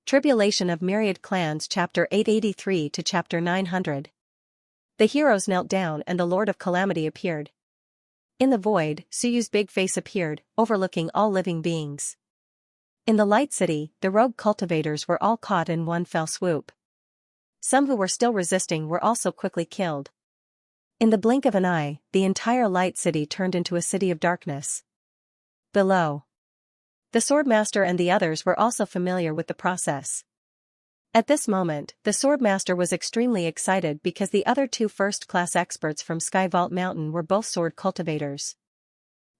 Tribulation of Myriad Clans Chapter 883 to Chapter 900. The heroes knelt down and the Lord of Calamity appeared. In the void, Suyu's big face appeared, overlooking all living beings. In the Light City, the rogue cultivators were all caught in one fell swoop. Some who were still resisting were also quickly killed. In the blink of an eye, the entire Light City turned into a city of darkness. Below, the Swordmaster and the others were also familiar with the process. At this moment, the Swordmaster was extremely excited because the other two first-class experts from Sky Vault Mountain were both sword cultivators.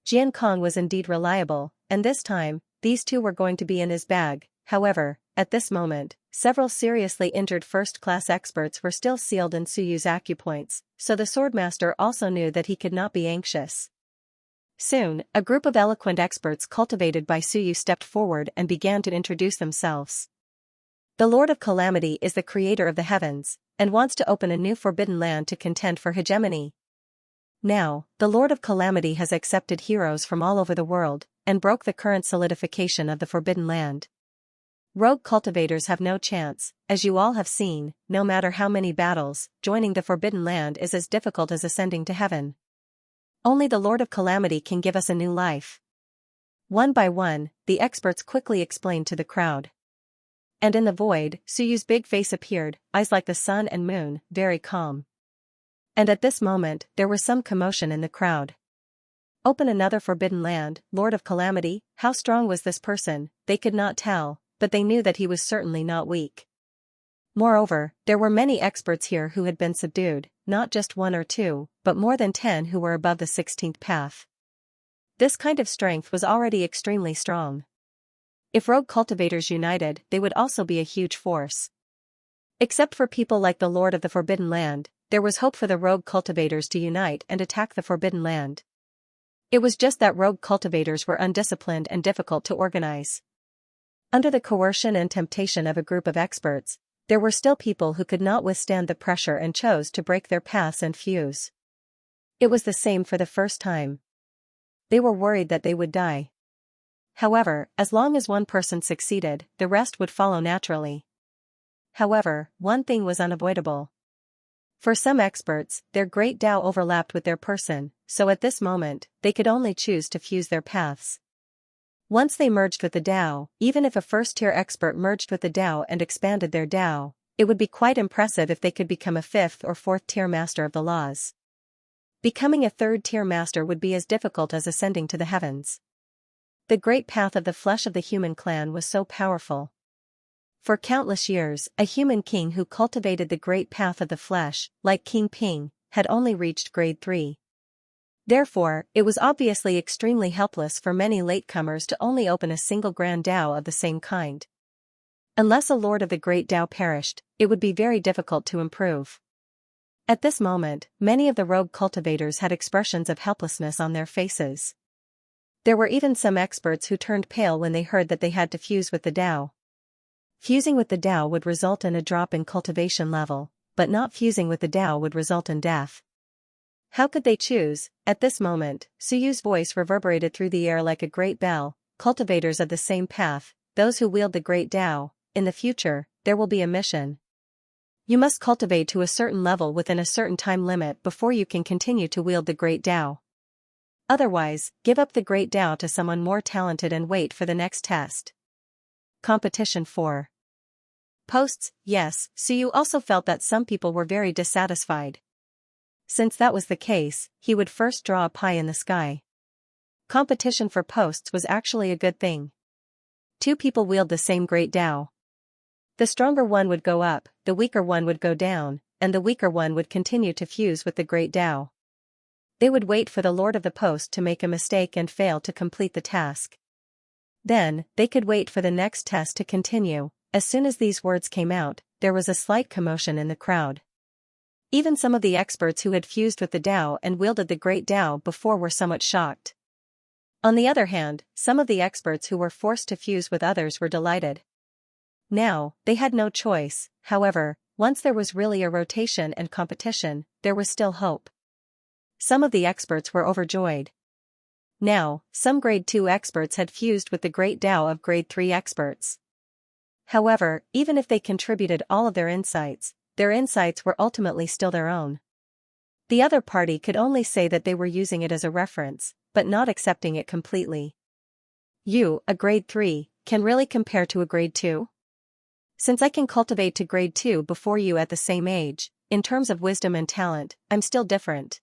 Jian Kong was indeed reliable, and this time, these two were going to be in his bag. However, at this moment, several seriously injured first-class experts were still sealed in Suyu's acupoints, so the Swordmaster also knew that he could not be anxious. Soon, a group of eloquent experts cultivated by Suyu stepped forward and began to introduce themselves. The Lord of Calamity is the creator of the heavens, and wants to open a new forbidden land to contend for hegemony. Now, the Lord of Calamity has accepted heroes from all over the world, and broke the current solidification of the forbidden land. Rogue cultivators have no chance, as you all have seen, no matter how many battles, joining the forbidden land is as difficult as ascending to heaven. Only the Lord of Calamity can give us a new life. One by one, the experts quickly explained to the crowd. And in the void, Suyu's big face appeared, eyes like the sun and moon, very calm. And at this moment, there was some commotion in the crowd. Open another forbidden land, Lord of Calamity? How strong was this person? They could not tell, but they knew that he was certainly not weak. Moreover, there were many experts here who had been subdued, not just one or two, but more than 10 who were above the 16th path. This kind of strength was already extremely strong. If rogue cultivators united, they would also be a huge force. Except for people like the Lord of the Forbidden Land, there was hope for the rogue cultivators to unite and attack the Forbidden Land. It was just that rogue cultivators were undisciplined and difficult to organize. Under the coercion and temptation of a group of experts, there were still people who could not withstand the pressure and chose to break their paths and fuse. It was the same for the first time. They were worried that they would die. However, as long as one person succeeded, the rest would follow naturally. However, one thing was unavoidable. For some experts, their great Tao overlapped with their person, so at this moment, they could only choose to fuse their paths. Once they merged with the Tao, even if a first-tier expert merged with the Tao and expanded their Tao, it would be quite impressive if they could become a 5th or 4th-tier master of the laws. Becoming a 3rd-tier master would be as difficult as ascending to the heavens. The great path of the flesh of the human clan was so powerful. For countless years, a human king who cultivated the great path of the flesh, like King Ping, had only reached grade 3. Therefore, it was obviously extremely helpless for many latecomers to only open a single grand Tao of the same kind. Unless a lord of the great Tao perished, it would be very difficult to improve. At this moment, many of the rogue cultivators had expressions of helplessness on their faces. There were even some experts who turned pale when they heard that they had to fuse with the Tao. Fusing with the Tao would result in a drop in cultivation level, but not fusing with the Tao would result in death. How could they choose? At this moment, Suyu's voice reverberated through the air like a great bell. Cultivators of the same path, those who wield the great Tao, in the future, there will be a mission. You must cultivate to a certain level within a certain time limit before you can continue to wield the great Tao. Otherwise, give up the great Tao to someone more talented and wait for the next test. Competition 4. Posts. Yes, Suyu also felt that some people were very dissatisfied. Since that was the case, he would first draw a pie in the sky. Competition for posts was actually a good thing. 2 people wield the same great Tao. The stronger one would go up, the weaker one would go down, and the weaker one would continue to fuse with the great Tao. They would wait for the Lord of the Post to make a mistake and fail to complete the task. Then, they could wait for the next test to continue. As soon as these words came out, there was a slight commotion in the crowd. Even some of the experts who had fused with the Tao and wielded the great Tao before were somewhat shocked. On the other hand, some of the experts who were forced to fuse with others were delighted. Now, they had no choice. However, once there was really a rotation and competition, there was still hope. Some of the experts were overjoyed. Now, some grade 2 experts had fused with the great Tao of grade 3 experts. However, even if they contributed all of their insights were ultimately still their own. The other party could only say that they were using it as a reference, but not accepting it completely. You, a grade 3, can really compare to a grade 2? Since I can cultivate to grade 2 before you at the same age, in terms of wisdom and talent, I'm still different.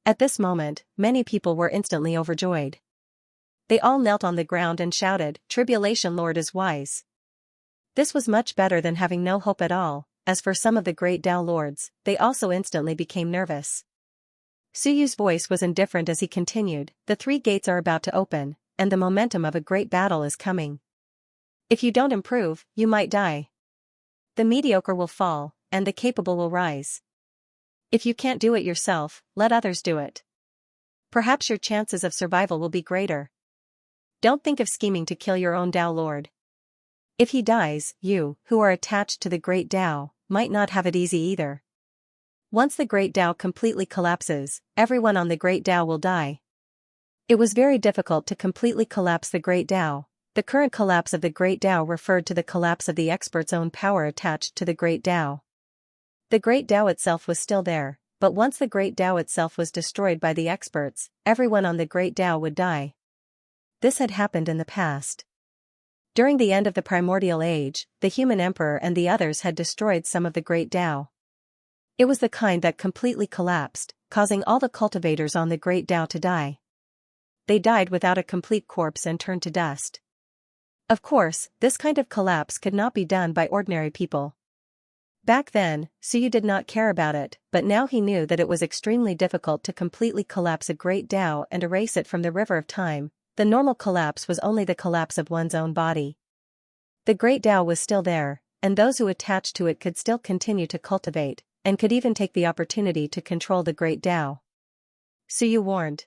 At this moment, many people were instantly overjoyed. They all knelt on the ground and shouted, "Tribulation Lord is wise." This was much better than having no hope at all. As for some of the great Tao lords, they also instantly became nervous. Suyu's voice was indifferent as he continued, "The 3 gates are about to open, and the momentum of a great battle is coming. If you don't improve, you might die. The mediocre will fall, and the capable will rise. If you can't do it yourself, let others do it. Perhaps your chances of survival will be greater. Don't think of scheming to kill your own Tao Lord. If he dies, you, who are attached to the great Tao, might not have it easy either. Once the great Tao completely collapses, everyone on the great Tao will die." It was very difficult to completely collapse the great Tao. The current collapse of the great Tao referred to the collapse of the expert's own power attached to the great Tao. The great Tao itself was still there, but once the great Tao itself was destroyed by the experts, everyone on the great Tao would die. This had happened in the past. During the end of the primordial age, the human emperor and the others had destroyed some of the great Tao. It was the kind that completely collapsed, causing all the cultivators on the great Tao to die. They died without a complete corpse and turned to dust. Of course, this kind of collapse could not be done by ordinary people. Back then, Suyu did not care about it, but now he knew that it was extremely difficult to completely collapse a great Tao and erase it from the river of time. The normal collapse was only the collapse of one's own body. The great Tao was still there, and those who attached to it could still continue to cultivate, and could even take the opportunity to control the great Tao. Suyu warned.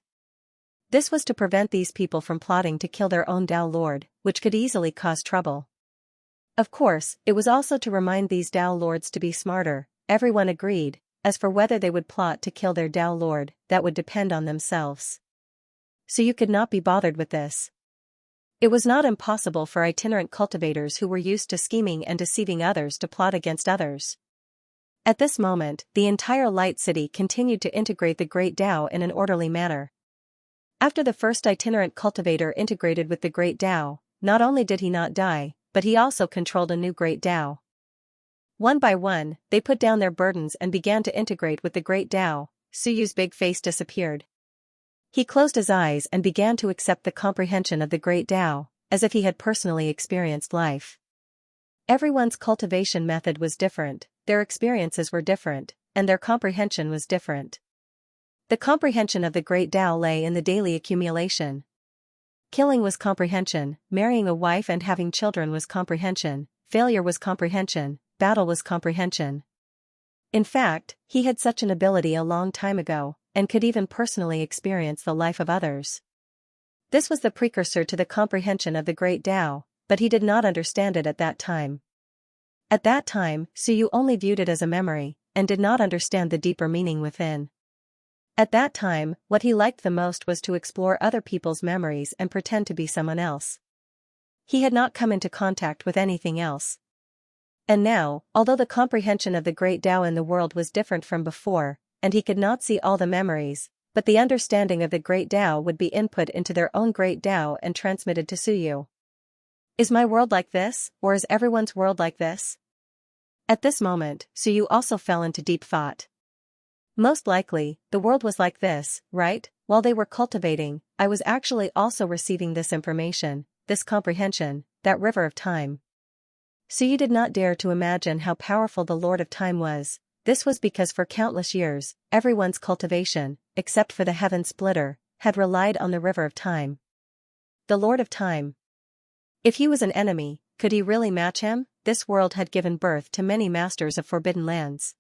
This was to prevent these people from plotting to kill their own Tao Lord, which could easily cause trouble. Of course, it was also to remind these Tao Lords to be smarter. Everyone agreed. As for whether they would plot to kill their Tao Lord, that would depend on themselves. So you could not be bothered with this. It was not impossible for itinerant cultivators who were used to scheming and deceiving others to plot against others. At this moment, the entire Light City continued to integrate the great Tao in an orderly manner. After the first itinerant cultivator integrated with the great Tao, not only did he not die, but he also controlled a new great Tao. One by one, they put down their burdens and began to integrate with the great Tao. Suyu's big face disappeared. He closed his eyes and began to accept the comprehension of the great Tao, as if he had personally experienced life. Everyone's cultivation method was different, their experiences were different, and their comprehension was different. The comprehension of the great Tao lay in the daily accumulation. Killing was comprehension, marrying a wife and having children was comprehension, failure was comprehension, battle was comprehension. In fact, he had such an ability a long time ago, and could even personally experience the life of others. This was the precursor to the comprehension of the great Tao, but he did not understand it at that time. At that time, Suyu only viewed it as a memory, and did not understand the deeper meaning within. At that time, what he liked the most was to explore other people's memories and pretend to be someone else. He had not come into contact with anything else. And now, although the comprehension of the great Tao in the world was different from before, and he could not see all the memories, but the understanding of the great Tao would be input into their own great Tao and transmitted to Suyu. Is my world like this, or is everyone's world like this? At this moment, Suyu also fell into deep thought. Most likely, the world was like this, right? While they were cultivating, I was actually also receiving this information, this comprehension, that river of time. Suyu did not dare to imagine how powerful the Lord of Time was. This was because for countless years, everyone's cultivation, except for the heaven splitter, had relied on the river of time. The Lord of Time. If he was an enemy, could he really match him? This world had given birth to many masters of forbidden lands.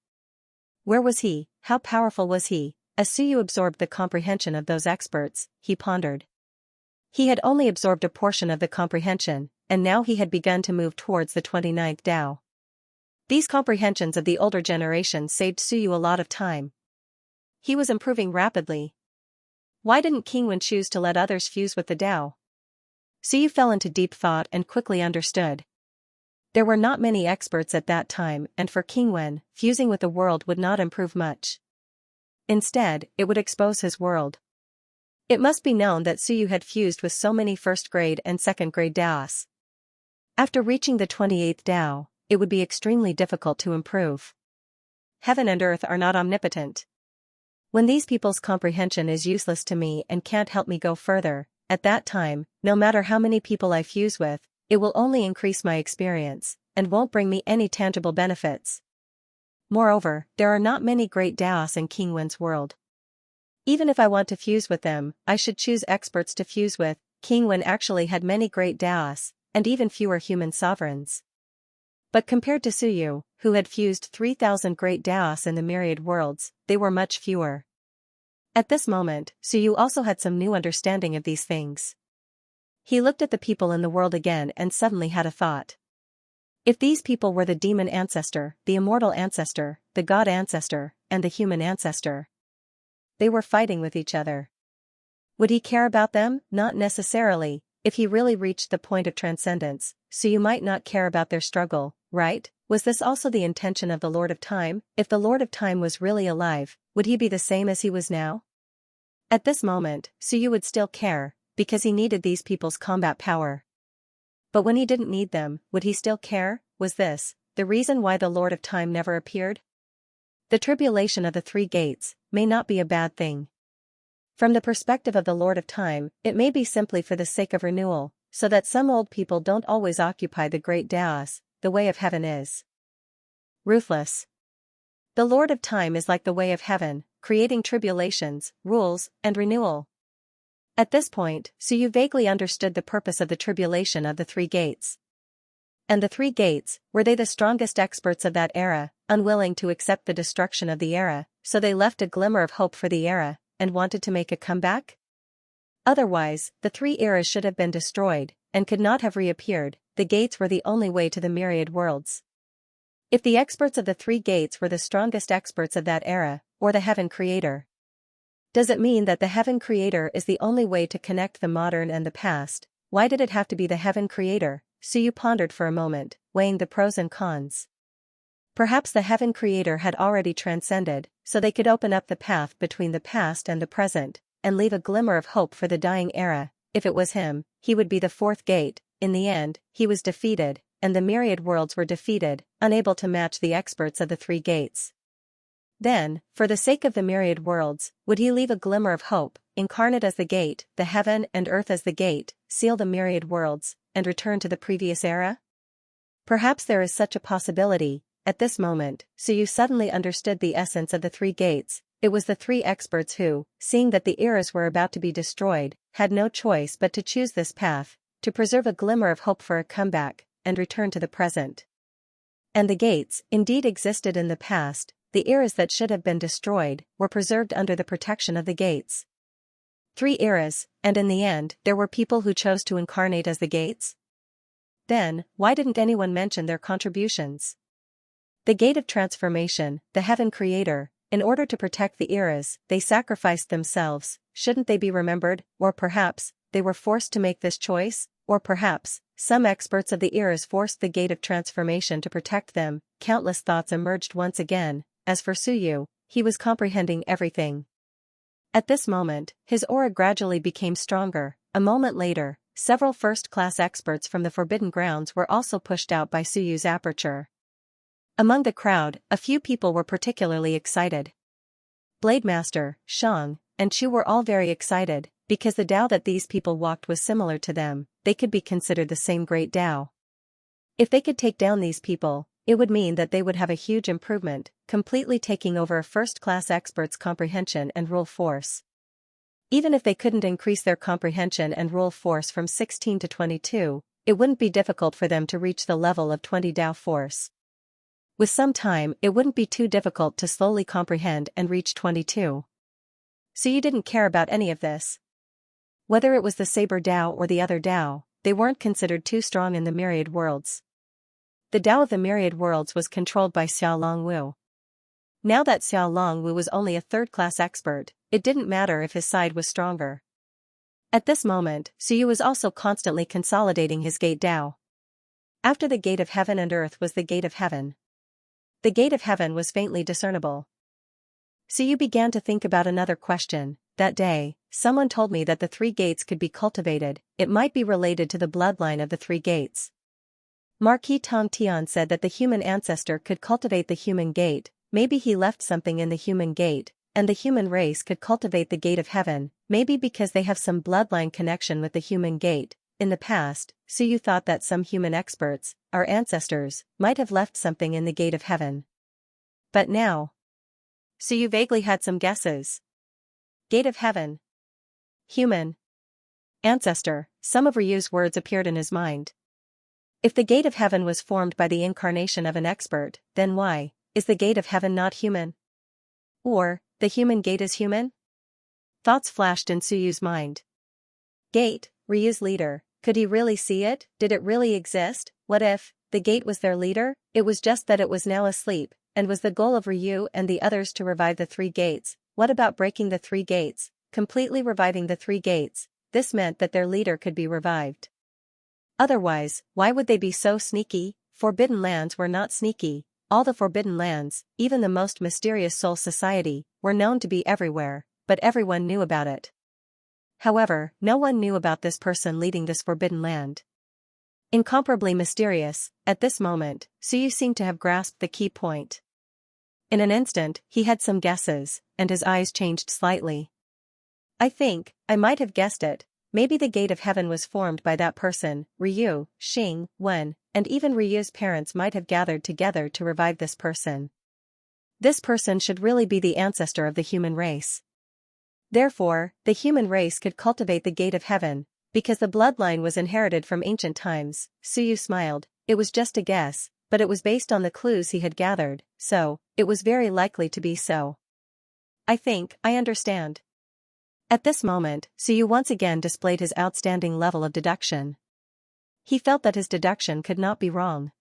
Where was he? How powerful was he? As Suyu absorbed the comprehension of those experts, he pondered. He had only absorbed a portion of the comprehension, and now he had begun to move towards the 29th Tao. These comprehensions of the older generation saved Suyu a lot of time. He was improving rapidly. Why didn't King Wen choose to let others fuse with the Tao? Suyu fell into deep thought and quickly understood. There were not many experts at that time, and for King Wen, fusing with the world would not improve much. Instead, it would expose his world. It must be known that Suyu had fused with so many first-grade and second-grade Daos. After reaching the 28th Dao, it would be extremely difficult to improve. Heaven and earth are not omnipotent. When these people's comprehension is useless to me and can't help me go further, at that time, no matter how many people I fuse with, it will only increase my experience, and won't bring me any tangible benefits. Moreover, there are not many great Daos in King Wen's world. Even if I want to fuse with them, I should choose experts to fuse with. King Wen actually had many great Daos, and even fewer human sovereigns. But compared to Suyu, who had fused 3,000 great Daos in the myriad worlds, they were much fewer. At this moment, Suyu also had some new understanding of these things. He looked at the people in the world again and suddenly had a thought. If these people were the demon ancestor, the immortal ancestor, the god ancestor, and the human ancestor, they were fighting with each other. Would he care about them? Not necessarily. If he really reached the point of transcendence, Suyu might not care about their struggle, right? Was this also the intention of the Lord of Time? If the Lord of Time was really alive, would he be the same as he was now? At this moment, Suyu would still care, because he needed these people's combat power. But when he didn't need them, would he still care? Was this the reason why the Lord of Time never appeared? The tribulation of the three gates may not be a bad thing. From the perspective of the Lord of Time, it may be simply for the sake of renewal, so that some old people don't always occupy the great Daos. The way of heaven is ruthless. The Lord of Time is like the way of heaven, creating tribulations, rules, and renewal. At this point, Suyu vaguely understood the purpose of the tribulation of the three gates. And the three gates, were they the strongest experts of that era, unwilling to accept the destruction of the era, so they left a glimmer of hope for the era, and wanted to make a comeback? Otherwise, the three eras should have been destroyed, and could not have reappeared. The gates were the only way to the myriad worlds. If the experts of the three gates were the strongest experts of that era, or the heaven creator, does it mean that the heaven creator is the only way to connect the modern and the past? Why did it have to be the heaven creator? Suyu pondered for a moment, weighing the pros and cons. Perhaps the heaven creator had already transcended, so they could open up the path between the past and the present, and leave a glimmer of hope for the dying era. If it was him, he would be the fourth gate. In the end, he was defeated, and the myriad worlds were defeated, unable to match the experts of the three gates. Then, for the sake of the myriad worlds, would he leave a glimmer of hope, incarnate as the gate, the heaven and earth as the gate, seal the myriad worlds, and return to the previous era? Perhaps there is such a possibility. At this moment, Suyu suddenly understood the essence of the three gates. It was the three experts who, seeing that the eras were about to be destroyed, had no choice but to choose this path, to preserve a glimmer of hope for a comeback, and return to the present. And the gates, indeed existed in the past. The eras that should have been destroyed, were preserved under the protection of the gates. 3 eras, and in the end, there were people who chose to incarnate as the gates? Then, why didn't anyone mention their contributions? The gate of transformation, the heaven creator, in order to protect the eras, they sacrificed themselves. Shouldn't they be remembered? Or perhaps, they were forced to make this choice? Or perhaps, some experts of the eras forced the gate of transformation to protect them. Countless thoughts emerged once again. As for Suyu, he was comprehending everything. At this moment, his aura gradually became stronger. A moment later, several first-class experts from the Forbidden Grounds were also pushed out by Suyu's aperture. Among the crowd, a few people were particularly excited. Blademaster, Shang, and Chu were all very excited, because the Tao that these people walked was similar to them. They could be considered the same great Tao. If they could take down these people, it would mean that they would have a huge improvement, completely taking over a first-class expert's comprehension and rule force. Even if they couldn't increase their comprehension and rule force from 16 to 22, it wouldn't be difficult for them to reach the level of 20 Tao force. With some time, it wouldn't be too difficult to slowly comprehend and reach 22. So you didn't care about any of this. Whether it was the Saber Tao or the other Tao, they weren't considered too strong in the myriad worlds. The Tao of the myriad worlds was controlled by Xiao Longwu. Now that Xiao Longwu was only a third-class expert, it didn't matter if his side was stronger. At this moment, Suyu was also constantly consolidating his gate Tao. After the gate of heaven and earth was the gate of heaven. The gate of heaven was faintly discernible. So you began to think about another question. That day, someone told me that the three gates could be cultivated. It might be related to the bloodline of the three gates. Marquis Tong Tian said that the human ancestor could cultivate the human gate. Maybe he left something in the human gate, and the human race could cultivate the gate of heaven, maybe because they have some bloodline connection with the human gate. In the past, so you thought that some human experts, our ancestors, might have left something in the gate of heaven. But now, so you vaguely had some guesses. Gate of heaven. Human. Ancestor, some of Ryu's words appeared in his mind. If the gate of heaven was formed by the incarnation of an expert, then why is the gate of heaven not human? Or, the human gate is human? Thoughts flashed in Suyu's mind. Gate, Ryu's leader, could he really see it? Did it really exist? What if the gate was their leader? It was just that it was now asleep, and was the goal of Ryu and the others to revive the three gates. What about breaking the three gates, completely reviving the three gates? This meant that their leader could be revived. Otherwise, why would they be so sneaky? Forbidden lands were not sneaky. All the forbidden lands, even the most mysterious soul society, were known to be everywhere, but everyone knew about it. However, no one knew about this person leading this forbidden land. Incomparably mysterious, at this moment, Suyu seemed to have grasped the key point. In an instant, he had some guesses, and his eyes changed slightly. I think, I might have guessed it. Maybe the gate of heaven was formed by that person. Ryu, Xing, Wen, and even Ryu's parents might have gathered together to revive this person. This person should really be the ancestor of the human race. Therefore, the human race could cultivate the gate of heaven, because the bloodline was inherited from ancient times. Suyu smiled. It was just a guess, but it was based on the clues he had gathered, so it was very likely to be so. I think I understand. At this moment, Suyu once again displayed his outstanding level of deduction. He felt that his deduction could not be wrong.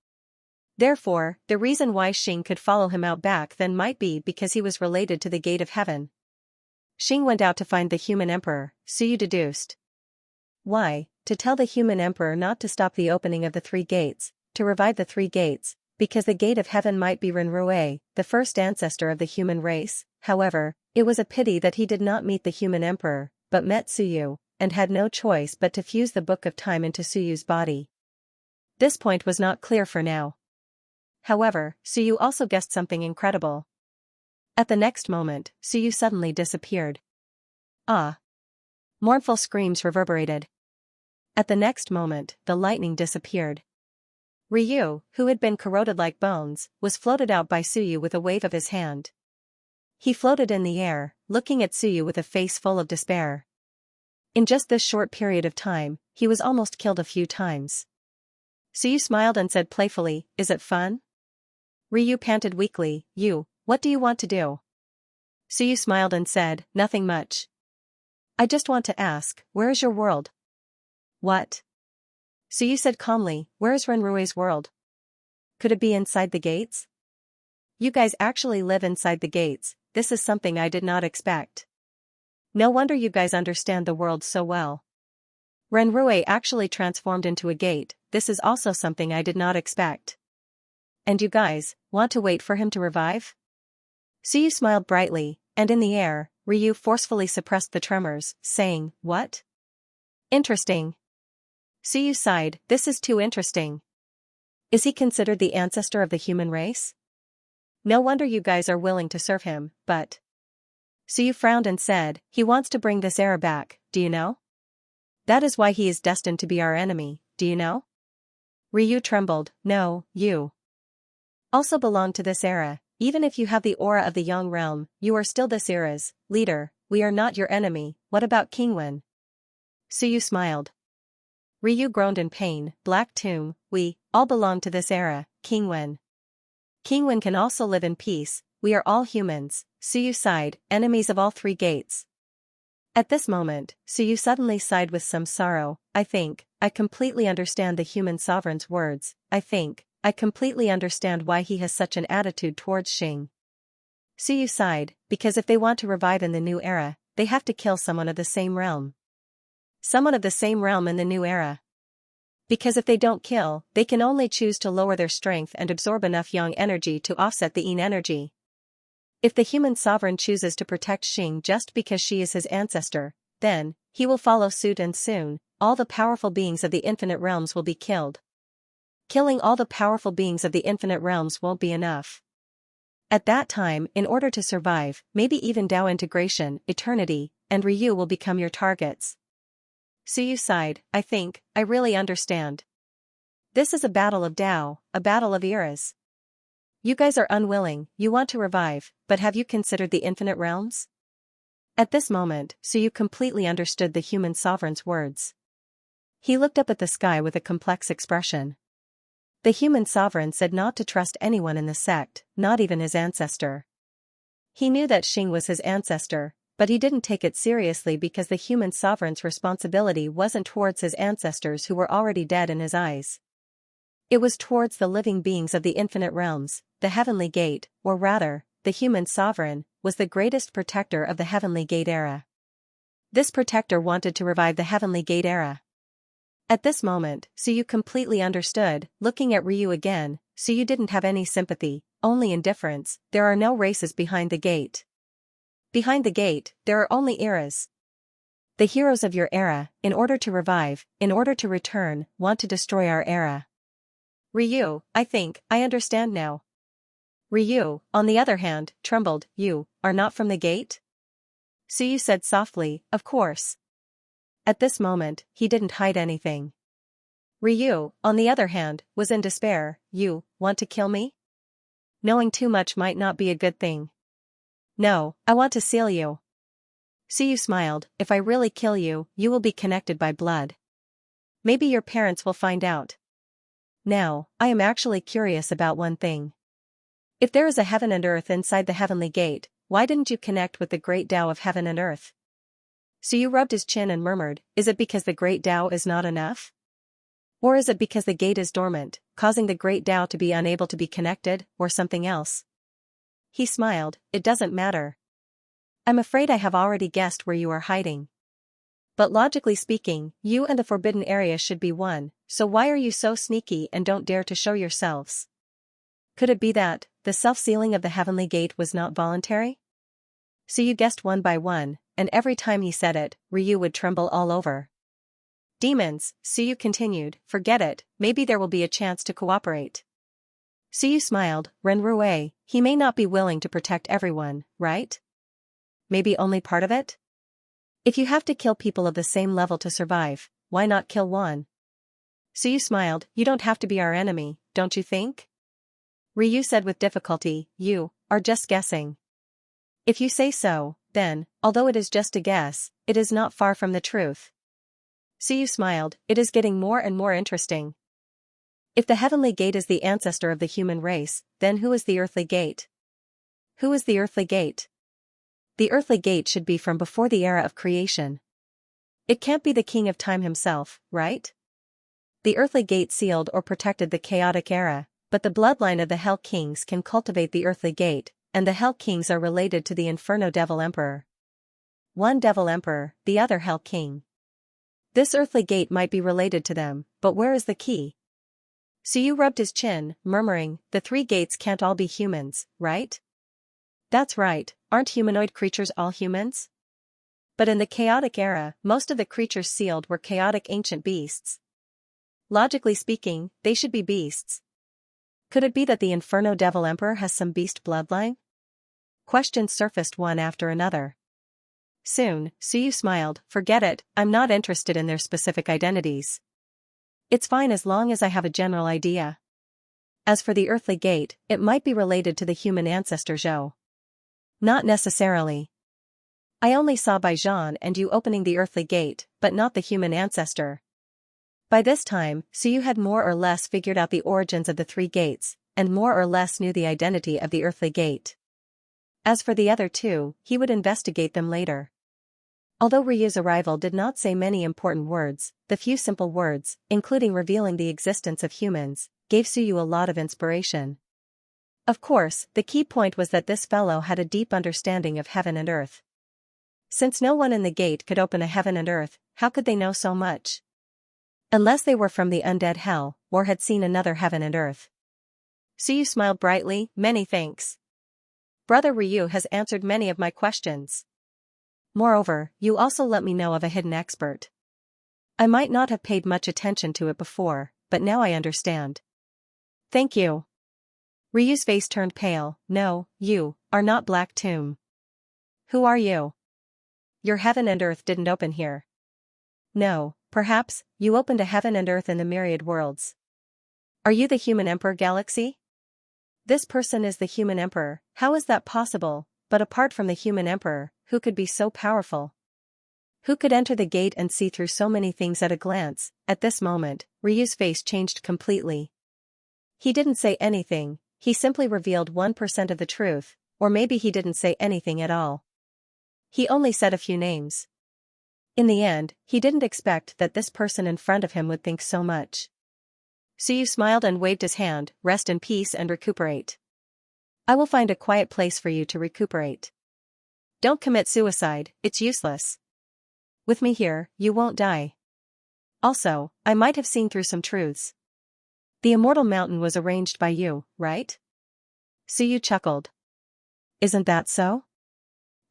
Therefore, the reason why Xing could follow him out back then might be because he was related to the gate of heaven. Xing went out to find the human emperor, Suyu deduced. Why? To tell the human emperor not to stop the opening of the three gates, to revive the three gates, because the gate of heaven might be Renrui, the first ancestor of the human race. However, it was a pity that he did not meet the human emperor, but met Suyu, and had no choice but to fuse the book of time into Suyu's body. This point was not clear for now. However, Suyu also guessed something incredible. At the next moment, Suyu suddenly disappeared. Ah! Mournful screams reverberated. At the next moment, the lightning disappeared. Ryu, who had been corroded like bones, was floated out by Suyu with a wave of his hand. He floated in the air, looking at Suyu with a face full of despair. In just this short period of time, he was almost killed a few times. Suyu smiled and said playfully, "Is it fun?" Ryu panted weakly, What do you want to do?" Suyu smiled and said, "Nothing much. I just want to ask, where is your world?" "What?" Suyu said calmly, "Where is Renrui's world? Could it be inside the gates?" "You guys actually live inside the gates. This is something I did not expect. No wonder you guys understand the world so well. Renrui actually transformed into a gate. This is also something I did not expect. And you guys want to wait for him to revive?" Suyu smiled brightly, and in the air, Ryu forcefully suppressed the tremors, saying, "What? Interesting." Suyu sighed, "This is too interesting. Is he considered the ancestor of the human race? No wonder you guys are willing to serve him, but..." Suyu frowned and said, "He wants to bring this era back, do you know? That is why he is destined to be our enemy, do you know?" Ryu trembled, "No, you also belong to this era. Even if you have the aura of the Yang realm, you are still this era's leader. We are not your enemy. What about King Wen?" Suyu smiled. Ryu groaned in pain, "Black Tomb, we all belong to this era, King Wen. King Wen can also live in peace. We are all humans." Suyu sighed, "Enemies of all three gates." At this moment, Suyu suddenly sighed with some sorrow. I think I completely understand the human sovereign's words. I think I completely understand why he has such an attitude towards Xing. Suyu sighed, because if they want to revive in the new era, they have to kill someone of the same realm. Someone of the same realm in the new era. Because if they don't kill, they can only choose to lower their strength and absorb enough yang energy to offset the yin energy. If the human sovereign chooses to protect Xing just because she is his ancestor, then he will follow suit, and soon, all the powerful beings of the infinite realms will be killed. Killing all the powerful beings of the infinite realms won't be enough. At that time, in order to survive, maybe even Tao integration, eternity, and Ryu will become your targets. Suyu sighed. I think, I really understand. This is a battle of Tao, a battle of eras. You guys are unwilling, you want to revive, but have you considered the infinite realms? At this moment, Suyu completely understood the human sovereign's words. He looked up at the sky with a complex expression. The human sovereign said not to trust anyone in the sect, not even his ancestor. He knew that Xing was his ancestor, but he didn't take it seriously because the human sovereign's responsibility wasn't towards his ancestors who were already dead in his eyes. It was towards the living beings of the infinite realms. The heavenly gate, or rather, the human sovereign, was the greatest protector of the heavenly gate era. This protector wanted to revive the heavenly gate era. At this moment, Suyu completely understood. Looking at Ryu again, Suyu didn't have any sympathy, only indifference. There are no races behind the gate. Behind the gate, there are only eras. The heroes of your era, in order to revive, in order to return, want to destroy our era. Ryu, I think, I understand now. Ryu, on the other hand, trembled. You are not from the gate? Suyu said softly, of course. At this moment, he didn't hide anything. Ryu, on the other hand, was in despair. You want to kill me? Knowing too much might not be a good thing. No, I want to seal you. Suyu smiled. If I really kill you, you will be connected by blood. Maybe your parents will find out. Now, I am actually curious about one thing. If there is a heaven and earth inside the heavenly gate, why didn't you connect with the great Tao of heaven and earth? Suyu rubbed his chin and murmured, is it because the great Tao is not enough? Or is it because the gate is dormant, causing the great Tao to be unable to be connected, or something else? He smiled, it doesn't matter. I'm afraid I have already guessed where you are hiding. But logically speaking, you and the forbidden area should be one, so why are you so sneaky and don't dare to show yourselves? Could it be that the self-sealing of the heavenly gate was not voluntary? Suyu guessed one by one, and every time he said it, Ryu would tremble all over. Demons, Suyu continued, forget it, maybe there will be a chance to cooperate. Suyu smiled, Renrue, he may not be willing to protect everyone, right? Maybe only part of it? If you have to kill people of the same level to survive, why not kill one? Suyu smiled, you don't have to be our enemy, don't you think? Ryu said with difficulty, you are just guessing. If you say so, then, although it is just a guess, it is not far from the truth. Suyu smiled, it is getting more and more interesting. If the heavenly gate is the ancestor of the human race, then who is the earthly gate? Who is the earthly gate? The earthly gate should be from before the era of creation. It can't be the king of time himself, right? The earthly gate sealed or protected the chaotic era, but the bloodline of the Hell Kings can cultivate the earthly gate, and the Hell Kings are related to the Inferno Devil Emperor. One Devil Emperor, the other Hell King. This earthly gate might be related to them, but where is the key? Suyu rubbed his chin, murmuring, the three gates can't all be humans, right? That's right, aren't humanoid creatures all humans? But in the chaotic era, most of the creatures sealed were chaotic ancient beasts. Logically speaking, they should be beasts. Could it be that the Inferno Devil Emperor has some beast bloodline? Questions surfaced one after another. Soon, Suyu smiled, forget it, I'm not interested in their specific identities. It's fine as long as I have a general idea. As for the earthly gate, it might be related to the human ancestor Zhou. Not necessarily. I only saw Bai Zhan and you opening the earthly gate, but not the human ancestor. By this time, Suyu had more or less figured out the origins of the three gates, and more or less knew the identity of the earthly gate. As for the other two, he would investigate them later. Although Ryu's arrival did not say many important words, the few simple words, including revealing the existence of humans, gave Suyu a lot of inspiration. Of course, the key point was that this fellow had a deep understanding of heaven and earth. Since no one in the gate could open a heaven and earth, how could they know so much? Unless they were from the undead hell, or had seen another heaven and earth. Suyu smiled brightly, many thanks. Brother Ryu has answered many of my questions. Moreover, you also let me know of a hidden expert. I might not have paid much attention to it before, but now I understand. Thank you. Ryu's face turned pale. No, you are not Black Tomb. Who are you? Your heaven and earth didn't open here. No, perhaps, you opened a heaven and earth in the myriad worlds. Are you the human emperor galaxy? This person is the human emperor. How is that possible? But apart from the human emperor, who could be so powerful? Who could enter the gate and see through so many things at a glance? At this moment, Ryu's face changed completely. He didn't say anything, he simply revealed 1% of the truth, or maybe he didn't say anything at all. He only said a few names. In the end, he didn't expect that this person in front of him would think so much. Suyu smiled and waved his hand. Rest in peace and recuperate. I will find a quiet place for you to recuperate. Don't commit suicide, it's useless. With me here, you won't die. Also, I might have seen through some truths. The immortal mountain was arranged by you, right? Suyu chuckled. Isn't that so?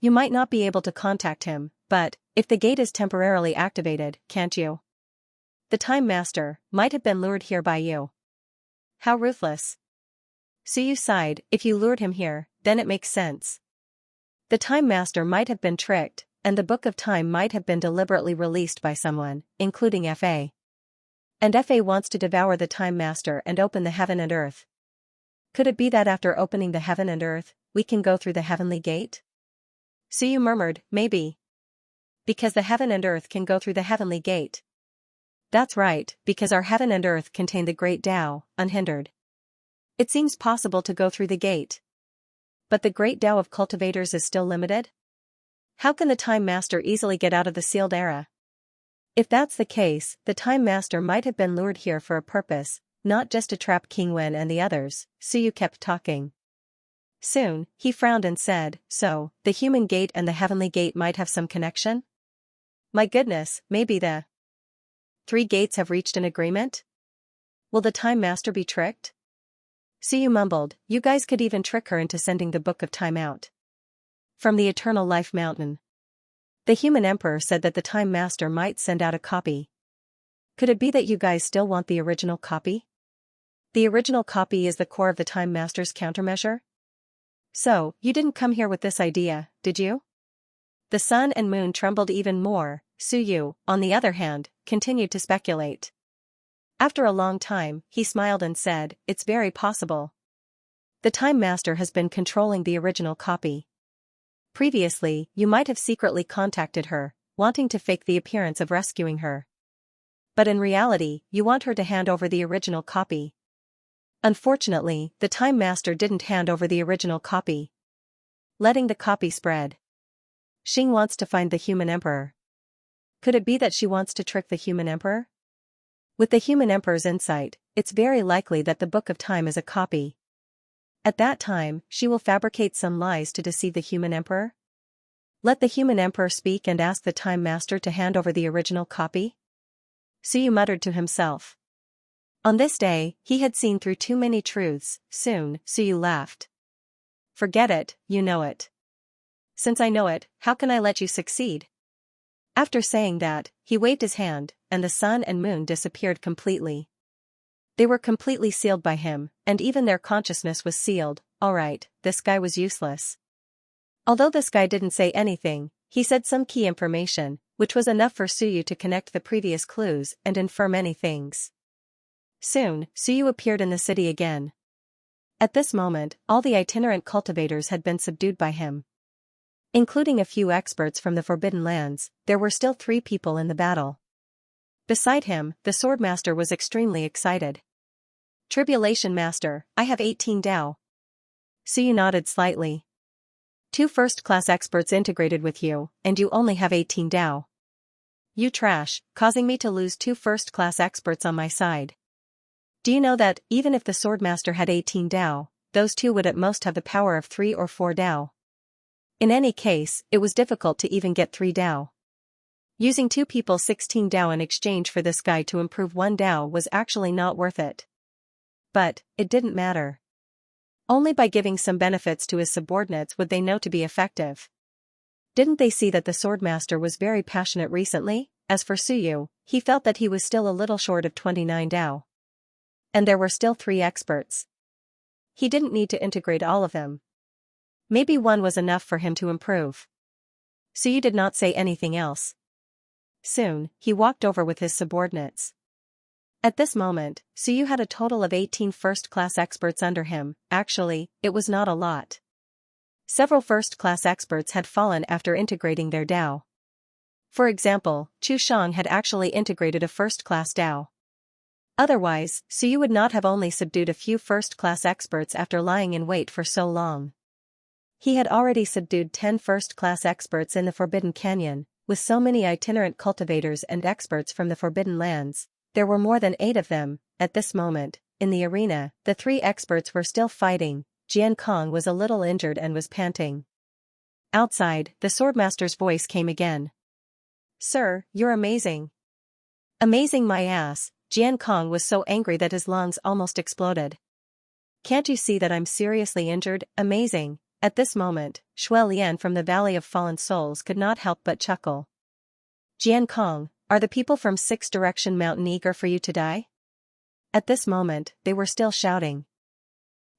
You might not be able to contact him, but, if the gate is temporarily activated, can't you? The Time Master might have been lured here by you. How ruthless. Suyu sighed. If you lured him here, then it makes sense. The Time Master might have been tricked, and the Book of Time might have been deliberately released by someone, including Fa. And Fa wants to devour the Time Master and open the heaven and earth. Could it be that after opening the heaven and earth, we can go through the heavenly gate? Suyu murmured, maybe. Because the heaven and earth can go through the heavenly gate. That's right, because our heaven and earth contain the great Tao, unhindered. It seems possible to go through the gate. But the great Tao of cultivators is still limited? How can the Time Master easily get out of the sealed era? If that's the case, the Time Master might have been lured here for a purpose, not just to trap King Wen and the others. Suyu kept talking. Soon, he frowned and said, so, the human gate and the heavenly gate might have some connection? My goodness, maybe the 3 gates have reached an agreement? Will the Time Master be tricked? Suyu mumbled, you guys could even trick her into sending the Book of Time out. From the Eternal Life Mountain. The human emperor said that the Time Master might send out a copy. Could it be that you guys still want the original copy? The original copy is the core of the Time Master's countermeasure? So, you didn't come here with this idea, did you? The sun and moon trembled even more. Suyu, on the other hand, continued to speculate. After a long time, he smiled and said, it's very possible. The Time Master has been controlling the original copy. Previously, you might have secretly contacted her, wanting to fake the appearance of rescuing her. But in reality, you want her to hand over the original copy. Unfortunately, the Time Master didn't hand over the original copy. Letting the copy spread. Xing wants to find the human emperor. Could it be that she wants to trick the human emperor? With the human emperor's insight, it's very likely that the Book of Time is a copy. At that time, she will fabricate some lies to deceive the human emperor? Let the human emperor speak and ask the Time Master to hand over the original copy? Suyu muttered to himself. On this day, he had seen through too many truths. Soon, Suyu laughed. Forget it, you know it. Since I know it, how can I let you succeed? After saying that, he waved his hand, and the sun and moon disappeared completely. They were completely sealed by him, and even their consciousness was sealed. Alright, this guy was useless. Although this guy didn't say anything, he said some key information, which was enough for Suyu to connect the previous clues and infer many things. Soon, Suyu appeared in the city again. At this moment, all the itinerant cultivators had been subdued by him. Including a few experts from the Forbidden Lands, there were still 3 people in the battle. Beside him, the Swordmaster was extremely excited. Tribulation Master, I have 18 Dao. Suyu nodded slightly. 2 first-class experts integrated with you, and you only have 18 Dao. You trash, causing me to lose 2 first-class experts on my side. Do you know that, even if the Swordmaster had 18 Dao, those 2 would at most have the power of 3 or 4 Dao? In any case, it was difficult to even get 3 Dao. Using 2 people 16 Dao in exchange for this guy to improve 1 Dao was actually not worth it. But, it didn't matter. Only by giving some benefits to his subordinates would they know to be effective. Didn't they see that the swordmaster was very passionate recently? As for Suyu, he felt that he was still a little short of 29 Dao. And there were still 3 experts. He didn't need to integrate all of them. Maybe 1 was enough for him to improve. Suyu did not say anything else. Soon, he walked over with his subordinates. At this moment, Suyu had a total of 18 first-class experts under him. Actually, it was not a lot. Several first-class experts had fallen after integrating their Dao. For example, Chu Shang had actually integrated a first-class Dao. Otherwise, Suyu would not have only subdued a few first-class experts after lying in wait for so long. He had already subdued 10 first-class experts in the Forbidden Canyon. With so many itinerant cultivators and experts from the Forbidden Lands, there were more than 8 of them. At this moment, in the arena, the 3 experts were still fighting. Jian Kong was a little injured and was panting. Outside, the swordmaster's voice came again. "Sir, you're amazing." "Amazing my ass." Jian Kong was so angry that his lungs almost exploded. "Can't you see that I'm seriously injured? Amazing." At this moment, Shuai Lian from the Valley of Fallen Souls could not help but chuckle. "Jian Kong, are the people from 6 Direction Mountain eager for you to die?" At this moment, they were still shouting.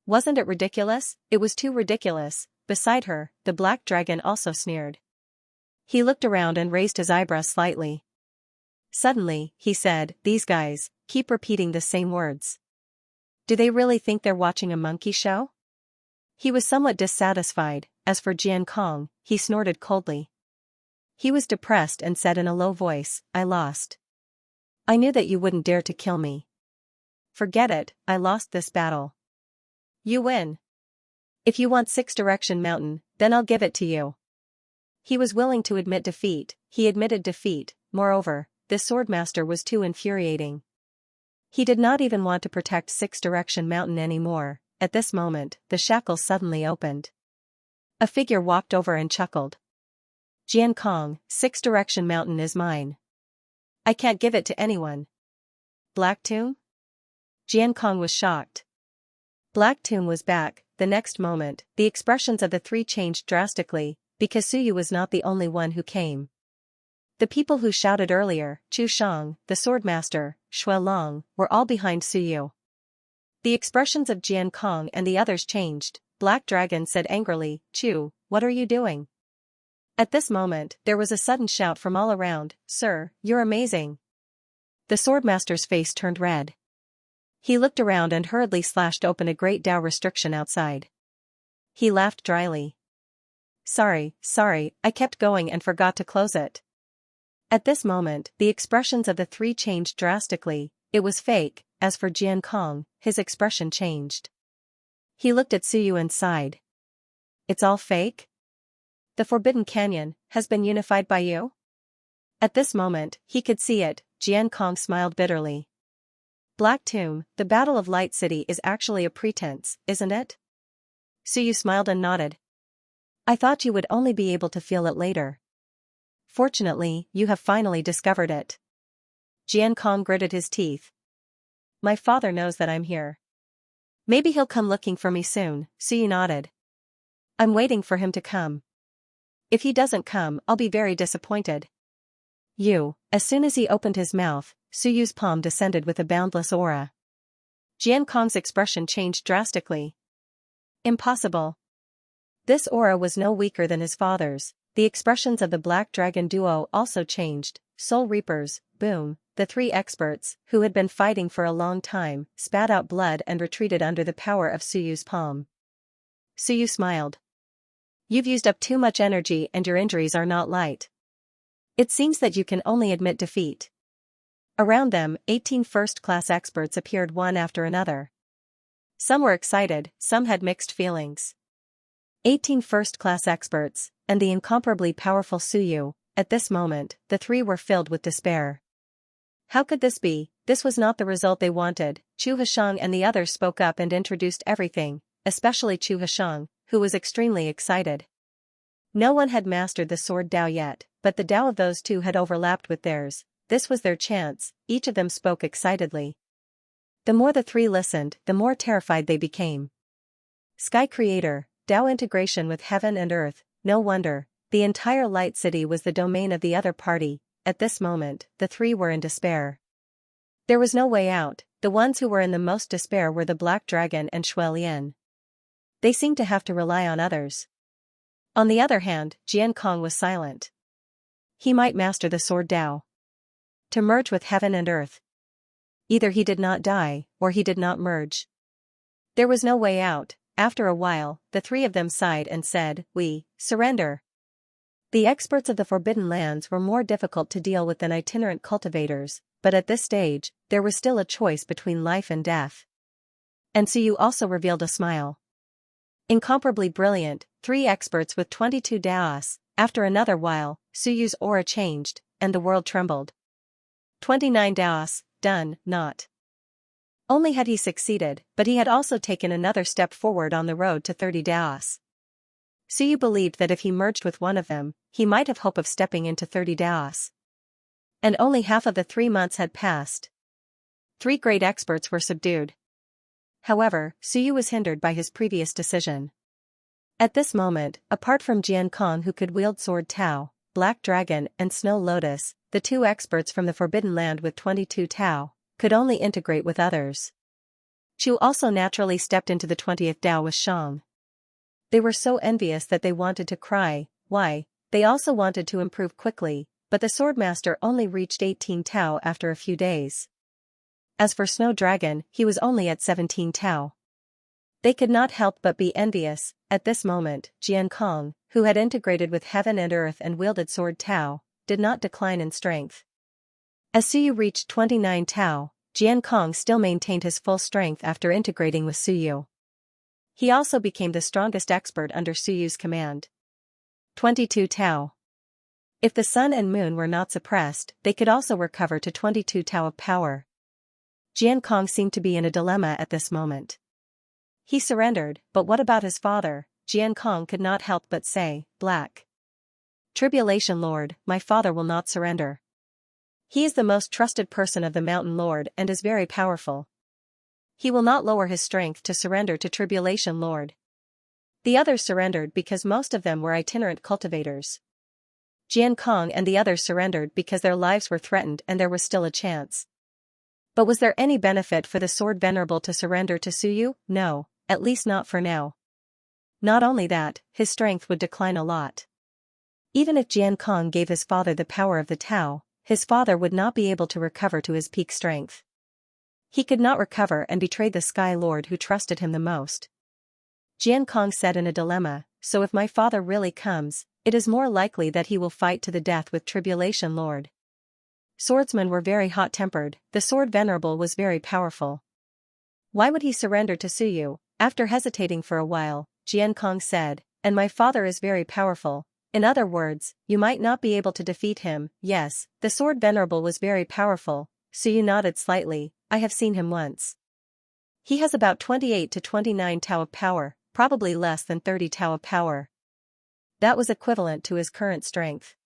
Wasn't it ridiculous? It was too ridiculous. Beside her, the black dragon also sneered. He looked around and raised his eyebrows slightly. Suddenly, he said, "These guys keep repeating the same words. Do they really think they're watching a monkey show?" He was somewhat dissatisfied. As for Jian Kong, he snorted coldly. He was depressed and said in a low voice, "I lost. I knew that you wouldn't dare to kill me." "Forget it, I lost this battle." "You win. If you want 6 Direction Mountain, then I'll give it to you." He was willing to admit defeat. He admitted defeat. Moreover, this swordmaster was too infuriating. He did not even want to protect 6 Direction Mountain anymore. At this moment, the shackles suddenly opened. A figure walked over and chuckled. "Jian Kong, 6 Direction Mountain is mine. I can't give it to anyone." "Black Tomb?" Jian Kong was shocked. Black Tomb was back. The next moment, the expressions of the 3 changed drastically, because Suyu was not the only one who came. The people who shouted earlier, Chu Shang, the swordmaster, Shuai Long, were all behind Suyu. The expressions of Jian Kong and the others changed. Black Dragon said angrily, "Chu, what are you doing?" At this moment, there was a sudden shout from all around, "Sir, you're amazing." The swordmaster's face turned red. He looked around and hurriedly slashed open a great Dao restriction outside. He laughed dryly. Sorry, I kept going and forgot to close it." At this moment, the expressions of the 3 changed drastically. It was fake. As for Jian Kong, his expression changed. He looked at Suyu and sighed. "It's all fake? The Forbidden Canyon has been unified by you?" At this moment, he could see it. Jian Kong smiled bitterly. "Black Tomb, the Battle of Light City is actually a pretense, isn't it?" Suyu smiled and nodded. "I thought you would only be able to feel it later. Fortunately, you have finally discovered it." Jian Kong gritted his teeth. "My father knows that I'm here. Maybe he'll come looking for me soon." Suyu nodded. "I'm waiting for him to come. If he doesn't come, I'll be very disappointed." As soon as he opened his mouth, Suyu's palm descended with a boundless aura. Jian Kong's expression changed drastically. "Impossible." This aura was no weaker than his father's. The expressions of the Black Dragon duo also changed. Soul Reapers, boom. The 3 experts, who had been fighting for a long time, spat out blood and retreated under the power of Suyu's palm. Suyu smiled. "You've used up too much energy and your injuries are not light. It seems that you can only admit defeat." Around them, 18 first-class experts appeared one after another. Some were excited, some had mixed feelings. 18 first-class experts, and the incomparably powerful Suyu. At this moment, the 3 were filled with despair. How could this be? This was not the result they wanted. Chu Hashang and the others spoke up and introduced everything, especially Chu Hashang, who was extremely excited. No one had mastered the sword Dao yet, but the Dao of those two had overlapped with theirs. This was their chance. Each of them spoke excitedly. The more the three listened, the more terrified they became. Sky Creator, Dao integration with heaven and earth, no wonder. The entire light city was the domain of the other party. At this moment, the three were in despair. There was no way out. The ones who were in the most despair were the Black Dragon and Shui Lian. They seemed to have to rely on others. On the other hand, Jian Kong was silent. He might master the sword Dao to merge with heaven and earth. Either he did not die, or he did not merge. There was no way out. After a while, the three of them sighed and said, "We surrender." The experts of the Forbidden Lands were more difficult to deal with than itinerant cultivators, but at this stage, there was still a choice between life and death. And Suyu also revealed a smile. Incomparably brilliant, three experts with 22 Daos. After another while, Suyu's aura changed, and the world trembled. 29 Daos, done, not. Only had he succeeded, but he had also taken another step forward on the road to 30 Daos. Suyu believed that if he merged with one of them, he might have hope of stepping into 30 Daos. And only half of the 3 months had passed. 3 great experts were subdued. However, Suyu was hindered by his previous decision. At this moment, apart from Jian Kong who could wield Sword Tao, Black Dragon and Snow Lotus, the 2 experts from the Forbidden Land with 22 Tao, could only integrate with others. Chu also naturally stepped into the 20th Dao with Shang. They were so envious that they wanted to cry. Why? They also wanted to improve quickly, but the Swordmaster only reached 18 Tao after a few days. As for Snow Dragon, he was only at 17 Tao. They could not help but be envious. At this moment, Jian Kong, who had integrated with heaven and earth and wielded Sword Tao, did not decline in strength. As Suyu reached 29 Tao, Jian Kong still maintained his full strength after integrating with Suyu. He also became the strongest expert under Suyu's command. 22 Tao. If the sun and moon were not suppressed, they could also recover to 22 Tao of power. Jian Kong seemed to be in a dilemma at this moment. He surrendered, but what about his father? Jian Kong could not help but say, "Black Tribulation Lord, my father will not surrender. He is the most trusted person of the Mountain Lord and is very powerful. He will not lower his strength to surrender to Tribulation Lord." The others surrendered because most of them were itinerant cultivators. Jian Kong and the others surrendered because their lives were threatened and there was still a chance. But was there any benefit for the Sword Venerable to surrender to Suyu? No, at least not for now. Not only that, his strength would decline a lot. Even if Jian Kong gave his father the power of the Tao, his father would not be able to recover to his peak strength. He could not recover and betrayed the Sky Lord who trusted him the most. Jian Kong said in a dilemma, "So if my father really comes, it is more likely that he will fight to the death with Tribulation Lord." Swordsmen were very hot-tempered, the Sword Venerable was very powerful. Why would he surrender to Suyu? After hesitating for a while, Jian Kong said, "And my father is very powerful. In other words, you might not be able to defeat him." Yes, the Sword Venerable was very powerful. Suyu nodded slightly. "I have seen him once. He has about 28 to 29 Tao of power, probably less than 30 Tao of power. That was equivalent to his current strength."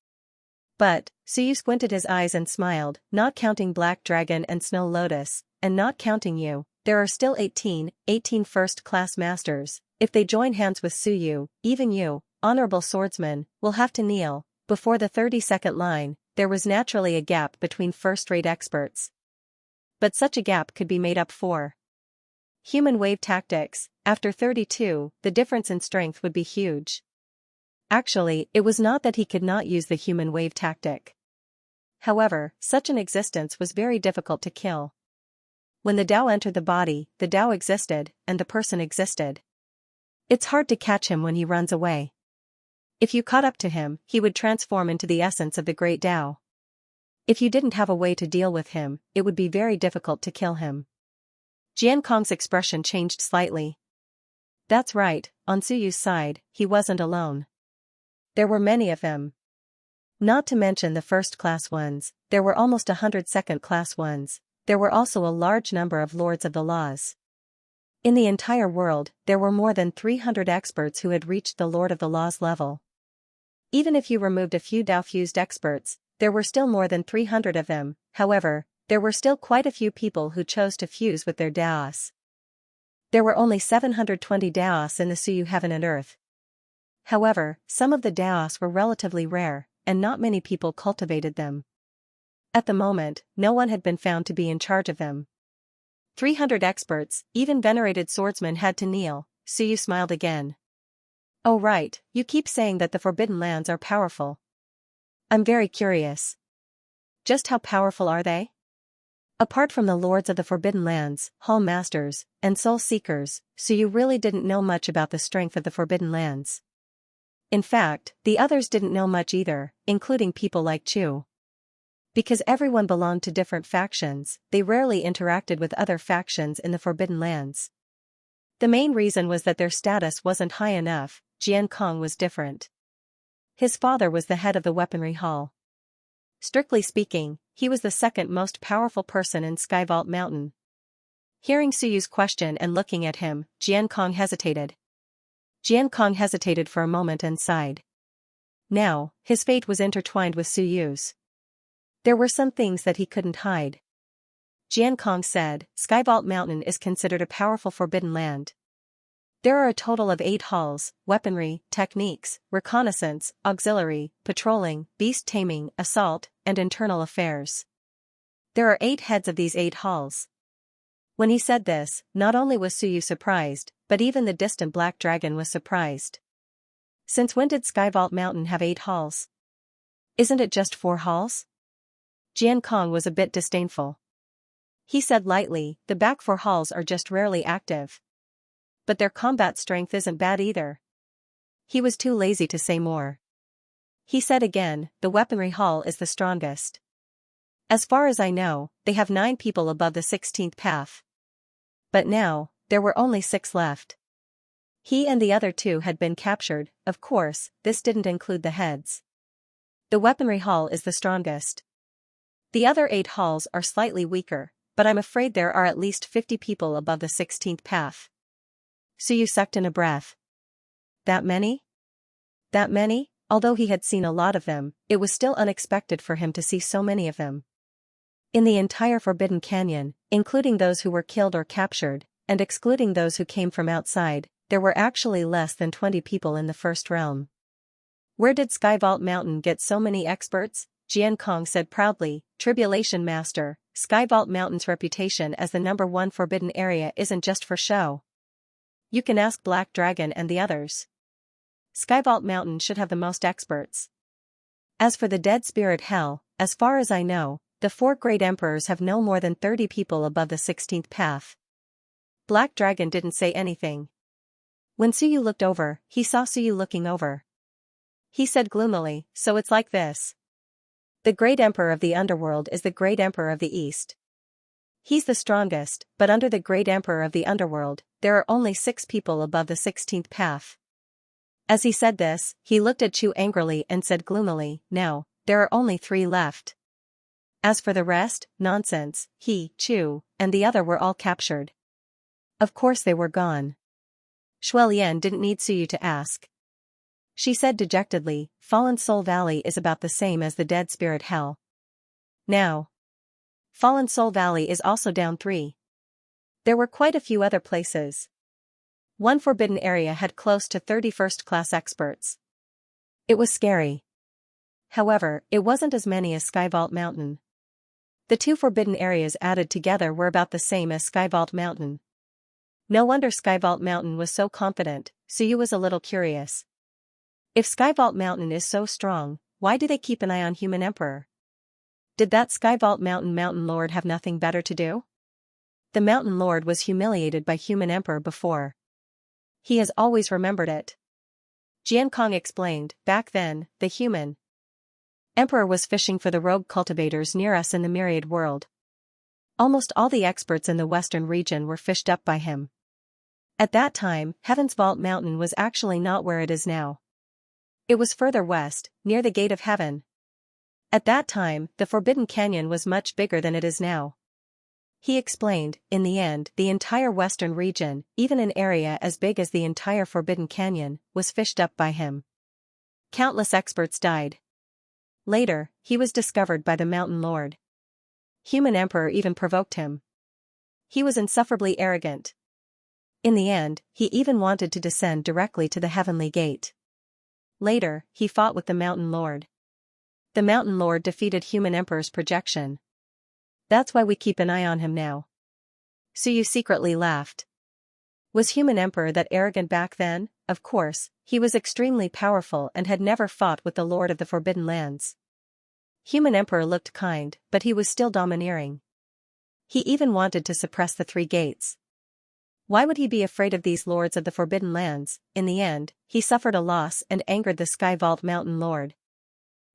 But, Suyu squinted his eyes and smiled, "Not counting Black Dragon and Snow Lotus, and not counting you, there are still 18 first-class masters. If they join hands with Suyu, even you, honorable swordsman, will have to kneel." Before the 32nd line, there was naturally a gap between first-rate experts. But such a gap could be made up for human wave tactics. After 32, the difference in strength would be huge. Actually, it was not that he could not use the human wave tactic. However, such an existence was very difficult to kill. When the Tao entered the body, the Tao existed, and the person existed. It's hard to catch him when he runs away. If you caught up to him, he would transform into the essence of the great Tao. If you didn't have a way to deal with him, it would be very difficult to kill him. Jian Kong's expression changed slightly. That's right, on Suyu's side, he wasn't alone. There were many of them. Not to mention the first-class ones, there were almost 100 second-class ones. There were also a large number of Lords of the Laws. In the entire world, there were more than 300 experts who had reached the Lord of the Laws level. Even if you removed a few Dao-fused experts, there were still more than 300 of them. However, there were still quite a few people who chose to fuse with their Daos. There were only 720 Daos in the Suyu heaven and earth. However, some of the Daos were relatively rare, and not many people cultivated them. At the moment, no one had been found to be in charge of them. 300 experts, even venerated swordsmen had to kneel. Suyu smiled again. Oh right, you keep saying that the Forbidden Lands are powerful. I'm very curious. Just how powerful are they? Apart from the lords of the Forbidden Lands, Hall Masters, and Soul Seekers, Suyu really didn't know much about the strength of the Forbidden Lands. In fact, the others didn't know much either, including people like Chu. Because everyone belonged to different factions, they rarely interacted with other factions in the Forbidden Lands. The main reason was that their status wasn't high enough. Jian Kong was different. His father was the head of the Weaponry Hall. Strictly speaking, he was the second most powerful person in Skyvault Mountain. Hearing Suyu's question and looking at him, Jian Kong hesitated. Jian Kong hesitated for a moment and sighed. Now, his fate was intertwined with Suyu's. There were some things that he couldn't hide. Jian Kong said, Skyvault Mountain is considered a powerful forbidden land. There are a total of 8 halls: weaponry, techniques, reconnaissance, auxiliary, patrolling, beast taming, assault, and internal affairs. There are 8 heads of these 8 halls. When he said this, not only was Suyu surprised, but even the distant Black Dragon was surprised. Since when did Skyvault Mountain have 8 halls? Isn't it just 4 halls? Jian Kong was a bit disdainful. He said lightly, the back 4 halls are just rarely active. But their combat strength isn't bad either. He was too lazy to say more. He said again, the weaponry hall is the strongest. As far as I know, they have 9 people above the 16th path. But now, there were only 6 left. He and the other 2 had been captured. Of course, this didn't include the heads. The weaponry hall is the strongest. The other 8 halls are slightly weaker, but I'm afraid there are at least 50 people above the 16th path. Suyu sucked in a breath. That many? That many? Although he had seen a lot of them, it was still unexpected for him to see so many of them. In the entire Forbidden Canyon, including those who were killed or captured, and excluding those who came from outside, there were actually less than 20 people in the First Realm. Where did Skyvault Mountain get so many experts? Jian Kong said proudly, Tribulation Master, Skyvault Mountain's reputation as the #1 forbidden area isn't just for show. You can ask Black Dragon and the others. Skyvault Mountain should have the most experts. As for the Dead Spirit Hell, as far as I know, the 4 Great Emperors have no more than 30 people above the 16th path. Black Dragon didn't say anything. When Suyu looked over, he saw Suyu looking over. He said gloomily, so it's like this. The Great Emperor of the Underworld is the Great Emperor of the East. He's the strongest, but under the Great Emperor of the Underworld, there are only 6 people above the 16th path. As he said this, he looked at Chu angrily and said gloomily, no, there are only 3 left. As for the rest, nonsense, he, Chu, and the other were all captured. Of course they were gone. Shuelian didn't need Suyu to ask. She said dejectedly, Fallen Soul Valley is about the same as the Dead Spirit Hell. Now, Fallen Soul Valley is also down 3. There were quite a few other places. One forbidden area had close to 30 first-class experts. It was scary. However, it wasn't as many as Skyvault Mountain. The 2 forbidden areas added together were about the same as Skyvault Mountain. No wonder Skyvault Mountain was so confident. Suyu was a little curious. If Skyvault Mountain is so strong, why do they keep an eye on Human Emperor? Did that Skyvault Mountain Lord have nothing better to do? The Mountain Lord was humiliated by Human Emperor before. He has always remembered it. Jian Kong explained, back then, the Human Emperor was fishing for the rogue cultivators near us in the Myriad world. Almost all the experts in the western region were fished up by him. At that time, Heaven's Vault Mountain was actually not where it is now. It was further west, near the Gate of Heaven. At that time, the Forbidden Canyon was much bigger than it is now. He explained, in the end, the entire western region, even an area as big as the entire Forbidden Canyon, was fished up by him. Countless experts died. Later, he was discovered by the Mountain Lord. Human Emperor even provoked him. He was insufferably arrogant. In the end, he even wanted to descend directly to the heavenly gate. Later, he fought with the Mountain Lord. The Mountain Lord defeated Human Emperor's projection. That's why we keep an eye on him now. Suyu secretly laughed. Was Human Emperor that arrogant back then? Of course, he was extremely powerful and had never fought with the Lord of the Forbidden Lands. Human Emperor looked kind, but he was still domineering. He even wanted to suppress the three gates. Why would he be afraid of these lords of the Forbidden Lands? In the end, he suffered a loss and angered the Sky Vault Mountain Lord.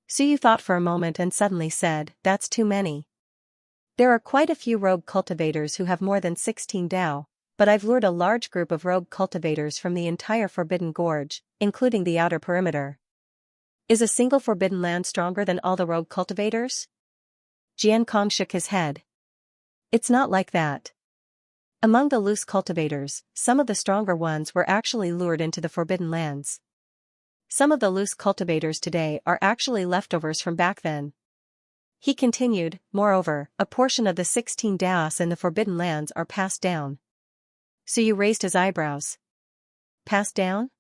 Suyu thought for a moment and suddenly said, "That's too many. There are quite a few rogue cultivators who have more than 16 Dao, but I've lured a large group of rogue cultivators from the entire Forbidden Gorge, including the outer perimeter. Is a single Forbidden Land stronger than all the rogue cultivators?" Xianxia shook his head. It's not like that. Among the loose cultivators, some of the stronger ones were actually lured into the Forbidden Lands. Some of the loose cultivators today are actually leftovers from back then. He continued, moreover, a portion of the 16 Daos in the Forbidden Lands are passed down. Suyu raised his eyebrows. Passed down?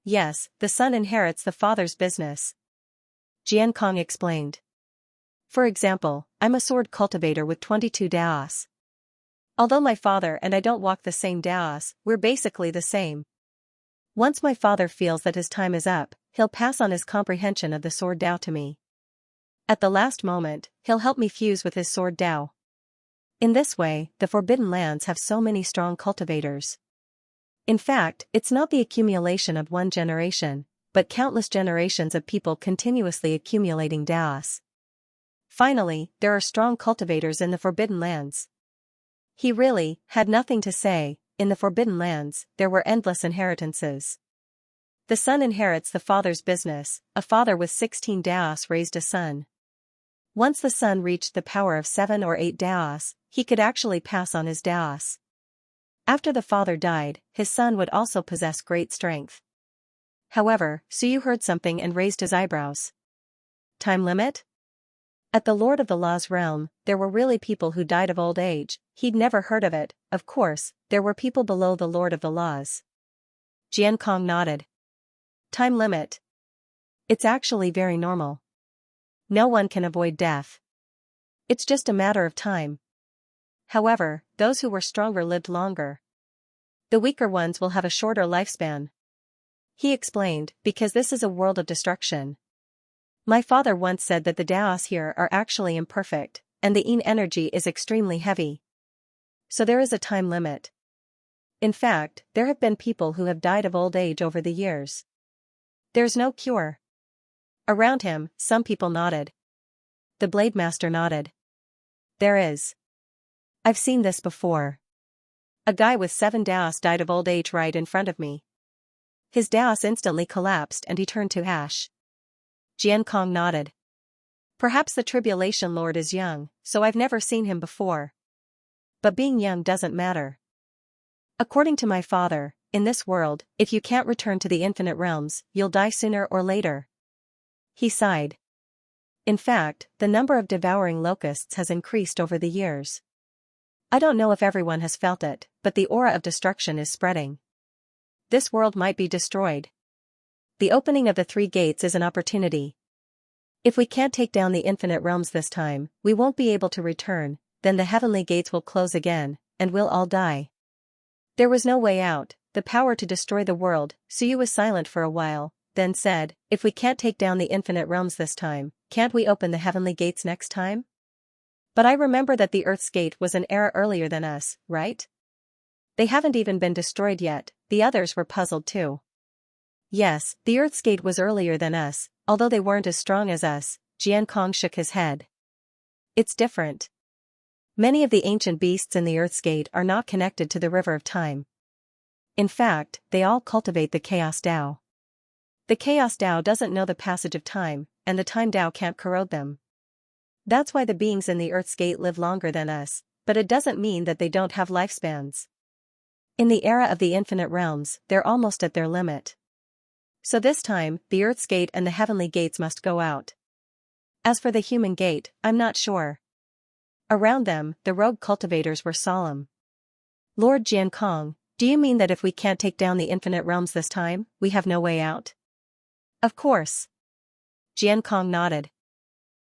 Yes, the son inherits the father's business. Xianxia explained. For example, I'm a sword cultivator with 22 Daos. Although my father and I don't walk the same Daos, we're basically the same. Once my father feels that his time is up, he'll pass on his comprehension of the sword Dao to me. At the last moment, he'll help me fuse with his sword Dao. In this way, the Forbidden Lands have so many strong cultivators. In fact, it's not the accumulation of one generation, but countless generations of people continuously accumulating Daos. Finally, there are strong cultivators in the Forbidden Lands. He really had nothing to say. In the Forbidden Lands, there were endless inheritances. The son inherits the father's business. A father with 16 Daos raised a son. Once the son reached the power of 7 or 8 Daos, he could actually pass on his Daos. After the father died, his son would also possess great strength. However, Suyu heard something and raised his eyebrows. Time limit? At the Lord of the Law's realm, there were really people who died of old age. He'd never heard of it. Of course, there were people below the Lord of the Laws. Xianxia nodded. Time limit. It's actually very normal. No one can avoid death. It's just a matter of time. However, those who were stronger lived longer. The weaker ones will have a shorter lifespan. He explained, because this is a world of destruction. My father once said that the Daos here are actually imperfect, and the Yin energy is extremely heavy. So there is a time limit. In fact, there have been people who have died of old age over the years. There's no cure. Around him, some people nodded. The Blade Master nodded. There is. I've seen this before. A guy with 7 Daos died of old age right in front of me. His Daos instantly collapsed and he turned to ash. Xianxia nodded. Perhaps the Tribulation Lord is young, so I've never seen him before. But being young doesn't matter. According to my father, in this world, if you can't return to the infinite realms, you'll die sooner or later. He sighed. In fact, the number of devouring locusts has increased over the years. I don't know if everyone has felt it, but the aura of destruction is spreading. This world might be destroyed. The opening of the 3 gates is an opportunity. If we can't take down the infinite realms this time, we won't be able to return, then the heavenly gates will close again, and we'll all die. There was no way out, the power to destroy the world. Suyu was silent for a while, then said, if we can't take down the infinite realms this time, can't we open the heavenly gates next time? But I remember that the Earth's gate was an era earlier than us, right? They haven't even been destroyed yet. The others were puzzled too. Yes, the Earth's gate was earlier than us, although they weren't as strong as us. Xianxia shook his head. It's different. Many of the ancient beasts in the Earth's gate are not connected to the river of time. In fact, they all cultivate the Chaos Dao. The Chaos Dao doesn't know the passage of time, and the Time Dao can't corrode them. That's why the beings in the Earth's gate live longer than us, but it doesn't mean that they don't have lifespans. In the era of the infinite realms, they're almost at their limit. So this time, the Earth's gate and the heavenly gates must go out. As for the human gate, I'm not sure. Around them, the rogue cultivators were solemn. Lord Jiankong, do you mean that if we can't take down the infinite realms this time, we have no way out? Of course. Jiankong nodded.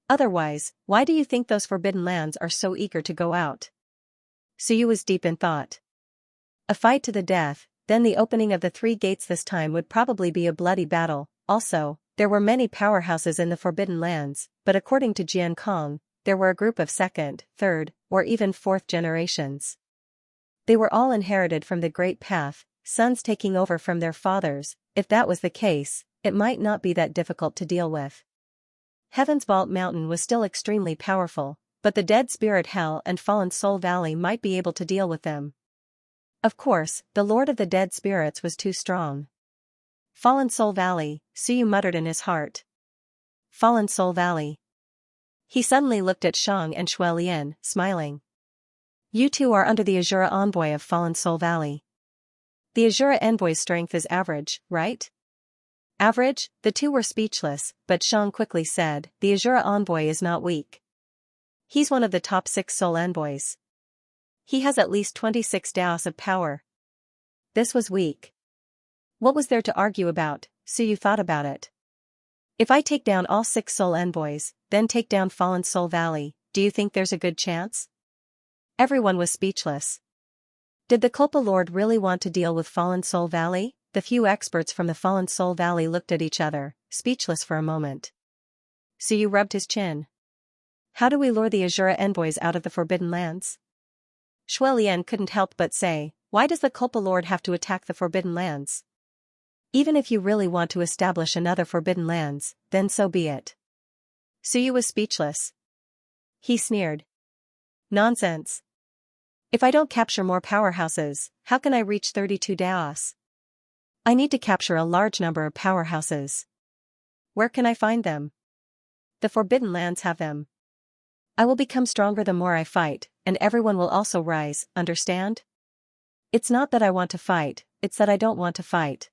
Otherwise, why do you think those forbidden lands are so eager to go out? Suyu was deep in thought. A fight to the death, then the opening of the 3 gates this time would probably be a bloody battle. Also, there were many powerhouses in the forbidden lands, but according to Jiankong, there were a group of 2nd, 3rd, or even 4th generations. They were all inherited from the Great Path, sons taking over from their fathers. If that was the case, it might not be that difficult to deal with. Heaven's Vault Mountain was still extremely powerful, but the Dead Spirit Hell and Fallen Soul Valley might be able to deal with them. Of course, the Lord of the Dead Spirits was too strong. Fallen Soul Valley, Suyu muttered in his heart. Fallen Soul Valley. He suddenly looked at Shang and Shuelian, smiling. You two are under the Azura Envoy of Fallen Soul Valley. The Azura Envoy's strength is average, right? Average? The two were speechless, but Shang quickly said, the Azura Envoy is not weak. He's one of the top 6 soul envoys. He has at least 26 Daos of power. This was weak. What was there to argue about? Suyu thought about it. If I take down all 6 soul envoys, then take down Fallen Soul Valley, do you think there's a good chance? Everyone was speechless. Did the Culpa Lord really want to deal with Fallen Soul Valley? The few experts from the Fallen Soul Valley looked at each other, speechless for a moment. Suyu rubbed his chin. How do we lure the Azura envoys out of the Forbidden Lands? Shuelian couldn't help but say, why does the Culpa Lord have to attack the Forbidden Lands? Even if you really want to establish another Forbidden Lands, then so be it. Suyu was speechless. He sneered. Nonsense. If I don't capture more powerhouses, how can I reach 32 Daos? I need to capture a large number of powerhouses. Where can I find them? The Forbidden Lands have them. I will become stronger the more I fight, and everyone will also rise, understand? It's not that I want to fight, it's that I don't want to fight.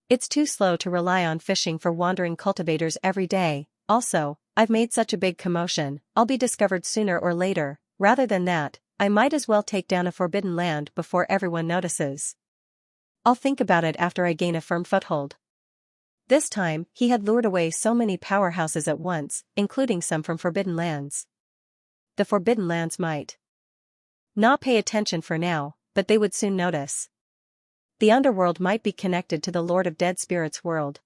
It's too slow to rely on fishing for wandering cultivators every day. Also, I've made such a big commotion, I'll be discovered sooner or later. Rather than that, I might as well take down a forbidden land before everyone notices. I'll think about it after I gain a firm foothold. This time, he had lured away so many powerhouses at once, including some from forbidden lands. The forbidden lands might not pay attention for now, but they would soon notice. The underworld might be connected to the Lord of Dead Spirits' world.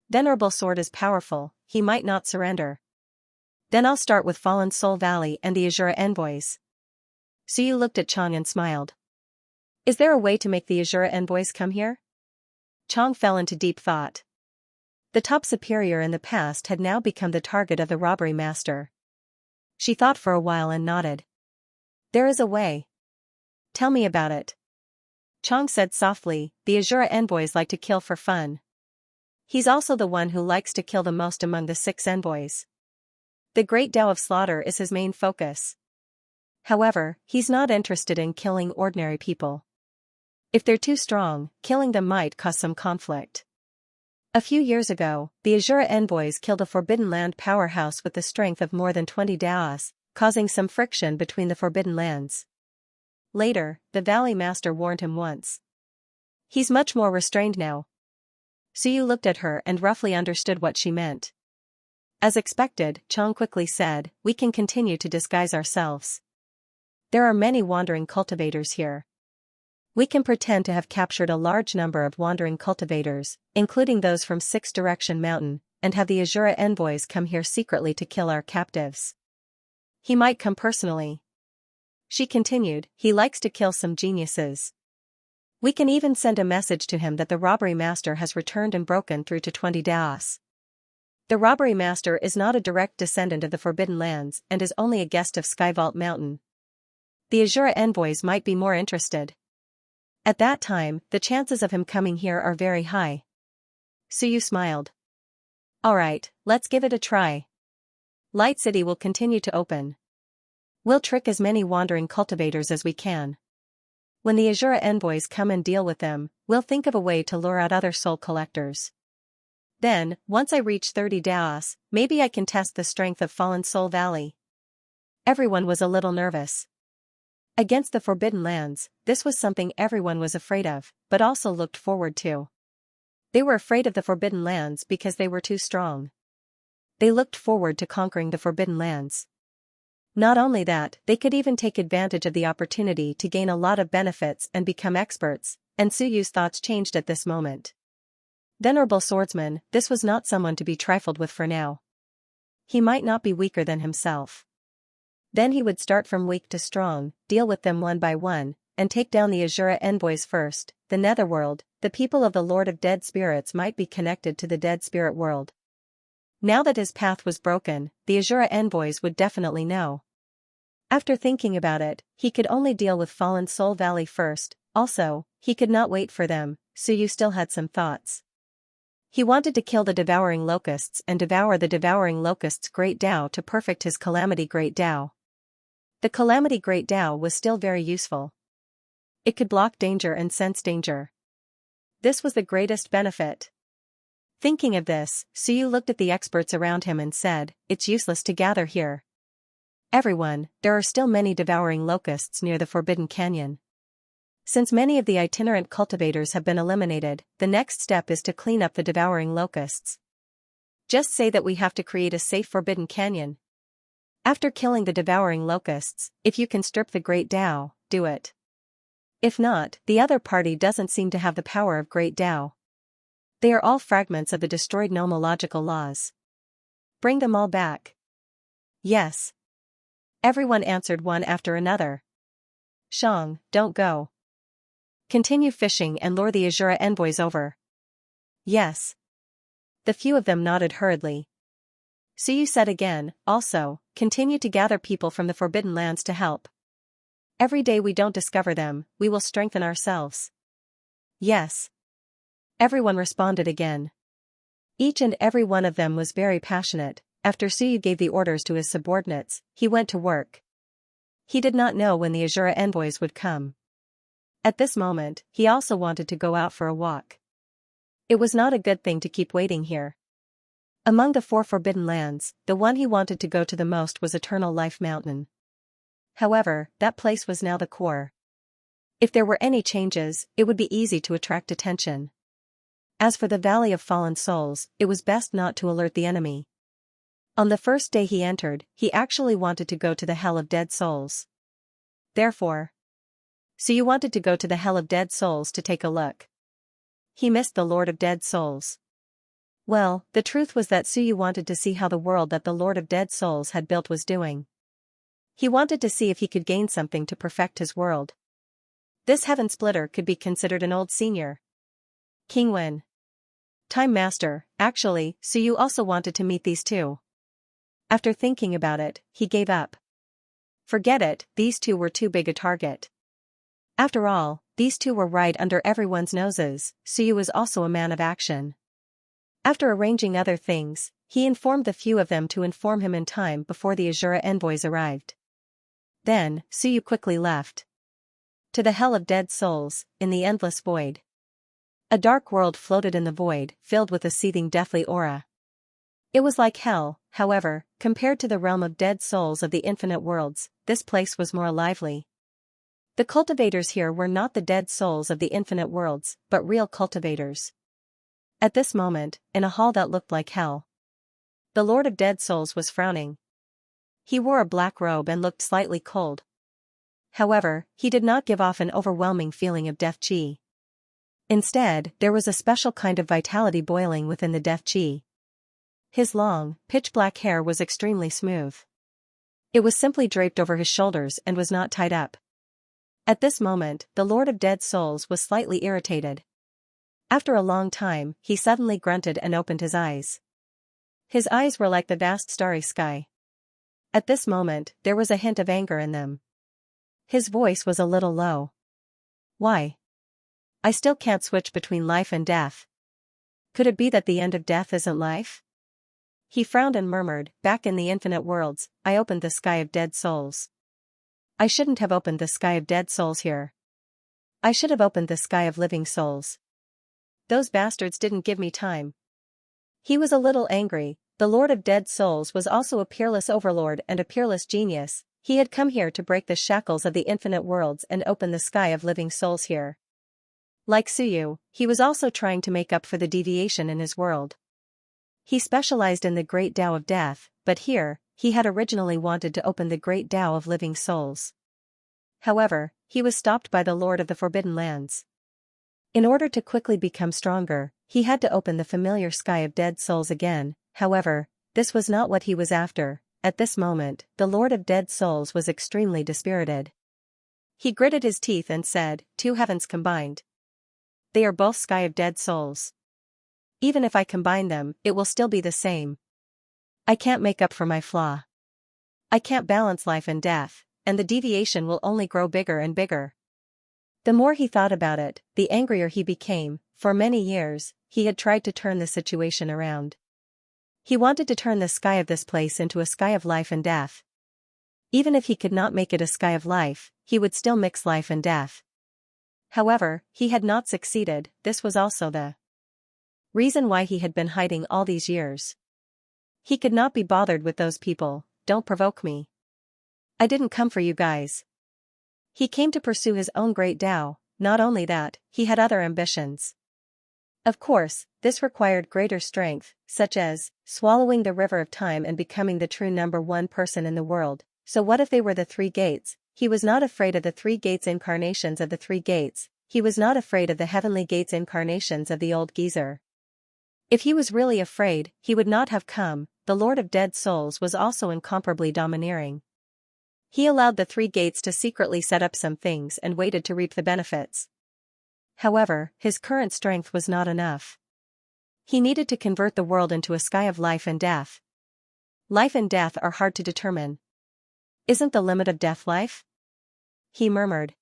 Venerable Sword is powerful, he might not surrender. Then I'll start with Fallen Soul Valley and the Azura envoys. Suyu looked at Chang and smiled. Is there a way to make the Azura envoys come here? Chang fell into deep thought. The top superior in the past had now become the target of the robbery master. She thought for a while and nodded. There is a way. Tell me about it. Chang said softly, the Azura envoys like to kill for fun. He's also the one who likes to kill the most among the 6 envoys. The Great Tao of Slaughter is his main focus. However, he's not interested in killing ordinary people. If they're too strong, killing them might cause some conflict. A few years ago, the Azura envoys killed a Forbidden Land powerhouse with the strength of more than 20 Daos, causing some friction between the Forbidden Lands. Later, the Valley Master warned him once. He's much more restrained now. Suyu looked at her and roughly understood what she meant. As expected, Chang quickly said, we can continue to disguise ourselves. There are many wandering cultivators here. We can pretend to have captured a large number of wandering cultivators, including those from 6 Direction Mountain, and have the Azura envoys come here secretly to kill our captives. He might come personally. She continued, he likes to kill some geniuses. We can even send a message to him that the robbery master has returned and broken through to 20 Daos. The robbery master is not a direct descendant of the Forbidden Lands and is only a guest of Skyvault Mountain. The Azura envoys might be more interested. At that time, the chances of him coming here are very high. Suyu smiled. Alright, let's give it a try. Light City will continue to open. We'll trick as many wandering cultivators as we can. When the Azura envoys come and deal with them, we'll think of a way to lure out other soul collectors. Then, once I reach 30 Daos, maybe I can test the strength of Fallen Soul Valley. Everyone was a little nervous. Against the Forbidden Lands, this was something everyone was afraid of, but also looked forward to. They were afraid of the Forbidden Lands because they were too strong. They looked forward to conquering the Forbidden Lands. Not only that, they could even take advantage of the opportunity to gain a lot of benefits and become experts, and Suyu's thoughts changed at this moment. Venerable swordsman, this was not someone to be trifled with for now. He might not be weaker than himself. Then he would start from weak to strong, deal with them one by one, and take down the Azura envoys first. The Netherworld, the people of the Lord of Dead Spirits might be connected to the Dead Spirit world. Now that his path was broken, the Azura envoys would definitely know. After thinking about it, he could only deal with Fallen Soul Valley first. Also, he could not wait for them. Suyu still had some thoughts. He wanted to kill the devouring locusts and devour the devouring locusts' great Tao to perfect his Calamity Great Tao. The Calamity Great Tao was still very useful. It could block danger and sense danger. This was the greatest benefit. Thinking of this, Suyu looked at the experts around him and said, "It's useless to gather here. Everyone, there are still many devouring locusts near the Forbidden Canyon. Since many of the itinerant cultivators have been eliminated, the next step is to clean up the devouring locusts. Just say that we have to create a safe Forbidden Canyon. After killing the devouring locusts, if you can strip the Great Tao, do it. If not, the other party doesn't seem to have the power of Great Tao. They are all fragments of the destroyed nomological laws. Bring them all back." "Yes." Everyone answered one after another. "Shang, don't go. Continue fishing and lure the Azura envoys over." "Yes." The few of them nodded hurriedly. Suyu said again, "Also, continue to gather people from the Forbidden Lands to help. Every day we don't discover them, we will strengthen ourselves." "Yes." Everyone responded again. Each and every one of them was very passionate. After Suyu gave the orders to his subordinates, he went to work. He did not know when the Azura envoys would come. At this moment, he also wanted to go out for a walk. It was not a good thing to keep waiting here. Among the 4 Forbidden Lands, the one he wanted to go to the most was Eternal Life Mountain. However, that place was now the core. If there were any changes, it would be easy to attract attention. As for the Valley of Fallen Souls, it was best not to alert the enemy. On the first day he entered, he actually wanted to go to the Hell of Dead Souls. Therefore, Suyu wanted to go to the Hell of Dead Souls to take a look. He missed the Lord of Dead Souls. Well, the truth was that Suyu wanted to see how the world that the Lord of Dead Souls had built was doing. He wanted to see if he could gain something to perfect his world. This Heaven Splitter could be considered an old senior. King Wen. Time Master. Actually, Suyu also wanted to meet these two. After thinking about it, he gave up. Forget it, these two were too big a target. After all, these two were right under everyone's noses. Suyu was also a man of action. After arranging other things, he informed the few of them to inform him in time before the Azura envoys arrived. Then, Suyu quickly left. To the Hell of Dead Souls, in the endless void. A dark world floated in the void, filled with a seething deathly aura. It was like hell, however, compared to the realm of dead souls of the infinite worlds, this place was more lively. The cultivators here were not the dead souls of the infinite worlds, but real cultivators. At this moment, in a hall that looked like hell, the Lord of Dead Souls was frowning. He wore a black robe and looked slightly cold. However, he did not give off an overwhelming feeling of death chi. Instead, there was a special kind of vitality boiling within the death chi. His long, pitch-black hair was extremely smooth. It was simply draped over his shoulders and was not tied up. At this moment, the Lord of Dead Souls was slightly irritated. After a long time, he suddenly grunted and opened his eyes. His eyes were like the vast starry sky. At this moment, there was a hint of anger in them. His voice was a little low. "Why? I still can't switch between life and death. Could it be that the end of death isn't life?" He frowned and murmured, "Back in the infinite worlds, I opened the sky of dead souls. I shouldn't have opened the sky of dead souls here. I should have opened the sky of living souls. Those bastards didn't give me time. He was a little angry. The Lord of Dead Souls was also a peerless overlord and a peerless genius. He had come here to break the shackles of the infinite worlds and open the sky of living souls here. Like Suyu, he was also trying to make up for the deviation in his world. He specialized in the Great Tao of Death, but here, he had originally wanted to open the Great Tao of Living Souls. However, he was stopped by the Lord of the Forbidden Lands. In order to quickly become stronger, he had to open the familiar sky of dead souls again. However, this was not what he was after. At this moment, the Lord of Dead Souls was extremely dispirited. He gritted his teeth and said, "Two heavens combined. They are both sky of dead souls. Even if I combine them, it will still be the same. I can't make up for my flaw. I can't balance life and death, and the deviation will only grow bigger and bigger." The more he thought about it, the angrier he became. For many years, he had tried to turn the situation around. He wanted to turn the sky of this place into a sky of life and death. Even if he could not make it a sky of life, he would still mix life and death. However, he had not succeeded. This was also the reason why he had been hiding all these years. He could not be bothered with those people. Don't provoke me. I didn't come for you guys. He came to pursue his own great Tao. Not only that, he had other ambitions. Of course, this required greater strength, such as swallowing the river of time and becoming the true number one person in the world. So what if they were the three gates? He was not afraid of the three gates incarnations of the three gates. He was not afraid of the heavenly gates incarnations of the old geezer. If he was really afraid, he would not have come. The Lord of Dead Souls was also incomparably domineering. He allowed the three gates to secretly set up some things and waited to reap the benefits. However, his current strength was not enough. He needed to convert the world into a sky of life and death. Life and death are hard to determine. Isn't the limit of death life? He murmured.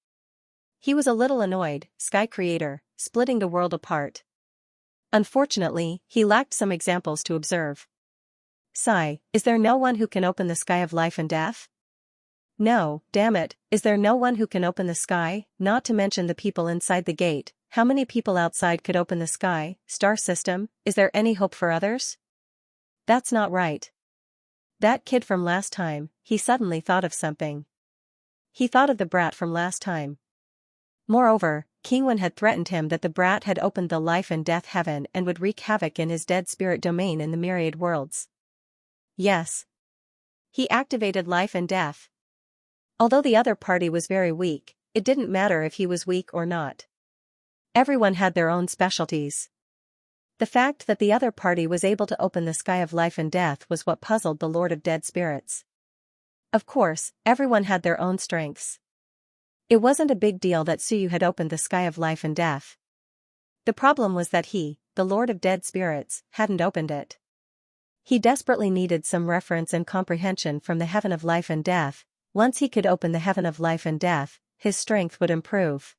He was a little annoyed. Sky Creator, splitting the world apart. Unfortunately, he lacked some examples to observe. Sigh, is there no one who can open the sky of life and death? No, damn it, is there no one who can open the sky? Not to mention the people inside the gate. How many people outside could open the sky? Star system, is there any hope for others? That's not right. That kid from last time, he suddenly thought of something. He thought of the brat from last time. Moreover, King Wen had threatened him that the brat had opened the life and death heaven and would wreak havoc in his dead spirit domain in the myriad worlds. Yes. He activated life and death. Although the other party was very weak, it didn't matter if he was weak or not. Everyone had their own specialties. The fact that the other party was able to open the sky of life and death was what puzzled the Lord of Dead Spirits. Of course, everyone had their own strengths. It wasn't a big deal that Suyu had opened the sky of life and death. The problem was that he, the Lord of Dead Spirits, hadn't opened it. He desperately needed some reference and comprehension from the heaven of life and death. Once he could open the heaven of life and death, his strength would improve.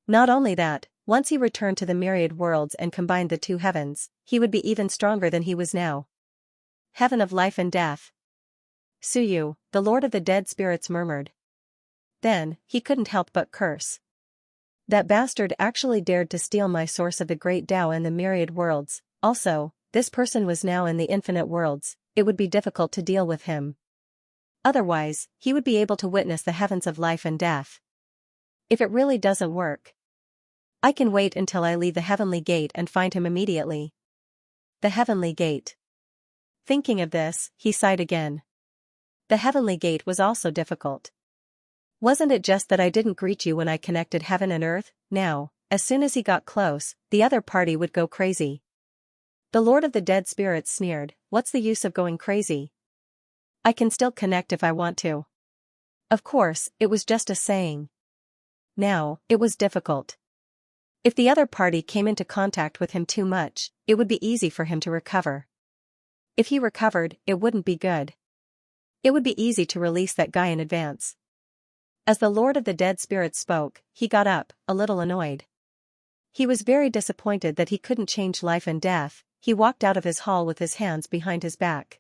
Not only that, once he returned to the myriad worlds and combined the two heavens, he would be even stronger than he was now. Heaven of life and death. Suyu, the Lord of the Dead Spirits murmured. Then, he couldn't help but curse. That bastard actually dared to steal my source of the great Tao and the myriad worlds. Also, this person was now in the infinite worlds. It would be difficult to deal with him. Otherwise, he would be able to witness the heavens of life and death. If it really doesn't work, I can wait until I leave the heavenly gate and find him immediately. The heavenly gate. Thinking of this, he sighed again. The heavenly gate was also difficult. Wasn't it just that I didn't greet you when I connected heaven and earth? Now, as soon as he got close, the other party would go crazy. The Lord of the Dead Spirits sneered, "What's the use of going crazy? I can still connect if I want to." Of course, it was just a saying. Now, it was difficult. If the other party came into contact with him too much, it would be easy for him to recover. If he recovered, it wouldn't be good. It would be easy to release that guy in advance. As the Lord of the Dead Spirits spoke, he got up, a little annoyed. He was very disappointed that he couldn't change life and death. He walked out of his hall with his hands behind his back.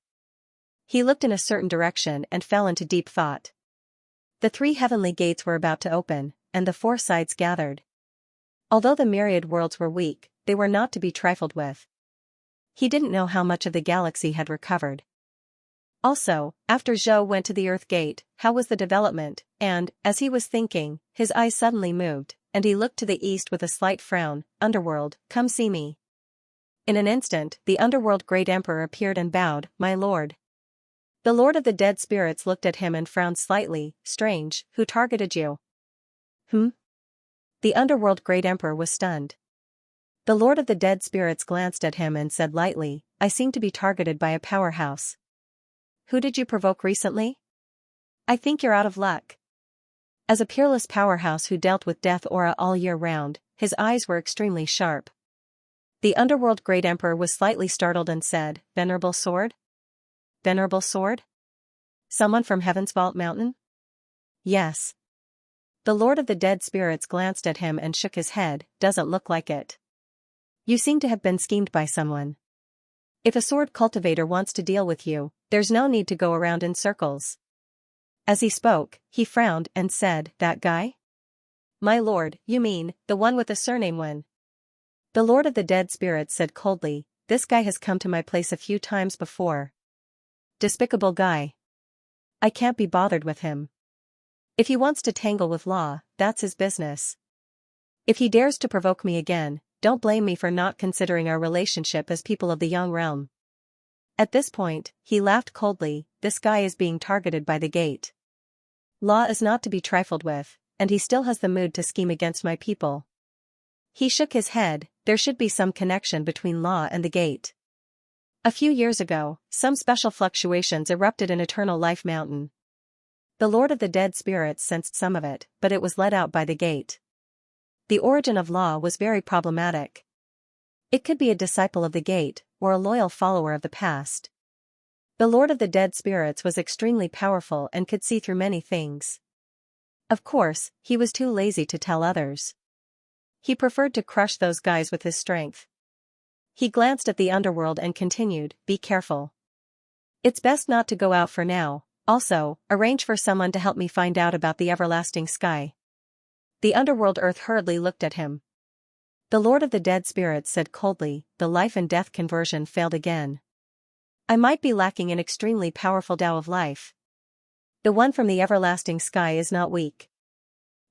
He looked in a certain direction and fell into deep thought. The three heavenly gates were about to open, and the four sides gathered. Although the myriad worlds were weak, they were not to be trifled with. He didn't know how much of the galaxy had recovered. Also, after Zhou went to the Earth Gate, how was the development? And, as he was thinking, his eyes suddenly moved, and he looked to the east with a slight frown. Underworld, come see me. In an instant, the Underworld Great Emperor appeared and bowed, my lord. The Lord of the Dead Spirits looked at him and frowned slightly. Strange, who targeted you? The Underworld Great Emperor was stunned. The Lord of the Dead Spirits glanced at him and said lightly, I seem to be targeted by a powerhouse. Who did you provoke recently? I think you're out of luck. As a peerless powerhouse who dealt with death aura all year round, his eyes were extremely sharp. The Underworld Great Emperor was slightly startled and said, Venerable Sword? Venerable Sword? Someone from Heaven's Vault Mountain? Yes. The Lord of the Dead Spirits glanced at him and shook his head, doesn't look like it. You seem to have been schemed by someone. If a sword cultivator wants to deal with you, there's no need to go around in circles. As he spoke, he frowned and said, that guy? My lord, you mean, the one with the surname Wen? The Lord of the Dead Spirits said coldly, this guy has come to my place a few times before. Despicable guy. I can't be bothered with him. If he wants to tangle with law, that's his business. If he dares to provoke me again, don't blame me for not considering our relationship as people of the Yang realm. At this point, he laughed coldly, this guy is being targeted by the gate. Law is not to be trifled with, and he still has the mood to scheme against my people. He shook his head, there should be some connection between law and the gate. A few years ago, some special fluctuations erupted in Eternal Life Mountain. The Lord of the Dead Spirits sensed some of it, but it was let out by the gate. The origin of law was very problematic. It could be a disciple of the gate, or a loyal follower of the past. The Lord of the Dead Spirits was extremely powerful and could see through many things. Of course, he was too lazy to tell others. He preferred to crush those guys with his strength. He glanced at the underworld and continued, be careful. It's best not to go out for now, also, arrange for someone to help me find out about the everlasting sky. The underworld earth hurriedly looked at him. The Lord of the Dead Spirits said coldly, the life and death conversion failed again. I might be lacking an extremely powerful Tao of life. The one from the everlasting sky is not weak.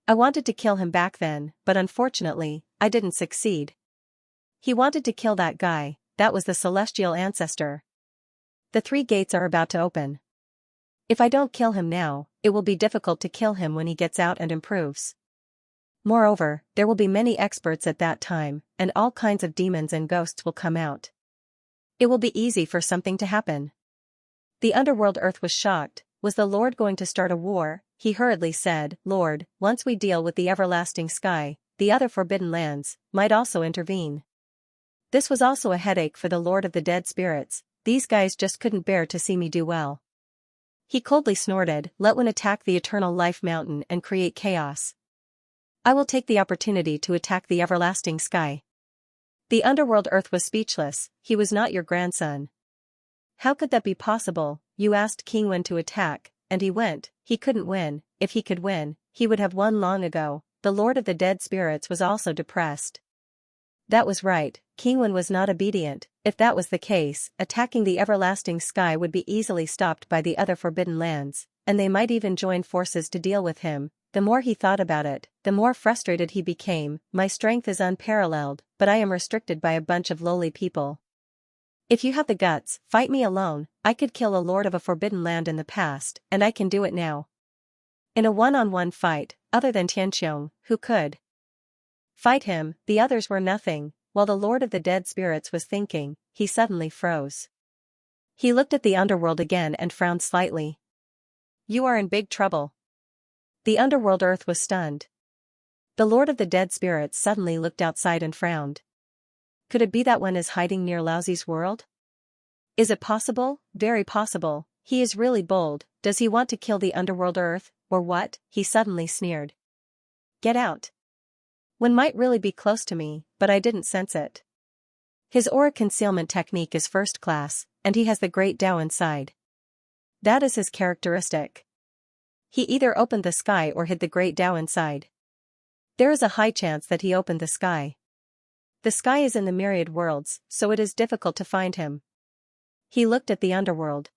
I wanted to kill him back then, but unfortunately, I didn't succeed. He wanted to kill that guy, that was the celestial ancestor. The three gates are about to open. If I don't kill him now, it will be difficult to kill him when he gets out and improves. Moreover, there will be many experts at that time, and all kinds of demons and ghosts will come out. It will be easy for something to happen. The underworld earth was shocked. Was the Lord going to start a war? He hurriedly said, Lord, once we deal with the everlasting sky, the other forbidden lands might also intervene. This was also a headache for the Lord of the Dead Spirits, these guys just couldn't bear to see me do well. He coldly snorted, let one attack the Eternal Life Mountain and create chaos. I will take the opportunity to attack the everlasting sky. The underworld earth was speechless, he was not your grandson. How could that be possible? You asked King Wen to attack, and he went, he couldn't win, if he could win, he would have won long ago. The Lord of the Dead Spirits was also depressed. That was right, King Wen was not obedient. If that was the case, attacking the everlasting sky would be easily stopped by the other forbidden lands, and they might even join forces to deal with him. The more he thought about it, the more frustrated he became. My strength is unparalleled, but I am restricted by a bunch of lowly people. If you have the guts, fight me alone. I could kill a lord of a forbidden land in the past, and I can do it now. In a one-on-one fight, other than Xianxia, who could fight him, the others were nothing. While the Lord of the Dead Spirits was thinking, he suddenly froze. He looked at the underworld again and frowned slightly. You are in big trouble. The underworld earth was stunned. The Lord of the Dead Spirits suddenly looked outside and frowned. Could it be that one is hiding near Laozi's world? Is it possible? Very possible. He is really bold. Does he want to kill the underworld earth, or what? He suddenly sneered. Get out. One might really be close to me, but I didn't sense it. His aura concealment technique is first class, and he has the great Tao inside. That is his characteristic. He either opened the sky or hid the great Tao inside. There is a high chance that he opened the sky. The sky is in the myriad worlds, so it is difficult to find him. He looked at the underworld.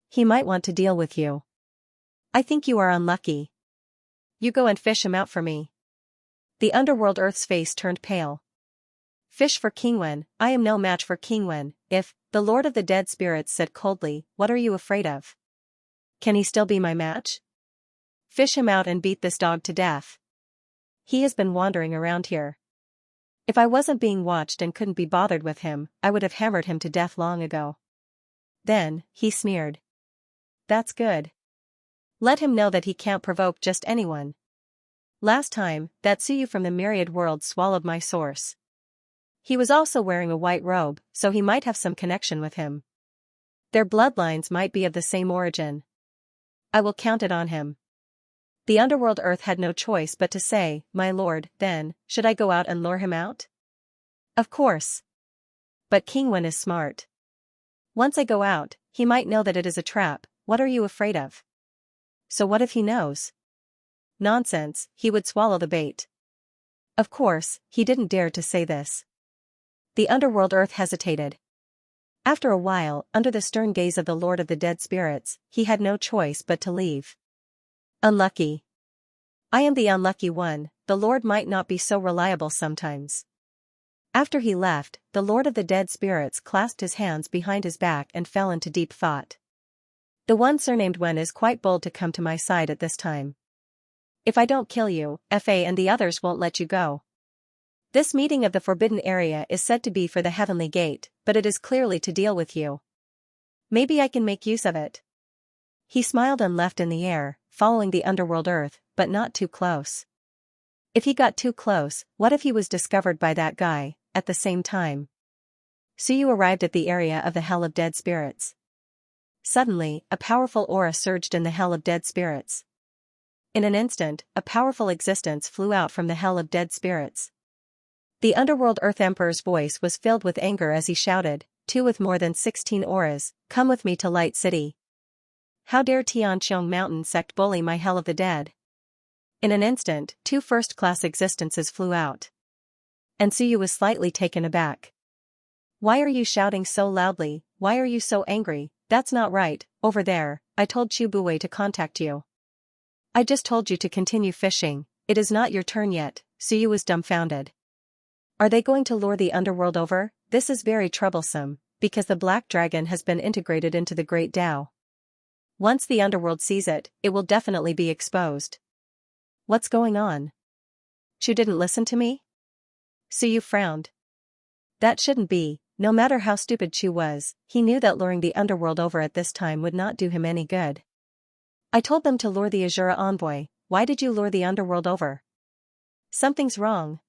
He might want to deal with you. I think you are unlucky. You go and fish him out for me. The underworld Earth's face turned pale. Fish for King Wen, I am no match for King Wen. If, the Lord of the Dead Spirits said coldly, what are you afraid of? Can he still be my match? Fish him out and beat this dog to death. He has been wandering around here. If I wasn't being watched and couldn't be bothered with him, I would have hammered him to death long ago. Then, he sneered. That's good. Let him know that he can't provoke just anyone. Last time, that Suyu from the Myriad world swallowed my source. He was also wearing a white robe, so he might have some connection with him. Their bloodlines might be of the same origin. I will count it on him. The underworld Earth had no choice but to say, my lord, then, should I go out and lure him out? Of course. But King Wen is smart. Once I go out, he might know that it is a trap. What are you afraid of? So what if he knows? Nonsense, he would swallow the bait. Of course, he didn't dare to say this. The underworld Earth hesitated. After a while, under the stern gaze of the Lord of the Dead Spirits, he had no choice but to leave. Unlucky. I am the unlucky one, the Lord might not be so reliable sometimes. After he left, the Lord of the Dead Spirits clasped his hands behind his back and fell into deep thought. The one surnamed Wen is quite bold to come to my side at this time. If I don't kill you, Fa and the others won't let you go. This meeting of the Forbidden Area is said to be for the Heavenly Gate, but it is clearly to deal with you. Maybe I can make use of it. He smiled and left in the air, following the underworld Earth, but not too close. If he got too close, what if he was discovered by that guy, at the same time? Suyu arrived at the area of the Hell of Dead Spirits. Suddenly, a powerful aura surged in the Hell of Dead Spirits. In an instant, a powerful existence flew out from the Hell of Dead Spirits. The underworld Earth Emperor's voice was filled with anger as he shouted, two with more than 16 auras, come with me to Light City. How dare Tianqiong Mountain sect bully my Hell of the Dead? In an instant, two first-class existences flew out. And Suyu was slightly taken aback. Why are you shouting so loudly? Why are you so angry? That's not right. Over there, I told Chu Buwei to contact you. I just told you to continue fishing. It is not your turn yet. Suyu was dumbfounded. Are they going to lure the underworld over? This is very troublesome, because the Black Dragon has been integrated into the Great Tao. Once the underworld sees it, it will definitely be exposed. What's going on? Chu didn't listen to me? Suyu frowned. That shouldn't be. No matter how stupid Chu was, he knew that luring the underworld over at this time would not do him any good. I told them to lure the Azura envoy. Why did you lure the underworld over? Something's wrong.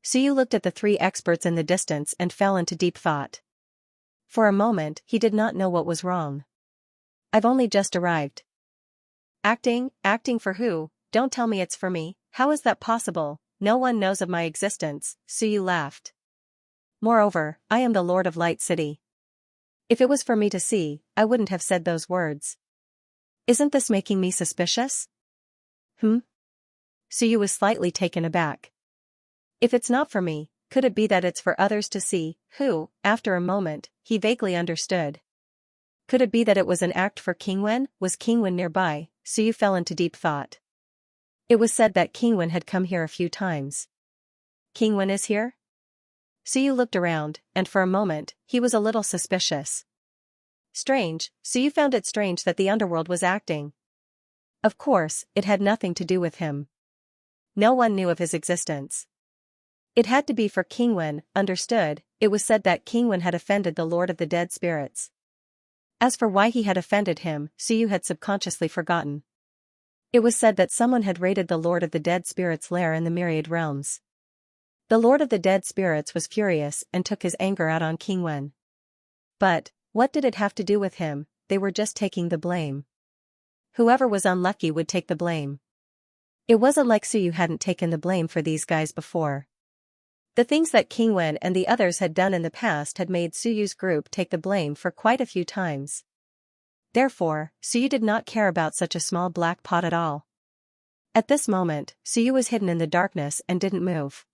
Suyu looked at the three experts in the distance and fell into deep thought. For a moment, he did not know what was wrong. I've only just arrived. Acting for who? Don't tell me it's for me. How is that possible? No one knows of my existence, Suyu laughed. Moreover, I am the Lord of Light City. If it was for me to see, I wouldn't have said those words. Isn't this making me suspicious? Suyu was slightly taken aback. If it's not for me, could it be that it's for others to see? Who? After a moment, he vaguely understood. Could it be that it was an act for King Wen? Was King Wen nearby? Suyu fell into deep thought. It was said that King Wen had come here a few times. King Wen is here? Suyu looked around, and for a moment, he was a little suspicious. Strange, Suyu found it strange that the underworld was acting. Of course, it had nothing to do with him. No one knew of his existence. It had to be for King Wen, understood. It was said that King Wen had offended the Lord of the Dead Spirits. As for why he had offended him, Suyu had subconsciously forgotten. It was said that someone had raided the Lord of the Dead Spirits' lair in the Myriad realms. The Lord of the Dead Spirits was furious and took his anger out on King Wen. But, what did it have to do with him? They were just taking the blame. Whoever was unlucky would take the blame. It wasn't like Suyu hadn't taken the blame for these guys before. The things that King Wen and the others had done in the past had made Suyu's group take the blame for quite a few times. Therefore, Suyu did not care about such a small black pot at all. At this moment, Suyu was hidden in the darkness and didn't move.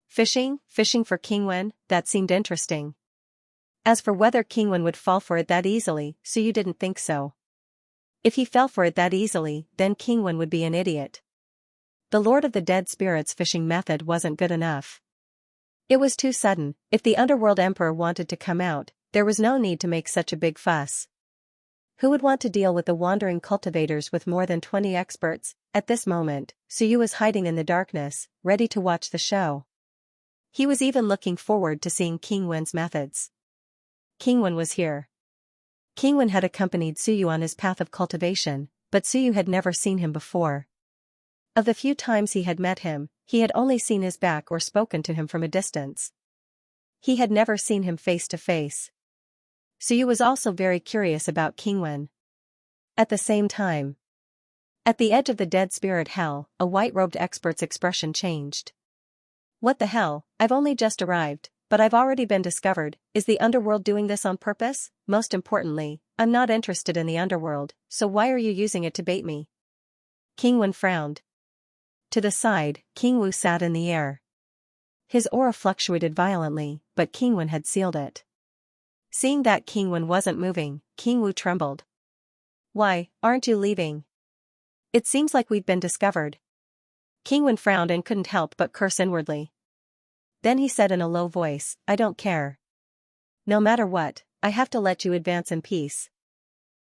Fishing for King Wen, that seemed interesting. As for whether King Wen would fall for it that easily, Suyu didn't think so. If he fell for it that easily, then King Wen would be an idiot. The Lord of the Dead Spirits' fishing method wasn't good enough. It was too sudden. If the Underworld Emperor wanted to come out, there was no need to make such a big fuss. Who would want to deal with the wandering cultivators with more than 20 experts? At this moment, Suyu was hiding in the darkness, ready to watch the show. He was even looking forward to seeing King Wen's methods. King Wen was here. King Wen had accompanied Suyu on his path of cultivation, but Suyu had never seen him before. Of the few times he had met him, he had only seen his back or spoken to him from a distance. He had never seen him face to face. Suyu was also very curious about King Wen. At the same time, at the edge of the dead spirit hell, a white-robed expert's expression changed. What the hell, I've only just arrived, but I've already been discovered. Is the underworld doing this on purpose? Most importantly, I'm not interested in the underworld, so why are you using it to bait me? King Wen frowned. To the side, King Wu sat in the air. His aura fluctuated violently, but King Wen had sealed it. Seeing that King Wen wasn't moving, King Wu trembled. Why, aren't you leaving? It seems like we've been discovered. King Wen frowned and couldn't help but curse inwardly. Then he said in a low voice, I don't care. No matter what, I have to let you advance in peace.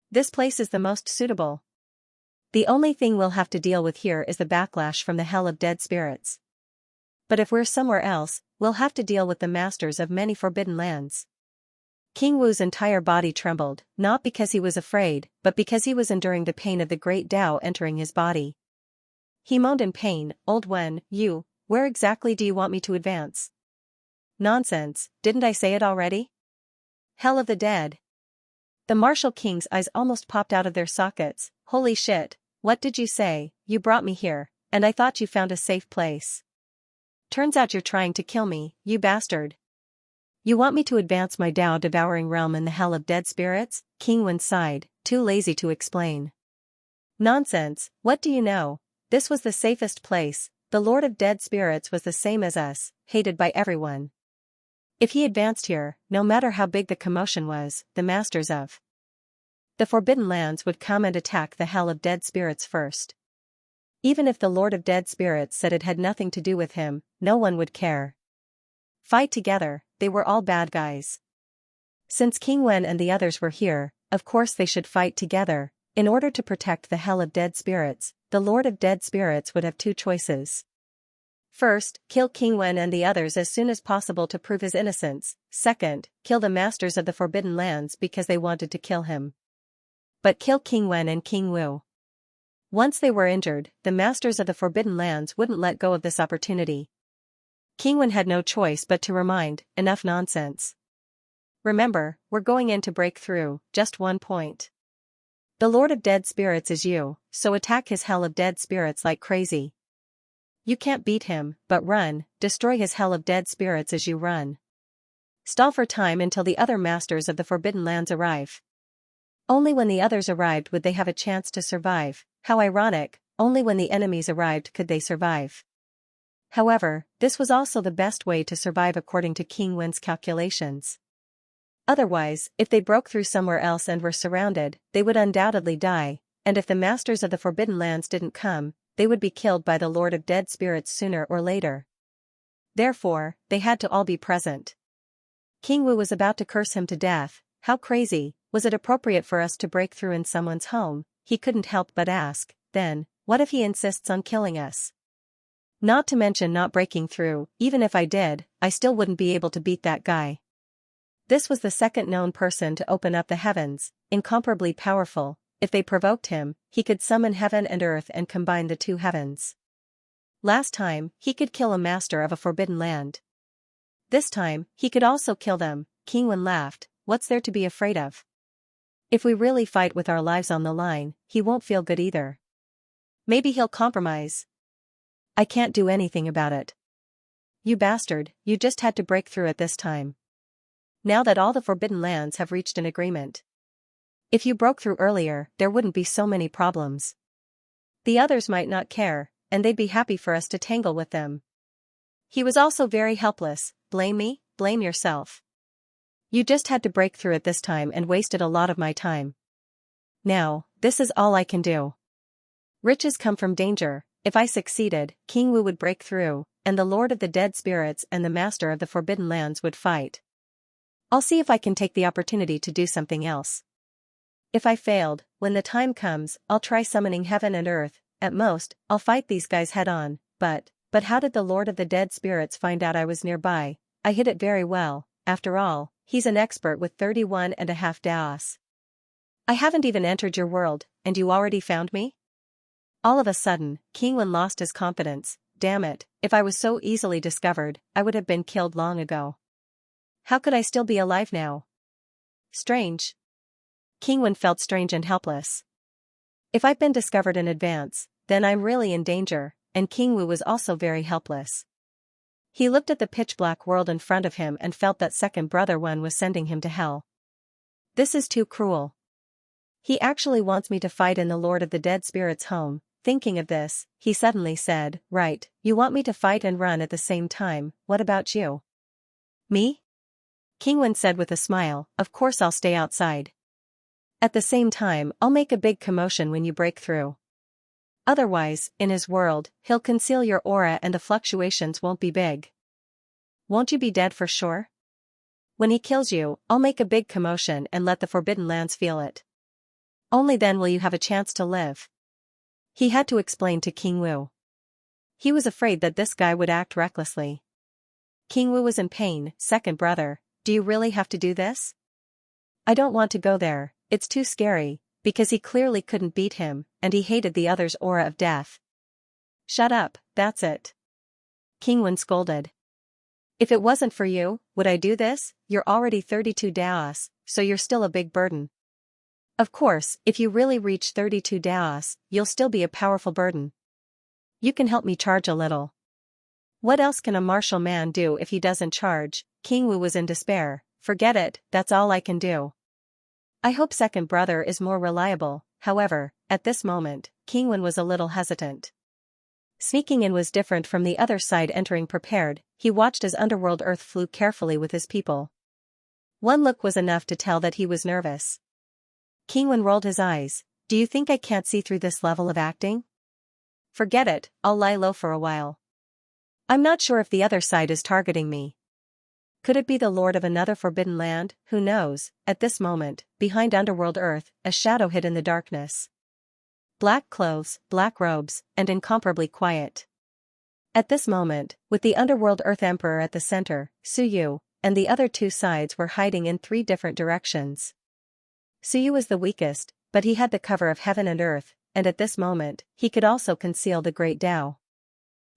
This place is the most suitable. The only thing we'll have to deal with here is the backlash from the hell of dead spirits. But if we're somewhere else, we'll have to deal with the masters of many forbidden lands. King Wu's entire body trembled, not because he was afraid, but because he was enduring the pain of the great Tao entering his body. He moaned in pain, Old Wen, where exactly do you want me to advance? Nonsense, didn't I say it already? Hell of the dead. The martial king's eyes almost popped out of their sockets. Holy shit, what did you say? You brought me here, and I thought you found a safe place. Turns out you're trying to kill me, you bastard. You want me to advance my Tao-devouring realm in the hell of dead spirits? King Wen sighed, too lazy to explain. Nonsense, what do you know? This was the safest place. The Lord of Dead Spirits was the same as us, hated by everyone. If he advanced here, no matter how big the commotion was, the masters of the Forbidden Lands would come and attack the hell of dead spirits first. Even if the Lord of Dead Spirits said it had nothing to do with him, no one would care. Fight together, they were all bad guys. Since King Wen and the others were here, of course they should fight together. In order to protect the hell of dead spirits, the Lord of Dead Spirits would have two choices. First, kill King Wen and the others as soon as possible to prove his innocence. Second, kill the masters of the Forbidden Lands because they wanted to kill him. But kill King Wen and King Wu. Once they were injured, the masters of the Forbidden Lands wouldn't let go of this opportunity. King Wen had no choice but to remind, enough nonsense. Remember, we're going in to break through, just one point. The Lord of Dead Spirits is you, so attack his hell of dead spirits like crazy. You can't beat him, but run, destroy his hell of dead spirits as you run. Stall for time until the other masters of the Forbidden Lands arrive. Only when the others arrived would they have a chance to survive. How ironic, only when the enemies arrived could they survive. However, this was also the best way to survive according to King Wen's calculations. Otherwise, if they broke through somewhere else and were surrounded, they would undoubtedly die, and if the masters of the Forbidden Lands didn't come, they would be killed by the Lord of Dead Spirits sooner or later. Therefore, they had to all be present. King Wu was about to curse him to death. How crazy, was it appropriate for us to break through in someone's home? He couldn't help but ask, then, what if he insists on killing us? Not to mention not breaking through, even if I did, I still wouldn't be able to beat that guy. This was the second known person to open up the heavens, incomparably powerful. If they provoked him, he could summon heaven and earth and combine the two heavens. Last time, he could kill a master of a forbidden land. This time, he could also kill them. King Wen laughed. What's there to be afraid of? If we really fight with our lives on the line, he won't feel good either. Maybe he'll compromise. I can't do anything about it. You bastard, you just had to break through at this time. Now that all the Forbidden Lands have reached an agreement. If you broke through earlier, there wouldn't be so many problems. The others might not care, and they'd be happy for us to tangle with them. He was also very helpless. Blame me? Blame yourself. You just had to break through it this time and wasted a lot of my time. Now, this is all I can do. Riches come from danger. If I succeeded, King Wu would break through, and the Lord of the Dead Spirits and the Master of the Forbidden Lands would fight. I'll see if I can take the opportunity to do something else. If I failed, when the time comes, I'll try summoning heaven and earth. At most, I'll fight these guys head on, but how did the Lord of the Dead Spirits find out I was nearby? I hid it very well. After all, he's an expert with 31.5 Daos. I haven't even entered your world, and you already found me? All of a sudden, King Wen lost his confidence. Damn it, if I was so easily discovered, I would have been killed long ago. How could I still be alive now? Strange. King Wen felt strange and helpless. If I've been discovered in advance, then I'm really in danger, and King Wu was also very helpless. He looked at the pitch-black world in front of him and felt that second brother Wen was sending him to hell. This is too cruel. He actually wants me to fight in the Lord of the Dead Spirits' home. Thinking of this, he suddenly said, right, you want me to fight and run at the same time. What about you? Me? King Wen said with a smile, of course I'll stay outside. At the same time, I'll make a big commotion when you break through. Otherwise, in his world, he'll conceal your aura and the fluctuations won't be big. Won't you be dead for sure? When he kills you, I'll make a big commotion and let the Forbidden Lands feel it. Only then will you have a chance to live. He had to explain to King Wu. He was afraid that this guy would act recklessly. King Wu was in pain. Second brother, do you really have to do this? I don't want to go there, it's too scary, because he clearly couldn't beat him, and he hated the other's aura of death. Shut up, that's it. King Wen scolded. If it wasn't for you, would I do this? You're already 32 Daos, so you're still a big burden. Of course, if you really reach 32 Daos, you'll still be a powerful burden. You can help me charge a little. What else can a martial man do if he doesn't charge? King Wu was in despair. Forget it, that's all I can do. I hope second brother is more reliable. However, at this moment, King Wen was a little hesitant. Sneaking in was different from the other side entering prepared. He watched as Underworld Earth flew carefully with his people. One look was enough to tell that he was nervous. King Wen rolled his eyes. Do you think I can't see through this level of acting? Forget it, I'll lie low for a while. I'm not sure if the other side is targeting me. Could it be the Lord of another forbidden land? Who knows? At this moment, behind Underworld Earth, a shadow hid in the darkness. Black clothes, black robes, and incomparably quiet. At this moment, with the Underworld Earth Emperor at the center, Suyu, and the other two sides were hiding in 3 different directions. Suyu was the weakest, but he had the cover of heaven and earth, and at this moment, he could also conceal the Great Tao.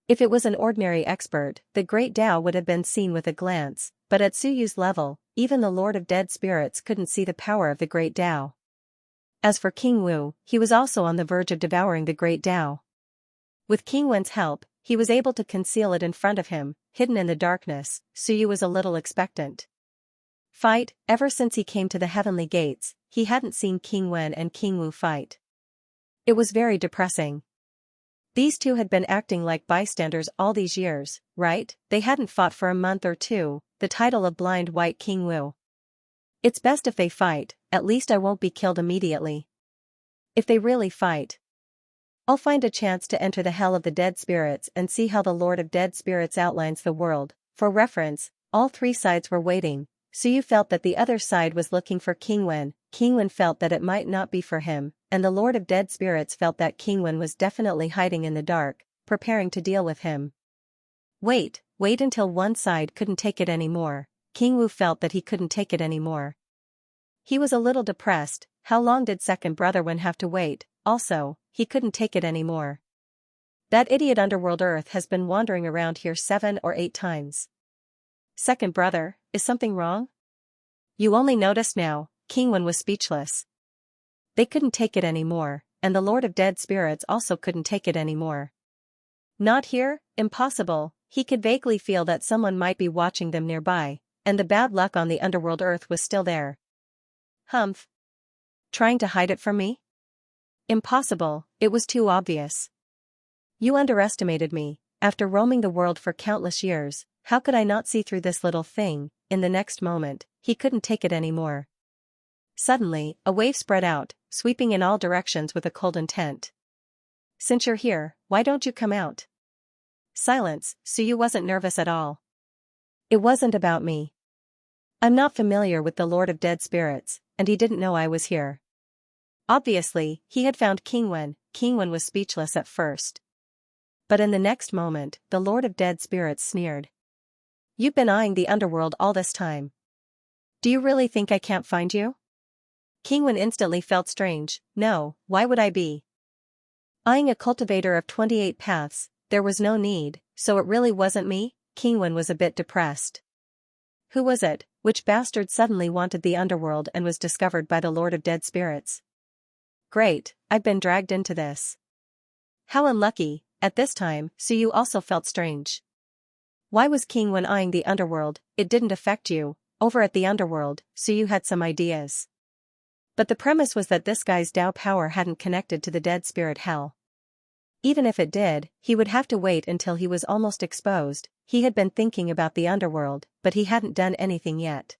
If it was an ordinary expert, the Great Tao would have been seen with a glance, but at Suyu's level, even the Lord of Dead Spirits couldn't see the power of the Great Tao. As for King Wu, he was also on the verge of devouring the Great Tao. With King Wen's help, he was able to conceal it in front of him, hidden in the darkness. Suyu was a little expectant. Fight. Ever since he came to the heavenly gates, he hadn't seen King Wen and King Wu fight. It was very depressing. These two had been acting like bystanders all these years, right? They hadn't fought for a month or two. The title of Blind White King Wu. It's best if they fight, at least I won't be killed immediately. If they really fight, I'll find a chance to enter the hell of the dead spirits and see how the Lord of Dead Spirits outlines the world. For reference, all 3 sides were waiting. Suyu felt that the other side was looking for King Wen. King Wen felt that it might not be for him, and the Lord of Dead Spirits felt that King Wen was definitely hiding in the dark, preparing to deal with him. Wait until one side couldn't take it anymore. King Wu felt that he couldn't take it anymore. He was a little depressed. How long did second brother Wen have to wait? Also, he couldn't take it anymore. That idiot Underworld Earth has been wandering around here 7 or 8 times. Second brother, is something wrong? You only noticed now. King Wen was speechless. They couldn't take it anymore, and the Lord of Dead Spirits also couldn't take it anymore. Not here? Impossible. He could vaguely feel that someone might be watching them nearby, and the bad luck on the Underworld Earth was still there. Humph. Trying to hide it from me? Impossible, it was too obvious. You underestimated me. After roaming the world for countless years, how could I not see through this little thing? In the next moment, he couldn't take it anymore. Suddenly, a wave spread out, sweeping in all directions with a cold intent. Since you're here, why don't you come out? Silence. Suyu wasn't nervous at all. It wasn't about me. I'm not familiar with the Lord of Dead Spirits, and he didn't know I was here. Obviously, he had found Qingwen. Qingwen was speechless at first. But in the next moment, the Lord of Dead Spirits sneered. You've been eyeing the underworld all this time. Do you really think I can't find you? Qingwen instantly felt strange. No, why would I be? Eyeing a cultivator of 28 paths, there was no need, so it really wasn't me? Qingwen was a bit depressed. Who was it? Which bastard suddenly wanted the underworld and was discovered by the Lord of Dead Spirits? Great, I've been dragged into this. How unlucky. At this time, Suyu also felt strange. Why was Qingwen eyeing the underworld? It didn't affect you. Over at the underworld, Suyu had some ideas. But the premise was that this guy's Dao power hadn't connected to the dead spirit hell. Even if it did, he would have to wait until he was almost exposed. He had been thinking about the underworld, but he hadn't done anything yet.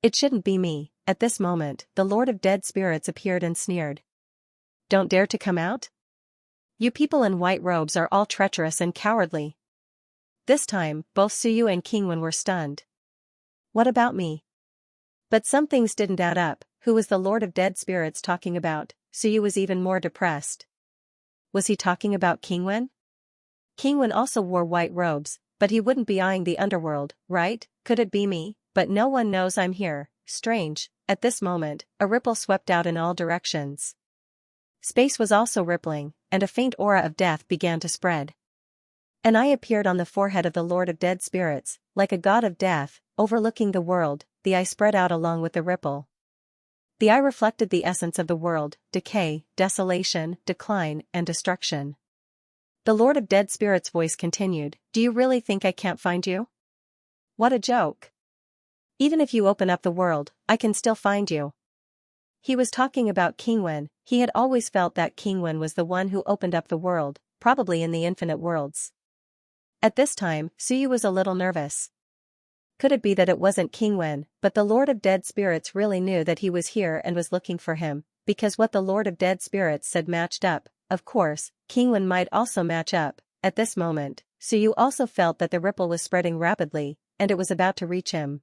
It shouldn't be me. At this moment, the Lord of Dead Spirits appeared and sneered. Don't dare to come out? You people in white robes are all treacherous and cowardly. This time, both Suyu and Qingwen were stunned. What about me? But some things didn't add up. Who was the Lord of Dead Spirits talking about? Suyu was even more depressed. Was he talking about Qingwen? Qingwen also wore white robes, but he wouldn't be eyeing the underworld, right? Could it be me? But no one knows I'm here. Strange. At this moment, a ripple swept out in all directions. Space was also rippling, and a faint aura of death began to spread. An eye appeared on the forehead of the Lord of Dead Spirits, like a god of death, overlooking the world. The eye spread out along with the ripple. The eye reflected the essence of the world: decay, desolation, decline, and destruction. The Lord of Dead Spirits' voice continued, Do you really think I can't find you? What a joke. Even if you open up the world, I can still find you. He was talking about Qingwen. He had always felt that Qingwen was the one who opened up the world, probably in the infinite worlds. At this time, Suyu was a little nervous. Could it be that it wasn't Qingwen, but the Lord of Dead Spirits really knew that he was here and was looking for him, because what the Lord of Dead Spirits said matched up? Of course, Qingwen might also match up. At this moment, Suyu also felt that the ripple was spreading rapidly, and it was about to reach him.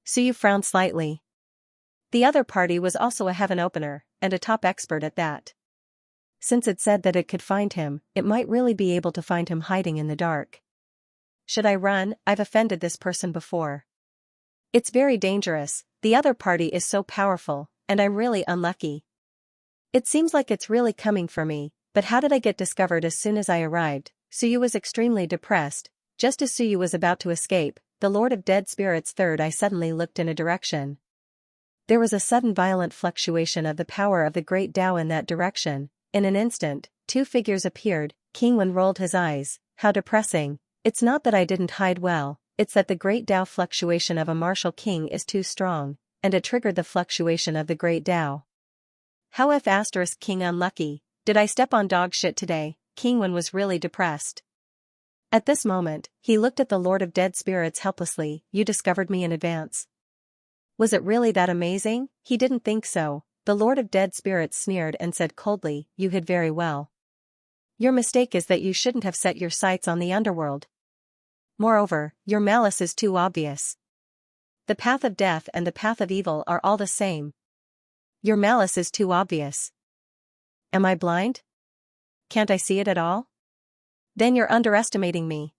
Suyu frowned slightly. The other party was also a heaven opener, and a top expert at that. Since it said that it could find him, it might really be able to find him hiding in the dark. Should I run? I've offended this person before. It's very dangerous. The other party is so powerful, and I'm really unlucky. It seems like it's really coming for me, but how did I get discovered as soon as I arrived? Suyu was extremely depressed. Just as Suyu was about to escape, the Lord of Dead Spirits' third eye suddenly looked in a direction. There was a sudden violent fluctuation of the power of the great Tao in that direction. In an instant, two figures appeared. Qingwen rolled his eyes. How depressing. It's not that I didn't hide well, it's that the great Tao fluctuation of a martial king is too strong, and it triggered the fluctuation of the great Tao. How if * king unlucky, did I step on dog shit today? Qingwen was really depressed. At this moment, he looked at the Lord of Dead Spirits helplessly. You discovered me in advance. Was it really that amazing? He didn't think so. The Lord of Dead Spirits sneered and said coldly, You hid very well. Your mistake is that you shouldn't have set your sights on the underworld. Moreover, your malice is too obvious. The path of death and the path of evil are all the same. Your malice is too obvious. Am I blind? Can't I see it at all? Then you're underestimating me.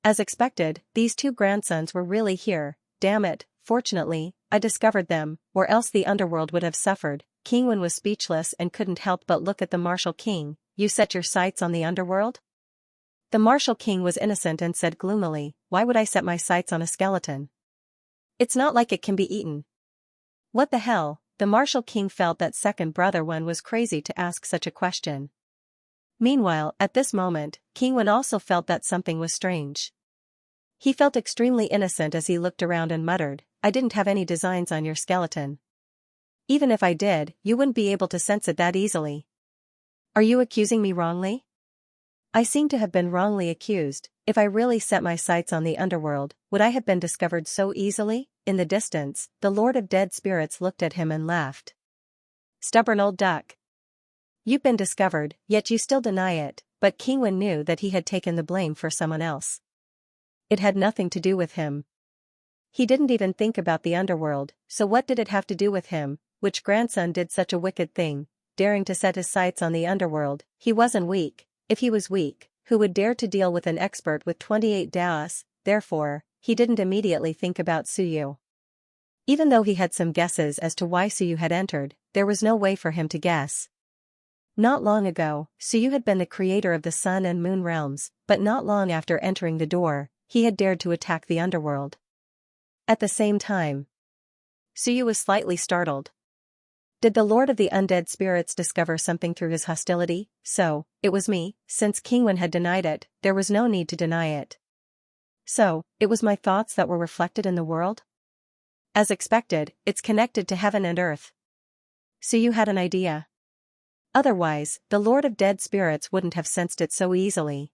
As expected, these two grandsons were really here. Damn it. Fortunately, I discovered them, or else the underworld would have suffered. Qingwen was speechless and couldn't help but look at the martial king. You set your sights on the underworld? The martial king was innocent and said gloomily, Why would I set my sights on a skeleton? It's not like it can be eaten. What the hell? The martial king felt that second brother one was crazy to ask such a question. Meanwhile, at this moment, Qingwen also felt that something was strange. He felt extremely innocent as he looked around and muttered, I didn't have any designs on your skeleton. Even if I did, you wouldn't be able to sense it that easily. Are you accusing me wrongly? I seem to have been wrongly accused. If I really set my sights on the underworld, would I have been discovered so easily? In the distance, the Lord of Dead Spirits looked at him and laughed. Stubborn old duck. You've been discovered, yet you still deny it, but King Wen knew that he had taken the blame for someone else. It had nothing to do with him. He didn't even think about the underworld, so what did it have to do with him? Which grandson did such a wicked thing, daring to set his sights on the underworld? He wasn't weak. If he was weak, who would dare to deal with an expert with 28 Daos? Therefore, he didn't immediately think about Suyu. Even though he had some guesses as to why Suyu had entered, there was no way for him to guess. Not long ago, Suyu had been the creator of the Sun and Moon realms, but not long after entering the door, he had dared to attack the underworld. At the same time, Suyu was slightly startled. Did the Lord of the Undead Spirits discover something through his hostility? So, it was me. Since King Wen had denied it, there was no need to deny it. So, it was my thoughts that were reflected in the world? As expected, it's connected to heaven and earth. Suyu had an idea. Otherwise, the Lord of Dead Spirits wouldn't have sensed it so easily.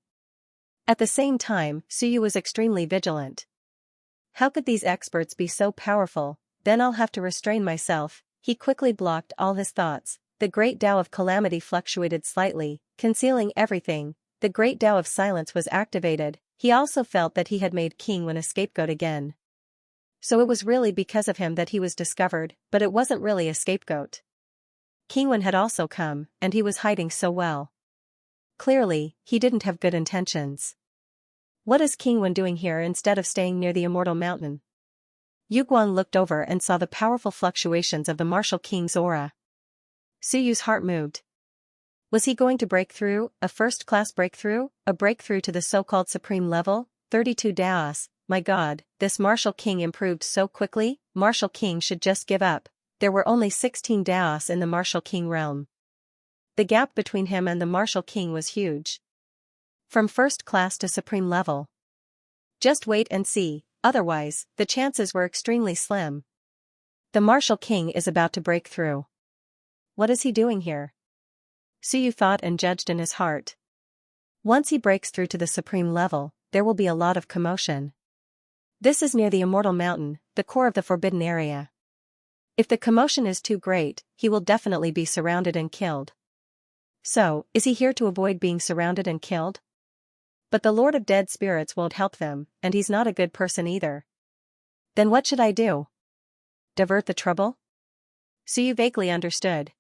At the same time, Suyu was extremely vigilant. How could these experts be so powerful? Then I'll have to restrain myself. He quickly blocked all his thoughts. The great Tao of Calamity fluctuated slightly, concealing everything. The great Tao of Silence was activated. He also felt that he had made King Wen a scapegoat again. So it was really because of him that he was discovered, but it wasn't really a scapegoat. King Wen had also come, and he was hiding so well. Clearly, he didn't have good intentions. What is King Wen doing here instead of staying near the Immortal Mountain? Yu Guang looked over and saw the powerful fluctuations of the Martial King's aura. Suyu's heart moved. Was he going to break through, a first-class breakthrough, a breakthrough to the so-called supreme level? 32 Daos, my god, this Martial King improved so quickly. Martial King should just give up. There were only 16 Daos in the Martial King realm. The gap between him and the Martial King was huge. From first class to supreme level. Just wait and see. Otherwise, the chances were extremely slim. The Martial King is about to break through. What is he doing here? Suyu thought and judged in his heart. Once he breaks through to the supreme level, there will be a lot of commotion. This is near the Immortal Mountain, the core of the forbidden area. If the commotion is too great, he will definitely be surrounded and killed. So, is he here to avoid being surrounded and killed? But the Lord of Dead Spirits won't help them, and he's not a good person either. Then what should I do? Divert the trouble? Suyu vaguely understood.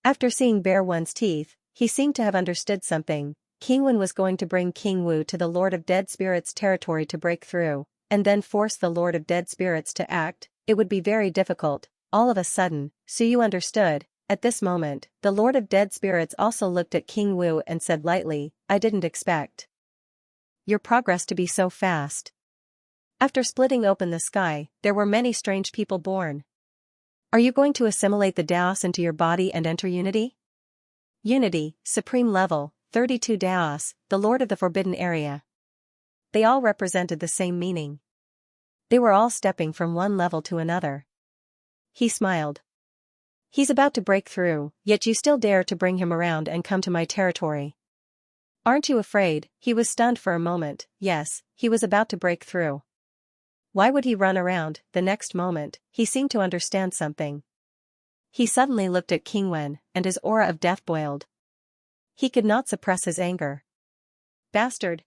After seeing Bear One's teeth, he seemed to have understood something. King Wen was going to bring King Wu to the Lord of Dead Spirits' territory to break through, and then force the Lord of Dead Spirits to act. It would be very difficult. All of a sudden, Suyu understood. At this moment, the Lord of Dead Spirits also looked at King Wu and said lightly, I didn't expect your progress to be so fast. After splitting open the sky, there were many strange people born. Are you going to assimilate the Daos into your body and enter unity? Unity, supreme level, 32 Daos, the Lord of the Forbidden Area. They all represented the same meaning. They were all stepping from one level to another. He smiled. He's about to break through, yet you still dare to bring him around and come to my territory. Aren't you afraid? He was stunned for a moment. Yes, he was about to break through. Why would he run around? The next moment, he seemed to understand something. He suddenly looked at King Wen, and his aura of death boiled. He could not suppress his anger. Bastard!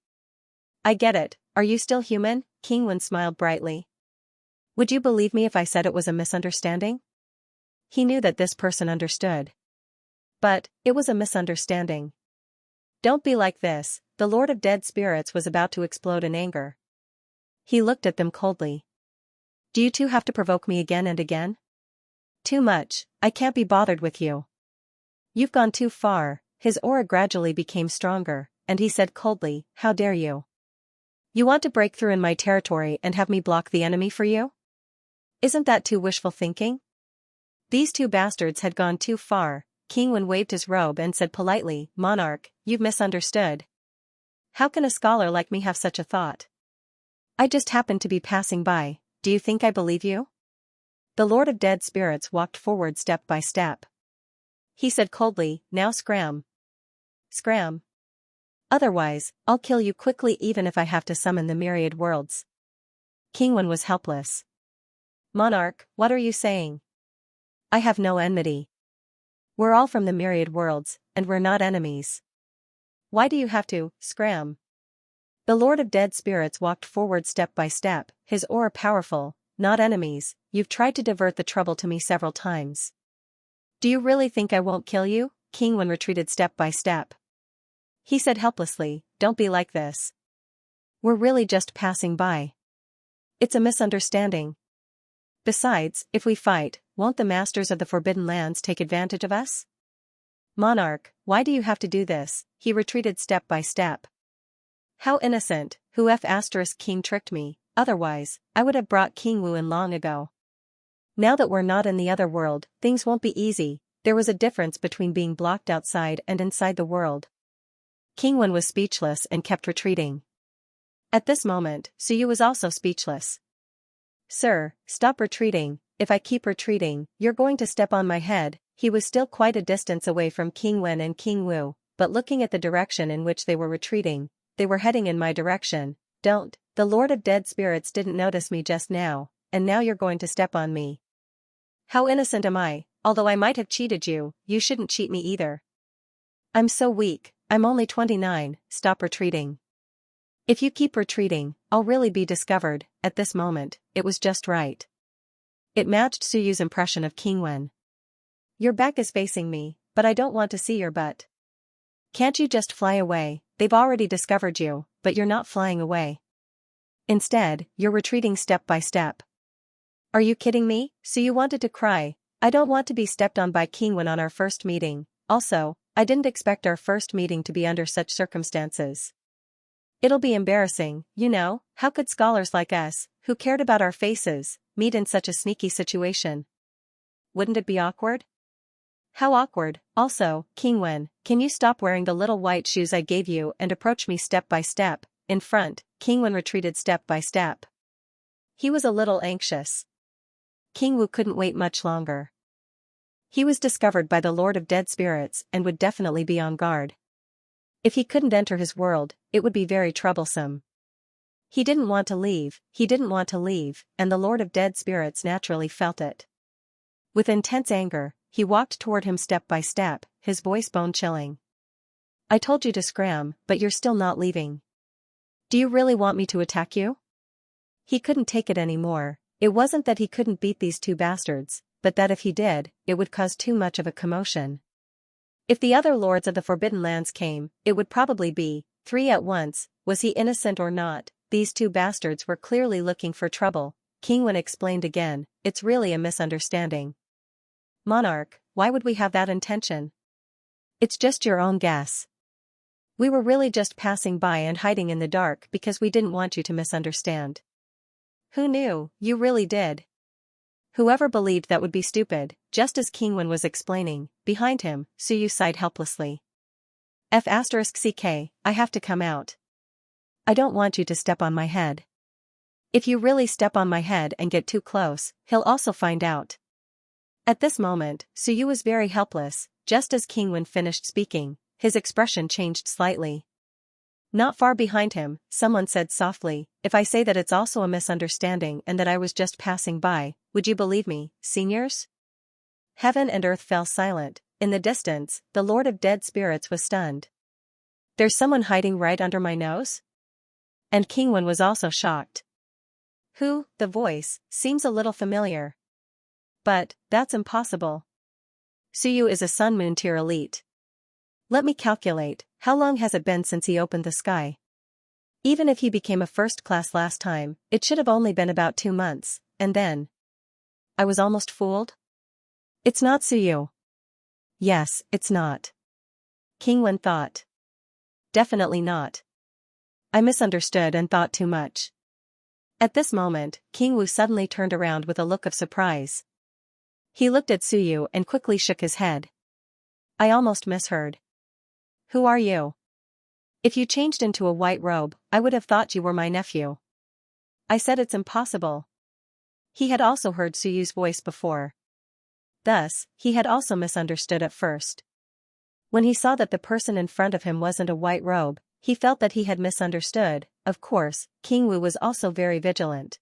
I get it, are you still human? King Wen smiled brightly. Would you believe me if I said it was a misunderstanding? He knew that this person understood. But, it was a misunderstanding. Don't be like this. The Lord of Dead Spirits was about to explode in anger. He looked at them coldly. Do you two have to provoke me again and again? Too much, I can't be bothered with you. You've gone too far. His aura gradually became stronger, and he said coldly, how dare you? You want to break through in my territory and have me block the enemy for you? Isn't that too wishful thinking? These two bastards had gone too far. King Wen waved his robe and said politely, Monarch, you've misunderstood. How can a scholar like me have such a thought? I just happened to be passing by. Do you think I believe you? The Lord of Dead Spirits walked forward step by step. He said coldly, "Now scram. Scram. Otherwise, I'll kill you quickly even if I have to summon the myriad worlds." King Wen was helpless. "Monarch, what are you saying? I have no enmity. We're all from the myriad worlds, and we're not enemies. Why do you have to scram?" The Lord of Dead Spirits walked forward step by step, his aura powerful. "Not enemies, you've tried to divert the trouble to me several times. Do you really think I won't kill you?" King Wen retreated step by step. He said helplessly, "Don't be like this. We're really just passing by. It's a misunderstanding. Besides, if we fight, won't the masters of the Forbidden Lands take advantage of us?" "Monarch, why do you have to do this?" He retreated step by step. "How innocent, who F** King tricked me, otherwise, I would have brought King Wu in long ago. Now that we're not in the other world, things won't be easy." There was a difference between being blocked outside and inside the world. King Wen was speechless and kept retreating. At this moment, Suyu was also speechless. "Sir, stop retreating. If I keep retreating, you're going to step on my head." He was still quite a distance away from King Wen and King Wu, but looking at the direction in which they were retreating, they were heading in my direction. "Don't, the Lord of Dead Spirits didn't notice me just now, and now you're going to step on me. How innocent am I? Although I might have cheated you, you shouldn't cheat me either. I'm so weak, I'm only 29, stop retreating. If you keep retreating, I'll really be discovered." At this moment, it was just right. It matched Suyu's impression of King Wen. "Your back is facing me, but I don't want to see your butt. Can't you just fly away? They've already discovered you, but you're not flying away. Instead, you're retreating step by step." "Are you kidding me?" Suyu wanted to cry. "I don't want to be stepped on by King Wen on our first meeting. Also, I didn't expect our first meeting to be under such circumstances. It'll be embarrassing, you know. How could scholars like us, who cared about our faces, meet in such a sneaky situation? Wouldn't it be awkward?" "How awkward. Also, King Wen, can you stop wearing the little white shoes I gave you and approach me step by step, in front?" King Wen retreated step by step. He was a little anxious. King Wu couldn't wait much longer. He was discovered by the Lord of Dead Spirits and would definitely be on guard. If he couldn't enter his world, it would be very troublesome. He didn't want to leave, and the Lord of Dead Spirits naturally felt it. With intense anger, he walked toward him step by step, his voice bone-chilling. "I told you to scram, but you're still not leaving. Do you really want me to attack you?" He couldn't take it anymore. It wasn't that he couldn't beat these two bastards, but that if he did, it would cause too much of a commotion. If the other lords of the Forbidden Lands came, it would probably be 3 at once. Was he innocent or not? These two bastards were clearly looking for trouble. King Wen explained again, "It's really a misunderstanding." "Monarch, why would we have that intention?" "It's just your own guess. We were really just passing by and hiding in the dark because we didn't want you to misunderstand." "Who knew? You really did." "Whoever believed that would be stupid." Just as King Wen was explaining, behind him, Suyu sighed helplessly. "F***ck, I have to come out. I don't want you to step on my head. If you really step on my head and get too close, he'll also find out." At this moment, Suyu was very helpless. Just as King Wen finished speaking, his expression changed slightly. Not far behind him, someone said softly, "If I say that it's also a misunderstanding and that I was just passing by, would you believe me, seniors?" Heaven and earth fell silent. In the distance, the Lord of Dead Spirits was stunned. "There's someone hiding right under my nose?" And King Wen was also shocked. "Who?" The voice seems a little familiar. But that's impossible. Suyu is a Sun Moon tier elite. Let me calculate, how long has it been since he opened the sky? Even if he became a first class last time, it should have only been about 2 months, and then. I was almost fooled? It's not Suyu. Yes, it's not. King Wen thought. Definitely not. I misunderstood and thought too much. At this moment, King Wu suddenly turned around with a look of surprise. He looked at Suyu and quickly shook his head. I almost misheard. Who are you? If you changed into a white robe, I would have thought you were my nephew. I said it's impossible. He had also heard Suyu's voice before. Thus, he had also misunderstood at first. When he saw that the person in front of him wasn't a white robe, he felt that he had misunderstood. Of course, King Wu was also very vigilant.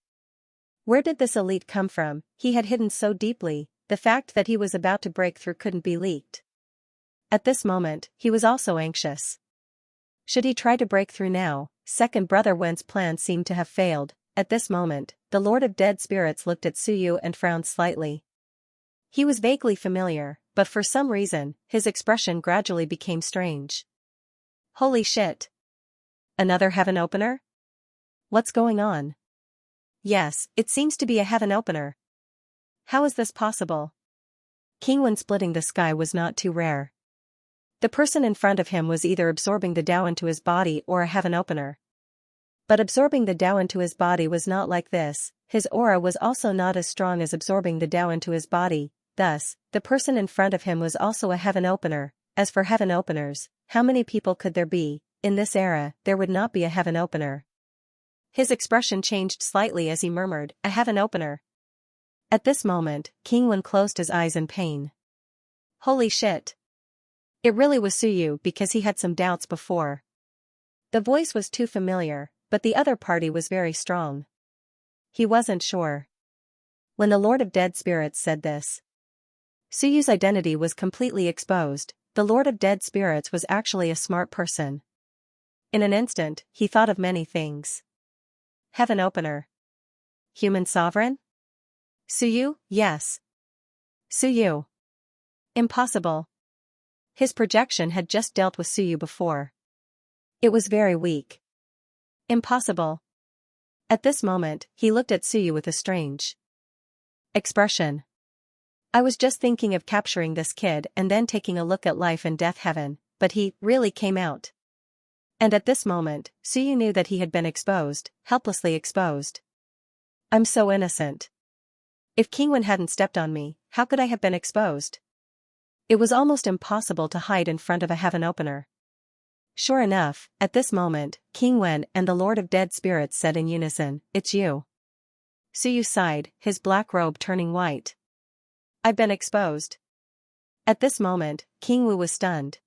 Where did this elite come from? He had hidden so deeply, the fact that he was about to break through couldn't be leaked. At this moment, he was also anxious. Should he try to break through now? Second Brother Wen's plan seemed to have failed. At this moment, the Lord of Dead Spirits looked at Suyu and frowned slightly. He was vaguely familiar, but for some reason, his expression gradually became strange. Holy shit! Another heaven opener? What's going on? Yes, it seems to be a heaven opener. How is this possible? King Wen splitting the sky was not too rare. The person in front of him was either absorbing the Tao into his body or a heaven opener. But absorbing the Tao into his body was not like this. His aura was also not as strong as absorbing the Tao into his body. Thus, the person in front of him was also a heaven opener. As for heaven openers, how many people could there be? In this era, there would not be a heaven opener. His expression changed slightly as he murmured, a heaven opener. At this moment, King Wen closed his eyes in pain. Holy shit! It really was Suyu because he had some doubts before. The voice was too familiar, but the other party was very strong. He wasn't sure. When the Lord of Dead Spirits said this, Suyu's identity was completely exposed. The Lord of Dead Spirits was actually a smart person. In an instant, he thought of many things. Heaven opener. Human sovereign? Suyu, yes. Suyu. Impossible. His projection had just dealt with Suyu before. It was very weak. Impossible. At this moment, he looked at Suyu with a strange expression. I was just thinking of capturing this kid and then taking a look at life and death heaven, but he really came out. And at this moment, Suyu knew that he had been exposed, helplessly exposed. I'm so innocent. If King Wen hadn't stepped on me, how could I have been exposed? It was almost impossible to hide in front of a heaven opener. Sure enough, at this moment, King Wen and the Lord of Dead Spirits said in unison, it's you. Suyu sighed, his black robe turning white. I've been exposed. At this moment, King Wu was stunned.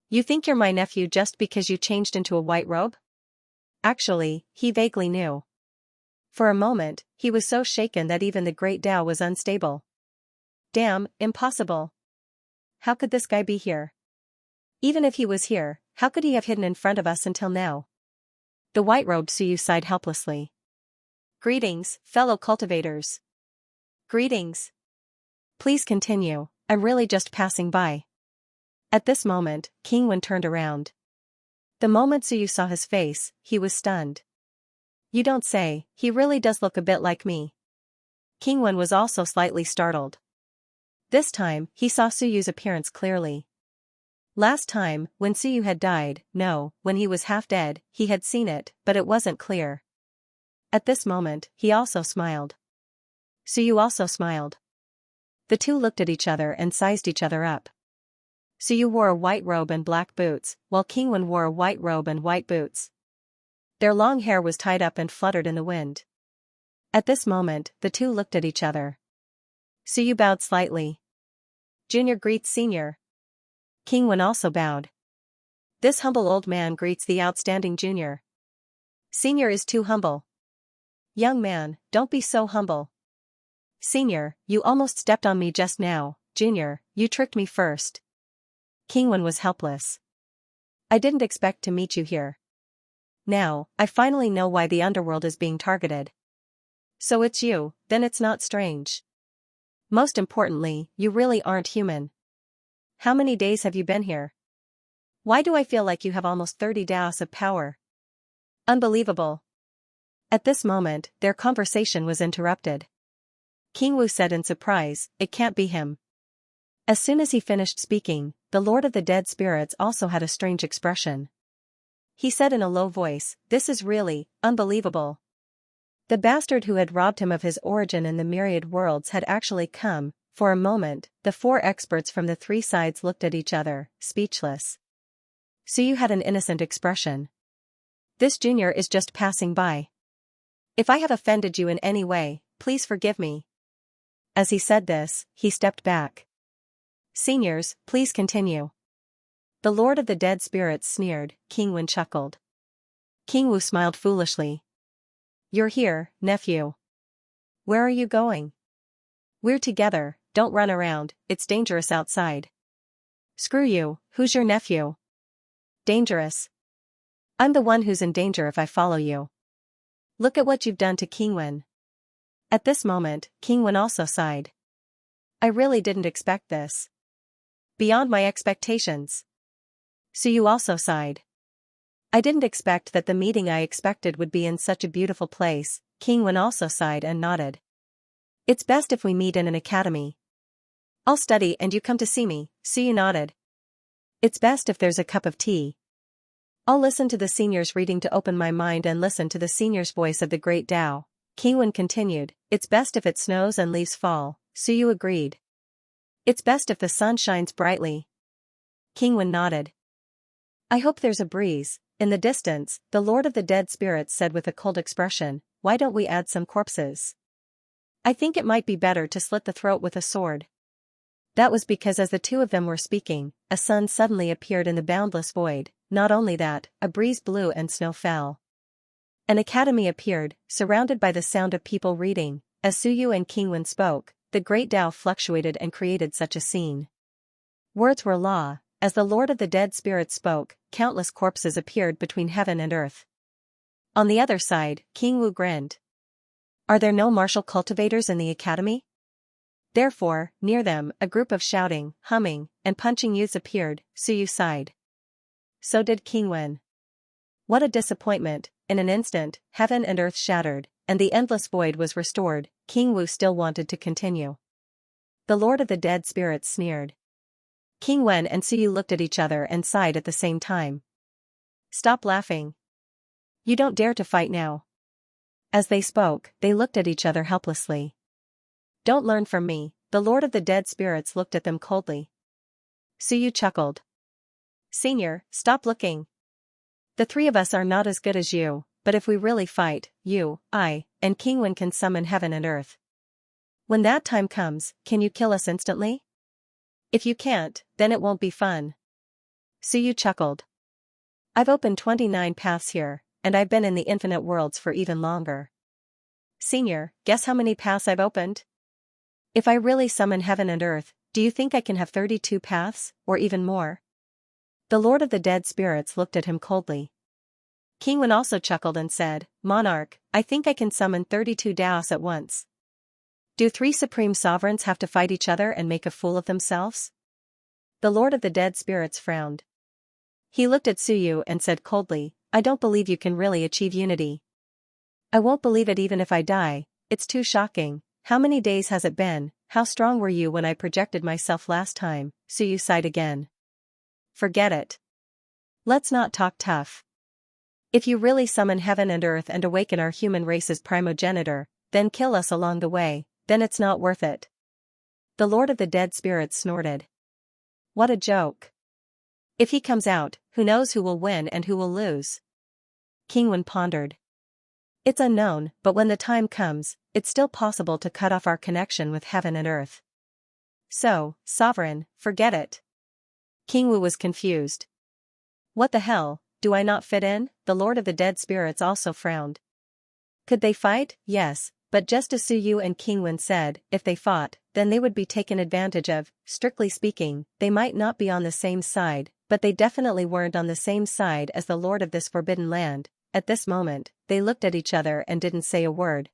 You think you're my nephew just because you changed into a white robe? Actually, he vaguely knew. For a moment, he was so shaken that even the Great Tao was unstable. Damn, impossible. How could this guy be here? Even if he was here, how could he have hidden in front of us until now? The white-robed Suyu sighed helplessly. Greetings, fellow cultivators. Greetings. Please continue, I'm really just passing by. At this moment, King Wen turned around. The moment Suyu saw his face, he was stunned. You don't say, he really does look a bit like me. King Wen was also slightly startled. This time, he saw Suyu's appearance clearly. Last time, when Suyu had died, when he was half dead, he had seen it, but it wasn't clear. At this moment, he also smiled. Suyu also smiled. The two looked at each other and sized each other up. Suyu wore a white robe and black boots, while King Wen wore a white robe and white boots. Their long hair was tied up and fluttered in the wind. At this moment, the two looked at each other. Suyu bowed slightly. Junior greets Senior. King Wen also bowed. This humble old man greets the outstanding junior. Senior is too humble. Young man, don't be so humble. Senior, you almost stepped on me just now. Junior, you tricked me first. King Wen was helpless. I didn't expect to meet you here. Now, I finally know why the underworld is being targeted. So it's you, then it's not strange. Most importantly, you really aren't human. How many days have you been here? Why do I feel like you have almost 30 daos of power? Unbelievable. At this moment, their conversation was interrupted. King Wu said in surprise, it can't be him. As soon as he finished speaking, the Lord of the Dead Spirits also had a strange expression. He said in a low voice, this is really unbelievable. The bastard who had robbed him of his origin in the myriad worlds had actually come. For a moment, the four experts from the three sides looked at each other, speechless. Suyu had an innocent expression. This junior is just passing by. If I have offended you in any way, please forgive me. As he said this, he stepped back. Seniors, please continue. The Lord of the Dead Spirits sneered. King Wen chuckled. King Wu smiled foolishly. You're here, nephew. Where are you going? We're together, don't run around, it's dangerous outside. Screw you, who's your nephew? Dangerous. I'm the one who's in danger if I follow you. Look at what you've done to King Wen. At this moment, King Wen also sighed. I really didn't expect this. Beyond my expectations. Suyu also sighed. I didn't expect that the meeting I expected would be in such a beautiful place. King Wen also sighed and nodded. It's best if we meet in an academy. I'll study and you come to see me. Suyu nodded. It's best if there's a cup of tea. I'll listen to the seniors reading to open my mind and listen to the seniors' voice of the great Tao. King Wen continued. It's best if it snows and leaves fall. Suyu agreed. It's best if the sun shines brightly. King Wen nodded. I hope there's a breeze. In the distance, the Lord of the Dead Spirits said with a cold expression, why don't we add some corpses? I think it might be better to slit the throat with a sword. That was because as the two of them were speaking, a sun suddenly appeared in the boundless void. Not only that, a breeze blew and snow fell. An academy appeared, surrounded by the sound of people reading. As Suyu and King Wen spoke, the great Tao fluctuated and created such a scene. Words were law. As the Lord of the Dead Spirits spoke, countless corpses appeared between heaven and earth. On the other side, King Wu grinned. Are there no martial cultivators in the academy? Therefore, near them, a group of shouting, humming, and punching youths appeared. Suyu sighed. So did King Wen. What a disappointment. In an instant, heaven and earth shattered, and the endless void was restored. King Wu still wanted to continue. The Lord of the Dead Spirits sneered. King Wen and Suyu looked at each other and sighed at the same time. Stop laughing. You don't dare to fight now. As they spoke, they looked at each other helplessly. Don't learn from me. The Lord of the Dead Spirits looked at them coldly. Suyu chuckled. Senior, stop looking. The three of us are not as good as you, but if we really fight, you, I, and King Wen can summon heaven and earth. When that time comes, can you kill us instantly? If you can't, then it won't be fun. Suyu chuckled. I've opened 29 paths here, and I've been in the infinite worlds for even longer. Senior, guess how many paths I've opened? If I really summon heaven and earth, do you think I can have 32 paths, or even more? The Lord of the Dead Spirits looked at him coldly. King Wen also chuckled and said, Monarch, I think I can summon 32 Daos at once. Do 3 supreme sovereigns have to fight each other and make a fool of themselves? The Lord of the Dead Spirits frowned. He looked at Suyu and said coldly, I don't believe you can really achieve unity. I won't believe it even if I die, it's too shocking. How many days has it been? How strong were you when I projected myself last time? Suyu sighed again. Forget it. Let's not talk tough. If you really summon heaven and earth and awaken our human race's primogenitor, then kill us along the way. Then it's not worth it. The Lord of the Dead Spirits snorted. What a joke. If he comes out, who knows who will win and who will lose? King Wen pondered. It's unknown, but when the time comes, it's still possible to cut off our connection with heaven and earth. So, sovereign, forget it. King Wu was confused. What the hell, do I not fit in? The Lord of the Dead Spirits also frowned. Could they fight? Yes. But just as Suyu and King Wen said, if they fought, then they would be taken advantage of. Strictly speaking, they might not be on the same side, but they definitely weren't on the same side as the Lord of this forbidden land. At this moment, they looked at each other and didn't say a word.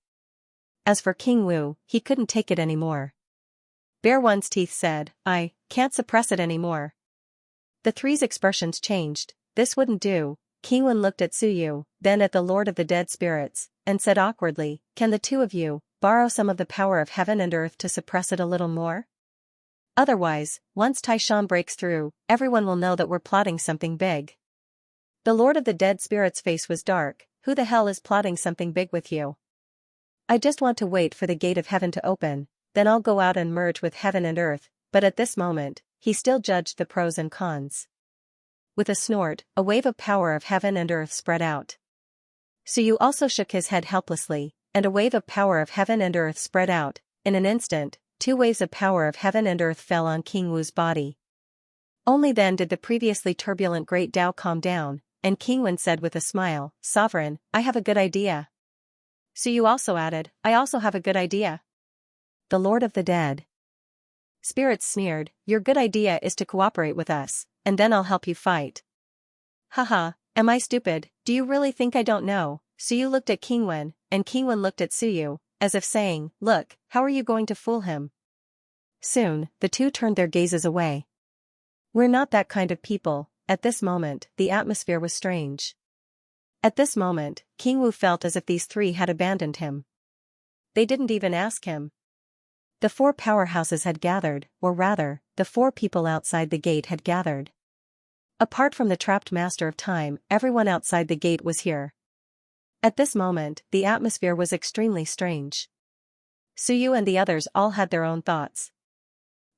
As for King Wu, he couldn't take it anymore. Bare One's teeth said, I can't suppress it anymore. The three's expressions changed. This wouldn't do. King Wen looked at Suyu, then at the Lord of the Dead Spirits, and said awkwardly, can the two of you borrow some of the power of heaven and earth to suppress it a little more? Otherwise, once Taishan breaks through, everyone will know that we're plotting something big. The Lord of the Dead Spirits' face was dark. Who the hell is plotting something big with you? I just want to wait for the gate of heaven to open, then I'll go out and merge with heaven and earth, but at this moment, he still judged the pros and cons. With a snort, a wave of power of heaven and earth spread out. Suyu also shook his head helplessly. and a wave of power of heaven and earth spread out. In an instant, 2 waves of power of heaven and earth fell on King Wu's body. Only then did the previously turbulent great Tao calm down, and King Wen said with a smile, "Sovereign, I have a good idea." Suyu also added, "I also have a good idea." The Lord of the Dead Spirits sneered, "Your good idea is to cooperate with us, and then I'll help you fight." Haha, am I stupid? Do you really think I don't know? Suyu looked at King Wen, and King Wen looked at Suyu, as if saying, "Look, how are you going to fool him?" Soon, the two turned their gazes away. "We're not that kind of people." At this moment, the atmosphere was strange. At this moment, King Wu felt as if these 3 had abandoned him. They didn't even ask him. The 4 powerhouses had gathered, or rather, the 4 people outside the gate had gathered. Apart from the trapped master of time, everyone outside the gate was here. At this moment, the atmosphere was extremely strange. Suyu and the others all had their own thoughts.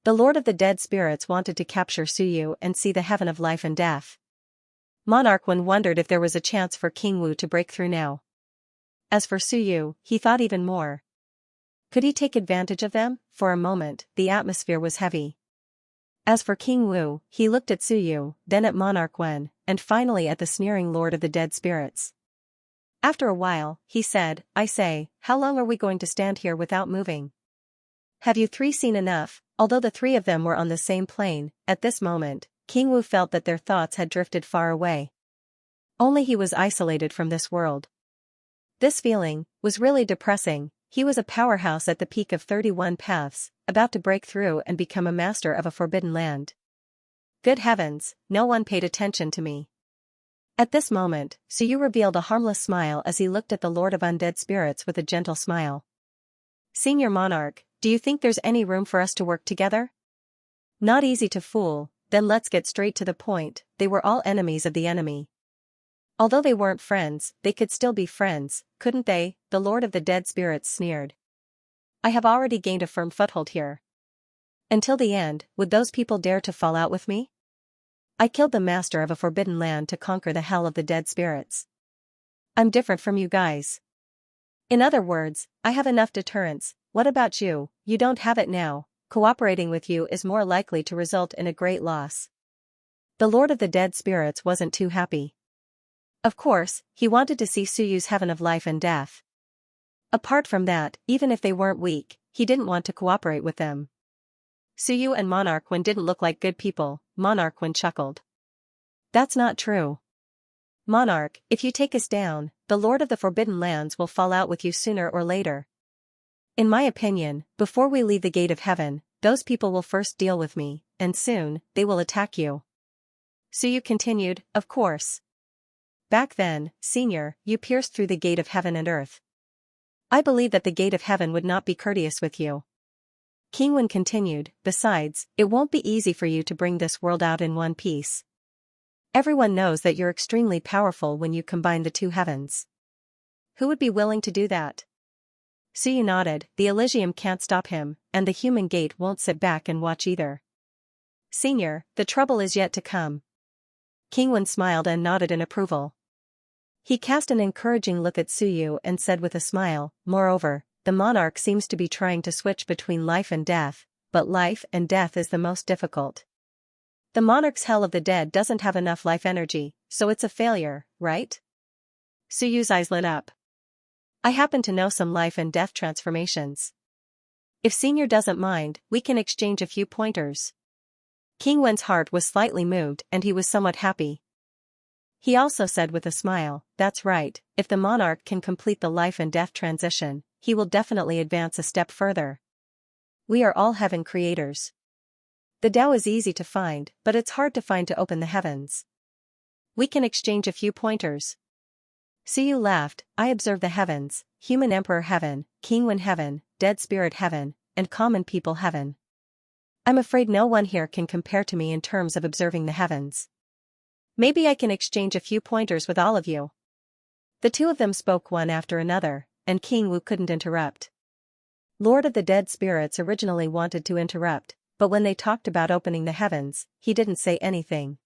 The Lord of the Dead Spirits wanted to capture Suyu and see the heaven of life and death. Monarch Wen wondered if there was a chance for King Wu to break through now. As for Suyu, he thought even more. Could he take advantage of them? For a moment, the atmosphere was heavy. As for King Wu, he looked at Suyu, then at Monarch Wen, and finally at the sneering Lord of the Dead Spirits. After a while, he said, "I say, how long are we going to stand here without moving? Have you 3 seen enough?" Although the 3 of them were on the same plane, at this moment, King Wu felt that their thoughts had drifted far away. Only he was isolated from this world. This feeling was really depressing. He was a powerhouse at the peak of 31 paths, about to break through and become a master of a forbidden land. Good heavens, no one paid attention to me. At this moment, Suyu revealed a harmless smile as he looked at the Lord of Undead Spirits with a gentle smile. "Senior Monarch, do you think there's any room for us to work together?" Not easy to fool. Then let's get straight to the point. They were all enemies of the enemy. Although they weren't friends, they could still be friends, couldn't they? The Lord of the Dead Spirits sneered. "I have already gained a firm foothold here. Until the end, would those people dare to fall out with me? I killed the master of a forbidden land to conquer the hell of the dead spirits. I'm different from you guys. In other words, I have enough deterrence. What about you? You don't have it now. Cooperating with you is more likely to result in a great loss." The Lord of the Dead Spirits wasn't too happy. Of course, he wanted to see Suyu's heaven of life and death. Apart from that, even if they weren't weak, he didn't want to cooperate with them. Suyu and Monarch Wen didn't look like good people. Monarch Wen chuckled. "That's not true. Monarch, if you take us down, the Lord of the Forbidden Lands will fall out with you sooner or later. In my opinion, before we leave the gate of heaven, those people will first deal with me, and soon, they will attack you." Suyu continued, "Of course. Back then, Senior, you pierced through the gate of heaven and earth. I believe that the gate of heaven would not be courteous with you." King Wen continued, "Besides, it won't be easy for you to bring this world out in one piece. Everyone knows that you're extremely powerful when you combine the 2 heavens. Who would be willing to do that?" Suyu nodded. "The Elysium can't stop him, and the human gate won't sit back and watch either. Senior, the trouble is yet to come." King Wen smiled and nodded in approval. He cast an encouraging look at Suyu and said with a smile, "Moreover, the monarch seems to be trying to switch between life and death, but life and death is the most difficult. The monarch's hell of the dead doesn't have enough life energy, so it's a failure, right?" Suyu's eyes lit up. "I happen to know some life and death transformations. If Senior doesn't mind, we can exchange a few pointers." King Wen's heart was slightly moved and he was somewhat happy. He also said with a smile, "That's right, if the monarch can complete the life and death transition, he will definitely advance a step further. We are all heaven creators. The Tao is easy to find, but it's hard to find to open the heavens. We can exchange a few pointers." Suyu laughed. "I observe the heavens, Human Emperor Heaven, King Wen Heaven, Dead Spirit Heaven, and Common People Heaven. I'm afraid no one here can compare to me in terms of observing the heavens. Maybe I can exchange a few pointers with all of you." The 2 of them spoke one after another, and King Wu couldn't interrupt. Lord of the Dead Spirits originally wanted to interrupt, but when they talked about opening the heavens, he didn't say anything.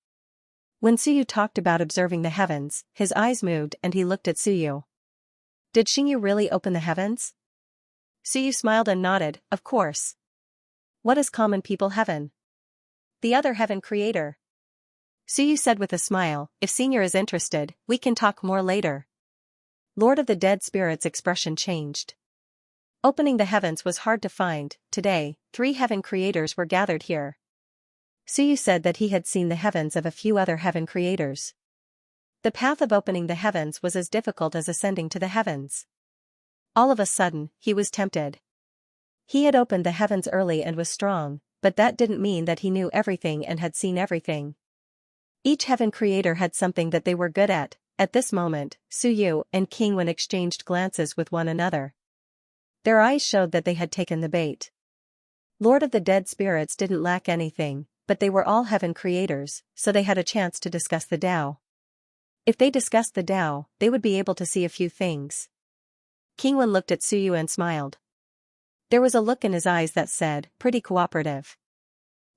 When Suyu talked about observing the heavens, his eyes moved and he looked at Suyu. Did Xingyu really open the heavens? Suyu smiled and nodded, of course. What is common people heaven? The other heaven creator. Suyu said with a smile, if Senior is interested, we can talk more later. Lord of the Dead Spirit's expression changed. Opening the heavens was hard to find. Today, 3 heaven creators were gathered here. Suyu said that he had seen the heavens of a few other heaven creators. The path of opening the heavens was as difficult as ascending to the heavens. All of a sudden, he was tempted. He had opened the heavens early and was strong, but that didn't mean that he knew everything and had seen everything. Each heaven creator had something that they were good at. At this moment, Suyu and Qingwen exchanged glances with one another. Their eyes showed that they had taken the bait. Lord of the Dead Spirits didn't lack anything, but they were all heaven creators, so they had a chance to discuss the Tao. If they discussed the Tao, they would be able to see a few things. Qingwen looked at Suyu and smiled. There was a look in his eyes that said, pretty cooperative.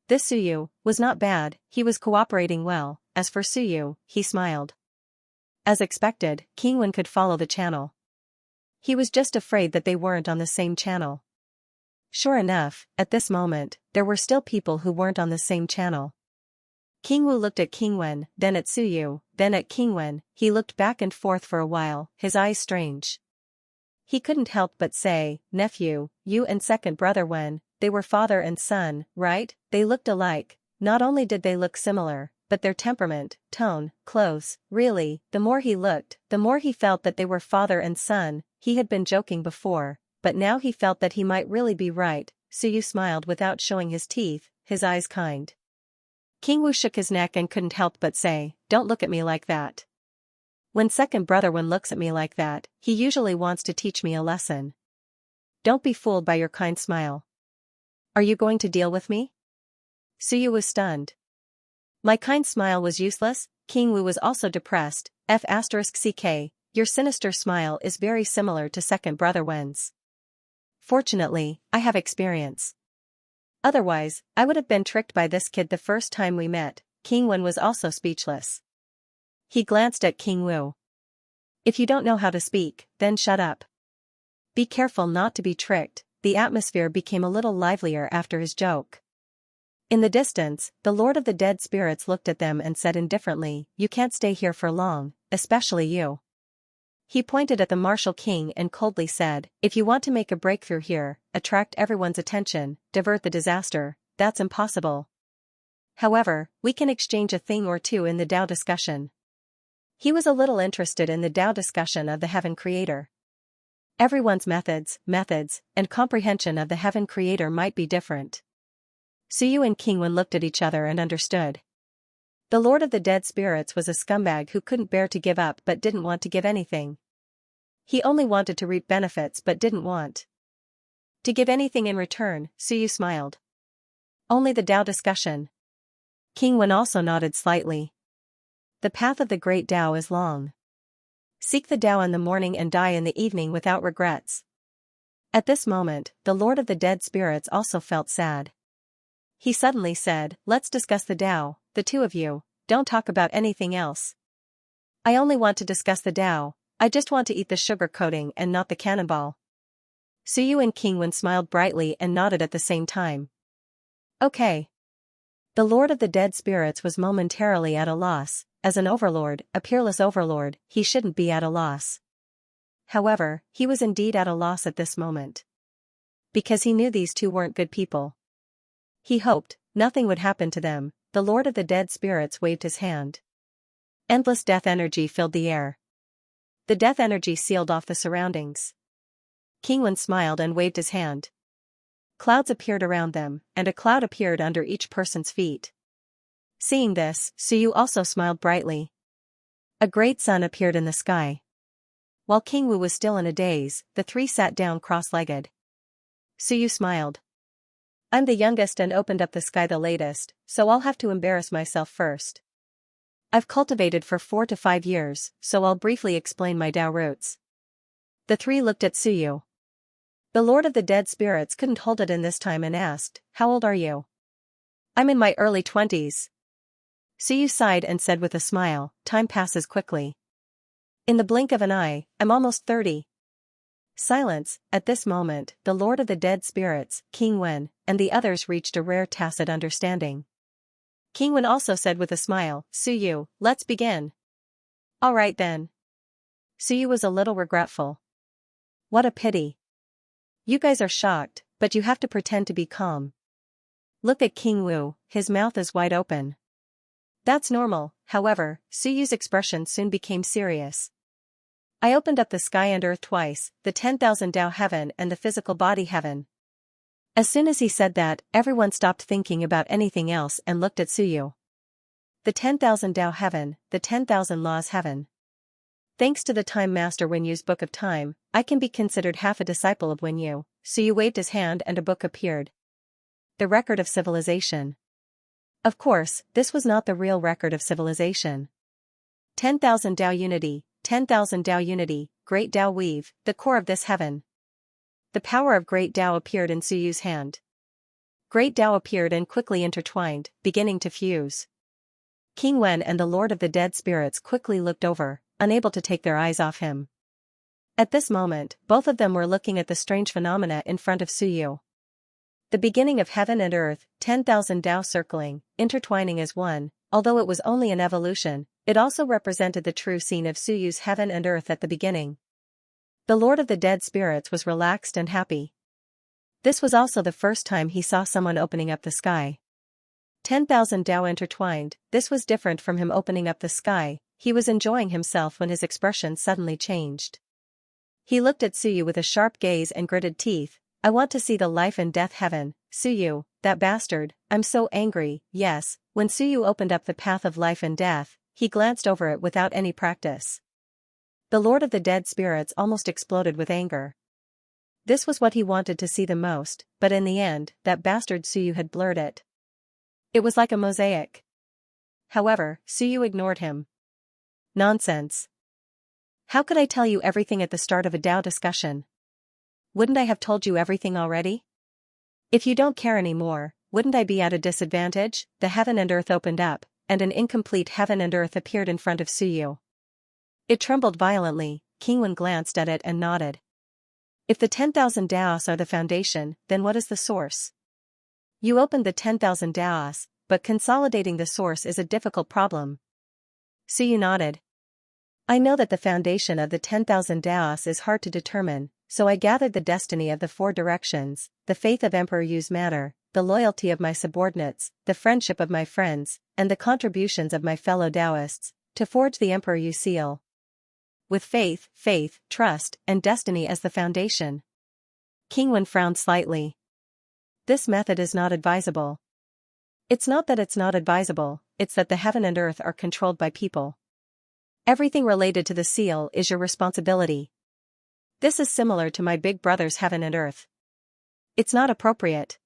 This Suyu was not bad, he was cooperating well. As for Suyu, he smiled. As expected, Qingwen could follow the channel. He was just afraid that they weren't on the same channel. Sure enough, at this moment, there were still people who weren't on the same channel. Qingwu looked at Qingwen, then at Suyu, then at Qingwen. He looked back and forth for a while, his eyes strange. He couldn't help but say, nephew, you and second brother Wen, they were father and son, right? They looked alike. Not only did they look similar, but their temperament, tone, clothes, really, the more he looked, the more he felt that they were father and son. He had been joking before, but now he felt that he might really be right. Suyu smiled without showing his teeth, his eyes kind. Qingwu shook his neck and couldn't help but say, don't look at me like that. When second brother Wen looks at me like that, he usually wants to teach me a lesson. Don't be fooled by your kind smile. Are you going to deal with me? Suyu was stunned. My kind smile was useless. Qingwu was also depressed. F*ck, your sinister smile is very similar to second brother Wen's. Fortunately, I have experience. Otherwise, I would have been tricked by this kid the first time we met. Qingwen was also speechless. He glanced at Qingwu. If you don't know how to speak, then shut up. Be careful not to be tricked. The atmosphere became a little livelier after his joke. In the distance, the Lord of the Dead Spirits looked at them and said indifferently, you can't stay here for long, especially you. He pointed at the Martial King and coldly said, if you want to make a breakthrough here, attract everyone's attention, divert the disaster, that's impossible. However, we can exchange a thing or two in the Tao discussion. He was a little interested in the Tao discussion of the Heaven Creator. Everyone's methods, and comprehension of the Heaven Creator might be different. Suyu and Qingwen looked at each other and understood. The Lord of the Dead Spirits was a scumbag who couldn't bear to give up but didn't want to give anything. He only wanted to reap benefits but didn't want to give anything in return. Suyu smiled. Only the Tao discussion. Qingwen also nodded slightly. The path of the great Tao is long. Seek the Tao in the morning and die in the evening without regrets. At this moment, the Lord of the Dead Spirits also felt sad. He suddenly said, let's discuss the Tao, the two of you, don't talk about anything else. I only want to discuss the Tao, I just want to eat the sugar coating and not the cannonball. Suyu and Qingwen smiled brightly and nodded at the same time. Okay. The Lord of the Dead Spirits was momentarily at a loss. As an overlord, a peerless overlord, he shouldn't be at a loss. However, he was indeed at a loss at this moment. Because he knew these two weren't good people. He hoped nothing would happen to them. The Lord of the Dead Spirits waved his hand. Endless death energy filled the air. The death energy sealed off the surroundings. Qingwen smiled and waved his hand. Clouds appeared around them, and a cloud appeared under each person's feet. Seeing this, Suyu also smiled brightly. A great sun appeared in the sky. While Qingwu was still in a daze, the three sat down cross-legged. Suyu smiled. I'm the youngest and opened up the sky the latest, so I'll have to embarrass myself first. I've cultivated for 4 to 5 years, so I'll briefly explain my Tao roots. The three looked at Suyu. The Lord of the Dead Spirits couldn't hold it in this time and asked, how old are you? I'm in my early 20s. Suyu sighed and said with a smile, time passes quickly. In the blink of an eye, I'm almost 30. Silence. At this moment, the Lord of the Dead Spirits, King Wen, and the others reached a rare tacit understanding. King Wen also said with a smile, Suyu, let's begin. All right then. Suyu was a little regretful. What a pity. You guys are shocked, but you have to pretend to be calm. Look at King Wu, his mouth is wide open. That's normal. However, Suyu's expression soon became serious. I opened up the sky and earth twice, the 10,000 Dao heaven and the physical body heaven. As soon as he said that, everyone stopped thinking about anything else and looked at Suyu. The 10,000 Dao heaven, the 10,000 laws heaven. Thanks to the Time Master Wen Yu's Book of Time, I can be considered half a disciple of Wen Yu. Suyu waved his hand and a book appeared. The Record of Civilization. Of course, this was not the real record of civilization. 10,000 Dao Unity, 10,000 Dao Unity, Great Dao Weave, the core of this heaven. The power of Great Dao appeared in Suyu's hand. Great Dao appeared and quickly intertwined, beginning to fuse. King Wen and the Lord of the Dead Spirits quickly looked over, unable to take their eyes off him. At this moment, both of them were looking at the strange phenomena in front of Suyu. The beginning of heaven and earth, 10,000 Dao circling, intertwining as one, although it was only an evolution, it also represented the true scene of Suyu's heaven and earth at the beginning. The Lord of the Dead Spirits was relaxed and happy. This was also the first time he saw someone opening up the sky. 10,000 Dao intertwined, this was different from him opening up the sky, he was enjoying himself when his expression suddenly changed. He looked at Suyu with a sharp gaze and gritted teeth. I want to see the life and death heaven, Suyu, that bastard, I'm so angry. Yes, when Suyu opened up the path of life and death, he glanced over it without any practice. The Lord of the Dead Spirits almost exploded with anger. This was what he wanted to see the most, but in the end, that bastard Suyu had blurred it. It was like a mosaic. However, Suyu ignored him. Nonsense. How could I tell you everything at the start of a Dao discussion? Wouldn't I have told you everything already? If you don't care anymore, wouldn't I be at a disadvantage? The heaven and earth opened up, and an incomplete heaven and earth appeared in front of Suyu. It trembled violently. King Wen glanced at it and nodded. If the 10,000 Daos are the foundation, then what is the source? You opened the 10,000 Daos, but consolidating the source is a difficult problem. Suyu nodded. I know that the foundation of the 10,000 Daos is hard to determine, so I gathered the destiny of the four directions, the faith of Emperor Yu's matter, the loyalty of my subordinates, the friendship of my friends, and the contributions of my fellow Taoists, to forge the Emperor Yu seal. With faith, trust, and destiny as the foundation. King Wen frowned slightly. This method is not advisable. It's not that it's not advisable, it's that the heaven and earth are controlled by people. Everything related to the seal is your responsibility. This is similar to my big brother's heaven and earth. It's not appropriate.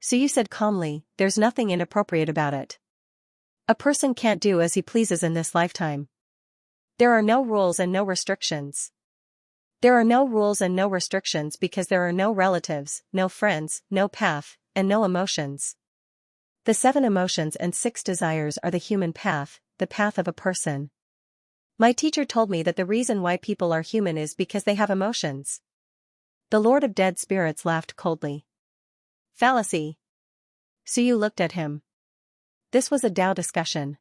Suyu said calmly, there's nothing inappropriate about it. A person can't do as he pleases in this lifetime. There are no rules and no restrictions. There are no rules and no restrictions because there are no relatives, no friends, no path, and no emotions. The 7 emotions and 6 desires are the human path, the path of a person. My teacher told me that the reason why people are human is because they have emotions. The Lord of Dead Spirits laughed coldly. Fallacy. Suyu looked at him. This was a Dao discussion.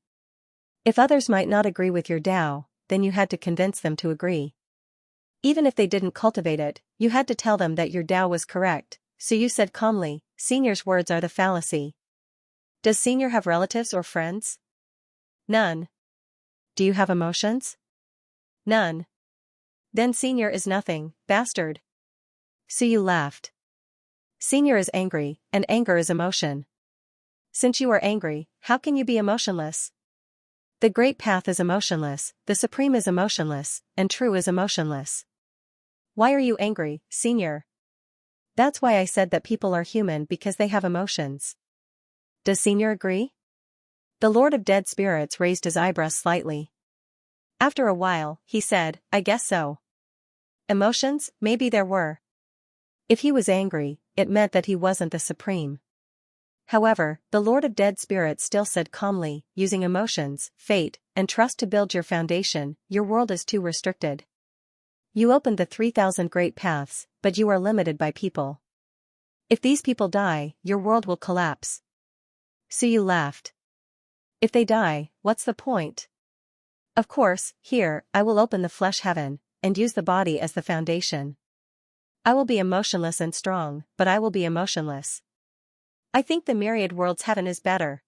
If others might not agree with your Dao, then you had to convince them to agree. Even if they didn't cultivate it, you had to tell them that your Dao was correct. Suyu said calmly, Senior's words are the fallacy. Does Senior have relatives or friends? None. Do you have emotions? None. Then Senior is nothing, bastard. Suyu laughed. Senior is angry, and anger is emotion. Since you are angry, how can you be emotionless? The great path is emotionless, the supreme is emotionless, and true is emotionless. Why are you angry, Senior? That's why I said that people are human because they have emotions. Does Senior agree? The Lord of Dead Spirits raised his eyebrows slightly. After a while, he said, I guess so. Emotions, maybe there were. If he was angry, it meant that he wasn't the supreme. However, the Lord of Dead Spirits still said calmly, using emotions, fate, and trust to build your foundation, your world is too restricted. You opened the 3,000 great paths, but you are limited by people. If these people die, your world will collapse. Suyu laughed. If they die, what's the point? Of course, here, I will open the flesh heaven, and use the body as the foundation. I will be emotionless and strong, but I will be emotionless. I think the myriad world's heaven is better.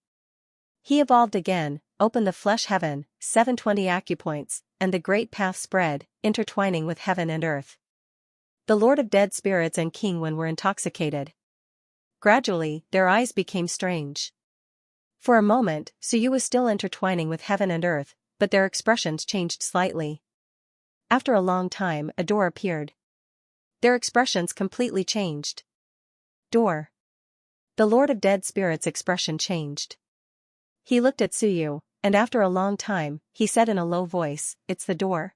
He evolved again, opened the flesh heaven, 720 acupoints, and the great path spread, intertwining with heaven and earth. The Lord of Dead Spirits and King Wen were intoxicated. Gradually, their eyes became strange. For a moment, Suyu was still intertwining with heaven and earth, but their expressions changed slightly. After a long time, a door appeared. Their expressions completely changed. Door. The Lord of Dead Spirits' expression changed. He looked at Suyu, and after a long time, he said in a low voice, "It's the door."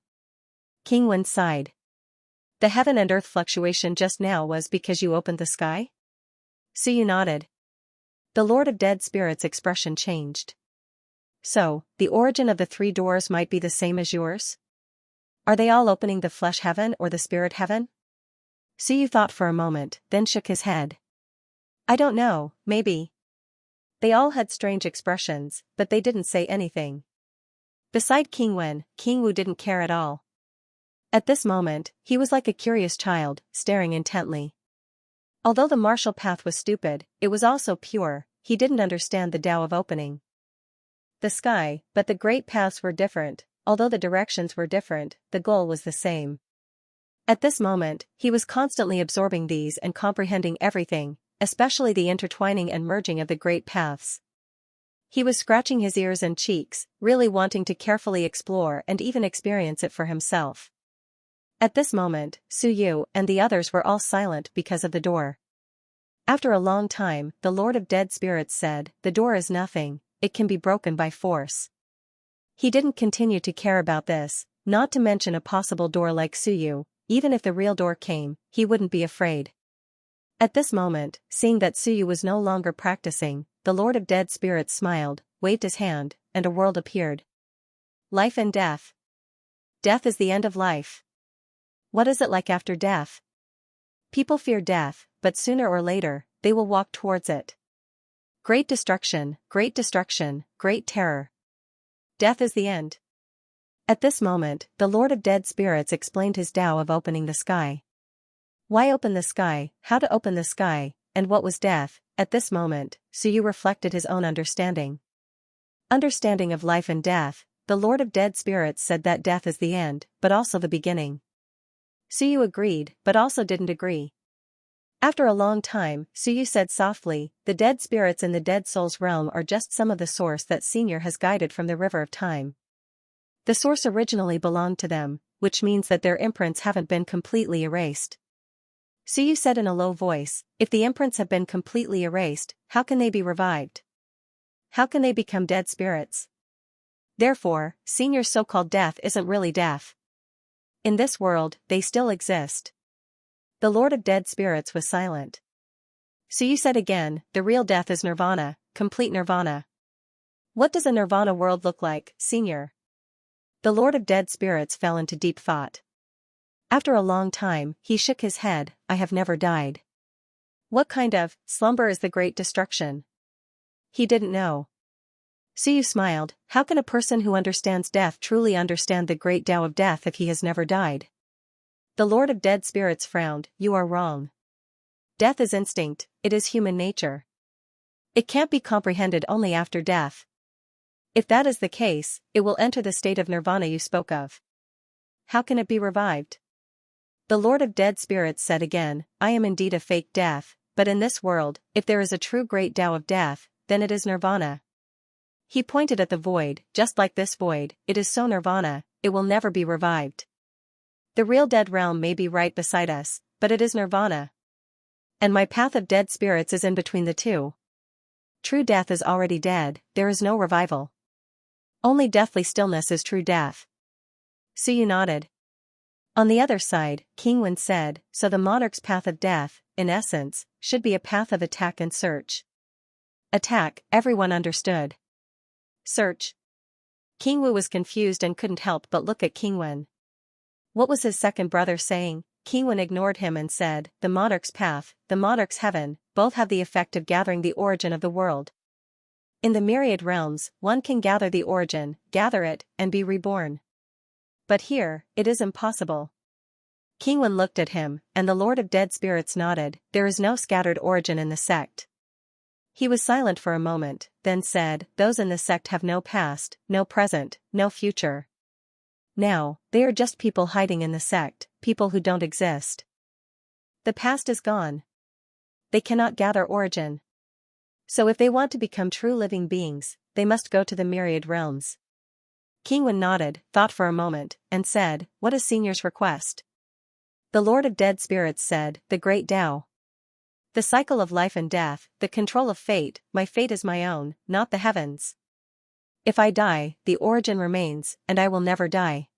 King Wen sighed. The heaven and earth fluctuation just now was because you opened the sky? Suyu nodded. The Lord of Dead Spirits' expression changed. So, the origin of the 3 doors might be the same as yours? Are they all opening the flesh heaven or the spirit heaven? Suyu thought for a moment, then shook his head. I don't know, maybe. They all had strange expressions, but they didn't say anything. Beside King Wen, King Wu didn't care at all. At this moment, he was like a curious child, staring intently. Although the martial path was stupid, it was also pure. He didn't understand the Tao of opening the sky, but the great paths were different. Although the directions were different, the goal was the same. At this moment, he was constantly absorbing these and comprehending everything, especially the intertwining and merging of the great paths. He was scratching his ears and cheeks, really wanting to carefully explore and even experience it for himself. At this moment, Suyu and the others were all silent because of the door. After a long time, the Lord of Dead Spirits said, "The door is nothing, it can be broken by force." He didn't continue to care about this, not to mention a possible door like Suyu. Even if the real door came, he wouldn't be afraid. At this moment, seeing that Suyu was no longer practicing, the Lord of Dead Spirits smiled, waved his hand, and a world appeared. Life and death. Death is the end of life. What is it like after death? People fear death, but sooner or later, they will walk towards it. Great destruction, great terror. Death is the end. At this moment, the Lord of Dead Spirits explained his Tao of opening the sky. Why open the sky, how to open the sky, and what was death? At this moment, Suyu reflected his own understanding. Understanding of life and death, the Lord of Dead Spirits said that death is the end, but also the beginning. Suyu agreed, but also didn't agree. After a long time, Suyu said softly, "The dead spirits in the dead soul's realm are just some of the source that Senior has guided from the river of time. The source originally belonged to them, which means that their imprints haven't been completely erased." Suyu said in a low voice, "If the imprints have been completely erased, how can they be revived? How can they become dead spirits? Therefore, Senior's so-called death isn't really death. In this world, they still exist." The Lord of Dead Spirits was silent. Suyu said again, "The real death is nirvana, complete nirvana." What does a nirvana world look like, Senior? The Lord of Dead Spirits fell into deep thought. After a long time, he shook his head, "I have never died." What kind of slumber is the great destruction? He didn't know. Suyu smiled, "How can a person who understands death truly understand the great Tao of death if he has never died?" The Lord of Dead Spirits frowned, "You are wrong. Death is instinct, it is human nature. It can't be comprehended only after death. If that is the case, it will enter the state of nirvana you spoke of. How can it be revived?" The Lord of Dead Spirits said again, "I am indeed a fake death, but in this world, if there is a true great Tao of death, then it is nirvana." He pointed at the void, "Just like this void, it is so nirvana, it will never be revived. The real dead realm may be right beside us, but it is nirvana. And my path of dead spirits is in between the two. True death is already dead, there is no revival. Only deathly stillness is true death." Suyu nodded. On the other side, King Wen said, "So the monarch's path of death, in essence, should be a path of attack and search." Attack, everyone understood. Search. King Wu was confused and couldn't help but look at King Wen. What was his second brother saying? King Wen ignored him and said, the monarch's path, the monarch's heaven, both have the effect of gathering the origin of the world. In the myriad realms, one can gather the origin, gather it, and be reborn. But here, it is impossible. King Wen looked at him, and the Lord of Dead Spirits nodded, there is no scattered origin in the sect. He was silent for a moment, then said, those in the sect have no past, no present, no future. Now, they are just people hiding in the sect, people who don't exist. The past is gone. They cannot gather origin. So if they want to become true living beings, they must go to the myriad realms. King Wen nodded, thought for a moment, and said, what is Senior's request? The Lord of Dead Spirits said, the Great Tao. The cycle of life and death, the control of fate, my fate is my own, not the heavens. If I die, the origin remains, and I will never die.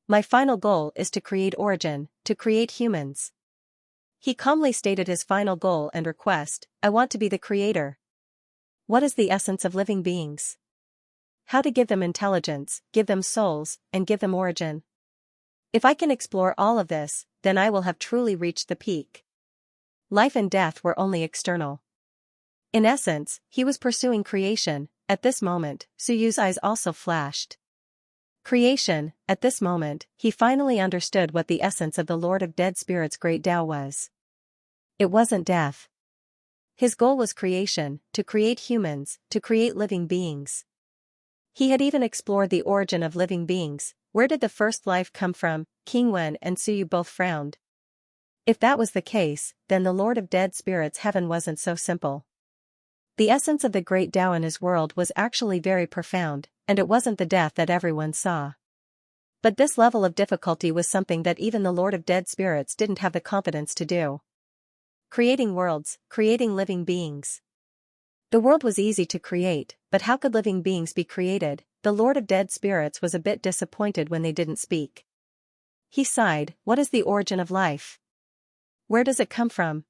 My final goal is to create origin, to create humans. He calmly stated his final goal and request, I want to be the creator. What is the essence of living beings? How to give them intelligence, give them souls, and give them origin. If I can explore all of this, then I will have truly reached the peak. Life and death were only external. In essence, he was pursuing creation. At this moment, Suyu's eyes also flashed. Creation. At this moment, he finally understood what the essence of the Lord of Dead Spirits' Great Tao was. It wasn't death. His goal was creation, to create humans, to create living beings. He had even explored the origin of living beings. Where did the first life come from? King Wen and Suyu both frowned. If that was the case, then the Lord of Dead Spirits' heaven wasn't so simple. The essence of the Great Tao in his world was actually very profound, and it wasn't the death that everyone saw. But this level of difficulty was something that even the Lord of Dead Spirits didn't have the confidence to do. Creating worlds, creating living beings. The world was easy to create, but how could living beings be created? The Lord of Dead Spirits was a bit disappointed when they didn't speak. He sighed, what is the origin of life? Where does it come from?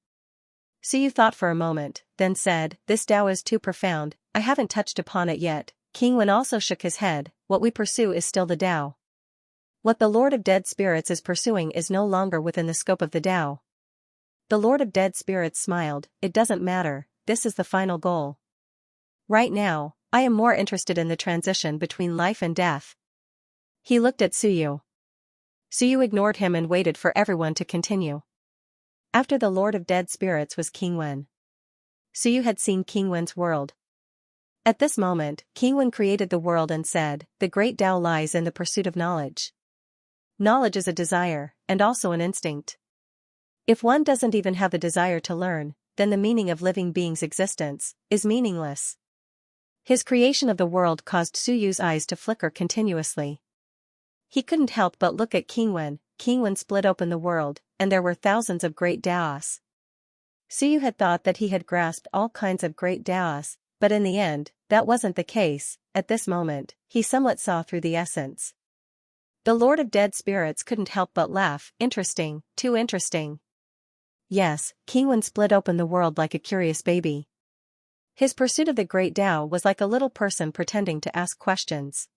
Suyu thought for a moment, then said, this Tao is too profound, I haven't touched upon it yet. King Wen also shook his head, what we pursue is still the Tao. What the Lord of Dead Spirits is pursuing is no longer within the scope of the Tao. The Lord of Dead Spirits smiled, it doesn't matter, this is the final goal. Right now, I am more interested in the transition between life and death. He looked at Suyu. Suyu ignored him and waited for everyone to continue. After the Lord of Dead Spirits was King Wen. Suyu had seen King Wen's world. At this moment, King Wen created the world and said, the Great Tao lies in the pursuit of knowledge. Knowledge is a desire, and also an instinct. If one doesn't even have the desire to learn, then the meaning of living beings' existence is meaningless. His creation of the world caused Suyu's eyes to flicker continuously. He couldn't help but look at King Wen. King Wen split open the world, and there were thousands of great Taos. Suyu had thought that he had grasped all kinds of great Taos, but in the end, that wasn't the case. At this moment, he somewhat saw through the essence. The Lord of Dead Spirits couldn't help but laugh, interesting, too interesting. Yes, King Wen split open the world like a curious baby. His pursuit of the Great Tao was like a little person pretending to ask questions.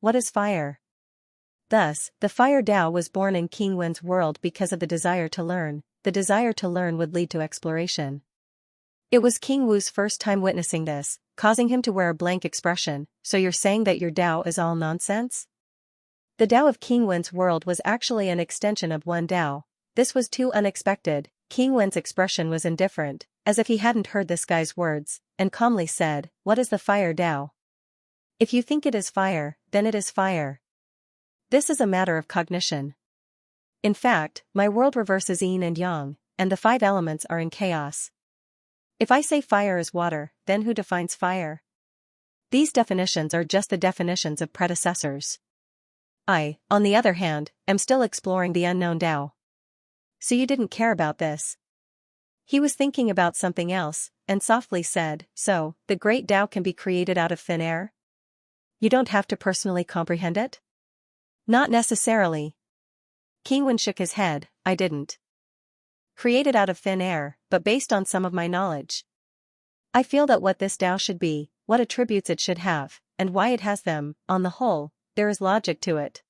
What is fire? Thus, the Fire Tao was born in King Wen's world because of the desire to learn. The desire to learn would lead to exploration. It was King Wu's first time witnessing this, causing him to wear a blank expression. So you're saying that your Tao is all nonsense? The Tao of King Wen's world was actually an extension of one Tao. This was too unexpected. King Wen's expression was indifferent, as if he hadn't heard this guy's words, and calmly said, what is the Fire Tao? If you think it is fire, then it is fire. This is a matter of cognition. In fact, my world reverses yin and yang, and the 5 elements are in chaos. If I say fire is water, then who defines fire? These definitions are just the definitions of predecessors. I, on the other hand, am still exploring the unknown Tao. So you didn't care about this. He was thinking about something else, and softly said, so, the Great Tao can be created out of thin air? You don't have to personally comprehend it? Not necessarily. King Wen shook his head, I didn't create it out of thin air, but based on some of my knowledge. I feel that what this Tao should be, what attributes it should have, and why it has them, on the whole, there is logic to it.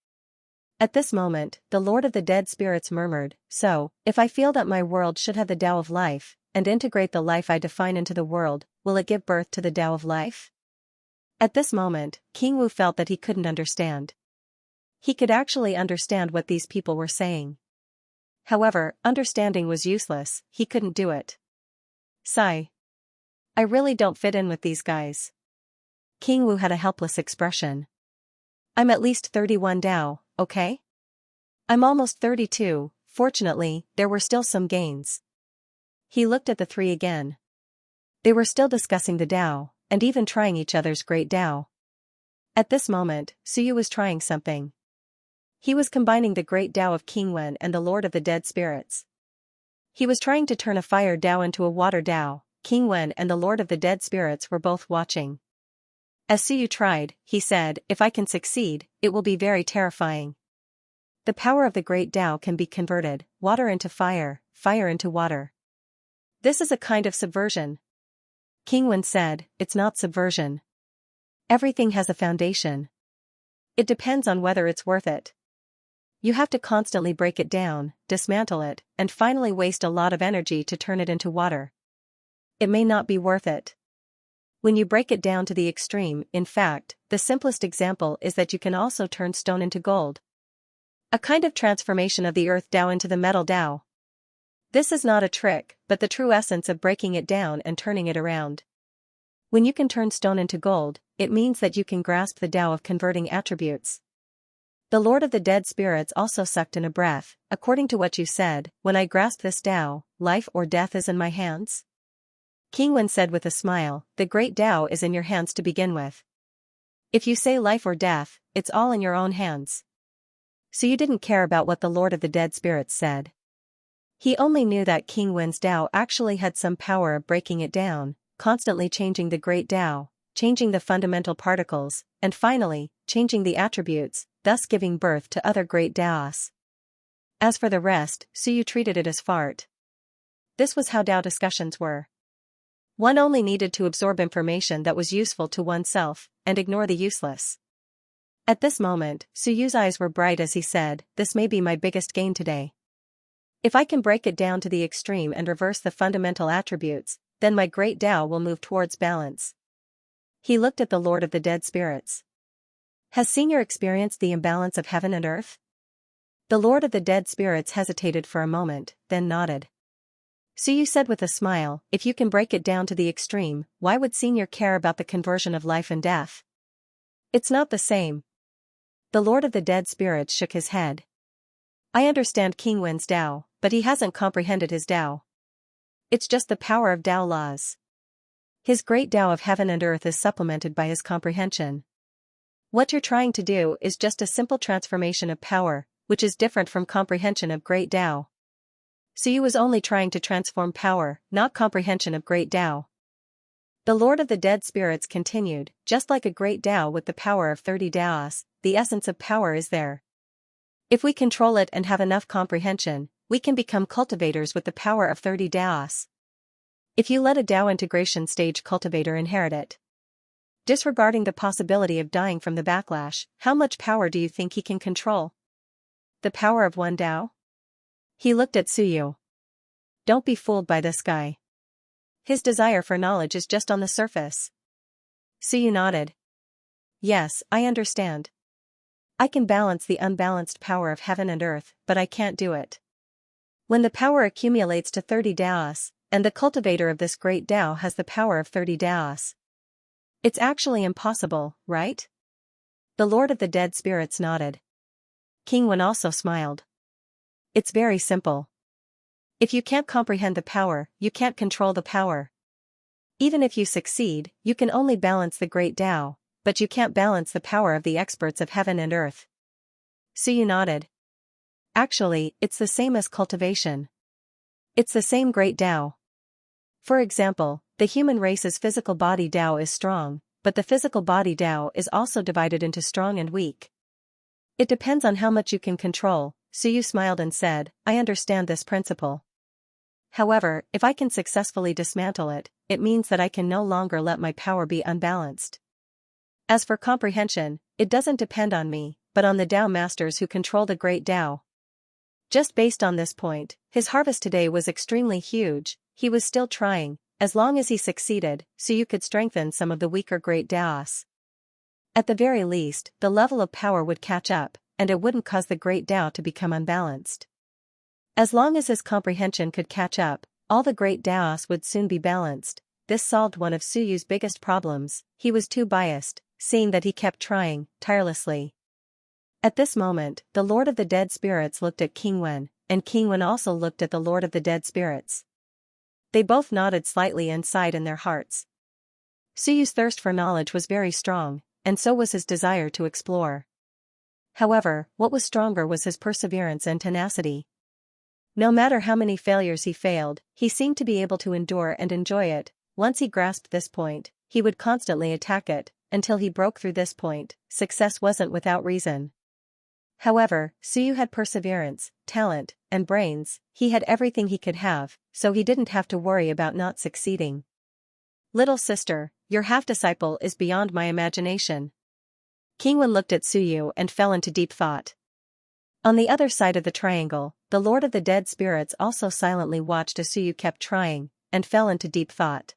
At this moment, the Lord of the Dead Spirits murmured, "So, if I feel that my world should have the Tao of life, and integrate the life I define into the world, will it give birth to the Tao of life?" At this moment, King Wu felt that he couldn't understand. He could actually understand what these people were saying. However, understanding was useless, he couldn't do it. Sigh. I really don't fit in with these guys. King Wu had a helpless expression. I'm at least 31 Dao, okay? I'm almost 32, fortunately, there were still some gains. He looked at the three again. They were still discussing the Dao, and even trying each other's great Dao. At this moment, Suyu was trying something. He was combining the great Dao of King Wen and the Lord of the Dead Spirits. He was trying to turn a fire Dao into a water Dao. King Wen and the Lord of the Dead Spirits were both watching. As Suyu tried, he said, "If I can succeed, it will be very terrifying. The power of the great Dao can be converted, water into fire, fire into water. This is a kind of subversion." King Wen said, "It's not subversion. Everything has a foundation. It depends on whether it's worth it. You have to constantly break it down, dismantle it, and finally waste a lot of energy to turn it into water. It may not be worth it. When you break it down to the extreme, in fact, the simplest example is that you can also turn stone into gold. A kind of transformation of the earth Dao into the metal Dao. This is not a trick, but the true essence of breaking it down and turning it around. When you can turn stone into gold, it means that you can grasp the Dao of converting attributes. The Lord of the Dead Spirits also sucked in a breath. According to what you said, when I grasp this Dao, life or death is in my hands? King Wen said with a smile, "The great Dao is in your hands to begin with. If you say life or death, it's all in your own hands." So you didn't care about what the Lord of the Dead Spirits said. He only knew that King Wen's Dao actually had some power of breaking it down, constantly changing the great Dao, changing the fundamental particles, and finally, changing the attributes, thus giving birth to other great Daos. As for the rest, Suyu treated it as fart. This was how Dao discussions were. One only needed to absorb information that was useful to oneself, and ignore the useless. At this moment, Suyu's eyes were bright as he said, "This may be my biggest gain today. If I can break it down to the extreme and reverse the fundamental attributes, then my great Dao will move towards balance." He looked at the Lord of the Dead Spirits. "Has Senior experienced the imbalance of heaven and earth?" The Lord of the Dead Spirits hesitated for a moment, then nodded. Suyu said with a smile, "If you can break it down to the extreme, why would Senior care about the conversion of life and death? It's not the same." The Lord of the Dead Spirits shook his head. "I understand King Wen's Dao, but he hasn't comprehended his Dao. It's just the power of Dao laws. His great Dao of heaven and earth is supplemented by his comprehension. What you're trying to do is just a simple transformation of power, which is different from comprehension of great Dao. Suyu was only trying to transform power, not comprehension of great Dao." The Lord of the Dead Spirits continued, "Just like a great Dao with the power of 30 Daos, the essence of power is there. If we control it and have enough comprehension, we can become cultivators with the power of 30 Daos. If you let a Dao integration stage cultivator inherit it, disregarding the possibility of dying from the backlash, how much power do you think he can control? The power of one Dao?" He looked at Suyu. "Don't be fooled by this guy. His desire for knowledge is just on the surface." Suyu nodded. "Yes, I understand. I can balance the unbalanced power of heaven and earth, but I can't do it. When the power accumulates to 30 Daos, and the cultivator of this great Dao has the power of 30 Daos. It's actually impossible, right?" The Lord of the Dead Spirits nodded. King Wen also smiled. "It's very simple. If you can't comprehend the power, you can't control the power. Even if you succeed, you can only balance the great Dao, but you can't balance the power of the experts of heaven and earth." Suyu nodded. "Actually, it's the same as cultivation. It's the same great Dao. For example, the human race's physical body Dao is strong, but the physical body Dao is also divided into strong and weak. It depends on how much you can control." Suyu smiled and said, "I understand this principle. However, if I can successfully dismantle it, it means that I can no longer let my power be unbalanced. As for comprehension, it doesn't depend on me, but on the Tao masters who control the great Tao. Just based on this point, his harvest today was extremely huge. He was still trying. As long as he succeeded, so you could strengthen some of the weaker great Taos. At the very least, the level of power would catch up, and it wouldn't cause the great Tao to become unbalanced. As long as his comprehension could catch up, all the great Taos would soon be balanced. This solved one of Suyu's biggest problems. He was too biased, seeing that he kept trying, tirelessly. At this moment, the Lord of the Dead Spirits looked at King Wen, and King Wen also looked at the Lord of the Dead Spirits. They both nodded slightly and sighed in their hearts. Suyu's thirst for knowledge was very strong, and so was his desire to explore. However, what was stronger was his perseverance and tenacity. No matter how many failures he failed, he seemed to be able to endure and enjoy it. Once he grasped this point, he would constantly attack it, until he broke through this point. Success wasn't without reason. However, Suyu had perseverance, talent, and brains. He had everything he could have, so he didn't have to worry about not succeeding. Little sister, your half-disciple is beyond my imagination. King Wen looked at Suyu and fell into deep thought. On the other side of the triangle, the Lord of the Dead Spirits also silently watched as Suyu kept trying, and fell into deep thought.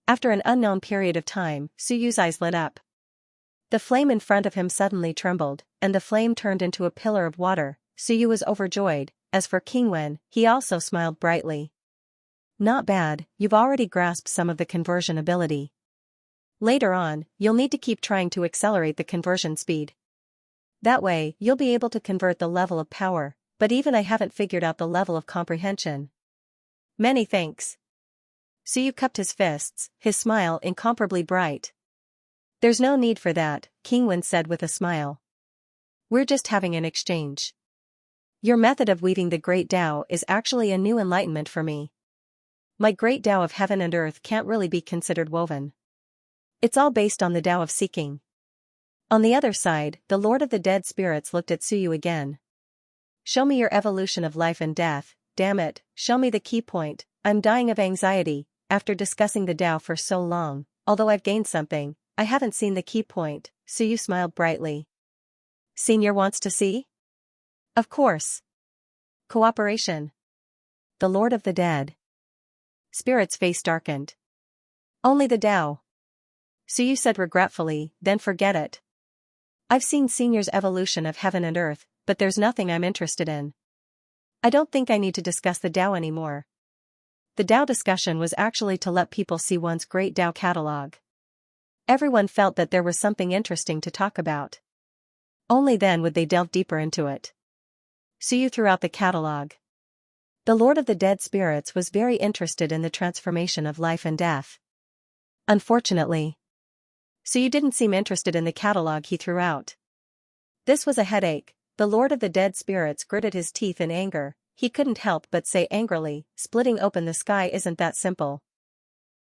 After an unknown period of time, Suyu's eyes lit up. The flame in front of him suddenly trembled, and the flame turned into a pillar of water. Suyu was overjoyed. As for King Wen, he also smiled brightly. Not bad, you've already grasped some of the conversion ability. Later on, you'll need to keep trying to accelerate the conversion speed. That way, you'll be able to convert the level of power, but even I haven't figured out the level of comprehension. Many thanks. Suyu cupped his fists, his smile incomparably bright. There's no need for that, King Wen said with a smile. We're just having an exchange. Your method of weaving the great Tao is actually a new enlightenment for me. My great Tao of heaven and earth can't really be considered woven. It's all based on the Tao of seeking. On the other side, the Lord of the Dead Spirits looked at Suyu again. Show me your evolution of life and death, damn it, show me the key point. I'm dying of anxiety. After discussing the Tao for so long, although I've gained something, I haven't seen the key point. Suyu smiled brightly. Senior wants to see? Of course. Cooperation. The Lord of the Dead Spirit's face darkened. Only the Tao. Suyu said regretfully, then forget it. I've seen Senior's evolution of heaven and earth, but there's nothing I'm interested in. I don't think I need to discuss the Tao anymore. The Tao discussion was actually to let people see one's great Tao catalog. Everyone felt that there was something interesting to talk about. Only then would they delve deeper into it. Suyu threw out the catalog. The Lord of the Dead Spirits was very interested in the transformation of life and death. Unfortunately, Suyu didn't seem interested in the catalog he threw out. This was a headache. The Lord of the Dead Spirits gritted his teeth in anger. He couldn't help but say angrily, splitting open the sky isn't that simple.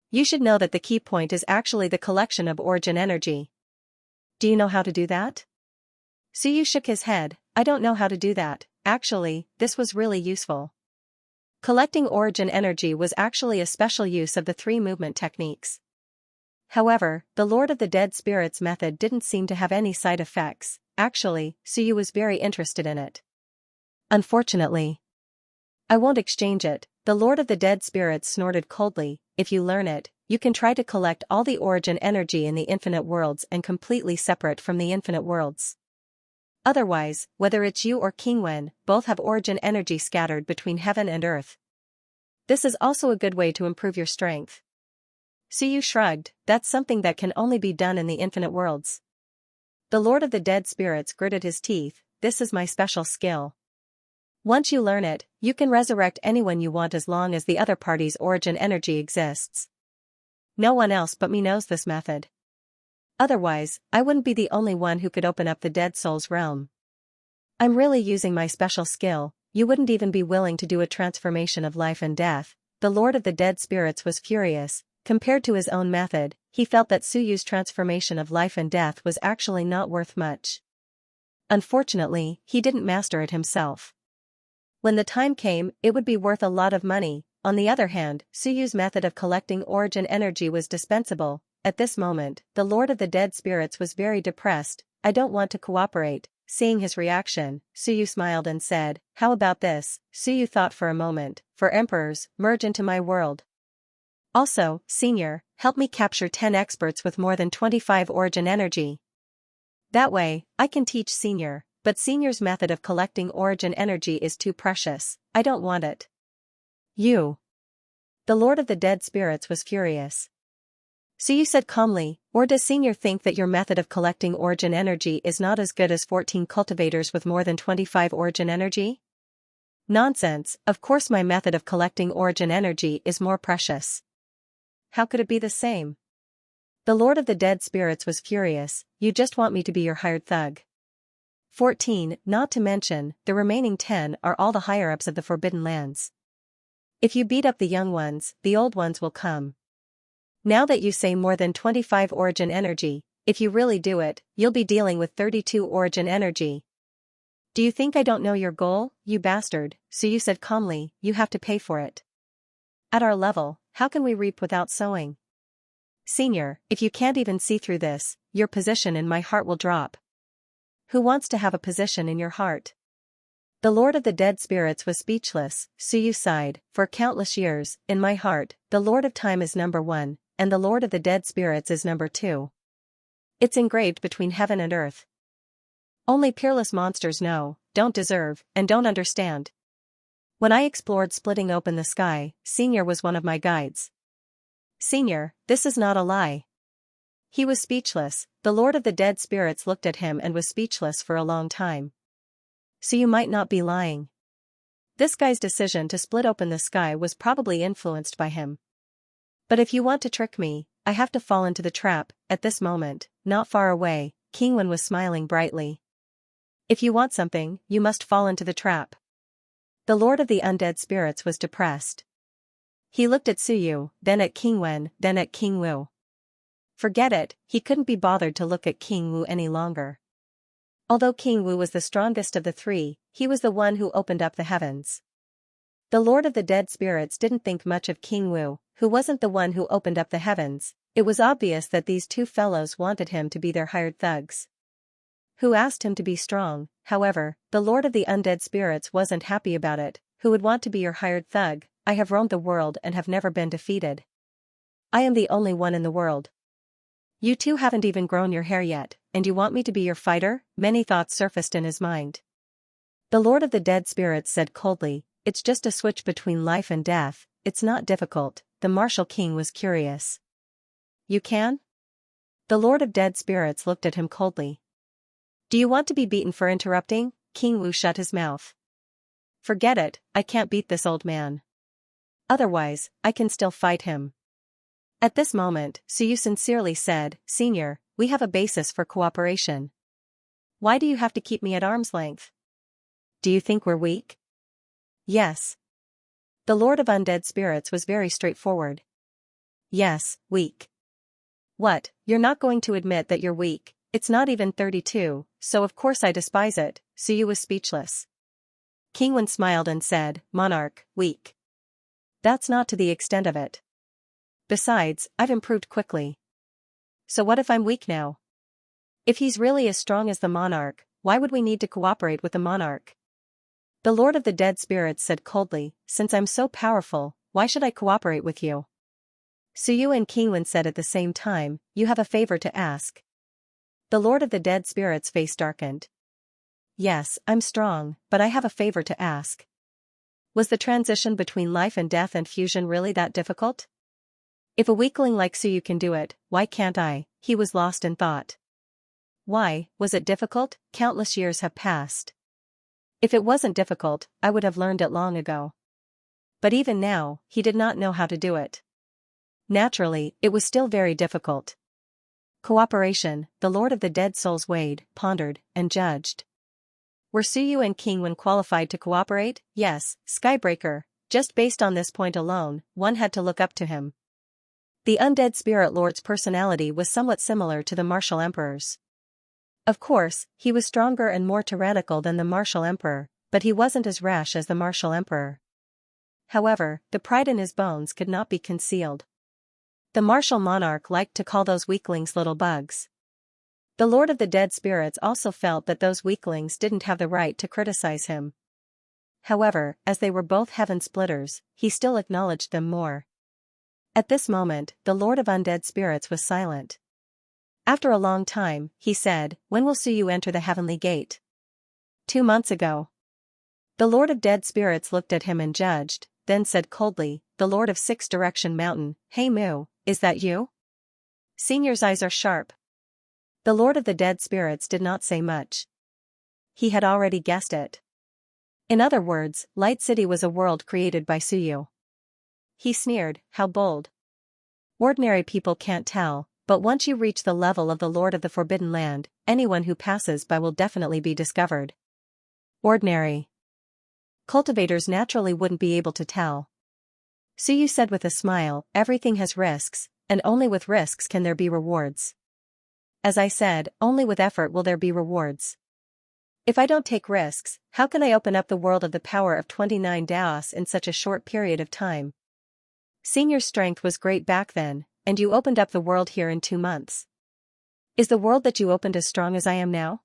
You should know that the key point is actually the collection of origin energy. Do you know how to do that? Suyu shook his head. I don't know how to do that. Actually, this was really useful. Collecting origin energy was actually a special use of the 3 movement techniques. However, the Lord of the Dead Spirits method didn't seem to have any side effects. Actually, Suyu was very interested in it. Unfortunately, I won't exchange it. The Lord of the Dead Spirits snorted coldly. If you learn it, you can try to collect all the origin energy in the infinite worlds and completely separate from the infinite worlds. Otherwise, whether it's you or King Wen, both have origin energy scattered between heaven and earth. This is also a good way to improve your strength. Suyu shrugged. That's something that can only be done in the infinite worlds. The Lord of the Dead Spirits gritted his teeth. This is my special skill. Once you learn it, you can resurrect anyone you want as long as the other party's origin energy exists. No one else but me knows this method. Otherwise, I wouldn't be the only one who could open up the dead soul's realm. I'm really using my special skill. You wouldn't even be willing to do a transformation of life and death. The Lord of the Dead Spirits was furious. Compared to his own method, he felt that Suyu's transformation of life and death was actually not worth much. Unfortunately, he didn't master it himself. When the time came, it would be worth a lot of money. On the other hand, Suyu's method of collecting origin energy was dispensable. At this moment, the Lord of the Dead Spirits was very depressed. I don't want to cooperate. seeing his reaction, Suyu smiled and said, "How about this?" Suyu thought for a moment, "For emperors, merge into my world. Also, senior, help me capture 10 experts with more than 25 origin energy. That way, I can teach senior, but senior's method of collecting origin energy is too precious, I don't want it." "You." The Lord of the Dead Spirits was furious. Suyu said calmly, "Or does senior think that your method of collecting origin energy is not as good as 14 cultivators with more than 25 origin energy?" "Nonsense, of course my method of collecting origin energy is more precious. How could it be the same?" The Lord of the Dead Spirits was furious, "You just want me to be your hired thug. 14, not to mention, the remaining 10 are all the higher-ups of the Forbidden Lands. If you beat up the young ones, the old ones will come. Now that you say more than 25 origin energy, if you really do it, you'll be dealing with 32 origin energy. Do you think I don't know your goal, you bastard?" Suyu said calmly, "You have to pay for it. At our level, how can we reap without sowing? Senior, if you can't even see through this, your position in my heart will drop. Who wants to have a position in your heart?" The Lord of the Dead Spirits was speechless. Suyu sighed, "For countless years, in my heart, the Lord of Time is number 1, and the Lord of the Dead Spirits is number 2. It's engraved between heaven and earth. Only peerless monsters know, don't deserve, and don't understand. When I explored splitting open the sky, Senior was one of my guides." "Senior, this is not a lie." He was speechless. The Lord of the Dead Spirits looked at him and was speechless for a long time. "So you might not be lying. This guy's decision to split open the sky was probably influenced by him. But if you want to trick me, I have to fall into the trap." At this moment, not far away, Kingwen was smiling brightly. "If you want something, you must fall into the trap." The Lord of the Undead Spirits was depressed. He looked at Suyu, then at Kingwen, then at King Wu. Forget it, he couldn't be bothered to look at King Wu any longer. Although King Wu was the strongest of the three, he was the one who opened up the heavens. The Lord of the Dead Spirits didn't think much of King Wu, who wasn't the one who opened up the heavens. It was obvious that these two fellows wanted him to be their hired thugs. Who asked him to be strong, however, the Lord of the Undead Spirits wasn't happy about it. "Who would want to be your hired thug? I have roamed the world and have never been defeated. I am the only one in the world. You two haven't even grown your hair yet, and you want me to be your fighter?" Many thoughts surfaced in his mind. The Lord of the Dead Spirits said coldly, "It's just a switch between life and death, it's not difficult." The Martial King was curious. "You can?" The Lord of Dead Spirits looked at him coldly. "Do you want to be beaten for interrupting?" King Wu shut his mouth. "Forget it, I can't beat this old man. Otherwise, I can still fight him." At this moment, Suyu sincerely said, "Senior, we have a basis for cooperation. Why do you have to keep me at arm's length? Do you think we're weak?" "Yes." The Lord of Undead Spirits was very straightforward. "Yes, weak." "What, you're not going to admit that you're weak? It's not even 32, so of course I despise it." Suyu was speechless. Kingwen smiled and said, "Monarch, weak. That's not to the extent of it. Besides, I've improved quickly. So what if I'm weak now? If he's really as strong as the monarch, why would we need to cooperate with the monarch?" The Lord of the Dead Spirits said coldly, "Since I'm so powerful, why should I cooperate with you?" Suyu and Kingwen said at the same time, "You have a favor to ask." The Lord of the Dead Spirits' face darkened. "Yes, I'm strong, but I have a favor to ask." Was the transition between life and death and fusion really that difficult? If a weakling like Suyu can do it, why can't I? He was lost in thought. Why, was it difficult? Countless years have passed. If it wasn't difficult, I would have learned it long ago. But even now, he did not know how to do it. Naturally, it was still very difficult. Cooperation, the Lord of the Dead Souls weighed, pondered, and judged. Were Suyu and Kingwen qualified to cooperate? Yes, Skybreaker. Just based on this point alone, one had to look up to him. The Undead Spirit Lord's personality was somewhat similar to the Martial Emperor's. Of course, he was stronger and more tyrannical than the Martial Emperor, but he wasn't as rash as the Martial Emperor. However, the pride in his bones could not be concealed. The Martial Monarch liked to call those weaklings little bugs. The Lord of the Dead Spirits also felt that those weaklings didn't have the right to criticize him. However, as they were both heaven splitters, he still acknowledged them more. At this moment, the Lord of Undead Spirits was silent. After a long time, he said, "When will Suyu enter the heavenly gate?" 2 months ago. The Lord of Dead Spirits looked at him and judged, then said coldly, "The Lord of Six Direction Mountain, hey Mu, is that you?" Senior's eyes are sharp. The Lord of the Dead Spirits did not say much. He had already guessed it. In other words, Light City was a world created by Suyu. He sneered, "How bold. Ordinary people can't tell, but once you reach the level of the Lord of the Forbidden Land, anyone who passes by will definitely be discovered." Ordinary cultivators naturally wouldn't be able to tell. Suyu said with a smile, "Everything has risks, and only with risks can there be rewards. As I said, only with effort will there be rewards. If I don't take risks, how can I open up the world of the power of 29 Daos in such a short period of time? Senior's strength was great back then, and you opened up the world here in 2 months. Is the world that you opened as strong as I am now?"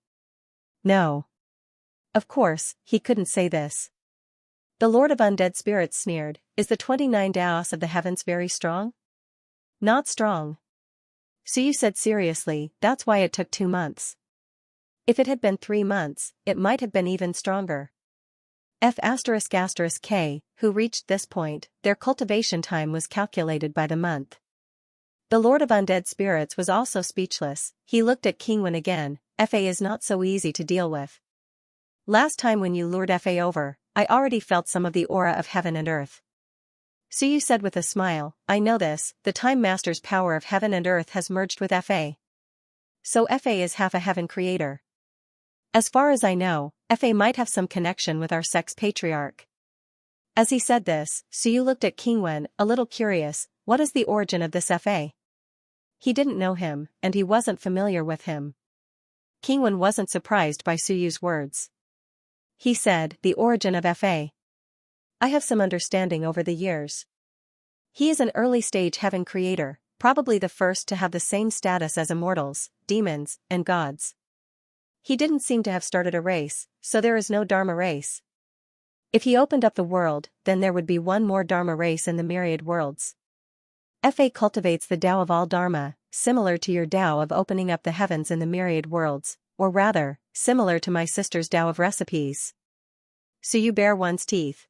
No. Of course, he couldn't say this. The Lord of Undead Spirits sneered, "Is the 29 Daos of the heavens very strong?" "Not strong." Suyu said seriously, "That's why it took 2 months. If it had been 3 months, it might have been even stronger." F***K, who reached this point, their cultivation time was calculated by the month. The Lord of Undead Spirits was also speechless. He looked at Kingwen again. "Fa is not so easy to deal with. Last time when you lured Fa over, I already felt some of the aura of heaven and earth." Suyu said with a smile, "I know this, the Time Master's power of heaven and earth has merged with Fa. So Fa is half a heaven creator. As far as I know, Fa might have some connection with our sex patriarch." As he said this, Suyu looked at Kingwen, a little curious. What is the origin of this Fa? He didn't know him, and he wasn't familiar with him. Kingwen wasn't surprised by Suyu's words. He said, "The origin of Fa. I have some understanding over the years. He is an early-stage heaven creator, probably the first to have the same status as immortals, demons, and gods. He didn't seem to have started a race, so there is no Dharma race. If he opened up the world, then there would be one more Dharma race in the myriad worlds. Fa cultivates the Tao of all Dharma, similar to your Tao of opening up the heavens in the myriad worlds, or rather, similar to my sister's Tao of recipes." So you bare one's teeth.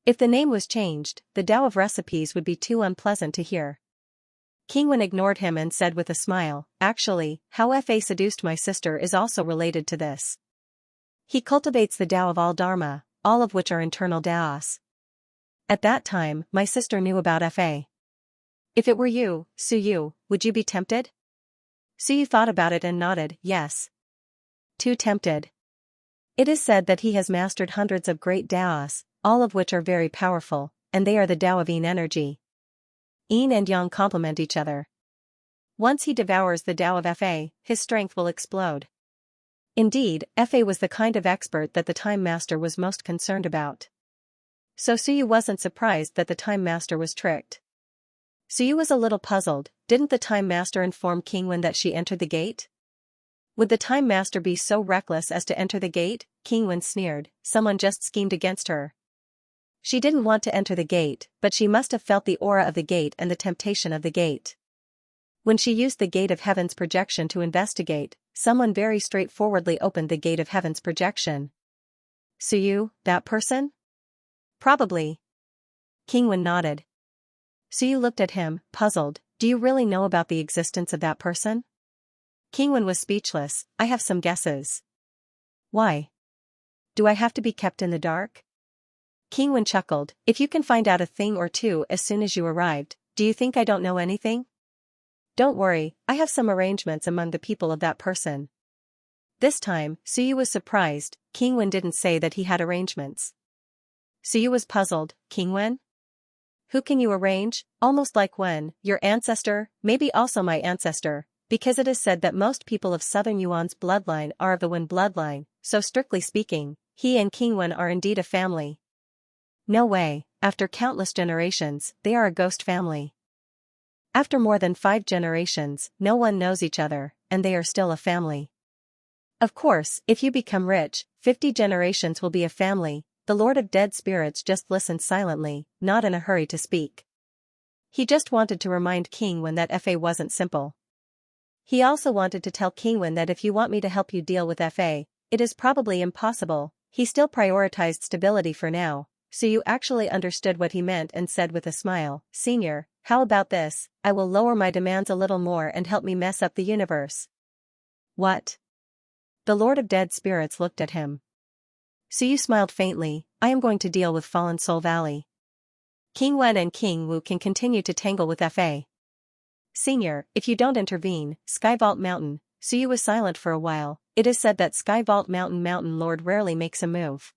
If the name was changed, the Tao of recipes would be too unpleasant to hear. Kingwen ignored him and said with a smile, "Actually, how Fa seduced my sister is also related to this. He cultivates the Tao of all Dharma, all of which are internal Daos. At that time, my sister knew about Fa. If it were you, Suyu, would you be tempted?" Suyu thought about it and nodded, "Yes. Too tempted. It is said that he has mastered hundreds of great Daos, all of which are very powerful, and they are the Tao of Yin energy. Yin and Yang complement each other. Once he devours the Tao of Fa, his strength will explode." Indeed, Fa was the kind of expert that the Time Master was most concerned about. So Suyu wasn't surprised that the Time Master was tricked. Suyu was a little puzzled. Didn't the Time Master inform Kingwen that she entered the gate? Would the Time Master be so reckless as to enter the gate? Kingwen sneered, "Someone just schemed against her." She didn't want to enter the gate, but she must have felt the aura of the gate and the temptation of the gate. When she used the Gate of Heaven's projection to investigate, someone very straightforwardly opened the Gate of Heaven's projection. Suyu, that person? Probably. Kingwen nodded. Suyu looked at him, puzzled. "Do you really know about the existence of that person?" Kingwen was speechless. "I have some guesses." "Why? Do I have to be kept in the dark?" Kingwen chuckled. "If you can find out a thing or two as soon as you arrived, do you think I don't know anything? Don't worry, I have some arrangements among the people of that person." This time, Suyu was surprised. Kingwen didn't say that he had arrangements. Suyu was puzzled. "Kingwen? Who can you arrange? Almost like when, your ancestor, maybe also my ancestor, because it is said that most people of Southern Yuan's bloodline are of the Wen bloodline, so strictly speaking, he and Kingwen are indeed a family." "No way, after countless generations, they are a ghost family. After more than 5 generations, no one knows each other, and they are still a family. Of course, if you become rich, 50 generations will be a family. The Lord of Dead Spirits just listened silently, not in a hurry to speak. He just wanted to remind King Wen that FA wasn't simple. He also wanted to tell King Wen that if you want me to help you deal with FA, it is probably impossible. He still prioritized stability for now, so you actually understood what he meant and said with a smile, "Senior, how about this? I will lower my demands a little more and help me mess up the universe." What? The Lord of Dead Spirits looked at him. So you smiled faintly. "I am going to deal with Fallen Soul Valley. King Wen and King Wu can continue to tangle with FA. Senior, if you don't intervene, Skyvault Mountain." Suyu was silent for a while. "It is said that Skyvault Mountain Lord rarely makes a move.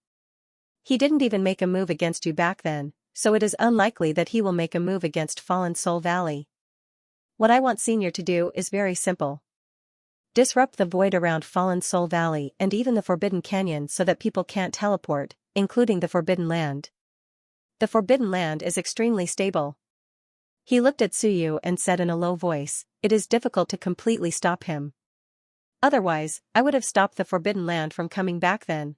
He didn't even make a move against you back then, so it is unlikely that he will make a move against Fallen Soul Valley. What I want Senior to do is very simple. Disrupt the void around Fallen Soul Valley and even the Forbidden Canyon so that people can't teleport, including the Forbidden Land. The Forbidden Land is extremely stable." He looked at Suyu and said in a low voice, "It is difficult to completely stop him. Otherwise, I would have stopped the Forbidden Land from coming back then."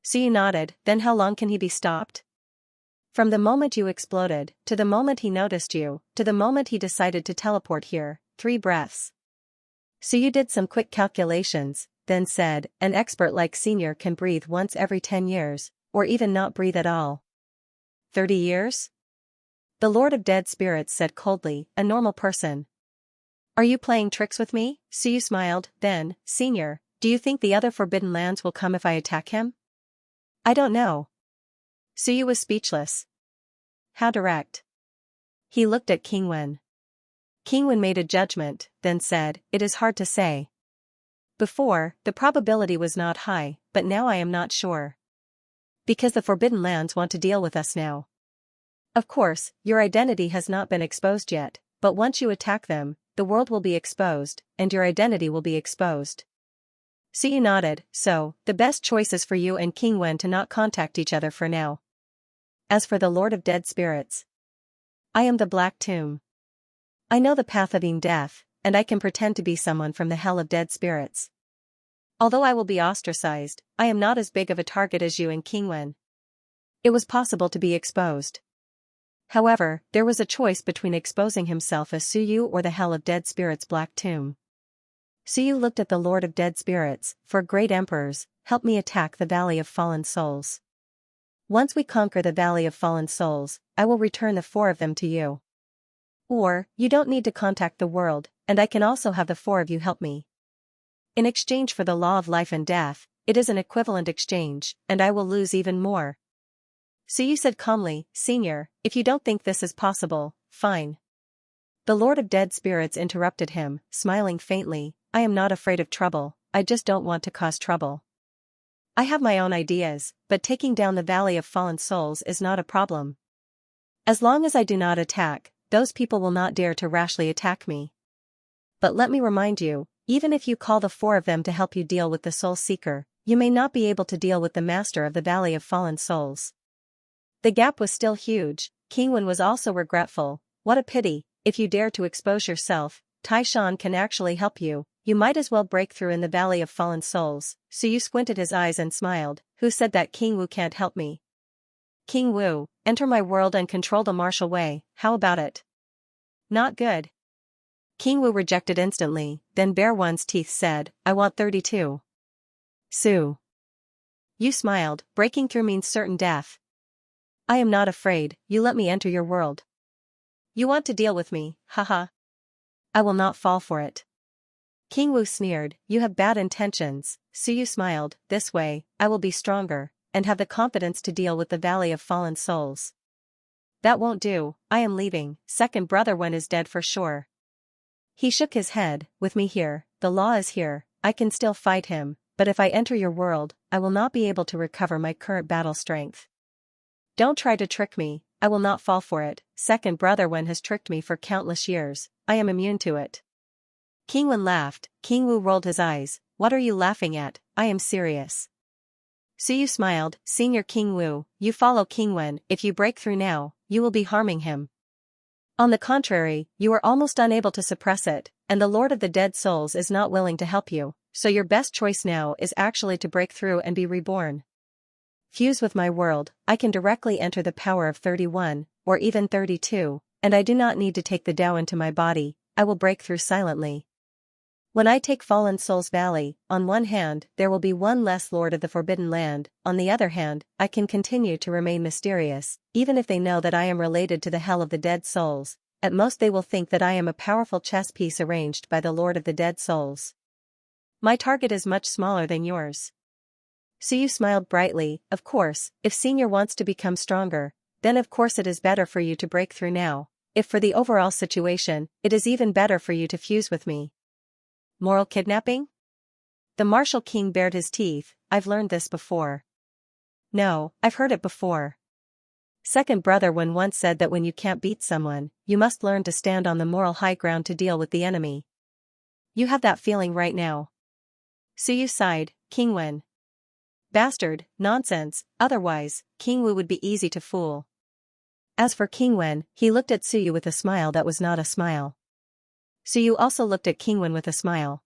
Suyu nodded. "Then how long can he be stopped?" "From the moment you exploded, to the moment he noticed you, to the moment he decided to teleport here, 3 breaths. Suyu did some quick calculations, then said, "An expert like Senior can breathe once every 10 years, or even not breathe at all." 30 years? The Lord of Dead Spirits said coldly, "A normal person." "Are you playing tricks with me?" Suyu smiled. Then, "Senior, do you think the other Forbidden Lands will come if I attack him?" "I don't know." Suyu was speechless. "How direct?" He looked at King Wen. King Wen made a judgment, then said, "It is hard to say. Before, the probability was not high, but now I am not sure. Because the Forbidden Lands want to deal with us now. Of course, your identity has not been exposed yet, but once you attack them, the world will be exposed, and your identity will be exposed." Suyu nodded. "So, the best choice is for you and King Wen to not contact each other for now. As for the Lord of Dead Spirits, I am the Black Tomb. I know the path of death, and I can pretend to be someone from the Hell of Dead Spirits. Although I will be ostracized, I am not as big of a target as you and King Wen." It was possible to be exposed. However, there was a choice between exposing himself as Suyu or the Hell of Dead Spirits' Black Tomb. Suyu looked at the Lord of Dead Spirits. "For great emperors, help me attack the Valley of Fallen Souls. Once we conquer the Valley of Fallen Souls, I will return the 4 of them to you. Or, you don't need to contact the world, and I can also have the 4 of you help me. In exchange for the law of life and death, it is an equivalent exchange, and I will lose even more." Suyu said calmly, "Senior, if you don't think this is possible, fine." The Lord of Dead Spirits interrupted him, smiling faintly, "I am not afraid of trouble, I just don't want to cause trouble. I have my own ideas, but taking down the Valley of Fallen Souls is not a problem. As long as I do not attack, those people will not dare to rashly attack me. But let me remind you, even if you call the 4 of them to help you deal with the Soul Seeker, you may not be able to deal with the Master of the Valley of Fallen Souls." The gap was still huge. King Wen was also regretful. "What a pity, if you dare to expose yourself, Tai Shan can actually help you. You might as well break through in the Valley of Fallen Souls." Suyu squinted his eyes and smiled. "Who said that King Wu can't help me? King Wu, enter my world and control the martial way, how about it?" "Not good." King Wu rejected instantly, then bare one's teeth said, "I want 32. Su. You smiled. "Breaking through means certain death. I am not afraid, you let me enter your world. You want to deal with me, haha. I will not fall for it." King Wu sneered, "You have bad intentions." Suyu smiled, "This way, I will be stronger, and have the confidence to deal with the Valley of Fallen Souls." "That won't do, I am leaving. Second brother Wen is dead for sure." He shook his head, "With me here, the law is here, I can still fight him, but if I enter your world, I will not be able to recover my current battle strength. Don't try to trick me, I will not fall for it. Second brother Wen has tricked me for countless years, I am immune to it." King Wen laughed. King Wu rolled his eyes. "What are you laughing at? I am serious." Suyu smiled. "Senior King Wu, you follow King Wen. If you break through now, you will be harming him. On the contrary, you are almost unable to suppress it." and the Lord of the Dead Souls is not willing to help you, so your best choice now is actually to break through and be reborn. Fuse with my world, I can directly enter the power of 31, or even 32, and I do not need to take the Tao into my body, I will break through silently. When I take Fallen Souls Valley, on one hand, there will be one less Lord of the Forbidden Land, on the other hand, I can continue to remain mysterious, even if they know that I am related to the Hell of the Dead Souls. At most they will think that I am a powerful chess piece arranged by the Lord of the Dead Souls. My target is much smaller than yours. Suyu smiled brightly. Of course, if Senior wants to become stronger, then of course it is better for you to break through now. If for the overall situation, it is even better for you to fuse with me. Moral kidnapping? The Martial King bared his teeth. I've learned this before. No, I've heard it before. Second brother Wen once said that when you can't beat someone, you must learn to stand on the moral high ground to deal with the enemy. You have that feeling right now. Suyu sighed. King Wen. Bastard, nonsense, otherwise, King Wu would be easy to fool. As for King Wen, he looked at Suyu with a smile that was not a smile. Suyu also looked at King Wen with a smile.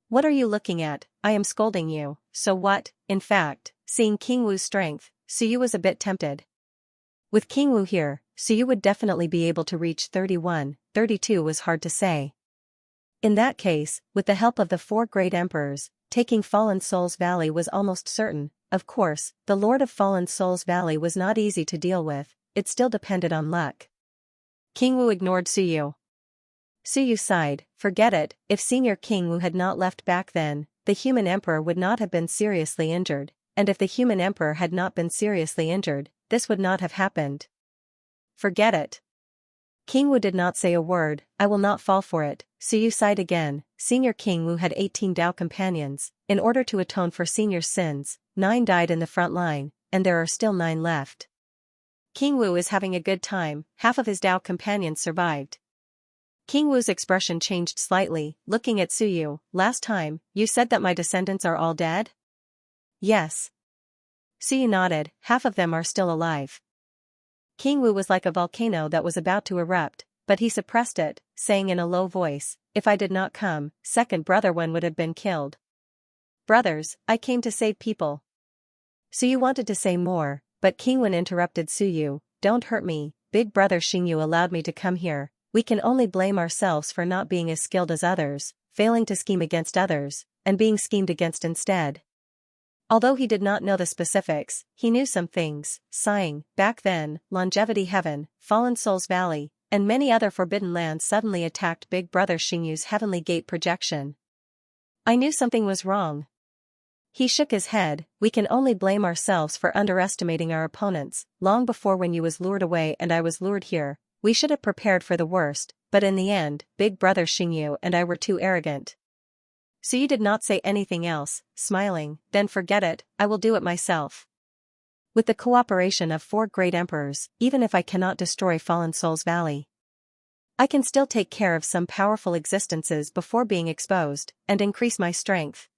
What are you looking at? I am scolding you, so what? In fact, seeing King Wu's strength, Suyu was a bit tempted. With King Wu here, Suyu would definitely be able to reach 31, 32 was hard to say. In that case, with the help of the 4 great emperors, taking Fallen Souls Valley was almost certain. Of course, the Lord of Fallen Souls Valley was not easy to deal with, it still depended on luck. King Wu ignored Suyu. Suyu sighed. Forget it, if Senior King Wu had not left back then, the human emperor would not have been seriously injured, and if the human emperor had not been seriously injured, this would not have happened. Forget it. King Wu did not say a word. I will not fall for it. Suyu sighed again. Senior King Wu had 18 Tao companions. In order to atone for Senior's sins, 9 died in the front line, and there are still 9 left. King Wu is having a good time, half of his Tao companions survived. King Wu's expression changed slightly, looking at Suyu. Last time, you said that my descendants are all dead? Yes. Suyu nodded. Half of them are still alive. King Wu was like a volcano that was about to erupt, but he suppressed it, saying in a low voice, if I did not come, second brother Wen would have been killed. Brothers, I came to save people. Suyu wanted to say more, but King Wen interrupted Suyu. Don't hurt me, big brother Xingyu allowed me to come here. We can only blame ourselves for not being as skilled as others, failing to scheme against others, and being schemed against instead. Although he did not know the specifics, he knew some things. Sighing, back then, Longevity Heaven, Fallen Souls Valley, and many other forbidden lands suddenly attacked Big Brother Xingyu's Heavenly Gate projection. I knew something was wrong. He shook his head. We can only blame ourselves for underestimating our opponents. Long before when you was lured away and I was lured here, we should have prepared for the worst, but in the end, Big Brother Xingyu and I were too arrogant. Suyu did not say anything else, smiling. Then forget it, I will do it myself. With the cooperation of 4 great emperors, even if I cannot destroy Fallen Souls Valley, I can still take care of some powerful existences before being exposed, and increase my strength.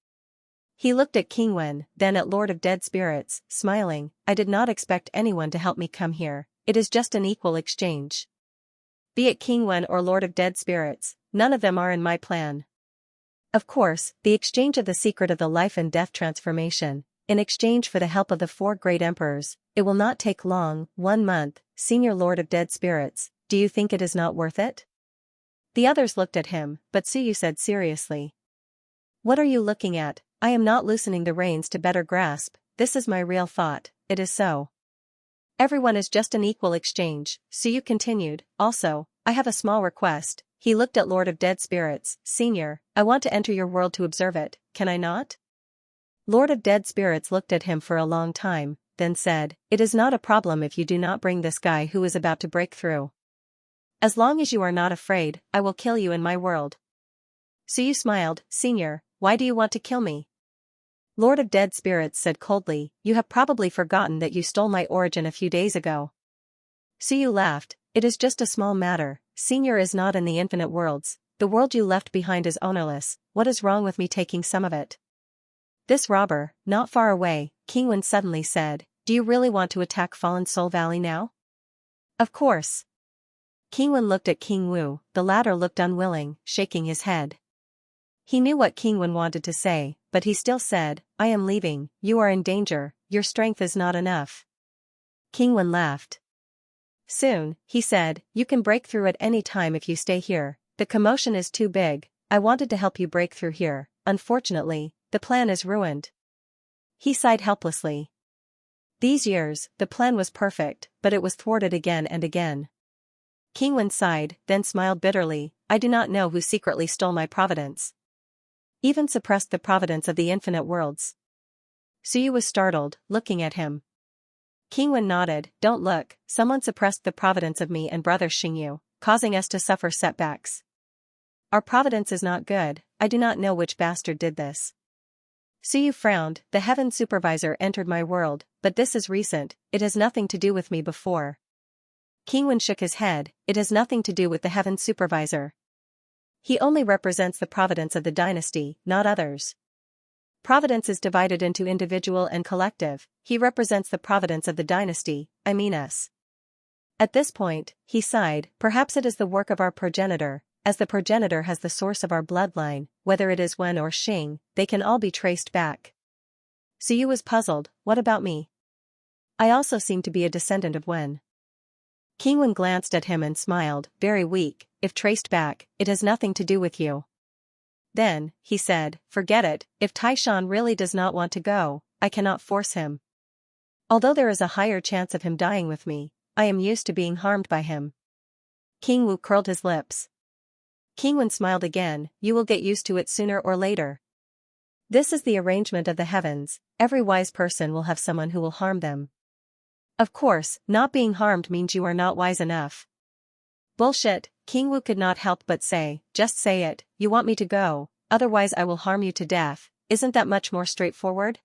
He looked at King Wen, then at Lord of Dead Spirits, smiling. I did not expect anyone to help me come here, it is just an equal exchange. Be it King Wen or Lord of Dead Spirits, none of them are in my plan. Of course, the exchange of the secret of the life and death transformation, in exchange for the help of the 4 great emperors, it will not take long, 1 month, Senior Lord of Dead Spirits, do you think it is not worth it? The others looked at him, but Suyu said seriously. What are you looking at? I am not loosening the reins to better grasp, this is my real thought, it is so. Everyone is just an equal exchange, Suyu continued. Also, I have a small request. He looked at Lord of Dead Spirits. Senior, I want to enter your world to observe it, can I not? Lord of Dead Spirits looked at him for a long time, then said, it is not a problem if you do not bring this guy who is about to break through. As long as you are not afraid, I will kill you in my world. Suyu smiled. Senior, why do you want to kill me? Lord of Dead Spirits said coldly, you have probably forgotten that you stole my origin a few days ago. Suyu laughed. It is just a small matter. Senior is not in the infinite worlds. The world you left behind is ownerless. What is wrong with me taking some of it? This robber, not far away, King Wen suddenly said, do you really want to attack Fallen Soul Valley now? Of course. King Wen looked at King Wu, the latter looked unwilling, shaking his head. He knew what King Wen wanted to say, but he still said, I am leaving, you are in danger, your strength is not enough. King Wen laughed. Soon, he said, you can break through at any time if you stay here, the commotion is too big, I wanted to help you break through here, unfortunately, the plan is ruined. He sighed helplessly. These years, the plan was perfect, but it was thwarted again and again. King Wen sighed, then smiled bitterly, I do not know who secretly stole my providence. Even suppressed the providence of the infinite worlds. Suyu was startled, looking at him. King Wen nodded, don't look, someone suppressed the providence of me and brother Xingyu, causing us to suffer setbacks. Our providence is not good, I do not know which bastard did this. Suyu frowned, the heaven supervisor entered my world, but this is recent, it has nothing to do with me before. King Wen shook his head, it has nothing to do with the heaven supervisor. He only represents the providence of the dynasty, not others. Providence is divided into individual and collective, he represents the providence of the dynasty, I mean us. At this point, he sighed, perhaps it is the work of our progenitor, as the progenitor has the source of our bloodline, whether it is Wen or Xing, they can all be traced back. Suyu was puzzled, what about me? I also seem to be a descendant of Wen. King Wen glanced at him and smiled, very weak, if traced back, it has nothing to do with you. Then, he said, forget it, if Taishan really does not want to go, I cannot force him. Although there is a higher chance of him dying with me, I am used to being harmed by him. King Wu curled his lips. King Wen smiled again, you will get used to it sooner or later. This is the arrangement of the heavens, every wise person will have someone who will harm them. Of course, not being harmed means you are not wise enough. Bullshit, King Wu could not help but say, just say it, you want me to go, otherwise I will harm you to death, isn't that much more straightforward?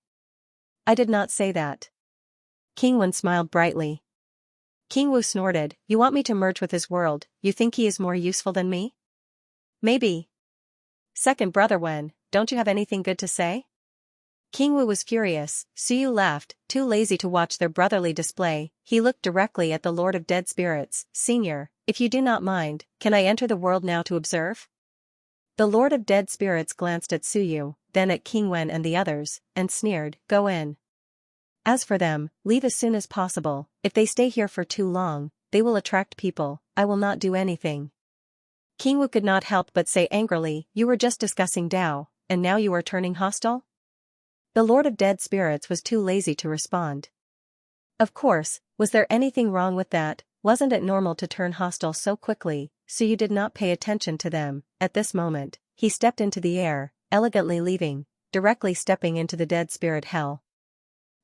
I did not say that. King Wen smiled brightly. King Wu snorted, you want me to merge with his world, you think he is more useful than me? Maybe. Second brother Wen, don't you have anything good to say? King Wu was furious, Suyu laughed, too lazy to watch their brotherly display, he looked directly at the Lord of Dead Spirits, Senior, if you do not mind, can I enter the world now to observe? The Lord of Dead Spirits glanced at Suyu, then at King Wen and the others, and sneered, go in. As for them, leave as soon as possible, if they stay here for too long, they will attract people, I will not do anything. King Wu could not help but say angrily, you were just discussing Tao, and now you are turning hostile? The Lord of Dead Spirits was too lazy to respond. Of course, was there anything wrong with that, wasn't it normal to turn hostile so quickly, so you did not pay attention to them, at this moment, he stepped into the air, elegantly leaving, directly stepping into the Dead Spirit Hell.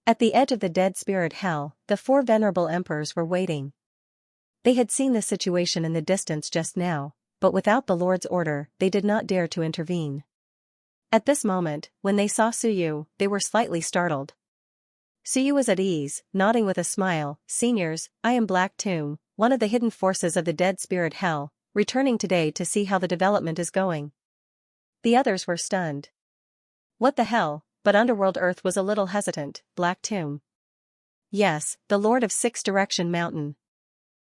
At the edge of the Dead Spirit Hell, the four venerable emperors were waiting. They had seen the situation in the distance just now, but without the Lord's order, they did not dare to intervene. At this moment, when they saw Suyu, they were slightly startled. Suyu was at ease, nodding with a smile, seniors, I am Black Tomb, one of the hidden forces of the Dead Spirit Hell, returning today to see how the development is going. The others were stunned. What the hell, but Underworld Earth was a little hesitant, Black Tomb. Yes, the Lord of Six Direction Mountain.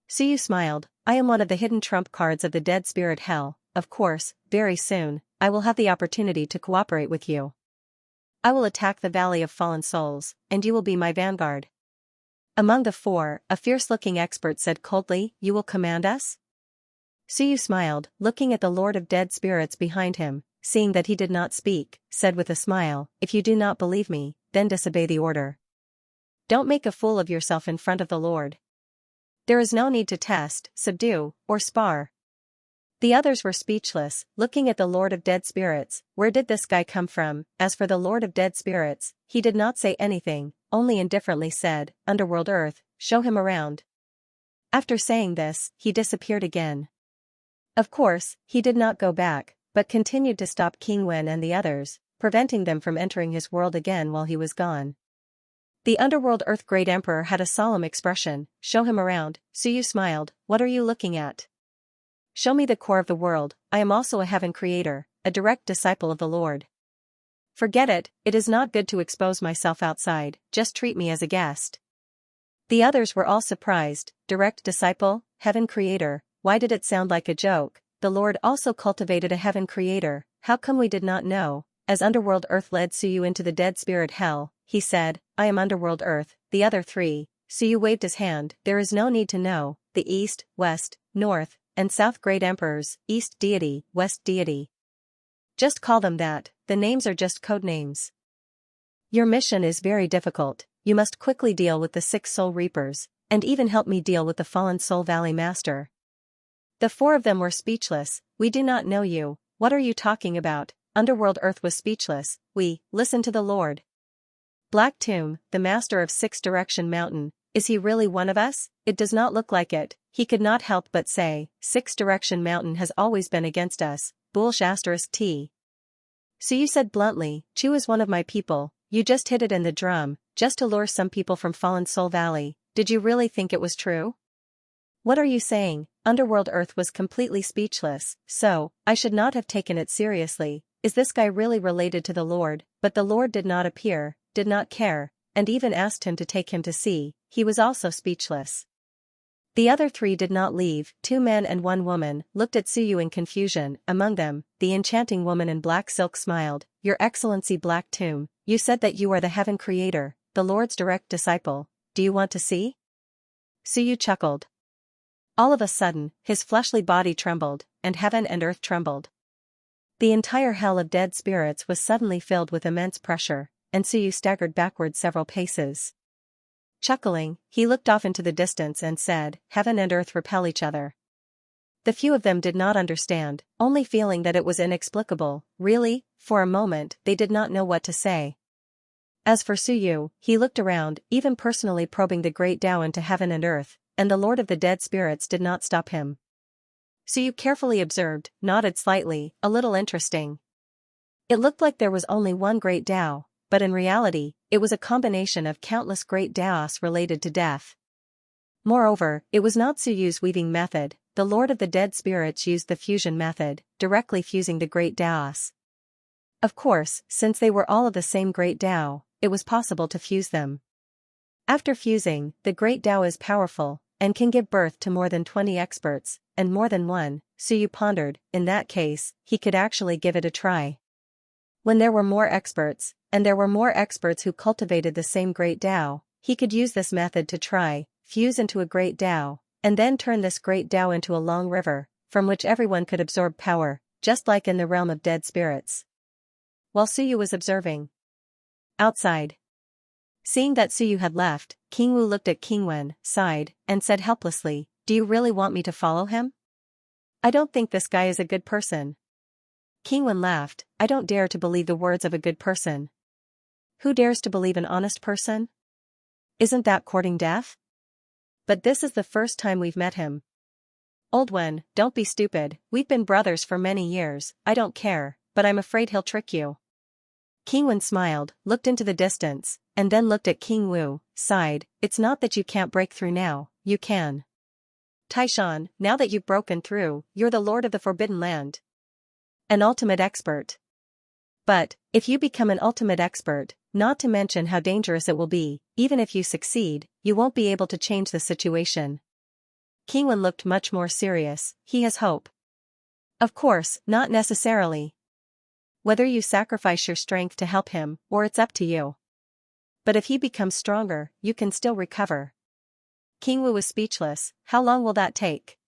Suyu smiled, I am one of the hidden trump cards of the Dead Spirit Hell, of course, very soon, I will have the opportunity to cooperate with you. I will attack the Valley of Fallen Souls, and you will be my vanguard. Among the four, a fierce-looking expert said coldly, you will command us? Suyu smiled, looking at the Lord of Dead Spirits behind him, seeing that he did not speak, said with a smile, if you do not believe me, then disobey the order. Don't make a fool of yourself in front of the Lord. There is no need to test, subdue, or spar. The others were speechless, looking at the Lord of Dead Spirits, where did this guy come from? As for the Lord of Dead Spirits, he did not say anything, only indifferently said, Underworld Earth, show him around. After saying this, he disappeared again. Of course, he did not go back, but continued to stop King Wen and the others, preventing them from entering his world again while he was gone. The Underworld Earth Great Emperor had a solemn expression, show him around, Suyu smiled, what are you looking at? Show me the core of the world, I am also a heaven creator, a direct disciple of the Lord. Forget it, it is not good to expose myself outside, just treat me as a guest. The others were all surprised, direct disciple, heaven creator, why did it sound like a joke? The Lord also cultivated a heaven creator, how come we did not know? As underworld earth led Suyu into the dead spirit hell, he said, I am underworld earth, the other three. Suyu waved his hand, there is no need to know, the east, west, north, and south great emperors, east deity, west deity. Just call them that, the names are just code names. Your mission is very difficult, you must quickly deal with the 6 soul reapers, and even help me deal with the fallen soul valley master. The 4 of them were speechless, we do not know you, what are you talking about? Underworld earth was speechless, listen to the Lord. Black Tomb, the master of 6 Direction Mountain, is he really one of us? It does not look like it, he could not help but say, 6 Direction Mountain has always been against us, *T. Suyu said bluntly, Chu is one of my people, you just hit it in the drum, just to lure some people from Fallen Soul Valley, did you really think it was true? What are you saying? Underworld earth was completely speechless, so, I should not have taken it seriously, is this guy really related to the Lord? But the Lord did not appear, did not care, and even asked him to take him to see, he was also speechless. The other 3 did not leave, 2 men and 1 woman, looked at Suyu in confusion, among them, the enchanting woman in black silk smiled, Your Excellency Black Tomb, you said that you are the heaven creator, the Lord's direct disciple, do you want to see? Suyu chuckled. All of a sudden, his fleshly body trembled, and heaven and earth trembled. The entire hell of dead spirits was suddenly filled with immense pressure, and Suyu staggered backward several paces. Chuckling, he looked off into the distance and said, Heaven and earth repel each other. The few of them did not understand, only feeling that it was inexplicable, really, for a moment they did not know what to say. As for Suyu, he looked around, even personally probing the great Tao into heaven and earth, and the Lord of the Dead Spirits did not stop him. Suyu carefully observed, nodded slightly, a little interesting. It looked like there was only one great Tao, but in reality, it was a combination of countless great Taos related to death. Moreover, it was not Suyu's weaving method, the Lord of the Dead Spirits used the fusion method, directly fusing the great Taos. Of course, since they were all of the same great Tao, it was possible to fuse them. After fusing, the great Tao is powerful, and can give birth to more than 20 experts, and more than one, Suyu pondered, in that case, he could actually give it a try. When there were more experts, and there were more experts who cultivated the same great Tao, he could use this method to try, fuse into a great Tao, and then turn this great Tao into a long river, from which everyone could absorb power, just like in the realm of dead spirits. While Suyu was observing. Outside. Seeing that Suyu had left, King Wu looked at King Wen, sighed, and said helplessly, Do you really want me to follow him? I don't think this guy is a good person. King Wen laughed, I don't dare to believe the words of a good person. Who dares to believe an honest person? Isn't that courting death? But this is the first time we've met him. Old Wen, don't be stupid, we've been brothers for many years, I don't care, but I'm afraid he'll trick you. King Wen smiled, looked into the distance, and then looked at King Wu, sighed, it's not that you can't break through now, you can. Taishan, now that you've broken through, you're the Lord of the Forbidden Land. An ultimate expert. But, if you become an ultimate expert, not to mention how dangerous it will be, even if you succeed, you won't be able to change the situation. King Wen looked much more serious, he has hope. Of course, not necessarily. Whether you sacrifice your strength to help him, or it's up to you. But if he becomes stronger, you can still recover. King Wu was speechless, how long will that take?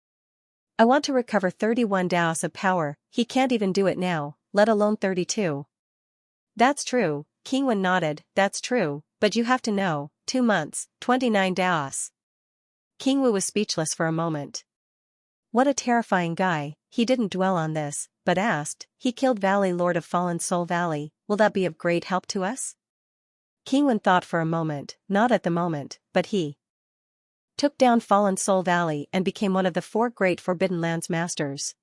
I want to recover 31 Daos of power, he can't even do it now, let alone 32. That's true, King Wen nodded, that's true, but you have to know, 2 months, 29 Daos. King Wu was speechless for a moment. What a terrifying guy, he didn't dwell on this, but asked, he killed Valley Lord of Fallen Soul Valley, will that be of great help to us? King Wen thought for a moment, not at the moment, but he took down Fallen Soul Valley and became one of the 4 great Forbidden Lands masters.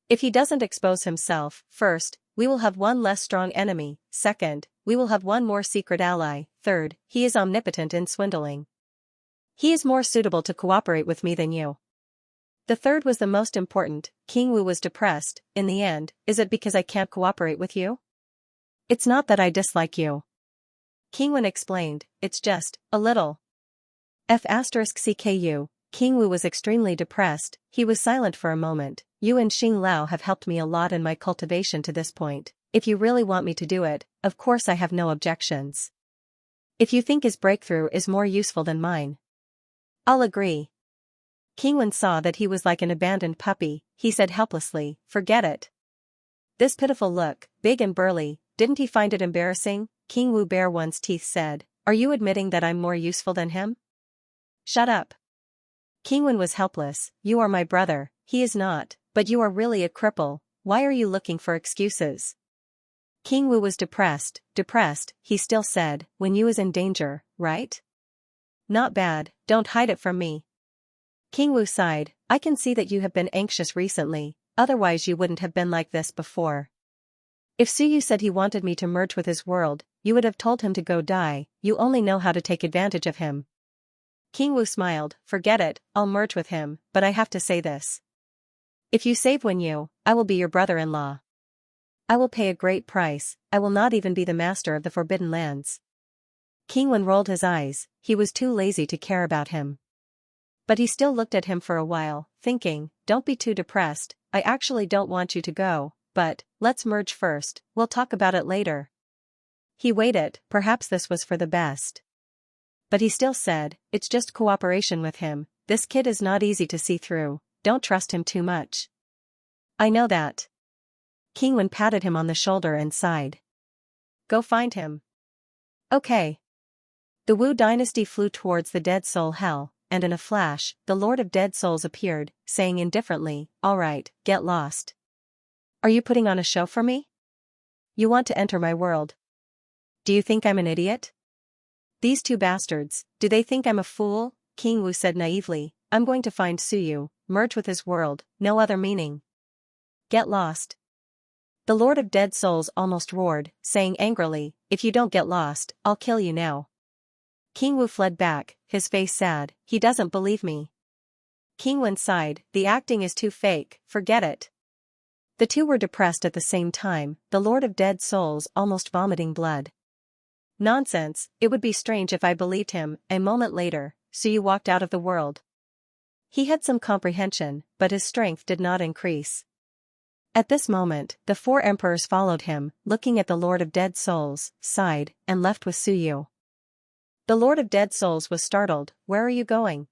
If he doesn't expose himself, first, we will have one less strong enemy, second, we will have one more secret ally, third, he is omnipotent in swindling. He is more suitable to cooperate with me than you. The third was the most important, King Wu was depressed, in the end, is it because I can't cooperate with you? It's not that I dislike you. King Wen explained, it's just, a little. F*CKU, King Wu was extremely depressed. He was silent for a moment. You and Xing Lao have helped me a lot in my cultivation to this point. If you really want me to do it, of course I have no objections. If you think his breakthrough is more useful than mine, I'll agree. King Wen saw that he was like an abandoned puppy. He said helplessly, forget it. This pitiful look, big and burly, didn't he find it embarrassing? King Wu bare one's teeth said, are you admitting that I'm more useful than him? Shut up. King Wen was helpless. You are my brother. He is not, but you are really a cripple. Why are you looking for excuses? King Wu was depressed, he still said, when you is in danger, right? Not bad, don't hide it from me. King Wu sighed, I can see that you have been anxious recently, otherwise you wouldn't have been like this before. If Suyu said he wanted me to merge with his world, you would have told him to go die, you only know how to take advantage of him. King Wu smiled, forget it, I'll merge with him, but I have to say this. If you save Wenyu, I will be your brother-in-law. I will pay a great price, I will not even be the master of the Forbidden Lands. King Wen rolled his eyes, he was too lazy to care about him. But he still looked at him for a while, thinking, don't be too depressed, I actually don't want you to go, but, let's merge first, we'll talk about it later. He waited, perhaps this was for the best. But he still said, it's just cooperation with him, this kid is not easy to see through, don't trust him too much. I know that. King Wen patted him on the shoulder and sighed. Go find him. Okay. The Wu dynasty flew towards the Dead Soul Hell, and in a flash, the Lord of Dead Souls appeared, saying indifferently, all right, get lost. Are you putting on a show for me? You want to enter my world? Do you think I'm an idiot? These two bastards, do they think I'm a fool? King Wu said naively, I'm going to find Suyu, merge with his world, no other meaning. Get lost. The Lord of Dead Souls almost roared, saying angrily, if you don't get lost, I'll kill you now. King Wu fled back, his face sad, he doesn't believe me. King Wen sighed, the acting is too fake, forget it. The two were depressed at the same time, the Lord of Dead Souls almost vomiting blood. Nonsense, it would be strange if I believed him. A moment later, Suyu walked out of the world. He had some comprehension, but his strength did not increase. At this moment, the four emperors followed him, looking at the Lord of Dead Souls, sighed, and left with Suyu. The Lord of Dead Souls was startled, where are you going?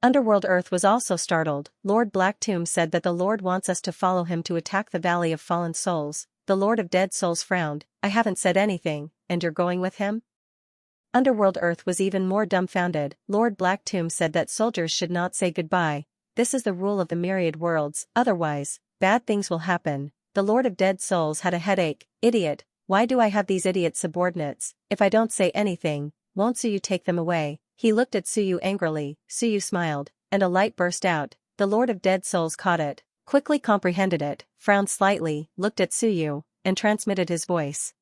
Underworld Earth was also startled. Lord Blacktomb said that the Lord wants us to follow him to attack the Valley of Fallen Souls. The Lord of Dead Souls frowned, I haven't said anything, and you're going with him? Underworld Earth was even more dumbfounded. Lord Blacktomb said that soldiers should not say goodbye. This is the rule of the Myriad worlds, otherwise, bad things will happen. The Lord of Dead Souls had a headache. Idiot, why do I have these idiot subordinates? If I don't say anything, won't Suyu take them away? He looked at Suyu angrily. Suyu smiled, and a light burst out. The Lord of Dead Souls caught it, quickly comprehended it, frowned slightly, looked at Suyu, and transmitted his voice.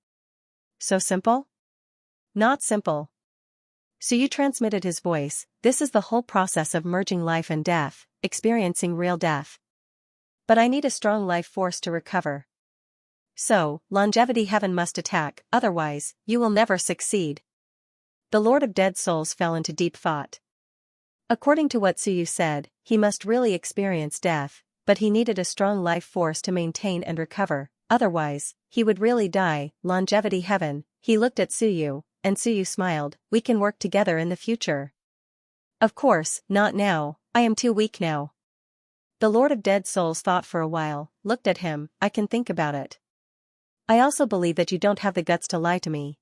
So simple? Not simple. Suyu transmitted his voice, this is the whole process of merging life and death, experiencing real death. But I need a strong life force to recover. So, Longevity Heaven must attack, otherwise, you will never succeed. The Lord of Dead Souls fell into deep thought. According to what Suyu said, he must really experience death, but he needed a strong life force to maintain and recover, otherwise, he would really die. Longevity Heaven, he looked at Suyu, and Suyu smiled, we can work together in the future. Of course, not now, I am too weak now. The Lord of Dead Souls thought for a while, looked at him, I can think about it. I also believe that you don't have the guts to lie to me.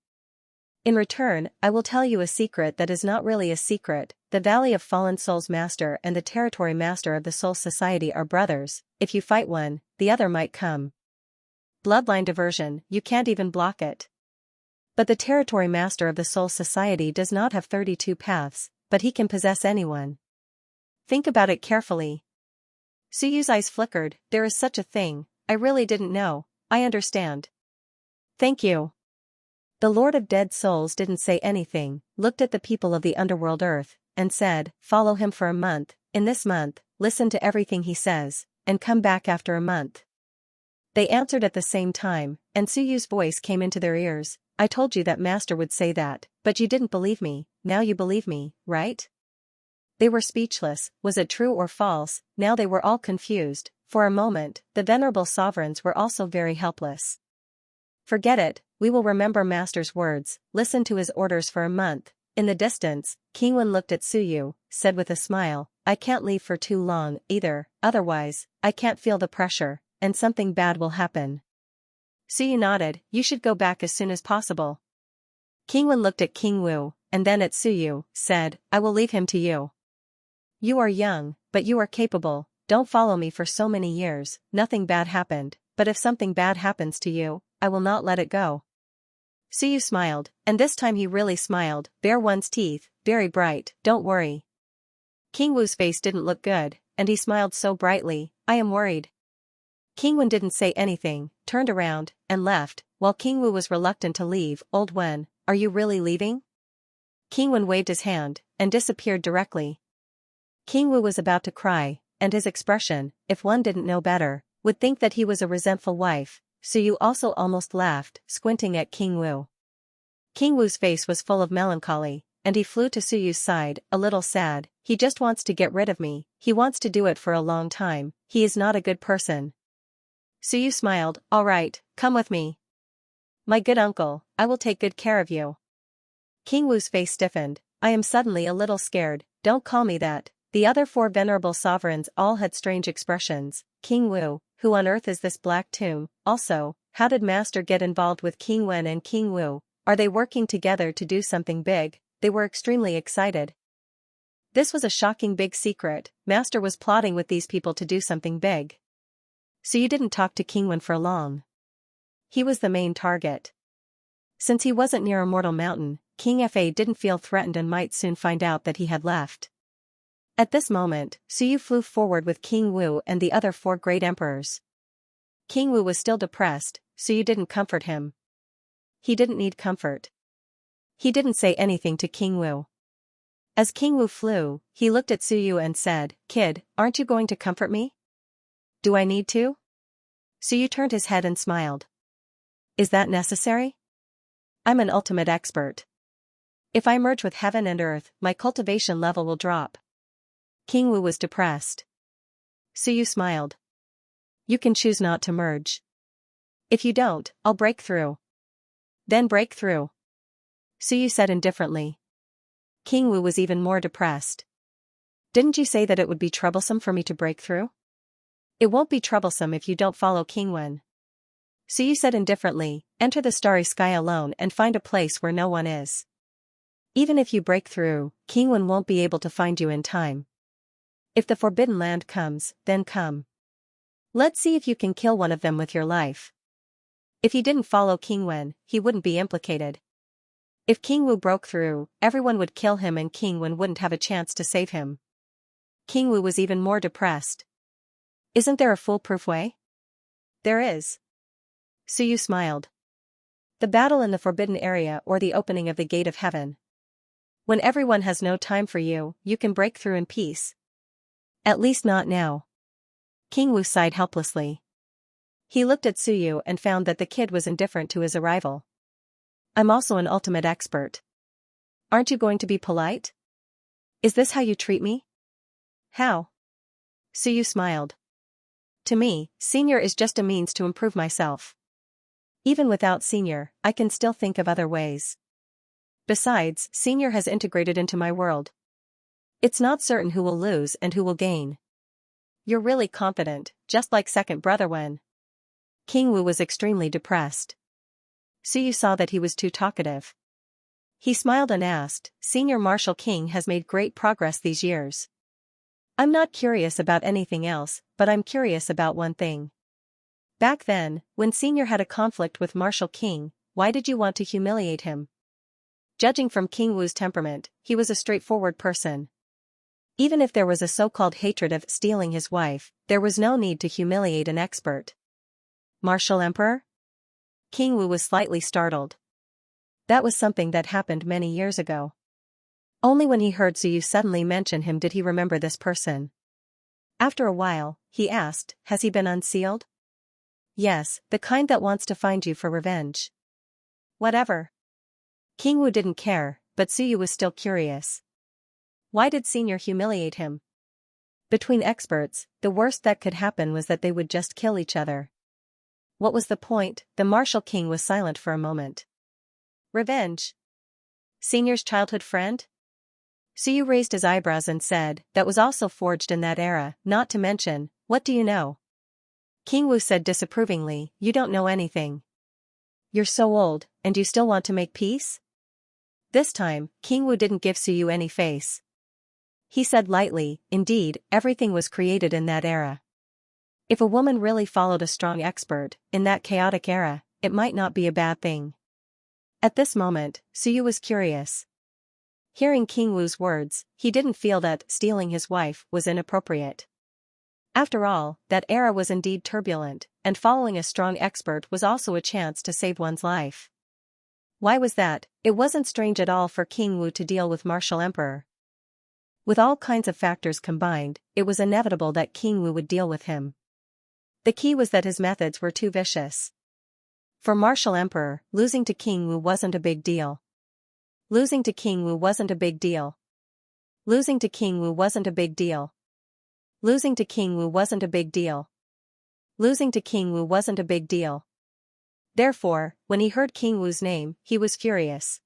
In return, I will tell you a secret that is not really a secret. The Valley of Fallen Souls Master and the Territory Master of the Soul Society are brothers. If you fight one, the other might come. Bloodline diversion, you can't even block it. But the Territory Master of the Soul Society does not have 32 paths, but he can possess anyone. Think about it carefully. Suyu's eyes flickered, there is such a thing, I really didn't know, I understand. Thank you. The Lord of Dead Souls didn't say anything, looked at the people of the Underworld Earth, and said, follow him for a month, in this month, listen to everything he says, and come back after a month. They answered at the same time, and Suyu's voice came into their ears, I told you that Master would say that, but you didn't believe me, now you believe me, right? They were speechless. Was it true or false? Now they were all confused. For a moment, the venerable sovereigns were also very helpless. Forget it, we will remember Master's words, listen to his orders for a month. In the distance, King Wen looked at Suyu, said with a smile, I can't leave for too long, either, otherwise, I can't feel the pressure, and something bad will happen. Suyu nodded, you should go back as soon as possible. King Wen looked at King Wu, and then at Suyu, said, I will leave him to you. You are young, but you are capable, don't follow me for so many years, nothing bad happened, but if something bad happens to you, I will not let it go. Suyu smiled, and this time he really smiled, bare one's teeth, very bright, don't worry. King Wu's face didn't look good, and he smiled so brightly, I am worried. King Wen didn't say anything, turned around, and left, while King Wu was reluctant to leave. Old Wen, are you really leaving? King Wen waved his hand, and disappeared directly. King Wu was about to cry, and his expression, if one didn't know better, would think that he was a resentful wife. Suyu also almost laughed, squinting at King Wu. King Wu's face was full of melancholy, and he flew to Suyu's side, a little sad, he just wants to get rid of me, he wants to do it for a long time, he is not a good person. Suyu smiled, all right, come with me. My good uncle, I will take good care of you. King Wu's face stiffened, I am suddenly a little scared, don't call me that. The other four venerable sovereigns all had strange expressions. King Wu, who on earth is this black tomb? Also, how did Master get involved with King Wen and King Wu? Are they working together to do something big? They were extremely excited. This was a shocking big secret, Master was plotting with these people to do something big. So you didn't talk to King Wen for long. He was the main target. Since he wasn't near Immortal Mountain, King Fa didn't feel threatened and might soon find out that he had left. At this moment, Suyu flew forward with King Wu and the other four great emperors. King Wu was still depressed, Suyu didn't comfort him. He didn't need comfort. He didn't say anything to King Wu. As King Wu flew, he looked at Suyu and said, Kid, aren't you going to comfort me? Do I need to? Suyu turned his head and smiled. Is that necessary? I'm an ultimate expert. If I merge with heaven and earth, my cultivation level will drop. King Wu was depressed. Suyu smiled. You can choose not to merge. If you don't, I'll break through. Then break through. Suyu said indifferently. King Wu was even more depressed. Didn't you say that it would be troublesome for me to break through? It won't be troublesome if you don't follow King Wen. Suyu said indifferently, enter the starry sky alone and find a place where no one is. Even if you break through, King Wen won't be able to find you in time. If the Forbidden Land comes, then come. Let's see if you can kill one of them with your life. If he didn't follow King Wen, he wouldn't be implicated. If King Wu broke through, everyone would kill him and King Wen wouldn't have a chance to save him. King Wu was even more depressed. Isn't there a foolproof way? There is. Suyu smiled. The battle in the Forbidden Area or the opening of the Gate of Heaven. When everyone has no time for you, you can break through in peace. At least not now. King Wu sighed helplessly. He looked at Suyu and found that the kid was indifferent to his arrival. I'm also an ultimate expert. Aren't you going to be polite? Is this how you treat me? How? Suyu smiled. To me, senior is just a means to improve myself. Even without senior, I can still think of other ways. Besides, senior has integrated into my world. It's not certain who will lose and who will gain. You're really confident, just like second brother Wen. King Wu was extremely depressed. Suyu saw that he was too talkative. He smiled and asked, Senior Martial King has made great progress these years. I'm not curious about anything else, but I'm curious about one thing. Back then, when Senior had a conflict with Martial King, why did you want to humiliate him? Judging from King Wu's temperament, he was a straightforward person. Even if there was a so-called hatred of stealing his wife, there was no need to humiliate an expert. Martial Emperor? King Wu was slightly startled. That was something that happened many years ago. Only when he heard Suyu suddenly mention him did he remember this person. After a while, he asked, has he been unsealed? Yes, the kind that wants to find you for revenge. Whatever. King Wu didn't care, but Suyu was still curious. Why did Senior humiliate him? Between experts, the worst that could happen was that they would just kill each other. What was the point? The martial king was silent for a moment. Revenge. Senior's childhood friend? Suyu raised his eyebrows and said, that was also forged in that era, not to mention, what do you know? King Wu said disapprovingly, you don't know anything. You're so old, and you still want to make peace? This time, King Wu didn't give Suyu any face. He said lightly, indeed, everything was created in that era. If a woman really followed a strong expert, in that chaotic era, it might not be a bad thing. At this moment, Suyu was curious. Hearing King Wu's words, he didn't feel that stealing his wife was inappropriate. After all, that era was indeed turbulent, and following a strong expert was also a chance to save one's life. Why was that? It wasn't strange at all for King Wu to deal with Martial Emperor. With all kinds of factors combined, it was inevitable that King Wu would deal with him. The key was that his methods were too vicious. For Martial Emperor, losing to King Wu wasn't a big deal. Losing to King Wu wasn't a big deal. Losing to King Wu wasn't a big deal. Losing to King Wu wasn't a big deal. Losing to King Wu wasn't a big deal. Therefore, when he heard King Wu's name, he was furious.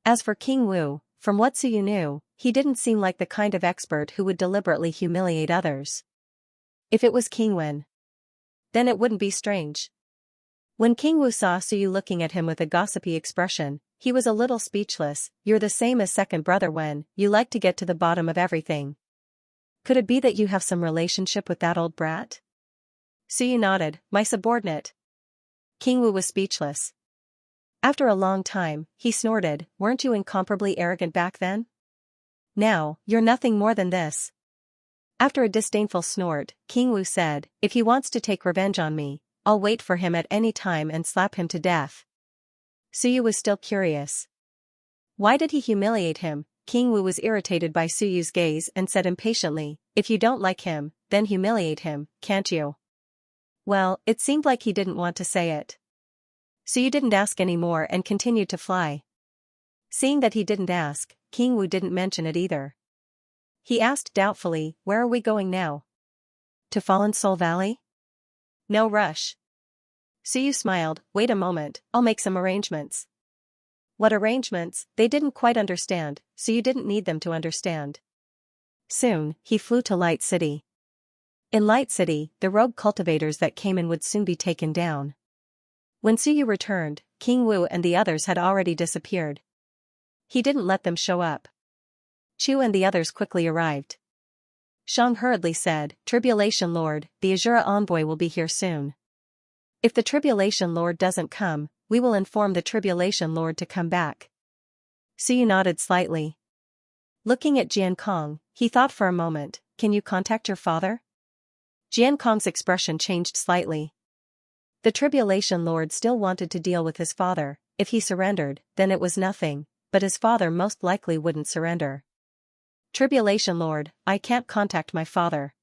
As for King Wu, from what Suyu knew, he didn't seem like the kind of expert who would deliberately humiliate others. If it was King Wen, then it wouldn't be strange. When King Wu saw Suyu looking at him with a gossipy expression, he was a little speechless. You're the same as second brother Wen, you like to get to the bottom of everything. Could it be that you have some relationship with that old brat? Suyu nodded, my subordinate. King Wu was speechless. After a long time, he snorted, weren't you incomparably arrogant back then? Now, you're nothing more than this. After a disdainful snort, King Wu said, if he wants to take revenge on me, I'll wait for him at any time and slap him to death. Suyu was still curious. Why did he humiliate him? King Wu was irritated by Suyu's gaze and said impatiently, if you don't like him, then humiliate him, can't you? Well, it seemed like he didn't want to say it. Suyu didn't ask any more and continued to fly. Seeing that he didn't ask, King Wu didn't mention it either. He asked doubtfully, where are we going now? To Fallen Soul Valley? No rush. Suyu smiled, wait a moment, I'll make some arrangements. What arrangements? They didn't quite understand, Suyu didn't need them to understand. Soon, he flew to Light City. In Light City, the rogue cultivators that came in would soon be taken down. When Suyu returned, King Wu and the others had already disappeared. He didn't let them show up. Chu and the others quickly arrived. Shang hurriedly said, Tribulation Lord, the Azura envoy will be here soon. If the Tribulation Lord doesn't come, we will inform the Tribulation Lord to come back. Suyu nodded slightly. Looking at Jian Kong, he thought for a moment, can you contact your father? Jian Kong's expression changed slightly. The Tribulation Lord still wanted to deal with his father. If he surrendered, then it was nothing, but his father most likely wouldn't surrender. Tribulation Lord, I can't contact my father.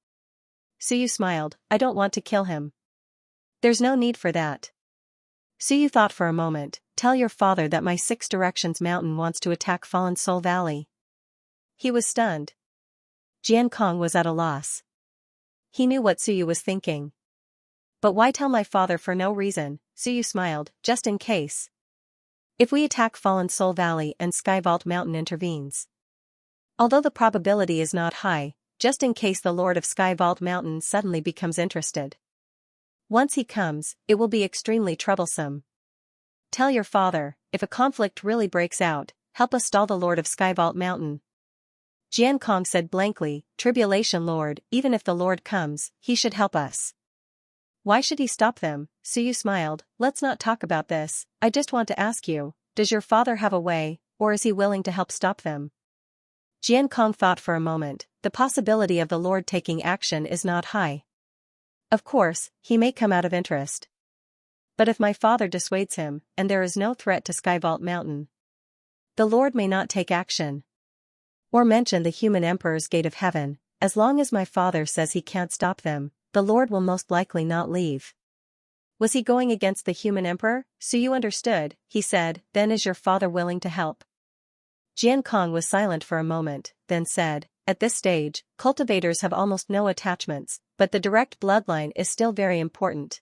Suyu smiled, I don't want to kill him. There's no need for that. Suyu thought for a moment, tell your father that my 6 Directions Mountain wants to attack Fallen Soul Valley. He was stunned. Jian Kong was at a loss. He knew what Suyu was thinking. But why tell my father for no reason? Suyu smiled, just in case. If we attack Fallen Soul Valley and Sky Vault Mountain intervenes. Although the probability is not high, just in case the Lord of Sky Vault Mountain suddenly becomes interested. Once he comes, it will be extremely troublesome. Tell your father, if a conflict really breaks out, help us stall the Lord of Sky Vault Mountain. Jian Kong said blankly, Tribulation Lord, even if the Lord comes, he should help us. Why should he stop them? Suyu smiled, let's not talk about this, I just want to ask you, does your father have a way, or is he willing to help stop them? Jian Kong thought for a moment, the possibility of the Lord taking action is not high. Of course, he may come out of interest. But if my father dissuades him, and there is no threat to Sky Vault Mountain, the Lord may not take action. Or mention the human emperor's gate of heaven, as long as my father says he can't stop them, the Lord will most likely not leave. Was he going against the human emperor? Suyu understood, he said, then is your father willing to help? Xianxia was silent for a moment, then said, "At this stage, cultivators have almost no attachments, but the direct bloodline is still very important.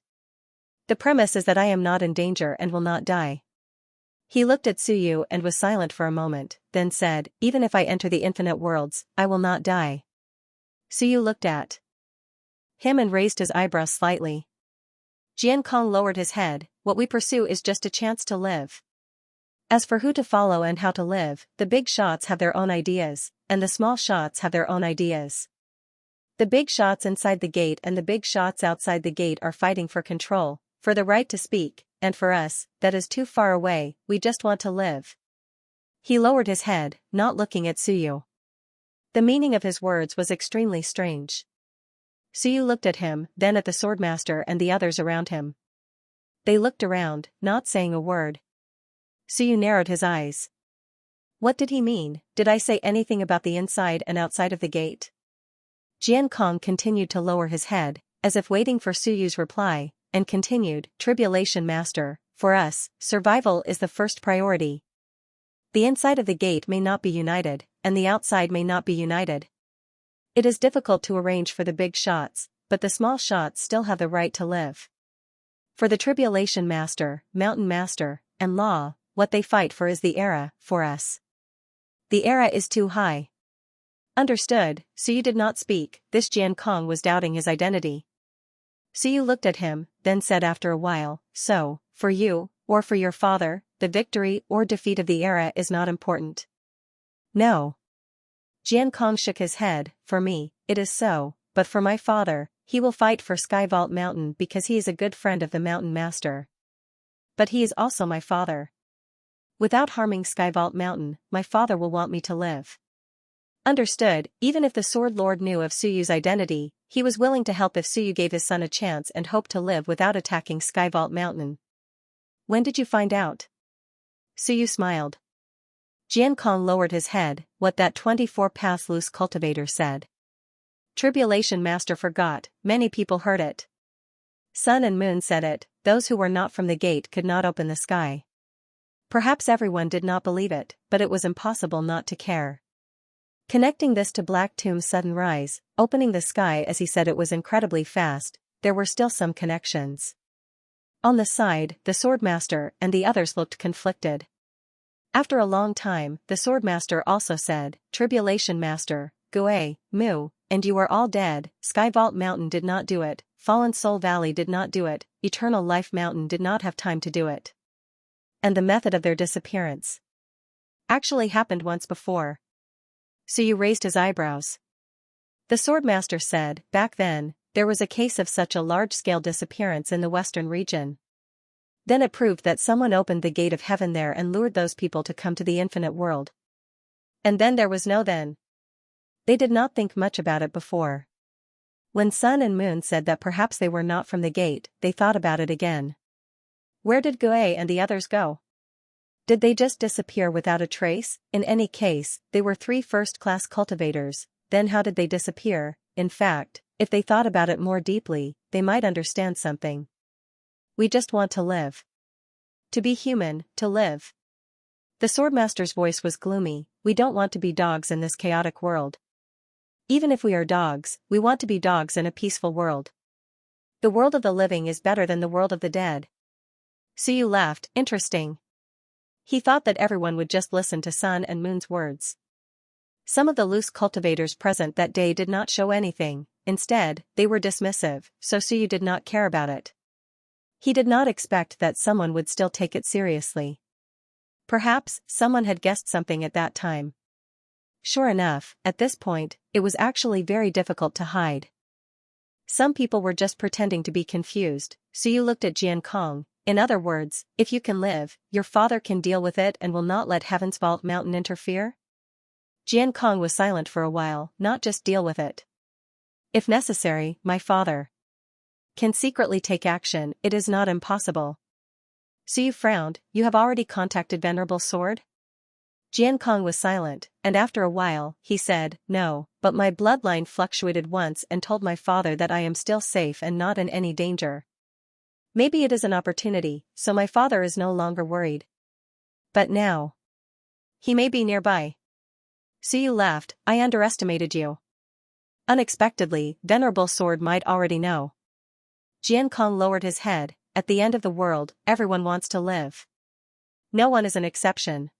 The premise is that I am not in danger and will not die." He looked at Suyu and was silent for a moment, then said, "Even if I enter the infinite worlds, I will not die." Suyu looked at him and raised his eyebrows slightly. Xianxia lowered his head, "What we pursue is just a chance to live. As for who to follow and how to live, the big shots have their own ideas, and the small shots have their own ideas. The big shots inside the gate and the big shots outside the gate are fighting for control, for the right to speak, and for us, that is too far away, we just want to live." He lowered his head, not looking at Suyu. The meaning of his words was extremely strange. Suyu looked at him, then at the swordmaster and the others around him. They looked around, not saying a word. Suyu narrowed his eyes. What did he mean? Did I say anything about the inside and outside of the gate? Xianxia continued to lower his head, as if waiting for Suyu's reply, and continued, "Tribulation Master, for us, survival is the first priority. The inside of the gate may not be united, and the outside may not be united. It is difficult to arrange for the big shots, but the small shots still have the right to live. For the Tribulation Master, Mountain Master, and Law, what they fight for is the era, for us. The era is too high." Understood, Suyu did not speak. This Xianxia was doubting his identity. Suyu looked at him, then said after a while, "So, for you, or for your father, the victory or defeat of the era is not important?" "No." Xianxia shook his head, "For me, it is so, but for my father, he will fight for Skyvault Mountain because he is a good friend of the Mountain Master. But he is also my father. Without harming Skyvault Mountain, my father will want me to live." Understood, even if the Sword Lord knew of Suyu's identity, he was willing to help if Suyu gave his son a chance and hoped to live without attacking Skyvault Mountain. "When did you find out?" Suyu smiled. Xianxia lowered his head, "What that 24 Paths Loose cultivator said. Tribulation Master forgot, many people heard it. Sun and Moon said it, those who were not from the gate could not open the sky. Perhaps everyone did not believe it, but it was impossible not to care." Connecting this to Black Tomb's sudden rise, opening the sky as he said it was incredibly fast, there were still some connections. On the side, the Swordmaster and the others looked conflicted. After a long time, the Swordmaster also said, "Tribulation Master, Gue, Mu, and you are all dead. Skyvault Mountain did not do it, Fallen Soul Valley did not do it, Eternal Life Mountain did not have time to do it. And the method of their disappearance actually happened once before." Suyu raised his eyebrows. The Swordmaster said, "Back then, there was a case of such a large-scale disappearance in the western region. Then it proved that someone opened the gate of heaven there and lured those people to come to the infinite world. And then there was no then. They did not think much about it before. When Sun and Moon said that perhaps they were not from the gate, they thought about it again. Where did Gue and the others go? Did they just disappear without a trace? In any case, they were 3 first-class cultivators, then how did they disappear? In fact, if they thought about it more deeply, they might understand something. We just want to live. To be human, to live." The Swordmaster's voice was gloomy, "We don't want to be dogs in this chaotic world. Even if we are dogs, we want to be dogs in a peaceful world. The world of the living is better than the world of the dead." Suyu laughed, interesting. He thought that everyone would just listen to Sun and Moon's words. Some of the loose cultivators present that day did not show anything, instead, they were dismissive, so Suyu did not care about it. He did not expect that someone would still take it seriously. Perhaps, someone had guessed something at that time. Sure enough, at this point, it was actually very difficult to hide. Some people were just pretending to be confused, Suyu looked at Xianxia. In other words, if you can live, your father can deal with it and will not let Heaven's Vault Mountain interfere? Xianxia was silent for a while, not just deal with it. If necessary, my father can secretly take action, it is not impossible. Suyu frowned, you have already contacted Venerable Sword? Xianxia was silent, and after a while, he said, no, but my bloodline fluctuated once and told my father that I am still safe and not in any danger. Maybe it is an opportunity, so my father is no longer worried. But now. He may be nearby. So you left, I underestimated you. Unexpectedly, Venerable Sword might already know. Xianxia lowered his head. At the end of the world, everyone wants to live. No one is an exception.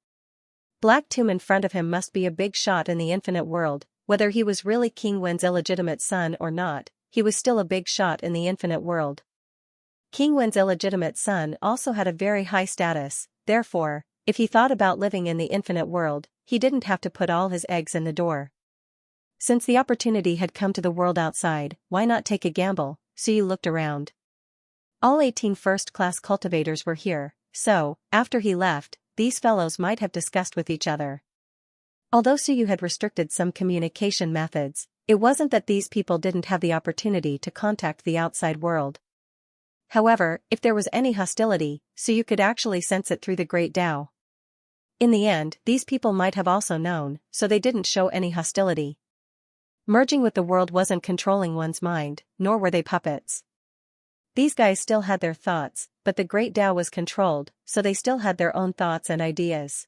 Black Tomb in front of him must be a big shot in the infinite world. Whether he was really King Wen's illegitimate son or not, he was still a big shot in the infinite world. King Wen's illegitimate son also had a very high status, therefore, if he thought about living in the infinite world, he didn't have to put all his eggs in the door. Since the opportunity had come to the world outside, why not take a gamble? Suyu looked around. All 18 first-class cultivators were here, so, after he left, these fellows might have discussed with each other. Although Suyu had restricted some communication methods, it wasn't that these people didn't have the opportunity to contact the outside world. However, if there was any hostility, Suyu could actually sense it through the Great Tao. In the end, these people might have also known, so they didn't show any hostility. Merging with the world wasn't controlling one's mind, nor were they puppets. These guys still had their thoughts, but the Great Tao was controlled, so they still had their own thoughts and ideas.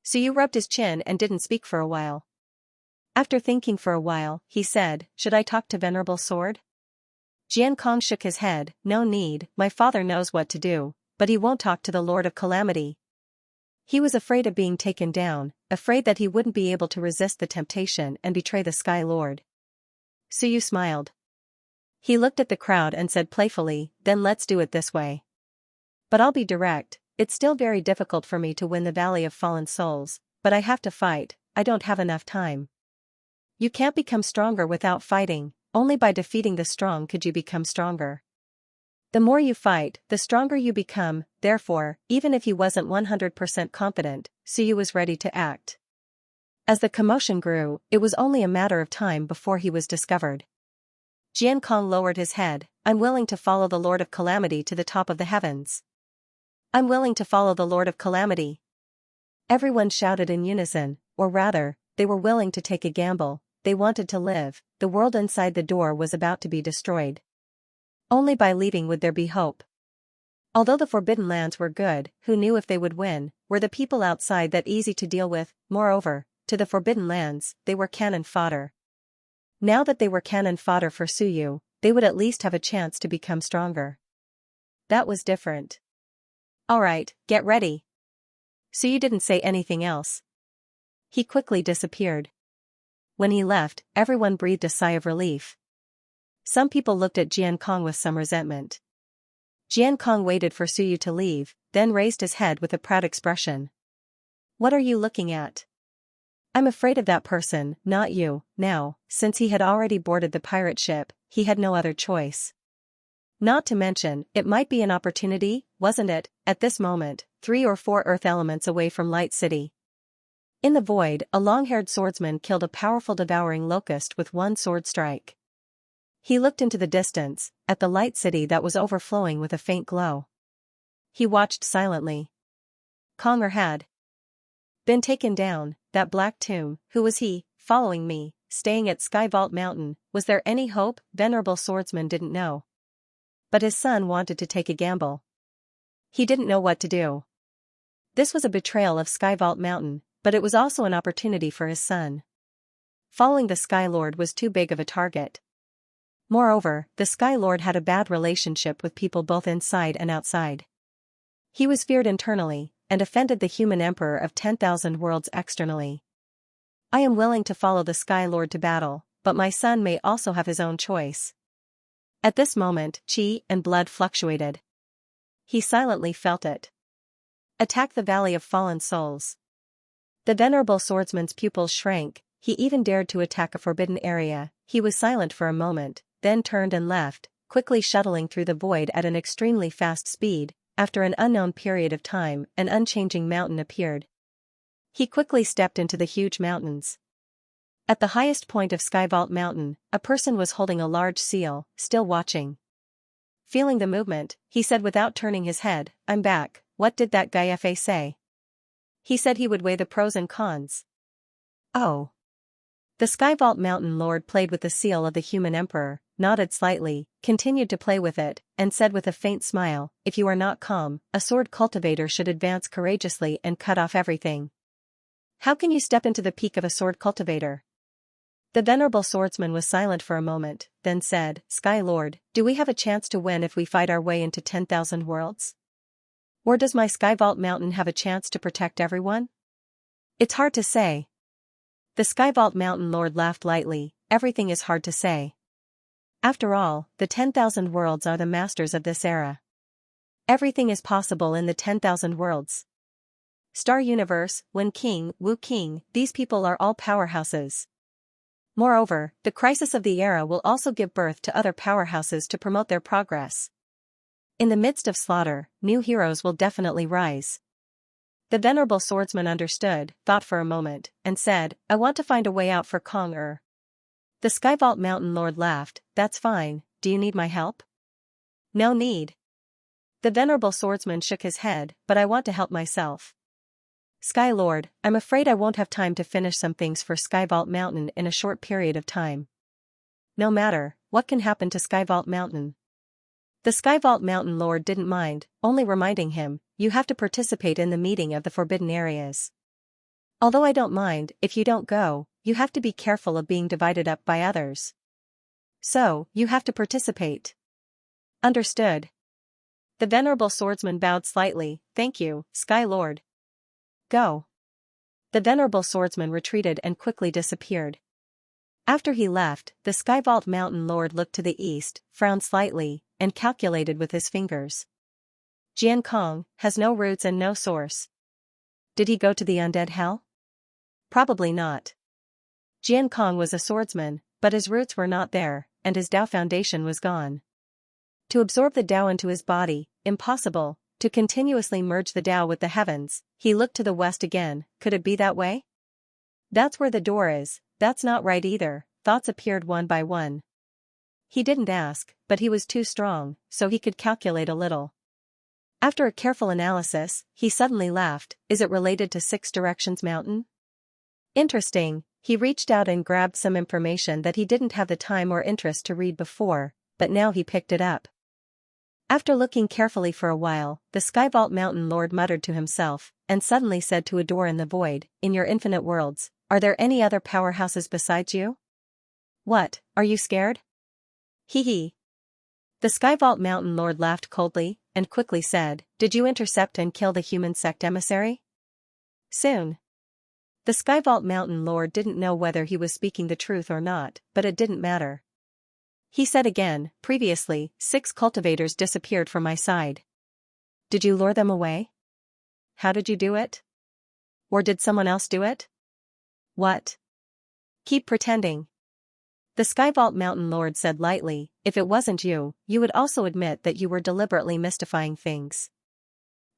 Suyu rubbed his chin and didn't speak for a while. After thinking for a while, he said, "Should I talk to Venerable Sword?" Xianxia shook his head, "No need, my father knows what to do, but he won't talk to the Lord of Calamity." He was afraid of being taken down, afraid that he wouldn't be able to resist the temptation and betray the Sky Lord. Suyu smiled. He looked at the crowd and said playfully, "Then let's do it this way. But I'll be direct, it's still very difficult for me to win the Valley of Fallen Souls, but I have to fight, I don't have enough time. You can't become stronger without fighting, only by defeating the strong could you become stronger. The more you fight, the stronger you become, therefore, even if he wasn't 100% confident, Suyu was ready to act. As the commotion grew, it was only a matter of time before he was discovered. Xianxia lowered his head, "I'm willing to follow the Lord of Calamity to the top of the heavens. I'm willing to follow the Lord of Calamity." Everyone shouted in unison, or rather, they were willing to take a gamble, they wanted to live, the world inside the door was about to be destroyed. Only by leaving would there be hope. Although the Forbidden Lands were good, who knew if they would win? Were the people outside that easy to deal with? Moreover, to the Forbidden Lands, they were cannon fodder. Now that they were cannon fodder for Suyu, they would at least have a chance to become stronger. That was different. "Alright, get ready." Suyu didn't say anything else. He quickly disappeared. When he left, everyone breathed a sigh of relief. Some people looked at Xianxia with some resentment. Xianxia waited for Suyu to leave, then raised his head with a proud expression. "What are you looking at?" "I'm afraid of that person, not you." Now, since he had already boarded the pirate ship, he had no other choice. Not to mention, it might be an opportunity, wasn't it, at this moment, 3 or 4 Earth elements away from Light City. In the void, a long-haired swordsman killed a powerful devouring locust with one sword strike. He looked into the distance, at the Light City that was overflowing with a faint glow. He watched silently. Conger had been taken down, that Black Tomb. Who was he, following me, staying at Sky Vault Mountain? Was there any hope? Venerable Swordsman didn't know. But his son wanted to take a gamble. He didn't know what to do. This was a betrayal of Sky Vault Mountain, but it was also an opportunity for his son. Following the Sky Lord was too big of a target. Moreover, the Sky Lord had a bad relationship with people both inside and outside. He was feared internally, and offended the human emperor of 10,000 worlds externally. "I am willing to follow the Sky Lord to battle, but my son may also have his own choice." At this moment, chi and blood fluctuated. He silently felt it. Attack the Valley of Fallen Souls. The venerable swordsman's pupils shrank, he even dared to attack a forbidden area. He was silent for a moment, then turned and left, quickly shuttling through the void at an extremely fast speed. After an unknown period of time, an unchanging mountain appeared. He quickly stepped into the huge mountains. At the highest point of Sky Vault Mountain, a person was holding a large seal, still watching. Feeling the movement, he said without turning his head, "I'm back." "What did that guy fa say?" "He said he would weigh the pros and cons." "Oh." The Sky Vault Mountain Lord played with the seal of the human emperor, nodded slightly, continued to play with it, and said with a faint smile, "If you are not calm, a sword cultivator should advance courageously and cut off everything." How can you step into the peak of a sword cultivator? The venerable swordsman was silent for a moment, then said, Sky Lord, do we have a chance to win if we fight our way into 10,000 worlds? Or does my Sky Vault Mountain have a chance to protect everyone? It's hard to say. The Sky Vault Mountain Lord laughed lightly, everything is hard to say. After all, the 10,000 worlds are the masters of this era. Everything is possible in the 10,000 worlds. Star Universe, Wen King, Wu King, these people are all powerhouses. Moreover, the crisis of the era will also give birth to other powerhouses to promote their progress. In the midst of slaughter, new heroes will definitely rise. The venerable swordsman understood, thought for a moment, and said, I want to find a way out for Kong-er. The Sky Vault Mountain Lord laughed, that's fine, do you need my help? No need. The venerable swordsman shook his head, but I want to help myself. Sky Lord, I'm afraid I won't have time to finish some things for Sky Vault Mountain in a short period of time. No matter, what can happen to Sky Vault Mountain? The Sky Vault Mountain Lord didn't mind, only reminding him, you have to participate in the meeting of the Forbidden Areas. Although I don't mind, if you don't go, you have to be careful of being divided up by others. So, you have to participate. Understood. The venerable swordsman bowed slightly, thank you, Sky Lord. Go. The venerable swordsman retreated and quickly disappeared. After he left, the Sky Vault Mountain Lord looked to the east, frowned slightly, and calculated with his fingers. Jian Kong has no roots and no source. Did he go to the undead hell? Probably not. Jian Kong was a swordsman, but his roots were not there, and his Dao foundation was gone. To absorb the Dao into his body, impossible. To continuously merge the Dao with the heavens, he looked to the west again, could it be that way? That's where the door is, that's not right either, thoughts appeared one by one. He didn't ask, but he was too strong, so he could calculate a little. After a careful analysis, he suddenly laughed, is it related to Six Directions Mountain? Interesting, he reached out and grabbed some information that he didn't have the time or interest to read before, but now he picked it up. After looking carefully for a while, the Sky Vault Mountain Lord muttered to himself, and suddenly said to a door in the void, in your infinite worlds, are there any other powerhouses besides you? What, are you scared? Hee hee. The Sky Vault Mountain Lord laughed coldly, and quickly said, did you intercept and kill the human sect emissary? Soon. The Sky Vault Mountain Lord didn't know whether he was speaking the truth or not, but it didn't matter. He said again, previously, 6 cultivators disappeared from my side. Did you lure them away? How did you do it? Or did someone else do it? What? Keep pretending. The Sky Vault Mountain Lord said lightly, if it wasn't you, you would also admit that you were deliberately mystifying things.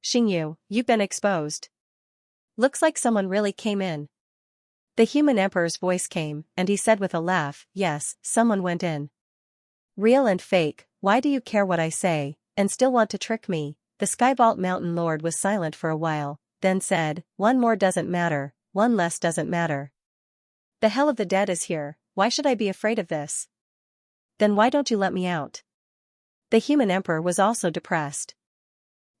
Xingyu, you've been exposed. Looks like someone really came in. The human emperor's voice came, and he said with a laugh, yes, someone went in. Real and fake, why do you care what I say, and still want to trick me? The Sky Vault Mountain Lord was silent for a while, then said, one more doesn't matter, one less doesn't matter. The hell of the dead is here, why should I be afraid of this? Then why don't you let me out? The human emperor was also depressed.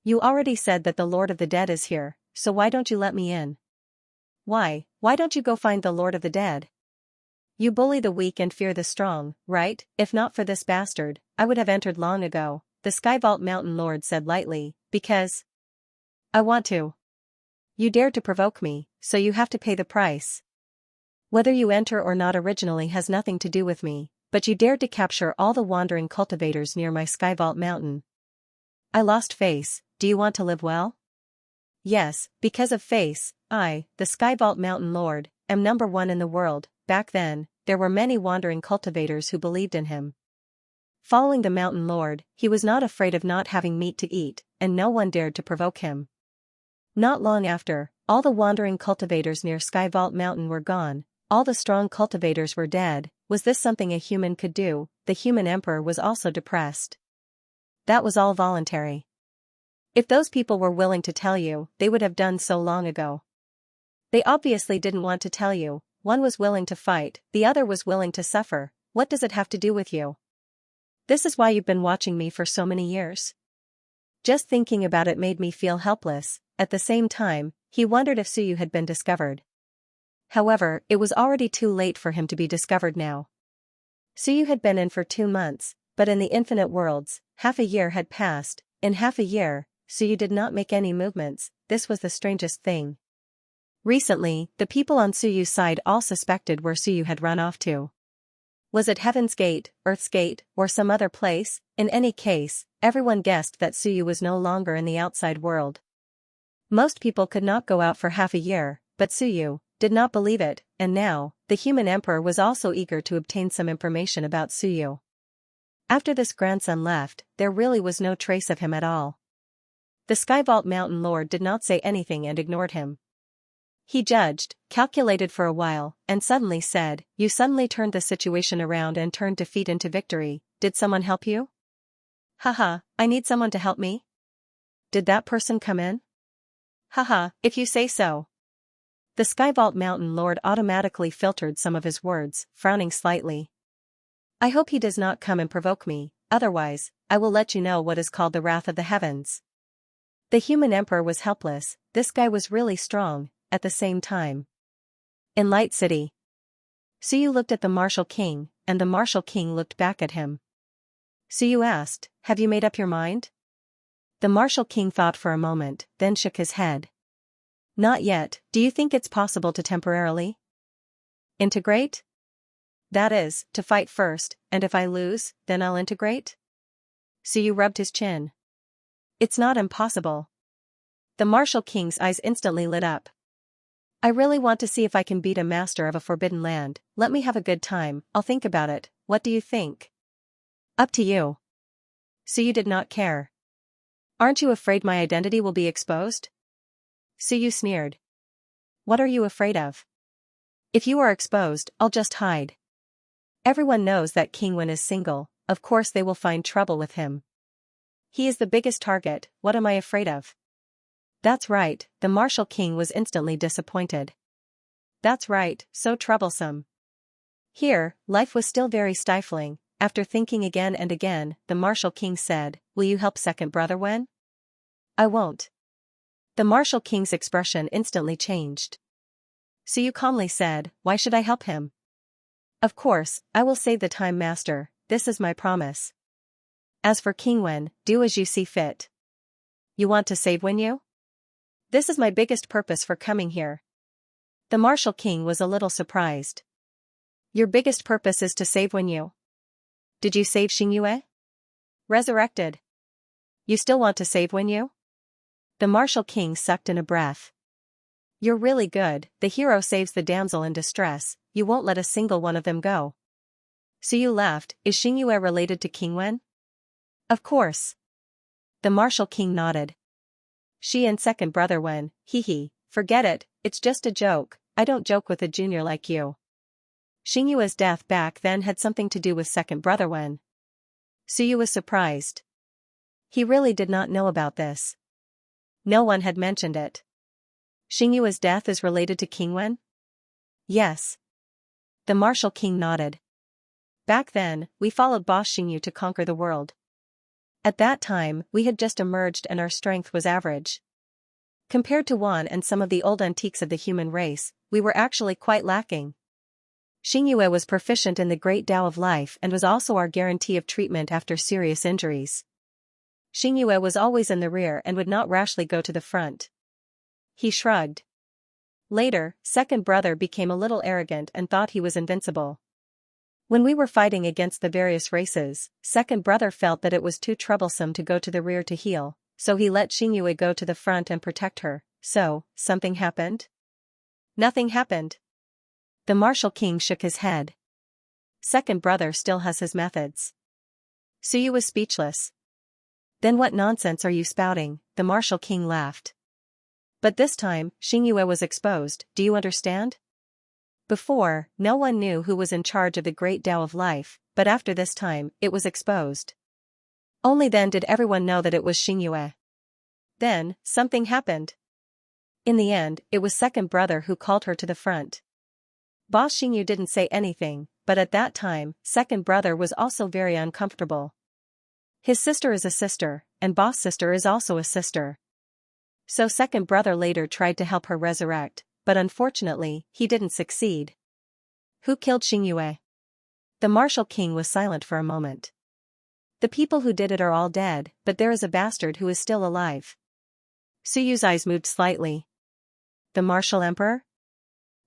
You already said that the Lord of the Dead is here, so why don't you let me in? Why don't you go find the Lord of the Dead? You bully the weak and fear the strong, right? If not for this bastard, I would have entered long ago, the Sky Vault Mountain Lord said lightly, because I want to. You dared to provoke me, so you have to pay the price. Whether you enter or not originally has nothing to do with me, but you dared to capture all the wandering cultivators near my Sky Vault Mountain. I lost face, do you want to live well? Yes, because of face, I, the Sky Vault Mountain Lord, am number 1 in the world. Back then, there were many wandering cultivators who believed in him. Following the Mountain Lord, he was not afraid of not having meat to eat, and no one dared to provoke him. Not long after, all the wandering cultivators near Sky Vault Mountain were gone, all the strong cultivators were dead. Was this something a human could do? The human emperor was also depressed. That was all voluntary. If those people were willing to tell you, they would have done so long ago. They obviously didn't want to tell you. One was willing to fight, the other was willing to suffer. What does it have to do with you? This is why you've been watching me for so many years? Just thinking about it made me feel helpless. At the same time, he wondered if Suyu had been discovered. However, it was already too late for him to be discovered now. Suyu had been in for 2 months, but in the infinite worlds, half a year had passed. In half a year, Suyu did not make any movements. This was the strangest thing. Recently, the people on Suyu's side all suspected where Suyu had run off to. Was it Heaven's Gate, Earth's Gate, or some other place? In any case, everyone guessed that Suyu was no longer in the outside world. Most people could not go out for half a year, but Suyu did not believe it, and now, the human emperor was also eager to obtain some information about Suyu. After this grandson left, there really was no trace of him at all. The Skyvault Mountain Lord did not say anything and ignored him. He judged, calculated for a while, and suddenly said, "You suddenly turned the situation around and turned defeat into victory. Did someone help you?" "Haha, I need someone to help me." "Did that person come in?" "Haha, if you say so." The Skyvault Mountain Lord automatically filtered some of his words, frowning slightly. "I hope he does not come and provoke me, otherwise, I will let you know what is called the wrath of the heavens." The human emperor was helpless. This guy was really strong, at the same time. In Light City, Suyu looked at the Martial King, and the Martial King looked back at him. Suyu asked, "Have you made up your mind?" The Martial King thought for a moment, then shook his head. "Not yet. Do you think it's possible to temporarily integrate? That is, to fight first, and if I lose, then I'll integrate?" Suyu rubbed his chin. "It's not impossible." The Martial King's eyes instantly lit up. "I really want to see if I can beat a master of a forbidden land. Let me have a good time, I'll think about it. What do you think?" "Up to you." Suyu did not care. "Aren't you afraid my identity will be exposed?" Suyu sneered. "What are you afraid of? If you are exposed, I'll just hide. Everyone knows that King Wen is single, of course they will find trouble with him. He is the biggest target, what am I afraid of?" "That's right," the Martial King was instantly disappointed. "That's right, so troublesome." Here, life was still very stifling. After thinking again and again, the Martial King said, "Will you help second brother Wen?" "I won't." The Martial King's expression instantly changed. Suyu calmly said, "Why should I help him?" "Of course, I will save the time master, this is my promise. As for King Wen, do as you see fit." "You want to save Wenyu?" "This is my biggest purpose for coming here." The Martial King was a little surprised. "Your biggest purpose is to save Wenyu? Did you save Xianxia? Resurrected. You still want to save Wenyu?" The Martial King sucked in a breath. "You're really good, the hero saves the damsel in distress, you won't let a single one of them go." Suyu laughed, "Is Xianxia related to King Wen?" "Of course." The Martial King nodded. "She and second brother Wen, hee, forget it, it's just a joke, I don't joke with a junior like you." Xianxua's death back then had something to do with second brother Wen. Suyu was surprised. He really did not know about this. No one had mentioned it. "Xianxua's death is related to King Wen?" "Yes." The Martial King nodded. "Back then, we followed boss Xianxu to conquer the world. At that time, we had just emerged and our strength was average. Compared to Wan and some of the old antiques of the human race, we were actually quite lacking. Xianxua was proficient in the great Tao of life and was also our guarantee of treatment after serious injuries. Xianxua was always in the rear and would not rashly go to the front." He shrugged. Later, second brother became a little arrogant and thought he was invincible. When we were fighting against the various races, second brother felt that it was too troublesome to go to the rear to heal, so he let Xianxua go to the front and protect her. "So, something happened?" "Nothing happened." The Martial King shook his head. "Second brother still has his methods." Suyu was speechless. "Then what nonsense are you spouting?" The Martial King laughed. "But this time, Xianxua was exposed, do you understand? Before, no one knew who was in charge of the great Tao of life, but after this time, it was exposed. Only then did everyone know that it was Xianxua. Then, something happened. In the end, it was second brother who called her to the front. Boss Xianxu didn't say anything, but at that time, second brother was also very uncomfortable. His sister is a sister, and boss sister is also a sister. So second brother later tried to help her resurrect, but unfortunately, he didn't succeed. Who killed Xianxia? The martial king was silent for a moment. The people who did it are all dead, but there is a bastard who is still alive. Suyu's eyes moved slightly. The martial emperor?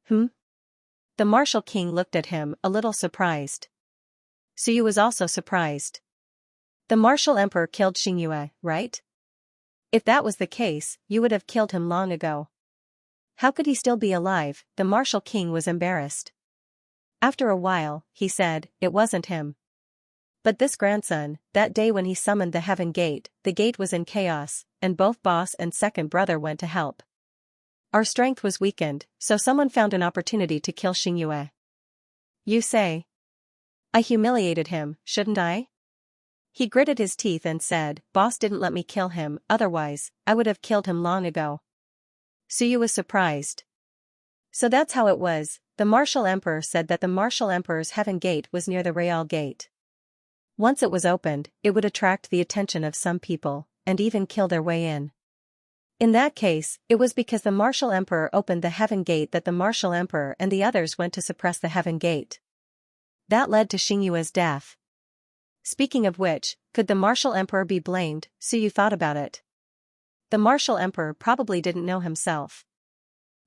The martial king looked at him, a little surprised. Suyu was also surprised. The martial emperor killed Xianxia, right? If that was the case, you would have killed him long ago. How could he still be alive? The martial king was embarrassed. After a while, he said, it wasn't him. But this grandson, that day when he summoned the heaven gate, the gate was in chaos, and both boss and second brother went to help. Our strength was weakened, so someone found an opportunity to kill Xianxia. You say? I humiliated him, shouldn't I? He gritted his teeth and said, boss didn't let me kill him, otherwise, I would have killed him long ago. Suyu was surprised. So that's how it was. The martial emperor said that the martial emperor's heaven gate was near the Real gate. Once it was opened, it would attract the attention of some people, and even kill their way in. In that case, it was because the martial emperor opened the heaven gate that the martial emperor and the others went to suppress the heaven gate. That led to Xianxua's death. Speaking of which, could the martial emperor be blamed? Suyu thought about it. The martial emperor probably didn't know himself.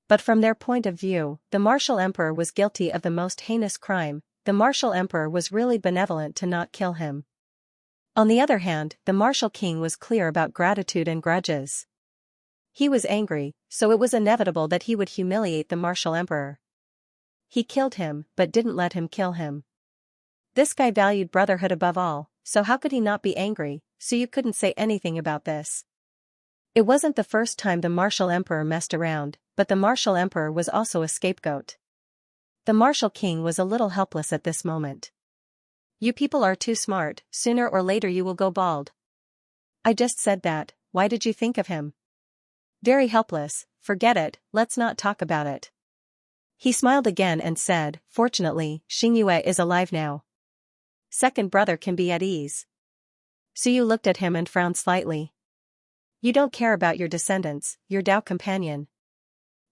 But from their point of view, the martial emperor was guilty of the most heinous crime. The martial emperor was really benevolent to not kill him. On the other hand, the martial king was clear about gratitude and grudges. He was angry, so it was inevitable that he would humiliate the martial emperor. He killed him, but didn't let him kill him. This guy valued brotherhood above all, so how could he not be angry? So you couldn't say anything about this. It wasn't the first time the martial emperor messed around, but the martial emperor was also a scapegoat. The martial king was a little helpless at this moment. You people are too smart, sooner or later you will go bald. I just said that, why did you think of him? Very helpless, forget it, let's not talk about it. He smiled again and said, fortunately, Xianxia is alive now. Second brother can be at ease. Suyu looked at him and frowned slightly. You don't care about your descendants, your Dao companion.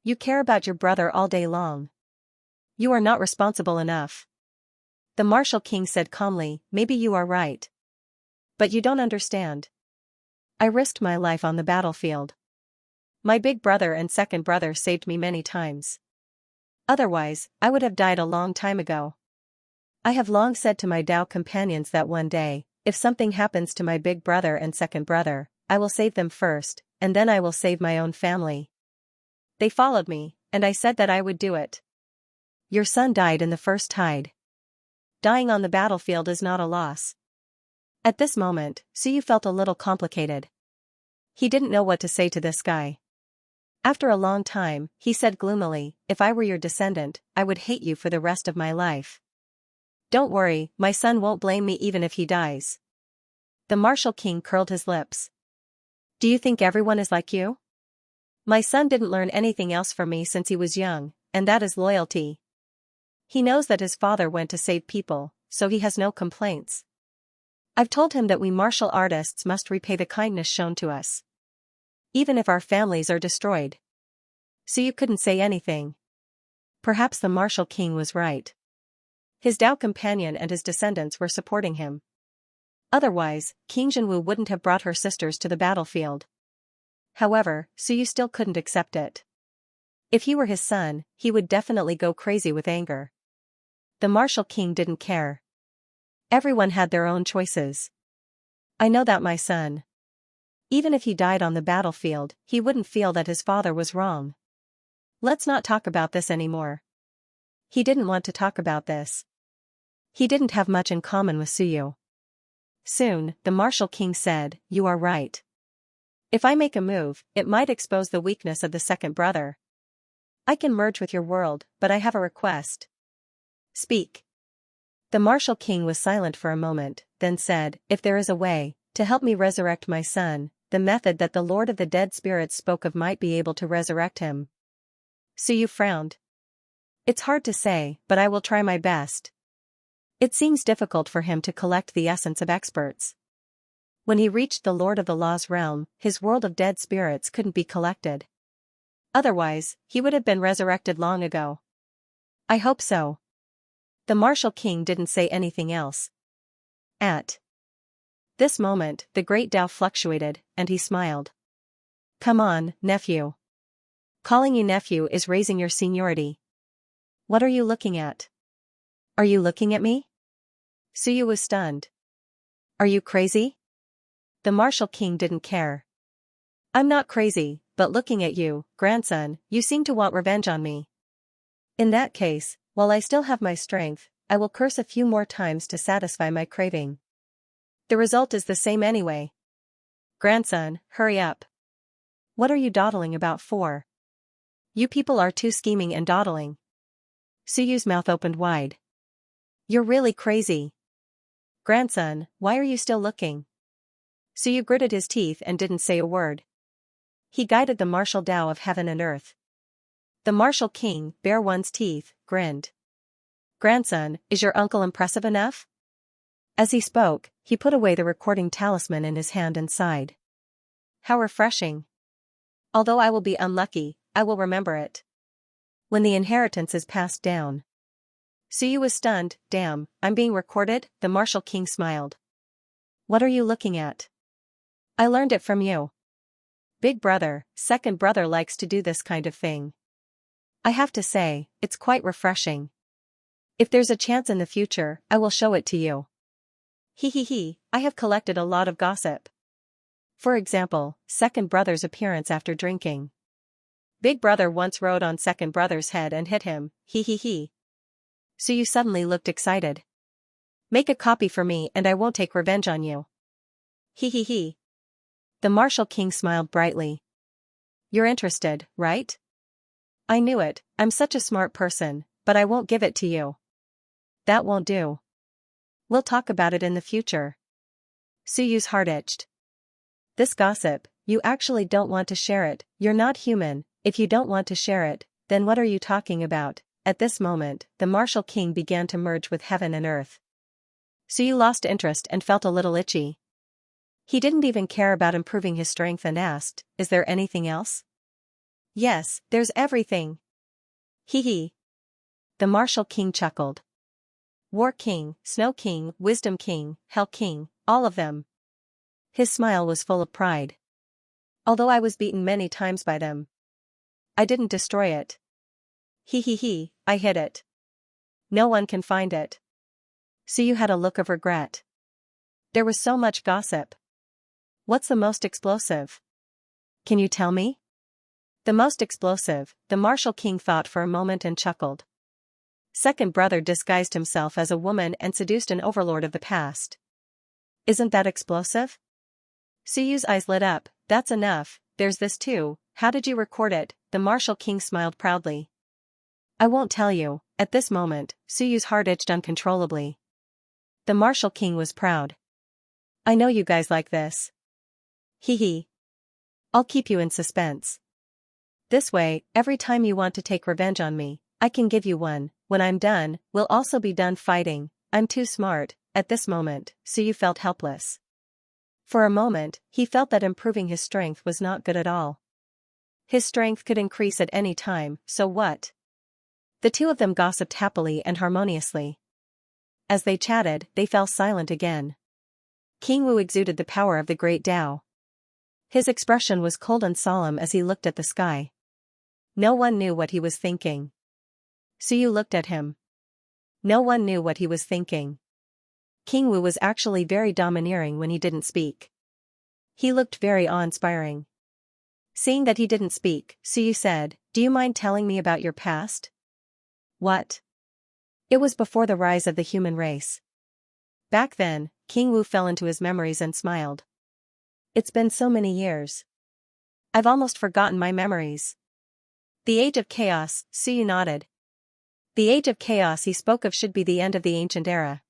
You care about your brother all day long. You are not responsible enough. The martial king said calmly, maybe you are right. But you don't understand. I risked my life on the battlefield. My big brother and second brother saved me many times. Otherwise, I would have died a long time ago. I have long said to my Dao companions that one day, if something happens to my big brother and second brother, I will save them first, and then I will save my own family. They followed me, and I said that I would do it. Your son died in the first tide. Dying on the battlefield is not a loss. At this moment, Suyu felt a little complicated. He didn't know what to say to this guy. After a long time, he said gloomily, if I were your descendant, I would hate you for the rest of my life. Don't worry, my son won't blame me even if he dies. The martial king curled his lips. Do you think everyone is like you? My son didn't learn anything else from me since he was young, and that is loyalty. He knows that his father went to save people, so he has no complaints. I've told him that we martial artists must repay the kindness shown to us. Even if our families are destroyed. So you couldn't say anything. Perhaps the martial king was right. His Dao companion and his descendants were supporting him. Otherwise, King Jinwu wouldn't have brought her sisters to the battlefield. However, Suyu still couldn't accept it. If he were his son, he would definitely go crazy with anger. The martial king didn't care. Everyone had their own choices. I know that my son. Even if he died on the battlefield, he wouldn't feel that his father was wrong. Let's not talk about this anymore. He didn't want to talk about this. He didn't have much in common with Suyu. Soon, the martial king said, you are right. If I make a move, it might expose the weakness of the second brother. I can merge with your world, but I have a request. Speak. The martial king was silent for a moment, then said, if there is a way, to help me resurrect my son, the method that the Lord of the Dead Spirits spoke of might be able to resurrect him. Suyu frowned. It's hard to say, but I will try my best. It seems difficult for him to collect the essence of experts. When he reached the Lord of the Law's realm, his world of dead spirits couldn't be collected. Otherwise, he would have been resurrected long ago. I hope so. The martial king didn't say anything else. At this moment, the great Tao fluctuated, and he smiled. Come on, nephew. Calling you nephew is raising your seniority. What are you looking at? Are you looking at me? Suyu was stunned. Are you crazy? The martial king didn't care. I'm not crazy, but looking at you, grandson, you seem to want revenge on me. In that case, while I still have my strength, I will curse a few more times to satisfy my craving. The result is the same anyway. Grandson, hurry up. What are you dawdling about for? You people are too scheming and dawdling. Suyu's mouth opened wide. You're really crazy. Grandson, why are you still looking? Suyu gritted his teeth and didn't say a word. He guided the martial Tao of heaven and earth. The martial king, bare one's teeth, grinned. Grandson, is your uncle impressive enough? As he spoke, he put away the recording talisman in his hand and sighed. How refreshing. Although I will be unlucky, I will remember it. When the inheritance is passed down. Suyu was stunned. Damn, I'm being recorded? The martial king smiled. What are you looking at? I learned it from you. Big brother, second brother likes to do this kind of thing. I have to say, it's quite refreshing. If there's a chance in the future, I will show it to you. He, I have collected a lot of gossip. For example, second brother's appearance after drinking. Big brother once rode on second brother's head and hit him, he. Suyu suddenly looked excited. Make a copy for me and I won't take revenge on you. He. The martial king smiled brightly. You're interested, right? I knew it, I'm such a smart person, but I won't give it to you. That won't do. We'll talk about it in the future. Suyu's heart itched. This gossip, you actually don't want to share it, you're not human, if you don't want to share it, then what are you talking about? At this moment, the martial king began to merge with heaven and earth. Suyu lost interest and felt a little itchy. He didn't even care about improving his strength and asked, is there anything else? Yes, there's everything. He. The martial king chuckled. War King, Snow King, Wisdom King, Hell King, all of them. His smile was full of pride. Although I was beaten many times by them, I didn't destroy it. He, I hid it. No one can find it. Suyu had a look of regret. There was so much gossip. What's the most explosive? Can you tell me? The most explosive, the martial king thought for a moment and chuckled. Second brother disguised himself as a woman and seduced an overlord of the past. Isn't that explosive? Suyu's eyes lit up. That's enough, there's this too. How did you record it? The martial king smiled proudly. I won't tell you. At this moment, Suyu's heart itched uncontrollably. The martial king was proud. I know you guys like this. He. I'll keep you in suspense. This way, every time you want to take revenge on me, I can give you one. When I'm done, we'll also be done fighting. I'm too smart. At this moment, Suyu felt helpless. For a moment, he felt that improving his strength was not good at all. His strength could increase at any time, so what? The two of them gossiped happily and harmoniously. As they chatted, they fell silent again. King Wu exuded the power of the great Tao. His expression was cold and solemn as he looked at the sky. No one knew what he was thinking. Suyu looked at him. No one knew what he was thinking. King Wu was actually very domineering when he didn't speak. He looked very awe-inspiring. Seeing that he didn't speak, Suyu said, do you mind telling me about your past? What? It was before the rise of the human race. Back then, King Wu fell into his memories and smiled. It's been so many years. I've almost forgotten my memories. The Age of Chaos, Suyu nodded. The Age of Chaos he spoke of should be the end of the ancient era.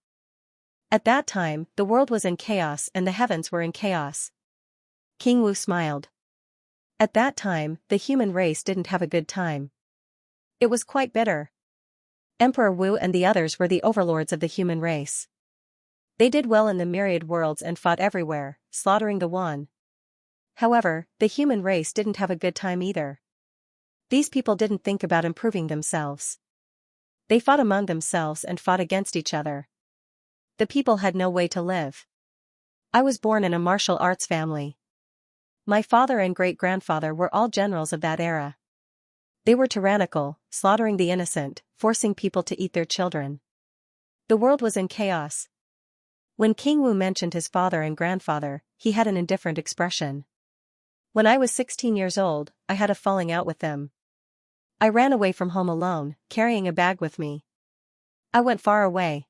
At that time, the world was in chaos and the heavens were in chaos. King Wu smiled. At that time, the human race didn't have a good time. It was quite bitter. Emperor Wu and the others were the overlords of the human race. They did well in the myriad worlds and fought everywhere, slaughtering the one. However, the human race didn't have a good time either. These people didn't think about improving themselves. They fought among themselves and fought against each other. The people had no way to live. I was born in a martial arts family. My father and great-grandfather were all generals of that era. They were tyrannical, slaughtering the innocent, forcing people to eat their children. The world was in chaos. When King Wu mentioned his father and grandfather, he had an indifferent expression. When I was 16 years old, I had a falling out with them. I ran away from home alone, carrying a bag with me. I went far away.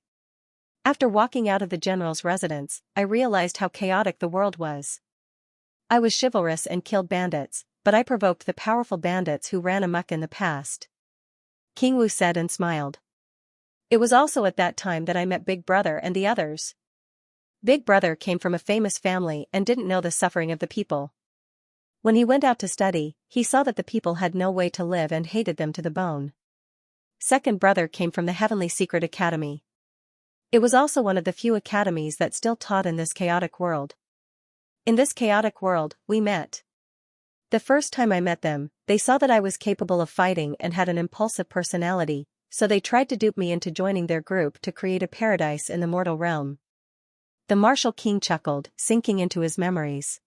After walking out of the general's residence, I realized how chaotic the world was. I was chivalrous and killed bandits, but I provoked the powerful bandits who ran amok in the past. King Wu said and smiled. It was also at that time that I met Big Brother and the others. Big Brother came from a famous family and didn't know the suffering of the people. When he went out to study, he saw that the people had no way to live and hated them to the bone. Second Brother came from the Heavenly Secret Academy. It was also one of the few academies that still taught in this chaotic world. In this chaotic world, we met. The first time I met them, they saw that I was capable of fighting and had an impulsive personality, so they tried to dupe me into joining their group to create a paradise in the mortal realm. The martial king chuckled, sinking into his memories.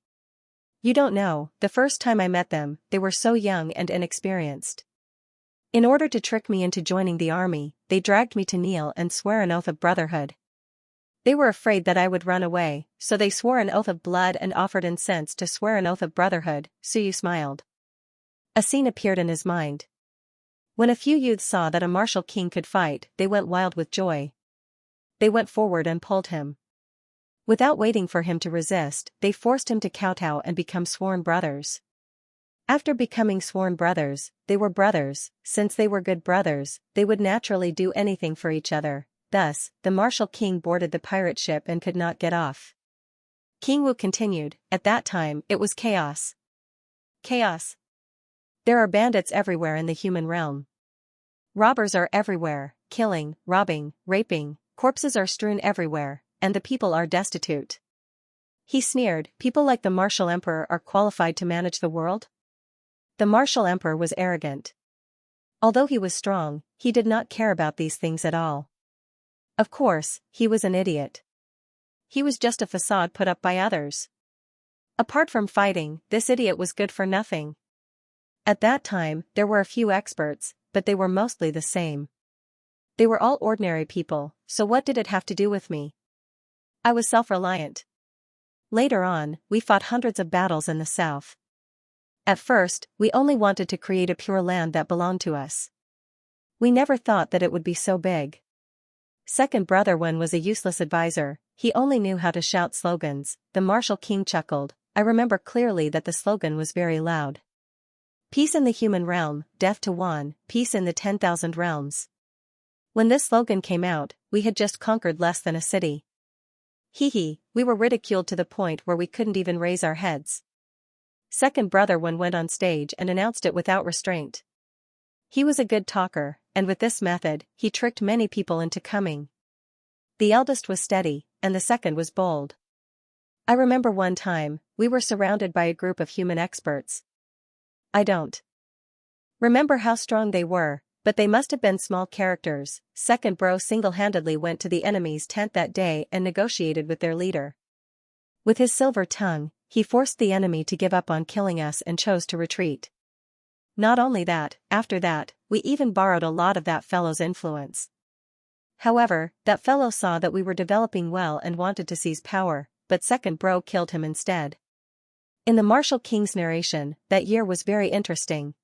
You don't know, the first time I met them, they were so young and inexperienced. In order to trick me into joining the army, they dragged me to kneel and swear an oath of brotherhood. They were afraid that I would run away, so they swore an oath of blood and offered incense to swear an oath of brotherhood. Suyu smiled. A scene appeared in his mind. When a few youths saw that a martial king could fight, they went wild with joy. They went forward and pulled him. Without waiting for him to resist, they forced him to kowtow and become sworn brothers. After becoming sworn brothers, they were brothers. Since they were good brothers, they would naturally do anything for each other. Thus, the martial king boarded the pirate ship and could not get off. King Wu continued, at that time, it was chaos. Chaos. There are bandits everywhere in the human realm. Robbers are everywhere, killing, robbing, raping, corpses are strewn everywhere, and the people are destitute. He sneered, people like the martial emperor are qualified to manage the world? The martial emperor was arrogant. Although he was strong, he did not care about these things at all. Of course, he was an idiot. He was just a facade put up by others. Apart from fighting, this idiot was good for nothing. At that time, there were a few experts, but they were mostly the same. They were all ordinary people, so what did it have to do with me? I was self-reliant. Later on, we fought hundreds of battles in the south. At first, we only wanted to create a pure land that belonged to us. We never thought that it would be so big. Second Brother Wen was a useless advisor, he only knew how to shout slogans. The martial king chuckled. I remember clearly that the slogan was very loud. Peace in the human realm, death to one, peace in the 10,000 realms. When this slogan came out, we had just conquered less than a city. Hee, we were ridiculed to the point where we couldn't even raise our heads. Second Brother Wen went on stage and announced it without restraint. He was a good talker, and with this method, he tricked many people into coming. The eldest was steady, and the second was bold. I remember one time, we were surrounded by a group of human experts. I don't remember how strong they were, but they must have been small characters. Second Bro single-handedly went to the enemy's tent that day and negotiated with their leader. With his silver tongue, he forced the enemy to give up on killing us and chose to retreat. Not only that, after that, we even borrowed a lot of that fellow's influence. However, that fellow saw that we were developing well and wanted to seize power, but Second Bro killed him instead. In the martial king's narration, that year was very interesting.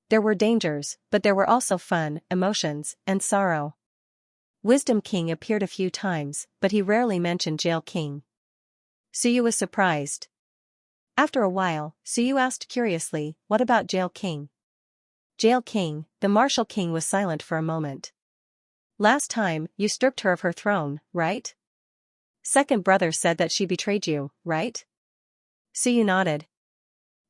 There were dangers, but there were also fun, emotions, and sorrow. Wisdom King appeared a few times, but he rarely mentioned Jail King. Suyu was surprised. After a while, Suyu asked curiously, what about Jail King? Jail King, the martial king was silent for a moment. Last time, you stripped her of her throne, right? Second Brother said that she betrayed you, right? Suyu nodded.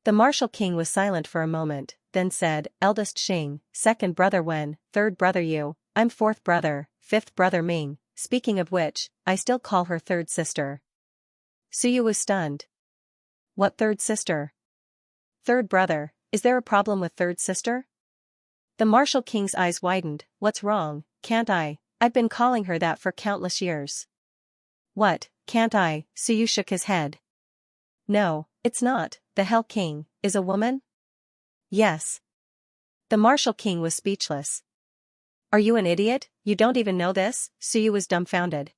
The martial king was silent for a moment, then said, Eldest Xing, Second Brother Wen, Third Brother Yu, I'm Fourth Brother, Fifth Brother Ming, speaking of which, I still call her third sister. Suyu was stunned. What third sister? Third brother, is there a problem with third sister? The Martial King's eyes widened. What's wrong? Can't I? I've been calling her that for countless years. What, can't I? Suyu shook his head. No, it's not. The Hell King is a woman? Yes. The Martial King was speechless. Are you an idiot? You don't even know this? Suyu was dumbfounded.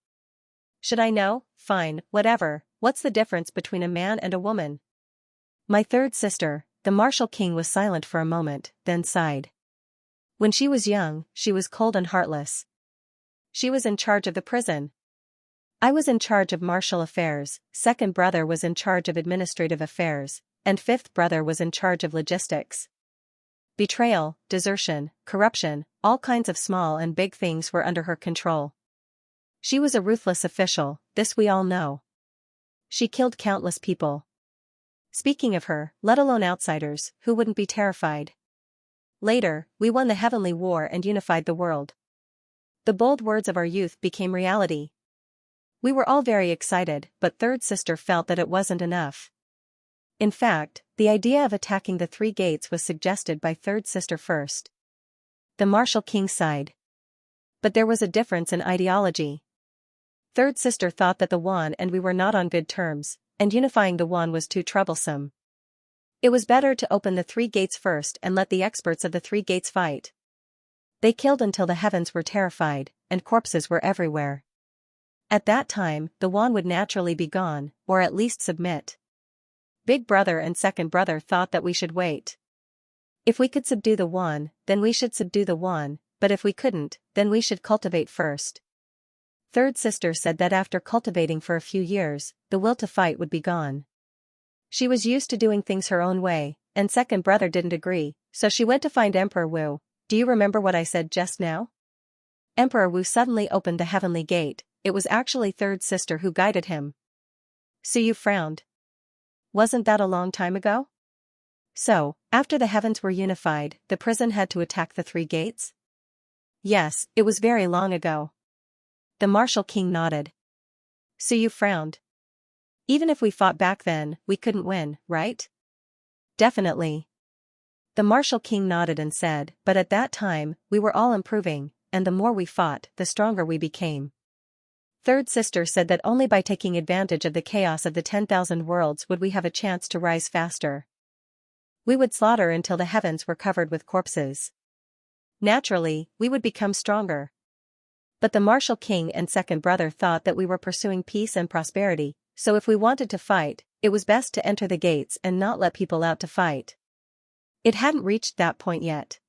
Should I know? Fine, whatever. What's the difference between a man and a woman? My third sister. The Martial King was silent for a moment, then sighed. When she was young, she was cold and heartless. She was in charge of the prison. I was in charge of martial affairs, second brother was in charge of administrative affairs, and fifth brother was in charge of logistics. Betrayal, desertion, corruption, all kinds of small and big things were under her control. She was a ruthless official, this we all know. She killed countless people. Speaking of her, let alone outsiders, who wouldn't be terrified? Later, we won the Heavenly War and unified the world. The bold words of our youth became reality. We were all very excited, but third sister felt that it wasn't enough. In fact, the idea of attacking the three gates was suggested by third sister first. The Martial King sighed. But there was a difference in ideology. Third sister thought that the Yuan and we were not on good terms, and unifying the Yuan was too troublesome. It was better to open the three gates first and let the experts of the three gates fight. They killed until the heavens were terrified, and corpses were everywhere. At that time, the Yuan would naturally be gone, or at least submit. Big brother and second brother thought that we should wait. If we could subdue the Yuan, then we should subdue the Yuan, but if we couldn't, then we should cultivate first. Third sister said that after cultivating for a few years, the will to fight would be gone. She was used to doing things her own way, and second brother didn't agree, so she went to find Emperor Wu. Do you remember what I said just now? Emperor Wu suddenly opened the heavenly gate. It was actually third sister who guided him. Suyu frowned. Wasn't that a long time ago? So, after the heavens were unified, the prison had to attack the three gates? Yes, it was very long ago. The Martial King nodded. Suyu frowned. Even if we fought back then, we couldn't win, right? Definitely. The Martial King nodded and said, but at that time, we were all improving, and the more we fought, the stronger we became. Third sister said that only by taking advantage of the chaos of the 10,000 worlds would we have a chance to rise faster. We would slaughter until the heavens were covered with corpses. Naturally, we would become stronger. But the Martial King and second brother thought that we were pursuing peace and prosperity, so if we wanted to fight, it was best to enter the gates and not let people out to fight. It hadn't reached that point yet.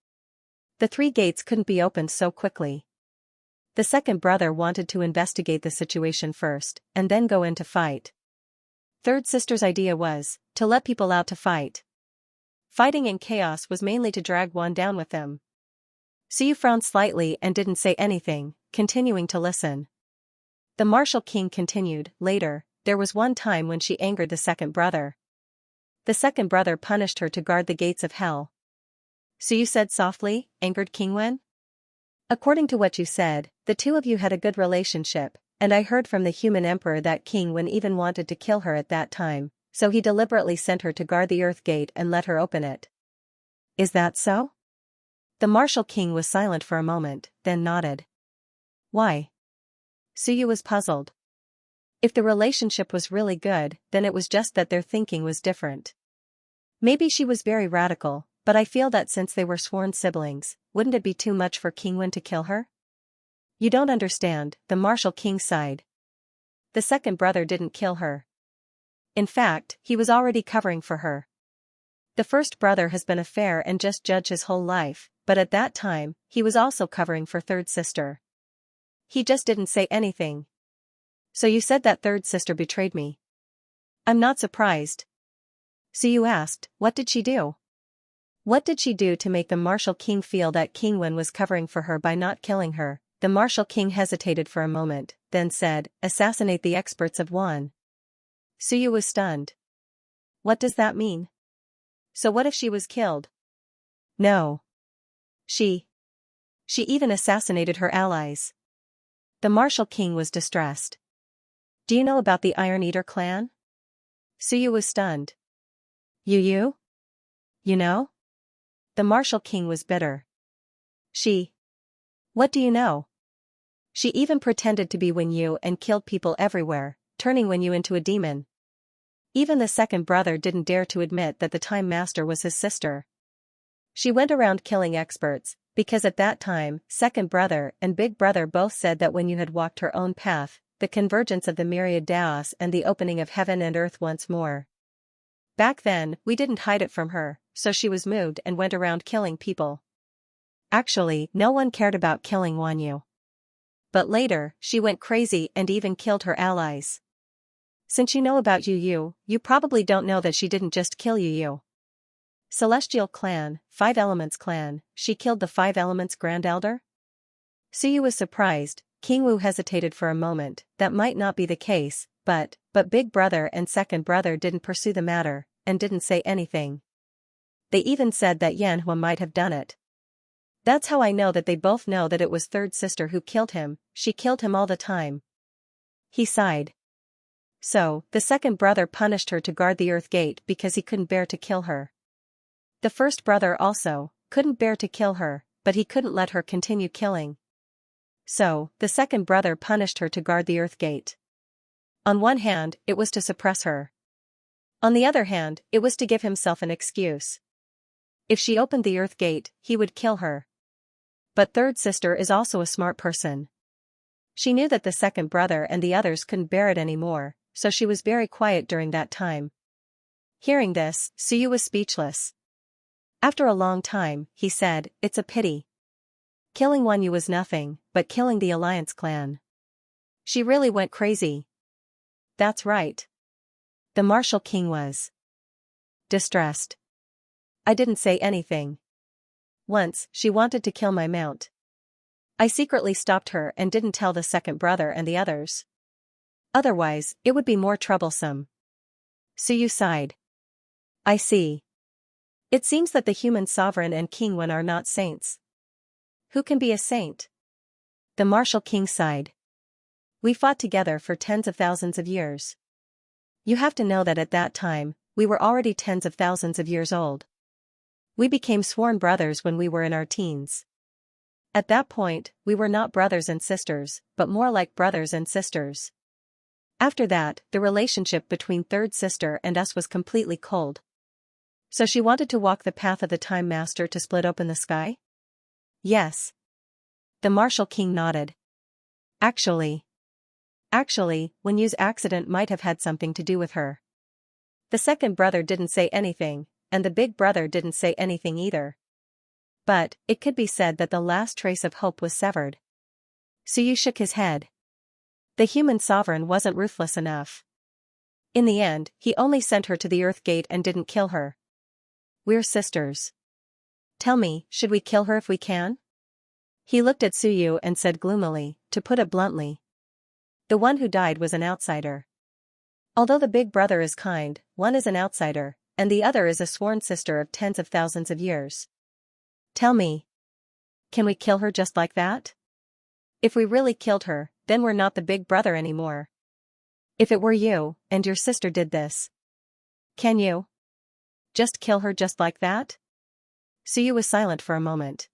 The three gates couldn't be opened so quickly. The second brother wanted to investigate the situation first, and then go in to fight. Third sister's idea was to let people out to fight. Fighting in chaos was mainly to drag one down with them. Suyu frowned slightly and didn't say anything, continuing to listen. The Martial King continued, later, there was one time when she angered the second brother. The second brother punished her to guard the gates of hell. Suyu said softly, angered King Wen? According to what you said, the two of you had a good relationship, and I heard from the human emperor that King Wen even wanted to kill her at that time, so he deliberately sent her to guard the Earth Gate and let her open it. Is that so? The Martial King was silent for a moment, then nodded. Why? Suyu was puzzled. If the relationship was really good, then it was just that their thinking was different. Maybe she was very radical, but I feel that since they were sworn siblings, wouldn't it be too much for King Wen to kill her? You don't understand, the Martial King sighed. The second brother didn't kill her. In fact, he was already covering for her. The first brother has been a fair and just judge his whole life, but at that time, he was also covering for third sister. He just didn't say anything. So you said that third sister betrayed me. I'm not surprised. Suyu asked, what did she do? What did she do to make the Martial King feel that King Wen was covering for her by not killing her? The Martial King hesitated for a moment, then said, assassinate the experts of Yuan. Suyu was stunned. What does that mean? So what if she was killed? No. She even assassinated her allies. The Martial King was distressed. Do you know about the Iron Eater clan? Suyu was stunned. You know? The martial king was bitter. What do you know? She even pretended to be Wen Yu and killed people everywhere, turning Wen Yu into a demon. Even the second brother didn't dare to admit that the Time Master was his sister. She went around killing experts, because at that time, second brother and big brother both said that Wen Yu had walked her own path, the convergence of the myriad Daos and the opening of heaven and earth once more. Back then, we didn't hide it from her, so she was moved and went around killing people. Actually, no one cared about killing Wen Yu. But later, she went crazy and even killed her allies. Since you know about Yu, you probably don't know that she didn't just kill Yu. Celestial clan, Five Elements clan, she killed the Five Elements Grand Elder? Suyu was surprised. King Wu hesitated for a moment. That might not be the case, but big brother and second brother didn't pursue the matter, and didn't say anything. They even said that Yanhua might have done it. That's how I know that they both know that it was third sister who killed him. She killed him all the time. He sighed. So, the second brother punished her to guard the Earth Gate because he couldn't bear to kill her. The first brother also couldn't bear to kill her, but he couldn't let her continue killing. So, the second brother punished her to guard the Earth Gate. On one hand, it was to suppress her. On the other hand, it was to give himself an excuse. If she opened the Earth Gate, he would kill her. But third sister is also a smart person. She knew that the second brother and the others couldn't bear it anymore, so she was very quiet during that time. Hearing this, Suyu was speechless. After a long time, he said, "It's a pity. Killing Wen Yu was nothing, but killing the Alliance clan. She really went crazy." That's right. The martial king was distressed. I didn't say anything. Once, she wanted to kill my mount. I secretly stopped her and didn't tell the second brother and the others. Otherwise, it would be more troublesome. Suyu sighed. I see. It seems that the human sovereign and King Wen are not saints. Who can be a saint? The martial king sighed. We fought together for tens of thousands of years. You have to know that at that time, we were already tens of thousands of years old. We became sworn brothers when we were in our teens. At that point, we were not brothers and sisters, but more like brothers and sisters. After that, the relationship between third sister and us was completely cold. So she wanted to walk the path of the Time Master to split open the sky? Yes. The martial king nodded. Actually, Wen Yu's accident might have had something to do with her. The second brother didn't say anything, and the big brother didn't say anything either. But, it could be said that the last trace of hope was severed. Suyu shook his head. The human sovereign wasn't ruthless enough. In the end, he only sent her to the Earth Gate and didn't kill her. We're sisters. Tell me, should we kill her if we can? He looked at Suyu and said gloomily, to put it bluntly. The one who died was an outsider. Although the big brother is kind, one is an outsider, and the other is a sworn sister of tens of thousands of years. Tell me. Can we kill her just like that? If we really killed her, then we're not the big brother anymore. If it were you, and your sister did this. Can you just kill her just like that? Suyu was silent for a moment.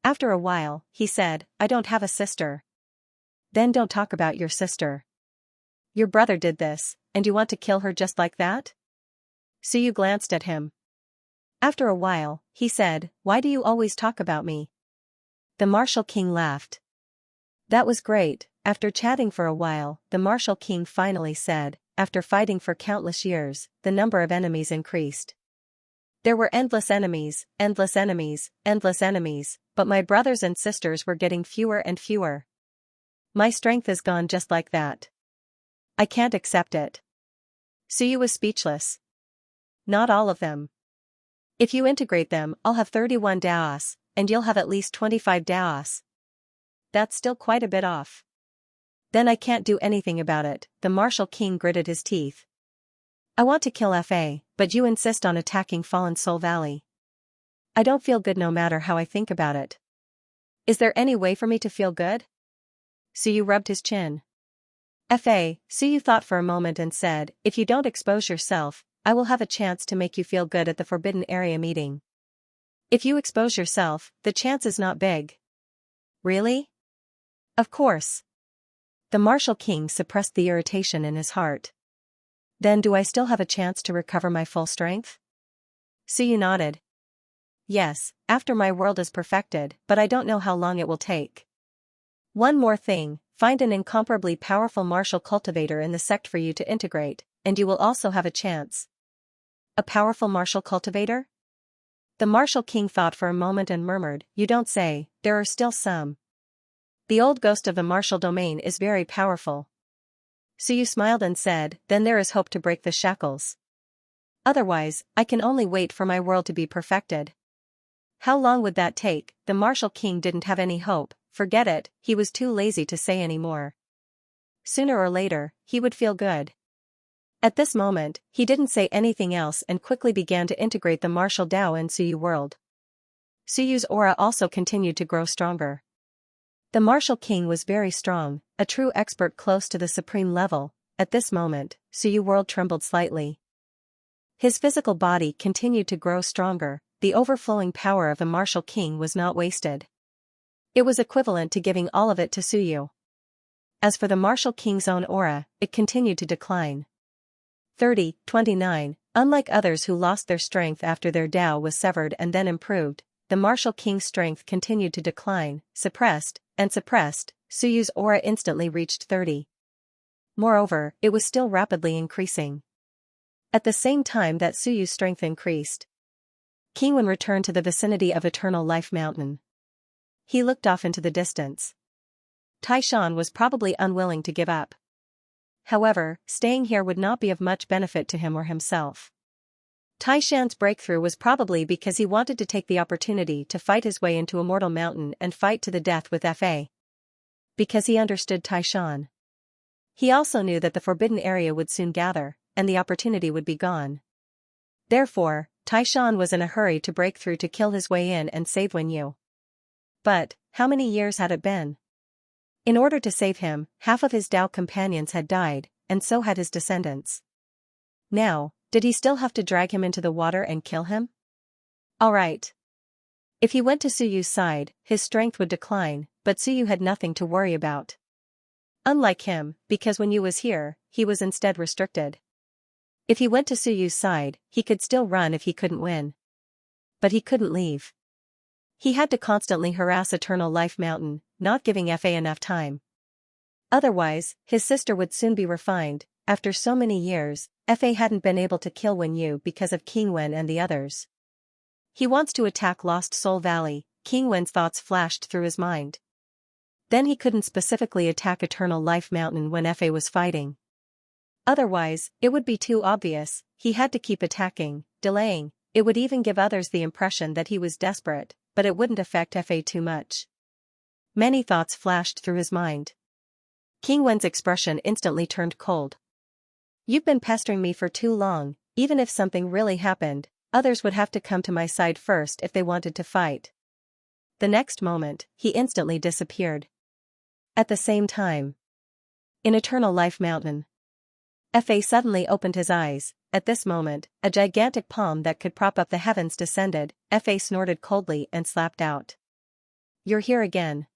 After a while, he said, I don't have a sister. Then don't talk about your sister. Your brother did this, and you want to kill her just like that? Suyu glanced at him. After a while, he said, Why do you always talk about me? The martial king laughed. That was great. After chatting for a while, the martial king finally said, after fighting for countless years, the number of enemies increased. There were endless enemies, endless enemies, endless enemies, but my brothers and sisters were getting fewer and fewer. My strength is gone just like that. I can't accept it. Suyu was speechless. Not all of them. If you integrate them, I'll have 31 Daos, and you'll have at least 25 Daos. That's still quite a bit off. Then I can't do anything about it, the martial king gritted his teeth. I want to kill Fa, but you insist on attacking Fallen Soul Valley. I don't feel good no matter how I think about it. Is there any way for me to feel good? Suyu rubbed his chin. Suyu thought for a moment and said, if you don't expose yourself, I will have a chance to make you feel good at the Forbidden Area meeting. If you expose yourself, the chance is not big. Really? Of course. The martial king suppressed the irritation in his heart. Then do I still have a chance to recover my full strength? Suyu nodded. Yes, after my world is perfected, but I don't know how long it will take. One more thing, find an incomparably powerful martial cultivator in the sect for you to integrate, and you will also have a chance. A powerful martial cultivator? The martial king thought for a moment and murmured, you don't say, there are still some. The old ghost of the martial domain is very powerful. Suyu smiled and said, then there is hope to break the shackles. Otherwise, I can only wait for my world to be perfected. How long would that take? The martial king didn't have any hope, forget it, he was too lazy to say any more. Sooner or later, he would feel good. At this moment, he didn't say anything else and quickly began to integrate the martial Dao in Suyu world. Suyu's aura also continued to grow stronger. The martial king was very strong, a true expert close to the supreme level. At this moment, Suyu world trembled slightly. His physical body continued to grow stronger, the overflowing power of the martial king was not wasted. It was equivalent to giving all of it to Suyu. As for the martial king's own aura, it continued to decline. 29. Unlike others who lost their strength after their Dao was severed and then improved, the martial king's strength continued to decline, suppressed, Suyu's aura instantly reached 30. Moreover, it was still rapidly increasing. At the same time that Suyu's strength increased, Qingwen returned to the vicinity of Eternal Life Mountain. He looked off into the distance. Taishan was probably unwilling to give up. However, staying here would not be of much benefit to him or himself. Taishan's breakthrough was probably because he wanted to take the opportunity to fight his way into Immortal Mountain and fight to the death with Fa. Because he understood Taishan. He also knew that the forbidden area would soon gather, and the opportunity would be gone. Therefore, Taishan was in a hurry to break through to kill his way in and save Wenyu. But, how many years had it been? In order to save him, half of his Dao companions had died, and so had his descendants. Now, did he still have to drag him into the water and kill him? Alright. If he went to Suyu's side, his strength would decline, but Suyu had nothing to worry about. Unlike him, because when Yu was here, he was instead restricted. If he went to Suyu's side, he could still run if he couldn't win. But he couldn't leave. He had to constantly harass Eternal Life Mountain, not giving Fa enough time. Otherwise, his sister would soon be refined. After so many years, Fa hadn't been able to kill Wenyu because of Qingwen and the others. He wants to attack Lost Soul Valley, Qingwen's thoughts flashed through his mind. Then he couldn't specifically attack Eternal Life Mountain when Fa was fighting. Otherwise, it would be too obvious, he had to keep attacking, delaying, it would even give others the impression that he was desperate, but it wouldn't affect Fa too much. Many thoughts flashed through his mind. Qingwen's expression instantly turned cold. You've been pestering me for too long, even if something really happened, others would have to come to my side first if they wanted to fight. The next moment, he instantly disappeared. At the same time, in Eternal Life Mountain, Fa suddenly opened his eyes. At this moment, a gigantic palm that could prop up the heavens descended. Fa snorted coldly and slapped out. You're here again.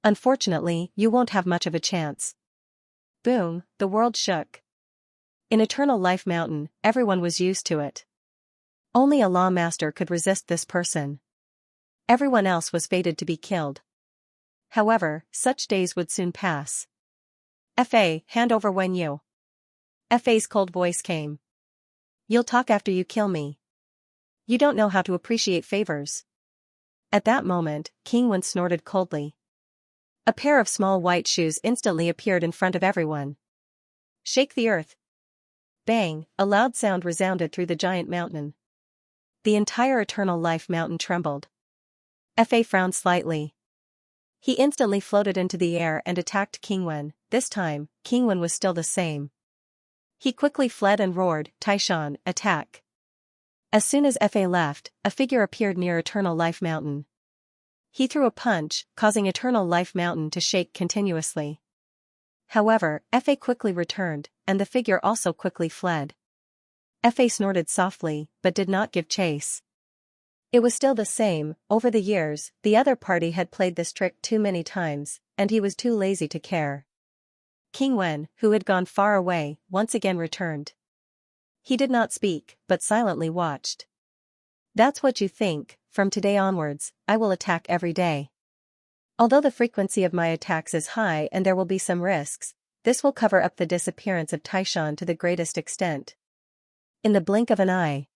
Unfortunately, you won't have much of a chance. Boom, the world shook. In Eternal Life Mountain, everyone was used to it. Only a lawmaster could resist this person. Everyone else was fated to be killed. However, such days would soon pass. Fa, hand over Wenyu. Fa's cold voice came. You'll talk after you kill me. You don't know how to appreciate favors. At that moment, Qingwen snorted coldly. A pair of small white shoes instantly appeared in front of everyone. Shake the earth. Bang, a loud sound resounded through the giant mountain. The entire Eternal Life Mountain trembled. Fa frowned slightly. He instantly floated into the air and attacked Qingwen. This time, Qingwen was still the same. He quickly fled and roared, Taishan, attack. As soon as Fa left, a figure appeared near Eternal Life Mountain. He threw a punch, causing Eternal Life Mountain to shake continuously. However, Fa quickly returned, and the figure also quickly fled. Fa snorted softly, but did not give chase. It was still the same. Over the years, the other party had played this trick too many times, and he was too lazy to care. King Wen, who had gone far away, once again returned. He did not speak, but silently watched. That's what you think. From today onwards, I will attack every day. Although the frequency of my attacks is high and there will be some risks, this will cover up the disappearance of Taishan to the greatest extent. In the blink of an eye.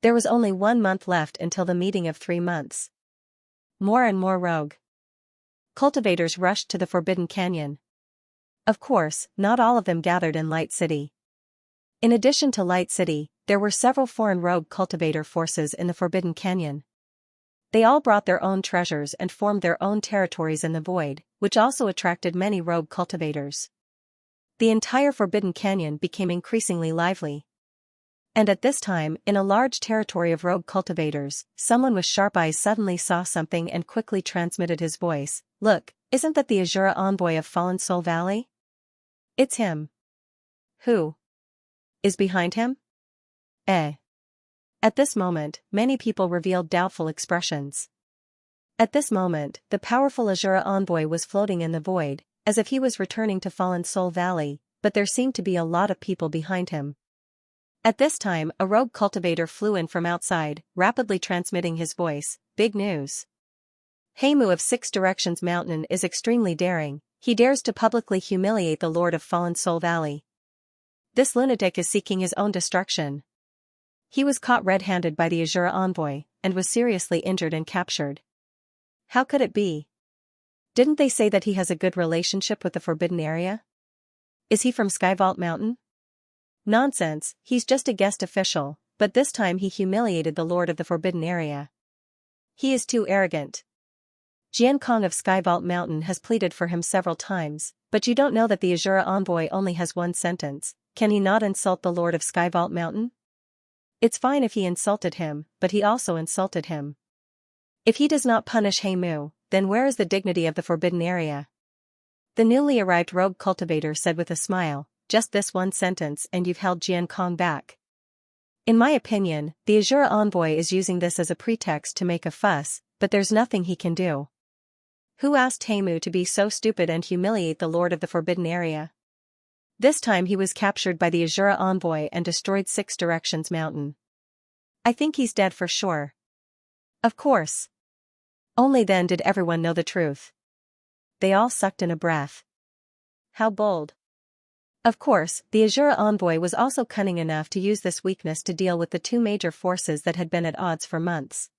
There was only 1 month left until the meeting of 3 months. More and more rogue cultivators rushed to the Forbidden Canyon. Of course, not all of them gathered in Light City. In addition to Light City, there were several foreign rogue cultivator forces in the Forbidden Canyon. They all brought their own treasures and formed their own territories in the void, which also attracted many rogue cultivators. The entire Forbidden Canyon became increasingly lively. And at this time, in a large territory of rogue cultivators, someone with sharp eyes suddenly saw something and quickly transmitted his voice. Look, isn't that the Azura envoy of Fallen Soul Valley? It's him. Who is behind him? At this moment, many people revealed doubtful expressions. At this moment, the powerful Azura envoy was floating in the void, as if he was returning to Fallen Soul Valley, but there seemed to be a lot of people behind him. At this time, a rogue cultivator flew in from outside, rapidly transmitting his voice. Big news. Heimu of 6 Directions Mountain is extremely daring. He dares to publicly humiliate the Lord of Fallen Soul Valley. This lunatic is seeking his own destruction. He was caught red-handed by the Azura envoy, and was seriously injured and captured. How could it be? Didn't they say that he has a good relationship with the Forbidden Area? Is he from Skyvault Mountain? Nonsense, he's just a guest official, but this time he humiliated the Lord of the Forbidden Area. He is too arrogant. Xianxia of Skyvault Mountain has pleaded for him several times, but you don't know that the Azura envoy only has 1 sentence. Can he not insult the Lord of Skyvault Mountain? It's fine if he insulted him, but he also insulted him. If he does not punish Heimu, then where is the dignity of the Forbidden Area? The newly arrived rogue cultivator said with a smile, just this 1 sentence and you've held Xianxia back. In my opinion, the Azura envoy is using this as a pretext to make a fuss, but there's nothing he can do. Who asked Heimu to be so stupid and humiliate the Lord of the Forbidden Area? This time he was captured by the Azura envoy and destroyed 6 Directions Mountain. I think he's dead for sure. Of course. Only then did everyone know the truth. They all sucked in a breath. How bold. Of course, the Azura envoy was also cunning enough to use this weakness to deal with the 2 major forces that had been at odds for months.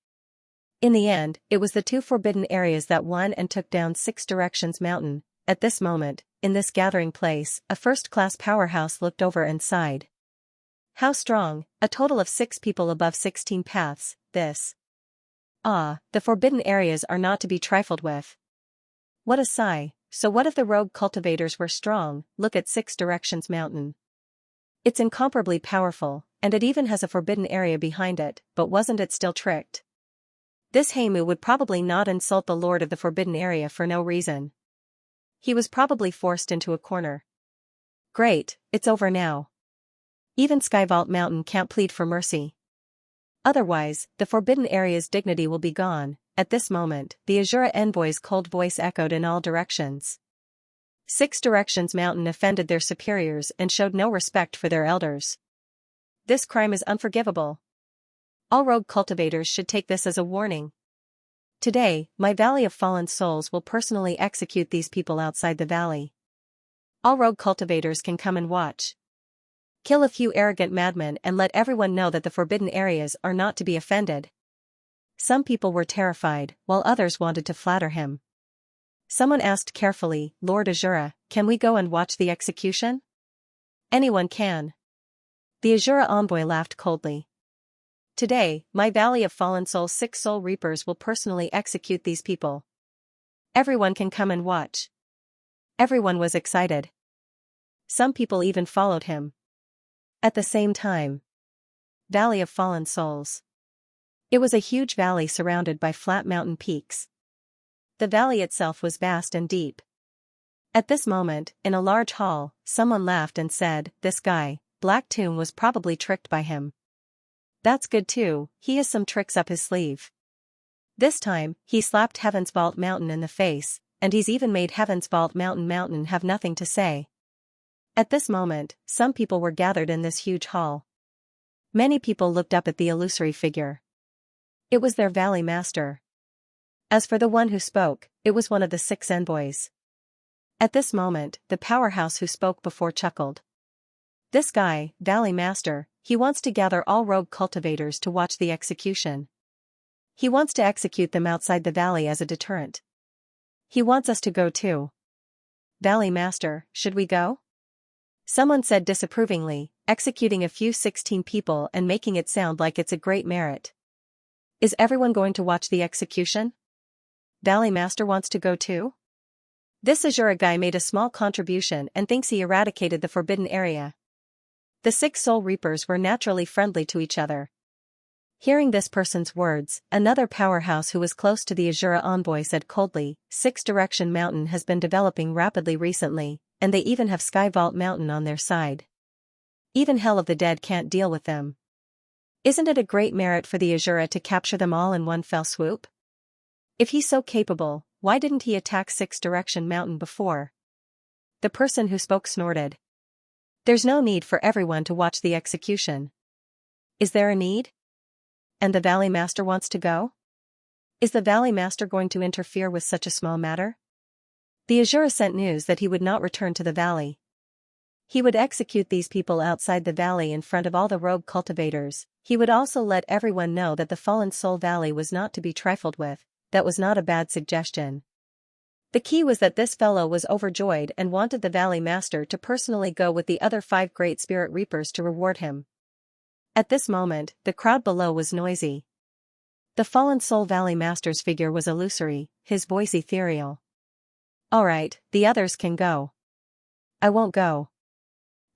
In the end, it was the 2 forbidden areas that won and took down 6 Directions Mountain. At this moment, in this gathering place, a first-class powerhouse looked over and sighed. How strong, a total of 6 people above 16 paths, this. Ah, the forbidden areas are not to be trifled with. What a sigh. So what if the rogue cultivators were strong? Look at 6 Directions Mountain. It's incomparably powerful, and it even has a forbidden area behind it, but wasn't it still tricked? This Heimu would probably not insult the Lord of the Forbidden Area for no reason. He was probably forced into a corner. Great, it's over now. Even Skyvault Mountain can't plead for mercy. Otherwise, the Forbidden Area's dignity will be gone. At this moment, the Azura envoy's cold voice echoed in all directions. 6 Directions Mountain offended their superiors and showed no respect for their elders. This crime is unforgivable. All rogue cultivators should take this as a warning. Today, my Valley of Fallen Souls will personally execute these people outside the valley. All rogue cultivators can come and watch. Kill a few arrogant madmen and let everyone know that the forbidden areas are not to be offended. Some people were terrified, while others wanted to flatter him. Someone asked carefully, Lord Azura, can we go and watch the execution? Anyone can. The Azura envoy laughed coldly. Today, my Valley of Fallen Souls 6 Soul Reapers will personally execute these people. Everyone can come and watch. Everyone was excited. Some people even followed him. At the same time. Valley of Fallen Souls. It was a huge valley surrounded by flat mountain peaks. The valley itself was vast and deep. At this moment, in a large hall, someone laughed and said, this guy, Black Tomb was probably tricked by him. That's good too, he has some tricks up his sleeve. This time, he slapped Heaven's Vault Mountain in the face, and he's even made Heaven's Vault Mountain have nothing to say. At this moment, some people were gathered in this huge hall. Many people looked up at the illusory figure. It was their valley master. As for the one who spoke, it was one of the 6 envoys. At this moment, the powerhouse who spoke before chuckled. This guy, Valley Master, he wants to gather all rogue cultivators to watch the execution. He wants to execute them outside the valley as a deterrent. He wants us to go too. Valley Master, should we go? Someone said disapprovingly, executing a few 16 people and making it sound like it's a great merit. Is everyone going to watch the execution? Valley Master wants to go too? This Azura guy made a small contribution and thinks he eradicated the forbidden area. The 6 Soul Reapers were naturally friendly to each other. Hearing this person's words, another powerhouse who was close to the Azura envoy said coldly, 6 Direction Mountain has been developing rapidly recently, and they even have Sky Vault Mountain on their side. Even Hell of the Dead can't deal with them. Isn't it a great merit for the Azura to capture them all in one fell swoop? If he's so capable, why didn't he attack 6 Direction Mountain before? The person who spoke snorted. There's no need for everyone to watch the execution. Is there a need? And the Valley Master wants to go? Is the Valley Master going to interfere with such a small matter? The Azura sent news that he would not return to the valley. He would execute these people outside the valley in front of all the rogue cultivators. He would also let everyone know that the Fallen Soul Valley was not to be trifled with. That was not a bad suggestion. The key was that this fellow was overjoyed and wanted the Valley Master to personally go with the other 5 Great Spirit Reapers to reward him. At this moment, the crowd below was noisy. The Fallen Soul Valley Master's figure was illusory, his voice ethereal. Alright, the others can go. I won't go.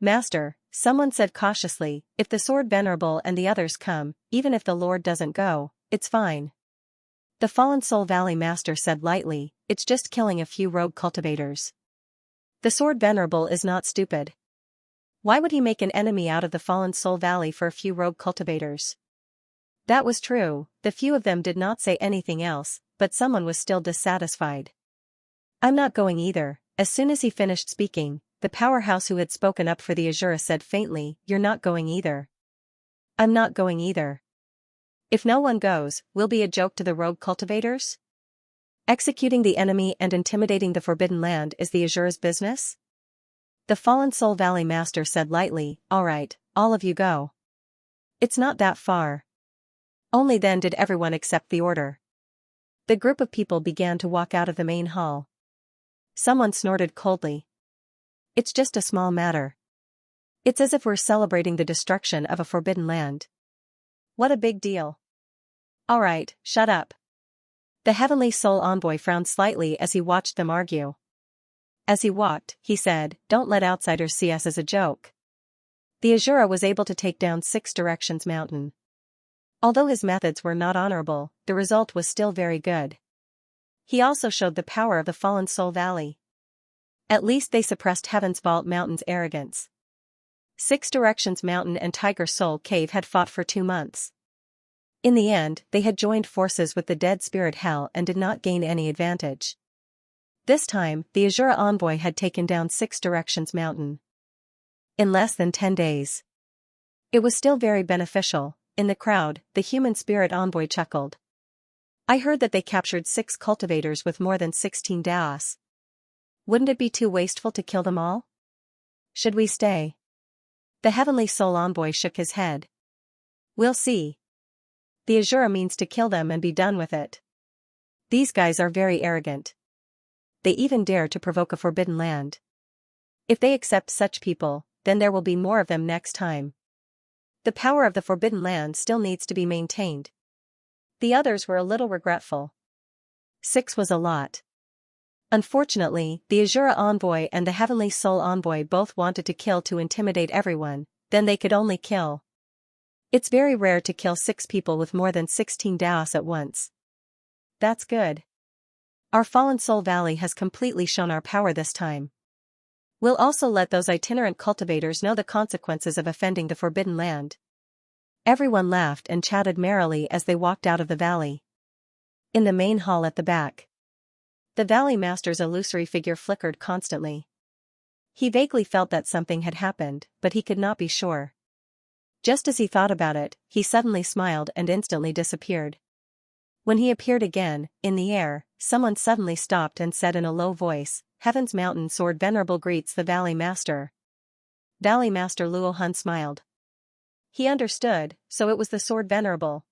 Master, someone said cautiously, if the Sword Venerable and the others come, even if the Lord doesn't go, it's fine. The Fallen Soul Valley Master said lightly, it's just killing a few rogue cultivators. The Sword Venerable is not stupid. Why would he make an enemy out of the Fallen Soul Valley for a few rogue cultivators? That was true, the few of them did not say anything else, but someone was still dissatisfied. I'm not going either. As soon as he finished speaking, the powerhouse who had spoken up for the Azura said faintly, you're not going either. I'm not going either. If no one goes, we'll be a joke to the rogue cultivators? Executing the enemy and intimidating the Forbidden Land is the Azura's business? The Fallen Soul Valley Master said lightly, alright, all of you go. It's not that far. Only then did everyone accept the order. The group of people began to walk out of the main hall. Someone snorted coldly. It's just a small matter. It's as if we're celebrating the destruction of a forbidden land. What a big deal. Alright, shut up. The Heavenly Soul Envoy frowned slightly as he watched them argue. As he walked, he said, don't let outsiders see us as a joke. The Azura was able to take down 6 Directions Mountain. Although his methods were not honorable, the result was still very good. He also showed the power of the Fallen Soul Valley. At least they suppressed Heaven's Vault Mountain's arrogance. 6 Directions Mountain and Tiger Soul Cave had fought for 2 months. In the end, they had joined forces with the Dead Spirit Hell and did not gain any advantage. This time, the Azura envoy had taken down 6 Directions Mountain. In less than 10 days. It was still very beneficial. In the crowd, the human spirit envoy chuckled. I heard that they captured 6 cultivators with more than 16 Daos. Wouldn't it be too wasteful to kill them all? Should we stay? The Heavenly Soul Envoy shook his head. We'll see. The Azura means to kill them and be done with it. These guys are very arrogant. They even dare to provoke a forbidden land. If they accept such people, then there will be more of them next time. The power of the forbidden land still needs to be maintained. The others were a little regretful. 6 was a lot. Unfortunately, the Azura envoy and the Heavenly Soul envoy both wanted to kill to intimidate everyone, then they could only kill. It's very rare to kill 6 people with more than 16 Daos at once. That's good. Our Fallen Soul Valley has completely shown our power this time. We'll also let those itinerant cultivators know the consequences of offending the Forbidden Land. Everyone laughed and chatted merrily as they walked out of the valley. In the main hall at the back, the Valley Master's illusory figure flickered constantly. He vaguely felt that something had happened, but he could not be sure. Just as he thought about it, he suddenly smiled and instantly disappeared. When he appeared again, in the air, someone suddenly stopped and said in a low voice, "Heaven's mountain sword venerable greets the Valley Master." Valley Master Luo Hun smiled. He understood, so it was the sword venerable.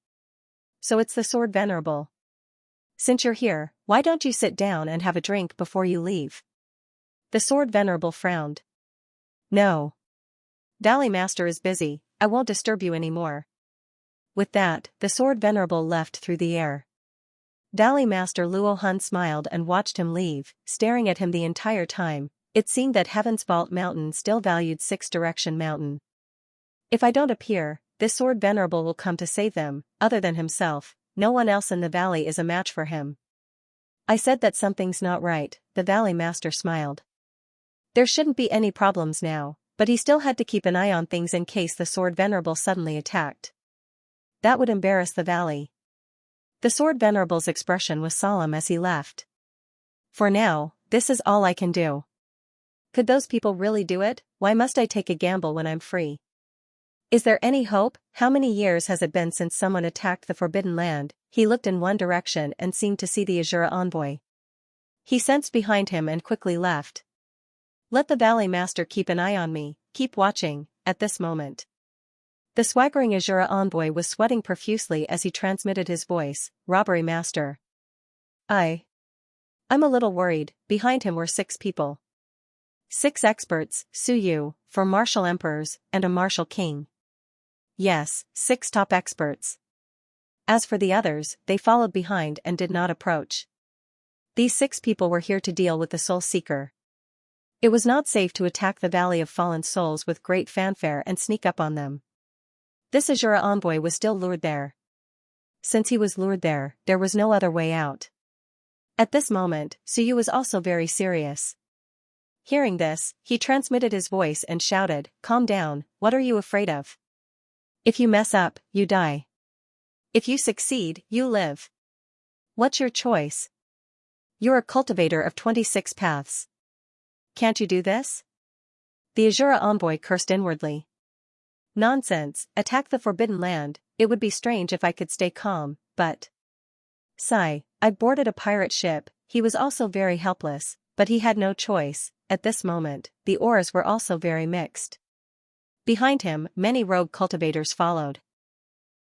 So it's the sword venerable. Since you're here, why don't you sit down and have a drink before you leave? The sword venerable frowned. No. Valley Master is busy, I won't disturb you anymore. With that, the sword venerable left through the air. Valley Master Luo Hun smiled and watched him leave, staring at him the entire time. It seemed that Heaven's Vault Mountain still valued Six Direction Mountain. If I don't appear, this sword venerable will come to save them. Other than himself, no one else in the valley is a match for him. I said that something's not right, the Valley Master smiled. There shouldn't be any problems now, but he still had to keep an eye on things in case the sword venerable suddenly attacked. That would embarrass the valley. The sword venerable's expression was solemn as he left. For now, this is all I can do. Could those people really do it? Why must I take a gamble when I'm free? Is there any hope? How many years has it been since someone attacked the Forbidden Land? He looked in one direction and seemed to see the Azura envoy. He sensed behind him and quickly left. Let the Valley Master keep an eye on me, keep watching, at this moment. The swaggering Azura envoy was sweating profusely as he transmitted his voice, Robbery Master. I'm a little worried. Behind him were 6 people. 6 experts, Suyu, 4 martial emperors, and a martial king. Yes, 6 top experts. As for the others, they followed behind and did not approach. These 6 people were here to deal with the Soul Seeker. It was not safe to attack the Valley of Fallen Souls with great fanfare and sneak up on them. This Azura envoy was still lured there. Since he was lured there, there was no other way out. At this moment, Suyu was also very serious. Hearing this, he transmitted his voice and shouted, "Calm down, what are you afraid of? If you mess up, you die. If you succeed, you live. What's your choice? You're a cultivator of 26 paths. Can't you do this?" The Azura envoy cursed inwardly. Nonsense, attack the Forbidden Land. It would be strange if I could stay calm, but... Sigh, I boarded a pirate ship. He was also very helpless, but he had no choice. At this moment, the auras were also very mixed. Behind him, many rogue cultivators followed.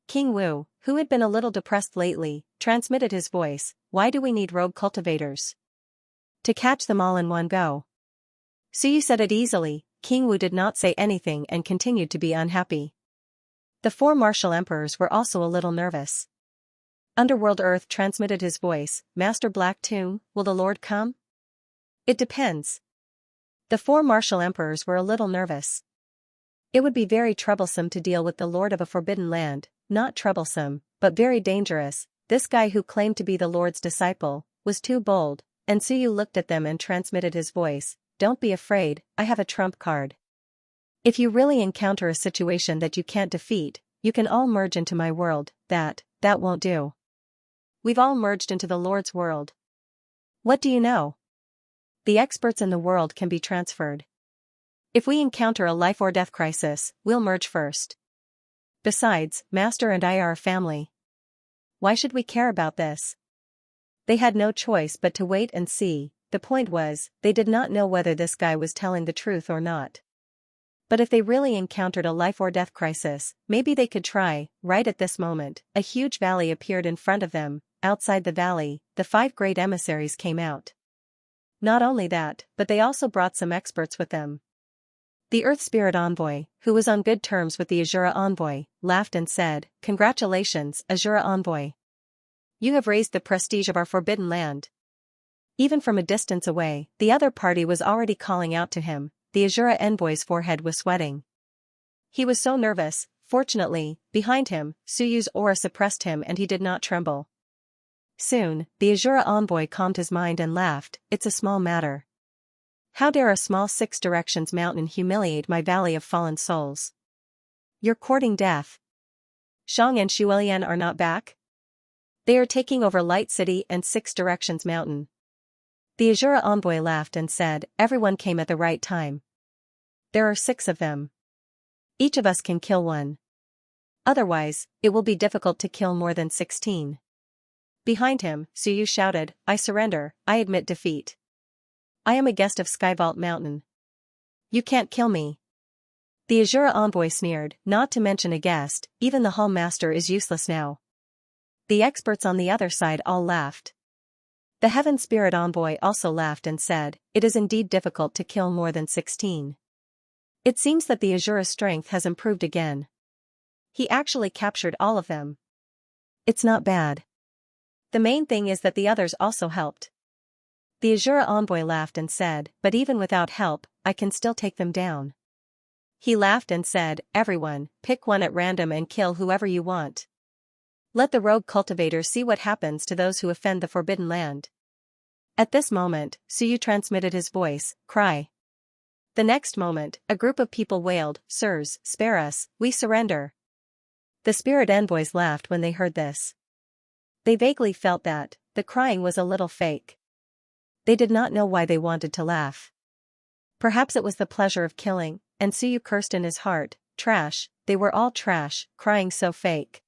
King Wu, who had been a little depressed lately, transmitted his voice, "Why do we need rogue cultivators? To catch them all in one go." Suyu said it easily. King Wu did not say anything and continued to be unhappy. The 4 martial emperors were also a little nervous. Underworld Earth transmitted his voice, "Master Black Tomb, will the Lord come?" "It depends." The 4 martial emperors were a little nervous. It would be very troublesome to deal with the Lord of a Forbidden Land, not troublesome, but very dangerous. This guy who claimed to be the Lord's disciple was too bold, and Suyu looked at them and transmitted his voice, "Don't be afraid, I have a trump card. If you really encounter a situation that you can't defeat, you can all merge into my world." That won't do. We've all merged into the Lord's world. What do you know? The experts in the world can be transferred. If we encounter a life or death crisis, we'll merge first. Besides, Master and I are a family. Why should we care about this? They had no choice but to wait and see. The point was, they did not know whether this guy was telling the truth or not. But if they really encountered a life or death crisis, maybe they could try. Right at this moment, a huge valley appeared in front of them. Outside the valley, the 5 great emissaries came out. Not only that, but they also brought some experts with them. The Earth Spirit Envoy, who was on good terms with the Azura Envoy, laughed and said, "Congratulations, Azura Envoy. You have raised the prestige of our Forbidden Land." Even from a distance away, the other party was already calling out to him. The Azura Envoy's forehead was sweating. He was so nervous. Fortunately, behind him, Suyu's aura suppressed him and he did not tremble. Soon, the Azura Envoy calmed his mind and laughed, "It's a small matter. How dare a small 6 Directions mountain humiliate my Valley of Fallen Souls? You're courting death." Shang and Shuilian are not back? They are taking over Light City and Six Directions Mountain. The Azura envoy laughed and said, everyone came at the right time. There are 6 of them. Each of us can kill one. Otherwise, it will be difficult to kill more than 16. Behind him, Suyu shouted, I surrender, I admit defeat. I am a guest of Skyvault Mountain. You can't kill me. The Azura envoy sneered, not to mention a guest, even the Hall Master is useless now. The experts on the other side all laughed. The Heaven Spirit envoy also laughed and said, it is indeed difficult to kill more than 16. It seems that the Azura's strength has improved again. He actually captured all of them. It's not bad. The main thing is that the others also helped. The Azura envoy laughed and said, but even without help, I can still take them down. He laughed and said, everyone, pick one at random and kill whoever you want. Let the rogue cultivators see what happens to those who offend the Forbidden Land. At this moment, Suyu transmitted his voice, cry. The next moment, a group of people wailed, Sirs, spare us, we surrender. The spirit envoys laughed when they heard this. They vaguely felt that the crying was a little fake. They did not know why they wanted to laugh. Perhaps it was the pleasure of killing, and Suyu cursed in his heart, trash, they were all trash, crying so fake.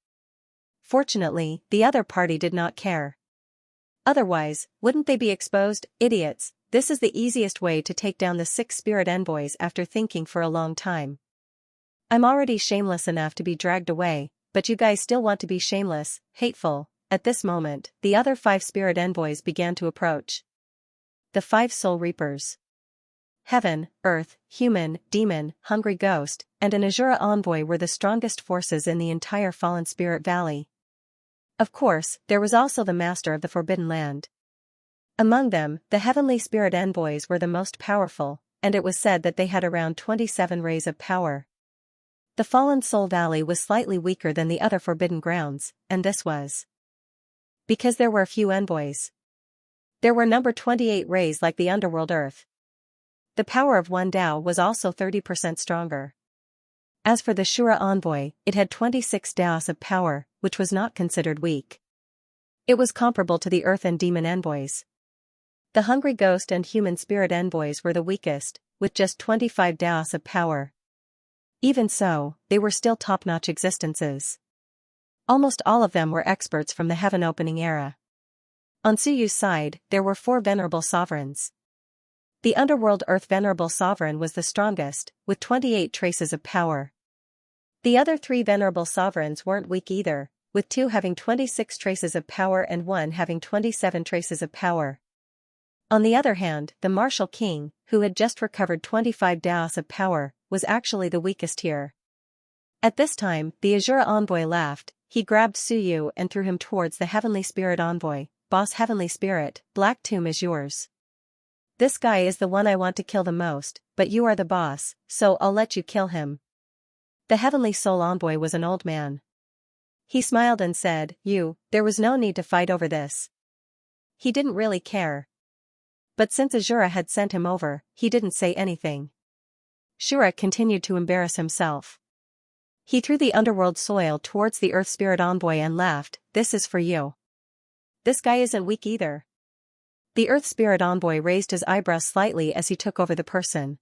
Fortunately, the other party did not care. Otherwise, wouldn't they be exposed, idiots? This is the easiest way to take down the 6 spirit envoys after thinking for a long time. I'm already shameless enough to be dragged away, but you guys still want to be shameless, hateful. At this moment, the other 5 spirit envoys began to approach. The 5 soul reapers. Heaven, earth, human, demon, hungry ghost, and an Azura envoy were the strongest forces in the entire Fallen Spirit Valley. Of course, there was also the master of the Forbidden Land. Among them, the heavenly spirit envoys were the most powerful, and it was said that they had around 27 rays of power. The Fallen Soul Valley was slightly weaker than the other Forbidden Grounds, and this was because there were few envoys. There were number 28 rays like the underworld earth. The power of one Dao was also 30% stronger. As for the Shura envoy, it had 26 Daos of power, which was not considered weak. It was comparable to the earth and demon envoys. The hungry ghost and human spirit envoys were the weakest, with just 25 Daos of power. Even so, they were still top-notch existences. Almost all of them were experts from the Heaven Opening era. On Suyu's side, there were 4 venerable sovereigns. The Underworld Earth Venerable Sovereign was the strongest, with 28 traces of power. The other 3 venerable sovereigns weren't weak either, with 2 having 26 traces of power and 1 having 27 traces of power. On the other hand, the Martial King, who had just recovered 25 Daos of power, was actually the weakest here. At this time, the Azura envoy laughed, he grabbed Suyu and threw him towards the Heavenly Spirit envoy. Boss Heavenly Spirit, Black Tomb is yours. This guy is the one I want to kill the most, but you are the boss, so I'll let you kill him. The Heavenly Soul envoy was an old man. He smiled and said, there was no need to fight over this. He didn't really care. But since Azura had sent him over, he didn't say anything. Shura continued to embarrass himself. He threw the underworld soil towards the Earth Spirit envoy and laughed, this is for you. This guy isn't weak either. The Earth Spirit envoy raised his eyebrows slightly as he took over the person.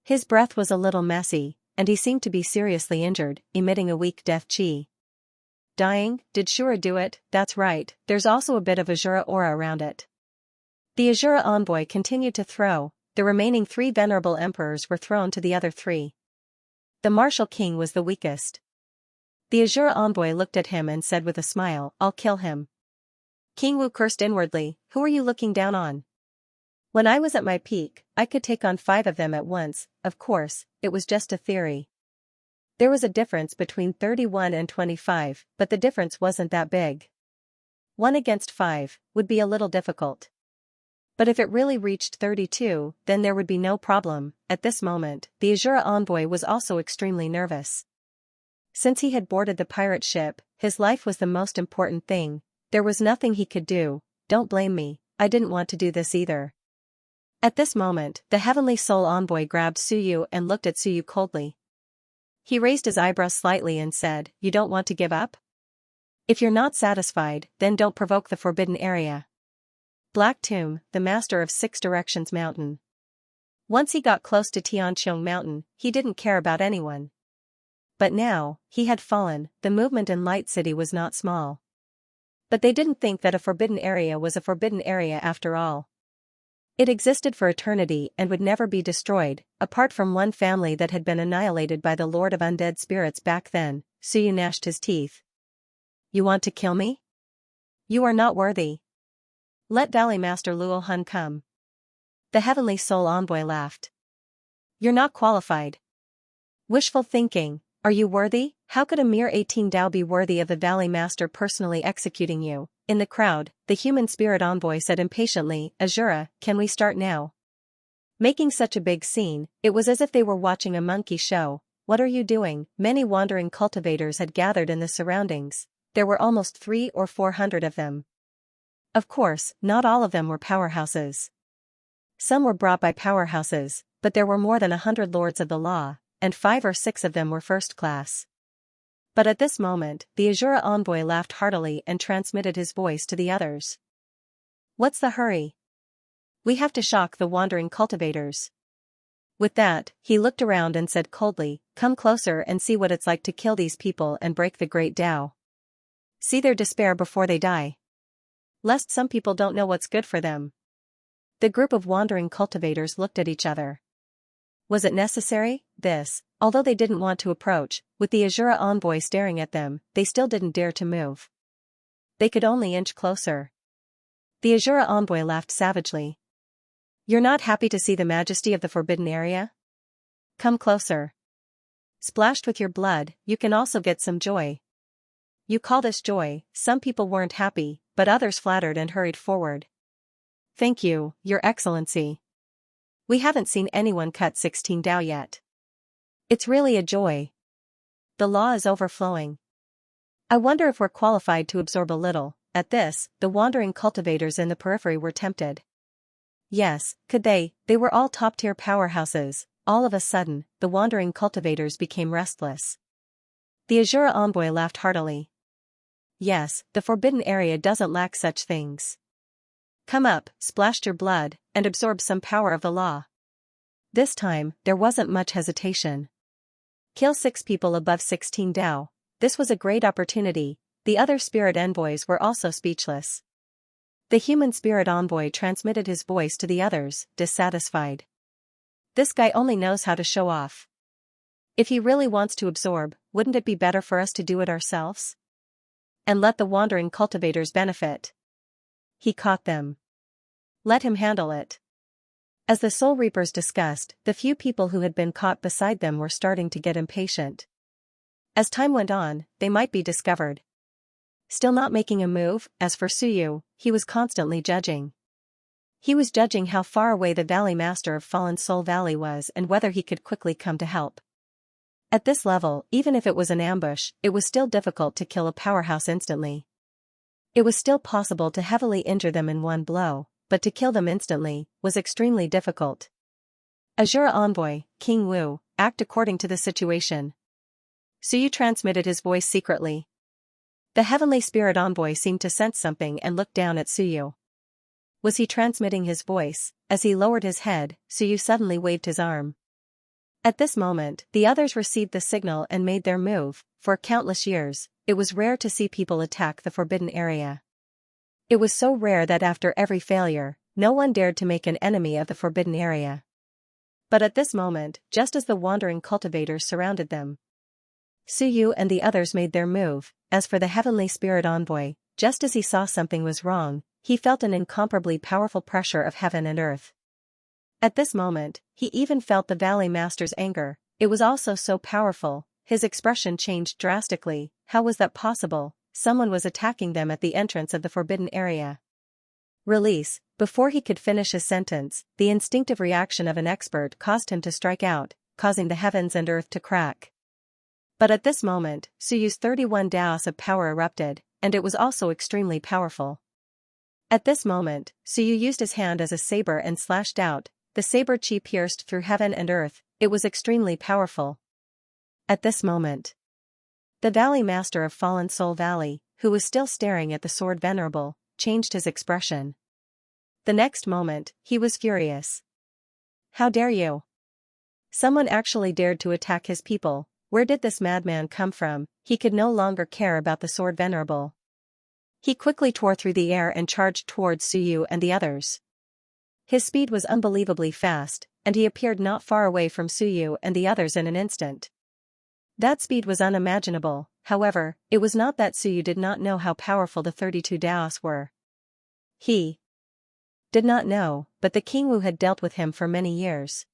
His breath was a little messy, and he seemed to be seriously injured, emitting a weak death chi. Dying? Did Shura do it? That's right, there's also a bit of Azura aura around it. The Azura envoy continued to throw, the remaining 3 venerable emperors were thrown to the other 3. The Martial King was the weakest. The Azura envoy looked at him and said with a smile, I'll kill him. King Wu cursed inwardly, who are you looking down on? When I was at my peak, I could take on 5 of them at once, of course, it was just a theory. There was a difference between 31 and 25, but the difference wasn't that big. 1 against 5 would be a little difficult. But if it really reached 32, then there would be no problem. At this moment, the Azura envoy was also extremely nervous. Since he had boarded the pirate ship, his life was the most important thing. There was nothing he could do. Don't blame me, I didn't want to do this either. At this moment, the Heavenly Soul envoy grabbed Suyu and looked at Suyu coldly. He raised his eyebrows slightly and said, "You don't want to give up? If you're not satisfied, then don't provoke the forbidden area." Black Tomb, the master of Six Directions Mountain. Once he got close to Tianqiong Mountain, he didn't care about anyone. But now, he had fallen, the movement in Light City was not small. But they didn't think that a forbidden area was a forbidden area after all. It existed for eternity and would never be destroyed, apart from one family that had been annihilated by the Lord of Undead Spirits back then. Suyu gnashed his teeth. "You want to kill me? You are not worthy. Let Valley Master Luo Hun come." The Heavenly Soul Envoy laughed. "You're not qualified. Wishful thinking. Are you worthy? How could a mere 18 Dao be worthy of the Valley Master personally executing you?" In the crowd, the human spirit envoy said impatiently, "Azura, can we start now?" Making such a big scene, it was as if they were watching a monkey show. "What are you doing?" Many wandering cultivators had gathered in the surroundings. There were almost 300 or 400 of them. Of course, not all of them were powerhouses. Some were brought by powerhouses, but there were more than 100 lords of the law, and 5 or 6 of them were first class. But at this moment, the Azura envoy laughed heartily and transmitted his voice to the others. "What's the hurry? We have to shock the wandering cultivators." With that, he looked around and said coldly, "Come closer and see what it's like to kill these people and break the great Tao. See their despair before they die. Lest some people don't know what's good for them." The group of wandering cultivators looked at each other. Was it necessary, this? Although they didn't want to approach, with the Azura envoy staring at them, they still didn't dare to move. They could only inch closer. The Azura envoy laughed savagely. "You're not happy to see the majesty of the forbidden area? Come closer. Splashed with your blood, you can also get some joy." "You call this joy?" Some people weren't happy, but others flattered and hurried forward. "Thank you, Your Excellency. We haven't seen anyone cut 16 Dao yet. It's really a joy. The law is overflowing. I wonder if we're qualified to absorb a little." At this, the wandering cultivators in the periphery were tempted. Yes, could they? They were all top-tier powerhouses. All of a sudden, the wandering cultivators became restless. The Azura envoy laughed heartily. "Yes, the forbidden area doesn't lack such things. Come up, splash your blood, and absorb some power of the law." This time, there wasn't much hesitation. Kill 6 people above 16 Dao. This was a great opportunity. The other spirit envoys were also speechless. The human spirit envoy transmitted his voice to the others, dissatisfied. "This guy only knows how to show off. If he really wants to absorb, wouldn't it be better for us to do it ourselves? And let the wandering cultivators benefit." He caught them. Let him handle it. As the Soul Reapers discussed, the few people who had been caught beside them were starting to get impatient. As time went on, they might be discovered. Still not making a move. As for Suyu, he was constantly judging. He was judging how far away the Valley Master of Fallen Soul Valley was and whether he could quickly come to help. At this level, even if it was an ambush, it was still difficult to kill a powerhouse instantly. It was still possible to heavily injure them in one blow, but to kill them instantly was extremely difficult. Azura envoy, King Wu, act according to the situation. Suyu transmitted his voice secretly. The heavenly spirit envoy seemed to sense something and looked down at Suyu. Was he transmitting his voice? As he lowered his head, Suyu suddenly waved his arm. At this moment, the others received the signal and made their move. For countless years, it was rare to see people attack the forbidden area. It was so rare that after every failure, no one dared to make an enemy of the forbidden area. But at this moment, just as the wandering cultivators surrounded them, Suyu and the others made their move. As for the heavenly spirit envoy, just as he saw something was wrong, he felt an incomparably powerful pressure of heaven and earth. At this moment, he even felt the Valley Master's anger. It was also so powerful. His expression changed drastically. How was that possible? Someone was attacking them at the entrance of the forbidden area. Release. Before he could finish his sentence, the instinctive reaction of an expert caused him to strike out, causing the heavens and earth to crack. But at this moment, Suyu's 31 Daos of power erupted, and it was also extremely powerful. At this moment, Suyu used his hand as a saber and slashed out. The saber chi pierced through heaven and earth. It was extremely powerful. At this moment, the Valley Master of Fallen Soul Valley, who was still staring at the sword venerable, changed his expression. The next moment, he was furious. How dare you? Someone actually dared to attack his people. Where did this madman come from? He could no longer care about the sword venerable. He quickly tore through the air and charged towards Suyu and the others. His speed was unbelievably fast, and he appeared not far away from Suyu and the others in an instant. That speed was unimaginable. However, it was not that Suyu did not know how powerful the 32 Daos were. He did not know, but the King Wu had dealt with him for many years.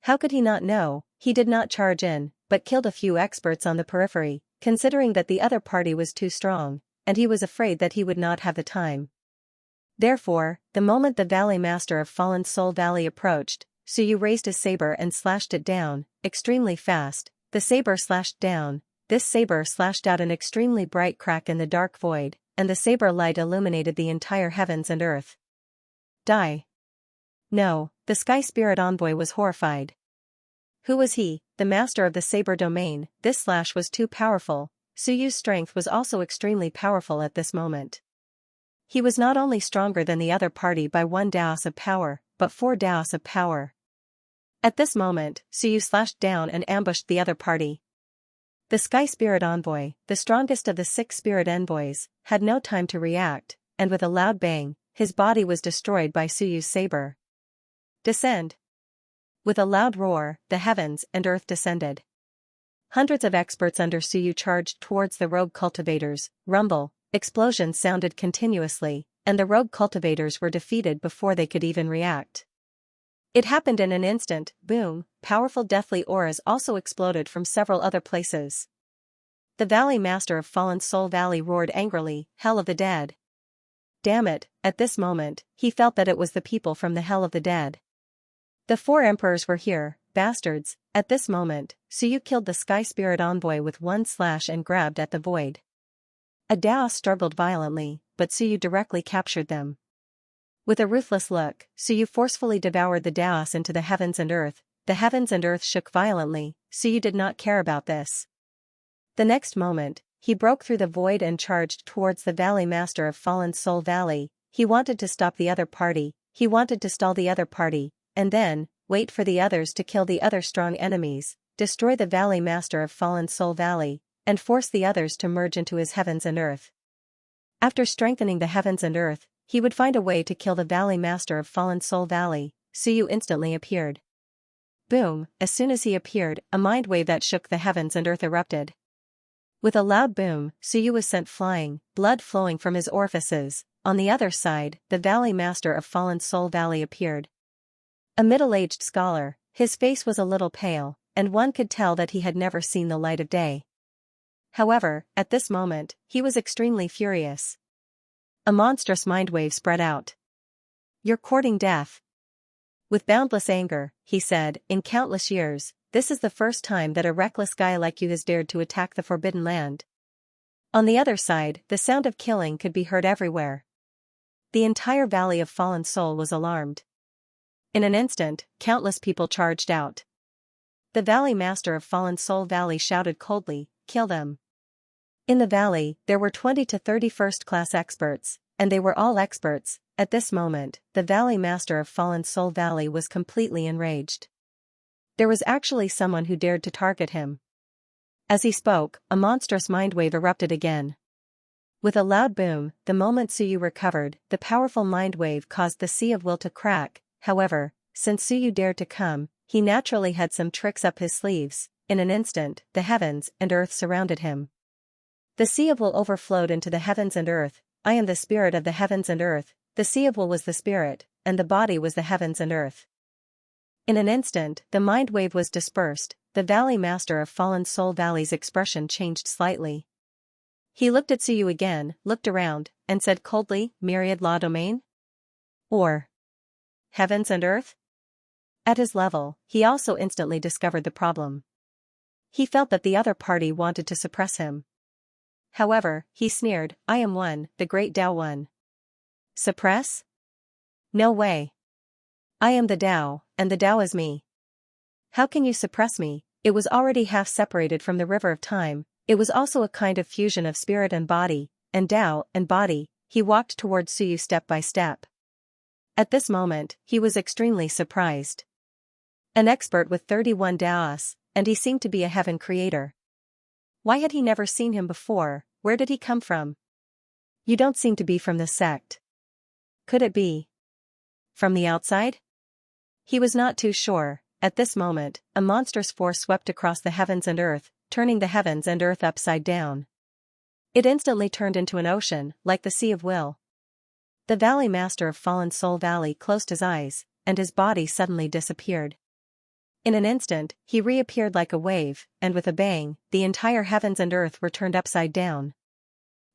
How could he not know? He did not charge in, but killed a few experts on the periphery, considering that the other party was too strong, and he was afraid that he would not have the time. Therefore, the moment the Valley Master of Fallen Soul Valley approached, Suyu raised his saber and slashed it down, extremely fast. The saber slashed down. This saber slashed out an extremely bright crack in the dark void, and the saber light illuminated the entire heavens and earth. Die. No, the Sky Spirit Envoy was horrified. Who was he? The master of the saber domain. This slash was too powerful. Suyu's strength was also extremely powerful at this moment. He was not only stronger than the other party by 1 Daos of power, but 4 Daos of power. At this moment, Suyu slashed down and ambushed the other party. The Sky Spirit Envoy, the strongest of the 6 Spirit Envoys, had no time to react, and with a loud bang, his body was destroyed by Suyu's saber. Descend. With a loud roar, the heavens and earth descended. Hundreds of experts under Suyu charged towards the rogue cultivators. Rumble, explosions sounded continuously, and the rogue cultivators were defeated before they could even react. It happened in an instant. Boom, powerful deathly auras also exploded from several other places. The Valley Master of Fallen Soul Valley roared angrily, Hell of the Dead. Damn it, at this moment, he felt that it was the people from the Hell of the Dead. The 4 emperors were here, bastards. At this moment, Suyu killed the Sky Spirit Envoy with 1 slash and grabbed at the void. A Daos struggled violently, but Suyu directly captured them. With a ruthless look, Suyu forcefully devoured the Daos into the heavens and earth. The heavens and earth shook violently. Suyu did not care about this. The next moment, he broke through the void and charged towards the Valley Master of Fallen Soul Valley. He wanted to stop the other party. He wanted to stall the other party, and then wait for the others to kill the other strong enemies, destroy the Valley Master of Fallen Soul Valley, and force the others to merge into his heavens and earth. After strengthening the heavens and earth, he would find a way to kill the Valley Master of Fallen Soul Valley. Suyu instantly appeared. Boom, as soon as he appeared, a mind wave that shook the heavens and earth erupted. With a loud boom, Suyu was sent flying, blood flowing from his orifices. On the other side, the Valley Master of Fallen Soul Valley appeared. A middle-aged scholar, his face was a little pale, and one could tell that he had never seen the light of day. However, at this moment, he was extremely furious. A monstrous mind wave spread out. You're courting death. With boundless anger, he said, in countless years, this is the first time that a reckless guy like you has dared to attack the Forbidden Land. On the other side, the sound of killing could be heard everywhere. The entire Valley of Fallen Soul was alarmed. In an instant, countless people charged out. The Valley Master of Fallen Soul Valley shouted coldly, kill them. In the valley, there were 20 to 30 first-class experts, and they were all experts. At this moment, the Valley Master of Fallen Soul Valley was completely enraged. There was actually someone who dared to target him. As he spoke, a monstrous mind wave erupted again. With a loud boom, the moment Suyu recovered, the powerful mind wave caused the Sea of Will to crack. However, since Suyu dared to come, he naturally had some tricks up his sleeves. In an instant, the heavens and earth surrounded him. The Sea of Will overflowed into the heavens and earth. I am the spirit of the heavens and earth. The Sea of Will was the spirit, and the body was the heavens and earth. In an instant, the mind wave was dispersed. The Valley Master of Fallen Soul Valley's expression changed slightly. He looked at Suyu again, looked around, and said coldly, Myriad Law Domain? Or heavens and earth? At his level, he also instantly discovered the problem. He felt that the other party wanted to suppress him. However, he sneered, I am one, the great Tao One. Suppress? No way. I am the Tao, and the Tao is me. How can you suppress me? it was already half separated from the river of time. It was also a kind of fusion of spirit and body, and Tao and body. He walked toward Suyu step by step. At this moment, he was extremely surprised. An expert with 31 Daos, and he seemed to be a heaven creator. Why had he never seen him before? Where did he come from? You don't seem to be from this sect. Could it be from the outside? He was not too sure. At this moment, a monstrous force swept across the heavens and earth, turning the heavens and earth upside down. It instantly turned into an ocean, like the Sea of Will. The Valley Master of Fallen Soul Valley closed his eyes, and his body suddenly disappeared. In an instant, he reappeared like a wave, and with a bang, the entire heavens and earth were turned upside down.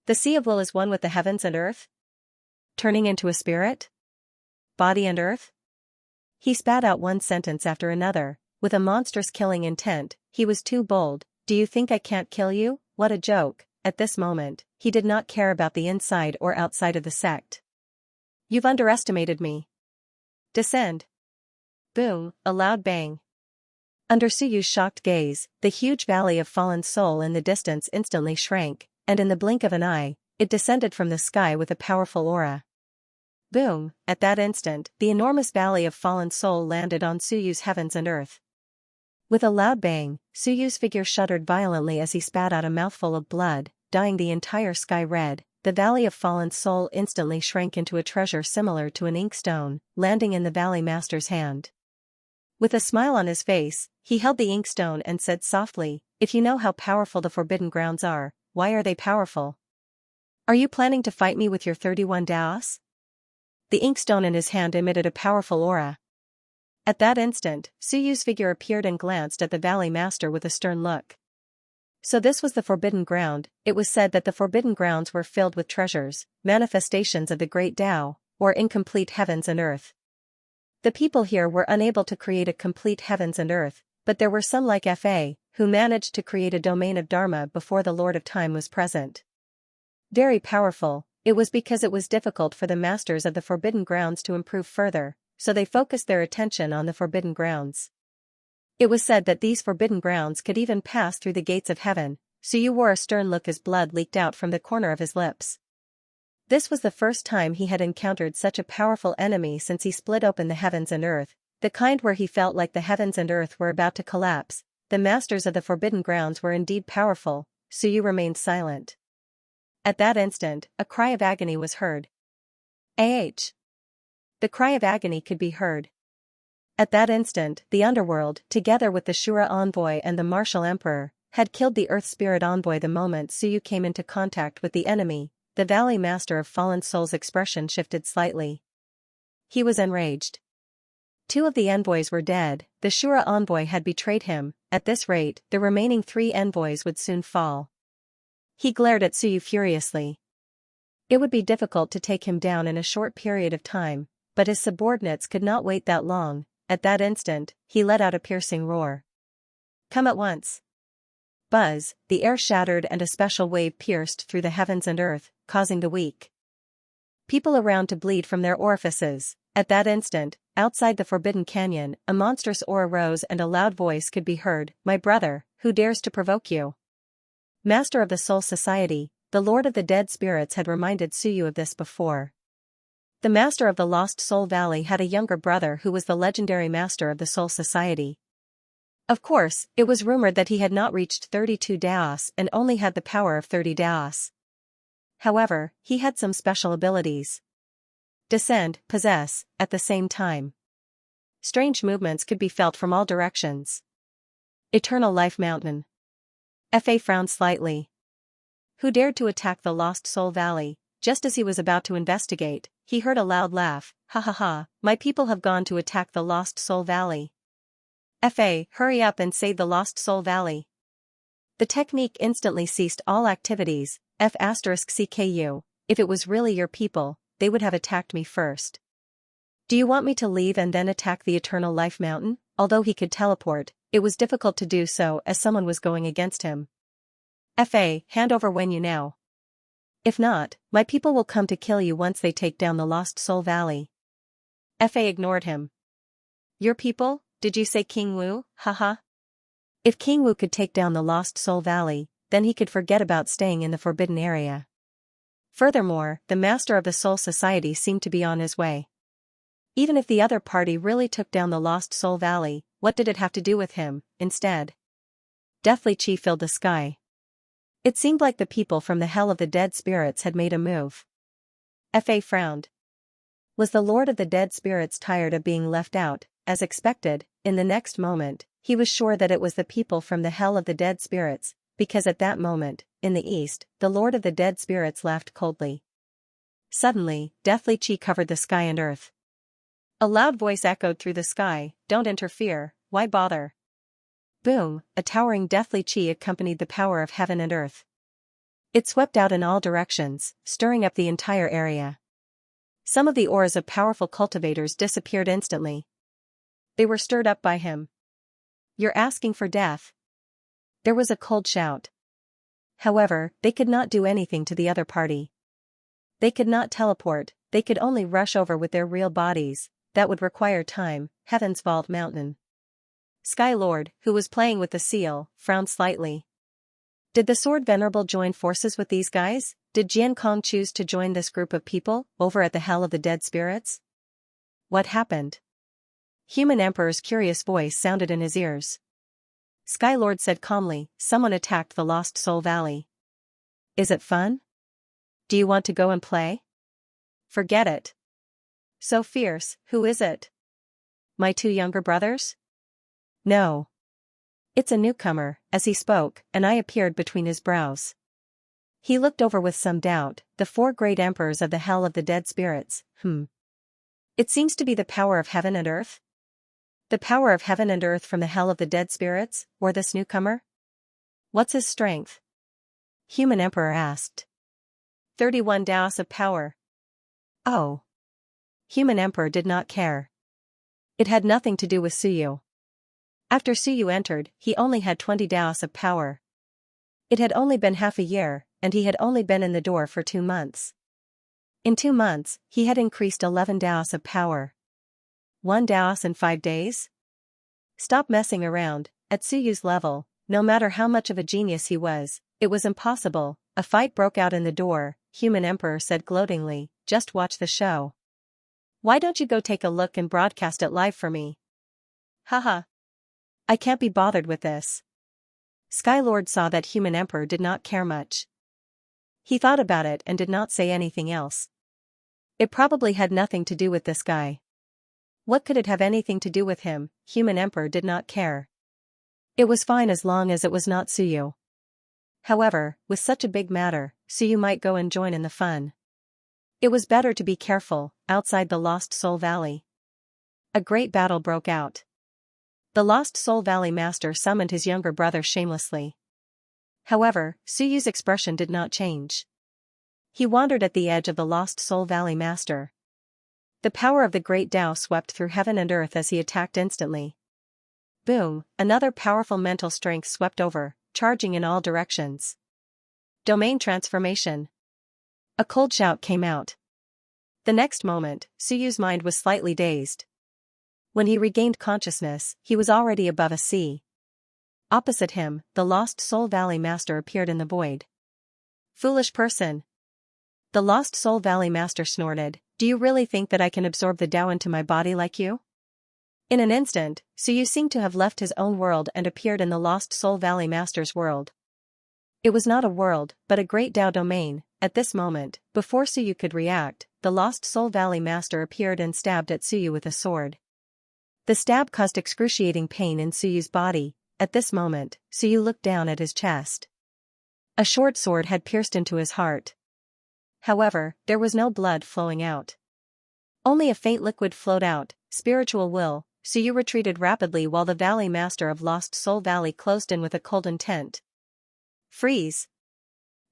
The Sea of Will is one with the heavens and earth? Turning into a spirit? Body and earth? He spat out one sentence after another, with a monstrous killing intent. He was too bold. Do you think I can't kill you? What a joke. At this moment, he did not care about the inside or outside of the sect. You've underestimated me. Descend. Boom, a loud bang. Under Suyu's shocked gaze, the huge valley of fallen soul in the distance instantly shrank, and in the blink of an eye, it descended from the sky with a powerful aura. Boom, at that instant, the enormous valley of fallen soul landed on Suyu's heavens and earth. With a loud bang, Suyu's figure shuddered violently as he spat out a mouthful of blood, dyeing the entire sky red. The valley of fallen soul instantly shrank into a treasure similar to an inkstone, landing in the Valley Master's hand. With a smile on his face, he held the inkstone and said softly, "If you know how powerful the Forbidden Grounds are, why are they powerful? Are you planning to fight me with your 31 Daos?" The inkstone in his hand emitted a powerful aura. At that instant, Suyu's figure appeared and glanced at the Valley Master with a stern look. So this was the Forbidden Ground. It was said that the Forbidden Grounds were filled with treasures, manifestations of the great Tao, or incomplete heavens and earth. The people here were unable to create a complete heavens and earth, but there were some like Fa, who managed to create a domain of Dharma before the Lord of Time was present. Very powerful. It was because it was difficult for the masters of the Forbidden Grounds to improve further, so they focused their attention on the Forbidden Grounds. It was said that these Forbidden Grounds could even pass through the gates of heaven. Suyu wore a stern look as blood leaked out from the corner of his lips. This was the first time he had encountered such a powerful enemy since he split open the heavens and earth, the kind where he felt like the heavens and earth were about to collapse. The masters of the Forbidden Grounds were indeed powerful. Suyu remained silent. At that instant, a cry of agony was heard. Ah! The cry of agony could be heard. At that instant, the underworld, together with the Shura envoy and the martial emperor, had killed the Earth Spirit envoy the moment Suyu came into contact with the enemy. The Valley Master of Fallen Soul's expression shifted slightly. He was enraged. 2 of the envoys were dead. The Shura envoy had betrayed him. At this rate, the remaining 3 envoys would soon fall. He glared at Suyu furiously. It would be difficult to take him down in a short period of time, but his subordinates could not wait that long. At that instant, he let out a piercing roar. "Come at once." Buzz, the air shattered and a special wave pierced through the heavens and earth, causing the weak people around to bleed from their orifices. At that instant, outside the Forbidden Canyon, a monstrous aura rose and a loud voice could be heard. "My brother, who dares to provoke you?" Master of the Soul Society, the Lord of the Dead Spirits had reminded Suyu of this before. The Master of the Lost Soul Valley had a younger brother who was the legendary Master of the Soul Society. Of course, it was rumored that he had not reached 32 Daos and only had the power of 30 Daos. However, he had some special abilities. Descend, possess, at the same time. Strange movements could be felt from all directions. Eternal Life Mountain. Fa frowned slightly. Who dared to attack the Lost Soul Valley? Just as he was about to investigate, he heard a loud laugh. "Ha ha ha, my people have gone to attack the Lost Soul Valley. Fa, hurry up and save the Lost Soul Valley." The technique instantly ceased all activities. F*CKU, if it was really your people, they would have attacked me first. Do you want me to leave and then attack the Eternal Life Mountain? Although he could teleport, it was difficult to do so as someone was going against him. Fa, hand over when you now. If not, my people will come to kill you once they take down the Lost Soul Valley. Fa ignored him. Your people, did you say King Wu? Haha. If King Wu could take down the Lost Soul Valley, then he could forget about staying in the forbidden area. Furthermore, the master of the Soul Society seemed to be on his way. Even if the other party really took down the Lost Soul Valley, what did it have to do with him, instead? Deathly Chi filled the sky. It seemed like the people from the hell of the dead spirits had made a move. Fa frowned. Was the Lord of the Dead Spirits tired of being left out? As expected, in the next moment, he was sure that it was the people from the hell of the dead spirits, because at that moment, in the east, the Lord of the Dead Spirits laughed coldly. Suddenly, Deathly Chi covered the sky and earth. A loud voice echoed through the sky, "Don't interfere, why bother?" Boom, a towering Deathly Chi accompanied the power of heaven and earth. It swept out in all directions, stirring up the entire area. Some of the auras of powerful cultivators disappeared instantly. They were stirred up by him. "You're asking for death." There was a cold shout. However, they could not do anything to the other party. They could not teleport, they could only rush over with their real bodies. That would require time. Heaven's Vault Mountain. Sky Lord, who was playing with the seal, frowned slightly. Did the Sword Venerable join forces with these guys? Did Jian Kong choose to join this group of people, over at the Hell of the Dead Spirits? What happened? Human Emperor's curious voice sounded in his ears. Sky Lord said calmly, "Someone attacked the Lost Soul Valley." "Is it fun? Do you want to go and play?" "Forget it." "So fierce, who is it?" "My two younger brothers?" "No. It's a newcomer." As he spoke, an eye appeared between his brows. He looked over with some doubt, "The four great emperors of the Hell of the Dead Spirits, It seems to be the power of heaven and earth?" "The power of heaven and earth from the Hell of the Dead Spirits, or this newcomer?" "What's his strength?" Human Emperor asked. 31 Daos of power. Oh. Human Emperor did not care. It had nothing to do with Suyu. After Suyu entered, he only had 20 Daos of power. It had only been half a year, and he had only been in the door for 2 months. In 2 months, he had increased 11 Daos of power. 1 Daos in 5 days? Stop messing around. At Suyu's level, no matter how much of a genius he was, it was impossible. A fight broke out in the door, Human Emperor said gloatingly, "Just watch the show. Why don't you go take a look and broadcast it live for me?" "Haha. I can't be bothered with this." Sky Lord saw that Human Emperor did not care much. He thought about it and did not say anything else. It probably had nothing to do with this guy. What could it have anything to do with him? Human Emperor did not care. It was fine as long as it was not Suyu. However, with such a big matter, Suyu might go and join in the fun. It was better to be careful. Outside the Lost Soul Valley, a great battle broke out. The Lost Soul Valley Master summoned his younger brother shamelessly. However, Suyu's expression did not change. He wandered at the edge of the Lost Soul Valley Master. The power of the Great Tao swept through heaven and earth as he attacked instantly. Boom, another powerful mental strength swept over, charging in all directions. Domain transformation. A cold shout came out. The next moment, Suyu's mind was slightly dazed. When he regained consciousness, he was already above a sea. Opposite him, the Lost Soul Valley Master appeared in the void. "Foolish person." The Lost Soul Valley Master snorted, "Do you really think that I can absorb the Tao into my body like you?" In an instant, Suyu seemed to have left his own world and appeared in the Lost Soul Valley Master's world. It was not a world, but a great Tao domain. At this moment, before Suyu could react, the Lost Soul Valley Master appeared and stabbed at Suyu with a sword. The stab caused excruciating pain in Suyu's body. At this moment, Suyu looked down at his chest. A short sword had pierced into his heart. However, there was no blood flowing out. Only a faint liquid flowed out. Spiritual will. Suyu retreated rapidly while the Valley Master of Lost Soul Valley closed in with a cold intent. Freeze.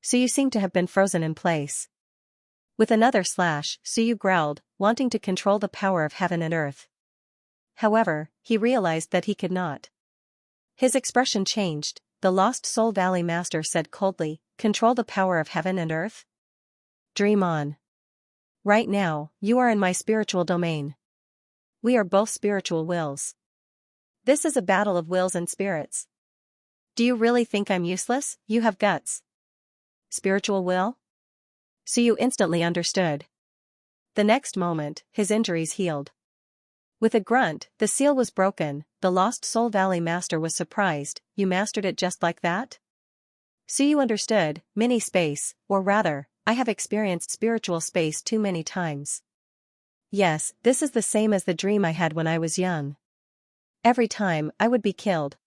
Suyu seemed to have been frozen in place. With another slash, Suyu growled, wanting to control the power of heaven and earth. However, he realized that he could not. His expression changed. The Lost Soul Valley Master said coldly, "Control the power of heaven and earth? Dream on. Right now, you are in my spiritual domain. We are both spiritual wills. This is a battle of wills and spirits. Do you really think I'm useless? You have guts. Spiritual will? Suyu instantly understood. The next moment, his injuries healed. With a grunt, the seal was broken. The Lost Soul Valley Master was surprised. You mastered it just like that? Suyu understood. Mini space, or rather, I have experienced spiritual space too many times. Yes, this is the same as the dream I had when I was young. Every time, I would be killed.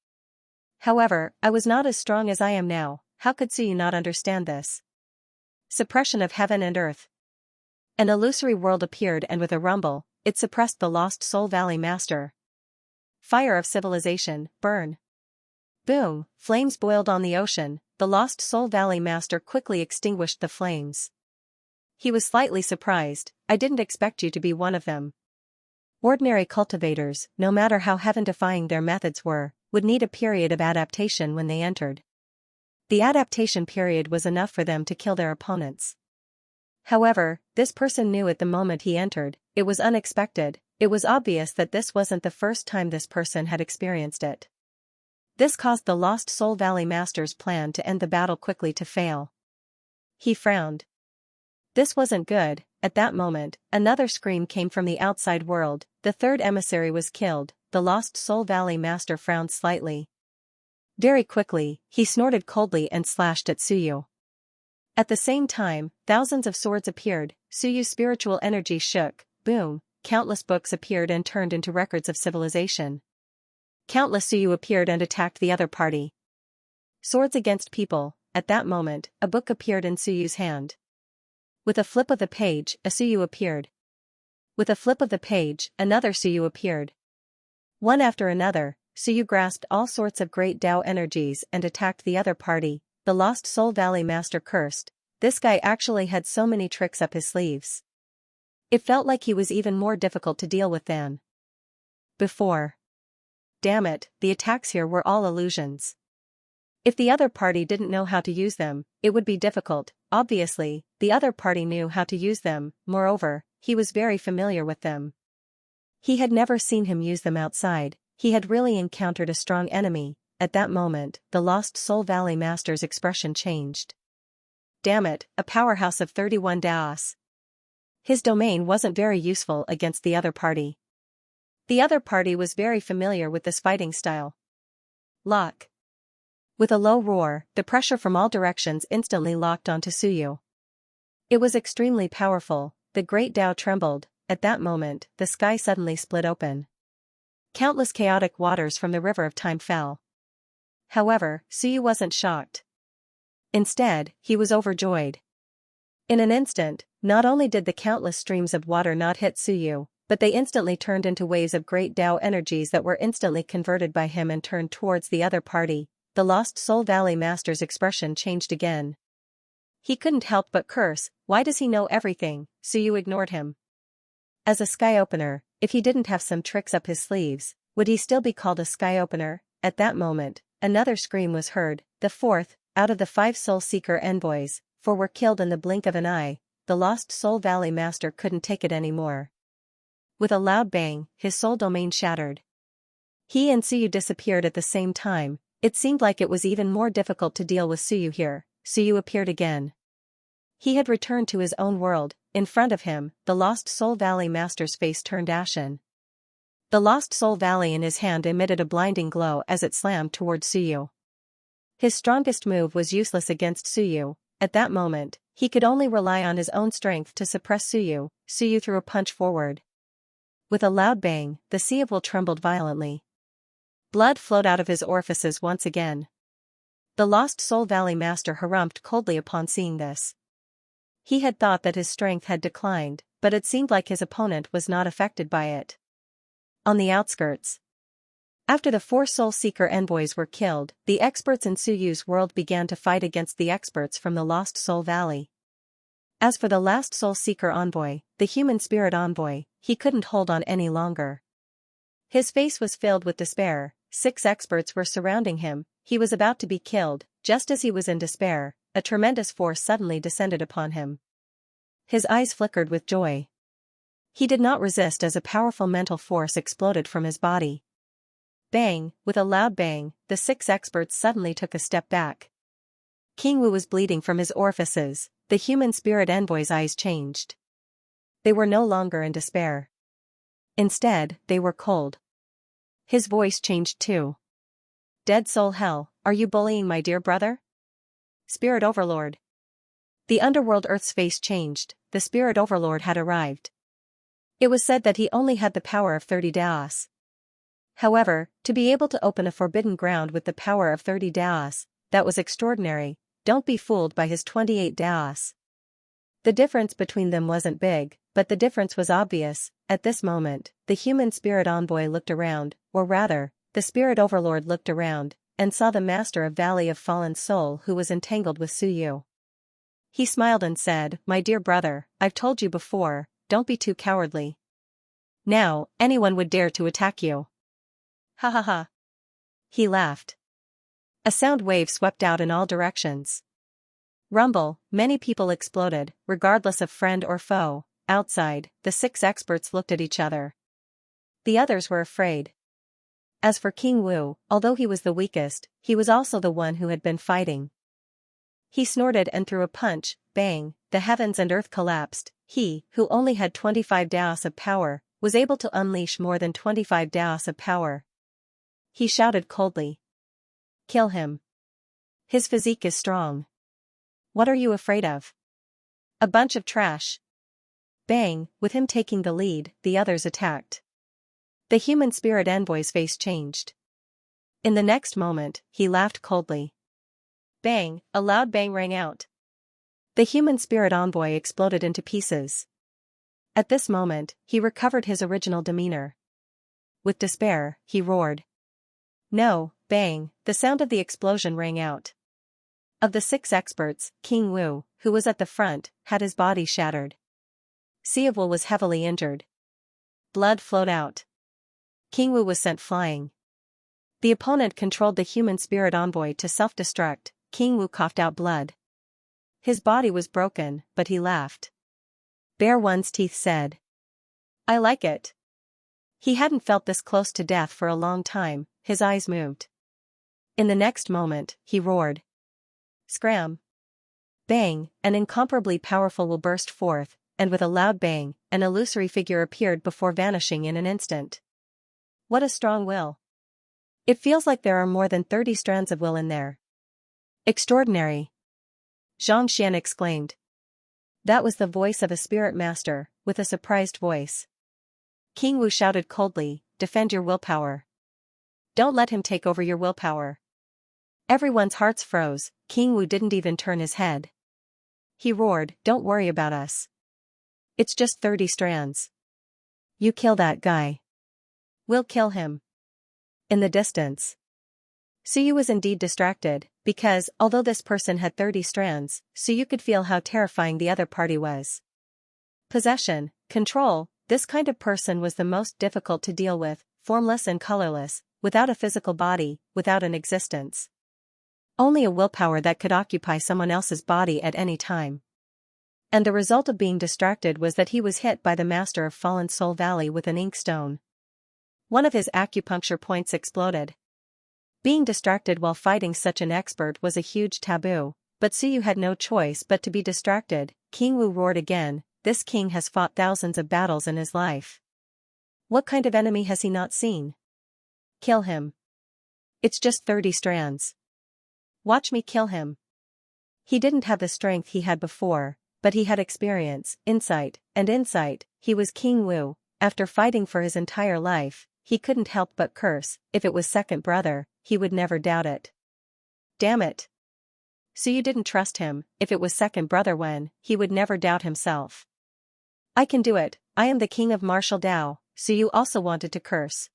However, I was not as strong as I am now. How could Suyu not understand this? Suppression of heaven and earth. An illusory world appeared, and with a rumble, it suppressed the Lost Soul Valley Master. Fire of civilization, burn. Boom, flames boiled on the ocean. The Lost Soul Valley Master quickly extinguished the flames. He was slightly surprised. I didn't expect you to be one of them. Ordinary cultivators, no matter how heaven-defying their methods were, would need a period of adaptation when they entered. The adaptation period was enough for them to kill their opponents. However, this person knew at the moment he entered, it was unexpected. It was obvious that this wasn't the first time this person had experienced it. This caused the Lost Soul Valley Master's plan to end the battle quickly to fail. He frowned. This wasn't good. At that moment, another scream came from the outside world. The third emissary was killed. The Lost Soul Valley Master frowned slightly. Very quickly, he snorted coldly and slashed at Suyu. At the same time, thousands of swords appeared. Suyu's spiritual energy shook. Boom, countless books appeared and turned into records of civilization. Countless Suyu appeared and attacked the other party. Swords against people. At that moment, a book appeared in Suyu's hand. With a flip of the page, a Suyu appeared. With a flip of the page, another Suyu appeared. One after another, Suyu grasped all sorts of great Tao energies and attacked the other party. The Lost Soul Valley Master cursed. This guy actually had so many tricks up his sleeves. It felt like he was even more difficult to deal with than before. Damn it, the attacks here were all illusions. If the other party didn't know how to use them, it would be difficult. Obviously, the other party knew how to use them. Moreover, he was very familiar with them. He had never seen him use them outside. He had really encountered a strong enemy. At that moment, the Lost Soul Valley Master's expression changed. Damn it, a powerhouse of 31 Daos. His domain wasn't very useful against the other party. The other party was very familiar with this fighting style. Lock. With a low roar, the pressure from all directions instantly locked onto Suyu. It was extremely powerful. The great Tao trembled. At that moment, the sky suddenly split open. Countless chaotic waters from the river of time fell. However, Suyu wasn't shocked. Instead, he was overjoyed. In an instant, not only did the countless streams of water not hit Suyu, but they instantly turned into waves of great Tao energies that were instantly converted by him and turned towards the other party. The Lost Soul Valley Master's expression changed again. He couldn't help but curse. Why does he know everything? Suyu ignored him. As a sky opener, if he didn't have some tricks up his sleeves, would he still be called a sky opener? At that moment, another scream was heard. The fourth, out of the 5 Soul Seeker envoys, 4 were killed in the blink of an eye. The Lost Soul Valley Master couldn't take it anymore. With a loud bang, his soul domain shattered. He and Suyu disappeared at the same time. It seemed like it was even more difficult to deal with Suyu here. Suyu appeared again. He had returned to his own world. In front of him, the Lost Soul Valley Master's face turned ashen. The Lost Soul Valley in his hand emitted a blinding glow as it slammed toward Suyu. His strongest move was useless against Suyu. At that moment, he could only rely on his own strength to suppress Suyu. Suyu threw a punch forward. With a loud bang, the sea of will trembled violently. Blood flowed out of his orifices once again. The Lost Soul Valley Master harumphed coldly upon seeing this. He had thought that his strength had declined, but it seemed like his opponent was not affected by it. On the outskirts. After the 4 Soul Seeker envoys were killed, the experts in Suyu's world began to fight against the experts from the Lost Soul Valley. As for the last Soul Seeker envoy, the human spirit envoy, he couldn't hold on any longer. His face was filled with despair. 6 experts were surrounding him. He was about to be killed. Just as he was in despair, a tremendous force suddenly descended upon him. His eyes flickered with joy. He did not resist as a powerful mental force exploded from his body. Bang, with a loud bang, the 6 experts suddenly took a step back. King Wu was bleeding from his orifices. The human spirit envoy's eyes changed. They were no longer in despair. Instead, they were cold. His voice changed too. Dead soul hell, are you bullying my dear brother? Spirit Overlord. The underworld Earth's face changed. The Spirit Overlord had arrived. It was said that he only had the power of 30 Daos. However, to be able to open a forbidden ground with the power of 30 Daos, that was extraordinary. Don't be fooled by his 28 Daos. The difference between them wasn't big, but the difference was obvious. At this moment, the human spirit envoy looked around, or rather, the Spirit Overlord looked around, and saw the master of Valley of Fallen Soul who was entangled with Suyu. He smiled and said, "My dear brother, I've told you before, don't be too cowardly. Now, anyone would dare to attack you." Ha ha ha. He laughed. A sound wave swept out in all directions. Rumble, many people exploded, regardless of friend or foe. Outside, the 6 experts looked at each other. The others were afraid. As for King Wu, although he was the weakest, he was also the one who had been fighting. He snorted and threw a punch. Bang, the heavens and earth collapsed. He, who only had 25 Daos of power, was able to unleash more than 25 Daos of power. He shouted coldly. Kill him. His physique is strong. What are you afraid of? A bunch of trash. Bang, with him taking the lead, the others attacked. The human spirit envoy's face changed. In the next moment, he laughed coldly. Bang, a loud bang rang out. The human spirit envoy exploded into pieces. At this moment, he recovered his original demeanor. With despair, he roared. No, bang, the sound of the explosion rang out. Of the 6 experts, King Wu, who was at the front, had his body shattered. Siavul was heavily injured. Blood flowed out. King Wu was sent flying. The opponent controlled the human spirit envoy to self-destruct. King Wu coughed out blood. His body was broken, but he laughed. Bare One's teeth said. I like it. He hadn't felt this close to death for a long time. His eyes moved. In the next moment, he roared. Scram. Bang, an incomparably powerful will burst forth, and with a loud bang, an illusory figure appeared before vanishing in an instant. What a strong will. It feels like there are more than 30 strands of will in there. Extraordinary. Xianxia exclaimed. That was the voice of a spirit master, with a surprised voice. King Wu shouted coldly, defend your willpower. Don't let him take over your willpower. Everyone's hearts froze. King Wu didn't even turn his head. He roared, don't worry about us. It's just 30 strands. You kill that guy. We'll kill him. In the distance. Suyu was indeed distracted, because, although this person had 30 strands, Suyu could feel how terrifying the other party was. Possession, control, this kind of person was the most difficult to deal with, formless and colorless, without a physical body, without an existence. Only a willpower that could occupy someone else's body at any time. And the result of being distracted was that he was hit by the master of Fallen Soul Valley with an inkstone. One of his acupuncture points exploded. Being distracted while fighting such an expert was a huge taboo, but Suyu had no choice but to be distracted. King Wu roared again, this king has fought thousands of battles in his life. What kind of enemy has he not seen? Kill him. It's just 30 strands. Watch me kill him. He didn't have the strength he had before, but he had experience, insight, and insight. He was King Wu. After fighting for his entire life, he couldn't help but curse. If it was second brother, he would never doubt it. Damn it. So you didn't trust him. If it was second brother when, he would never doubt himself. I can do it. I am the king of martial Dao. So you also wanted to curse.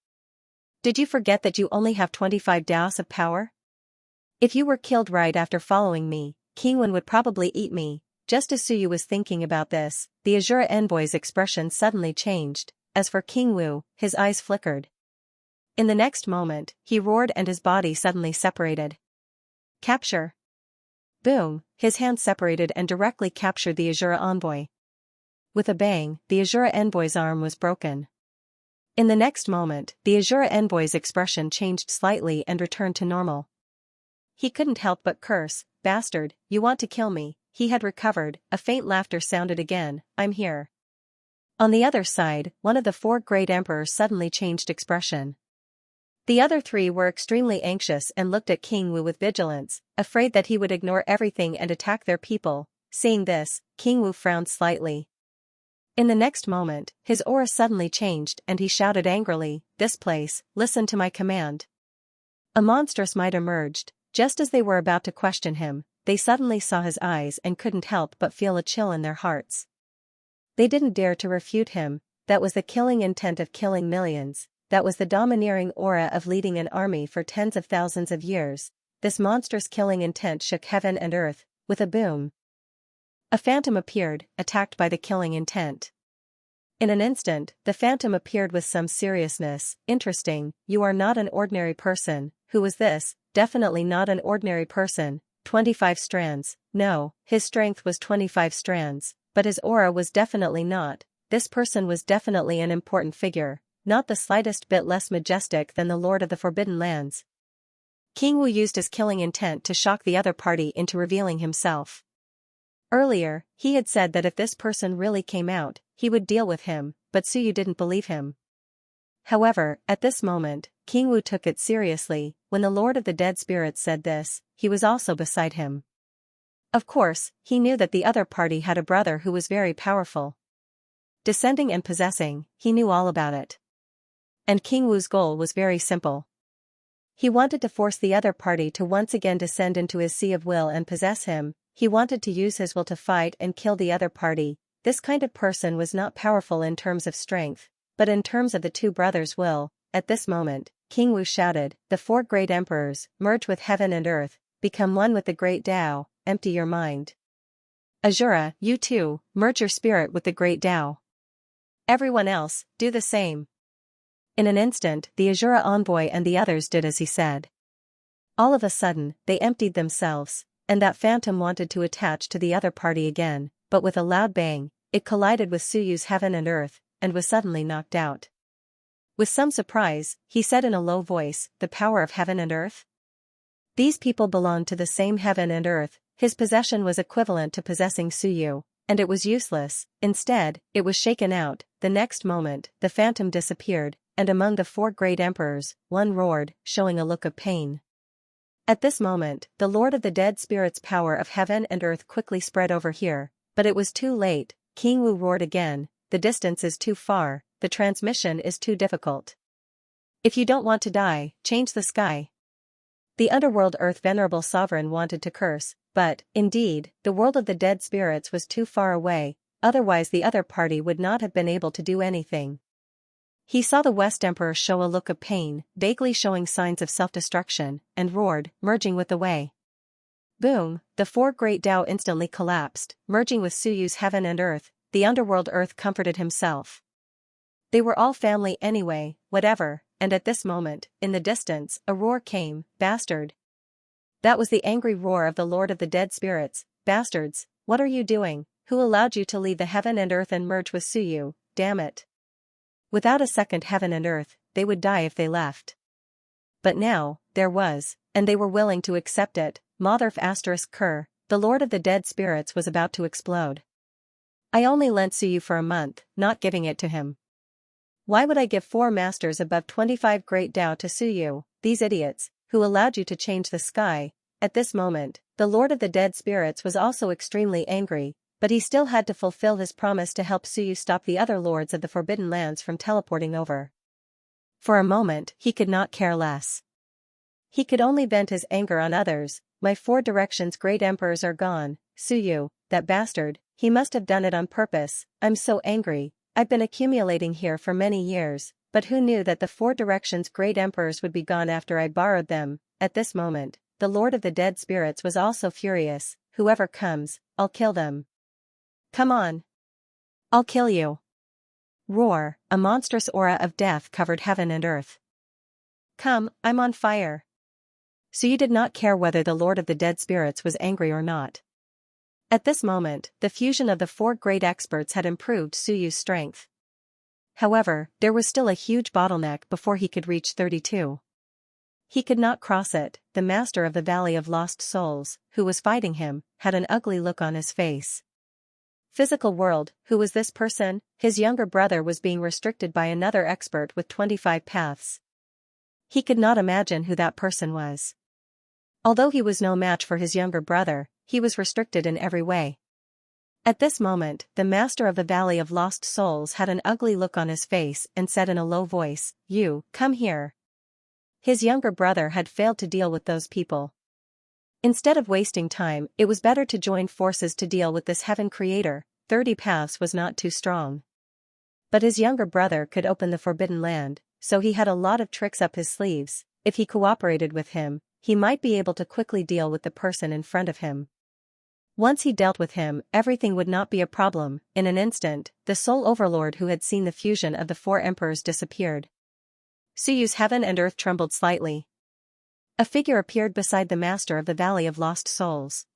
Did you forget that you only have 25 Daos of power? If you were killed right after following me, King Wen would probably eat me. Just as Suyu was thinking about this, the Azura envoy's expression suddenly changed. As for King Wu, his eyes flickered. In the next moment, he roared and his body suddenly separated. Capture. Boom, his hand separated and directly captured the Azura envoy. With a bang, the Azura envoy's arm was broken. In the next moment, the Azura envoy's expression changed slightly and returned to normal. He couldn't help but curse, "Bastard, you want to kill me." He had recovered, a faint laughter sounded again, "I'm here." On the other side, one of the four great emperors suddenly changed expression. The other three were extremely anxious and looked at King Wu with vigilance, afraid that he would ignore everything and attack their people. Seeing this, King Wu frowned slightly. In the next moment, his aura suddenly changed and he shouted angrily, "This place, listen to my command." A monstrous might emerged. Just as they were about to question him, they suddenly saw his eyes and couldn't help but feel a chill in their hearts. They didn't dare to refute him. That was the killing intent of killing millions. That was the domineering aura of leading an army for tens of thousands of years. This monstrous killing intent shook heaven and earth. With a boom, a phantom appeared, attacked by the killing intent. In an instant, the phantom appeared with some seriousness. "Interesting, you are not an ordinary person." Who was this? Definitely not an ordinary person. 25 strands. No, his strength was 25 strands, but his aura was definitely not. This person was definitely an important figure, not the slightest bit less majestic than the Lord of the Forbidden Lands. King Wu used his killing intent to shock the other party into revealing himself. Earlier, he had said that if this person really came out, he would deal with him, but Suyu didn't believe him. However, at this moment, King Wu took it seriously. When the Lord of the Dead Spirits said this, he was also beside him. Of course, he knew that the other party had a brother who was very powerful. Descending and possessing, he knew all about it. And King Wu's goal was very simple. He wanted to force the other party to once again descend into his sea of will and possess him. He wanted to use his will to fight and kill the other party. This kind of person was not powerful in terms of strength, but in terms of the two brothers' will. At this moment, King Wu shouted, "The four great emperors, merge with heaven and earth, become one with the great Tao, empty your mind. Azura, you too, merge your spirit with the great Tao. Everyone else, do the same." In an instant, the Azura envoy and the others did as he said. All of a sudden, they emptied themselves, and that phantom wanted to attach to the other party again, but with a loud bang, it collided with Suyu's heaven and earth, and was suddenly knocked out. With some surprise, he said in a low voice, "The power of heaven and earth?" These people belonged to the same heaven and earth. His possession was equivalent to possessing Suyu, and it was useless. Instead, it was shaken out. The next moment, the phantom disappeared, and among the four great emperors, one roared, showing a look of pain. At this moment, the Lord of the Dead Spirit's power of heaven and earth quickly spread over here, but it was too late. King Wu roared again, "The distance is too far, the transmission is too difficult. If you don't want to die, change the sky." The underworld Earth Venerable Sovereign wanted to curse, but, indeed, the world of the dead spirits was too far away, otherwise the other party would not have been able to do anything. He saw the West Emperor show a look of pain, vaguely showing signs of self-destruction, and roared, merging with the Wei. Boom, the four great Tao instantly collapsed, merging with Suyu's heaven and earth. The underworld Earth comforted himself. They were all family anyway, whatever, and at this moment, in the distance, a roar came, "Bastard!" That was the angry roar of the Lord of the Dead Spirits. "Bastards, what are you doing? Who allowed you to leave the heaven and earth and merge with Suyu? Damn it!" Without a second heaven and earth, they would die if they left. But now, there was, and they were willing to accept it. Motherf asterisk Ker, the Lord of the Dead Spirits was about to explode. "I only lent Suyu for a month, not giving it to him. Why would I give 4 masters above 25 great Tao to Suyu, these idiots, who allowed you to change the sky?" At this moment, the Lord of the Dead Spirits was also extremely angry, but he still had to fulfill his promise to help Suyu stop the other lords of the Forbidden Lands from teleporting over. For a moment, he could not care less. He could only vent his anger on others. "My 4 directions great emperors are gone. Suyu, that bastard, he must have done it on purpose. I'm so angry. I've been accumulating here for many years, but who knew that the 4 directions great emperors would be gone after I borrowed them?" At this moment, the Lord of the Dead Spirits was also furious. "Whoever comes, I'll kill them. Come on. I'll kill you." Roar, a monstrous aura of death covered heaven and earth. "Come, I'm on fire." Suyu did not care whether the Lord of the Dead Spirits was angry or not. At this moment, the fusion of the 4 great experts had improved Suyu's strength. However, there was still a huge bottleneck before he could reach 32. He could not cross it. The master of the Valley of Lost Souls, who was fighting him, had an ugly look on his face. Physical world, who was this person? His younger brother was being restricted by another expert with 25 paths. He could not imagine who that person was. Although he was no match for his younger brother, he was restricted in every way. At this moment, the master of the Valley of Lost Souls had an ugly look on his face and said in a low voice, "You, come here." His younger brother had failed to deal with those people. Instead of wasting time, it was better to join forces to deal with this heaven creator. 30 paths was not too strong. But his younger brother could open the forbidden land, so he had a lot of tricks up his sleeves. If he cooperated with him, he might be able to quickly deal with the person in front of him. Once he dealt with him, everything would not be a problem. In an instant, the soul overlord who had seen the fusion of the 4 emperors disappeared. Suyu's heaven and earth trembled slightly. A figure appeared beside the master of the Valley of Lost Souls.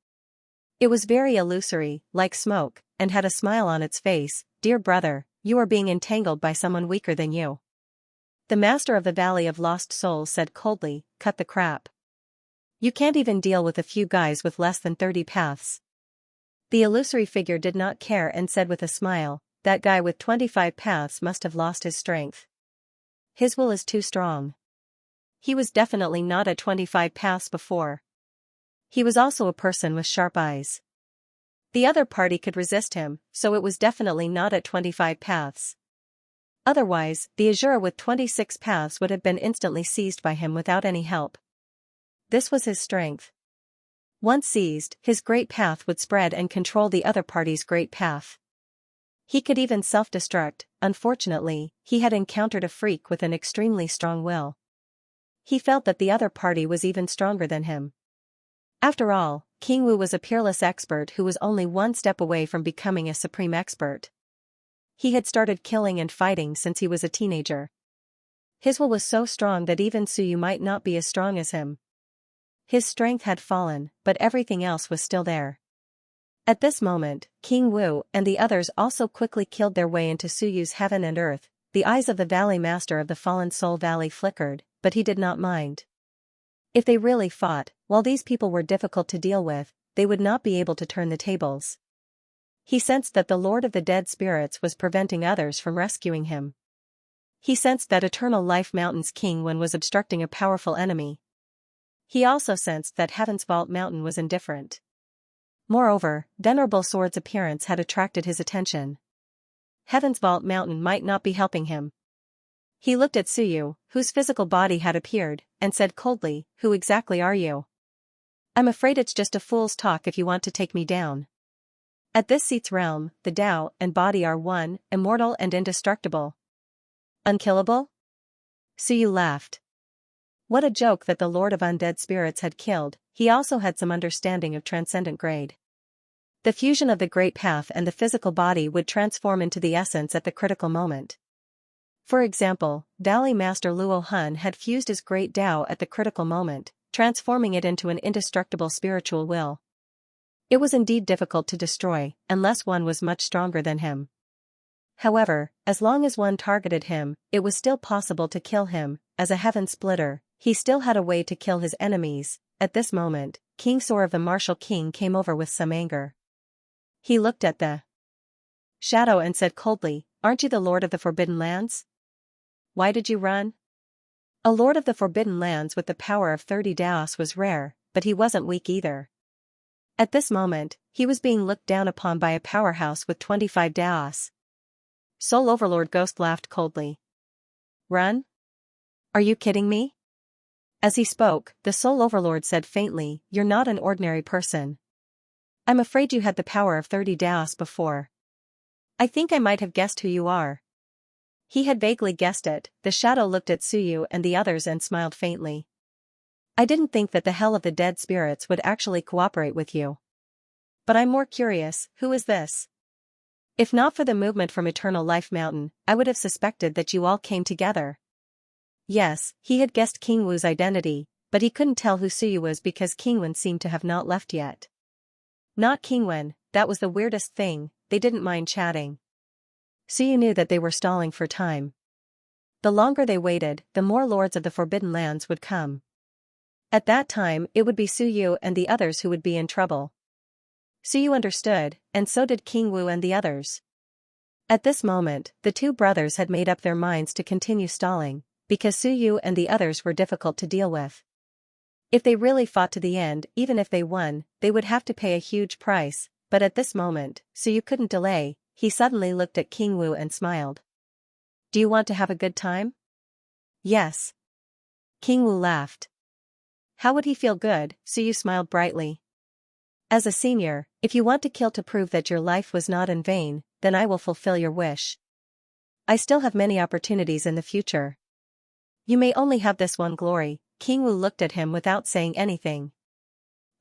It was very illusory, like smoke, and had a smile on its face. "Dear brother, you are being entangled by someone weaker than you." The master of the Valley of Lost Souls said coldly, "Cut the crap. You can't even deal with a few guys with less than 30 paths." The illusory figure did not care and said with a smile, "That guy with 25 paths must have lost his strength. His will is too strong. He was definitely not at 25 paths before. He was also a person with sharp eyes. The other party could resist him, so it was definitely not at 25 paths. Otherwise, the Azura with 26 paths would have been instantly seized by him without any help. This was his strength. Once seized, his great path would spread and control the other party's great path. He could even self-destruct. Unfortunately, he had encountered a freak with an extremely strong will. He felt that the other party was even stronger than him. After all, King Wu was a peerless expert who was only one step away from becoming a supreme expert. He had started killing and fighting since he was a teenager. His will was so strong that even Suyu might not be as strong as him. His strength had fallen, but everything else was still there. At this moment, King Wu and the others also quickly killed their way into Suyu's heaven and earth. The eyes of the Valley Master of the Fallen Soul Valley flickered, but he did not mind. If they really fought, while these people were difficult to deal with, they would not be able to turn the tables. He sensed that the Lord of the Dead Spirits was preventing others from rescuing him. He sensed that Eternal Life Mountain's King Wen was obstructing a powerful enemy. He also sensed that Heaven's Vault Mountain was indifferent. Moreover, Venerable Sword's appearance had attracted his attention. Heaven's Vault Mountain might not be helping him. He looked at Suyu, whose physical body had appeared, and said coldly, "Who exactly are you? I'm afraid it's just a fool's talk if you want to take me down. At this seat's realm, the Tao and body are one, immortal and indestructible. Unkillable?" Suyu laughed. What a joke that the Lord of Undead Spirits had killed. He also had some understanding of transcendent grade. The fusion of the Great Path and the physical body would transform into the essence at the critical moment. For example, Valley Master Luo Hun had fused his Great Tao at the critical moment, transforming it into an indestructible spiritual will. It was indeed difficult to destroy, unless one was much stronger than him. However, as long as one targeted him, it was still possible to kill him. As a heaven splitter, he still had a way to kill his enemies. At this moment, King Sor of the Martial King came over with some anger. He looked at the shadow and said coldly, "Aren't you the Lord of the Forbidden Lands? Why did you run?" A Lord of the Forbidden Lands with the power of 30 Daos was rare, but he wasn't weak either. At this moment, he was being looked down upon by a powerhouse with 25 Daos. Soul Overlord Ghost laughed coldly. "Run? Are you kidding me?" As he spoke, the Soul Overlord said faintly, "You're not an ordinary person. I'm afraid you had the power of 30 Daos before. I think I might have guessed who you are." He had vaguely guessed it. The shadow looked at Suyu and the others and smiled faintly. "I didn't think that the Hell of the Dead Spirits would actually cooperate with you. But I'm more curious, who is this? If not for the movement from Eternal Life Mountain, I would have suspected that you all came together." Yes, he had guessed King Wu's identity, but he couldn't tell who Suyu was because King Wen seemed to have not left yet. Not King Wen, that was the weirdest thing. They didn't mind chatting. Suyu knew that they were stalling for time. The longer they waited, the more lords of the Forbidden Lands would come. At that time, it would be Suyu and the others who would be in trouble. Suyu understood, and so did King Wu and the others. At this moment, the two brothers had made up their minds to continue stalling, because Suyu and the others were difficult to deal with. If they really fought to the end, even if they won, they would have to pay a huge price, but at this moment, Suyu couldn't delay. He suddenly looked at King Wu and smiled. "Do you want to have a good time?" "Yes." King Wu laughed. How would he feel good? Suyu smiled brightly. "As a senior, if you want to kill to prove that your life was not in vain, then I will fulfill your wish. I still have many opportunities in the future. You may only have this one glory." King Wu looked at him without saying anything.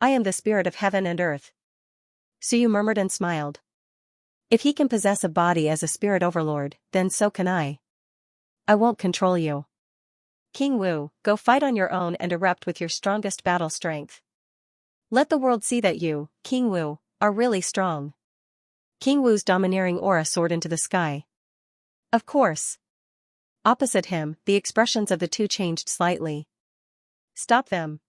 "I am the spirit of heaven and earth." Suyu murmured and smiled. "If he can possess a body as a spirit overlord, then so can I. I won't control you. King Wu, go fight on your own and erupt with your strongest battle strength. Let the world see that you, King Wu, are really strong." King Wu's domineering aura soared into the sky. "Of course." Opposite him, the expressions of the two changed slightly. "Stop them."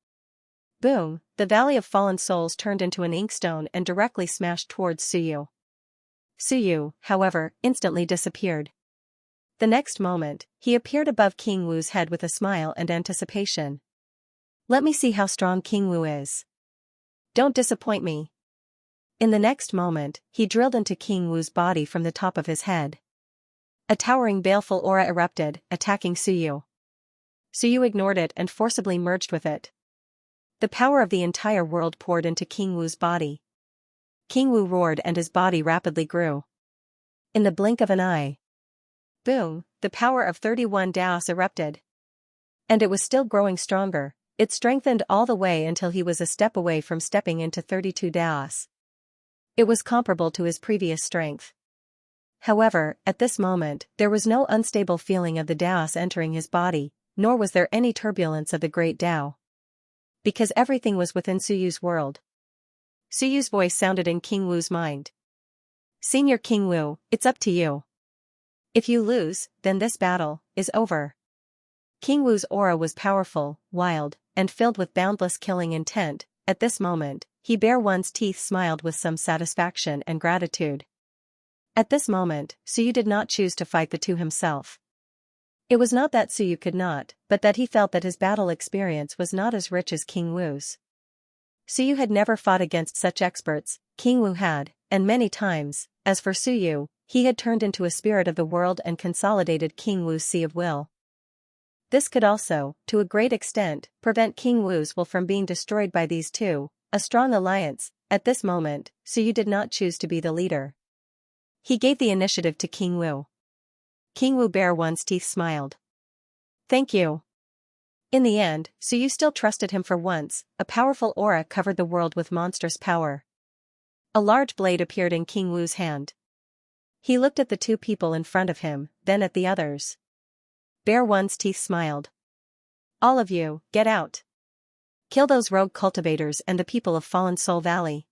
Boom, the Valley of Fallen Souls turned into an inkstone and directly smashed towards Suyu. Suyu, however, instantly disappeared. The next moment, he appeared above King Wu's head with a smile and anticipation. "Let me see how strong King Wu is. Don't disappoint me." In the next moment, he drilled into King Wu's body from the top of his head. A towering baleful aura erupted, attacking Suyu. Suyu ignored it and forcibly merged with it. The power of the entire world poured into King Wu's body. King Wu roared and his body rapidly grew. In the blink of an eye. Boom, the power of 31 Daos erupted. And it was still growing stronger. It strengthened all the way until he was a step away from stepping into 32 Daos. It was comparable to his previous strength. However, at this moment, there was no unstable feeling of the Daos entering his body, nor was there any turbulence of the great Tao. Because everything was within Suyu's world. Suyu's voice sounded in King Wu's mind. "Senior King Wu, it's up to you. If you lose, then this battle is over." King Wu's aura was powerful, wild, and filled with boundless killing intent. At this moment, he bare one's teeth smiled with some satisfaction and gratitude. At this moment, Suyu did not choose to fight the two himself. It was not that Suyu could not, but that he felt that his battle experience was not as rich as King Wu's. Suyu had never fought against such experts. King Wu had, and many times. As for Suyu, he had turned into a spirit of the world and consolidated King Wu's sea of will. This could also, to a great extent, prevent King Wu's will from being destroyed by these two, a strong alliance. At this moment, Suyu did not choose to be the leader. He gave the initiative to King Wu. King Wu bare one's teeth smiled. "Thank you." In the end, Suyu still trusted him for once. A powerful aura covered the world with monstrous power. A large blade appeared in King Wu's hand. He looked at the two people in front of him, then at the others. Bare one's teeth smiled. "All of you, get out. Kill those rogue cultivators and the people of Fallen Soul Valley."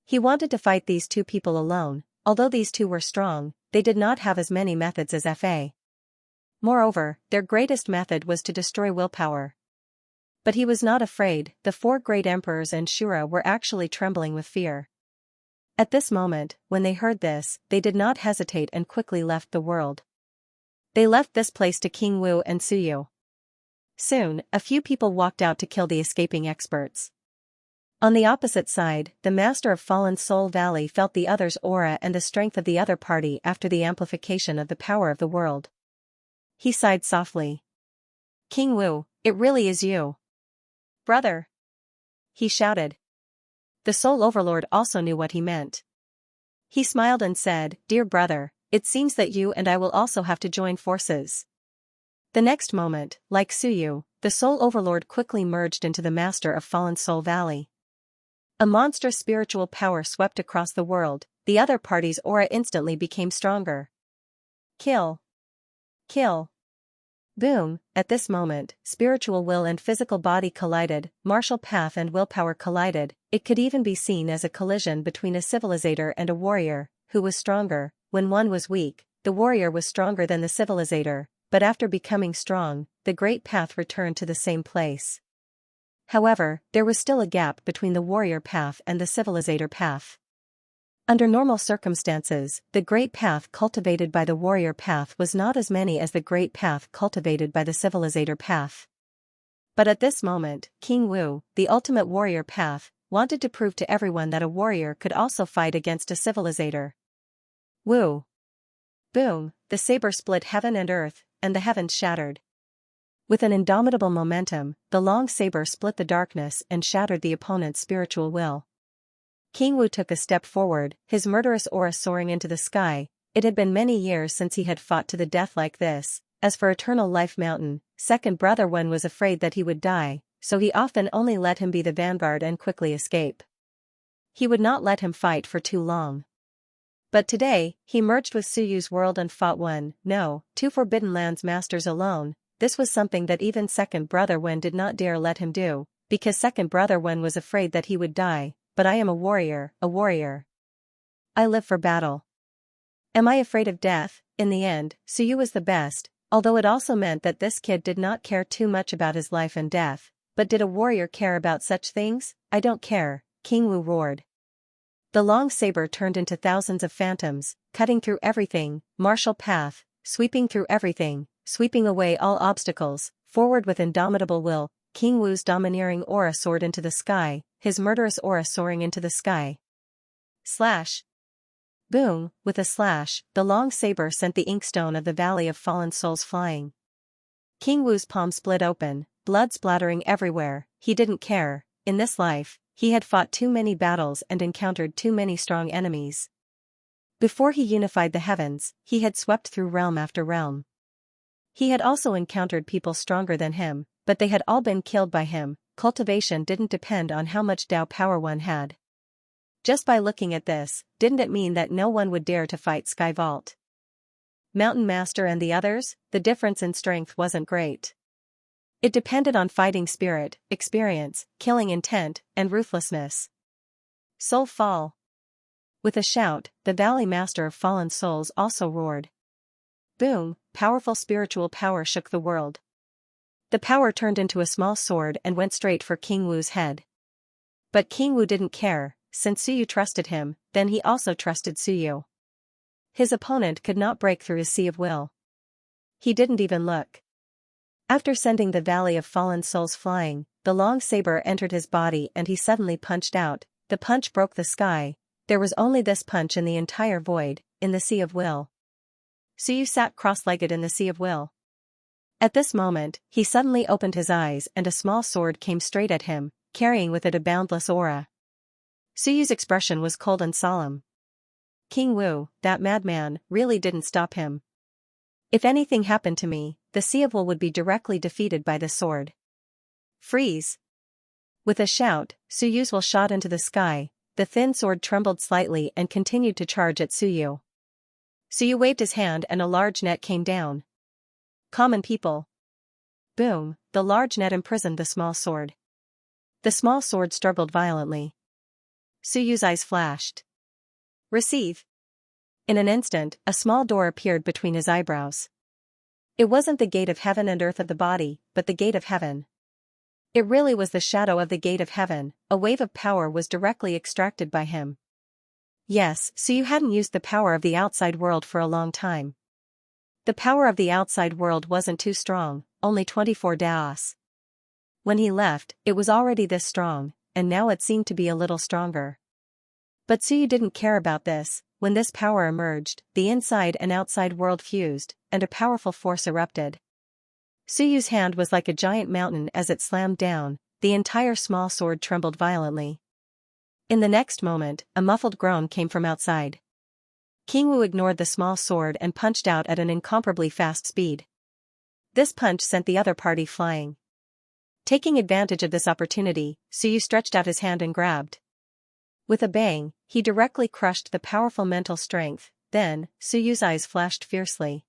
He wanted to fight these two people alone. Although these two were strong, they did not have as many methods as Fa. Moreover, their greatest method was to destroy willpower. But he was not afraid. The four great emperors and Shura were actually trembling with fear. At this moment, when they heard this, they did not hesitate and quickly left the world. They left this place to King Wu and Suyu. Soon, a few people walked out to kill the escaping experts. On the opposite side, the master of Fallen Soul Valley felt the other's aura and the strength of the other party after the amplification of the power of the world. He sighed softly. "King Wu, it really is you. Brother!" he shouted. The Soul Overlord also knew what he meant. He smiled and said, "Dear brother, it seems that you and I will also have to join forces." The next moment, like Suyu, the Soul Overlord quickly merged into the master of Fallen Soul Valley. A monstrous spiritual power swept across the world. The other party's aura instantly became stronger. Kill. Kill. Boom, at this moment, spiritual will and physical body collided, martial path and willpower collided. It could even be seen as a collision between a civilizator and a warrior. Who was stronger? When one was weak, the warrior was stronger than the civilizator, but after becoming strong, the great path returned to the same place. However, there was still a gap between the warrior path and the civilizator path. Under normal circumstances, the great path cultivated by the warrior path was not as many as the great path cultivated by the civilizator path. But at this moment, King Wu, the ultimate warrior path, wanted to prove to everyone that a warrior could also fight against a civilizator. Wu! Boom! The saber split heaven and earth, and the heavens shattered. With an indomitable momentum, the long saber split the darkness and shattered the opponent's spiritual will. King Wu took a step forward, his murderous aura soaring into the sky. It had been many years since he had fought to the death like this. As for Eternal Life Mountain, second brother Wen was afraid that he would die, so he often only let him be the vanguard and quickly escape. He would not let him fight for too long. But today, he merged with Suyu's world and fought two Forbidden Lands masters alone. This was something that even second brother Wen did not dare let him do, because second brother Wen was afraid that he would die. But I am a warrior, a warrior. I live for battle. Am I afraid of death? In the end, Suyu was the best, although it also meant that this kid did not care too much about his life and death. But did a warrior care about such things? I don't care, King Wu roared. The long saber turned into thousands of phantoms, cutting through everything, martial path, sweeping through everything, sweeping away all obstacles, forward with indomitable will. King Wu's domineering aura soared into the sky, his murderous aura soaring into the sky. Slash! Boom! With a slash, the long saber sent the inkstone of the Valley of Fallen Souls flying. King Wu's palm split open, blood splattering everywhere. He didn't care. In this life, he had fought too many battles and encountered too many strong enemies. Before he unified the heavens, he had swept through realm after realm. He had also encountered people stronger than him, but they had all been killed by him. Cultivation didn't depend on how much Dao power one had. Just by looking at this, didn't it mean that no one would dare to fight Sky Vault? Mountain Master and the others, the difference in strength wasn't great. It depended on fighting spirit, experience, killing intent, and ruthlessness. Soul Fall! With a shout, the Valley Master of Fallen Souls also roared. Boom! Powerful spiritual power shook the world. The power turned into a small sword and went straight for King Wu's head. But King Wu didn't care, since Suyu trusted him, then he also trusted Suyu. His opponent could not break through his sea of will. He didn't even look. After sending the Valley of Fallen Souls flying, the long saber entered his body and he suddenly punched out. The punch broke the sky. There was only this punch in the entire void, in the sea of will. Suyu sat cross-legged in the sea of will. At this moment, he suddenly opened his eyes and a small sword came straight at him, carrying with it a boundless aura. Suyu's expression was cold and solemn. King Wu, that madman, really didn't stop him. If anything happened to me, the Sea of Will would be directly defeated by the sword. Freeze! With a shout, Suyu's will shot into the sky. The thin sword trembled slightly and continued to charge at Suyu. Suyu waved his hand and a large net came down. Common people. Boom! The large net imprisoned the small sword. The small sword struggled violently. Suyu's eyes flashed. Receive! In an instant, a small door appeared between his eyebrows. It wasn't the gate of heaven and earth of the body, but the gate of heaven. It really was the shadow of the gate of heaven. A wave of power was directly extracted by him. Yes, Suyu hadn't used the power of the outside world for a long time. The power of the outside world wasn't too strong, only 24 daos. When he left, it was already this strong, and now it seemed to be a little stronger. But Suyu didn't care about this. When this power emerged, the inside and outside world fused, and a powerful force erupted. Suyu's hand was like a giant mountain as it slammed down. The entire small sword trembled violently. In the next moment, a muffled groan came from outside. King Wu ignored the small sword and punched out at an incomparably fast speed. This punch sent the other party flying. Taking advantage of this opportunity, Suyu stretched out his hand and grabbed. With a bang, he directly crushed the powerful mental strength. Then, Suyu's eyes flashed fiercely.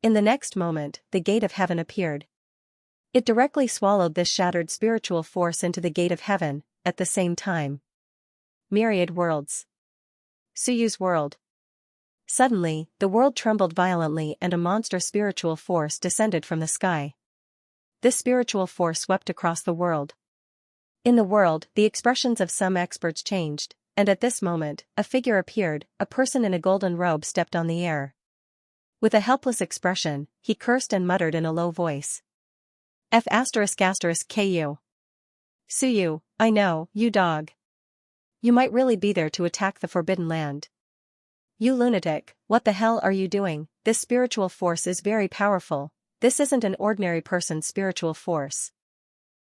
In the next moment, the gate of heaven appeared. It directly swallowed this shattered spiritual force into the gate of heaven. At the same time. Myriad worlds. Suyu's world. Suddenly, the world trembled violently and a monstrous spiritual force descended from the sky. This spiritual force swept across the world. In the world, the expressions of some experts changed, and at this moment, a figure appeared, a person in a golden robe stepped on the air. With a helpless expression, he cursed and muttered in a low voice. F***ku. Suyu, I know, you dog. You might really be there to attack the Forbidden Land. You lunatic, what the hell are you doing? This spiritual force is very powerful. This isn't an ordinary person's spiritual force.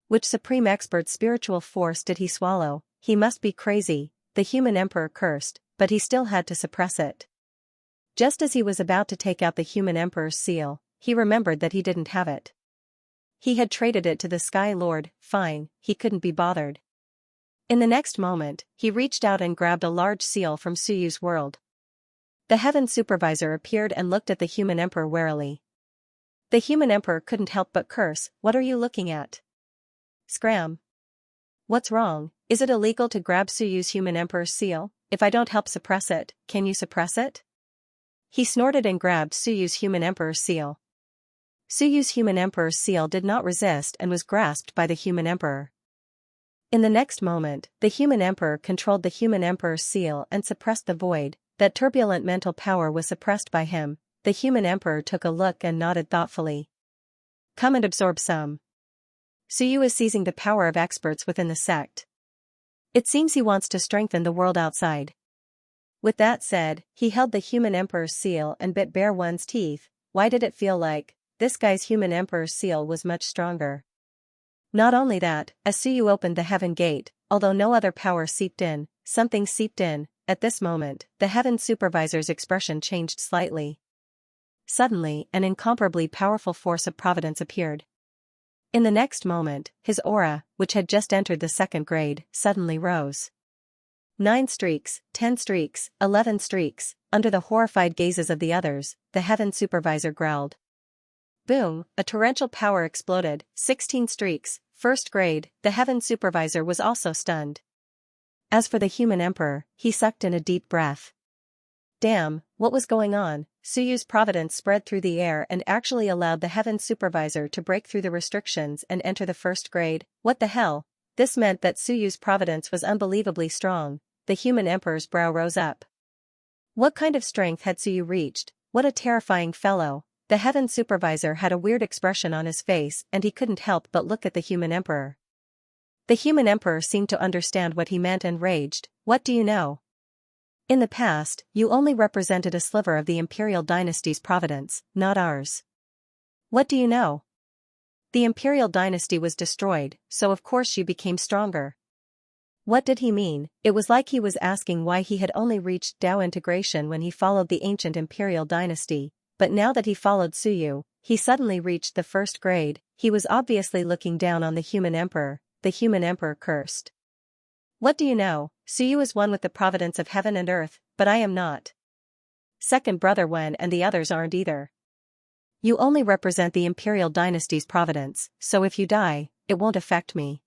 Which supreme expert's spiritual force did he swallow? He must be crazy, the human emperor cursed, but he still had to suppress it. Just as he was about to take out the human emperor's seal, he remembered that he didn't have it. He had traded it to the Sky Lord. Fine, he couldn't be bothered. In the next moment, he reached out and grabbed a large seal from Suyu's world. The heaven supervisor appeared and looked at the human emperor warily. The human emperor couldn't help but curse. What are you looking at? Scram. What's wrong? Is it illegal to grab Suyu's human emperor's seal? If I don't help suppress it, can you suppress it? He snorted and grabbed Suyu's human emperor's seal. Suyu's human emperor's seal did not resist and was grasped by the human emperor. In the next moment, the human emperor controlled the human emperor's seal and suppressed the void. That turbulent mental power was suppressed by him. The human emperor took a look and nodded thoughtfully. Come and absorb some. Suyu is seizing the power of experts within the sect. It seems he wants to strengthen the world outside. With that said, he held the human emperor's seal and bit bare one's teeth. Why did it feel like this guy's human emperor's seal was much stronger? Not only that, as Suyu opened the heaven gate, although no other power seeped in, something seeped in. At this moment, the heaven supervisor's expression changed slightly. Suddenly, an incomparably powerful force of providence appeared. In the next moment, his aura, which had just entered the second grade, suddenly rose. 9 streaks, 10 streaks, 11 streaks, under the horrified gazes of the others, the heaven supervisor growled. Boom, a torrential power exploded, 16 streaks, first grade, the heaven supervisor was also stunned. As for the human emperor, he sucked in a deep breath. Damn, what was going on? Suyu's providence spread through the air and actually allowed the heaven supervisor to break through the restrictions and enter the first grade. What the hell? This meant that Suyu's providence was unbelievably strong. The human emperor's brow rose up. What kind of strength had Suyu reached? What a terrifying fellow. The heaven supervisor had a weird expression on his face and he couldn't help but look at the human emperor. The human emperor seemed to understand what he meant and raged. What do you know? In the past, you only represented a sliver of the imperial dynasty's providence, not ours. What do you know? The imperial dynasty was destroyed, so of course you became stronger. What did he mean? It was like he was asking why he had only reached Dao integration when he followed the ancient imperial dynasty, but now that he followed Suyu, he suddenly reached the first grade. He was obviously looking down on the human emperor. The human emperor cursed. What do you know? Suyu is one with the providence of heaven and earth, but I am not. Second brother Wen and the others aren't either. You only represent the imperial dynasty's providence, so if you die, it won't affect me.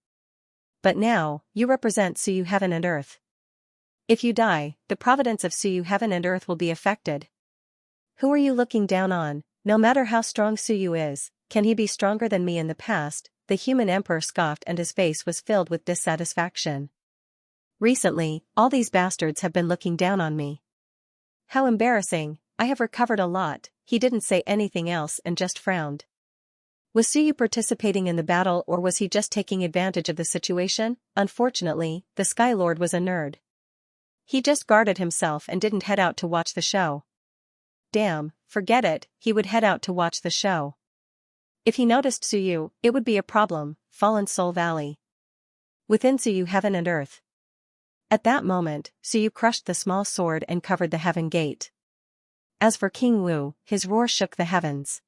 But now, you represent Suyu heaven and earth. If you die, the providence of Suyu heaven and earth will be affected. Who are you looking down on? No matter how strong Suyu is, can he be stronger than me in the past? The human emperor scoffed and his face was filled with dissatisfaction. Recently, all these bastards have been looking down on me. How embarrassing, I have recovered a lot. He didn't say anything else and just frowned. Was Suyu participating in the battle or was he just taking advantage of the situation? Unfortunately, the Sky Lord was a nerd. He just guarded himself and didn't head out to watch the show. Damn, forget it, he would head out to watch the show. If he noticed Suyu, it would be a problem. Fallen Soul Valley. Within Suyu heaven and earth. At that moment, Suyu crushed the small sword and covered the heaven gate. As for King Wu, his roar shook the heavens.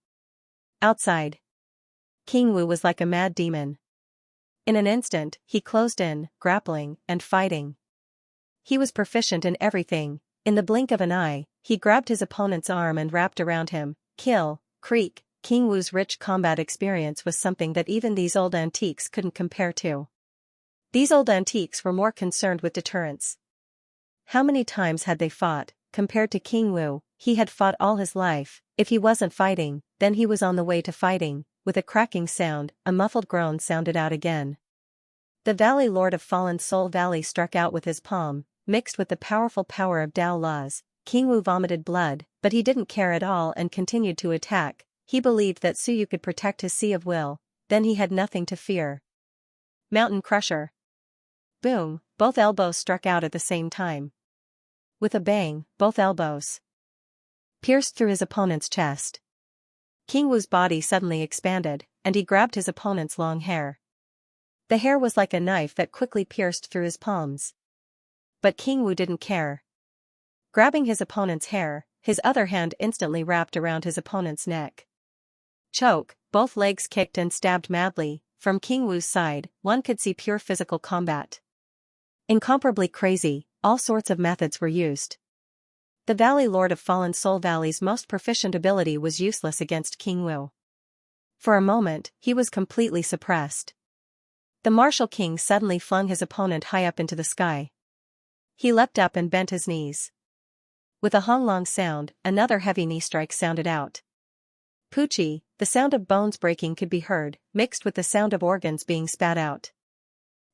Outside. King Wu was like a mad demon. In an instant, he closed in, grappling, and fighting. He was proficient in everything. In the blink of an eye, he grabbed his opponent's arm and wrapped around him. Kill, creak. King Wu's rich combat experience was something that even these old antiques couldn't compare to. These old antiques were more concerned with deterrence. How many times had they fought? Compared to King Wu, he had fought all his life. If he wasn't fighting, then he was on the way to fighting. With a cracking sound, a muffled groan sounded out again. The Valley Lord of Fallen Soul Valley struck out with his palm, mixed with the powerful power of Tao laws. King Wu vomited blood, but he didn't care at all and continued to attack. He believed that Suyu could protect his Sea of Will, then he had nothing to fear. Mountain Crusher. Boom, both elbows struck out at the same time. With a bang, both elbows pierced through his opponent's chest. King Wu's body suddenly expanded, and he grabbed his opponent's long hair. The hair was like a knife that quickly pierced through his palms. But King Wu didn't care. Grabbing his opponent's hair, his other hand instantly wrapped around his opponent's neck. Choke, both legs kicked and stabbed madly. From King Wu's side, one could see pure physical combat. Incomparably crazy, all sorts of methods were used. The Valley Lord of Fallen Soul Valley's most proficient ability was useless against King Wu. For a moment, he was completely suppressed. The martial king suddenly flung his opponent high up into the sky. He leapt up and bent his knees. With a honglong sound, another heavy knee strike sounded out. Poochie, the sound of bones breaking could be heard, mixed with the sound of organs being spat out.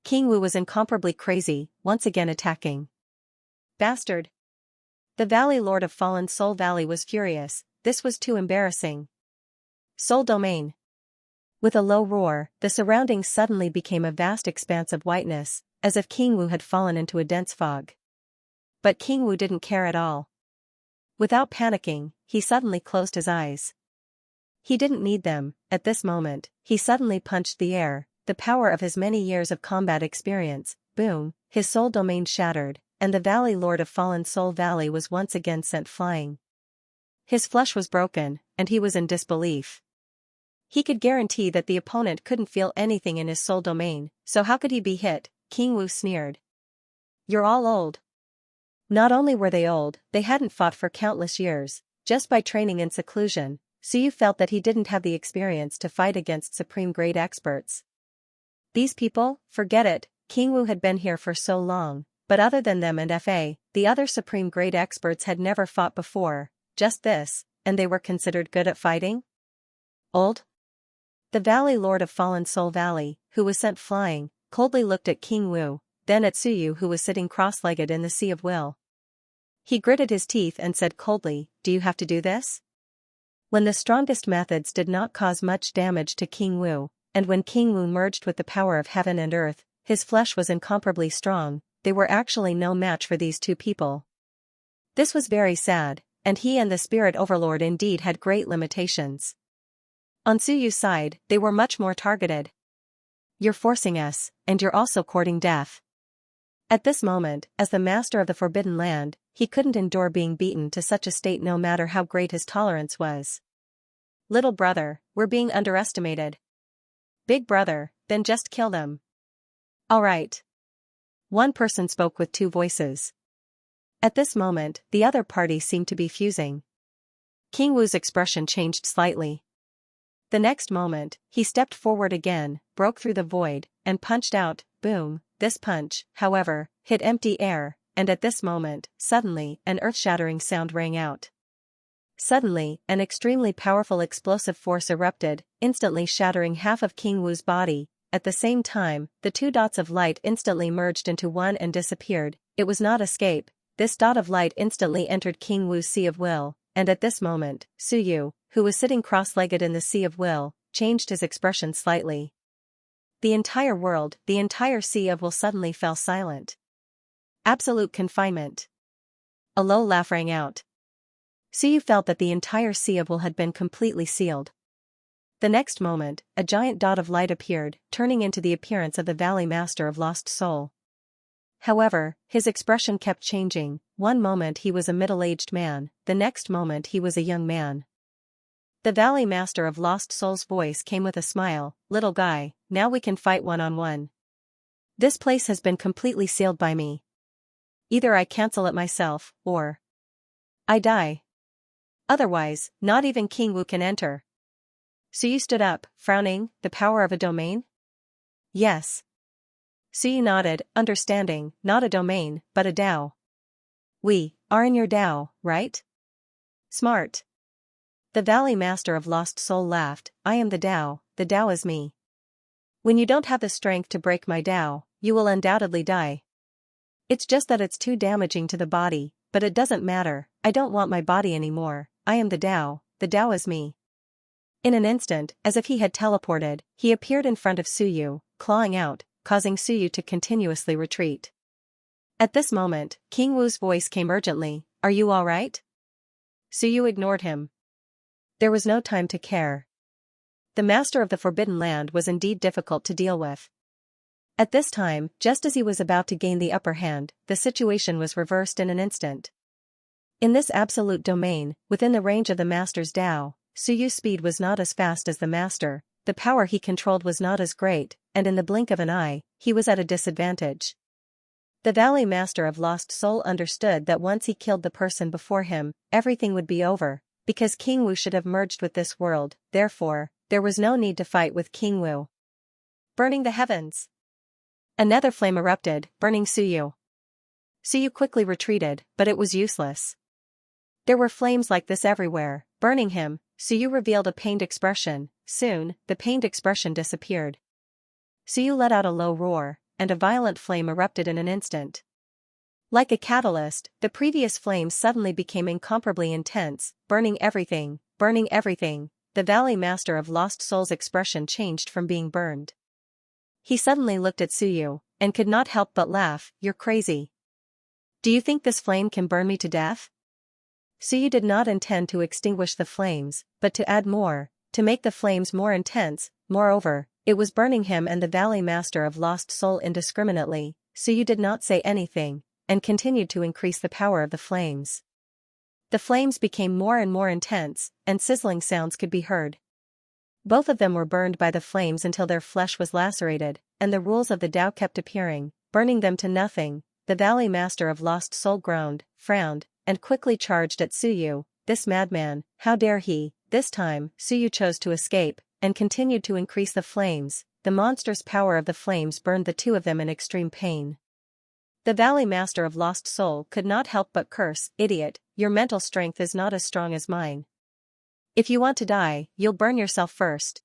King Wu was incomparably crazy, once again attacking. Bastard! The Valley Lord of Fallen Soul Valley was furious. This was too embarrassing. Soul Domain. With a low roar, the surroundings suddenly became a vast expanse of whiteness, as if King Wu had fallen into a dense fog. But King Wu didn't care at all. Without panicking, he suddenly closed his eyes. He didn't need them. At this moment, he suddenly punched the air, the power of his many years of combat experience. Boom, his soul domain shattered, and the Valley Lord of Fallen Soul Valley was once again sent flying. His flesh was broken, and he was in disbelief. He could guarantee that the opponent couldn't feel anything in his soul domain, so how could he be hit? King Wu sneered. You're all old. Not only were they old, they hadn't fought for countless years. Just by training in seclusion, Suyu felt that he didn't have the experience to fight against supreme grade experts. These people, forget it. King Wu had been here for so long. But other than them and Fa, the other supreme grade experts had never fought before, just this, and they were considered good at fighting? Old? The Valley Lord of Fallen Soul Valley, who was sent flying, coldly looked at King Wu, then at Suyu who was sitting cross-legged in the Sea of Will. He gritted his teeth and said coldly, do you have to do this? When the strongest methods did not cause much damage to King Wu, and when King Wu merged with the power of heaven and earth, his flesh was incomparably strong. They were actually no match for these two people. This was very sad, and he and the Spirit Overlord indeed had great limitations. On Suyu's side, they were much more targeted. You're forcing us, and you're also courting death. At this moment, as the master of the Forbidden Land, he couldn't endure being beaten to such a state no matter how great his tolerance was. Little brother, we're being underestimated. Big brother, then just kill them. All right. One person spoke with two voices. At this moment, the other party seemed to be fusing. King Wu's expression changed slightly. The next moment, he stepped forward again, broke through the void, and punched out. Boom. This punch, however, hit empty air, and at this moment, suddenly, an earth-shattering sound rang out. Suddenly, an extremely powerful explosive force erupted, instantly shattering half of King Wu's body. At the same time, the two dots of light instantly merged into one and disappeared. It was not escape. This dot of light instantly entered King Wu's Sea of Will, and at this moment, Suyu, who was sitting cross-legged in the Sea of Will, changed his expression slightly. The entire world, the entire Sea of Will suddenly fell silent. Absolute confinement. A low laugh rang out. Suyu felt that the entire Sea of Will had been completely sealed. The next moment, a giant dot of light appeared, turning into the appearance of the Valley Master of Lost Soul. However, his expression kept changing. One moment he was a middle-aged man, the next moment he was a young man. The Valley Master of Lost Soul's voice came with a smile, little guy, now we can fight one-on-one. This place has been completely sealed by me. Either I cancel it myself, or I die. Otherwise, not even King Wu can enter. Suyu stood up, frowning. The power of a domain? Yes. Suyu nodded, understanding, not a domain, but a Dao. We are in your Dao, right? Smart. The Valley Master of Lost Soul laughed, I am the Tao is me. When you don't have the strength to break my Tao, you will undoubtedly die. It's just that it's too damaging to the body, but it doesn't matter, I don't want my body anymore, I am the Tao is me. In an instant, as if he had teleported, he appeared in front of Suyu, clawing out, causing Suyu to continuously retreat. At this moment, King Wu's voice came urgently, are you alright? Suyu ignored him. There was no time to care. The master of the Forbidden Land was indeed difficult to deal with. At this time, just as he was about to gain the upper hand, the situation was reversed in an instant. In this absolute domain, within the range of the master's Tao, Suyu's speed was not as fast as the master, the power he controlled was not as great, and in the blink of an eye, he was at a disadvantage. The Valley Master of Lost Soul understood that once he killed the person before him, everything would be over, because King Wu should have merged with this world, therefore, there was no need to fight with King Wu. Burning the heavens. Another flame erupted, burning Suyu. Suyu quickly retreated, but it was useless. There were flames like this everywhere, burning him. Suyu revealed a pained expression. Soon, the pained expression disappeared. Suyu let out a low roar, and a violent flame erupted in an instant. Like a catalyst, the previous flames suddenly became incomparably intense, burning everything, burning everything. The Valley Master of Lost Soul's expression changed from being burned. He suddenly looked at Suyu, and could not help but laugh, you're crazy. Do you think this flame can burn me to death? Suyu did not intend to extinguish the flames, but to add more, to make the flames more intense. Moreover, it was burning him and the Valley Master of Lost Soul indiscriminately. Suyu did not say anything, and continued to increase the power of the flames. The flames became more and more intense, and sizzling sounds could be heard. Both of them were burned by the flames until their flesh was lacerated, and the rules of the Tao kept appearing, burning them to nothing. The Valley Master of Lost Soul groaned, frowned, and quickly charged at Suyu. This madman, how dare he? This time, Suyu chose to escape, and continued to increase the flames. The monstrous power of the flames burned the two of them in extreme pain. The Valley Master of Lost Soul could not help but curse, idiot, your mental strength is not as strong as mine. If you want to die, you'll burn yourself first.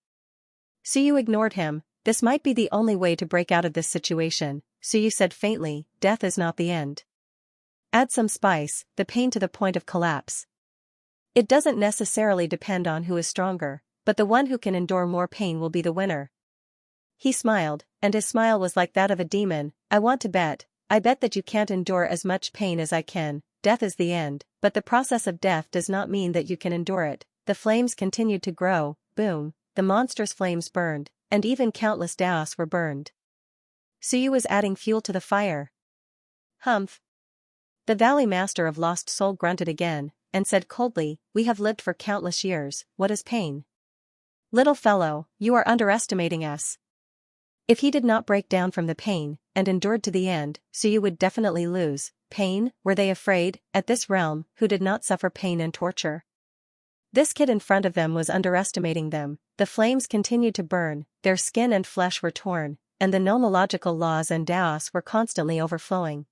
Suyu ignored him. This might be the only way to break out of this situation, Suyu said faintly, death is not the end. Add some spice, the pain to the point of collapse. It doesn't necessarily depend on who is stronger, but the one who can endure more pain will be the winner. He smiled, and his smile was like that of a demon. I want to bet. I bet that you can't endure as much pain as I can. Death is the end, but the process of death does not mean that you can endure it. The flames continued to grow. Boom, the monstrous flames burned, and even countless Daos were burned. Suyu was adding fuel to the fire. Humph. The Valley Master of Lost Soul grunted again, and said coldly, we have lived for countless years, what is pain? Little fellow, you are underestimating us. If he did not break down from the pain, and endured to the end, Suyu would definitely lose. Pain, were they afraid? At this realm, who did not suffer pain and torture? This kid in front of them was underestimating them. The flames continued to burn, their skin and flesh were torn, and the nomological laws and Daos were constantly overflowing.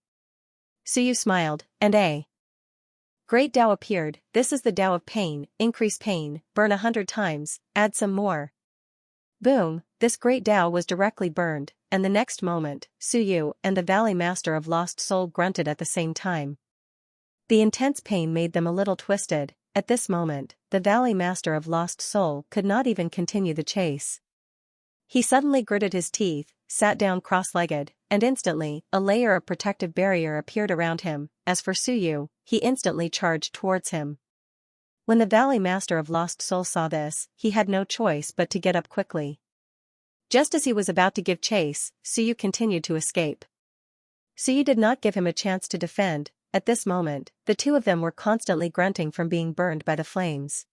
Suyu smiled, and a great Tao appeared. This is the Tao of pain. Increase pain, burn 100 times, add some more. Boom, this great Tao was directly burned, and the next moment, Suyu and the Valley Master of Lost Soul grunted at the same time. The intense pain made them a little twisted. At this moment, the Valley Master of Lost Soul could not even continue the chase. He suddenly gritted his teeth, sat down cross-legged, and instantly, a layer of protective barrier appeared around him. As for Suyu, he instantly charged towards him. When the Valley Master of Lost Soul saw this, he had no choice but to get up quickly. Just as he was about to give chase, Suyu continued to escape. Suyu did not give him a chance to defend. At this moment, the two of them were constantly grunting from being burned by the flames.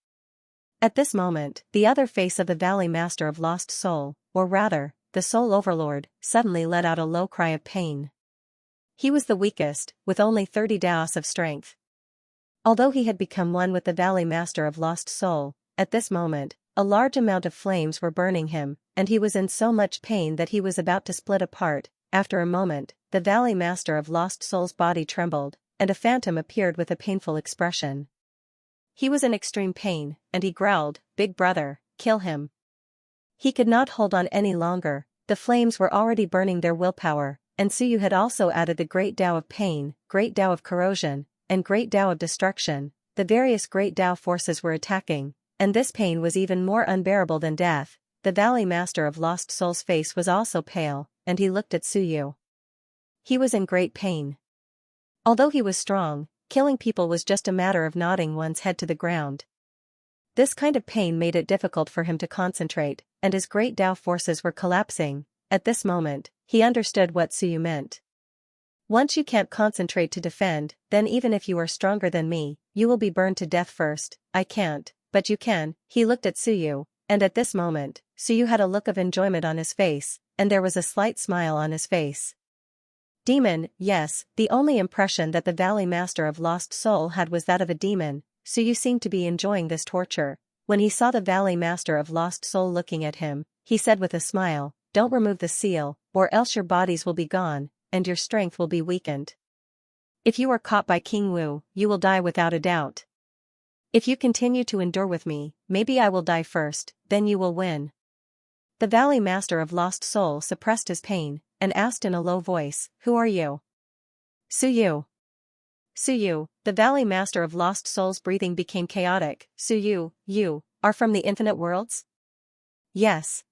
At this moment, the other face of the Valley Master of Lost Soul, or rather, the Soul Overlord, suddenly let out a low cry of pain. He was the weakest, with only 30 Daos of strength. Although he had become one with the Valley Master of Lost Soul, at this moment, a large amount of flames were burning him, and he was in so much pain that he was about to split apart. After a moment, the Valley Master of Lost Soul's body trembled, and a phantom appeared with a painful expression. He was in extreme pain, and he growled, "Big brother, kill him." He could not hold on any longer, the flames were already burning their willpower, and Suyu had also added the great Tao of pain, great Tao of corrosion, and great Tao of destruction. The various great Tao forces were attacking, and this pain was even more unbearable than death. The Valley Master of Lost Soul's face was also pale, and he looked at Suyu. He was in great pain. Although he was strong, killing people was just a matter of nodding one's head to the ground. This kind of pain made it difficult for him to concentrate, and his great Tao forces were collapsing. At this moment, he understood what Suyu meant. Once you can't concentrate to defend, then even if you are stronger than me, you will be burned to death first. I can't, but you can. He looked at Suyu, and at this moment, Suyu had a look of enjoyment on his face, and there was a slight smile on his face. Demon, yes, the only impression that the Valley Master of Lost Soul had was that of a demon. Suyu seemed to be enjoying this torture. When he saw the Valley Master of Lost Soul looking at him, he said with a smile, "Don't remove the seal, or else your bodies will be gone, and your strength will be weakened. If you are caught by King Wu, you will die without a doubt. If you continue to endure with me, maybe I will die first, then you will win." The Valley Master of Lost Soul suppressed his pain, and asked in a low voice, "Who are you?" "Suyu." "Suyu," the Valley Master of Lost Soul's breathing became chaotic. "Suyu, you are from the infinite worlds?" "Yes."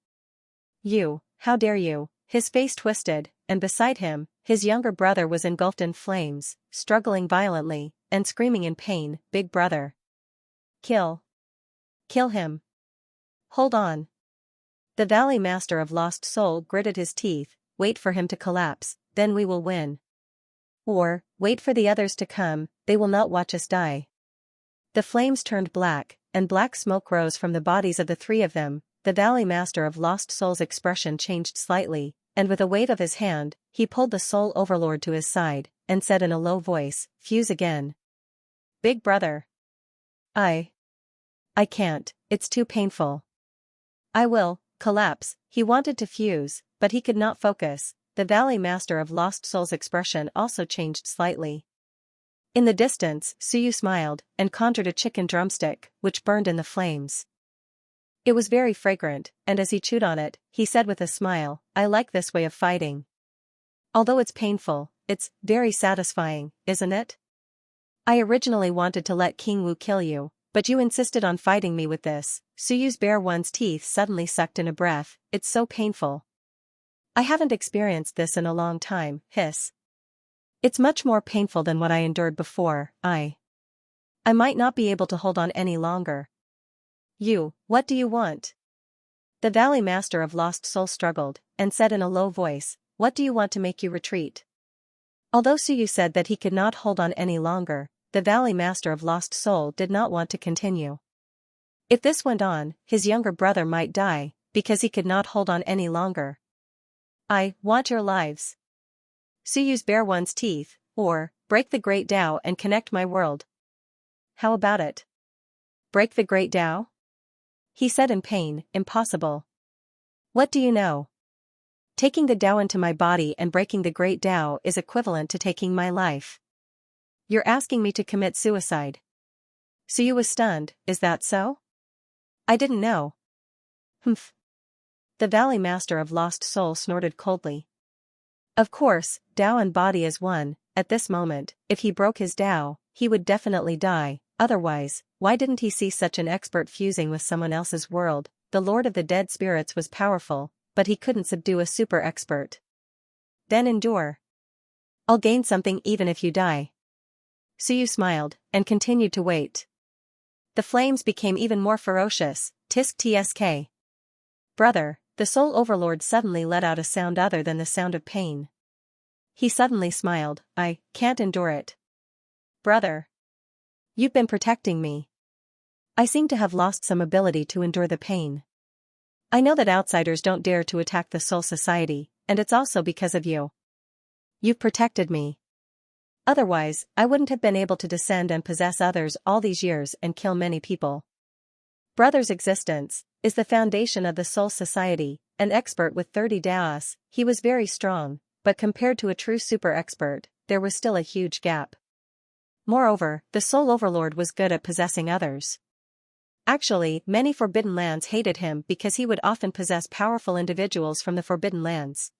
"You, how dare you?" His face twisted, and beside him, his younger brother was engulfed in flames, struggling violently, and screaming in pain, "Big brother! Kill! Kill him! Hold on!" The Valley Master of Lost Soul gritted his teeth, "Wait for him to collapse, then we will win. Or, wait for the others to come, they will not watch us die." The flames turned black, and black smoke rose from the bodies of the three of them. The Valley Master of Lost Soul's expression changed slightly, and with a wave of his hand, he pulled the Soul Overlord to his side, and said in a low voice, "Fuse again." "Big brother. I can't, it's too painful." "I will collapse." He wanted to fuse, but he could not focus. The Valley Master of Lost Soul's expression also changed slightly. In the distance, Suyu smiled, and conjured a chicken drumstick, which burned in the flames. It was very fragrant, and as he chewed on it, he said with a smile, "I like this way of fighting. Although it's painful, it's very satisfying, isn't it? I originally wanted to let King Wu kill you, but you insisted on fighting me with this." Suyu's bare one's teeth suddenly sucked in a breath, "It's so painful. I haven't experienced this in a long time." Hiss. "It's much more painful than what I endured before. I might not be able to hold on any longer." "You, what do you want?" The Valley Master of Lost Soul struggled, and said in a low voice, "What do you want to make you retreat?" Although Suyu said that he could not hold on any longer, the Valley Master of Lost Soul did not want to continue. If this went on, his younger brother might die, because he could not hold on any longer. "I want your lives." Suyu's bare one's teeth, or, break the great Tao and connect my world. "How about it? Break the great Tao?" He said in pain, "Impossible. What do you know? Taking the Tao into my body and breaking the great Tao is equivalent to taking my life. You're asking me to commit suicide." Suyu was stunned, "Is that so? I didn't know." "Humph." The Valley Master of Lost Soul snorted coldly. Of course, Tao and body is one. At this moment, if he broke his Tao, he would definitely die. Otherwise, why didn't he see such an expert fusing with someone else's world? The Lord of the Dead Spirits was powerful, but he couldn't subdue a super expert. "Then endure. I'll gain something even if you die." Suyu smiled, and continued to wait. The flames became even more ferocious. Tisk tsk. "Brother," the Soul Overlord suddenly let out a sound other than the sound of pain. He suddenly smiled, "I can't endure it." "Brother. You've been protecting me. I seem to have lost some ability to endure the pain. I know that outsiders don't dare to attack the Soul Society, and it's also because of you. You've protected me. Otherwise, I wouldn't have been able to descend and possess others all these years and kill many people." Brother's existence is the foundation of the Soul Society. An expert with 30 Daos, he was very strong, but compared to a true super expert, there was still a huge gap. Moreover, the Soul Overlord was good at possessing others. Actually, many Forbidden Lands hated him because he would often possess powerful individuals from the Forbidden Lands.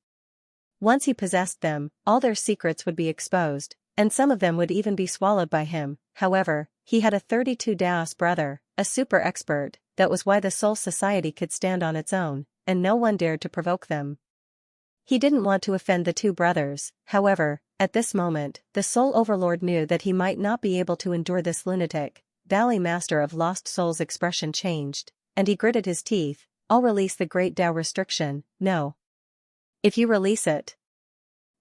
Once he possessed them, all their secrets would be exposed, and some of them would even be swallowed by him. However, he had a 32 Daos brother, a super expert. That was why the Soul Society could stand on its own, and no one dared to provoke them. He didn't want to offend the two brothers. However, at this moment, the Soul Overlord knew that he might not be able to endure this lunatic. Valley Master of Lost Soul's expression changed, and he gritted his teeth. I'll release the Great Tao restriction. No. If you release it,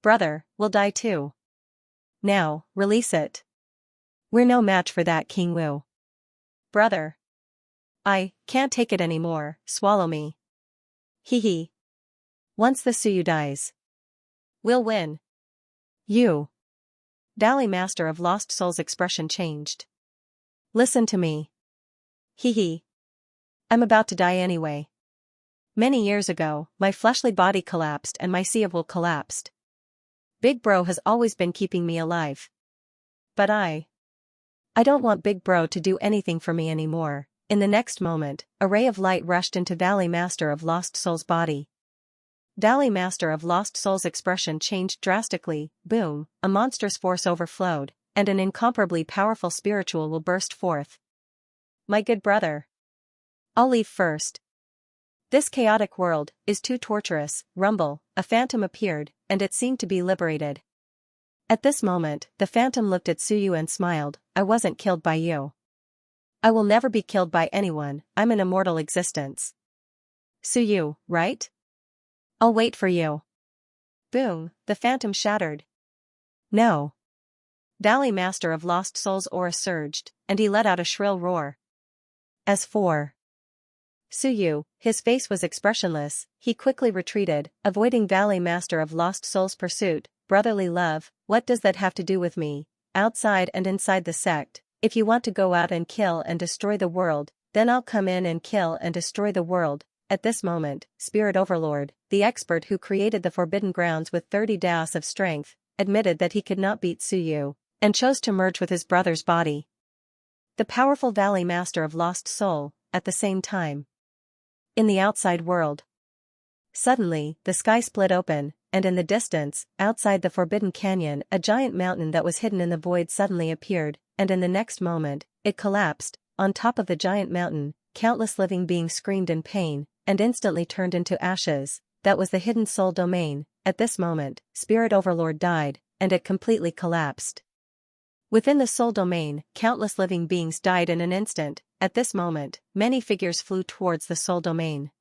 brother, we'll die too. Now, release it. We're no match for that, King Wu. Brother. I can't take it anymore, swallow me. Hee hee. Once the Suyu dies, we'll win. You. Valley Master of Lost Soul's expression changed. Listen to me. Hee hee. I'm about to die anyway. Many years ago, my fleshly body collapsed and my sea of will collapsed. Big Bro has always been keeping me alive. But I don't want Big Bro to do anything for me anymore. In the next moment, a ray of light rushed into Valley Master of Lost Soul's body. Valley Master of Lost Soul's expression changed drastically. Boom, a monstrous force overflowed, and an incomparably powerful spiritual will burst forth. My good brother. I'll leave first. This chaotic world is too torturous. Rumble, a phantom appeared, and it seemed to be liberated. At this moment, the phantom looked at Suyu and smiled. I wasn't killed by you. I will never be killed by anyone. I'm an immortal existence. Suyu, right? I'll wait for you. Boom, the phantom shattered. No. Valley Master of Lost Soul's aura surged, and he let out a shrill roar. As for Suyu, his face was expressionless. He quickly retreated, avoiding Valley Master of Lost Soul's pursuit. Brotherly love, what does that have to do with me? Outside and inside the sect, if you want to go out and kill and destroy the world, then I'll come in and kill and destroy the world. At this moment, Spirit Overlord, the expert who created the Forbidden Grounds with 30 Daos of strength, admitted that he could not beat Suyu, and chose to merge with his brother's body. The powerful Valley Master of Lost Soul, at the same time. In the outside world. Suddenly, the sky split open, and in the distance, outside the Forbidden Canyon, a giant mountain that was hidden in the void suddenly appeared, and in the next moment, it collapsed. On top of the giant mountain, countless living beings screamed in pain, and instantly turned into ashes. That was the hidden soul domain. At this moment, Spirit Overlord died, and it completely collapsed. Within the soul domain, countless living beings died in an instant. At this moment, many figures flew towards the soul domain.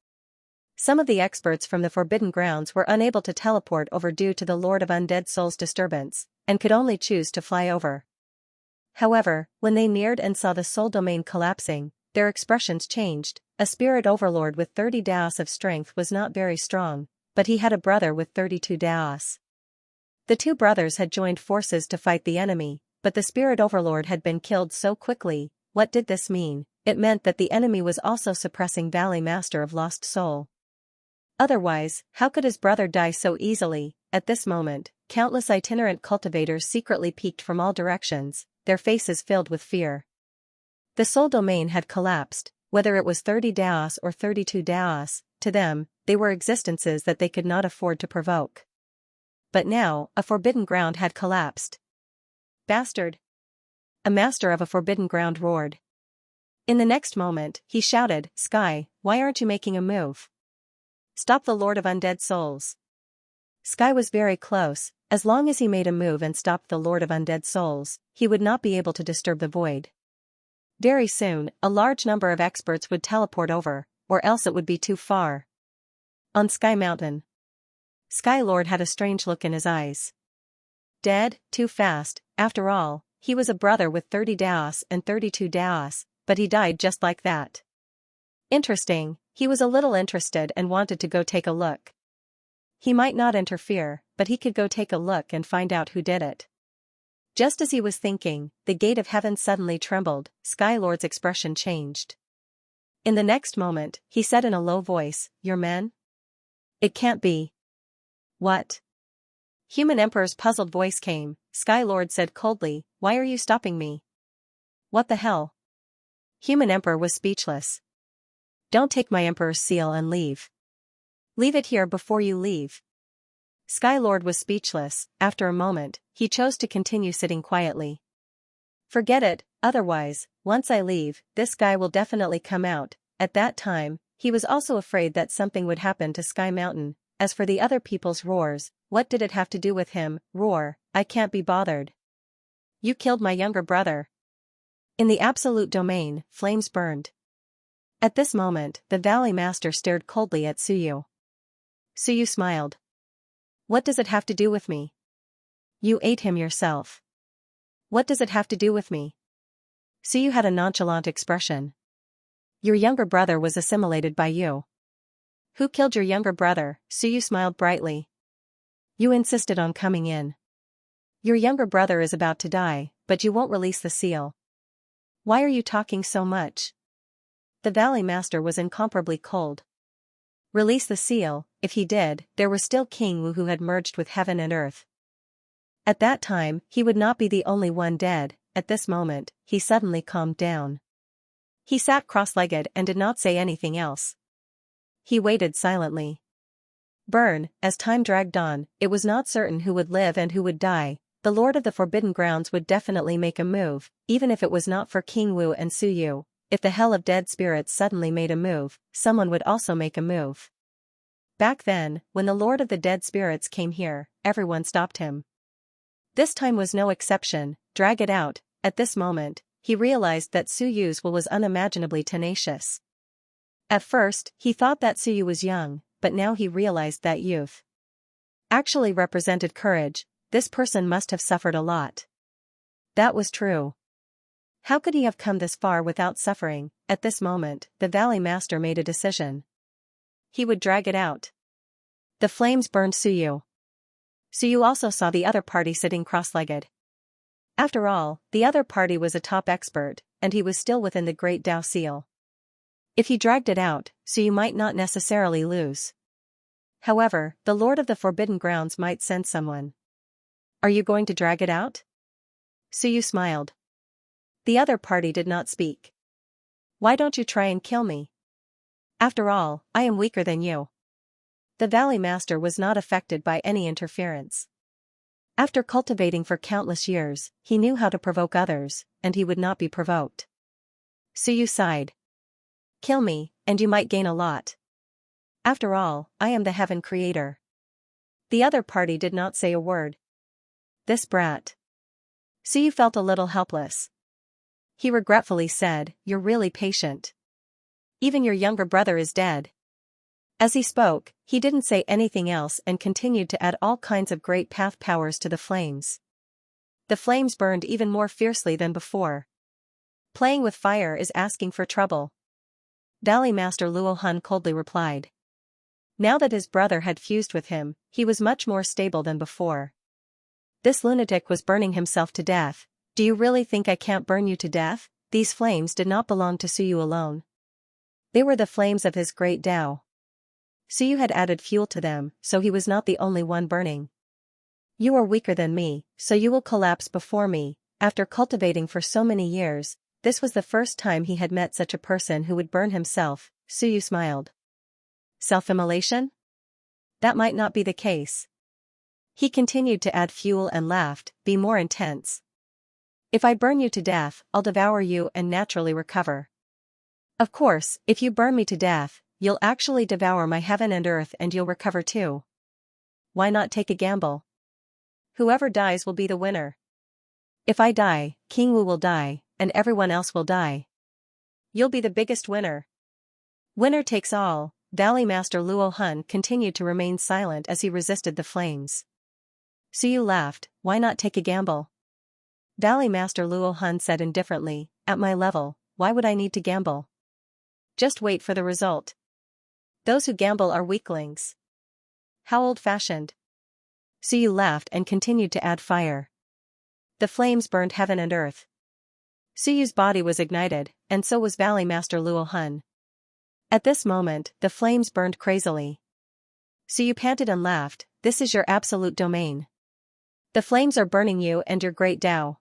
Some of the experts from the Forbidden Grounds were unable to teleport over due to the Lord of Undead Souls' disturbance, and could only choose to fly over. However, when they neared and saw the soul domain collapsing, their expressions changed. A Spirit Overlord with 30 Daos of strength was not very strong, but he had a brother with 32 Daos. The two brothers had joined forces to fight the enemy, but the Spirit Overlord had been killed so quickly. What did this mean? It meant that the enemy was also suppressing Valley Master of Lost Soul. Otherwise, how could his brother die so easily? At this moment, countless itinerant cultivators secretly peeked from all directions, their faces filled with fear. The soul domain had collapsed. Whether it was 30 Daos or 32 Daos, to them, they were existences that they could not afford to provoke. But now, a forbidden ground had collapsed. Bastard! A master of a forbidden ground roared. In the next moment, he shouted, Sky, why aren't you making a move? Stop the Lord of Undead Souls. Sky was very close. As long as he made a move and stopped the Lord of Undead Souls, he would not be able to disturb the void. Very soon, a large number of experts would teleport over, or else it would be too far. On Sky Mountain. Sky Lord had a strange look in his eyes. Dead, too fast. After all, he was a brother with 30 Daos and 32 Daos, but he died just like that. Interesting. He was a little interested and wanted to go take a look. He might not interfere, but he could go take a look and find out who did it. Just as he was thinking, the gate of heaven suddenly trembled. Sky Lord's expression changed. In the next moment, he said in a low voice, Your men? It can't be. What? Human Emperor's puzzled voice came. Sky Lord said coldly, "Why are you stopping me?" "What the hell?" Human Emperor was speechless. "Don't take my Emperor's seal and leave. Leave it here before you leave." Sky Lord was speechless. After a moment, he chose to continue sitting quietly. "Forget it, otherwise, once I leave, this guy will definitely come out." At that time, he was also afraid that something would happen to Sky Mountain. As for the other people's roars, what did it have to do with him? Roar, I can't be bothered. You killed my younger brother. In the absolute domain, flames burned. At this moment, the Valley Master stared coldly at Suyu. Suyu smiled. What does it have to do with me? You ate him yourself. What does it have to do with me? Suyu had a nonchalant expression. Your younger brother was assimilated by you. Who killed your younger brother? Suyu smiled brightly. You insisted on coming in. Your younger brother is about to die, but you won't release the seal. Why are you talking so much? The Valley Master was incomparably cold. Release the seal. If he did, there was still King Wu who had merged with heaven and earth. At that time, he would not be the only one dead. At this moment, he suddenly calmed down. He sat cross-legged and did not say anything else. He waited silently. Burn. As time dragged on, it was not certain who would live and who would die. The Lord of the Forbidden Grounds would definitely make a move, even if it was not for King Wu and Suyu. If the Hell of Dead Spirits suddenly made a move, someone would also make a move. Back then, when the Lord of the Dead Spirits came here, everyone stopped him. This time was no exception. Drag it out. At this moment, he realized that Suyu's will was unimaginably tenacious. At first, he thought that Suyu was young, but now he realized that youth actually represented courage. This person must have suffered a lot. That was true. How could he have come this far without suffering? At this moment, the Valley Master made a decision. He would drag it out. The flames burned Suyu. Suyu also saw the other party sitting cross-legged. After all, the other party was a top expert, and he was still within the Great Dao Seal. If he dragged it out, Suyu might not necessarily lose. However, the Lord of the Forbidden Grounds might send someone. Are you going to drag it out? Suyu smiled. The other party did not speak. Why don't you try and kill me? After all, I am weaker than you. The Valley Master was not affected by any interference. After cultivating for countless years, he knew how to provoke others, and he would not be provoked. Suyu sighed. Kill me, and you might gain a lot. After all, I am the Heaven Creator. The other party did not say a word. This brat. Suyu felt a little helpless. He regretfully said, You're really patient. Even your younger brother is dead. As he spoke, he didn't say anything else and continued to add all kinds of great path powers to the flames. The flames burned even more fiercely than before. Playing with fire is asking for trouble. Valley Master Luo Hun coldly replied. Now that his brother had fused with him, he was much more stable than before. This lunatic was burning himself to death. Do you really think I can't burn you to death? These flames did not belong to Suyu alone. They were the flames of his great Tao. Suyu had added fuel to them, so he was not the only one burning. You are weaker than me, so you will collapse before me. After cultivating for so many years, this was the first time he had met such a person who would burn himself. Suyu smiled. Self-immolation? That might not be the case. He continued to add fuel and laughed, be more intense. If I burn you to death, I'll devour you and naturally recover. Of course, if you burn me to death, you'll actually devour my heaven and earth and you'll recover too. Why not take a gamble? Whoever dies will be the winner. If I die, King Wu will die, and everyone else will die. You'll be the biggest winner. Winner takes all. Valley Master Luo Hun continued to remain silent as he resisted the flames. Suyu laughed, why not take a gamble? Valley Master Luo Hun said indifferently, at my level, why would I need to gamble? Just wait for the result. Those who gamble are weaklings. How old-fashioned. Suyu laughed and continued to add fire. The flames burned heaven and earth. Suyu's body was ignited, and so was Valley Master Luo Hun. At this moment, the flames burned crazily. Suyu panted and laughed, this is your absolute domain. The flames are burning you and your great Tao.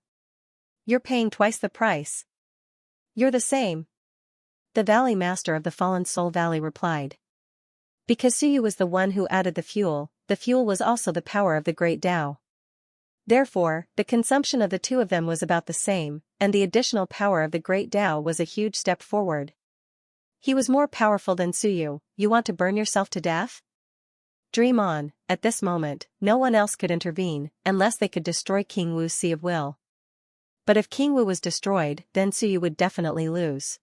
You're paying twice the price. You're the same. The Valley Master of the Fallen Soul Valley replied. Because Suyu was the one who added the fuel was also the power of the great Tao. Therefore, the consumption of the two of them was about the same, and the additional power of the great Tao was a huge step forward. He was more powerful than Suyu. You want to burn yourself to death? Dream on. At this moment, no one else could intervene, unless they could destroy King Wu's Sea of Will. But if King Wu was destroyed, then Suyu would definitely lose.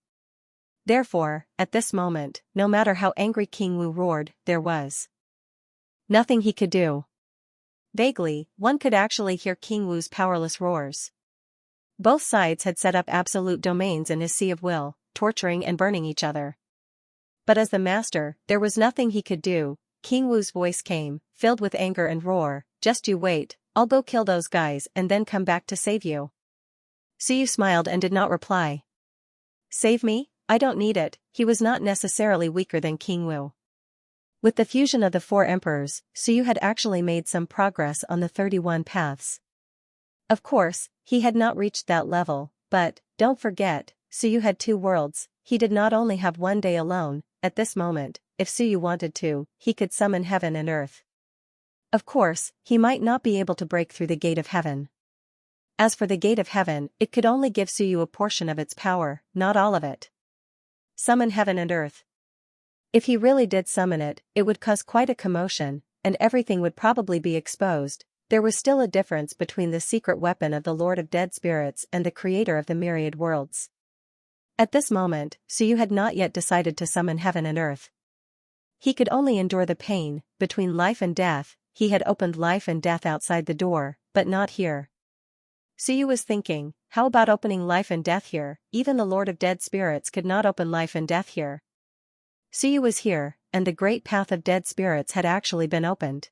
Therefore, at this moment, no matter how angry King Wu roared, there was nothing he could do. Vaguely, one could actually hear King Wu's powerless roars. Both sides had set up absolute domains in his Sea of Will, torturing and burning each other. But as the master, there was nothing he could do. King Wu's voice came, filled with anger and roar, "Just you wait, I'll go kill those guys and then come back to save you." Suyu smiled and did not reply. Save me? I don't need it. He was not necessarily weaker than King Wu. With the fusion of the 4 emperors, Suyu had actually made some progress on the 31 paths. Of course, he had not reached that level, but, don't forget, Suyu had 2 worlds. He did not only have 1 day alone. At this moment, if Suyu wanted to, he could summon heaven and earth. Of course, he might not be able to break through the gate of heaven. As for the gate of heaven, it could only give Suyu a portion of its power, not all of it. Summon heaven and earth. If he really did summon it, it would cause quite a commotion, and everything would probably be exposed. There was still a difference between the secret weapon of the Lord of Dead Spirits and the creator of the myriad worlds. At this moment, Suyu had not yet decided to summon heaven and earth. He could only endure the pain. Between life and death, he had opened life and death outside the door, but not here. Suyu was thinking, how about opening life and death here? Even the Lord of Dead Spirits could not open life and death here. Suyu was here, and the great path of dead spirits had actually been opened.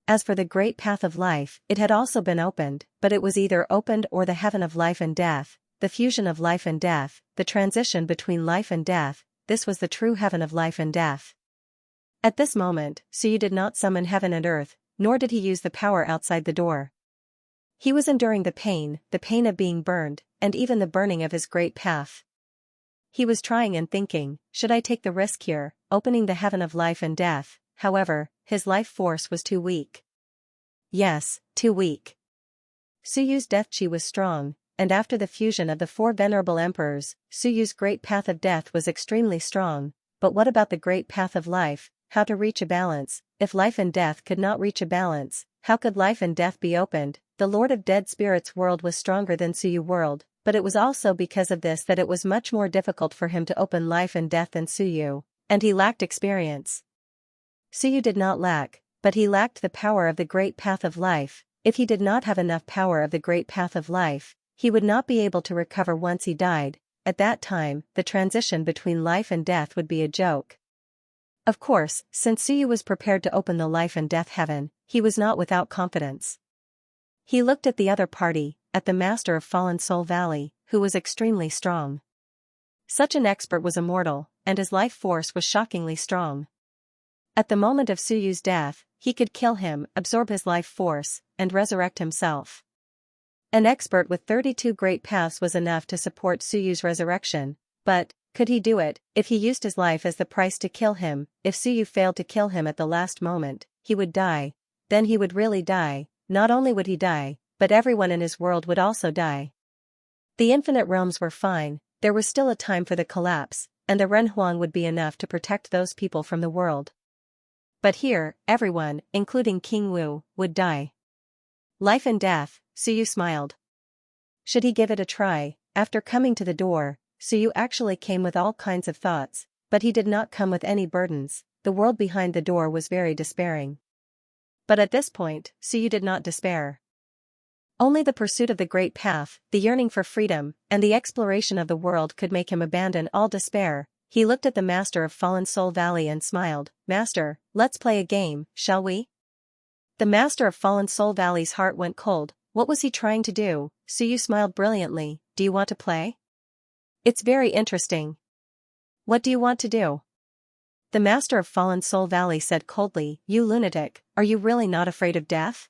As for the great path of life, it had also been opened, but it was either opened or the heaven of life and death, the fusion of life and death, the transition between life and death. This was the true heaven of life and death. At this moment, Suyu did not summon heaven and earth, nor did he use the power outside the door. He was enduring the pain of being burned, and even the burning of his great path. He was trying and thinking, should I take the risk here, opening the heaven of life and death? However, his life force was too weak. Yes, too weak. Suyu's death chi was strong, and after the fusion of the 4 venerable emperors, Suyu's great path of death was extremely strong. But what about the great path of life? How to reach a balance? If life and death could not reach a balance, how could life and death be opened? The Lord of Dead Spirits world was stronger than Suyu world, but it was also because of this that it was much more difficult for him to open life and death than Suyu, and he lacked experience. Suyu did not lack, but he lacked the power of the great path of life. If he did not have enough power of the great path of life, he would not be able to recover once he died. At that time, the transition between life and death would be a joke. Of course, since Suyu was prepared to open the life and death heaven, he was not without confidence. He looked at the other party, at the master of Fallen Soul Valley, who was extremely strong. Such an expert was immortal, and his life force was shockingly strong. At the moment of Suyu's death, he could kill him, absorb his life force, and resurrect himself. An expert with 32 great paths was enough to support Suyu's resurrection, but, could he do it? If he used his life as the price to kill him, if Suyu failed to kill him at the last moment, he would die. Then he would really die. Not only would he die, but everyone in his world would also die. The infinite realms were fine, there was still a time for the collapse, and the Renhuang would be enough to protect those people from the world. But here, everyone, including King Wu, would die. Life and death, Suyu smiled. Should he give it a try? After coming to the door, Suyu actually came with all kinds of thoughts, but he did not come with any burdens. The world behind the door was very despairing. But at this point, Suyu did not despair. Only the pursuit of the great path, the yearning for freedom, and the exploration of the world could make him abandon all despair. He looked at the master of Fallen Soul Valley and smiled. Master, let's play a game, shall we? The master of Fallen Soul Valley's heart went cold. What was he trying to do? Suyu smiled brilliantly. Do you want to play? It's very interesting. What do you want to do? The master of Fallen Soul Valley said coldly. You lunatic, are you really not afraid of death?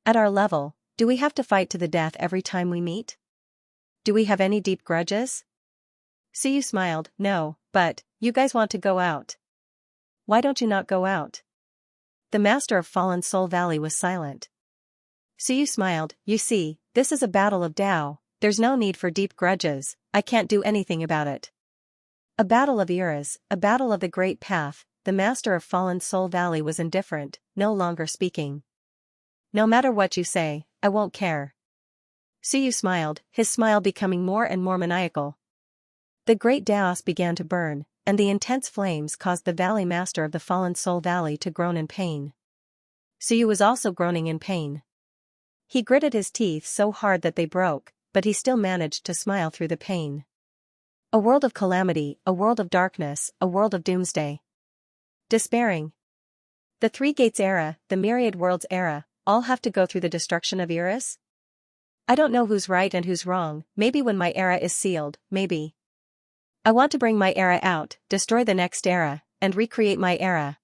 At our level, do we have to fight to the death every time we meet? Do we have any deep grudges? Suyu smiled, no, but, you guys want to go out. Why don't you not go out? The master of Fallen Soul Valley was silent. Suyu smiled, you see, this is a battle of Tao, there's no need for deep grudges, I can't do anything about it. A battle of eras, a battle of the great path, the master of Fallen Soul Valley was indifferent, no longer speaking. No matter what you say, I won't care. Suyu smiled, his smile becoming more and more maniacal. The great Daos began to burn, and the intense flames caused the Valley Master of the Fallen Soul Valley to groan in pain. Suyu was also groaning in pain. He gritted his teeth so hard that they broke, but he still managed to smile through the pain. A world of calamity, a world of darkness, a world of doomsday. Despairing. The Three Gates era, the Myriad Worlds era, all have to go through the destruction of eras? I don't know who's right and who's wrong, maybe when my era is sealed, maybe. I want to bring my era out, destroy the next era, and recreate my era.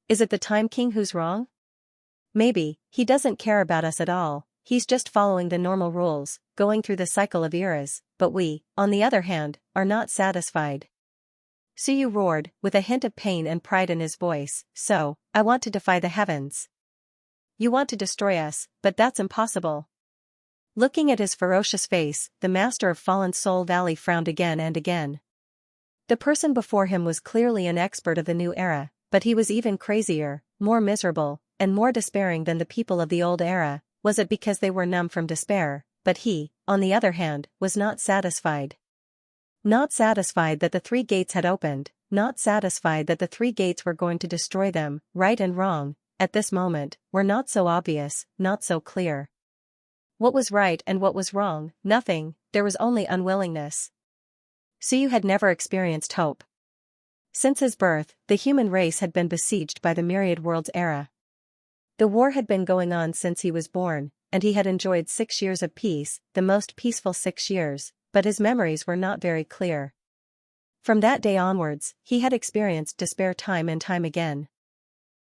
Is it the Time King who's wrong? Maybe, he doesn't care about us at all, he's just following the normal rules, going through the cycle of eras, but we, on the other hand, are not satisfied. Suyu roared, with a hint of pain and pride in his voice, so, I want to defy the heavens. You want to destroy us, but that's impossible. Looking at his ferocious face, the master of Fallen Soul Valley frowned again and again. The person before him was clearly an expert of the new era, but he was even crazier, more miserable, and more despairing than the people of the old era. Was it because they were numb from despair? But he, on the other hand, was not satisfied. Not satisfied that the three gates had opened, not satisfied that the three gates were going to destroy them, right and wrong, at this moment, were not so obvious, not so clear. What was right and what was wrong? Nothing, there was only unwillingness. Suyu had never experienced hope. Since his birth, the human race had been besieged by the Myriad Worlds era. The war had been going on since he was born, and he had enjoyed 6 years of peace, the most peaceful 6 years, but his memories were not very clear. From that day onwards, he had experienced despair time and time again.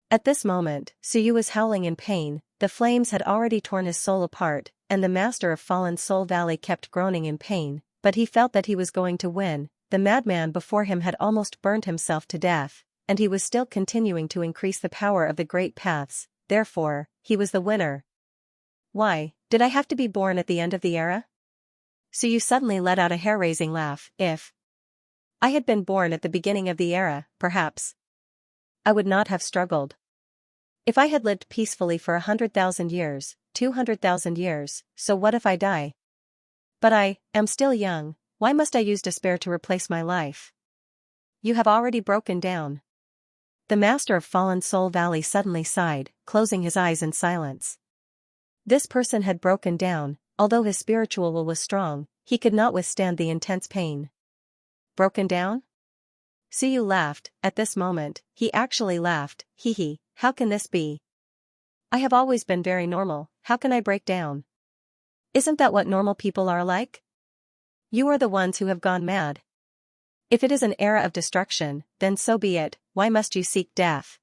At this moment, Suyu was howling in pain, the flames had already torn his soul apart, and the master of Fallen Soul Valley kept groaning in pain, but he felt that he was going to win. The madman before him had almost burned himself to death, and he was still continuing to increase the power of the great paths, therefore, he was the winner. Why, did I have to be born at the end of the era? Suyu suddenly let out a hair-raising laugh. If I had been born at the beginning of the era, perhaps I would not have struggled. If I had lived peacefully for 100,000 years, 200,000 years, so what if I die? But I am still young, why must I use despair to replace my life? You have already broken down. The master of Fallen Soul Valley suddenly sighed, closing his eyes in silence. This person had broken down, although his spiritual will was strong, he could not withstand the intense pain. Broken down? Suyu laughed, at this moment, he actually laughed, hee, how can this be? I have always been very normal, how can I break down? Isn't that what normal people are like? You are the ones who have gone mad. If it is an era of destruction, then so be it, why must you seek death?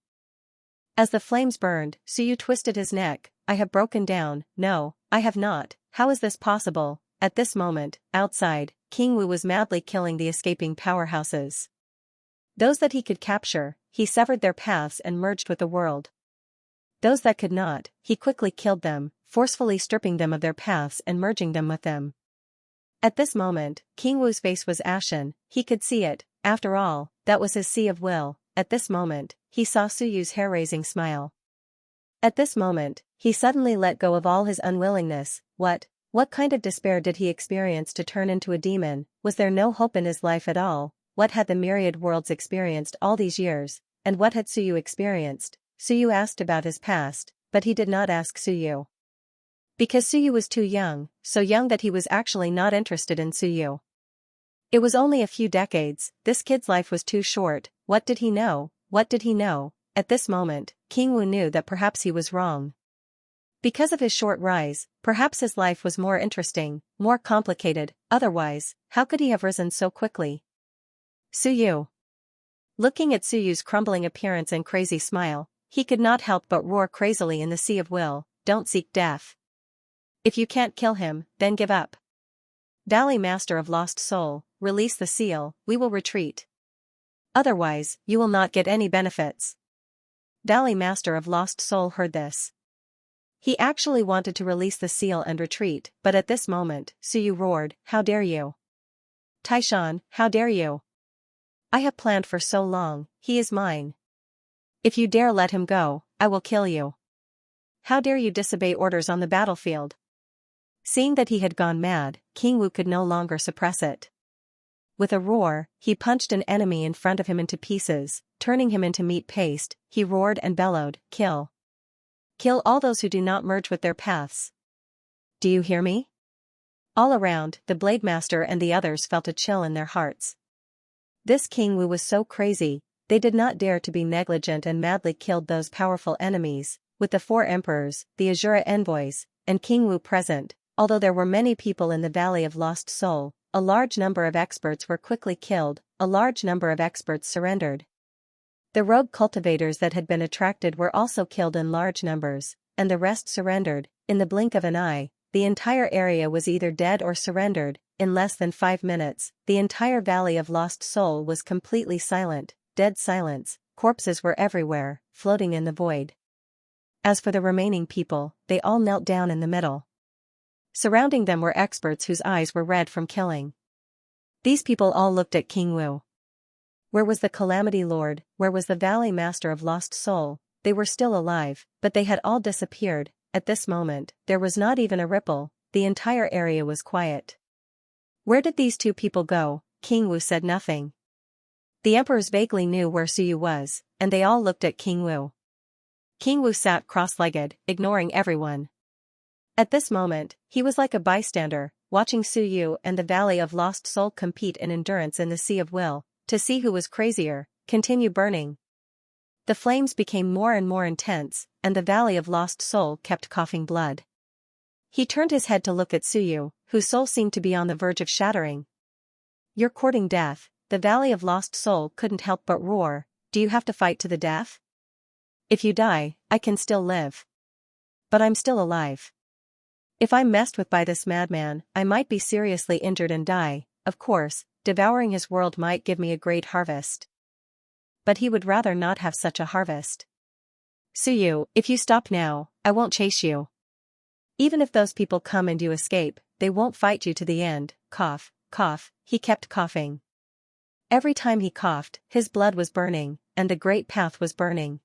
As the flames burned, Suyu twisted his neck, I have broken down, no, I have not, how is this possible? At this moment, outside, King Wu was madly killing the escaping powerhouses. Those that he could capture, he severed their paths and merged with the world. Those that could not, he quickly killed them, forcefully stripping them of their paths and merging them with them. At this moment, King Wu's face was ashen, he could see it, after all, that was his sea of will. At this moment, he saw Suyu's hair-raising smile. At this moment, he suddenly let go of all his unwillingness. What kind of despair did he experience to turn into a demon? Was there no hope in his life at all? What had the Myriad Worlds experienced all these years, and what had Suyu experienced? Suyu asked about his past, but he did not ask Suyu. Because Suyu was too young, so young that he was actually not interested in Suyu. It was only a few decades, this kid's life was too short. What did he know? What did he know? At this moment, King Wu knew that perhaps he was wrong. Because of his short rise, perhaps his life was more interesting, more complicated, otherwise, how could he have risen so quickly? Suyu. Looking at Suyu's crumbling appearance and crazy smile, he could not help but roar crazily in the sea of will. don't seek death. If you can't kill him, then give up. Valley Master of Lost Soul, release the seal, we will retreat. Otherwise, you will not get any benefits. Valley Master of Lost Soul heard this. He actually wanted to release the seal and retreat, but at this moment, Suyu roared, "How dare you? Taishan, how dare you? I have planned for so long, he is mine. If you dare let him go, I will kill you. How dare you disobey orders on the battlefield?" Seeing that he had gone mad, King Wu could no longer suppress it. With a roar, he punched an enemy in front of him into pieces, turning him into meat paste. He roared and bellowed, "Kill! Kill all those who do not merge with their paths. Do you hear me?" All around, the Blade Master and the others felt a chill in their hearts. This King Wu was so crazy, they did not dare to be negligent and madly killed those powerful enemies, with the 4 emperors, the Azura envoys, and King Wu present. Although there were many people in the Valley of Lost Soul, a large number of experts were quickly killed, a large number of experts surrendered. The rogue cultivators that had been attracted were also killed in large numbers, and the rest surrendered. In the blink of an eye, the entire area was either dead or surrendered. In less than 5 minutes, the entire Valley of Lost Soul was completely silent, dead silence. Corpses were everywhere, floating in the void. As for the remaining people, they all knelt down in the middle. Surrounding them were experts whose eyes were red from killing. These people all looked at King Wu. Where was the Calamity Lord? Where was the Valley Master of Lost Soul? They were still alive, but they had all disappeared. At this moment, there was not even a ripple, the entire area was quiet. Where did these 2 people go? King Wu said nothing. The emperors vaguely knew where Suyu was, and they all looked at King Wu. King Wu sat cross-legged, ignoring everyone. At this moment, he was like a bystander, watching Suyu and the Valley of Lost Soul compete in endurance in the Sea of Will, to see who was crazier, continue burning. The flames became more and more intense, and the Valley of Lost Soul kept coughing blood. He turned his head to look at Suyu, whose soul seemed to be on the verge of shattering. "You're courting death," the Valley of Lost Soul couldn't help but roar. "Do you have to fight to the death? If you die, I can still live. But I'm still alive. If I'm messed with by this madman, I might be seriously injured and die. Of course, devouring his world might give me a great harvest. But he would rather not have such a harvest. Suyu, if you stop now, I won't chase you. Even if those people come and you escape, they won't fight you to the end." Cough, cough, he kept coughing. Every time he coughed, his blood was burning, and the Great Path was burning.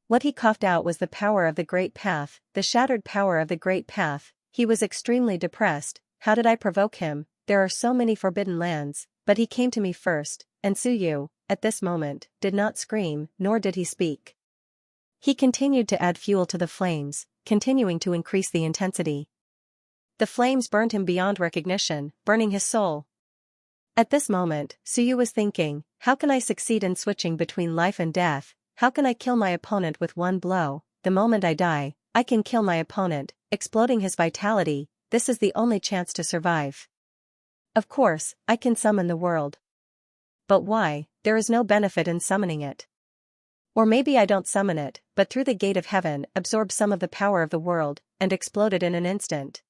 What he coughed out was the power of the Great Path, the shattered power of the Great Path. He was extremely depressed. How did I provoke him? There are so many forbidden lands, but he came to me first, and Suyu, at this moment, did not scream, nor did he speak. He continued to add fuel to the flames, continuing to increase the intensity. The flames burned him beyond recognition, burning his soul. At this moment, Suyu was thinking, how can I succeed in switching between life and death? How can I kill my opponent with one blow? The moment I die, I can kill my opponent, exploding his vitality. This is the only chance to survive. Of course, I can summon the world. But why? There is no benefit in summoning it. Or maybe I don't summon it, but through the gate of heaven absorb some of the power of the world, and explode it in an instant.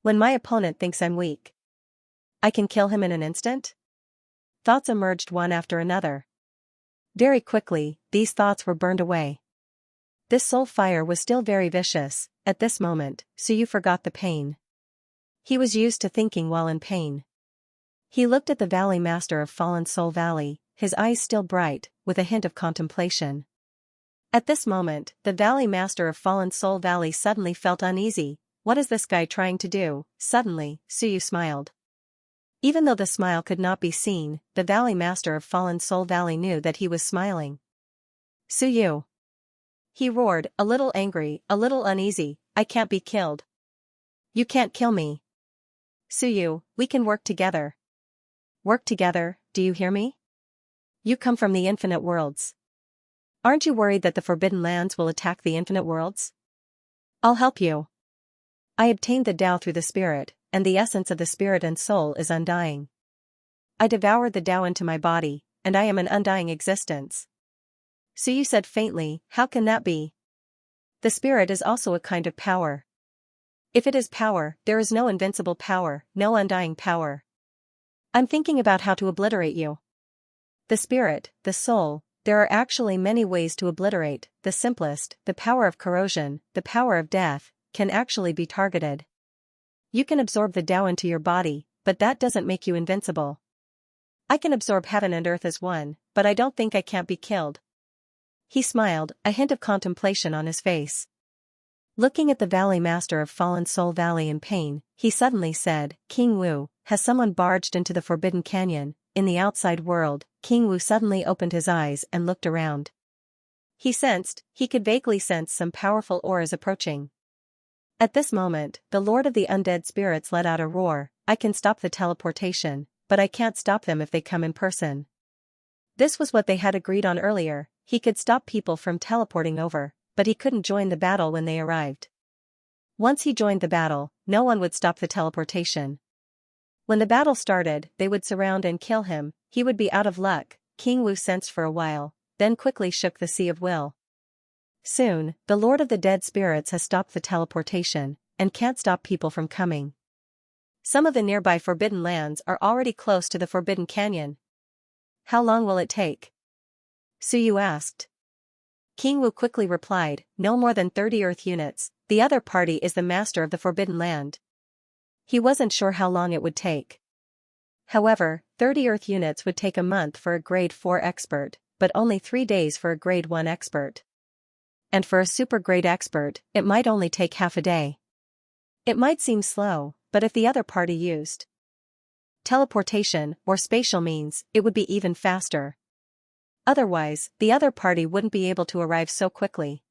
When my opponent thinks I'm weak, I can kill him in an instant? Thoughts emerged one after another. Very quickly, these thoughts were burned away. This soul fire was still very vicious. At this moment, Suyu forgot the pain. He was used to thinking while in pain. He looked at the Valley Master of Fallen Soul Valley, his eyes still bright, with a hint of contemplation. At this moment, the Valley Master of Fallen Soul Valley suddenly felt uneasy. What is this guy trying to do? Suddenly, Suyu smiled. Even though the smile could not be seen, the Valley Master of Fallen Soul Valley knew that he was smiling. Suyu! He roared, a little angry, a little uneasy. I can't be killed. You can't kill me. Suyu, we can work together. Work together, do you hear me? You come from the infinite worlds. Aren't you worried that the forbidden lands will attack the infinite worlds? I'll help you. I obtained the Tao through the spirit, and the essence of the spirit and soul is undying. I devoured the Tao into my body, and I am an undying existence. Suyu said faintly, how can that be? The spirit is also a kind of power. If it is power, there is no invincible power, no undying power. I'm thinking about how to obliterate you. The spirit, the soul, there are actually many ways to obliterate. The simplest, the power of corrosion, the power of death, can actually be targeted. You can absorb the Tao into your body, but that doesn't make you invincible. I can absorb heaven and earth as one, but I don't think I can't be killed. He smiled, a hint of contemplation on his face. Looking at the Valley Master of Fallen Soul Valley in pain, he suddenly said, King Wu, has someone barged into the Forbidden Canyon? In the outside world, King Wu suddenly opened his eyes and looked around. He could vaguely sense some powerful auras approaching. At this moment, the Lord of the Undead Spirits let out a roar, I can stop the teleportation, but I can't stop them if they come in person. This was what they had agreed on earlier, he could stop people from teleporting over, but he couldn't join the battle when they arrived. Once he joined the battle, no one would stop the teleportation. When the battle started, they would surround and kill him, he would be out of luck. King Wu sensed for a while, then quickly shook the Sea of Will. Soon, the Lord of the Dead Spirits has stopped the teleportation, and can't stop people from coming. Some of the nearby Forbidden Lands are already close to the Forbidden Canyon. How long will it take? Suyu asked. King Wu quickly replied, no more than 30 Earth units, the other party is the master of the Forbidden Land. He wasn't sure how long it would take. However, 30 Earth units would take a month for a Grade 4 expert, but only 3 days for a Grade 1 expert. And for a super grade expert, it might only take half a day. It might seem slow, but if the other party used teleportation or spatial means, it would be even faster. Otherwise, the other party wouldn't be able to arrive so quickly.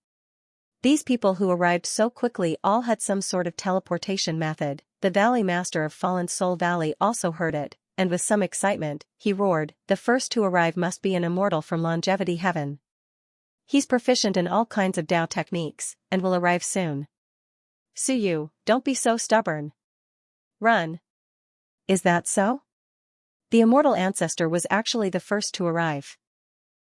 These people who arrived so quickly all had some sort of teleportation method. The Valley Master of Fallen Soul Valley also heard it, and with some excitement, he roared, the first to arrive must be an immortal from Longevity Heaven. He's proficient in all kinds of Tao techniques, and will arrive soon. Suyu, don't be so stubborn. Run. Is that so? The immortal ancestor was actually the first to arrive.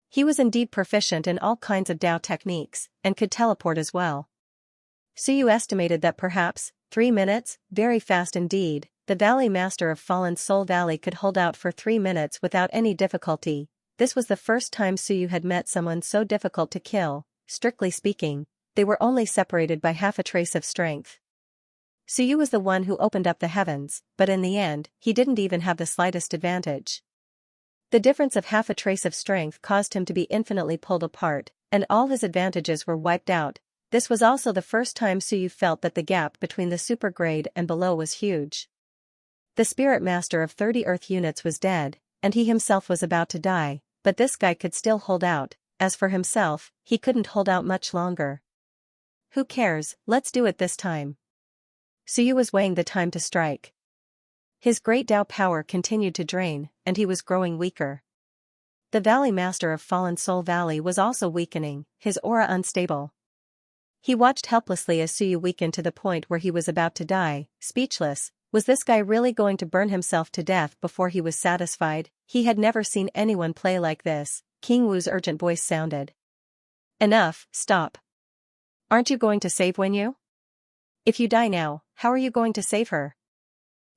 He was indeed proficient in all kinds of Tao techniques, and could teleport as well. Suyu estimated that perhaps 3 minutes, very fast indeed. The Valley Master of Fallen Soul Valley could hold out for 3 minutes without any difficulty. This was the first time Suyu had met someone so difficult to kill. Strictly speaking, they were only separated by half a trace of strength. Suyu was the one who opened up the heavens, but in the end, he didn't even have the slightest advantage. The difference of half a trace of strength caused him to be infinitely pulled apart, and all his advantages were wiped out. This was also the first time Suyu felt that the gap between the supergrade and below was huge. The Spirit Master of 30 Earth units was dead, and he himself was about to die, but this guy could still hold out. As for himself, he couldn't hold out much longer. Who cares, let's do it this time. Suyu was weighing the time to strike. His great Tao power continued to drain, and he was growing weaker. The Valley Master of Fallen Soul Valley was also weakening, his aura unstable. He watched helplessly as Suyu weakened to the point where he was about to die, speechless. Was this guy really going to burn himself to death before he was satisfied? He had never seen anyone play like this. King Wu's urgent voice sounded. Enough, stop. Aren't you going to save Wenyu? If you die now, how are you going to save her?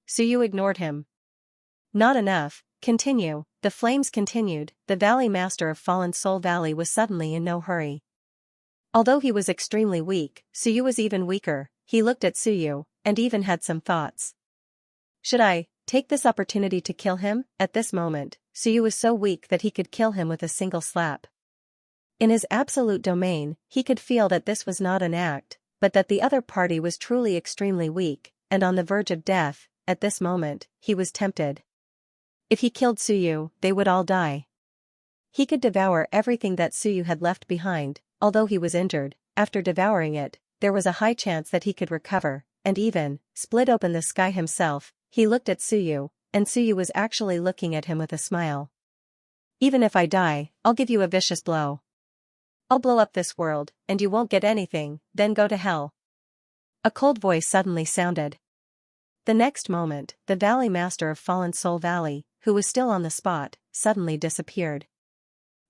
Suyu ignored him. Not enough, continue. The flames continued. The Valley Master of Fallen Soul Valley was suddenly in no hurry. Although he was extremely weak, Suyu was even weaker. He looked at Suyu, and even had some thoughts. Should I take this opportunity to kill him? At this moment, Suyu was so weak that he could kill him with a single slap. In his absolute domain, he could feel that this was not an act, but that the other party was truly extremely weak, and on the verge of death. At this moment, he was tempted. If he killed Suyu, they would all die. He could devour everything that Suyu had left behind. Although he was injured, after devouring it, there was a high chance that he could recover, and even split open the sky himself. He looked at Suyu, and Suyu was actually looking at him with a smile. Even if I die, I'll give you a vicious blow. I'll blow up this world, and you won't get anything, then go to hell. A cold voice suddenly sounded. The next moment, the Valley Master of Fallen Soul Valley, who was still on the spot, suddenly disappeared.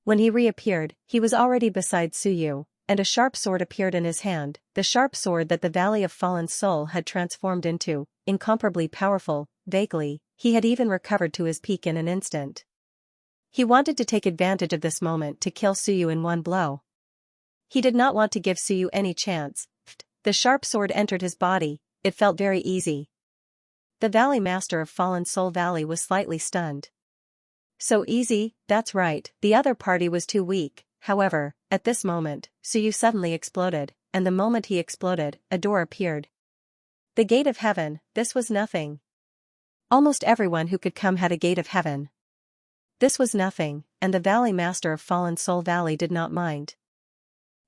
When he reappeared, he was already beside Suyu. and a sharp sword appeared in his hand, the sharp sword that the Valley of Fallen Soul had transformed into, incomparably powerful. Vaguely, he had even recovered to his peak in an instant. He wanted to take advantage of this moment to kill Suyu in one blow. He did not want to give Suyu any chance. The sharp sword entered his body, it felt very easy. The Valley Master of Fallen Soul Valley was slightly stunned. So easy, that's right, the other party was too weak. However, at this moment, Suyu suddenly exploded, and the moment he exploded, a door appeared. The gate of heaven, this was nothing. Almost everyone who could come had a gate of heaven. This was nothing, and the Valley Master of Fallen Soul Valley did not mind.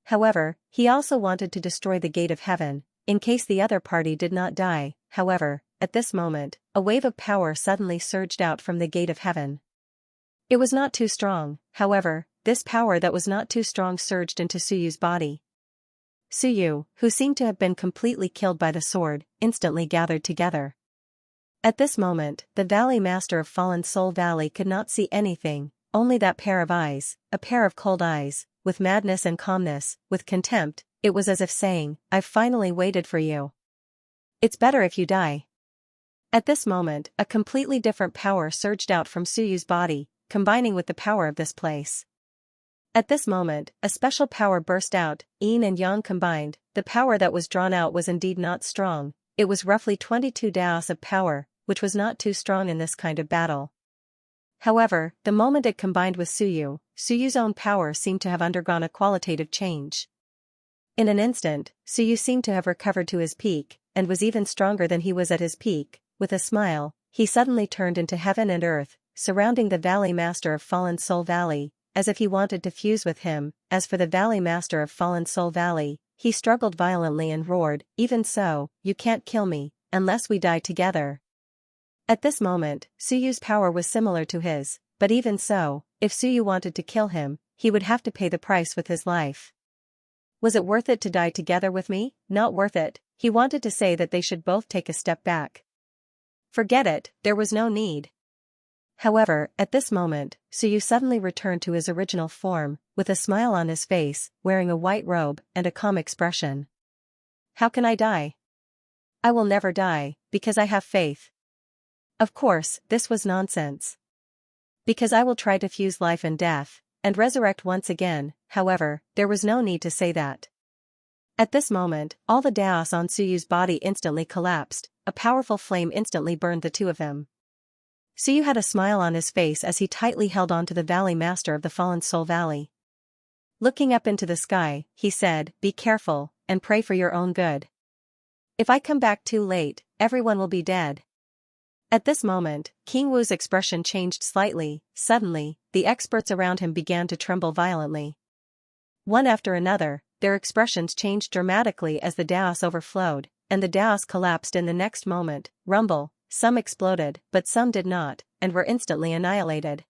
However, he also wanted to destroy the gate of heaven, in case the other party did not die. However, at this moment, a wave of power suddenly surged out from the gate of heaven. It was not too strong, however, this power that was not too strong surged into Suyu's body. Suyu, who seemed to have been completely killed by the sword, instantly gathered together. At this moment, the Valley Master of Fallen Soul Valley could not see anything, only that pair of eyes, a pair of cold eyes, with madness and calmness, with contempt. It was as if saying, "I've finally waited for you. It's better if you die." At this moment, a completely different power surged out from Suyu's body, combining with the power of this place. At this moment, a special power burst out, yin and yang combined. The power that was drawn out was indeed not strong, it was roughly 22 daos of power, which was not too strong in this kind of battle. However, the moment it combined with Suyu's own power seemed to have undergone a qualitative change. In an instant, Suyu seemed to have recovered to his peak, and was even stronger than he was at his peak. With a smile, he suddenly turned into heaven and earth, surrounding the Valley Master of Fallen Soul Valley, as if he wanted to fuse with him. As for the Valley Master of Fallen Soul Valley, he struggled violently and roared, "Even so, you can't kill me, unless we die together." At this moment, Suyu's power was similar to his, but even so, if Suyu wanted to kill him, he would have to pay the price with his life. Was it worth it to die together with me? Not worth it. He wanted to say that they should both take a step back. Forget it, there was no need. However, at this moment, Suyu suddenly returned to his original form, with a smile on his face, wearing a white robe, and a calm expression. How can I die? I will never die, because I have faith. Of course, this was nonsense. Because I will try to fuse life and death, and resurrect once again. However, there was no need to say that. At this moment, all the daos on Suyu's body instantly collapsed, a powerful flame instantly burned the two of them. Suyu had a smile on his face as he tightly held on to the Valley Master of the Fallen Soul Valley. Looking up into the sky, he said, "Be careful, and pray for your own good. If I come back too late, everyone will be dead." At this moment, King Wu's expression changed slightly. Suddenly, the experts around him began to tremble violently. One after another, their expressions changed dramatically as the daos overflowed, and the daos collapsed in the next moment. Rumble, some exploded, but some did not, and were instantly annihilated.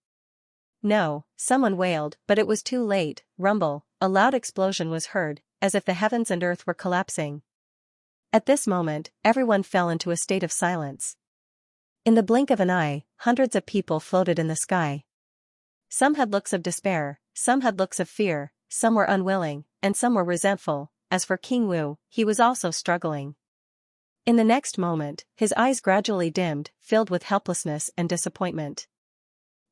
No, someone wailed, but it was too late. Rumble, a loud explosion was heard, as if the heavens and earth were collapsing. At this moment, everyone fell into a state of silence. In the blink of an eye, hundreds of people floated in the sky. Some had looks of despair, some had looks of fear, some were unwilling, and some were resentful. As for King Wu, he was also struggling. In the next moment, his eyes gradually dimmed, filled with helplessness and disappointment.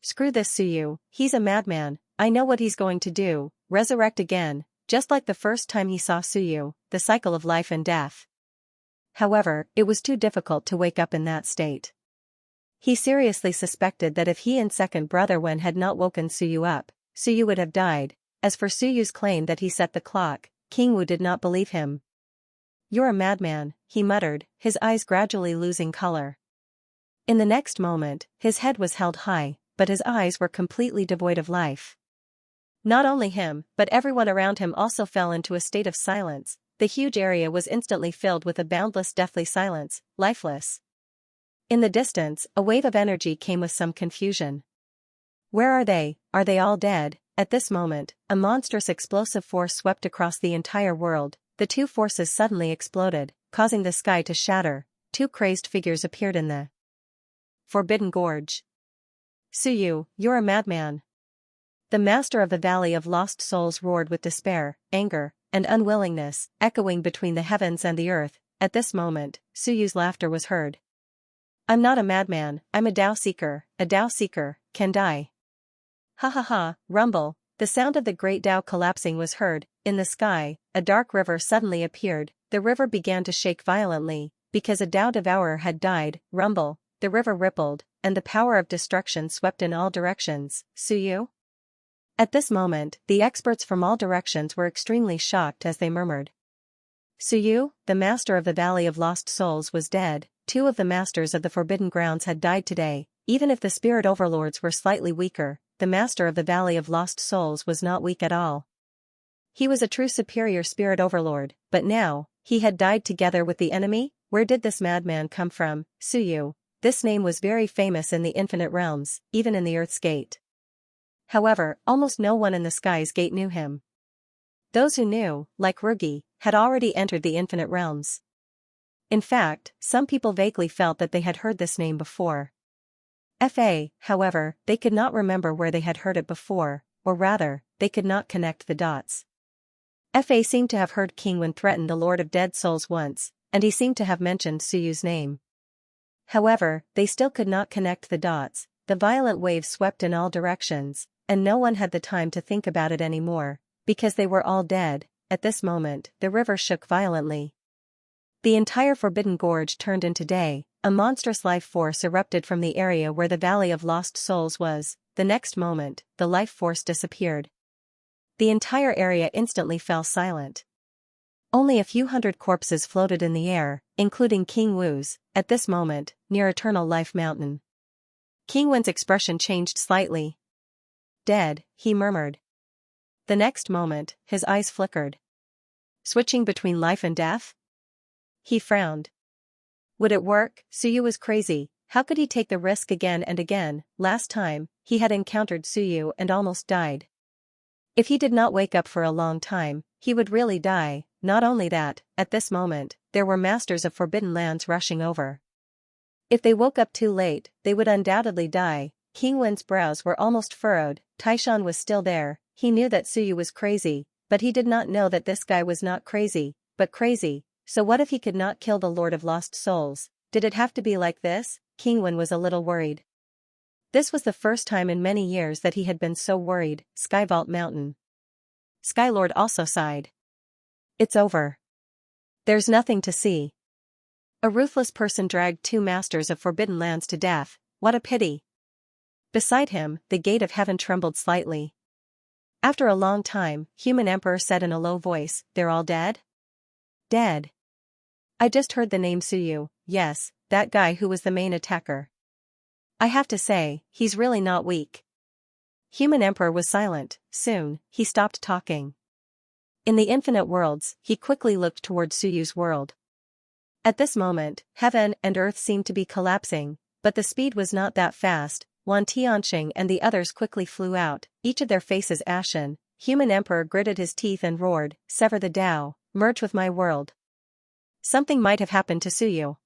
Screw this Suyu, he's a madman, I know what he's going to do, resurrect again, just like the first time he saw Suyu, the cycle of life and death. However, it was too difficult to wake up in that state. He seriously suspected that if he and second brother Wen had not woken Suyu up, Suyu would have died. As for Suyu's claim that he set the clock, King Wu did not believe him. "You're a madman," he muttered, his eyes gradually losing color. In the next moment, his head was held high, but his eyes were completely devoid of life. Not only him, but everyone around him also fell into a state of silence. The huge area was instantly filled with a boundless deathly silence, lifeless. In the distance, a wave of energy came with some confusion. Where are they? Are they all dead? At this moment, a monstrous explosive force swept across the entire world. The two forces suddenly exploded, causing the sky to shatter. Two crazed figures appeared in the Forbidden Gorge. "Suyu, you're a madman." The master of the Valley of Lost Souls roared with despair, anger, and unwillingness, echoing between the heavens and the earth. At this moment, Suyu's laughter was heard. I'm not a madman, I'm a Tao seeker, can die. Ha ha ha, rumble, the sound of the great Tao collapsing was heard. In the sky, a dark river suddenly appeared. The river began to shake violently, because a Tao devourer had died. Rumble, the river rippled, and the power of destruction swept in all directions. Suyu? At this moment, the experts from all directions were extremely shocked as they murmured. Suyu, the master of the Valley of Lost Souls, was dead. 2 of the masters of the Forbidden Grounds had died today. Even if the spirit overlords were slightly weaker, the master of the Valley of Lost Souls was not weak at all. He was a true superior spirit overlord, but now, he had died together with the enemy? Where did this madman come from? Suyu. This name was very famous in the infinite realms, even in the Earth's Gate. However, almost no one in the Sky's Gate knew him. Those who knew, like Rugi, had already entered the infinite realms. In fact, some people vaguely felt that they had heard this name before. However, they could not remember where they had heard it before, or rather, they could not connect the dots. Seemed to have heard King Wen threaten the Lord of Dead Souls once, and he seemed to have mentioned Suyu's name. However, they still could not connect the dots. The violent waves swept in all directions, and no one had the time to think about it anymore, because they were all dead. At this moment, the river shook violently. The entire Forbidden Gorge turned into day. A monstrous life force erupted from the area where the Valley of Lost Souls was. The next moment, the life force disappeared. The entire area instantly fell silent. Only a few hundred corpses floated in the air, including King Wu's. At this moment, near Eternal Life Mountain, King Wen's expression changed slightly. Dead, he murmured. The next moment, his eyes flickered. Switching between life and death? He frowned. Would it work? Suyu was crazy. How could he take the risk again and again? Last time, he had encountered Suyu and almost died. If he did not wake up for a long time, he would really die. Not only that, at this moment, there were masters of Forbidden Lands rushing over. If they woke up too late, they would undoubtedly die. King Wen's brows were almost furrowed. Taishan was still there. He knew that Suyu was crazy, but he did not know that this guy was not crazy, but crazy. So what if he could not kill the Lord of Lost Souls? Did it have to be like this? King Wen was a little worried. This was the first time in many years that he had been so worried. Skyvault Mountain. Skylord also sighed. It's over. There's nothing to see. A ruthless person dragged 2 masters of Forbidden Lands to death. What a pity. Beside him, the gate of heaven trembled slightly. After a long time, Human Emperor said in a low voice, "They're all dead?" Dead. I just heard the name Suyu. Yes, that guy who was the main attacker. I have to say, he's really not weak. Human Emperor was silent. Soon, he stopped talking. In the infinite worlds, he quickly looked toward Suyu's world. At this moment, heaven and earth seemed to be collapsing, but the speed was not that fast. Wan Tianxing and the others quickly flew out, each of their faces ashen. Human Emperor gritted his teeth and roared, "Sever the Tao, merge with my world." Something might have happened to Suyu.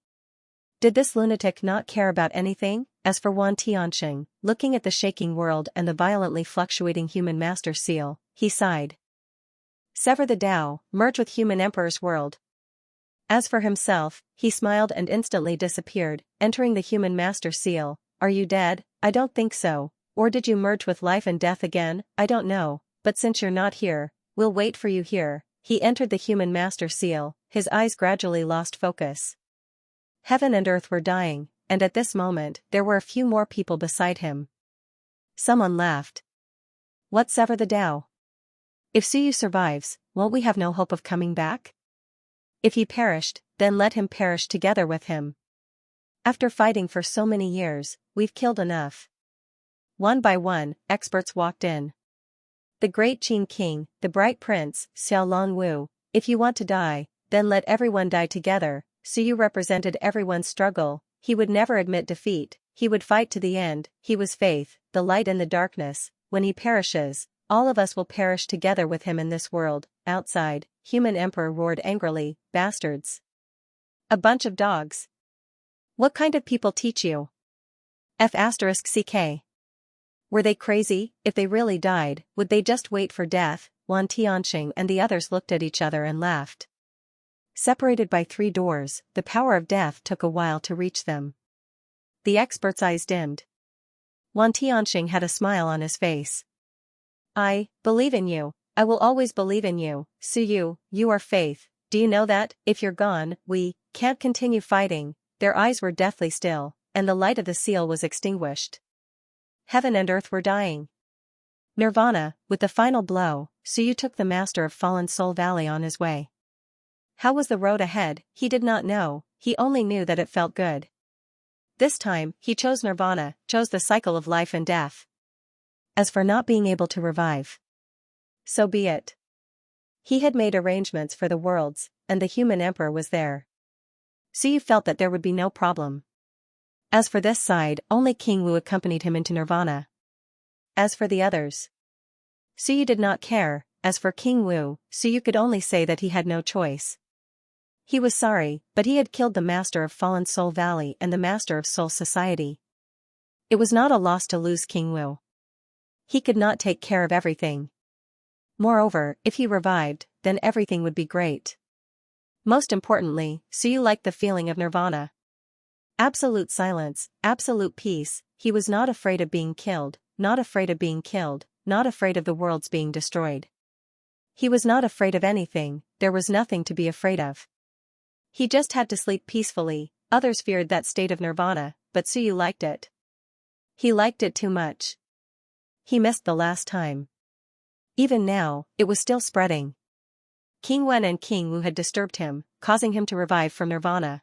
Did this lunatic not care about anything? As for Wan Tianxing, looking at the shaking world and the violently fluctuating human master seal, he sighed. Sever the Tao, merge with Human Emperor's world. As for himself, he smiled and instantly disappeared, entering the human master seal. Are you dead? I don't think so. Or did you merge with life and death again? I don't know, but since you're not here, we'll wait for you here. He entered the human master seal, his eyes gradually lost focus. Heaven and earth were dying, and at this moment, there were a few more people beside him. Someone laughed. What, sever the Tao? If Suyu survives, won't we have no hope of coming back? If he perished, then let him perish together with him. After fighting for so many years, we've killed enough. One by one, experts walked in. The great Qin King, the bright prince, Xiao Longwu. If you want to die, then let everyone die together. Suyu represented everyone's struggle. He would never admit defeat. He would fight to the end. He was faith, the light in the darkness. When he perishes, all of us will perish together with him in this world. Outside, Human Emperor roared angrily, bastards. A bunch of dogs. What kind of people teach you? F***ck. Were they crazy? If they really died, would they just wait for death? Wan Tianxing and the others looked at each other and laughed. Separated by 3 doors, the power of death took a while to reach them. The expert's eyes dimmed. Wan Tianxing had a smile on his face. I believe in you. I will always believe in you, Suyu, you are faith. Do you know that, if you're gone, we can't continue fighting? Their eyes were deathly still, and the light of the seal was extinguished. Heaven and earth were dying. Nirvana, with the final blow, Suyu took the master of Fallen Soul Valley on his way. How was the road ahead? He did not know, he only knew that it felt good. This time, he chose Nirvana, chose the cycle of life and death. As for not being able to revive, so be it. He had made arrangements for the worlds, and the human emperor was there. Suyu felt that there would be no problem. As for this side, only King Wu accompanied him into Nirvana. As for the others, Suyu did not care. As for King Wu, Suyu could only say that he had no choice. He was sorry, but he had killed the master of Fallen Soul Valley and the master of Soul Society. It was not a loss to lose King Wu. He could not take care of everything. Moreover, if he revived, then everything would be great. Most importantly, Suyu liked the feeling of Nirvana. Absolute silence, absolute peace. He was not afraid of being killed, not afraid of being killed, not afraid of the worlds being destroyed. He was not afraid of anything, there was nothing to be afraid of. He just had to sleep peacefully. Others feared that state of Nirvana, but Suyu liked it. He liked it too much. He missed the last time. Even now, it was still spreading. King Wen and King Wu had disturbed him, causing him to revive from Nirvana.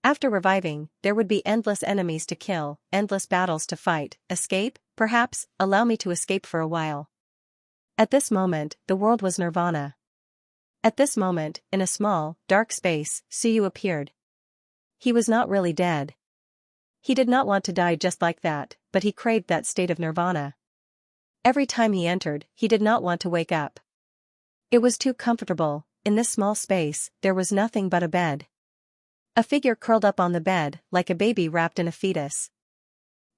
After reviving, there would be endless enemies to kill, endless battles to fight. Escape? Perhaps, allow me to escape for a while. At this moment, the world was Nirvana. At this moment, in a small, dark space, Suyu appeared. He was not really dead. He did not want to die just like that, but he craved that state of Nirvana. Every time he entered, he did not want to wake up. It was too comfortable. In this small space, there was nothing but a bed. A figure curled up on the bed, like a baby wrapped in a fetus.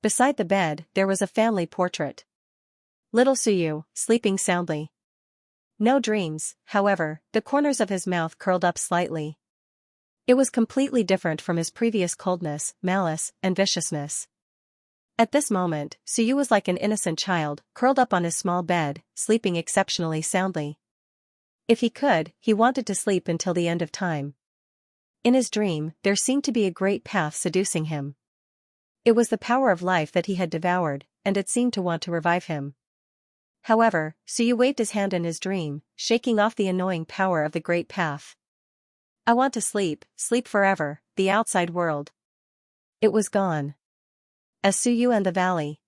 Beside the bed, there was a family portrait. Little Suyu, sleeping soundly. No dreams, however, the corners of his mouth curled up slightly. It was completely different from his previous coldness, malice, and viciousness. At this moment, Suyu was like an innocent child, curled up on his small bed, sleeping exceptionally soundly. If he could, he wanted to sleep until the end of time. In his dream, there seemed to be a great path seducing him. It was the power of life that he had devoured, and it seemed to want to revive him. However, Suyu waved his hand in his dream, shaking off the annoying power of the great path. I want to sleep, sleep forever, the outside world. It was gone. As Suyu and the valley,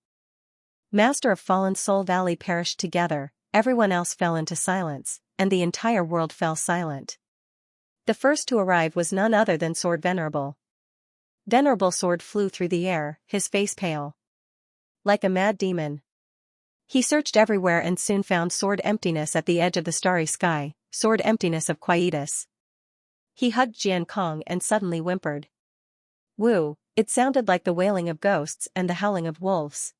Master of Fallen Soul Valley perished together, everyone else fell into silence, and the entire world fell silent. The first to arrive was none other than Sword Venerable. Venerable Sword flew through the air, his face pale. Like a mad demon. He searched everywhere and soon found Sword Emptiness at the edge of the starry sky, Sword Emptiness of Quietus. He hugged Xianxia and suddenly whimpered. Woo, it sounded like the wailing of ghosts and the howling of wolves.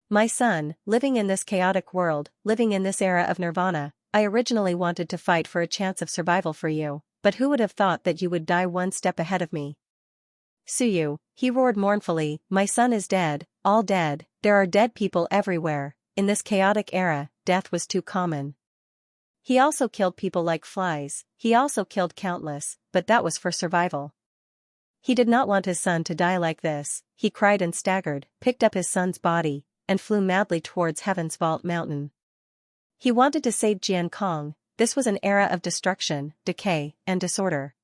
My son, living in this chaotic world, living in this era of Nirvana, I originally wanted to fight for a chance of survival for you, but who would have thought that you would die one step ahead of me? Suyu, he roared mournfully, my son is dead, all dead, there are dead people everywhere. In this chaotic era, death was too common. He also killed people like flies, he also killed countless, but that was for survival. He did not want his son to die like this, he cried and staggered, picked up his son's body, and flew madly towards Heaven's Vault Mountain. He wanted to save Xianxia. This was an era of destruction, decay, and disorder.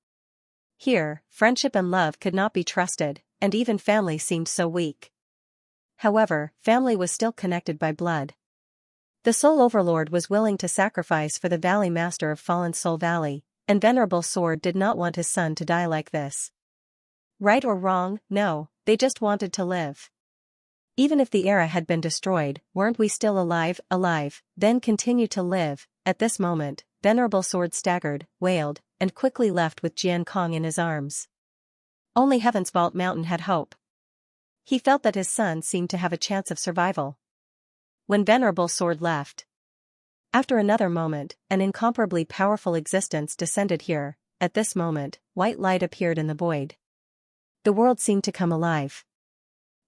Here, friendship and love could not be trusted, and even family seemed so weak. However, family was still connected by blood. The Soul Overlord was willing to sacrifice for the Valley Master of Fallen Soul Valley, and Venerable Sword did not want his son to die like this. Right or wrong, no, they just wanted to live. Even if the era had been destroyed, weren't we still alive, then continue to live? At this moment, Venerable Sword staggered, wailed, and quickly left with Xianxia in his arms. Only Heaven's Vault Mountain had hope. He felt that his son seemed to have a chance of survival. When Venerable Sword left, After another moment, an incomparably powerful existence descended here. At this moment, white light appeared in the void. The world seemed to come alive.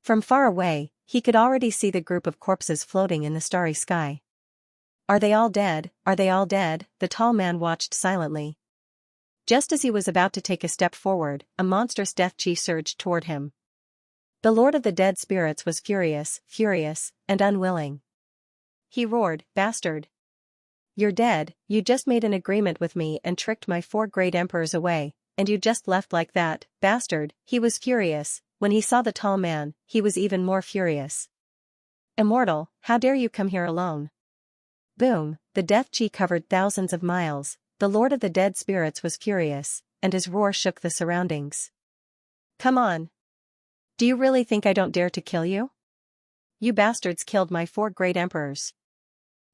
From far away, he could already see the group of corpses floating in the starry sky. Are they all dead? Are they all dead? The tall man watched silently. Just as he was about to take a step forward, a monstrous death chi surged toward him. The Lord of the Dead Spirits was furious, and unwilling. He roared, "Bastard! You're dead, you just made an agreement with me and tricked my 4 great emperors away, and you just left like that, bastard!" He was furious. When he saw the tall man, he was even more furious. "Immortal, how dare you come here alone?" Boom, the death chi covered thousands of miles. The Lord of the Dead Spirits was furious, and his roar shook the surroundings. "Come on! Do you really think I don't dare to kill you? You bastards killed my 4 great emperors.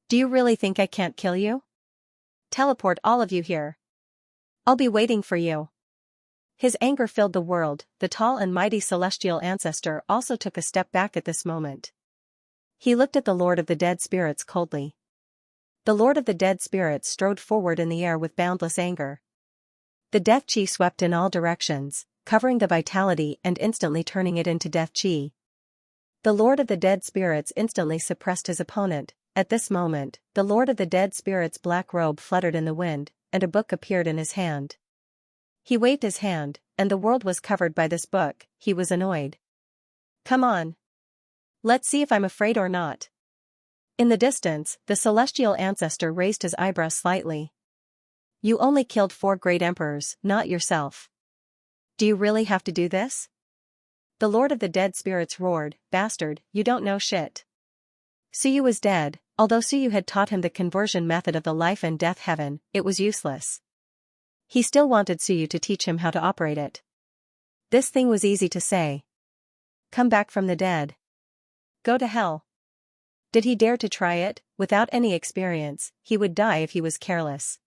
Do you really think I can't kill you? Teleport all of you here. I'll be waiting for you." His anger filled the world. The tall and mighty celestial ancestor also took a step back at this moment. He looked at the Lord of the Dead Spirits coldly. The Lord of the Dead Spirits strode forward in the air with boundless anger. The death chi swept in all directions, covering the vitality and instantly turning it into death chi. The Lord of the Dead Spirits instantly suppressed his opponent. At this moment, the Lord of the Dead Spirits' black robe fluttered in the wind, and a book appeared in his hand. He waved his hand, and the world was covered by this book. He was annoyed. "Come on. Let's see if I'm afraid or not." In the distance, the celestial ancestor raised his eyebrows slightly. "You only killed 4 great emperors, not yourself. Do you really have to do this?" The Lord of the Dead Spirits roared, "Bastard, you don't know shit." Suyu was dead. Although Suyu had taught him the conversion method of the life and death heaven, it was useless. He still wanted Suyu to teach him how to operate it. This thing was easy to say. Come back from the dead. Go to hell. Did he dare to try it? Without any experience, he would die if he was careless.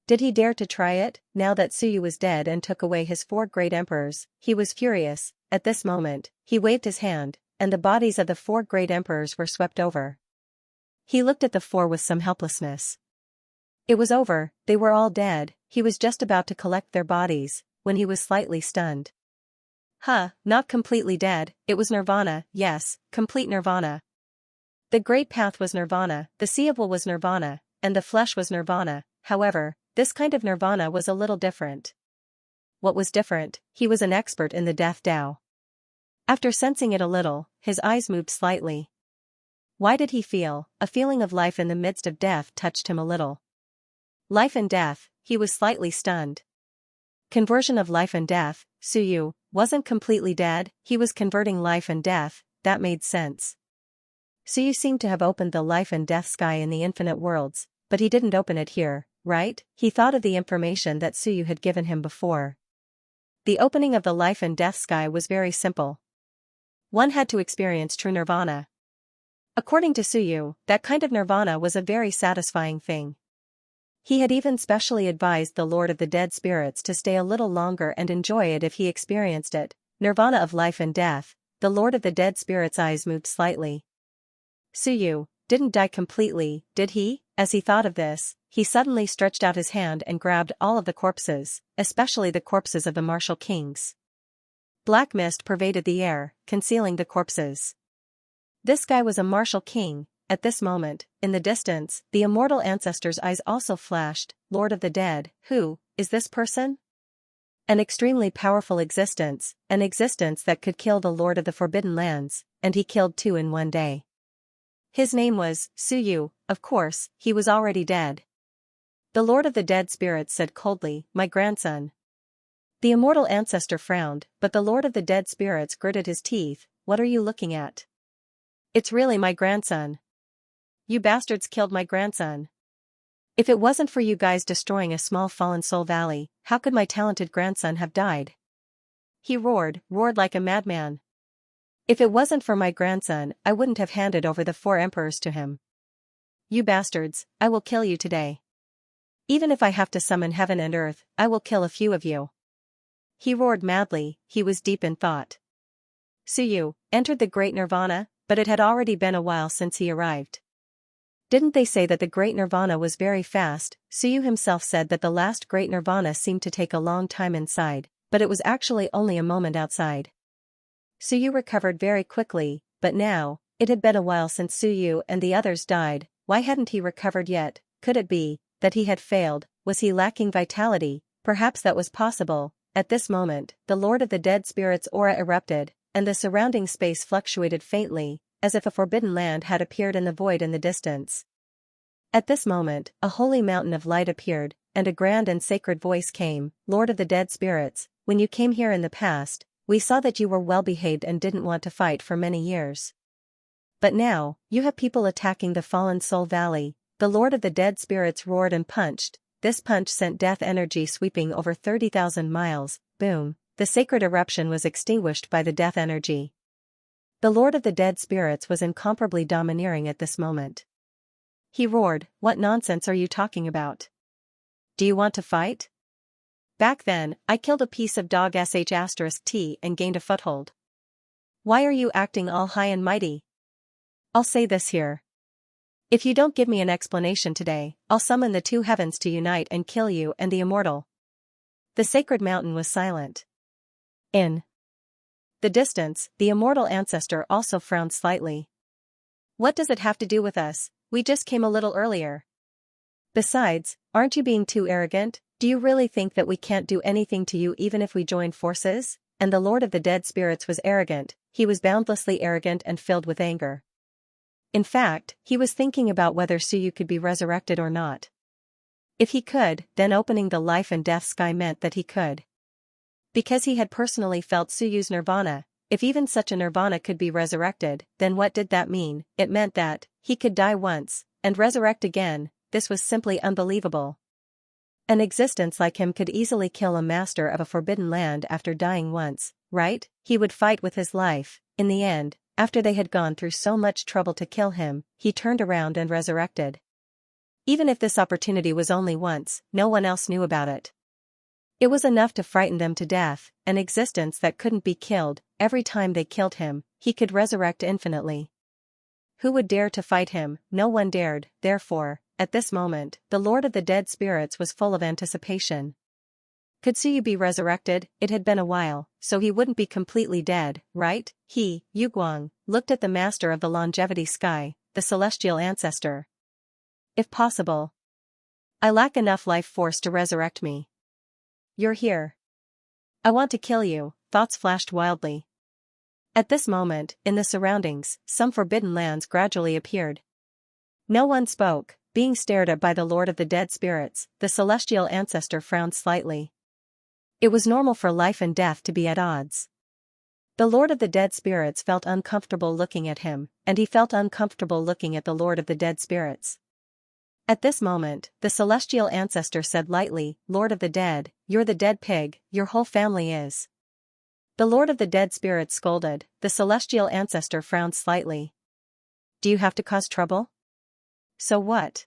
Did he dare to try it? Now that Suyu was dead and took away his 4 great emperors, he was furious. At this moment, he waved his hand, and the bodies of the 4 great emperors were swept over. He looked at the 4 with some helplessness. It was over, they were all dead. He was just about to collect their bodies, when he was slightly stunned. Not completely dead, it was nirvana, yes, complete nirvana. The great path was nirvana, the seeable was nirvana, and the flesh was nirvana. However, this kind of nirvana was a little different. What was different? He was an expert in the death Tao. After sensing it a little, his eyes moved slightly. Why did he feel? A feeling of life in the midst of death touched him a little. Life and death, he was slightly stunned. Conversion of life and death, Suyu wasn't completely dead, he was converting life and death, that made sense. Suyu seemed to have opened the life and death sky in the infinite worlds, but he didn't open it here, right? He thought of the information that Suyu had given him before. The opening of the life and death sky was very simple. One had to experience true nirvana. According to Suyu, that kind of nirvana was a very satisfying thing. He had even specially advised the Lord of the Dead Spirits to stay a little longer and enjoy it if he experienced it. Nirvana of life and death. The Lord of the Dead Spirits' eyes moved slightly. Suyu didn't die completely, did he? As he thought of this, he suddenly stretched out his hand and grabbed all of the corpses, especially the corpses of the martial kings. Black mist pervaded the air, concealing the corpses. This guy was a martial king. At this moment, in the distance, the immortal ancestor's eyes also flashed. Lord of the Dead, who is this person? An extremely powerful existence, an existence that could kill the Lord of the Forbidden Lands, and he killed 2 in one day. His name was Suyu. Of course, he was already dead. The Lord of the Dead Spirits said coldly, "My grandson." The immortal ancestor frowned, but the Lord of the Dead Spirits gritted his teeth. "What are you looking at? It's really my grandson. You bastards killed my grandson. If it wasn't for you guys destroying a small fallen soul valley, how could my talented grandson have died?" He roared like a madman. "If it wasn't for my grandson, I wouldn't have handed over the 4 emperors to him. You bastards, I will kill you today. Even if I have to summon heaven and earth, I will kill a few of you." He roared madly, he was deep in thought. Suyu entered the great nirvana, but it had already been a while since he arrived. Didn't they say that the great nirvana was very fast? Suyu himself said that the last great nirvana seemed to take a long time inside, but it was actually only a moment outside. Suyu recovered very quickly, but now, it had been a while since Suyu and the others died. Why hadn't he recovered yet? Could it be that he had failed? Was he lacking vitality? Perhaps that was possible. At this moment, the Lord of the Dead Spirit's aura erupted, and the surrounding space fluctuated faintly, as if a forbidden land had appeared in the void in the distance. At this moment, a holy mountain of light appeared, and a grand and sacred voice came, "Lord of the Dead Spirits, when you came here in the past, we saw that you were well behaved and didn't want to fight for many years. But now, you have people attacking the Fallen Soul Valley." The Lord of the Dead Spirits roared and punched. This punch sent death energy sweeping over 30,000 miles. Boom. The sacred eruption was extinguished by the death energy. The Lord of the Dead Spirits was incomparably domineering at this moment. He roared, "What nonsense are you talking about? Do you want to fight? Back then, I killed a piece of dog sh*t and gained a foothold. Why are you acting all high and mighty? I'll say this here. If you don't give me an explanation today, I'll summon the two heavens to unite and kill you and the immortal." The sacred mountain was silent. In the distance, the immortal ancestor also frowned slightly. "What does it have to do with us? We just came a little earlier. Besides, aren't you being too arrogant? Do you really think that we can't do anything to you even if we join forces?" And the Lord of the Dead Spirits was arrogant. He was boundlessly arrogant and filled with anger. In fact, he was thinking about whether Suyu could be resurrected or not. If he could, then opening the life and death sky meant that he could. Because he had personally felt Suyu's nirvana. If even such a nirvana could be resurrected, then what did that mean? It meant that he could die once and resurrect again. This was simply unbelievable. An existence like him could easily kill a master of a forbidden land after dying once, right? He would fight with his life. In the end, after they had gone through so much trouble to kill him, he turned around and resurrected. Even if this opportunity was only once, no one else knew about it. It was enough to frighten them to death, an existence that couldn't be killed. Every time they killed him, he could resurrect infinitely. Who would dare to fight him? No one dared. Therefore, at this moment, the Lord of the Dead Spirits was full of anticipation. Could Suyu be resurrected? It had been a while, so he wouldn't be completely dead, right? He, Yuguang, looked at the master of the longevity sky, the celestial ancestor. "If possible. I lack enough life force to resurrect me. You're here. I want to kill you," thoughts flashed wildly. At this moment, in the surroundings, some forbidden lands gradually appeared. No one spoke, being stared at by the Lord of the Dead Spirits. The celestial ancestor frowned slightly. It was normal for life and death to be at odds. The Lord of the Dead Spirits felt uncomfortable looking at him, and he felt uncomfortable looking at the Lord of the Dead Spirits. At this moment, the celestial ancestor said lightly, "Lord of the Dead, you're the dead pig, your whole family is." The Lord of the Dead Spirits scolded. The celestial ancestor frowned slightly. "Do you have to cause trouble? So what?"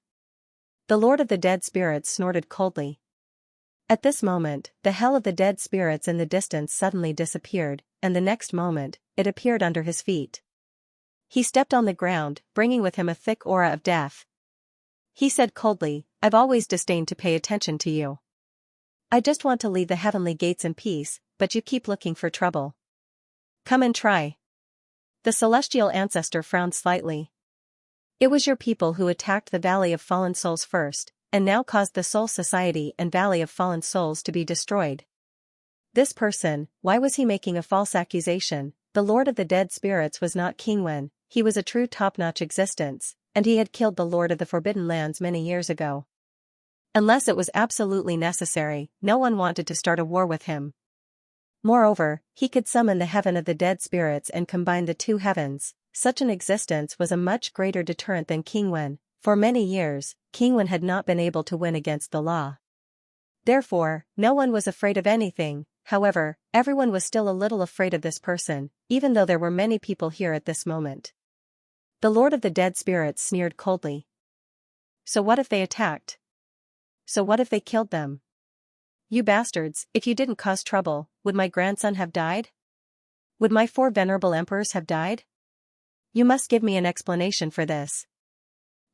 The Lord of the Dead Spirits snorted coldly. At this moment, the hell of the dead spirits in the distance suddenly disappeared, and the next moment, it appeared under his feet. He stepped on the ground, bringing with him a thick aura of death. He said coldly, "I've always disdained to pay attention to you. I just want to leave the heavenly gates in peace, but you keep looking for trouble. Come and try." The celestial ancestor frowned slightly. "It was your people who attacked the Valley of Fallen Souls first, and now caused the Soul Society and Valley of Fallen Souls to be destroyed. This person, why was he making a false accusation? The Lord of the Dead Spirits was not King Wen, he was a true top-notch existence, and he had killed the Lord of the Forbidden Lands many years ago. Unless it was absolutely necessary, no one wanted to start a war with him. Moreover, he could summon the heaven of the dead spirits and combine the two heavens. Such an existence was a much greater deterrent than King Wen. For many years, King Wen had not been able to win against the law. Therefore, no one was afraid of anything. However, everyone was still a little afraid of this person, even though there were many people here at this moment. The Lord of the Dead Spirits sneered coldly. "So what if they attacked? So what if they killed them? You bastards, if you didn't cause trouble, would my grandson have died? Would my 4 venerable emperors have died? You must give me an explanation for this."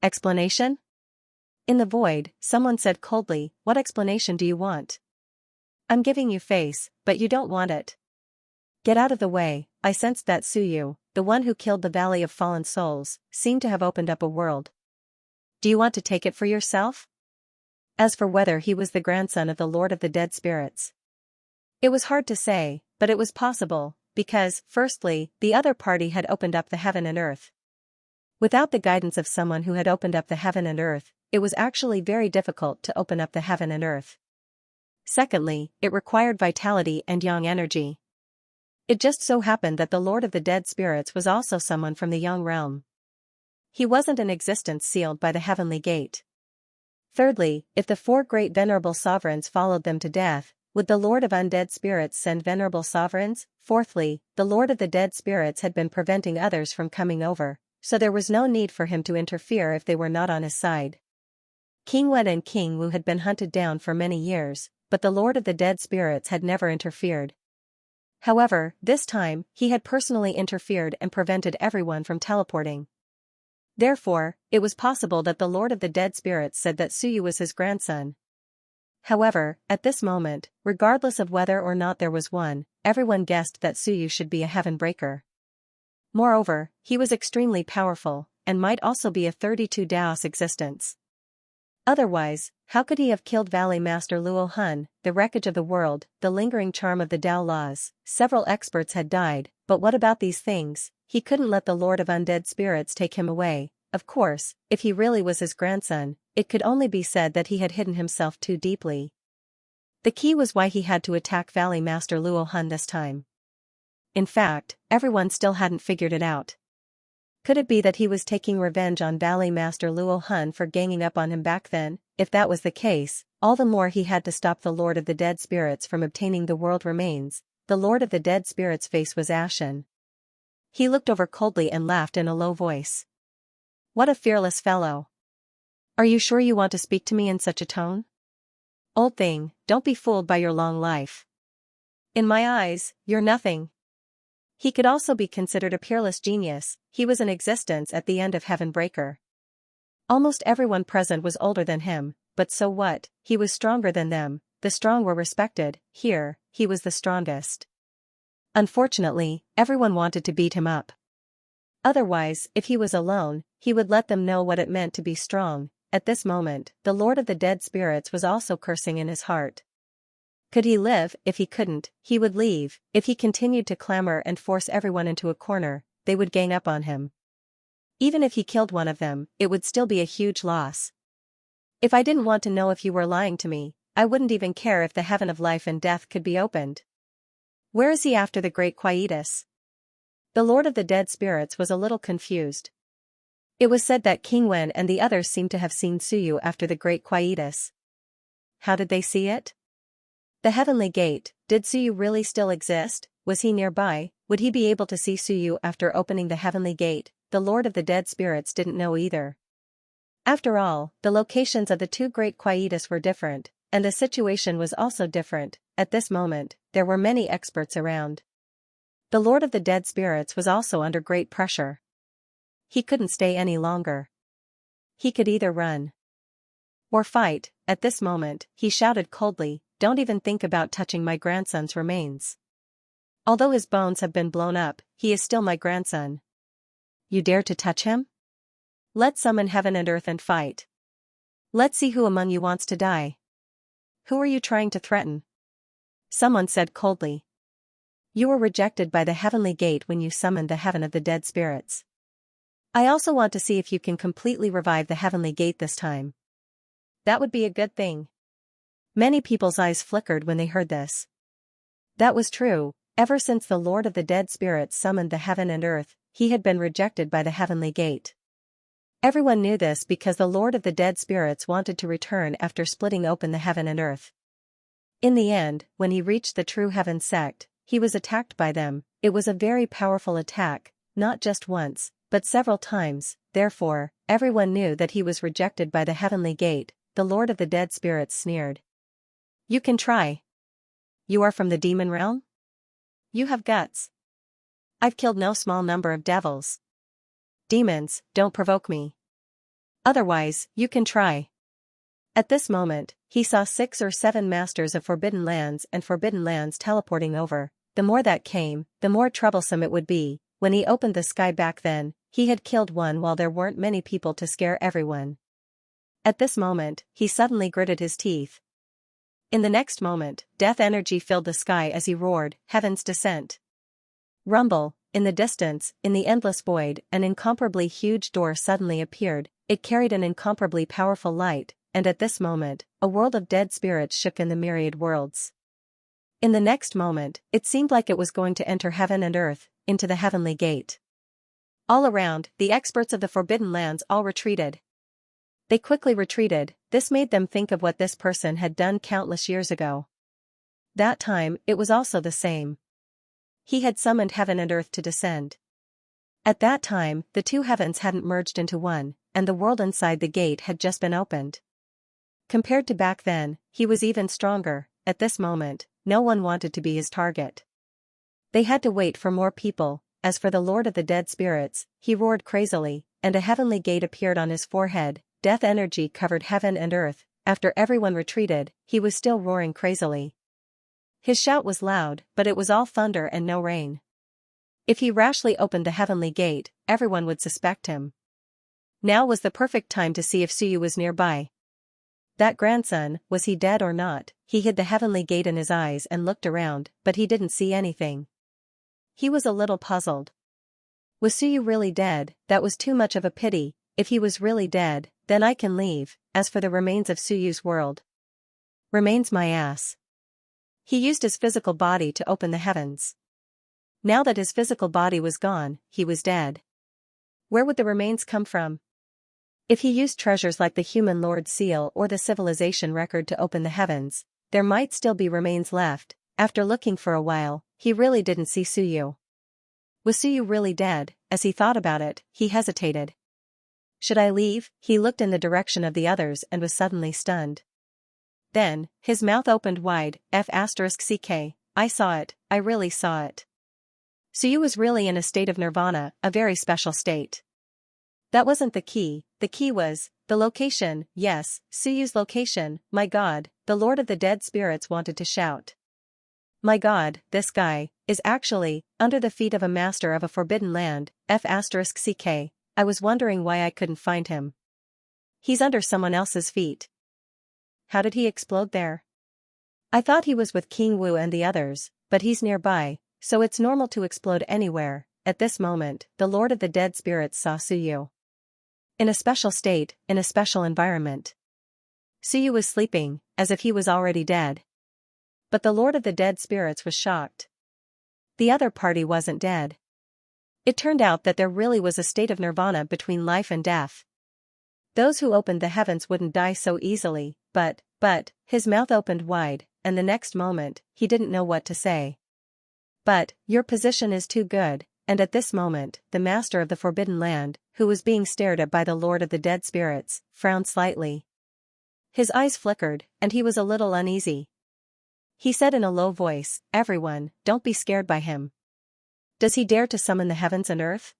Explanation? In the void, someone said coldly, "What explanation do you want? I'm giving you face, but you don't want it. Get out of the way." I sensed that Suyu, the one who killed the Valley of Fallen Souls, seemed to have opened up a world. Do you want to take it for yourself? As for whether he was the grandson of the Lord of the Dead Spirits, it was hard to say, but it was possible, because, firstly, the other party had opened up the heaven and earth. Without the guidance of someone who had opened up the heaven and earth, it was actually very difficult to open up the heaven and earth. Secondly, it required vitality and yang energy. It just so happened that the Lord of the Dead Spirits was also someone from the yang realm. He wasn't an existence sealed by the heavenly gate. Thirdly, if the four great venerable sovereigns followed them to death, would the Lord of Undead Spirits send venerable sovereigns? Fourthly, the Lord of the Dead Spirits had been preventing others from coming over, so there was no need for him to interfere if they were not on his side. King Wen and King Wu had been hunted down for many years, but the Lord of the Dead Spirits had never interfered. However, this time, he had personally interfered and prevented everyone from teleporting. Therefore, it was possible that the Lord of the Dead Spirits said that Suyu was his grandson. However, at this moment, regardless of whether or not there was one, everyone guessed that Suyu should be a heaven breaker. Moreover, he was extremely powerful, and might also be a 32 Daos existence. Otherwise, how could he have killed Valley Master Luo Hun, the wreckage of the world, the lingering charm of the Tao laws? Several experts had died, but what about these things? He couldn't let the Lord of Undead Spirits take him away. Of course, if he really was his grandson, it could only be said that he had hidden himself too deeply. The key was why he had to attack Valley Master Luo Hun this time. In fact, everyone still hadn't figured it out. Could it be that he was taking revenge on Valley Master Luo Hun for ganging up on him back then? If that was the case, all the more he had to stop the Lord of the Dead Spirits from obtaining the world remains. The Lord of the Dead Spirits' face was ashen. He looked over coldly and laughed in a low voice. What a fearless fellow. Are you sure you want to speak to me in such a tone? Old thing, don't be fooled by your long life. In my eyes, you're nothing. He could also be considered a peerless genius. He was an existence at the end of Heaven Breaker. Almost everyone present was older than him, but so what? He was stronger than them. The strong were respected. Here, he was the strongest. Unfortunately, everyone wanted to beat him up. Otherwise, if he was alone, he would let them know what it meant to be strong. At this moment, the Lord of the Dead Spirits was also cursing in his heart. Could he live? If he couldn't, he would leave. If he continued to clamor and force everyone into a corner, they would gang up on him. Even if he killed one of them, it would still be a huge loss. If I didn't want to know if you were lying to me, I wouldn't even care if the heaven of life and death could be opened. Where is he after the great quietus? The Lord of the Dead Spirits was a little confused. It was said that King Wen and the others seemed to have seen Suyu after the great quietus. How did they see it? The heavenly gate. Did Suyu really still exist? Was he nearby? Would he be able to see Suyu after opening the heavenly gate? The Lord of the Dead Spirits didn't know either. After all, the locations of the two great quietus were different, and the situation was also different. At this moment, there were many experts around. The Lord of the Dead Spirits was also under great pressure. He couldn't stay any longer. He could either run or fight. At this moment, he shouted coldly, "Don't even think about touching my grandson's remains. Although his bones have been blown up, he is still my grandson. You dare to touch him? Let's summon heaven and earth and fight. Let's see who among you wants to die. Who are you trying to threaten?" Someone said coldly. "You were rejected by the heavenly gate when you summoned the heaven of the dead spirits. I also want to see if you can completely revive the heavenly gate this time." That would be a good thing. Many people's eyes flickered when they heard this. That was true. Ever since the Lord of the Dead Spirits summoned the heaven and earth, he had been rejected by the heavenly gate. Everyone knew this because the Lord of the Dead Spirits wanted to return after splitting open the heaven and earth. In the end, when he reached the true heaven sect, he was attacked by them. It was a very powerful attack, not just once, but several times. Therefore, everyone knew that he was rejected by the heavenly gate. The Lord of the Dead Spirits sneered. "You can try. You are from the demon realm? You have guts. I've killed no small number of devils. Demons, don't provoke me. Otherwise, you can try. At this moment, he saw 6 or 7 masters of Forbidden Lands and Forbidden Lands teleporting over. The more that came, the more troublesome it would be. When he opened the sky back then, he had killed one while there weren't many people to scare everyone. At this moment, he suddenly gritted his teeth. In the next moment, death energy filled the sky as he roared, "Heaven's descent!" Rumble, in the distance, in the endless void, an incomparably huge door suddenly appeared. It carried an incomparably powerful light, and at this moment, a world of dead spirits shook in the myriad worlds. In the next moment, it seemed like it was going to enter heaven and earth, into the heavenly gate. All around, the experts of the Forbidden Lands all retreated. They quickly retreated. This made them think of what this person had done countless years ago. That time, it was also the same. He had summoned heaven and earth to descend. At that time, the two heavens hadn't merged into one, and the world inside the gate had just been opened. Compared to back then, he was even stronger. At this moment, no one wanted to be his target. They had to wait for more people. As for the Lord of the Dead Spirits, he roared crazily, and a heavenly gate appeared on his forehead. Death energy covered heaven and earth. After everyone retreated, he was still roaring crazily. His shout was loud, but it was all thunder and no rain. If he rashly opened the heavenly gate, everyone would suspect him. Now was the perfect time to see if Suyu was nearby. That grandson, was he dead or not? He hid the heavenly gate in his eyes and looked around, but he didn't see anything. He was a little puzzled. Was Suyu really dead? That was too much of a pity. If he was really dead, then I can leave. As for the remains of Suyu's world. Remains my ass. He used his physical body to open the heavens. Now that his physical body was gone, he was dead. Where would the remains come from? If he used treasures like the human Lord Seal or the civilization record to open the heavens, there might still be remains left. After looking for a while, he really didn't see Suyu. Was Suyu really dead? As he thought about it, he hesitated. Should I leave? He looked in the direction of the others and was suddenly stunned. Then, his mouth opened wide. F***ck, I saw it, I really saw it. Suyu was really in a state of nirvana, a very special state. That wasn't the key was, the location. Yes, Suyu's location. My God, the Lord of the Dead Spirits wanted to shout. My God, this guy, is actually, under the feet of a master of a forbidden land. F***ck, I was wondering why I couldn't find him. He's under someone else's feet. How did he explode there? I thought he was with King Wu and the others, but he's nearby, so it's normal to explode anywhere. At this moment, the Lord of the Dead Spirits saw Suyu. In a special state, in a special environment. Suyu was sleeping, as if he was already dead. But the Lord of the Dead Spirits was shocked. The other party wasn't dead. It turned out that there really was a state of nirvana between life and death. Those who opened the heavens wouldn't die so easily, but, his mouth opened wide, and the next moment, he didn't know what to say. But, your position is too good, and at this moment, the master of the Forbidden Land, who was being stared at by the Lord of the Dead Spirits, frowned slightly. His eyes flickered, and he was a little uneasy. He said in a low voice, "Everyone, don't be scared by him. Does he dare to summon the heavens and earth?"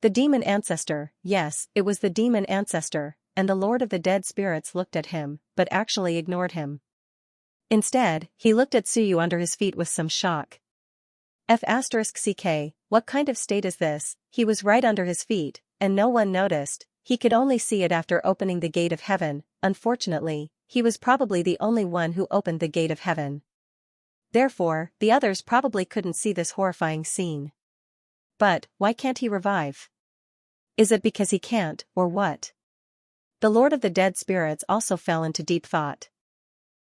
The demon ancestor, yes, it was the demon ancestor, and the Lord of the Dead Spirits looked at him, but actually ignored him. Instead, he looked at Suyu under his feet with some shock. F***ck, what kind of state is this? He was right under his feet, and no one noticed. He could only see it after opening the gate of heaven. Unfortunately, he was probably the only one who opened the gate of heaven. Therefore, the others probably couldn't see this horrifying scene. But, why can't he revive? Is it because he can't, or what? The Lord of the Dead Spirits also fell into deep thought.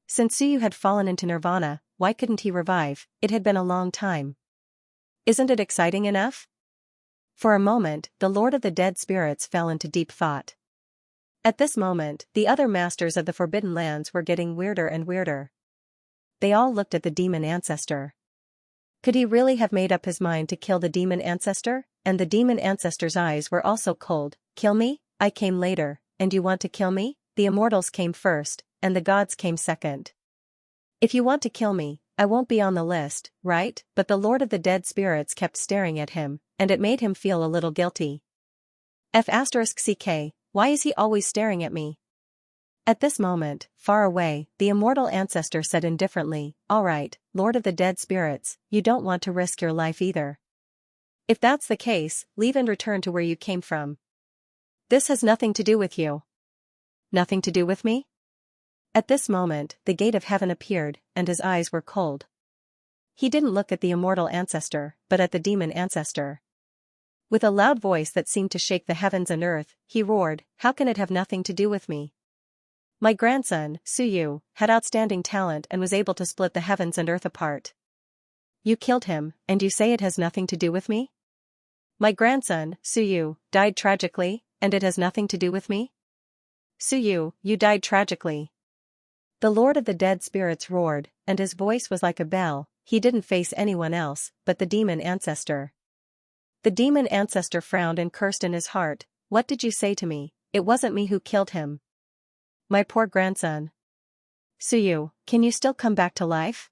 Since Suyu had fallen into nirvana, why couldn't he revive? It had been a long time. Isn't it exciting enough? For a moment, the Lord of the Dead Spirits fell into deep thought. At this moment, the other masters of the Forbidden Lands were getting weirder and weirder. They all looked at the demon ancestor. Could he really have made up his mind to kill the demon ancestor? And the demon ancestor's eyes were also cold. Kill me? I came later, and you want to kill me? The immortals came first, and the gods came second. If you want to kill me, I won't be on the list, right? But the Lord of the Dead Spirits kept staring at him, and it made him feel a little guilty. F***ck, Why is he always staring at me? At this moment, far away, the immortal ancestor said indifferently, "All right, Lord of the Dead Spirits, you don't want to risk your life either. If that's the case, leave and return to where you came from. This has nothing to do with you." Nothing to do with me? At this moment, the gate of heaven appeared, and his eyes were cold. He didn't look at the immortal ancestor, but at the demon ancestor. With a loud voice that seemed to shake the heavens and earth, he roared, "How can it have nothing to do with me? My grandson, Suyu, had outstanding talent and was able to split the heavens and earth apart. You killed him, and you say it has nothing to do with me? My grandson, Suyu, died tragically, and it has nothing to do with me? Suyu, you died tragically." The Lord of the Dead Spirits roared, and his voice was like a bell. He didn't face anyone else, but the demon ancestor. The demon ancestor frowned and cursed in his heart. "What did you say to me? It wasn't me who killed him. My poor grandson. Suyu, can you still come back to life?"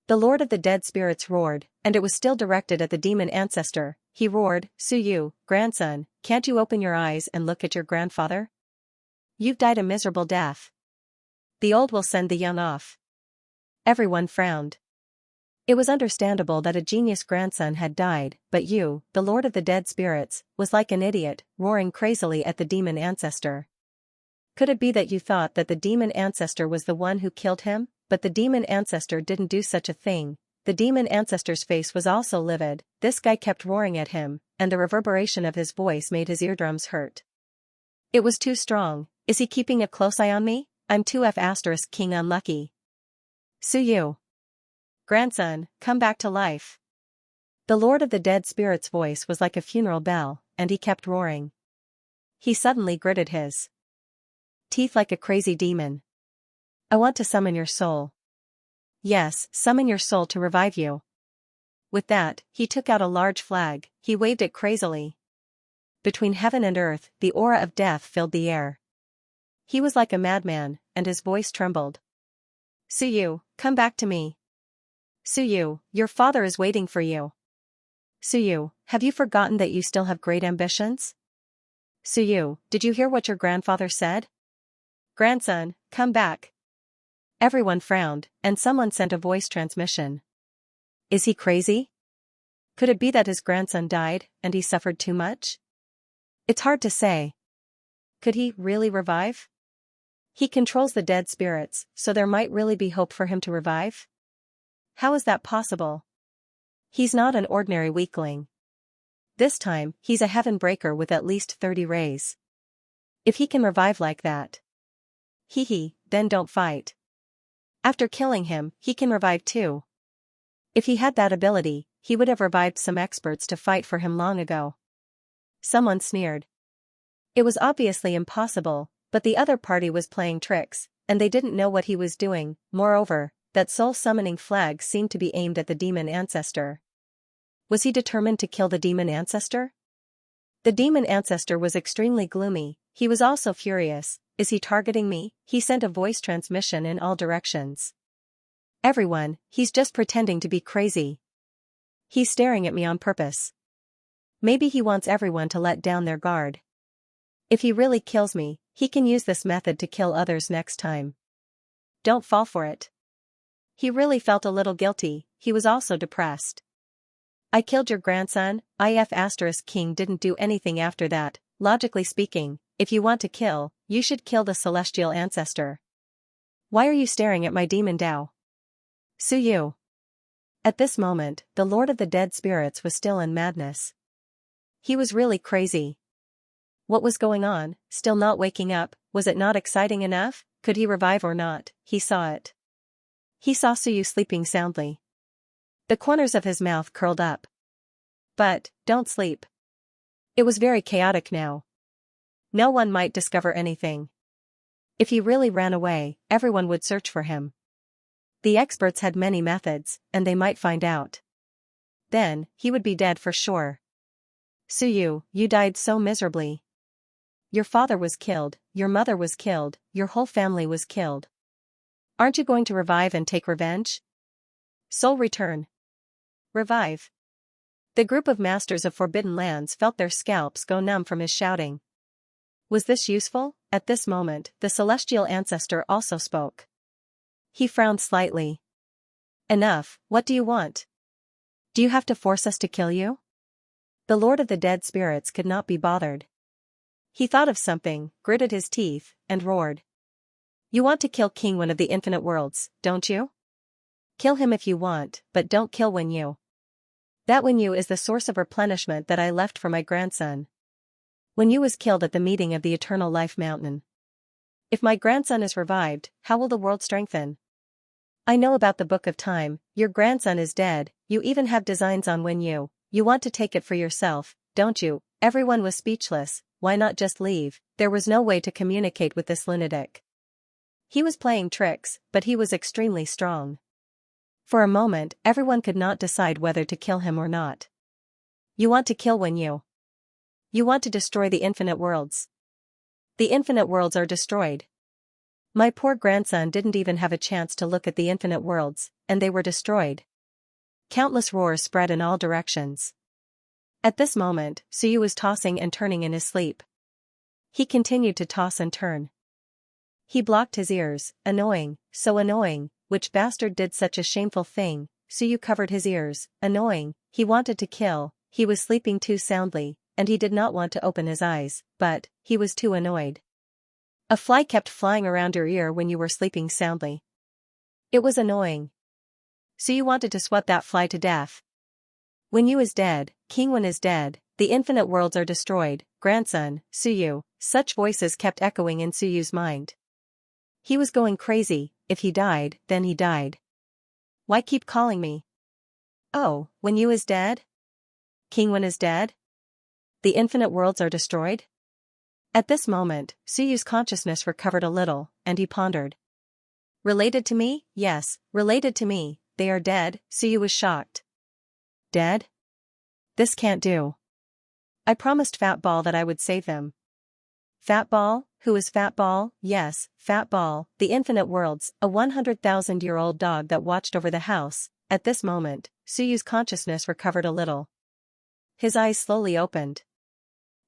The Lord of the Dead Spirits roared, and it was still directed at the demon ancestor. He roared, "Suyu, grandson, can't you open your eyes and look at your grandfather? You've died a miserable death. The old will send the young off." Everyone frowned. It was understandable that a genius grandson had died, but you, the Lord of the Dead Spirits, was like an idiot, roaring crazily at the demon ancestor. Could it be that you thought that the demon ancestor was the one who killed him? But the demon ancestor didn't do such a thing. The demon ancestor's face was also livid. This guy kept roaring at him, and the reverberation of his voice made his eardrums hurt. It was too strong. Is he keeping a close eye on me? I'm 2F** king unlucky. Suyu. Grandson, come back to life. The Lord of the Dead Spirit's voice was like a funeral bell, and he kept roaring. He suddenly gritted his teeth like a crazy demon. "I want to summon your soul." "Yes, summon your soul to revive you." With that, he took out a large flag. He waved it crazily. Between heaven and earth, the aura of death filled the air. He was like a madman, and his voice trembled. "Suyu, come back to me. Suyu, your father is waiting for you. Suyu, have you forgotten that you still have great ambitions? Suyu, did you hear what your grandfather said? Grandson, come back." Everyone frowned, and someone sent a voice transmission. Is he crazy? Could it be that his grandson died, and he suffered too much? It's hard to say. Could he really revive? He controls the dead spirits, so there might really be hope for him to revive? How is that possible? He's not an ordinary weakling. This time, he's a heaven breaker with at least 30 rays. If he can revive like that. Then don't fight. After killing him, he can revive too. If he had that ability, he would have revived some experts to fight for him long ago. Someone sneered. It was obviously impossible, but the other party was playing tricks, and they didn't know what he was doing. Moreover, that soul-summoning flag seemed to be aimed at the demon ancestor. Was he determined to kill the demon ancestor? The demon ancestor was extremely gloomy. He was also furious. Is he targeting me? He sent a voice transmission in all directions. Everyone, he's just pretending to be crazy. He's staring at me on purpose. Maybe he wants everyone to let down their guard. If he really kills me, he can use this method to kill others next time. Don't fall for it. He really felt a little guilty. He was also depressed. I killed your grandson. If** king didn't do anything after that. Logically speaking, if you want to kill, you should kill the celestial ancestor. Why are you staring at my demon Dao? Suyu. At this moment, the Lord of the Dead Spirits was still in madness. He was really crazy. What was going on? Still not waking up? Was it not exciting enough? Could he revive or not? He saw it. He saw Suyu sleeping soundly. The corners of his mouth curled up. But, don't sleep. It was very chaotic now. No one might discover anything. If he really ran away, everyone would search for him. The experts had many methods, and they might find out. Then, he would be dead for sure. Suyu, you died so miserably. Your father was killed, your mother was killed, your whole family was killed. Aren't you going to revive and take revenge? Soul return. Revive. The group of masters of forbidden lands felt their scalps go numb from his shouting. Was this useful? At this moment, the celestial ancestor also spoke. He frowned slightly. Enough, what do you want? Do you have to force us to kill you? The Lord of the Dead Spirits could not be bothered. He thought of something, gritted his teeth, and roared. You want to kill King Wen of the Infinite Worlds, don't you? Kill him if you want, but don't kill Wen Yu. That Wen Yu is the source of replenishment that I left for my grandson. Wen Yu was killed at the meeting of the Eternal Life Mountain. If my grandson is revived, how will the world strengthen? I know about the Book of Time, your grandson is dead, you even have designs on Wen Yu, you want to take it for yourself, don't you? Everyone was speechless. Why not just leave? There was no way to communicate with this lunatic. He was playing tricks, but he was extremely strong. For a moment, everyone could not decide whether to kill him or not. You want to kill Wen Yu. You want to destroy the infinite worlds. The infinite worlds are destroyed. My poor grandson didn't even have a chance to look at the infinite worlds, and they were destroyed. Countless roars spread in all directions. At this moment, Suyu was tossing and turning in his sleep. He continued to toss and turn. He blocked his ears, annoying, so annoying, which bastard did such a shameful thing? Suyu covered his ears, annoying, he wanted to kill, he was sleeping too soundly, and he did not want to open his eyes, but, he was too annoyed. A fly kept flying around your ear when you were sleeping soundly. It was annoying. Suyu wanted to swat that fly to death. Wen Yu is dead, King Wen is dead, the infinite worlds are destroyed, grandson, Suyu, such voices kept echoing in Suyu's mind. He was going crazy, if he died, then he died. Why keep calling me? Oh, Wen Yu is dead? King Wen is dead? The infinite worlds are destroyed? At this moment, Suyu's consciousness recovered a little, and he pondered. Related to me? Yes, related to me, they are dead, Suyu was shocked. Dead? This can't do. I promised Fat Ball that I would save them. Fat Ball? Who is Fat Ball? Yes, Fat Ball, the infinite worlds, a 100,000-year-old dog that watched over the house. At this moment, Suyu's consciousness recovered a little. His eyes slowly opened.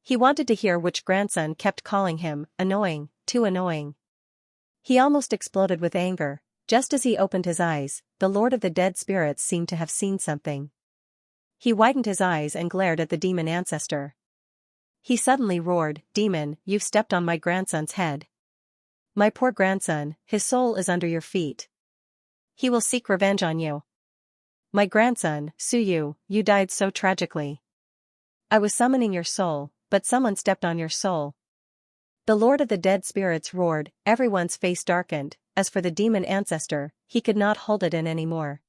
He wanted to hear which grandson kept calling him, annoying, too annoying. He almost exploded with anger. Just as he opened his eyes, the Lord of the Dead Spirits seemed to have seen something. He widened his eyes and glared at the demon ancestor. He suddenly roared, Demon, you've stepped on my grandson's head. My poor grandson, his soul is under your feet. He will seek revenge on you. My grandson, Suyu, you died so tragically. I was summoning your soul, but someone stepped on your soul. The Lord of the Dead Spirits roared, everyone's face darkened. As for the demon ancestor, he could not hold it in anymore.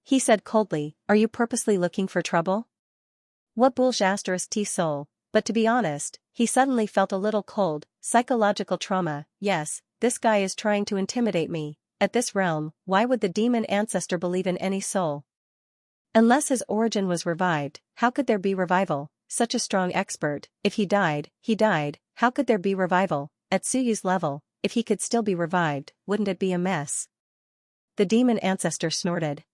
He said coldly, are you purposely looking for trouble? What bullshit soul? But to be honest, he suddenly felt a little cold, psychological trauma. Yes, this guy is trying to intimidate me. At this realm, why would the demon ancestor believe in any soul? Unless his origin was revived, how could there be revival? Such a strong expert, if he died, how could there be revival? At Suyu's level, if he could still be revived, wouldn't it be a mess? The demon ancestor snorted.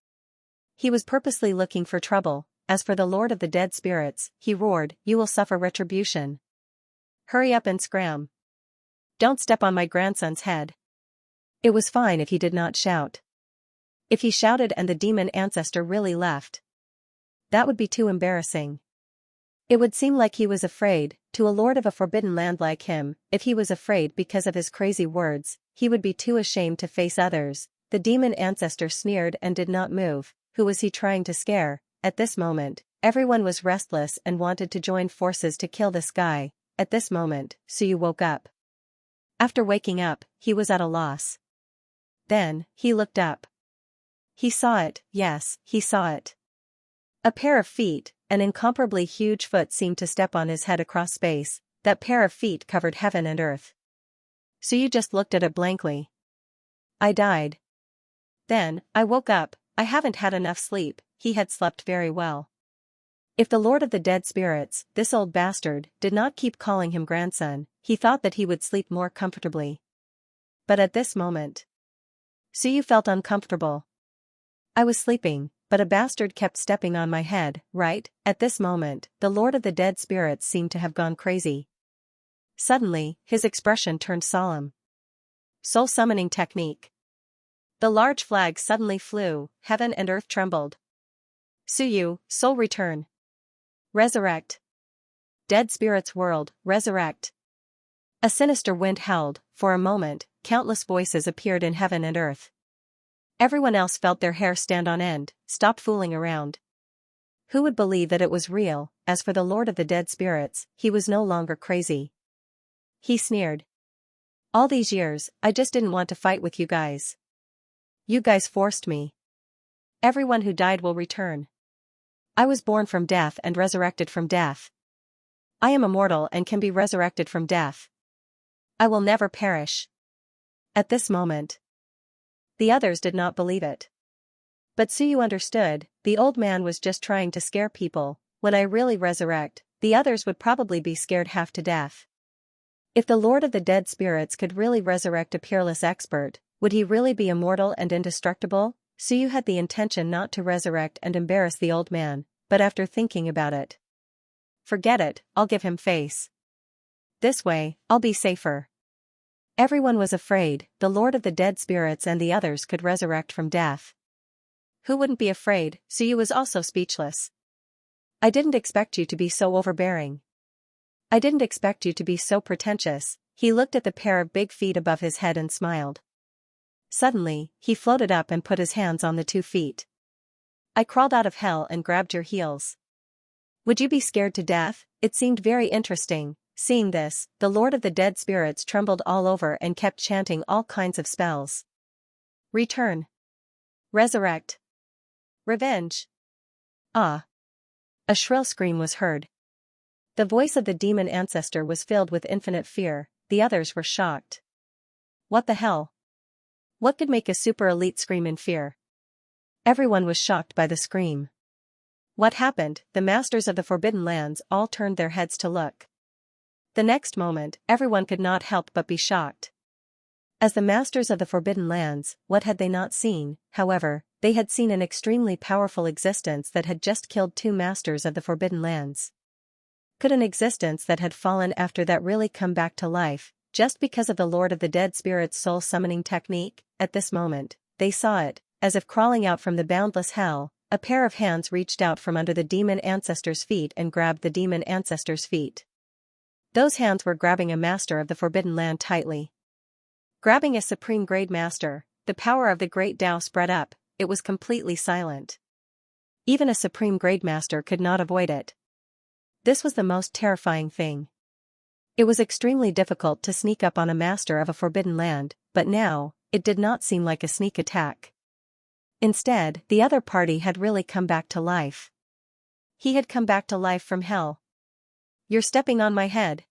He was purposely looking for trouble. As for the Lord of the Dead Spirits, he roared, you will suffer retribution. Hurry up and scram. Don't step on my grandson's head. It was fine if he did not shout. If he shouted and the demon ancestor really left, that would be too embarrassing. It would seem like he was afraid. To a lord of a forbidden land like him, if he was afraid because of his crazy words, he would be too ashamed to face others. The demon ancestor sneered and did not move. Who was he trying to scare? At this moment, everyone was restless and wanted to join forces to kill this guy. At this moment, Suyu woke up. After waking up, he was at a loss. Then, he looked up. He saw it, yes, he saw it. A pair of feet, an incomparably huge foot seemed to step on his head across space. That pair of feet covered heaven and earth. Suyu just looked at it blankly. I died. Then, I woke up. I haven't had enough sleep. He had slept very well. If the Lord of the Dead Spirits, this old bastard, did not keep calling him grandson, he thought that he would sleep more comfortably. But at this moment, Suyu felt uncomfortable. I was sleeping, but a bastard kept stepping on my head, right? At this moment, the Lord of the Dead Spirits seemed to have gone crazy. Suddenly, his expression turned solemn. Soul summoning technique. The large flag suddenly flew, heaven and earth trembled. Suyu, soul return. Resurrect. Dead spirits world, resurrect. A sinister wind howled. For a moment, countless voices appeared in heaven and earth. Everyone else felt their hair stand on end, stopped fooling around. Who would believe that it was real? As for the Lord of the Dead Spirits, he was no longer crazy. He sneered. All these years, I just didn't want to fight with you guys. You guys forced me. Everyone who died will return. I was born from death and resurrected from death. I am immortal and can be resurrected from death. I will never perish. At this moment, the others did not believe it. But Suyu understood, the old man was just trying to scare people. When I really resurrect, the others would probably be scared half to death. If the Lord of the Dead Spirits could really resurrect a peerless expert, would he really be immortal and indestructible? Suyu had the intention not to resurrect and embarrass the old man, but after thinking about it. Forget it, I'll give him face. This way, I'll be safer. Everyone was afraid, the Lord of the Dead Spirits and the others could resurrect from death. Who wouldn't be afraid? Suyu was also speechless. I didn't expect you to be so overbearing. I didn't expect you to be so pretentious. He looked at the pair of big feet above his head and smiled. Suddenly, he floated up and put his hands on the 2 feet. I crawled out of hell and grabbed your heels. Would you be scared to death? It seemed very interesting. Seeing this, the Lord of the Dead Spirits trembled all over and kept chanting all kinds of spells. Return. Resurrect. Revenge. Ah. A shrill scream was heard. The voice of the demon ancestor was filled with infinite fear. The others were shocked. What the hell? What could make a super elite scream in fear? Everyone was shocked by the scream. What happened? The masters of the Forbidden Lands all turned their heads to look. The next moment, everyone could not help but be shocked. As the masters of the Forbidden Lands, what had they not seen? However, they had seen an extremely powerful existence that had just killed 2 masters of the Forbidden Lands. Could an existence that had fallen after that really come back to life, just because of the Lord of the Dead Spirit's soul summoning technique? At this moment, they saw it, as if crawling out from the boundless hell, a pair of hands reached out from under the demon ancestor's feet and grabbed the demon ancestor's feet. Those hands were grabbing a master of the Forbidden Land tightly. Grabbing a supreme grade master, the power of the great Tao spread up. It was completely silent. Even a supreme grade master could not avoid it. This was the most terrifying thing. It was extremely difficult to sneak up on a master of a Forbidden Land, but now, it did not seem like a sneak attack. Instead, the other party had really come back to life. He had come back to life from hell. You're stepping on my head.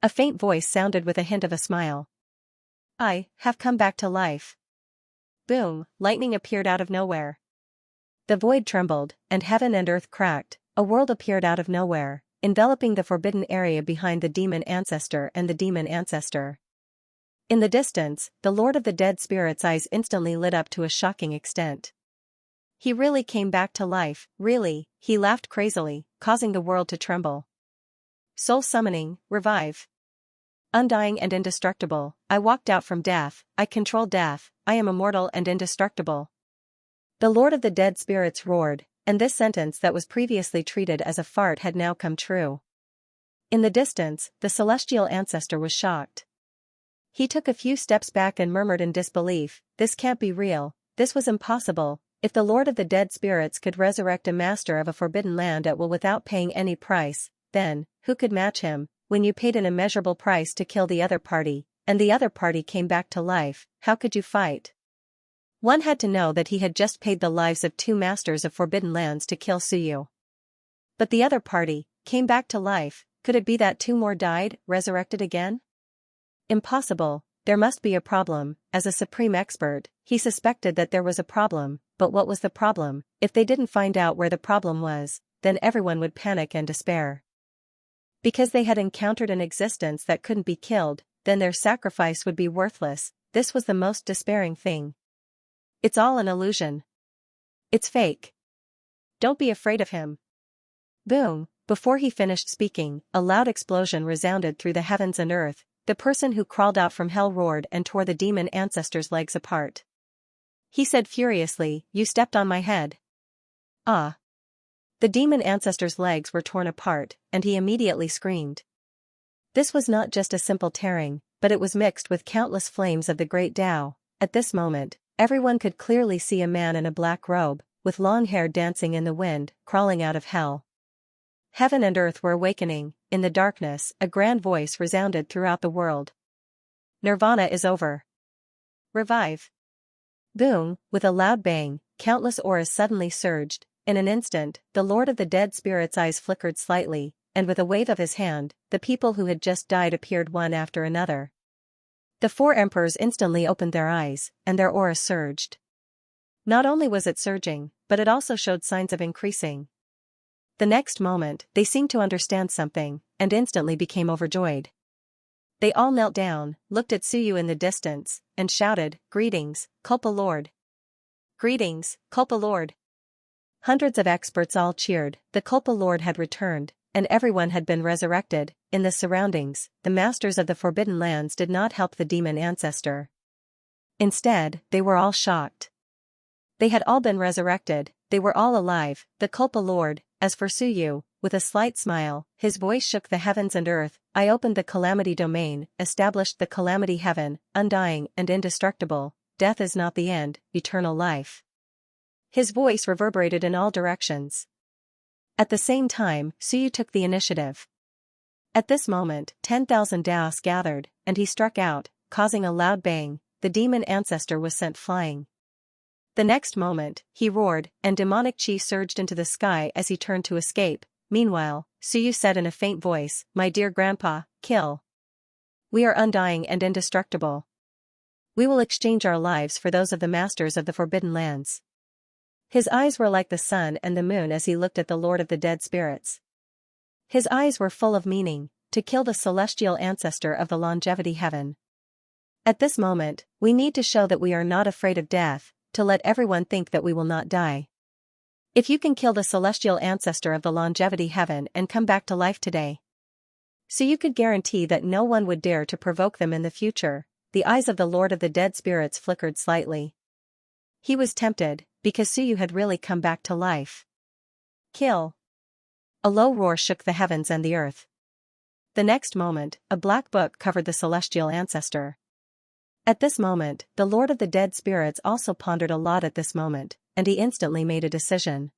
A faint voice sounded with a hint of a smile. I have come back to life. Boom, lightning appeared out of nowhere. The void trembled, and heaven and earth cracked. A world appeared out of nowhere, enveloping the forbidden area behind the demon ancestor and the demon ancestor. In the distance, the Lord of the Dead Spirit's eyes instantly lit up to a shocking extent. He really came back to life, really, he laughed crazily, causing the world to tremble. Soul summoning, revive. Undying and indestructible, I walked out from death, I control death, I am immortal and indestructible. The Lord of the Dead Spirits roared, and this sentence that was previously treated as a fart had now come true. In the distance, the celestial ancestor was shocked. He took a few steps back and murmured in disbelief, this can't be real, this was impossible. If the Lord of the Dead Spirits could resurrect a master of a forbidden land at will without paying any price, then, who could match him? When you paid an immeasurable price to kill the other party, and the other party came back to life, how could you fight? One had to know that he had just paid the lives of 2 masters of forbidden lands to kill Suyu. But the other party came back to life. Could it be that 2 more died, resurrected again? Impossible, there must be a problem. As a supreme expert, he suspected that there was a problem, but what was the problem? If they didn't find out where the problem was, then everyone would panic and despair. Because they had encountered an existence that couldn't be killed, then their sacrifice would be worthless. This was the most despairing thing. It's all an illusion. It's fake. Don't be afraid of him. Boom, Before he finished speaking, a loud explosion resounded through the heavens and earth. The person who crawled out from hell roared and tore the demon ancestor's legs apart. He said furiously, "You stepped on my head." Ah! The demon ancestor's legs were torn apart, and he immediately screamed. This was not just a simple tearing, but it was mixed with countless flames of the great Tao. At this moment, everyone could clearly see a man in a black robe, with long hair dancing in the wind, crawling out of hell. Heaven and earth were awakening. In the darkness, a grand voice resounded throughout the world. Nirvana is over. Revive. Boom, with a loud bang, countless auras suddenly surged. In an instant, the Lord of the Dead Spirit's eyes flickered slightly, and with a wave of his hand, the people who had just died appeared one after another. The four emperors instantly opened their eyes, and their aura surged. Not only was it surging, but it also showed signs of increasing. The next moment, they seemed to understand something, and instantly became overjoyed. They all knelt down, looked at Suyu in the distance, and shouted, "Greetings, Culpa Lord! Greetings, Culpa Lord!" Hundreds of experts all cheered. The Culpa Lord had returned, and everyone had been resurrected. In the surroundings, the masters of the Forbidden Lands did not help the demon ancestor. Instead, they were all shocked. They had all been resurrected, they were all alive, the Culpa Lord. As for Suyu, with a slight smile, his voice shook the heavens and earth. "I opened the Calamity Domain, established the Calamity Heaven, undying and indestructible. Death is not the end, eternal life." His voice reverberated in all directions. At the same time, Suyu took the initiative. At this moment, 10,000 Daos gathered, and he struck out, causing a loud bang. The demon ancestor was sent flying. The next moment, he roared, and demonic chi surged into the sky as he turned to escape. Meanwhile, Suyu said in a faint voice, "My dear grandpa, kill. We are undying and indestructible. We will exchange our lives for those of the masters of the Forbidden Lands." His eyes were like the sun and the moon as he looked at the Lord of the Dead Spirits. His eyes were full of meaning, to kill the celestial ancestor of the longevity heaven. At this moment, we need to show that we are not afraid of death, to let everyone think that we will not die. If you can kill the celestial ancestor of the longevity heaven and come back to life today, so you could guarantee that no one would dare to provoke them in the future. The eyes of the Lord of the Dead Spirits flickered slightly. He was tempted, because Suyu had really come back to life. Kill. A low roar shook the heavens and the earth. The next moment, a black book covered the celestial ancestor. At this moment, the Lord of the Dead Spirits also pondered a lot at this moment, and he instantly made a decision.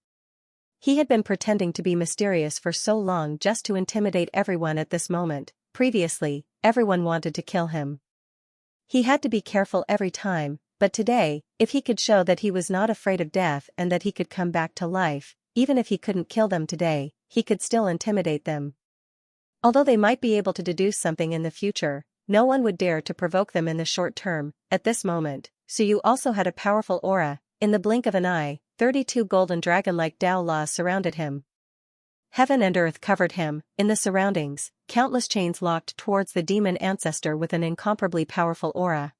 He had been pretending to be mysterious for so long just to intimidate everyone at this moment. Previously, everyone wanted to kill him. He had to be careful every time, but today, if he could show that he was not afraid of death and that he could come back to life, even if he couldn't kill them today, he could still intimidate them. Although they might be able to deduce something in the future, no one would dare to provoke them in the short term. At this moment, Suyu also had a powerful aura. In the blink of an eye, 32 golden dragon-like Tao laws surrounded him. Heaven and earth covered him. In the surroundings, countless chains locked towards the demon ancestor with an incomparably powerful aura.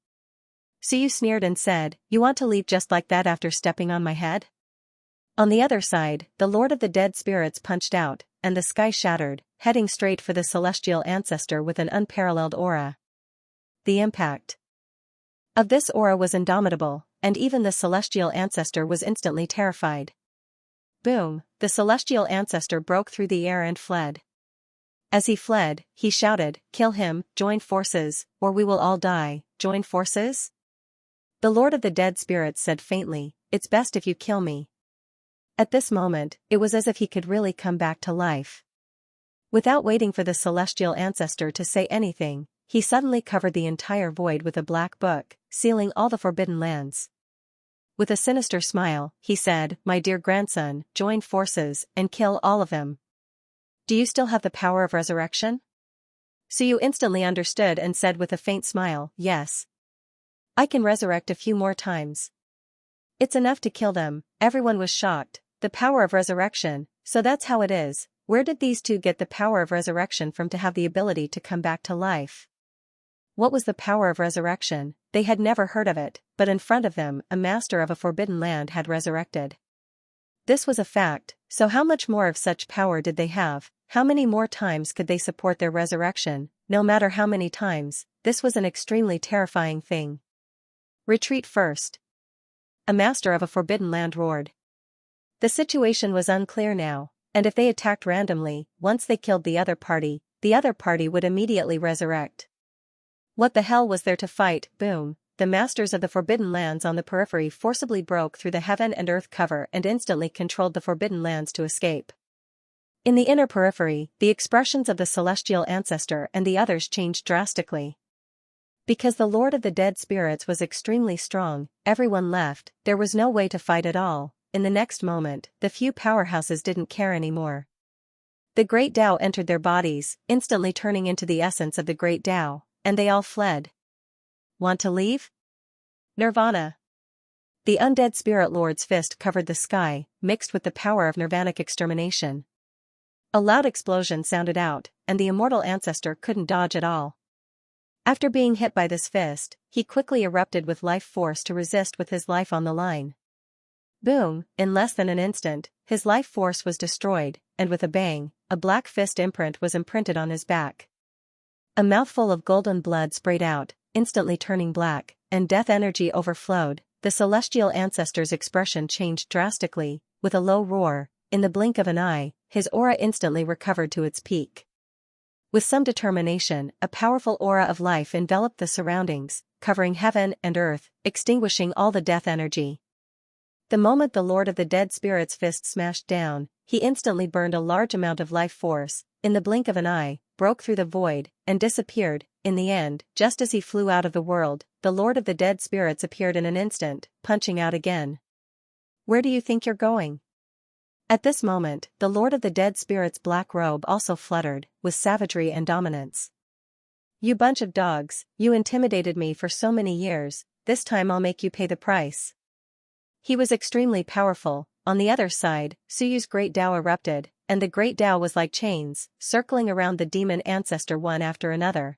Suyu sneered and said, "You want to leave just like that after stepping on my head?" On the other side, the Lord of the Dead Spirits punched out, and the sky shattered, heading straight for the celestial ancestor with an unparalleled aura. The impact of this aura was indomitable, and even the celestial ancestor was instantly terrified. Boom, the celestial ancestor broke through the air and fled. As he fled, he shouted, "Kill him, join forces, or we will all die." Join forces? The Lord of the Dead Spirits said faintly, "It's best if you kill me." At this moment, it was as if he could really come back to life. Without waiting for the celestial ancestor to say anything, he suddenly covered the entire void with a black book, sealing all the Forbidden Lands. With a sinister smile, he said, "My dear grandson, join forces and kill all of them. Do you still have the power of resurrection?" Suyu instantly understood and said with a faint smile, "Yes. I can resurrect a few more times. It's enough to kill them." Everyone was shocked. The power of resurrection, so that's how it is. Where did these two get the power of resurrection from to have the ability to come back to life? What was the power of resurrection? They had never heard of it, but in front of them, a master of a forbidden land had resurrected. This was a fact. So how much more of such power did they have? How many more times could they support their resurrection? No matter how many times, this was an extremely terrifying thing. Retreat first. A master of a forbidden land roared. The situation was unclear now, and if they attacked randomly, once they killed the other party would immediately resurrect. What the hell was there to fight? Boom! The masters of the forbidden lands on the periphery forcibly broke through the heaven and earth cover and instantly controlled the forbidden lands to escape. In the inner periphery, the expressions of the celestial ancestor and the others changed drastically. Because the Lord of the Dead Spirits was extremely strong, everyone left, there was no way to fight at all. In the next moment, the few powerhouses didn't care anymore. The Great Tao entered their bodies, instantly turning into the essence of the Great Tao, and they all fled. Want to leave? Nirvana. The undead spirit lord's fist covered the sky, mixed with the power of nirvanic extermination. A loud explosion sounded out, and the immortal ancestor couldn't dodge at all. After being hit by this fist, he quickly erupted with life force to resist with his life on the line. Boom! In less than an instant, his life force was destroyed, and with a bang, a black fist imprint was imprinted on his back. A mouthful of golden blood sprayed out, instantly turning black, and death energy overflowed. The celestial ancestor's expression changed drastically. With a low roar, in the blink of an eye, his aura instantly recovered to its peak. With some determination, a powerful aura of life enveloped the surroundings, covering heaven and earth, extinguishing all the death energy. The moment the Lord of the Dead Spirits' fist smashed down, he instantly burned a large amount of life force, in the blink of an eye, broke through the void, and disappeared. In the end, just as he flew out of the world, the Lord of the Dead Spirits appeared in an instant, punching out again. Where do you think you're going? At this moment, the Lord of the Dead Spirits' black robe also fluttered, with savagery and dominance. You bunch of dogs, you intimidated me for so many years, this time I'll make you pay the price. He was extremely powerful. On the other side, Suyu's Great Tao erupted, and the Great Tao was like chains, circling around the demon ancestor one after another.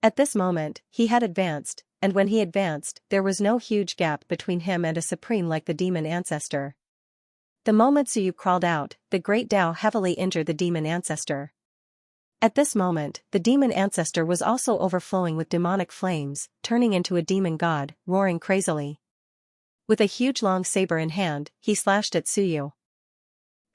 At this moment, he had advanced, and when he advanced, there was no huge gap between him and a supreme like the demon ancestor. The moment Suyu crawled out, the Great Tao heavily injured the demon ancestor. At this moment, the demon ancestor was also overflowing with demonic flames, turning into a demon god, roaring crazily. With a huge long saber in hand, he slashed at Suyu.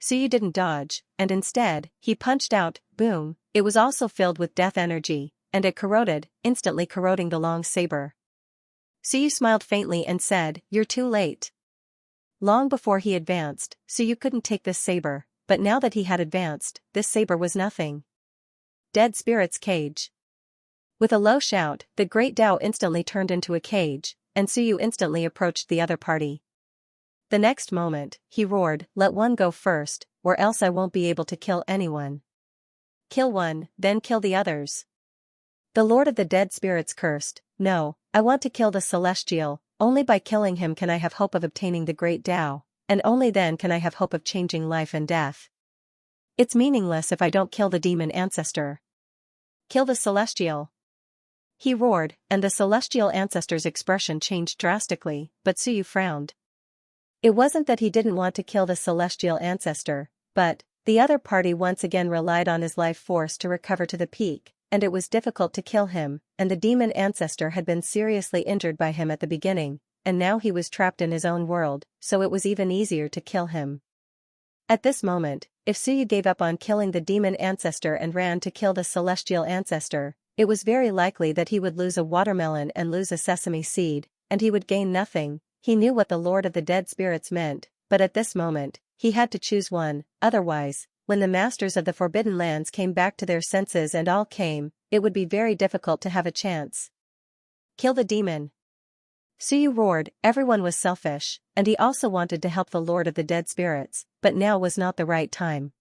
Suyu didn't dodge, and instead, he punched out. Boom! It was also filled with death energy, and it corroded, instantly corroding the long saber. Suyu smiled faintly and said, "You're too late." Long before he advanced, Suyu couldn't take this saber, but now that he had advanced, this saber was nothing. Dead Spirit's cage. With a low shout, the Great Tao instantly turned into a cage, and Suyu instantly approached the other party. The next moment, he roared, "Let one go first, or else I won't be able to kill anyone. Kill one, then kill the others." The Lord of the Dead Spirits cursed, "No, I want to kill the Celestial, only by killing him can I have hope of obtaining the Great Tao, and only then can I have hope of changing life and death. It's meaningless if I don't kill the demon ancestor. Kill the Celestial." He roared, and the celestial ancestor's expression changed drastically, but Suyu frowned. It wasn't that he didn't want to kill the celestial ancestor, but the other party once again relied on his life force to recover to the peak, and it was difficult to kill him, and the demon ancestor had been seriously injured by him at the beginning, and now he was trapped in his own world, so it was even easier to kill him. At this moment, if Suyu gave up on killing the demon ancestor and ran to kill the celestial ancestor, it was very likely that he would lose a watermelon and lose a sesame seed, and he would gain nothing. He knew what the Lord of the Dead Spirits meant, but at this moment, he had to choose one. Otherwise, when the masters of the Forbidden Lands came back to their senses and all came, it would be very difficult to have a chance. Kill the demon. Suyu roared. Everyone was selfish, and he also wanted to help the Lord of the Dead Spirits, but now was not the right time.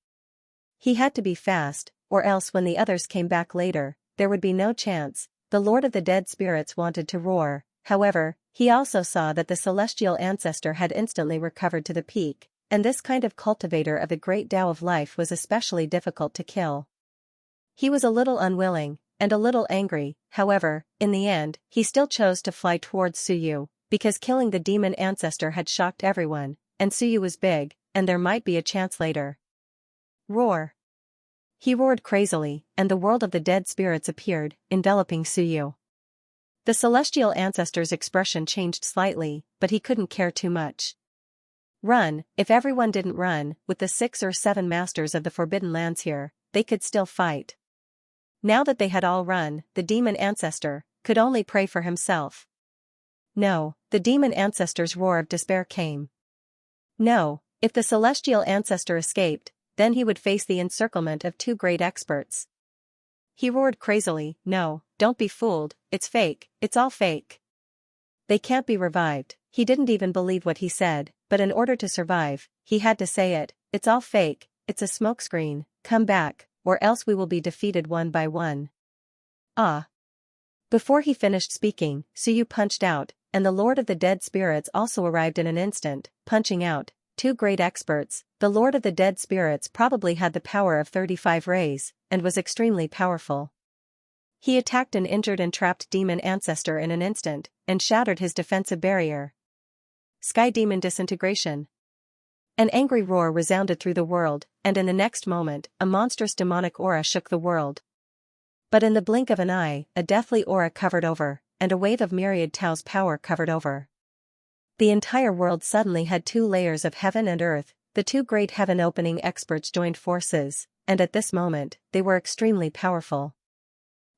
He had to be fast, or else when the others came back later, there would be no chance. The Lord of the Dead Spirits wanted to roar, however, he also saw that the celestial ancestor had instantly recovered to the peak, and this kind of cultivator of the great Tao of life was especially difficult to kill. He was a little unwilling, and a little angry, however, in the end, he still chose to fly towards Suyu, because killing the demon ancestor had shocked everyone, and Suyu was big, and there might be a chance later. Roar. He roared crazily, and the world of the dead spirits appeared, enveloping Suyu. The celestial ancestor's expression changed slightly, but he couldn't care too much. Run, if everyone didn't run, with the 6 or 7 masters of the Forbidden Lands here, they could still fight. Now that they had all run, the demon ancestor could only pray for himself. No, the demon ancestor's roar of despair came. No, if the celestial ancestor escaped, then he would face the encirclement of 2 great experts. He roared crazily, no, don't be fooled, it's fake, it's all fake. They can't be revived. He didn't even believe what he said, but in order to survive, he had to say it, it's all fake, it's a smokescreen, come back, or else we will be defeated one by one. Ah. Before he finished speaking, Suyu punched out, and the Lord of the Dead Spirits also arrived in an instant, punching out. 2 great experts. The Lord of the Dead Spirits probably had the power of 35 rays, and was extremely powerful. He attacked an injured and trapped demon ancestor in an instant, and shattered his defensive barrier. Sky Demon Disintegration. An angry roar resounded through the world, and in the next moment, a monstrous demonic aura shook the world. But in the blink of an eye, a deathly aura covered over, and a wave of Myriad Tao's power covered over. The entire world suddenly had 2 layers of heaven and earth. The 2 great heaven-opening experts joined forces, and at this moment, they were extremely powerful.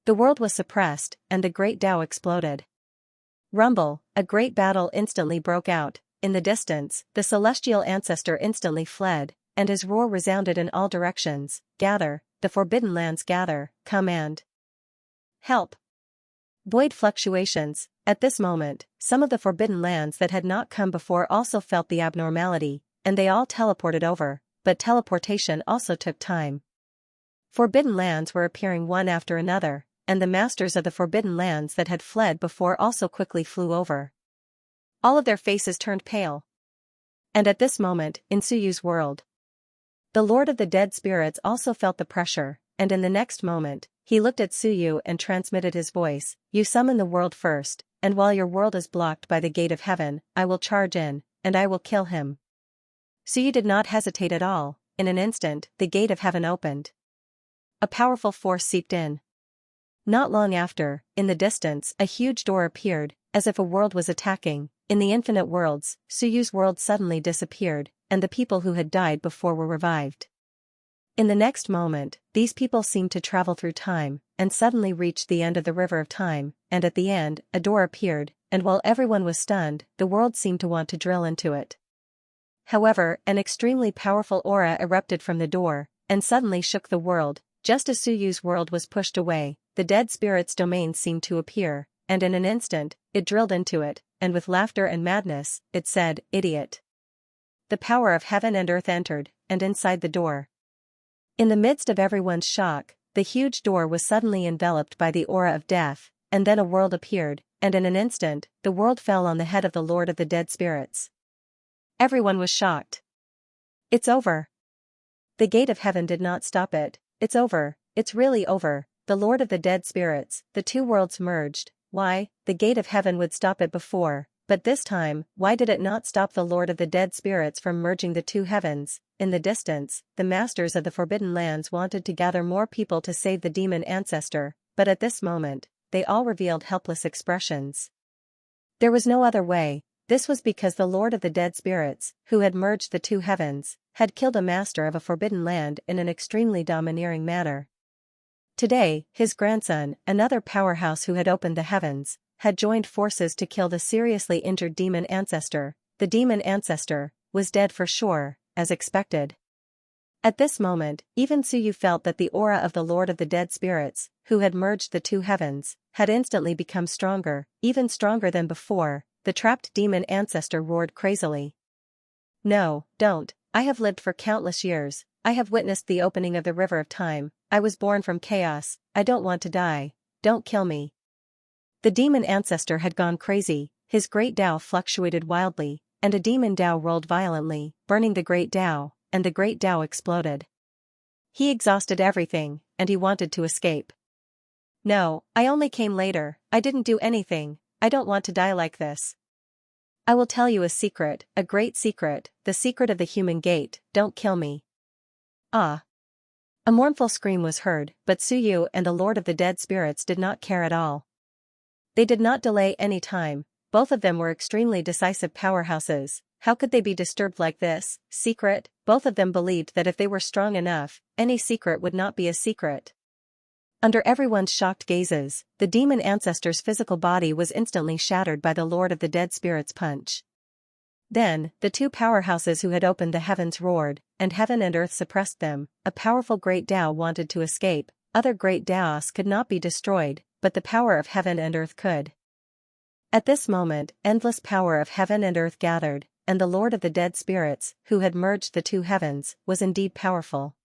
The world was suppressed, and the great Tao exploded. Rumble, a great battle instantly broke out. In the distance, the celestial ancestor instantly fled, and his roar resounded in all directions. Gather, the Forbidden Lands gather, come and help. Void fluctuations. At this moment, some of the Forbidden Lands that had not come before also felt the abnormality, and they all teleported over, but teleportation also took time. Forbidden Lands were appearing one after another, and the masters of the Forbidden Lands that had fled before also quickly flew over. All of their faces turned pale. And at this moment, in Suyu's world, the Lord of the Dead Spirits also felt the pressure, and in the next moment, he looked at Suyu and transmitted his voice, you summon the world first, and while your world is blocked by the gate of heaven, I will charge in, and I will kill him. Suyu did not hesitate at all. In an instant, the gate of heaven opened. A powerful force seeped in. Not long after, in the distance, a huge door appeared, as if a world was attacking. In the infinite worlds, Suyu's world suddenly disappeared, and the people who had died before were revived. In the next moment, these people seemed to travel through time, and suddenly reached the end of the river of time, and at the end, a door appeared, and while everyone was stunned, the world seemed to want to drill into it. However, an extremely powerful aura erupted from the door, and suddenly shook the world. Just as Suyu's world was pushed away, the dead spirit's domain seemed to appear, and in an instant, it drilled into it, and with laughter and madness, it said, idiot. The power of heaven and earth entered, and inside the door. In the midst of everyone's shock, the huge door was suddenly enveloped by the aura of death, and then a world appeared, and in an instant, the world fell on the head of the Lord of the Dead Spirits. Everyone was shocked. It's over. The gate of heaven did not stop it. It's over, it's really over. The Lord of the Dead Spirits, the 2 worlds merged. Why, the gate of heaven would stop it before, but this time, why did it not stop the Lord of the Dead Spirits from merging the 2 heavens? In the distance, the masters of the Forbidden Lands wanted to gather more people to save the demon ancestor, but at this moment, they all revealed helpless expressions. There was no other way. This was because the Lord of the Dead Spirits, who had merged the 2 heavens, had killed a master of a forbidden land in an extremely domineering manner. Today, his grandson, another powerhouse who had opened the heavens, had joined forces to kill the seriously injured demon ancestor. The demon ancestor was dead for sure, as expected. At this moment, even Suyu felt that the aura of the Lord of the Dead Spirits, who had merged the 2 heavens, had instantly become stronger, even stronger than before. The trapped demon ancestor roared crazily. No, don't. I have lived for countless years. I have witnessed the opening of the river of time. I was born from chaos. I don't want to die. Don't kill me. The demon ancestor had gone crazy. His great Tao fluctuated wildly, and a demon Tao rolled violently, burning the great Tao, and the great Tao exploded. He exhausted everything, and he wanted to escape. No, I only came later. I didn't do anything. I don't want to die like this. I will tell you a secret, a great secret, the secret of the human gate, don't kill me. Ah! A mournful scream was heard, but Suyu and the Lord of the Dead Spirits did not care at all. They did not delay any time, both of them were extremely decisive powerhouses. How could they be disturbed like this? Secret? Both of them believed that if they were strong enough, any secret would not be a secret. Under everyone's shocked gazes, the demon ancestor's physical body was instantly shattered by the Lord of the Dead Spirits' punch. Then, the two powerhouses who had opened the heavens roared, and heaven and earth suppressed them. A powerful great Tao wanted to escape, other great Taos could not be destroyed, but the power of heaven and earth could. At this moment, endless power of heaven and earth gathered, and the Lord of the Dead Spirits, who had merged the two heavens, was indeed powerful.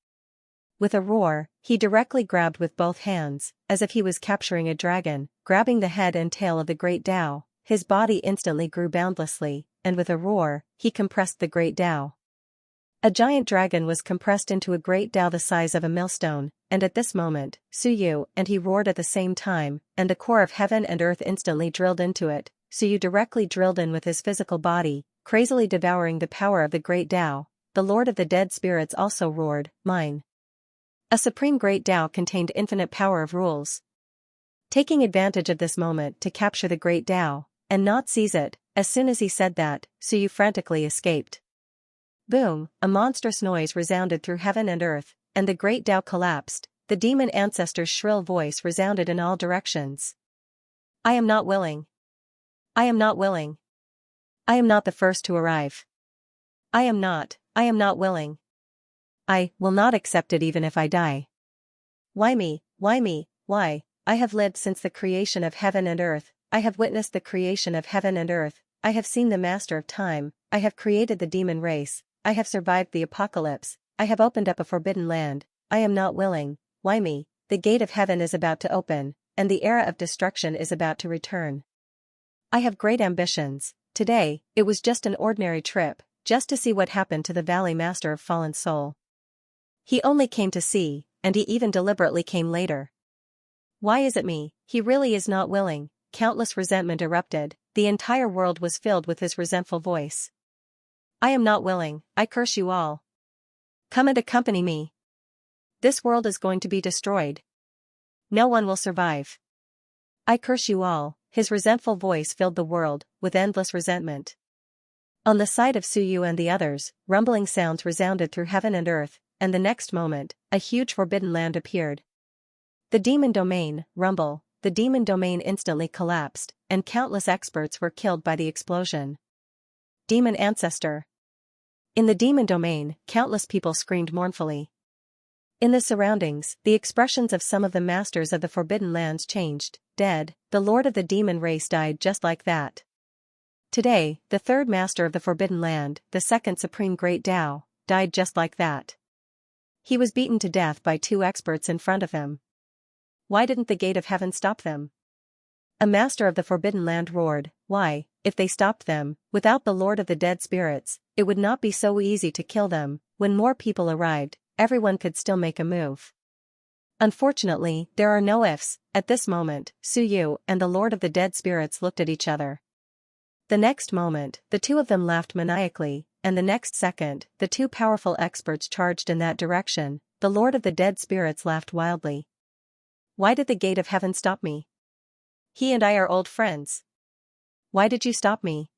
With a roar, he directly grabbed with both hands, as if he was capturing a dragon, grabbing the head and tail of the great Tao. His body instantly grew boundlessly, and with a roar, he compressed the great Tao. A giant dragon was compressed into a great Tao the size of a millstone, and at this moment, Suyu and he roared at the same time, and the core of heaven and earth instantly drilled into it. Suyu directly drilled in with his physical body, crazily devouring the power of the great Tao. The Lord of the Dead Spirits also roared, "Mine." A supreme great Tao contained infinite power of rules. Taking advantage of this moment to capture the great Tao, and not seize it, as soon as he said that, Suyu frantically escaped. Boom! A monstrous noise resounded through heaven and earth, and the great Tao collapsed. The demon ancestor's shrill voice resounded in all directions. I am not willing. I am not willing. I am not the first to arrive. I am not willing. I will not accept it even if I die. Why me, why me, why? I have lived since the creation of heaven and earth, I have witnessed the creation of heaven and earth, I have seen the master of time, I have created the demon race, I have survived the apocalypse, I have opened up a forbidden land. I am not willing. Why me? The gate of heaven is about to open, and the era of destruction is about to return. I have great ambitions. Today, it was just an ordinary trip, just to see what happened to the Valley Master of Fallen Soul. He only came to see, and he even deliberately came later. Why is it me? He really is not willing. Countless resentment erupted, the entire world was filled with his resentful voice. I am not willing, I curse you all. Come and accompany me. This world is going to be destroyed. No one will survive. I curse you all. His resentful voice filled the world with endless resentment. On the side of Suyu and the others, rumbling sounds resounded through heaven and earth, and the next moment, a huge forbidden land appeared. The demon domain, rumble, the demon domain instantly collapsed, and countless experts were killed by the explosion. Demon ancestor. In the demon domain, countless people screamed mournfully. In the surroundings, the expressions of some of the masters of the Forbidden Lands changed. Dead, the Lord of the Demon race died just like that. Today, the third master of the Forbidden Land, the second supreme great Tao, died just like that. He was beaten to death by two experts in front of him. Why didn't the gate of heaven stop them? A master of the Forbidden Land roared, why, if they stopped them, without the Lord of the Dead Spirits, it would not be so easy to kill them. When more people arrived, everyone could still make a move. Unfortunately, there are no ifs. At this moment, Suyu and the Lord of the Dead Spirits looked at each other. The next moment, the two of them laughed maniacally, and the next second, the two powerful experts charged in that direction. The Lord of the Dead Spirits laughed wildly. Why did the gate of heaven stop me? He and I are old friends. Why did you stop me?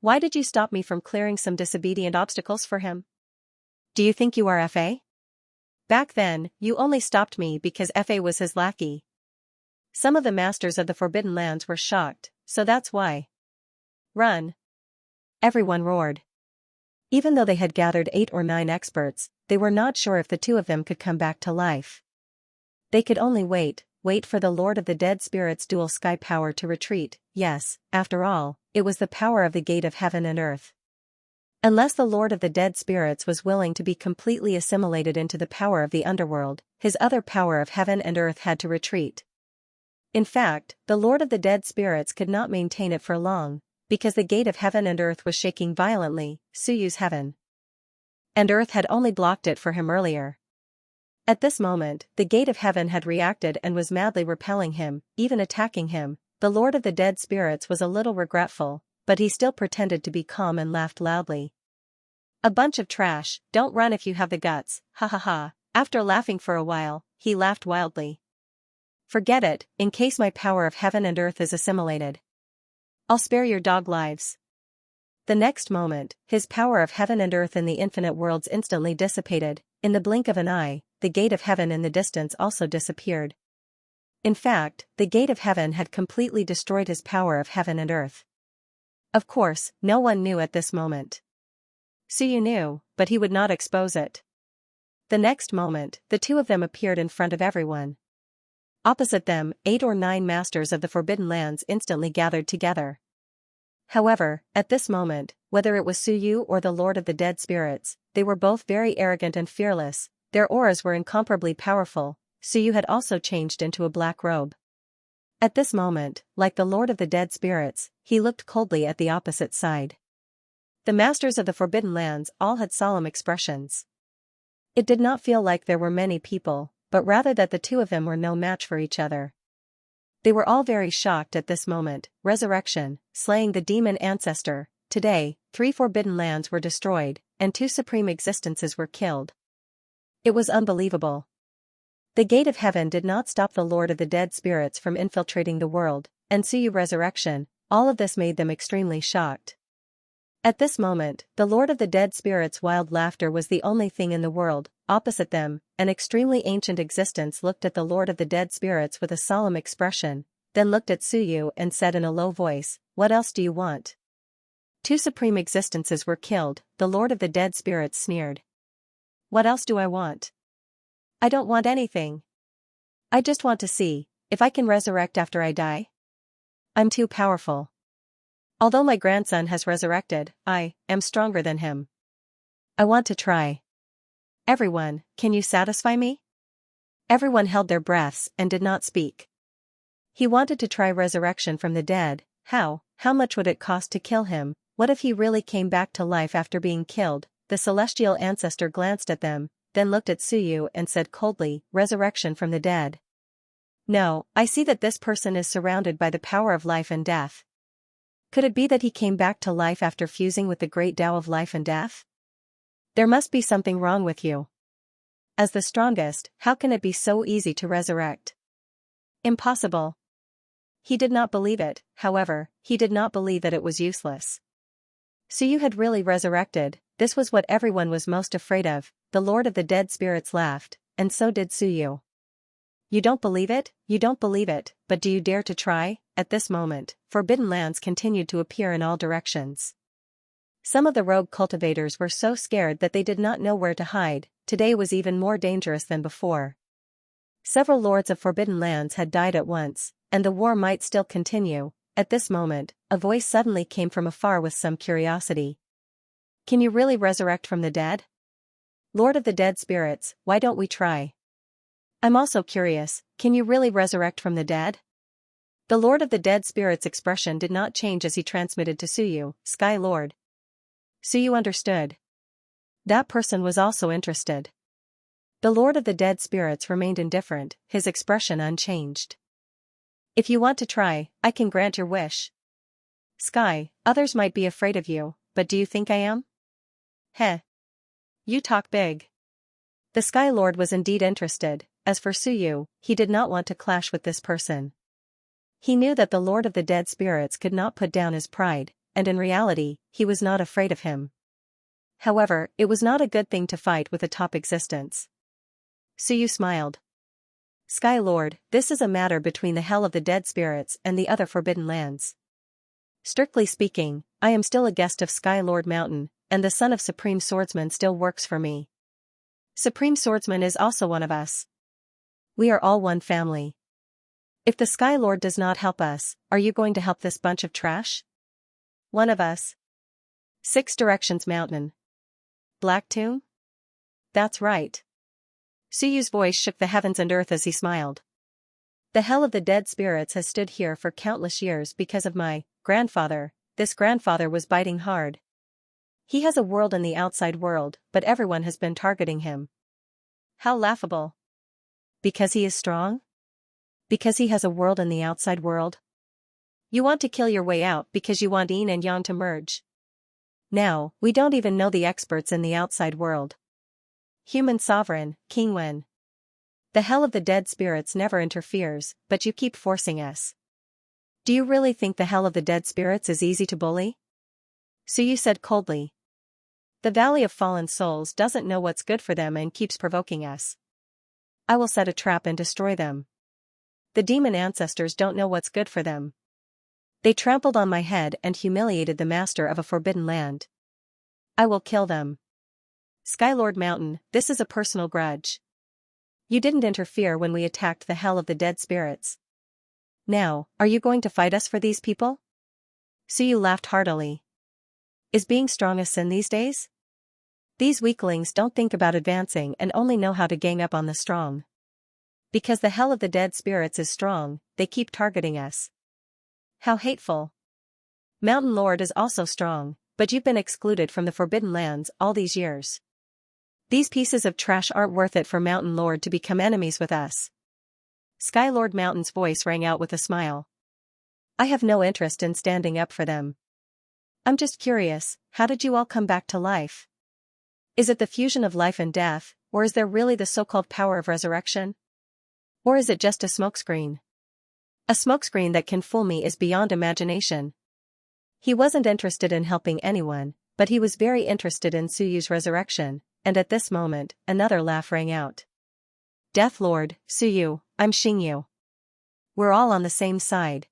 Why did you stop me from clearing some disobedient obstacles for him? Do you think you are FA? Back then, you only stopped me because FA was his lackey. Some of the masters of the Forbidden Lands were shocked, so that's why. Run! Everyone roared. Even though they had gathered 8 or 9 experts, they were not sure if the two of them could come back to life. They could only wait for the Lord of the Dead Spirits' dual sky power to retreat. Yes, after all, it was the power of the gate of heaven and earth. Unless the Lord of the Dead Spirits was willing to be completely assimilated into the power of the underworld, his other power of heaven and earth had to retreat. In fact, the Lord of the Dead Spirits could not maintain it for long, because the gate of heaven and earth was shaking violently. Suyu's heaven and earth had only blocked it for him earlier. At this moment, the gate of heaven had reacted and was madly repelling him, even attacking him. The Lord of the Dead Spirits was a little regretful, but he still pretended to be calm and laughed loudly. A bunch of trash, don't run if you have the guts, ha ha ha. After laughing for a while, he laughed wildly. Forget it, in case my power of heaven and earth is assimilated. I'll spare your dog lives. The next moment, his power of heaven and earth in the infinite worlds instantly dissipated. In the blink of an eye, the gate of heaven in the distance also disappeared. In fact, the gate of heaven had completely destroyed his power of heaven and earth. Of course, no one knew at this moment. Suyu knew, but he would not expose it. The next moment, the two of them appeared in front of everyone. Opposite them, 8 or 9 masters of the Forbidden Lands instantly gathered together. However, at this moment, whether it was Suyu or the Lord of the Dead Spirits, they were both very arrogant and fearless. Their auras were incomparably powerful. Suyu had also changed into a black robe. At this moment, like the Lord of the Dead Spirits, he looked coldly at the opposite side. The masters of the Forbidden Lands all had solemn expressions. It did not feel like there were many people, but rather that the two of them were no match for each other. They were all very shocked at this moment. Resurrection, slaying the demon ancestor. Today, 3 Forbidden Lands were destroyed, and 2 supreme existences were killed. It was unbelievable. The gate of heaven did not stop the Lord of the Dead Spirits from infiltrating the world, and Suyu resurrection, all of this made them extremely shocked. At this moment, the Lord of the Dead Spirits' wild laughter was the only thing in the world. Opposite them, an extremely ancient existence looked at the Lord of the Dead Spirits with a solemn expression, then looked at Suyu and said in a low voice, "What else do you want?" 2 supreme existences were killed. The Lord of the Dead Spirits sneered. "What else do I want? I don't want anything. I just want to see if I can resurrect after I die. I'm too powerful. Although my grandson has resurrected, I am stronger than him. I want to try. Everyone, can you satisfy me?" Everyone held their breaths and did not speak. He wanted to try resurrection from the dead. How much would it cost to kill him? What if he really came back to life after being killed? The celestial ancestor glanced at them, then looked at Suyu and said coldly, "Resurrection from the dead. No, I see that this person is surrounded by the power of life and death. Could it be that he came back to life after fusing with the great Tao of life and death? There must be something wrong with you. As the strongest, how can it be so easy to resurrect? Impossible." He did not believe it. However, he did not believe that it was useless. Suyu had really resurrected. This was what everyone was most afraid of. The Lord of the Dead Spirits laughed, and so did Suyu. "You don't believe it? You don't believe it, but do you dare to try?" At this moment, Forbidden Lands continued to appear in all directions. Some of the rogue cultivators were so scared that they did not know where to hide. Today was even more dangerous than before. Several lords of Forbidden Lands had died at once, and the war might still continue. At this moment, a voice suddenly came from afar with some curiosity. "Can you really resurrect from the dead? Lord of the Dead Spirits, why don't we try? I'm also curious, can you really resurrect from the dead?" The Lord of the Dead Spirits' expression did not change as he transmitted to Suyu, "Sky Lord." Suyu understood. That person was also interested. The Lord of the Dead Spirits remained indifferent, his expression unchanged. "If you want to try, I can grant your wish. Sky, others might be afraid of you, but do you think I am? Heh. You talk big." The Sky Lord was indeed interested. As for Suyu, he did not want to clash with this person. He knew that the Lord of the Dead Spirits could not put down his pride, and in reality, he was not afraid of him. However, it was not a good thing to fight with a top existence. Suyu smiled. "Sky Lord, this is a matter between the Hell of the Dead Spirits and the other Forbidden Lands. Strictly speaking, I am still a guest of Sky Lord Mountain, and the son of Supreme Swordsman still works for me. Supreme Swordsman is also one of us. We are all one family. If the Sky Lord does not help us, are you going to help this bunch of trash? One of us. 6 Directions Mountain. Black Tomb? That's right." Suyu's voice shook the heavens and earth as he smiled. "The Hell of the Dead Spirits has stood here for countless years because of my grandfather. This grandfather was biting hard. He has a world in the outside world, but everyone has been targeting him. How laughable. Because he is strong? Because he has a world in the outside world? You want to kill your way out because you want yin and yang to merge. Now, we don't even know the experts in the outside world. Human sovereign, King Wen. The hell of the dead spirits never interferes, but you keep forcing us. Do you really think the hell of the dead spirits is easy to bully? Suyu said coldly. The Valley of Fallen Souls doesn't know what's good for them and keeps provoking us. I will set a trap and destroy them. The demon ancestors don't know what's good for them. They trampled on my head and humiliated the master of a forbidden land. I will kill them. Skylord Mountain, this is a personal grudge. You didn't interfere when we attacked the hell of the dead spirits. Now, are you going to fight us for these people? Suyu laughed heartily. Is being strong a sin these days? These weaklings don't think about advancing and only know how to gang up on the strong. Because the hell of the dead spirits is strong, they keep targeting us. How hateful. Mountain Lord is also strong, but you've been excluded from the Forbidden Lands all these years. These pieces of trash aren't worth it for Mountain Lord to become enemies with us. Sky Lord Mountain's voice rang out with a smile. I have no interest in standing up for them. I'm just curious, how did you all come back to life? Is it the fusion of life and death, or is there really the so-called power of resurrection? Or is it just a smokescreen? A smokescreen that can fool me is beyond imagination. He wasn't interested in helping anyone, but he was very interested in Suyu's resurrection, and at this moment, another laugh rang out. Death Lord, Suyu, I'm Xingyu. We're all on the same side.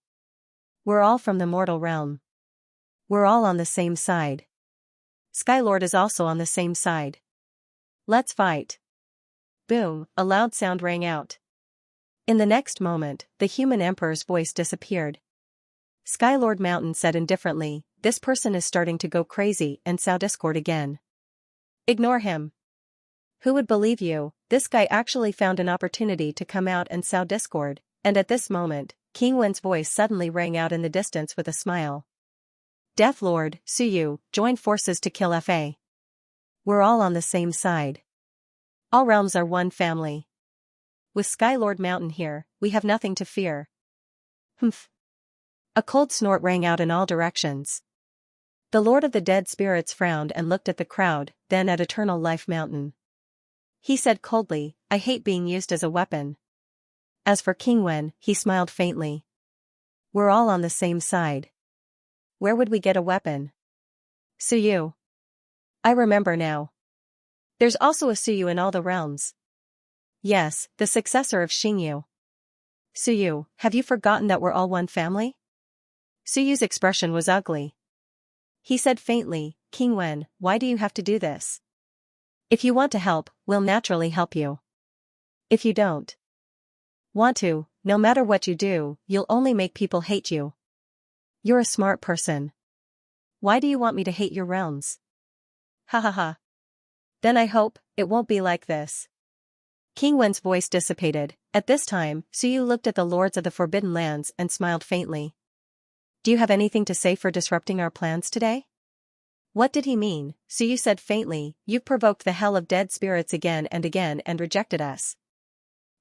We're all from the mortal realm. We're all on the same side. Skylord is also on the same side. Let's fight. Boom, a loud sound rang out. In the next moment, the human emperor's voice disappeared. Skylord Mountain said indifferently, this person is starting to go crazy and sow discord again. Ignore him. Who would believe you, this guy actually found an opportunity to come out and sow discord, and at this moment, King Wen's voice suddenly rang out in the distance with a smile. Death Lord, Suyu, join forces to kill Fa. We're all on the same side. All realms are one family. With Skylord Mountain here, we have nothing to fear. Humph. A cold snort rang out in all directions. The Lord of the Dead Spirits frowned and looked at the crowd, then at Eternal Life Mountain. He said coldly, I hate being used as a weapon. As for King Wen, he smiled faintly. We're all on the same side. Where would we get a weapon? Suyu. I remember now. There's also a Suyu in all the realms. Yes, the successor of Xingyu. Suyu, have you forgotten that we're all one family? Suyu's expression was ugly. He said faintly, King Wen, why do you have to do this? If you want to help, we'll naturally help you. If you don't want to, no matter what you do, you'll only make people hate you. You're a smart person. Why do you want me to hate your realms? Ha ha ha. Then I hope it won't be like this. King Wen's voice dissipated. At this time, Suyu looked at the lords of the Forbidden Lands and smiled faintly. Do you have anything to say for disrupting our plans today? What did he mean? Suyu said faintly, you've provoked the hell of dead spirits again and rejected us.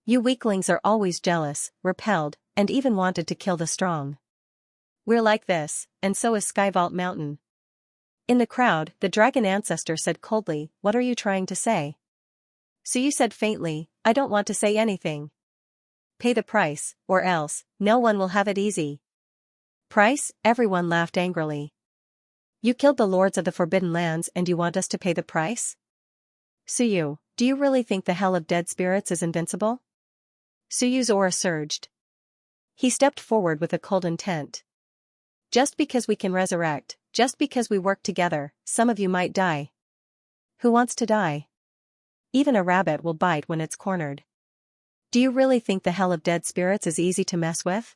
You weaklings are always jealous, repelled, and even wanted to kill the strong. We're like this, and so is Skyvault Mountain. In the crowd, the dragon ancestor said coldly, what are you trying to say? Suyu said faintly, I don't want to say anything. Pay the price, or else, no one will have it easy. Price? Everyone laughed angrily. You killed the lords of the Forbidden Lands and you want us to pay the price? Suyu, do you really think the hell of dead spirits is invincible? Suyu's aura surged. He stepped forward with a cold intent. Just because we can resurrect, just because we work together, some of you might die. Who wants to die? Even a rabbit will bite when it's cornered. Do you really think the hell of dead spirits is easy to mess with?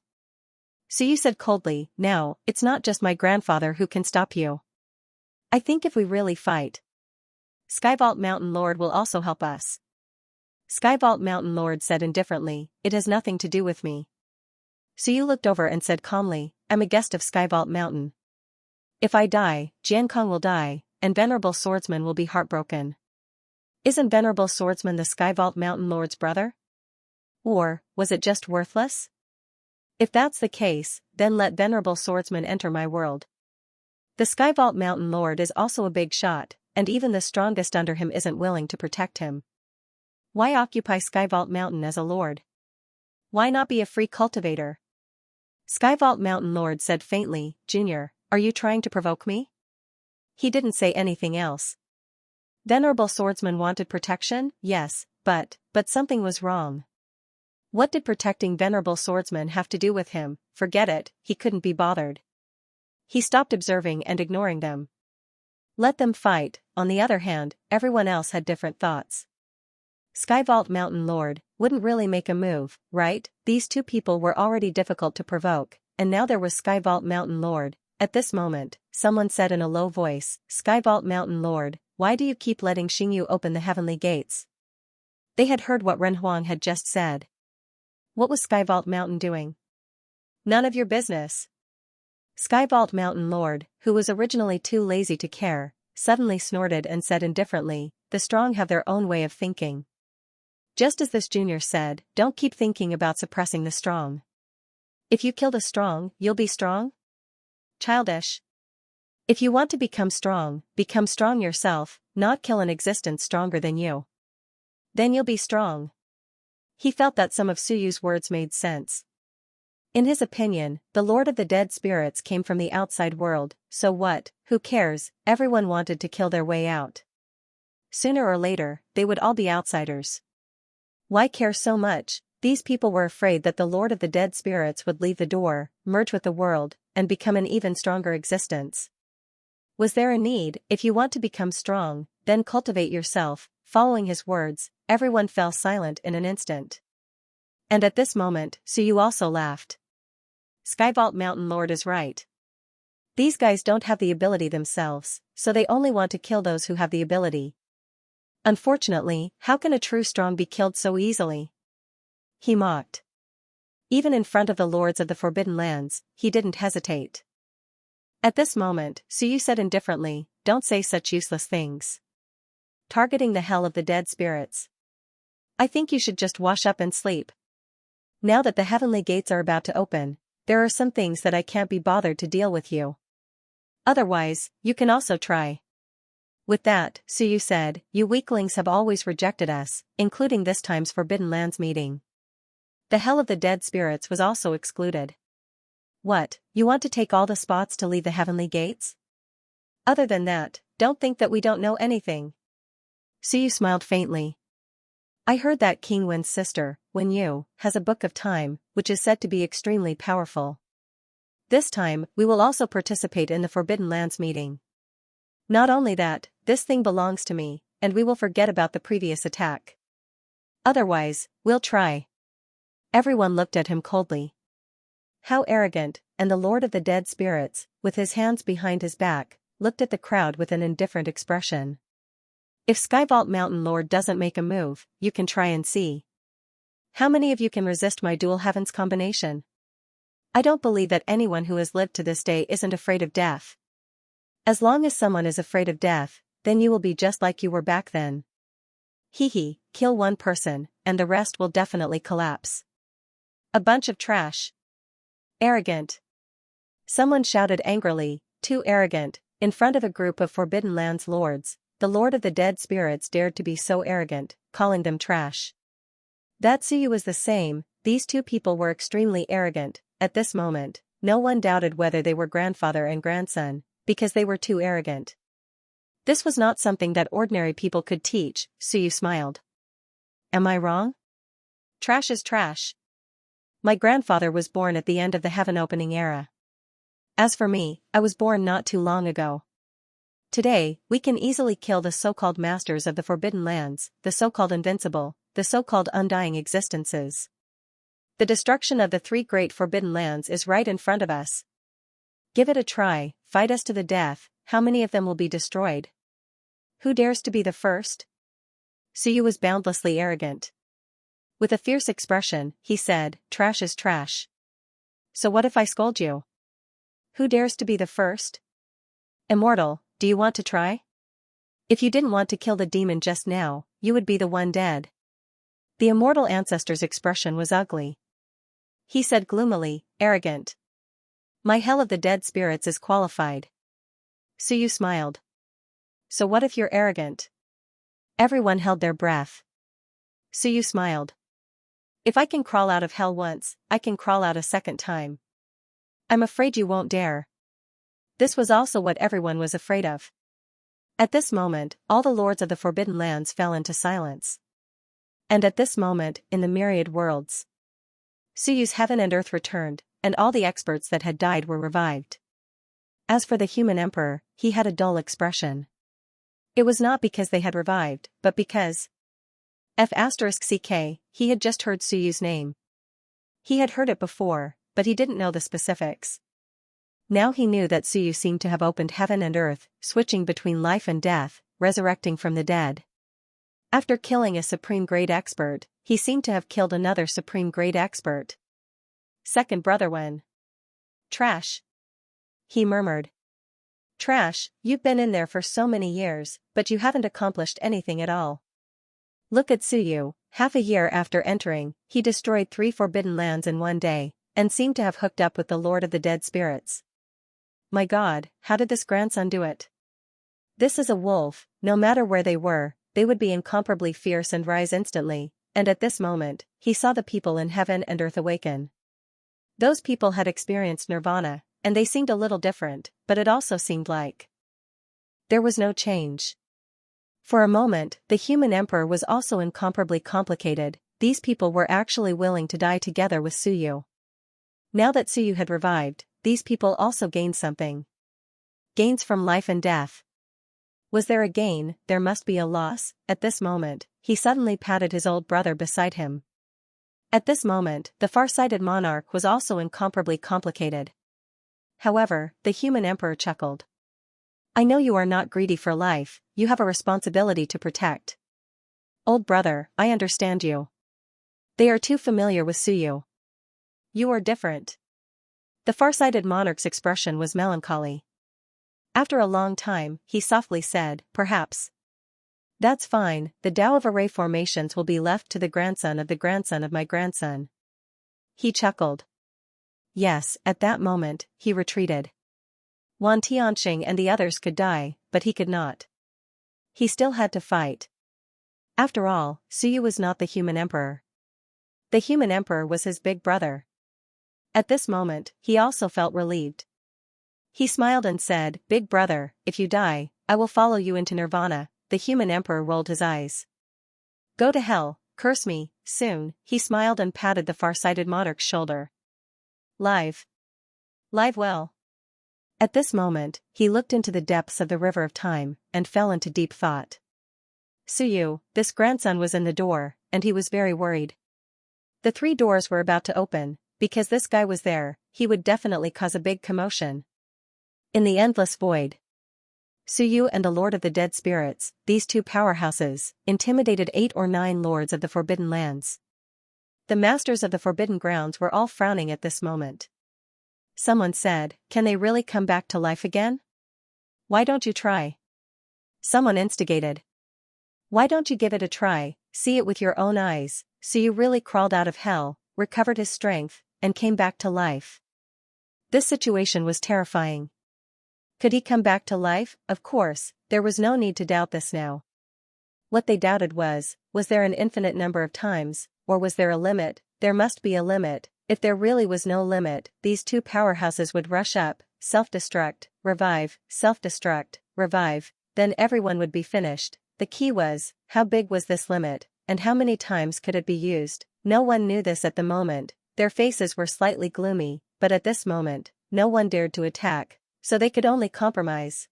Suyu said coldly, no, it's not just my grandfather who can stop you. I think if we really fight, Skyvault Mountain Lord will also help us. Skyvault Mountain Lord said indifferently, it has nothing to do with me. Suyu looked over and said calmly, I'm a guest of Skyvault Mountain. If I die, Jiankong will die, and Venerable Swordsman will be heartbroken. Isn't Venerable Swordsman the Skyvault Mountain Lord's brother? Or, was it just worthless? If that's the case, then let Venerable Swordsman enter my world. The Skyvault Mountain Lord is also a big shot, and even the strongest under him isn't willing to protect him. Why occupy Skyvault Mountain as a lord? Why not be a free cultivator? Skyvault Mountain Lord said faintly, Junior, are you trying to provoke me? He didn't say anything else. Venerable Swordsman wanted protection, yes, but something was wrong. What did protecting Venerable Swordsman have to do with him? Forget it, he couldn't be bothered. He stopped observing and ignoring them. Let them fight. On the other hand, everyone else had different thoughts. Skyvault Mountain Lord wouldn't really make a move, right? These two people were already difficult to provoke, and now there was Skyvault Mountain Lord. At this moment, someone said in a low voice, Skyvault Mountain Lord, why do you keep letting Xingyu open the heavenly gates? They had heard what Renhuang had just said. What was Skyvault Mountain doing? None of your business. Skyvault Mountain Lord, who was originally too lazy to care, suddenly snorted and said indifferently, the strong have their own way of thinking. Just as this junior said, don't keep thinking about suppressing the strong. If you kill the strong, you'll be strong? Childish. If you want to become strong yourself, not kill an existence stronger than you. Then you'll be strong. He felt that some of Suyu's words made sense. In his opinion, the Lord of the Dead Spirits came from the outside world, so what, who cares, everyone wanted to kill their way out. Sooner or later, they would all be outsiders. Why care so much? These people were afraid that the Lord of the Dead Spirits would leave the door, merge with the world, and become an even stronger existence. Was there a need? If you want to become strong, then cultivate yourself. Following his words, everyone fell silent in an instant. And at this moment, Suyu also laughed. Skyvault Mountain Lord is right. These guys don't have the ability themselves, so they only want to kill those who have the ability. Unfortunately, how can a true strong be killed so easily? He mocked. Even in front of the lords of the Forbidden Lands, he didn't hesitate. At this moment, Suyu said indifferently, don't say such useless things. Targeting the hell of the dead spirits. I think you should just wash up and sleep. Now that the heavenly gates are about to open, there are some things that I can't be bothered to deal with you. Otherwise, you can also try. With that, Suyu said, you weaklings have always rejected us, including this time's Forbidden Lands meeting. The hell of the dead spirits was also excluded. What, you want to take all the spots to leave the heavenly gates? Other than that, don't think that we don't know anything. Suyu smiled faintly. I heard that King Wen's sister, Wen Yu, has a book of time, which is said to be extremely powerful. This time, we will also participate in the Forbidden Lands meeting. Not only that, this thing belongs to me, and we will forget about the previous attack. Otherwise, we'll try. Everyone looked at him coldly. How arrogant, and the Lord of the Dead Spirits, with his hands behind his back, looked at the crowd with an indifferent expression. If Skyvault Mountain Lord doesn't make a move, you can try and see. How many of you can resist my dual heavens combination? I don't believe that anyone who has lived to this day isn't afraid of death. As long as someone is afraid of death, then you will be just like you were back then. Hee, kill one person, and the rest will definitely collapse. A bunch of trash. Arrogant. Someone shouted angrily, too arrogant, in front of a group of Forbidden Lands lords. The Lord of the Dead Spirits dared to be so arrogant, calling them trash. That Suyu was the same. These two people were extremely arrogant. At this moment, no one doubted whether they were grandfather and grandson, because they were too arrogant. This was not something that ordinary people could teach. Suyu smiled. Am I wrong? Trash is trash. My grandfather was born at the end of the heaven opening era. As for me, I was born not too long ago. Today, we can easily kill the so-called masters of the Forbidden Lands, the so-called invincible, the so-called undying existences. The destruction of the three great Forbidden Lands is right in front of us. Give it a try, fight us to the death. How many of them will be destroyed? Who dares to be the first? Suyu was boundlessly arrogant. With a fierce expression, he said, trash is trash. So what if I scold you? Who dares to be the first? Immortal, do you want to try? If you didn't want to kill the demon just now, you would be the one dead. The immortal ancestor's expression was ugly. He said gloomily, arrogant. My hell of the dead spirits is qualified. Suyu smiled. So what if you're arrogant? Everyone held their breath. Suyu smiled. If I can crawl out of hell once, I can crawl out a second time. I'm afraid you won't dare. This was also what everyone was afraid of. At this moment, all the lords of the Forbidden Lands fell into silence. And at this moment, in the myriad worlds, Suyu's heaven and earth returned, and all the experts that had died were revived. As for the human emperor, he had a dull expression. It was not because they had revived, but because F*CK, he had just heard Suyu's name. He had heard it before, but he didn't know the specifics. Now he knew that Suyu seemed to have opened heaven and earth, switching between life and death, resurrecting from the dead. After killing a supreme grade expert, he seemed to have killed another supreme grade expert. Second brother when? Trash. He murmured. Trash, you've been in there for so many years, but you haven't accomplished anything at all. Look at Suyu, half a year after entering, he destroyed 3 forbidden lands in one day, and seemed to have hooked up with the Lord of the Dead Spirits. My God, how did this grandson do it? This is a wolf, no matter where they were, they would be incomparably fierce and rise instantly, and at this moment, he saw the people in heaven and earth awaken. Those people had experienced nirvana, and they seemed a little different, but it also seemed like there was no change. For a moment, the human emperor was also incomparably complicated. These people were actually willing to die together with Suyu. Now that Suyu had revived, these people also gained something. Gains from life and death. Was there a gain? There must be a loss. At this moment, he suddenly patted his old brother beside him. At this moment, the far-sighted monarch was also incomparably complicated. However, the human emperor chuckled. I know you are not greedy for life, you have a responsibility to protect. Old brother, I understand you. They are too familiar with Suyu. You are different. The far-sighted monarch's expression was melancholy. After a long time, he softly said, perhaps. That's fine, the Tao of array formations will be left to the grandson of my grandson. He chuckled. Yes, at that moment, he retreated. Wan Tianxing and the others could die, but he could not. He still had to fight. After all, Suyu was not the human emperor. The human emperor was his big brother. At this moment, he also felt relieved. He smiled and said, Big brother, if you die, I will follow you into nirvana. The human emperor rolled his eyes. Go to hell, curse me, soon. He smiled and patted the far-sighted monarch's shoulder. Live well. At this moment, he looked into the depths of the river of time, and fell into deep thought. Suyu, this grandson was in the door, and he was very worried. The 3 doors were about to open, because this guy was there, he would definitely cause a big commotion. In the endless void, Suyu and the Lord of the Dead Spirits, these 2 powerhouses, intimidated 8 or 9 lords of the Forbidden Lands. The masters of the Forbidden Grounds were all frowning at this moment. Someone said, can they really come back to life again? Why don't you try? Someone instigated. Why don't you give it a try, see it with your own eyes? Suyu really crawled out of hell, recovered his strength, and came back to life. This situation was terrifying. Could he come back to life? Of course, there was no need to doubt this now. What they doubted was there an infinite number of times, or was there a limit? There must be a limit. If there really was no limit, these 2 powerhouses would rush up, self-destruct, revive, then everyone would be finished. The key was, how big was this limit, and how many times could it be used? No one knew this at the moment. Their faces were slightly gloomy, but at this moment, no one dared to attack, so they could only compromise.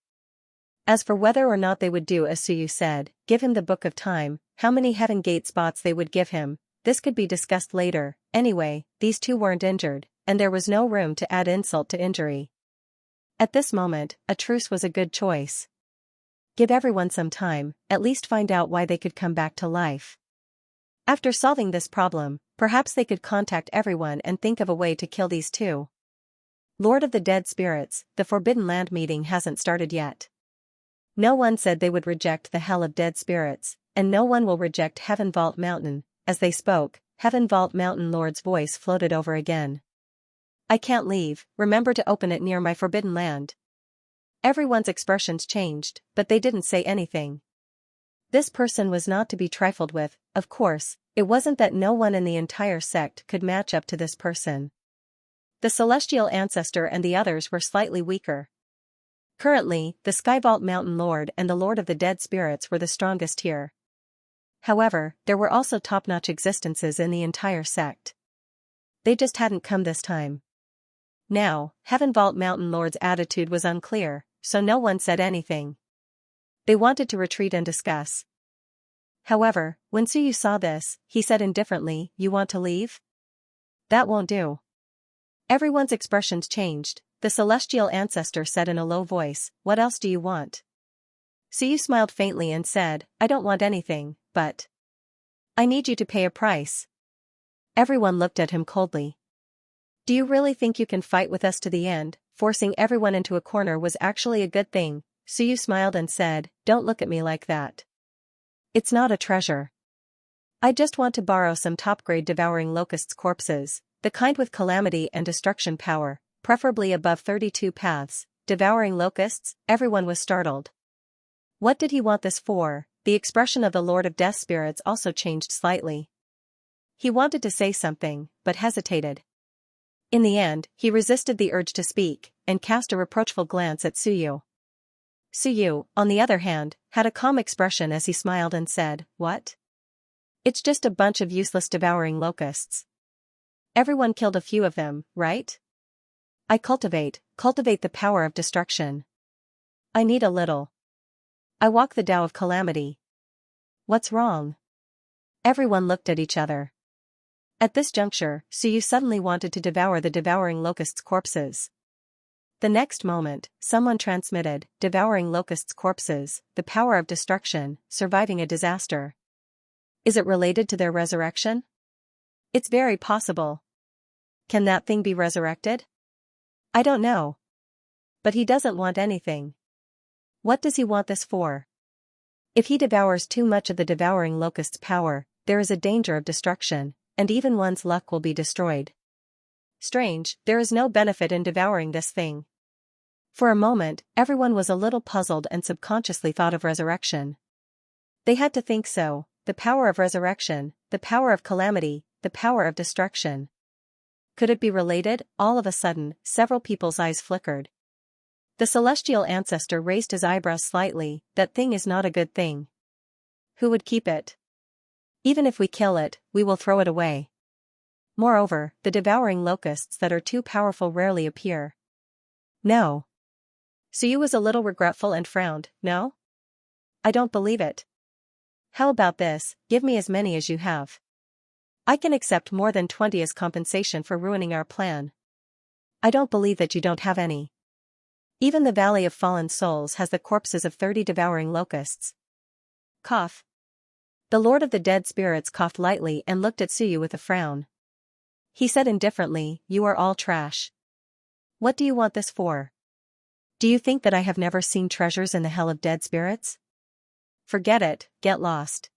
As for whether or not they would do as Suyu said, give him the Book of Time, how many Heaven Gate spots they would give him, this could be discussed later. Anyway, these 2 weren't injured, and there was no room to add insult to injury. At this moment, a truce was a good choice. Give everyone some time, at least find out why they could come back to life. After solving this problem, perhaps they could contact everyone and think of a way to kill these 2. Lord of the Dead Spirits, the Forbidden Land meeting hasn't started yet. No one said they would reject the Hell of Dead Spirits, and no one will reject Heaven Vault Mountain. As they spoke, Heaven Vault Mountain Lord's voice floated over again. I can't leave, remember to open it near my forbidden land. Everyone's expressions changed, but they didn't say anything. This person was not to be trifled with, of course. It wasn't that no one in the entire sect could match up to this person. The celestial ancestor and the others were slightly weaker. Currently, the Skyvault Mountain Lord and the Lord of the Dead Spirits were the strongest here. However, there were also top-notch existences in the entire sect. They just hadn't come this time. Now, Heaven Vault Mountain Lord's attitude was unclear, so no one said anything. They wanted to retreat and discuss. However, when Suyu saw this, he said indifferently, "You want to leave? That won't do." Everyone's expressions changed. The celestial ancestor said in a low voice, "What else do you want?" Suyu smiled faintly and said, "I don't want anything, but I need you to pay a price." Everyone looked at him coldly. "Do you really think you can fight with us to the end?" Forcing everyone into a corner was actually a good thing. Suyu smiled and said, "Don't look at me like that. It's not a treasure. I just want to borrow some top-grade devouring locusts' corpses, the kind with calamity and destruction power, preferably above 32 paths. Devouring locusts?" Everyone was startled. What did he want this for? The expression of the Lord of Death Spirits also changed slightly. He wanted to say something, but hesitated. In the end, he resisted the urge to speak, and cast a reproachful glance at Suyu. Suyu, on the other hand, had a calm expression as he smiled and said, "What? It's just a bunch of useless devouring locusts. Everyone killed a few of them, right? I cultivate the power of destruction. I need a little. I walk the Tao of calamity. What's wrong?" Everyone looked at each other. At this juncture, Suyu suddenly wanted to devour the devouring locusts' corpses. The next moment, someone transmitted, "Devouring locusts' corpses, the power of destruction, surviving a disaster. Is it related to their resurrection? It's very possible. Can that thing be resurrected? I don't know. But he doesn't want anything. What does he want this for? If he devours too much of the devouring locust's power, there is a danger of destruction, and even one's luck will be destroyed. Strange, there is no benefit in devouring this thing." For a moment, everyone was a little puzzled and subconsciously thought of resurrection. They had to think so: the power of resurrection, the power of calamity, the power of destruction. Could it be related? All of a sudden, several people's eyes flickered. The celestial ancestor raised his eyebrows slightly. "That thing is not a good thing. Who would keep it? Even if we kill it, we will throw it away. Moreover, the devouring locusts that are too powerful rarely appear." "No." Suyu was a little regretful and frowned. "No? I don't believe it. How about this, give me as many as you have. I can accept more than 20 as compensation for ruining our plan." "I don't believe that you don't have any. Even the Valley of Fallen Souls has the corpses of 30 devouring locusts." Cough. The Lord of the Dead Spirits coughed lightly and looked at Suyu with a frown. He said indifferently, "You are all trash. What do you want this for? Do you think that I have never seen treasures in the hell of dead spirits? Forget it, get lost.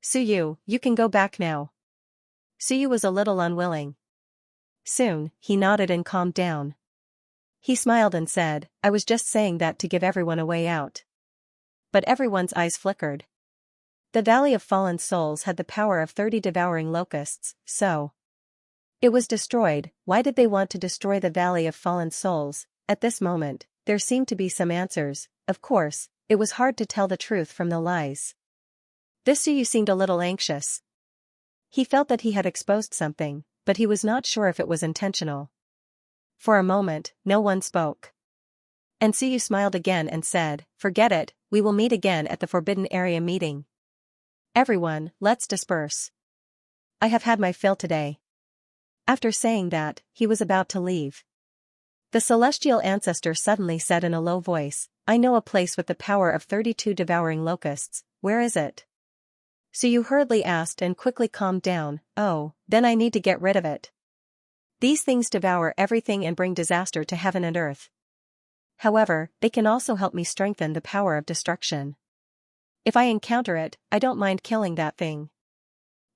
Suyu, you can go back now." Suyu was a little unwilling. Soon, he nodded and calmed down. He smiled and said, "I was just saying that to give everyone a way out." But everyone's eyes flickered. The Valley of Fallen Souls had the power of 30 devouring locusts, so it was destroyed. Why did they want to destroy the Valley of Fallen Souls? At this moment, there seemed to be some answers. Of course, it was hard to tell the truth from the lies. This Suyu seemed a little anxious. He felt that he had exposed something, but he was not sure if it was intentional. For a moment, no one spoke. And Suyu smiled again and said, "Forget it, we will meet again at the Forbidden Area meeting. Everyone, let's disperse. I have had my fill today." After saying that, he was about to leave. The celestial ancestor suddenly said in a low voice, "I know a place with the power of 32 devouring locusts. Where is it?" Suyu hurriedly asked and quickly calmed down. "Oh, then I need to get rid of it. These things devour everything and bring disaster to heaven and earth. However, they can also help me strengthen the power of destruction. If I encounter it, I don't mind killing that thing."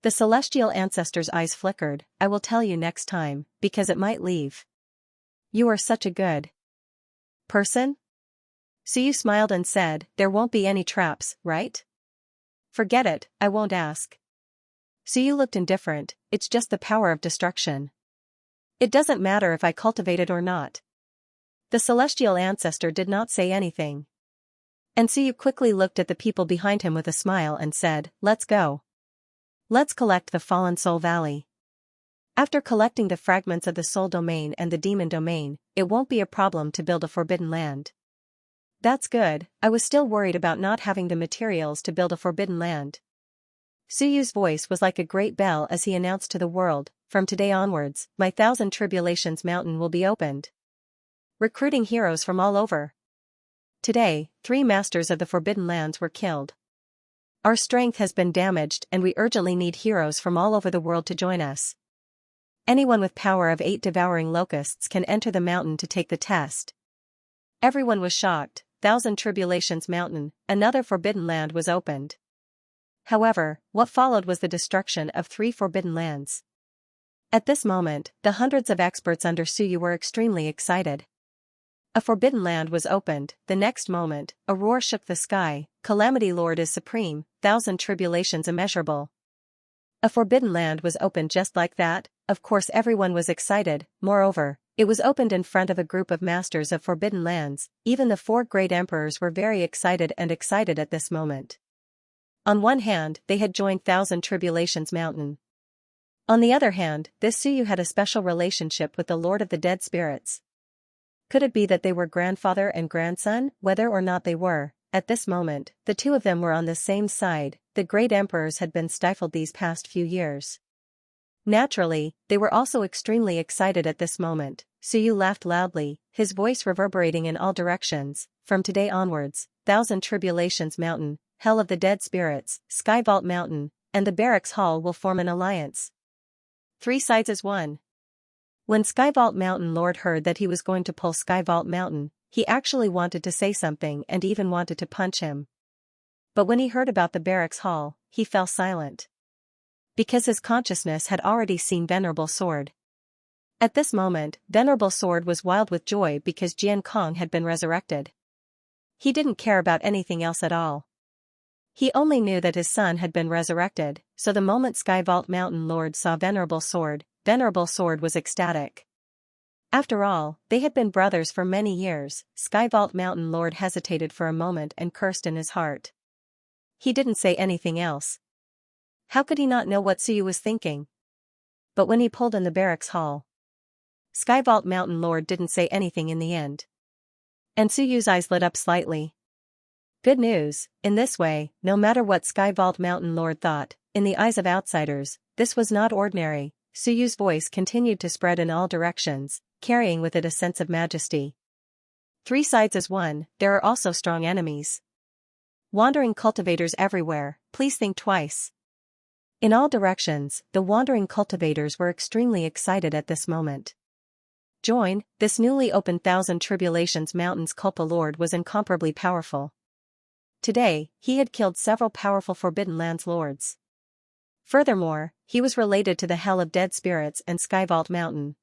The celestial ancestor's eyes flickered. I will tell you next time, because it might leave. You are such a good person? Suyu smiled and said, there won't be any traps, right? Forget it, I won't ask. Suyu looked indifferent, it's just the power of destruction. It doesn't matter if I cultivate it or not. The celestial ancestor did not say anything. And Suyu quickly looked at the people behind him with a smile and said, let's go. Let's collect the fallen soul valley. After collecting the fragments of the soul domain and the demon domain, it won't be a problem to build a forbidden land. That's good, I was still worried about not having the materials to build a forbidden land. Suyu's voice was like a great bell as he announced to the world, from today onwards, my 1,000 Tribulations mountain will be opened. Recruiting heroes from all over. Today, 3 masters of the forbidden lands were killed. Our strength has been damaged and we urgently need heroes from all over the world to join us. Anyone with power of 8 devouring locusts can enter the mountain to take the test. Everyone was shocked. 1,000 Tribulations mountain, another forbidden land was opened. However, what followed was the destruction of 3 forbidden lands. At this moment, the hundreds of experts under Suyu were extremely excited. A forbidden land was opened. The next moment, a roar shook the sky. Calamity Lord is supreme, 1,000 Tribulations immeasurable. A forbidden land was opened just like that. Of course everyone was excited. Moreover, it was opened in front of a group of masters of forbidden lands. Even the 4 great emperors were very excited at this moment. On one hand, they had joined 1,000 Tribulations mountain. On the other hand, this Suyu had a special relationship with the Lord of the Dead Spirits. Could it be that they were grandfather and grandson? Whether or not they were, at this moment, the 2 of them were on the same side. The great emperors had been stifled these past few years. Naturally, they were also extremely excited at this moment. Suyu laughed loudly, his voice reverberating in all directions. From today onwards, 1,000 Tribulations mountain, Hell of the Dead Spirits, Sky Vault mountain, and the Barracks Hall will form an alliance. 3 sides as one. When Sky Vault Mountain Lord heard that he was going to pull Sky Vault Mountain, he actually wanted to say something and even wanted to punch him. But when he heard about the Barracks Hall, he fell silent. Because his consciousness had already seen Venerable Sword. At this moment, Venerable Sword was wild with joy because Jian Kong had been resurrected. He didn't care about anything else at all. He only knew that his son had been resurrected, so the moment Sky Vault Mountain Lord saw Venerable Sword was ecstatic. After all, they had been brothers for many years. Sky Vault Mountain Lord hesitated for a moment and cursed in his heart. He didn't say anything else. How could he not know what Suyu was thinking? But when he pulled in the Barracks Hall, Sky Vault Mountain Lord didn't say anything in the end. And Suyu's eyes lit up slightly. Good news. In this way, no matter what Sky Vault Mountain Lord thought, in the eyes of outsiders, this was not ordinary. Suyu's voice continued to spread in all directions, carrying with it a sense of majesty. 3 sides as one, there are also strong enemies. Wandering cultivators everywhere, please think twice. In all directions, the wandering cultivators were extremely excited at this moment. Join, this newly opened 1,000 Tribulations Mountain's Culpa Lord was incomparably powerful. Today, he had killed several powerful Forbidden Lands lords. Furthermore, he was related to the Hell of Dead Spirits and Sky Vault Mountain.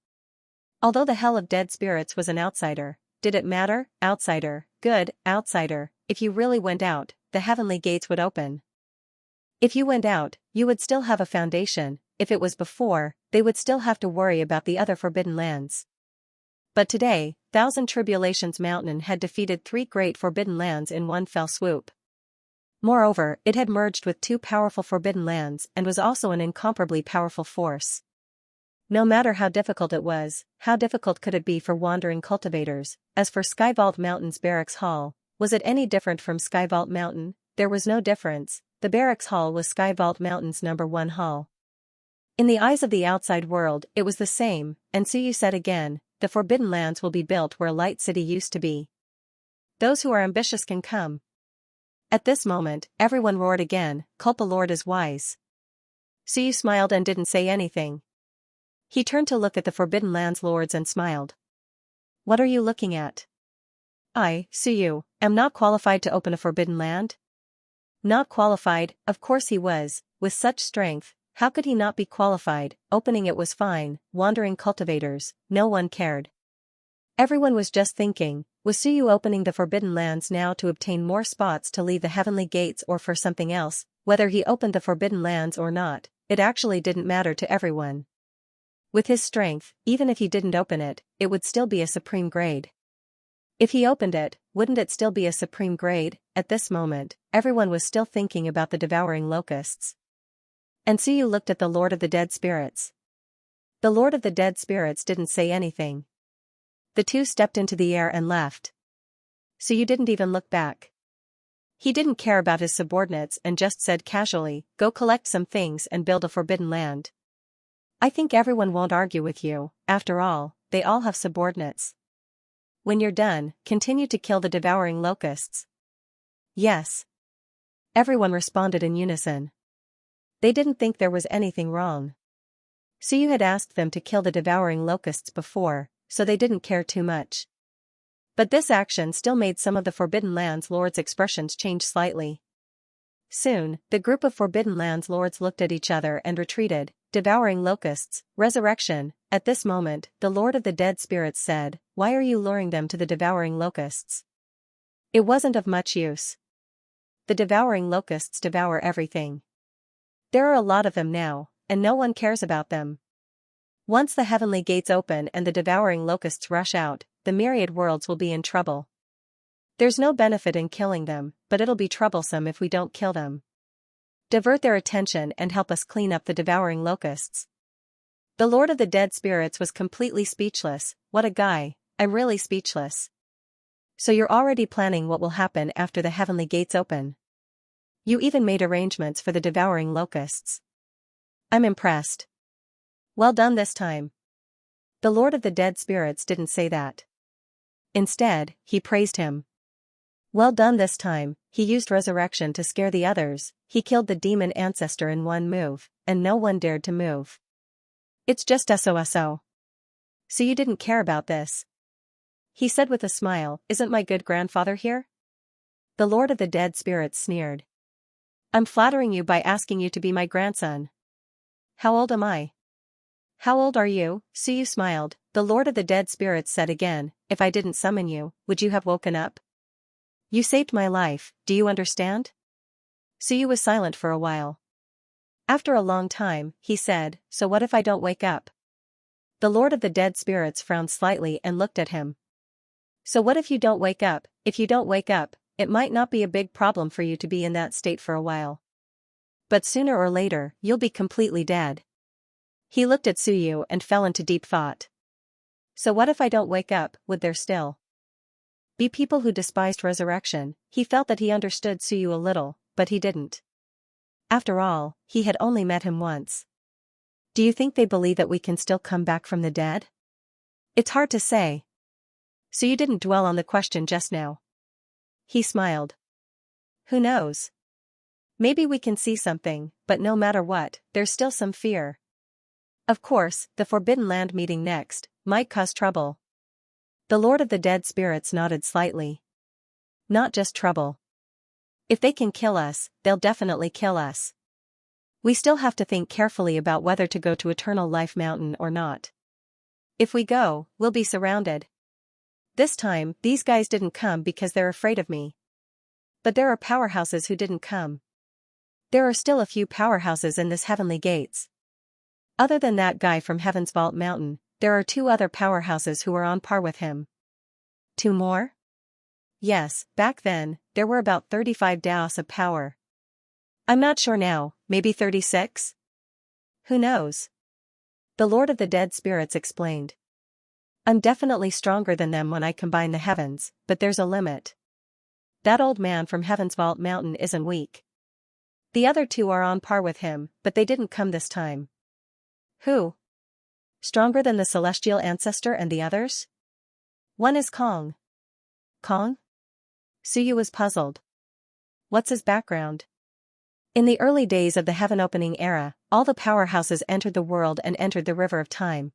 Although the Hell of Dead Spirits was an outsider, did it matter? Outsider, good, outsider, if you really went out, the heavenly gates would open. If you went out, you would still have a foundation. If it was before, they would still have to worry about the other forbidden lands. But today, 1,000 Tribulations Mountain had defeated 3 great forbidden lands in one fell swoop. Moreover, it had merged with 2 powerful forbidden lands and was also an incomparably powerful force. No matter how difficult it was, how difficult could it be for wandering cultivators? As for Sky Vault Mountain's Barracks Hall, was it any different from Sky Vault Mountain? There was no difference. The Barracks Hall was Sky Vault Mountain's #1 hall. In the eyes of the outside world, it was the same, and Suyu said again, the Forbidden Lands will be built where Light City used to be. Those who are ambitious can come. At this moment, everyone roared again, Culpa Lord is wise. Suyu smiled and didn't say anything. He turned to look at the Forbidden Lands lords and smiled. What are you looking at? I, Suyu, am not qualified to open a forbidden land? Not qualified, of course he was, with such strength, How could he not be qualified? Opening it was fine, wandering cultivators, no one cared. Everyone was just thinking, was Suyu opening the Forbidden Lands now to obtain more spots to leave the heavenly gates or for something else? Whether he opened the Forbidden Lands or not, it actually didn't matter to everyone. With his strength, even if he didn't open it, it would still be a supreme grade. If he opened it, wouldn't it still be a supreme grade? At this moment, everyone was still thinking about the devouring locusts. And Suyu looked at the Lord of the Dead Spirits. The Lord of the Dead Spirits didn't say anything. The two stepped into the air and left. Suyu didn't even look back. He didn't care about his subordinates and just said casually, "Go collect some things and build a forbidden land. I think everyone won't argue with you, after all, they all have subordinates. When you're done, continue to kill the devouring locusts." Yes. Everyone responded in unison. They didn't think there was anything wrong. Suyu had asked them to kill the devouring locusts before, so they didn't care too much. But this action still made some of the Forbidden Lands lords' expressions change slightly. Soon, the group of Forbidden Lands lords looked at each other and retreated. Devouring locusts, resurrection. At this moment, the Lord of the Dead Spirits said, "Why are you luring them to the devouring locusts? It wasn't of much use. The devouring locusts devour everything. There are a lot of them now, and no one cares about them. Once the heavenly gates open and the devouring locusts rush out, the myriad worlds will be in trouble. There's no benefit in killing them, but it'll be troublesome if we don't kill them. Divert their attention and help us clean up the devouring locusts." The Lord of the Dead Spirits was completely speechless. What a guy, I'm really speechless. So you're already planning what will happen after the heavenly gates open. You even made arrangements for the devouring locusts. I'm impressed. Well done this time. The Lord of the Dead Spirits didn't say that. Instead, he praised him. Well done this time. He used resurrection to scare the others. He killed the demon ancestor in one move, and no one dared to move. It's just SOSO. So you didn't care about this? He said with a smile. Isn't my good grandfather here? The Lord of the Dead Spirits sneered. I'm flattering you by asking you to be my grandson. How old am I? How old are you? Suyu smiled. The Lord of the Dead Spirits said again, if I didn't summon you, would you have woken up? You saved my life, do you understand? Suyu was silent for a while. After a long time, he said, so what if I don't wake up? The Lord of the Dead Spirits frowned slightly and looked at him. So what if you don't wake up? If you don't wake up, it might not be a big problem for you to be in that state for a while. But sooner or later, you'll be completely dead. He looked at Suyu and fell into deep thought. So what if I don't wake up? Would there still be people who despised resurrection? He felt that he understood Suyu a little, but he didn't. After all, he had only met him once. Do you think they believe that we can still come back from the dead? It's hard to say. So you didn't dwell on the question just now. He smiled. Who knows? Maybe we can see something, but no matter what, there's still some fear. Of course, the Forbidden Land meeting next might cause trouble. The Lord of the Dead Spirits nodded slightly. Not just trouble. If they can kill us, they'll definitely kill us. We still have to think carefully about whether to go to Eternal Life Mountain or not. If we go, we'll be surrounded. This time, these guys didn't come because they're afraid of me. But there are powerhouses who didn't come. There are still a few powerhouses in this Heavenly Gates. Other than that guy from Heaven's Vault Mountain, there are 2 other powerhouses who are on par with him. 2 more? Yes, back then, there were about 35 Daos of power. I'm not sure now, maybe 36? Who knows? The Lord of the Dead Spirits explained. I'm definitely stronger than them when I combine the heavens, but there's a limit. That old man from Heaven's Vault Mountain isn't weak. The other 2 are on par with him, but they didn't come this time. Who? Stronger than the celestial ancestor and the others? One is Kong. Kong? Suyu was puzzled. What's his background? In the early days of the Heaven Opening era, all the powerhouses entered the world and entered the River of Time.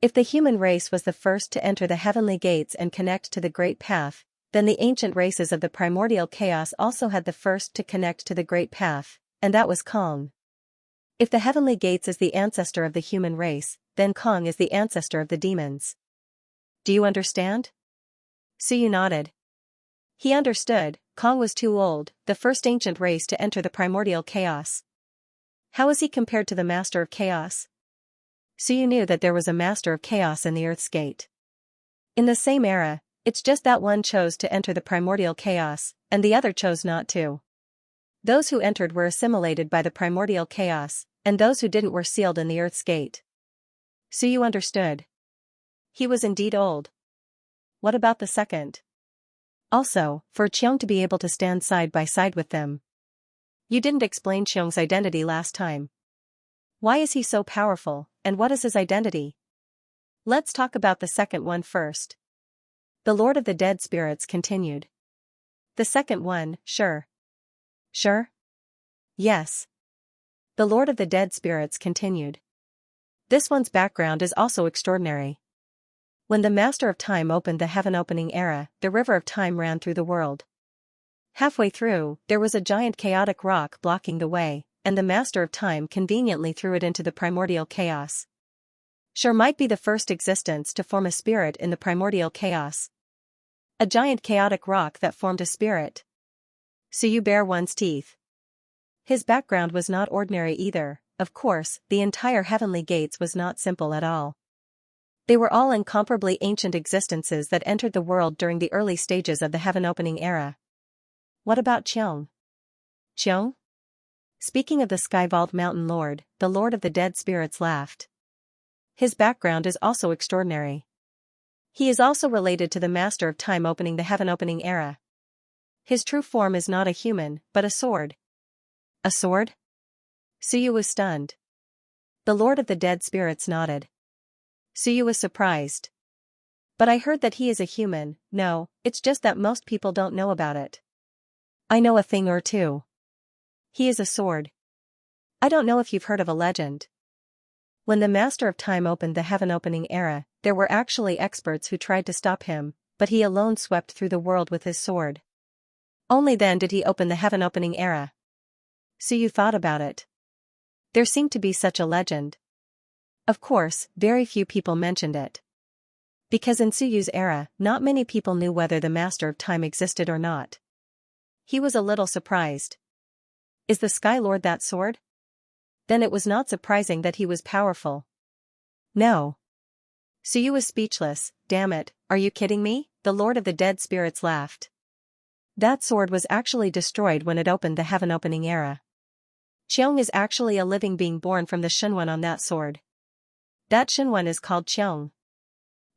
If the human race was the first to enter the Heavenly Gates and connect to the Great Path, then the ancient races of the primordial chaos also had the first to connect to the Great Path, and that was Kong. If the heavenly gates is the ancestor of the human race, then Kong is the ancestor of the demons. Do you understand? Suyu nodded. He understood. Kong was too old, the first ancient race to enter the primordial chaos. How is he compared to the master of chaos? Suyu knew that there was a master of chaos in the Earth's gate. In the same era, it's just that one chose to enter the primordial chaos, and the other chose not to. Those who entered were assimilated by the primordial chaos, and those who didn't were sealed in the Earth's gate. Suyu understood. He was indeed old. What about the second? Also, for Xiong to be able to stand side by side with them. You didn't explain Xiong's identity last time. Why is he so powerful, and what is his identity? Let's talk about the second one first. The Lord of the Dead Spirits continued. The second one, sure. Sure? Yes. The Lord of the Dead Spirits continued. This one's background is also extraordinary. When the Master of Time opened the heaven-opening era, the river of time ran through the world. Halfway through, there was a giant chaotic rock blocking the way, and the Master of Time conveniently threw it into the primordial chaos. Sure might be the first existence to form a spirit in the primordial chaos. A giant chaotic rock that formed a spirit. Suyu bare one's teeth. His background was not ordinary either. Of course, the entire heavenly gates was not simple at all. They were all incomparably ancient existences that entered the world during the early stages of the heaven-opening era. What about Xiong? Xiong? Speaking of the Sky Vault Mountain Lord, the Lord of the Dead Spirits laughed. His background is also extraordinary. He is also related to the Master of Time opening the heaven-opening era. His true form is not a human, but a sword. A sword? Suyu was stunned. The Lord of the Dead Spirits nodded. Suyu was surprised. But I heard that he is a human. No, it's just that most people don't know about it. I know a thing or two. He is a sword. I don't know if you've heard of a legend. When the Master of Time opened the heaven-opening era, there were actually experts who tried to stop him, but he alone swept through the world with his sword. Only then did he open the heaven-opening era. Suyu thought about it. There seemed to be such a legend. Of course, very few people mentioned it. Because in Suyu's era, not many people knew whether the Master of Time existed or not. He was a little surprised. Is the Sky Lord that sword? Then it was not surprising that he was powerful. No. Suyu was speechless. Damn it, are you kidding me? The Lord of the Dead Spirits laughed. That sword was actually destroyed when it opened the heaven-opening era. Xiong is actually a living being born from the Shenwen on that sword. That Shenwen is called Xiong.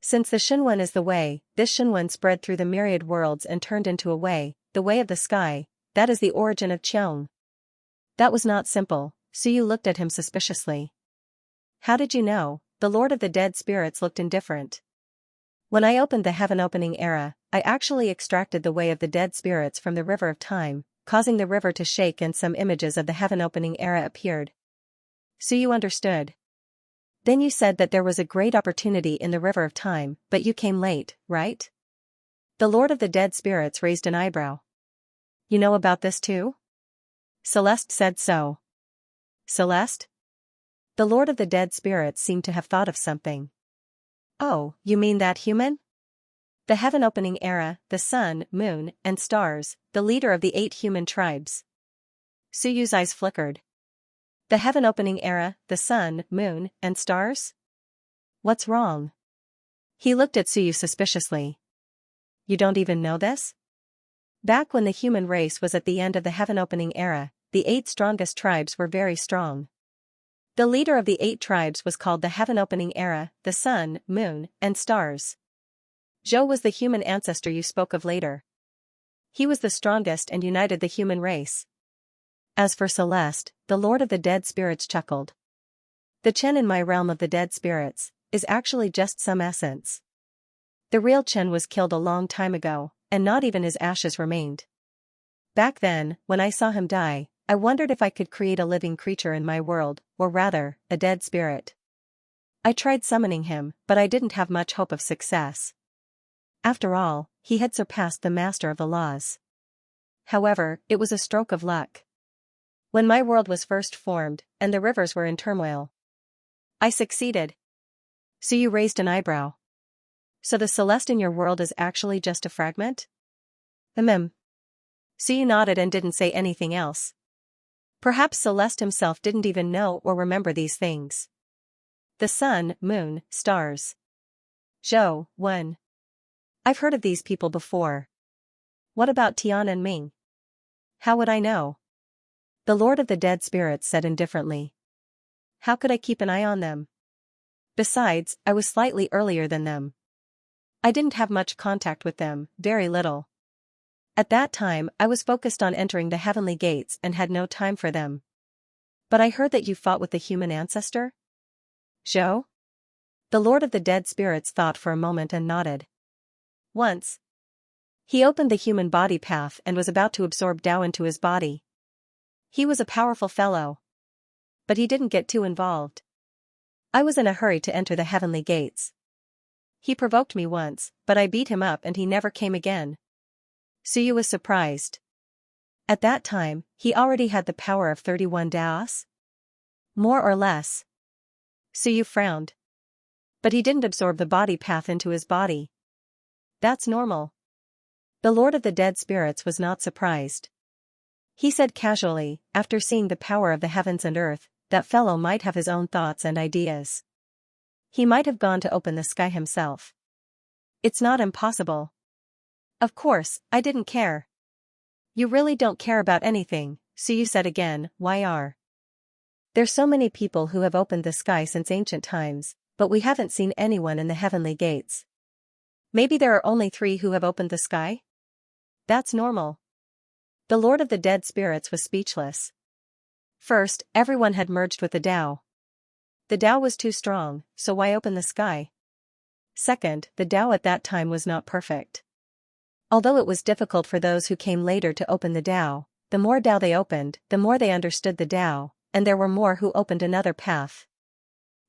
Since the Shenwen is the way, this Shenwen spread through the myriad worlds and turned into a way, the way of the sky. That is the origin of Xiong. That was not simple. Suyu looked at him suspiciously. How did you know? The Lord of the Dead Spirits looked indifferent. When I opened the heaven-opening era, I actually extracted the way of the dead spirits from the river of time, causing the river to shake, and some images of the heaven-opening era appeared. Suyu understood. Then you said that there was a great opportunity in the river of time, but you came late, right? The Lord of the Dead Spirits raised an eyebrow. You know about this too? Celeste said so. Celeste? The Lord of the Dead Spirits seemed to have thought of something. Oh, you mean that human? The heaven-opening era, the sun, moon, and stars, the leader of the 8 human tribes. Suyu's eyes flickered. The heaven-opening era, the sun, moon, and stars? What's wrong? He looked at Suyu suspiciously. You don't even know this? Back when the human race was at the end of the heaven-opening era, the 8 strongest tribes were very strong. The leader of the 8 tribes was called the heaven-opening era, the sun, moon, and stars. Zhou was the human ancestor you spoke of later. He was the strongest and united the human race. As for Celeste, the Lord of the Dead Spirits chuckled. The Chen in my realm of the dead spirits is actually just some essence. The real Chen was killed a long time ago, and not even his ashes remained. Back then, when I saw him die, I wondered if I could create a living creature in my world, or rather, a dead spirit. I tried summoning him, but I didn't have much hope of success. After all, he had surpassed the Master of the Laws. However, it was a stroke of luck. When my world was first formed, and the rivers were in turmoil. I succeeded. So you raised an eyebrow. So the Celeste in your world is actually just a fragment? So you nodded and didn't say anything else. Perhaps Celeste himself didn't even know or remember these things. The sun, moon, stars. Zhou, Wen. I've heard of these people before. What about Tian and Ming? How would I know? The Lord of the Dead Spirits said indifferently. How could I keep an eye on them? Besides, I was slightly earlier than them. I didn't have much contact with them, very little. At that time, I was focused on entering the heavenly gates and had no time for them. But I heard that you fought with the human ancestor? Zhou? The Lord of the Dead Spirits thought for a moment and nodded. Once. He opened the human body path and was about to absorb Tao into his body. He was a powerful fellow. But he didn't get too involved. I was in a hurry to enter the heavenly gates. He provoked me once, but I beat him up and he never came again. Suyu was surprised. At that time, he already had the power of 31 Daos? More or less. Suyu frowned. But he didn't absorb the body path into his body. That's normal. The Lord of the Dead Spirits was not surprised. He said casually, after seeing the power of the heavens and earth, that fellow might have his own thoughts and ideas. He might have gone to open the sky himself. It's not impossible. Of course, I didn't care. You really don't care about anything, Suyu said again, YR. There's so many people who have opened the sky since ancient times, but we haven't seen anyone in the heavenly gates. Maybe there are only 3 who have opened the sky? That's normal. The Lord of the Dead Spirits was speechless. First, everyone had merged with the Tao. The Tao was too strong, so why open the sky? Second, the Tao at that time was not perfect. Although it was difficult for those who came later to open the Tao, the more Tao they opened, the more they understood the Tao, and there were more who opened another path.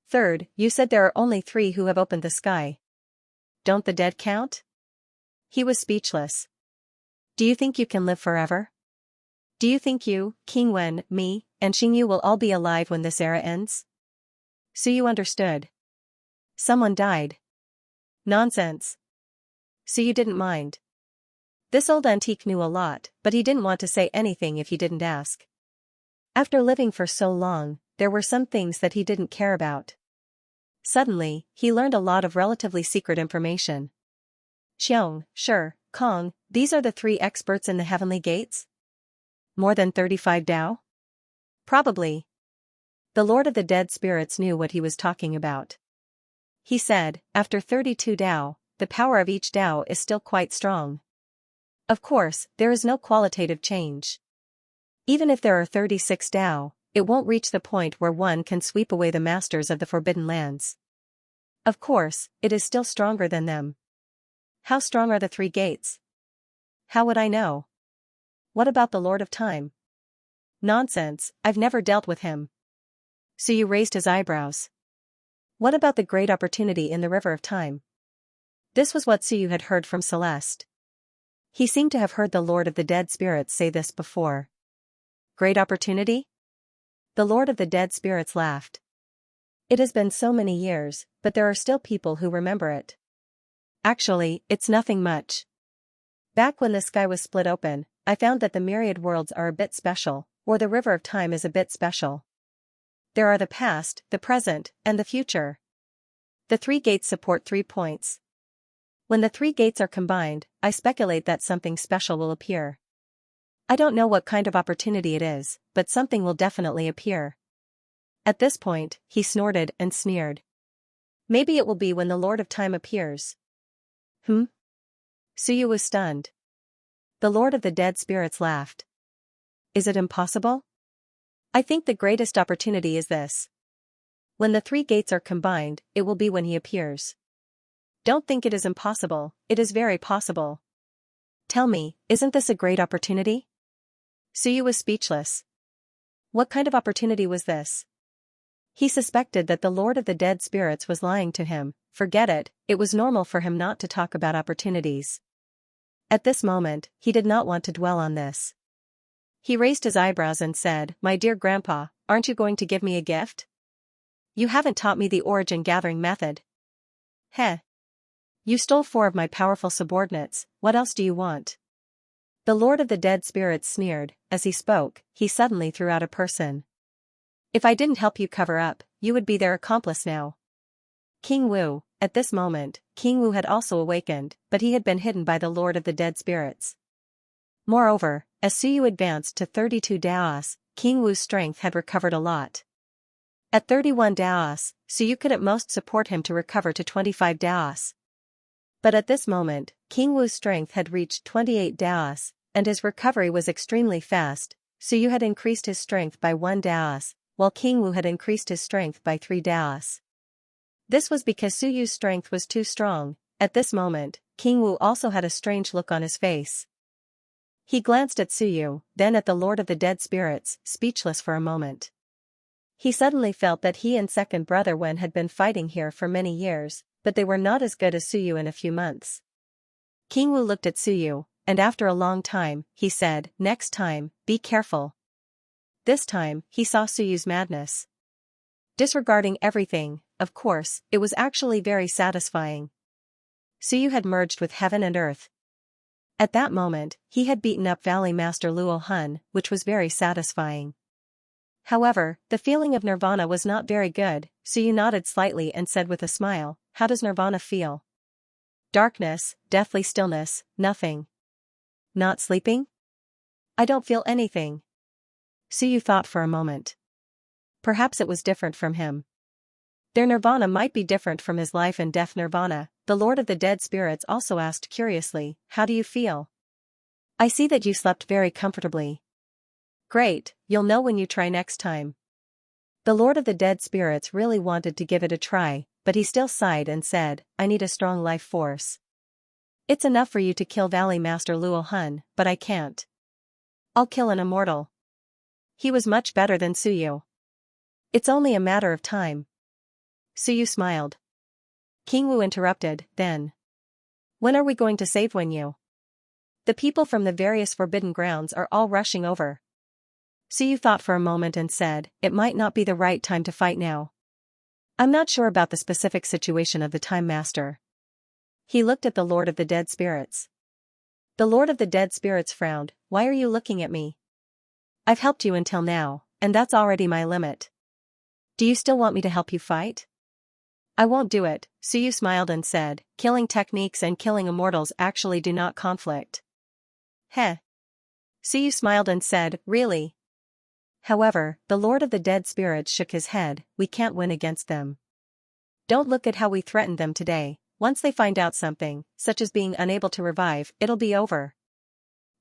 Third, you said there are only 3 who have opened the sky. Don't the dead count? He was speechless. Do you think you can live forever? Do you think you, King Wen, me, and Xingyu will all be alive when this era ends? Suyu understood. Someone died. Nonsense. Suyu didn't mind. This old antique knew a lot, but he didn't want to say anything if he didn't ask. After living for so long, there were some things that he didn't care about. Suddenly, he learned a lot of relatively secret information. Xiong, Shi, Kong, these are the 3 experts in the heavenly gates? More than 35 Tao? Probably. The Lord of the Dead Spirits knew what he was talking about. He said, after 32 Tao, the power of each Tao is still quite strong. Of course, there is no qualitative change. Even if there are 36 Tao, it won't reach the point where one can sweep away the masters of the Forbidden Lands. Of course, it is still stronger than them. How strong are the 3 gates? How would I know? What about the Lord of Time? Nonsense, I've never dealt with him. Suyu raised his eyebrows. What about the great opportunity in the River of Time? This was what Suyu had heard from Celeste. He seemed to have heard the Lord of the Dead Spirits say this before. Great opportunity? The Lord of the Dead Spirits laughed. It has been so many years, but there are still people who remember it. Actually, it's nothing much. Back when the sky was split open, I found that the myriad worlds are a bit special, or the River of Time is a bit special. There are the past, the present, and the future. The 3 gates support 3 points. When the 3 gates are combined, I speculate that something special will appear. I don't know what kind of opportunity it is, but something will definitely appear. At this point, he snorted and sneered. Maybe it will be when the Lord of Time appears. Suyu was stunned. The Lord of the Dead Spirits laughed. Is it impossible? I think the greatest opportunity is this. When the 3 gates are combined, it will be when he appears. Don't think it is impossible, it is very possible. Tell me, isn't this a great opportunity? Suyu was speechless. What kind of opportunity was this? He suspected that the Lord of the Dead Spirits was lying to him. Forget it, it was normal for him not to talk about opportunities. At this moment, he did not want to dwell on this. He raised his eyebrows and said, "My dear grandpa, aren't you going to give me a gift? You haven't taught me the origin gathering method." "Heh. You stole 4 of my powerful subordinates, what else do you want?" The Lord of the Dead Spirits sneered. As he spoke, he suddenly threw out a person. "If I didn't help you cover up, you would be their accomplice now." King Wu. At this moment, King Wu had also awakened, but he had been hidden by the Lord of the Dead Spirits. Moreover, as Suyu advanced to 32 Daos, King Wu's strength had recovered a lot. At 31 Daos, Suyu could at most support him to recover to 25 Daos. But at this moment, King Wu's strength had reached 28 Daos, and his recovery was extremely fast. Suyu had increased his strength by 1 Daos, while King Wu had increased his strength by 3 Daos. This was because Suyu's strength was too strong. At this moment, King Wu also had a strange look on his face. He glanced at Suyu, then at the Lord of the Dead Spirits, speechless for a moment. He suddenly felt that he and second brother Wen had been fighting here for many years, but they were not as good as Suyu in a few months. King Wu looked at Suyu, and after a long time, he said, "Next time, be careful." This time, he saw Suyu's madness. Disregarding everything, of course, it was actually very satisfying. Suyu had merged with heaven and earth. At that moment, he had beaten up Valley Master Luo Hun, which was very satisfying. However, the feeling of nirvana was not very good. Suyu nodded slightly and said with a smile, "How does nirvana feel?" "Darkness, deathly stillness, nothing." "Not sleeping?" "I don't feel anything." Suyu thought for a moment. Perhaps it was different from him. Their nirvana might be different from his life and death nirvana. The Lord of the Dead Spirits also asked curiously, "How do you feel?" "I see that you slept very comfortably." "Great, you'll know when you try next time." The Lord of the Dead Spirits really wanted to give it a try, but he still sighed and said, "I need a strong life force. It's enough for you to kill Valley Master Luo Hun, but I can't. I'll kill an immortal." He was much better than Suyu. "It's only a matter of time." Suyu smiled. King Wu interrupted, "Then. When are we going to save Wenyu? The people from the various forbidden grounds are all rushing over." Suyu thought for a moment and said, "It might not be the right time to fight now. I'm not sure about the specific situation of the Time Master." He looked at the Lord of the Dead Spirits. The Lord of the Dead Spirits frowned, "Why are you looking at me? I've helped you until now, and that's already my limit. Do you still want me to help you fight?" "I won't do it," Suyu smiled and said, "Killing techniques and killing immortals actually do not conflict." "Heh." Suyu smiled and said, "Really?" However, the Lord of the Dead Spirits shook his head, "We can't win against them. Don't look at how we threatened them today. Once they find out something, such as being unable to revive, it'll be over.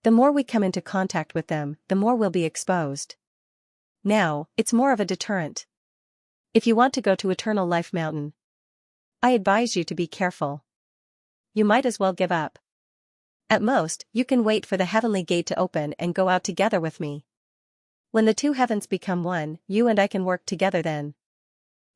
The more we come into contact with them, the more we'll be exposed. Now, it's more of a deterrent. If you want to go to Eternal Life Mountain, I advise you to be careful. You might as well give up. At most, you can wait for the heavenly gate to open and go out together with me. When the 2 heavens become one, you and I can work together then."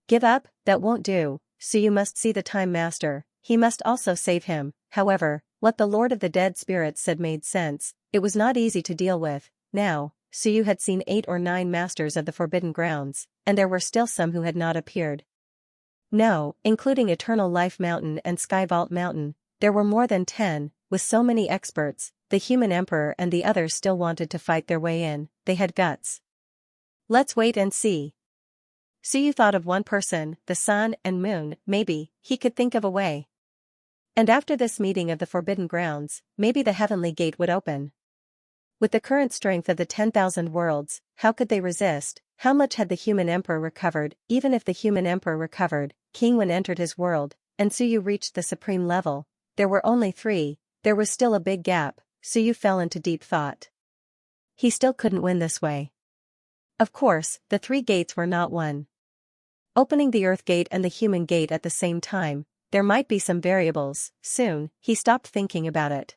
"Give up? That won't do, so you must see the Time Master, he must also save him." However, what the Lord of the Dead Spirits said made sense. It was not easy to deal with. Now, Suyu had seen 8 or 9 masters of the Forbidden Grounds, and there were still some who had not appeared. No, including Eternal Life Mountain and Sky Vault Mountain, there were more than 10, with so many experts. The human emperor and the others still wanted to fight their way in, they had guts. "Let's wait and see." Suyu thought of one person, the sun and moon, maybe, he could think of a way. And after this meeting of the Forbidden Grounds, maybe the heavenly gate would open. With the current strength of the 10,000 worlds, how could they resist? How much had the human emperor recovered? Even if the human emperor recovered, King Wen entered his world, and Suyu reached the supreme level. There were only 3, there was still a big gap. Suyu fell into deep thought. He still couldn't win this way. Of course, the 3 gates were not one. Opening the Earth Gate and the Human Gate at the same time, there might be some variables. Soon, he stopped thinking about it.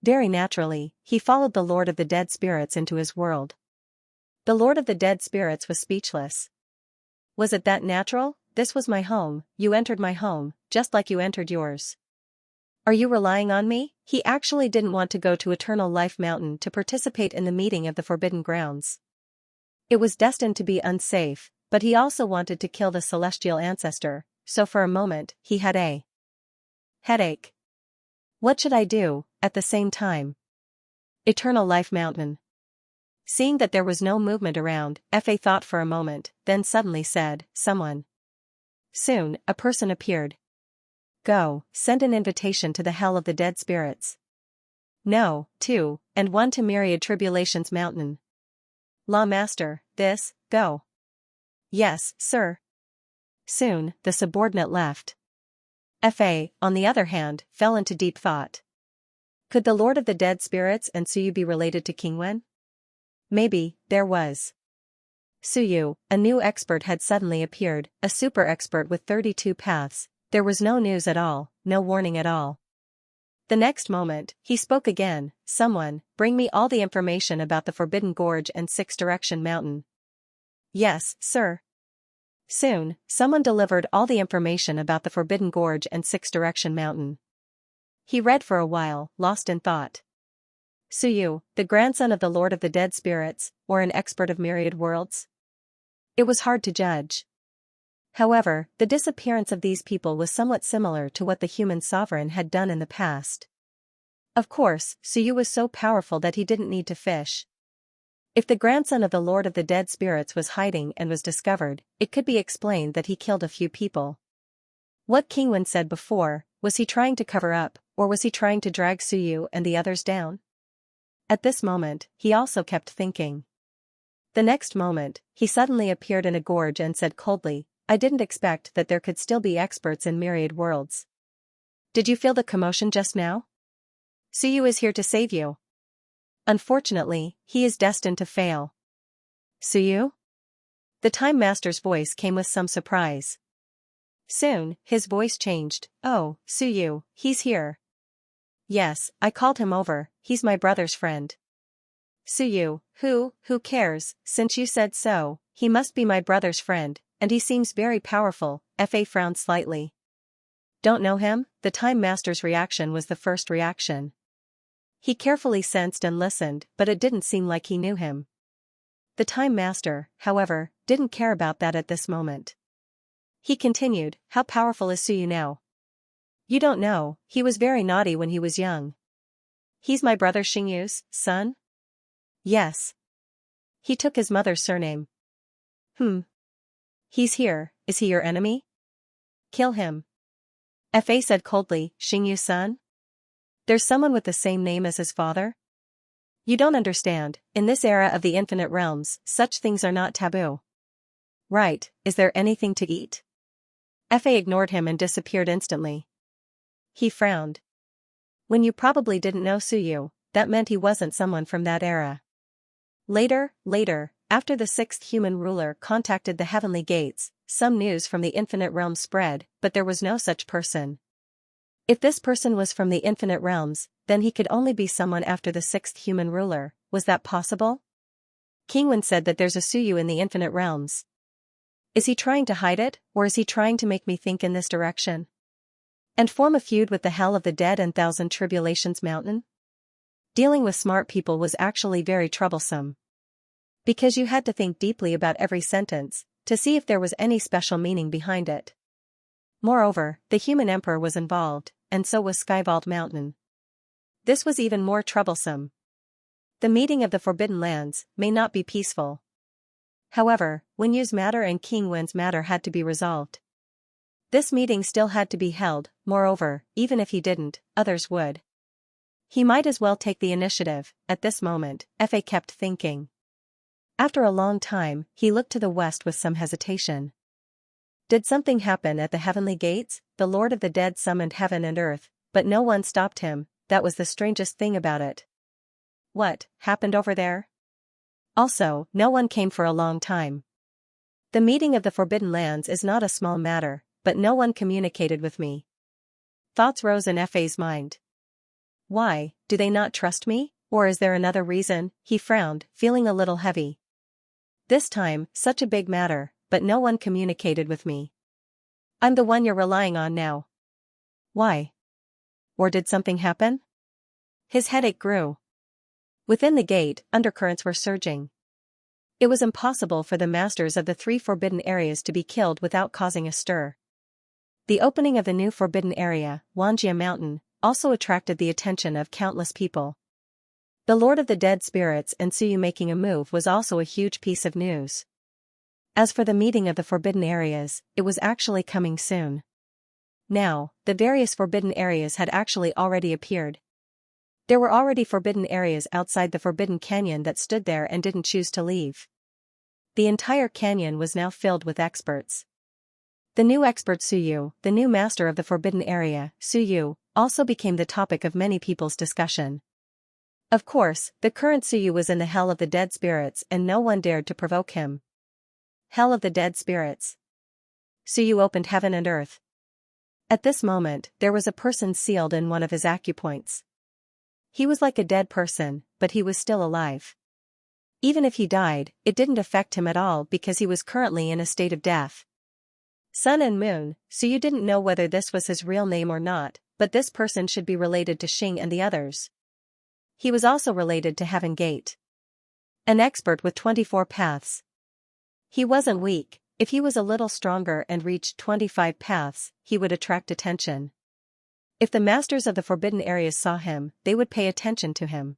Very naturally, he followed the Lord of the Dead Spirits into his world. The Lord of the Dead Spirits was speechless. Was it that natural? This was my home, you entered my home, just like you entered yours. Are you relying on me? He actually didn't want to go to Eternal Life Mountain to participate in the meeting of the Forbidden Grounds. It was destined to be unsafe, but he also wanted to kill the celestial ancestor, so for a moment, he had a headache. What should I do, at the same time? Eternal Life Mountain. Seeing that there was no movement around, Fa thought for a moment, then suddenly said, someone. Soon, a person appeared. Go, send an invitation to the hell of the dead spirits. No, 2, and 1 to Myriad Tribulation's mountain. Law Master, go. Yes, sir. Soon, the subordinate left. Fa, on the other hand, fell into deep thought. Could the Lord of the Dead Spirits and Suyu be related to King Wen? Maybe, there was. Suyu, a new expert had suddenly appeared, a super expert with 32 paths. There was no news at all, no warning at all. The next moment, he spoke again, someone, bring me all the information about the Forbidden Gorge and Six Direction Mountain. Yes, sir. Soon, someone delivered all the information about the Forbidden Gorge and Six Direction Mountain. He read for a while, lost in thought. Suyu, the grandson of the Lord of the Dead Spirits, or an expert of myriad worlds? It was hard to judge. However, the disappearance of these people was somewhat similar to what the human sovereign had done in the past. Of course, Suyu was so powerful that he didn't need to fish. If the grandson of the Lord of the Dead Spirits was hiding and was discovered, it could be explained that he killed a few people. What King Wen said before, was he trying to cover up, or was he trying to drag Suyu and the others down? At this moment, he also kept thinking. The next moment, he suddenly appeared in a gorge and said coldly, I didn't expect that there could still be experts in myriad worlds. Did you feel the commotion just now? Suyu is here to save you. Unfortunately, he is destined to fail. Suyu? The Time Master's voice came with some surprise. Soon, his voice changed. Oh, Suyu, he's here. Yes, I called him over, he's my brother's friend. Suyu, who cares, since you said so, he must be my brother's friend, and he seems very powerful. Fa frowned slightly. Don't know him? The Time Master's reaction was the first reaction. He carefully sensed and listened, but it didn't seem like he knew him. The Time Master, however, didn't care about that at this moment. He continued, how powerful is Suyu now? You don't know, he was very naughty when he was young. He's my brother Xingyu's son? Yes. He took his mother's surname. He's here, is he your enemy? Kill him. Fa said coldly, Xingyu's son? There's someone with the same name as his father? You don't understand, in this era of the infinite realms, such things are not taboo. Right, is there anything to eat? Fa ignored him and disappeared instantly. He frowned. When you probably didn't know Suyu, that meant he wasn't someone from that era. Later, after the sixth human ruler contacted the heavenly gates, some news from the infinite realm spread, but there was no such person. If this person was from the infinite realms, then he could only be someone after the sixth human ruler. Was that possible? King Wen said that there's a Suyu in the infinite realms. Is he trying to hide it, or is he trying to make me think in this direction? And form a feud with the hell of the dead and thousand tribulations mountain? Dealing with smart people was actually very troublesome. Because you had to think deeply about every sentence, to see if there was any special meaning behind it. Moreover, the human emperor was involved, and so was Skyvault Mountain. This was even more troublesome. The meeting of the Forbidden Lands may not be peaceful. However, Wenyu's matter and King Wen's matter had to be resolved. This meeting still had to be held, moreover, even if he didn't, others would. He might as well take the initiative. At this moment, Fa kept thinking. After a long time, he looked to the west with some hesitation. Did something happen at the heavenly gates? The Lord of the Dead summoned heaven and earth, but no one stopped him. That was the strangest thing about it. What happened over there? Also, no one came for a long time. The meeting of the Forbidden Lands is not a small matter, but no one communicated with me. Thoughts rose in Fa's mind. Why, do they not trust me, or is there another reason? He frowned, feeling a little heavy. This time, such a big matter, but no one communicated with me. I'm the one you're relying on now. Why? Or did something happen? His headache grew. Within the gate, undercurrents were surging. It was impossible for the masters of the 3 forbidden areas to be killed without causing a stir. The opening of the new forbidden area, Xianxia Mountain, also attracted the attention of countless people. The Lord of the Dead Spirits and Suyu making a move was also a huge piece of news. As for the meeting of the forbidden areas, it was actually coming soon. Now, the various forbidden areas had actually already appeared. There were already forbidden areas outside the forbidden canyon that stood there and didn't choose to leave. The entire canyon was now filled with experts. The new expert Suyu, the new master of the forbidden area, Suyu, also became the topic of many people's discussion. Of course, the current Suyu was in the Hell of the Dead Spirits and no one dared to provoke him. Hell of the Dead Spirits. Suyu opened heaven and earth. At this moment, there was a person sealed in one of his acupoints. He was like a dead person, but he was still alive. Even if he died, it didn't affect him at all because he was currently in a state of death. Sun and Moon, Suyu didn't know whether this was his real name or not, but this person should be related to Xing and the others. He was also related to Heaven Gate. An expert with 24 paths. He wasn't weak. If he was a little stronger and reached 25 paths, he would attract attention. If the masters of the forbidden areas saw him, they would pay attention to him.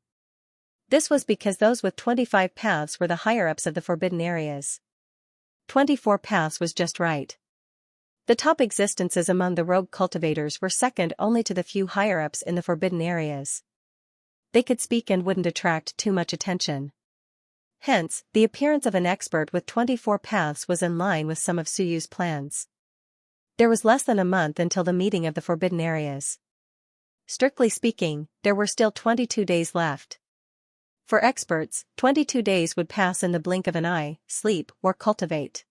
This was because those with 25 paths were the higher-ups of the forbidden areas. 24 paths was just right. The top existences among the rogue cultivators were second only to the few higher-ups in the forbidden areas. They could speak and wouldn't attract too much attention. Hence, the appearance of an expert with 24 paths was in line with some of Suyu's plans. There was less than a month until the meeting of the forbidden areas. Strictly speaking, there were still 22 days left. For experts, 22 days would pass in the blink of an eye, sleep, or cultivate.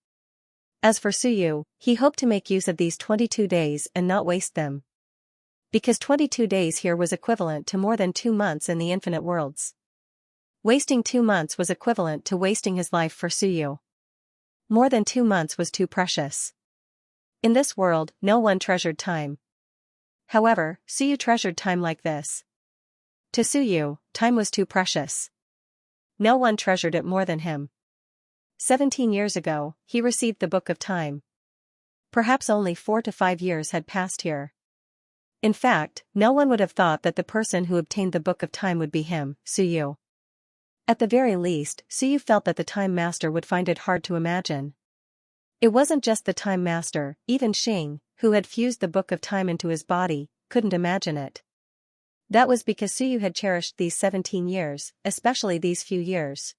As for Suyu, he hoped to make use of these 22 days and not waste them. Because 22 days here was equivalent to more than 2 months in the infinite worlds. Wasting 2 months was equivalent to wasting his life for Suyu. More than 2 months was too precious. In this world, no one treasured time. However, Suyu treasured time like this. To Suyu, time was too precious. No one treasured it more than him. 17 years ago, he received the Book of Time. Perhaps only 4 to 5 years had passed here. In fact, no one would have thought that the person who obtained the Book of Time would be him, Suyu. At the very least, Suyu felt that the Time Master would find it hard to imagine. It wasn't just the Time Master, even Xing, who had fused the Book of Time into his body, couldn't imagine it. That was because Suyu had cherished these 17 years, especially these few years.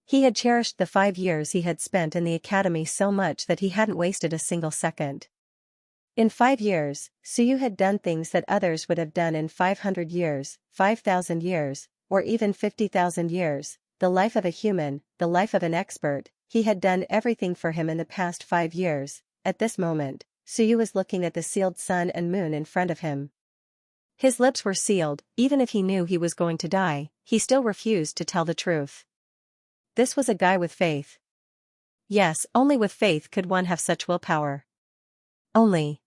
He had cherished the 5 years he had spent in the academy so much that he hadn't wasted a single second. In 5 years, Suyu had done things that others would have done in 500 years, 5,000 years, or even 50,000 years, the life of a human, the life of an expert. He had done everything for him in the past 5 years. At this moment, Suyu was looking at the sealed sun and moon in front of him. His lips were sealed. Even if he knew he was going to die, he still refused to tell the truth. This was a guy with faith. Yes, only with faith could one have such willpower. Only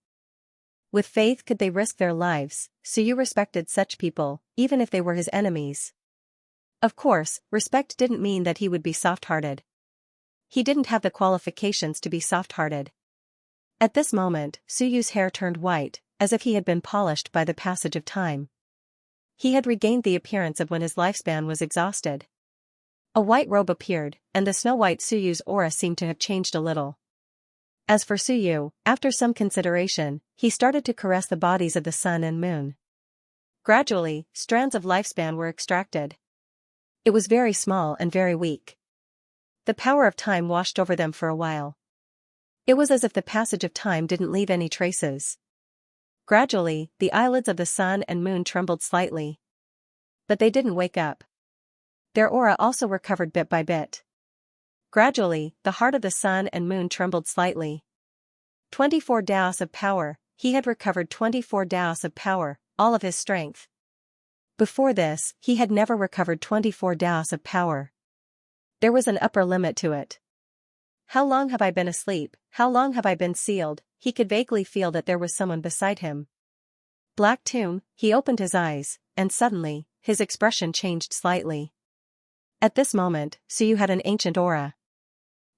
with faith could they risk their lives. Suyu respected such people, even if they were his enemies. Of course, respect didn't mean that he would be soft-hearted. He didn't have the qualifications to be soft-hearted. At this moment, Suyu's hair turned white, as if he had been polished by the passage of time. He had regained the appearance of when his lifespan was exhausted. A white robe appeared, and the snow-white Suyu's aura seemed to have changed a little. As for Suyu, after some consideration, he started to caress the bodies of the sun and moon. Gradually, strands of lifespan were extracted. It was very small and very weak. The power of time washed over them for a while. It was as if the passage of time didn't leave any traces. Gradually, the eyelids of the sun and moon trembled slightly. But they didn't wake up. Their aura also recovered bit by bit. Gradually, the heart of the sun and moon trembled slightly. 24 daos of power. He had recovered 24 daos of power, all of his strength. Before this, he had never recovered 24 daos of power. There was an upper limit to it. How long have I been asleep? How long have I been sealed? He could vaguely feel that there was someone beside him. Black tomb, he opened his eyes, and suddenly, his expression changed slightly. At this moment, Suyu had an ancient aura.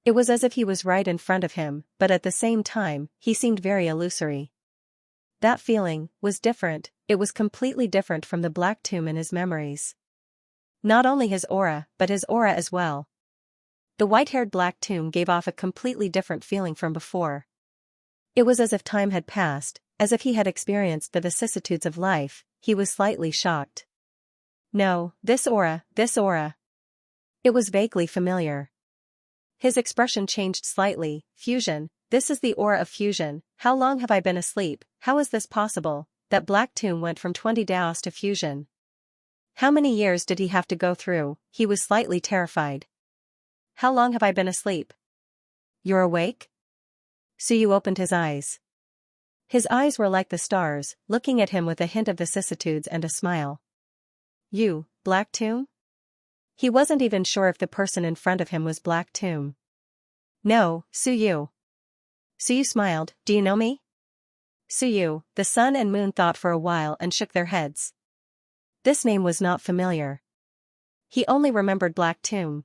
It was as if he was right in front of him, but at the same time, he seemed very illusory. That feeling was different, it was completely different from the black tomb in his memories. Not only his aura, but his aura as well. The white-haired black tomb gave off a completely different feeling from before. It was as if time had passed, as if he had experienced the vicissitudes of life. He was slightly shocked. No, this aura. It was vaguely familiar. His expression changed slightly. Fusion, this is the aura of fusion. How long have I been asleep? How is this possible? That black tomb went from 20 Daos to fusion. How many years did he have to go through? He was slightly terrified. How long have I been asleep? You're awake? Suyu opened his eyes. His eyes were like the stars, looking at him with a hint of vicissitudes and a smile. You, Black Tomb? He wasn't even sure if the person in front of him was Black Tomb. No, Suyu. Suyu smiled, do you know me? Suyu, the sun and moon thought for a while and shook their heads. This name was not familiar. He only remembered Black Tomb.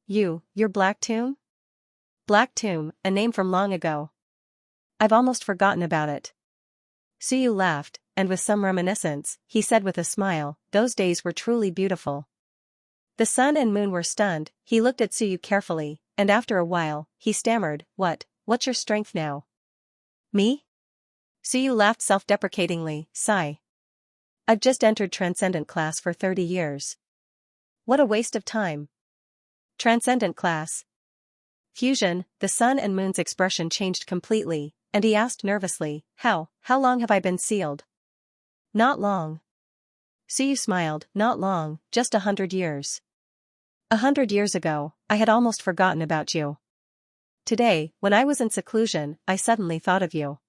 You're Black Tomb? Black Tomb, a name from long ago. I've almost forgotten about it. Suyu laughed, and with some reminiscence, he said with a smile, those days were truly beautiful. The sun and moon were stunned. He looked at Suyu carefully, and after a while, he stammered, what's your strength now? Me? Suyu laughed self-deprecatingly, sigh. I've just entered Transcendent class for 30 years. What a waste of time. Transcendent class. Fusion, the sun and moon's expression changed completely, and he asked nervously, how long have I been sealed? Not long. Suyu smiled, not long, just 100 years. 100 years ago, I had almost forgotten about you. Today, when I was in seclusion, I suddenly thought of you.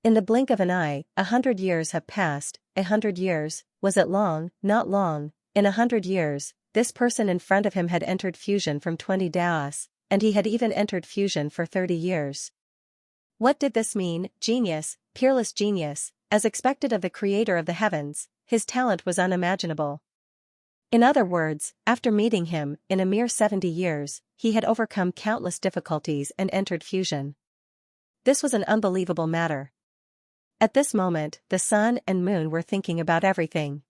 In the blink of an eye, 100 years have passed. 100 years, was it long? Not long. In 100 years, this person in front of him had entered fusion from 20 Daos, and he had even entered fusion for 30 years. What did this mean? Genius, peerless genius, as expected of the creator of the heavens, his talent was unimaginable. In other words, after meeting him, in a mere 70 years, he had overcome countless difficulties and entered fusion. This was an unbelievable matter. At this moment, the sun and moon were thinking about everything.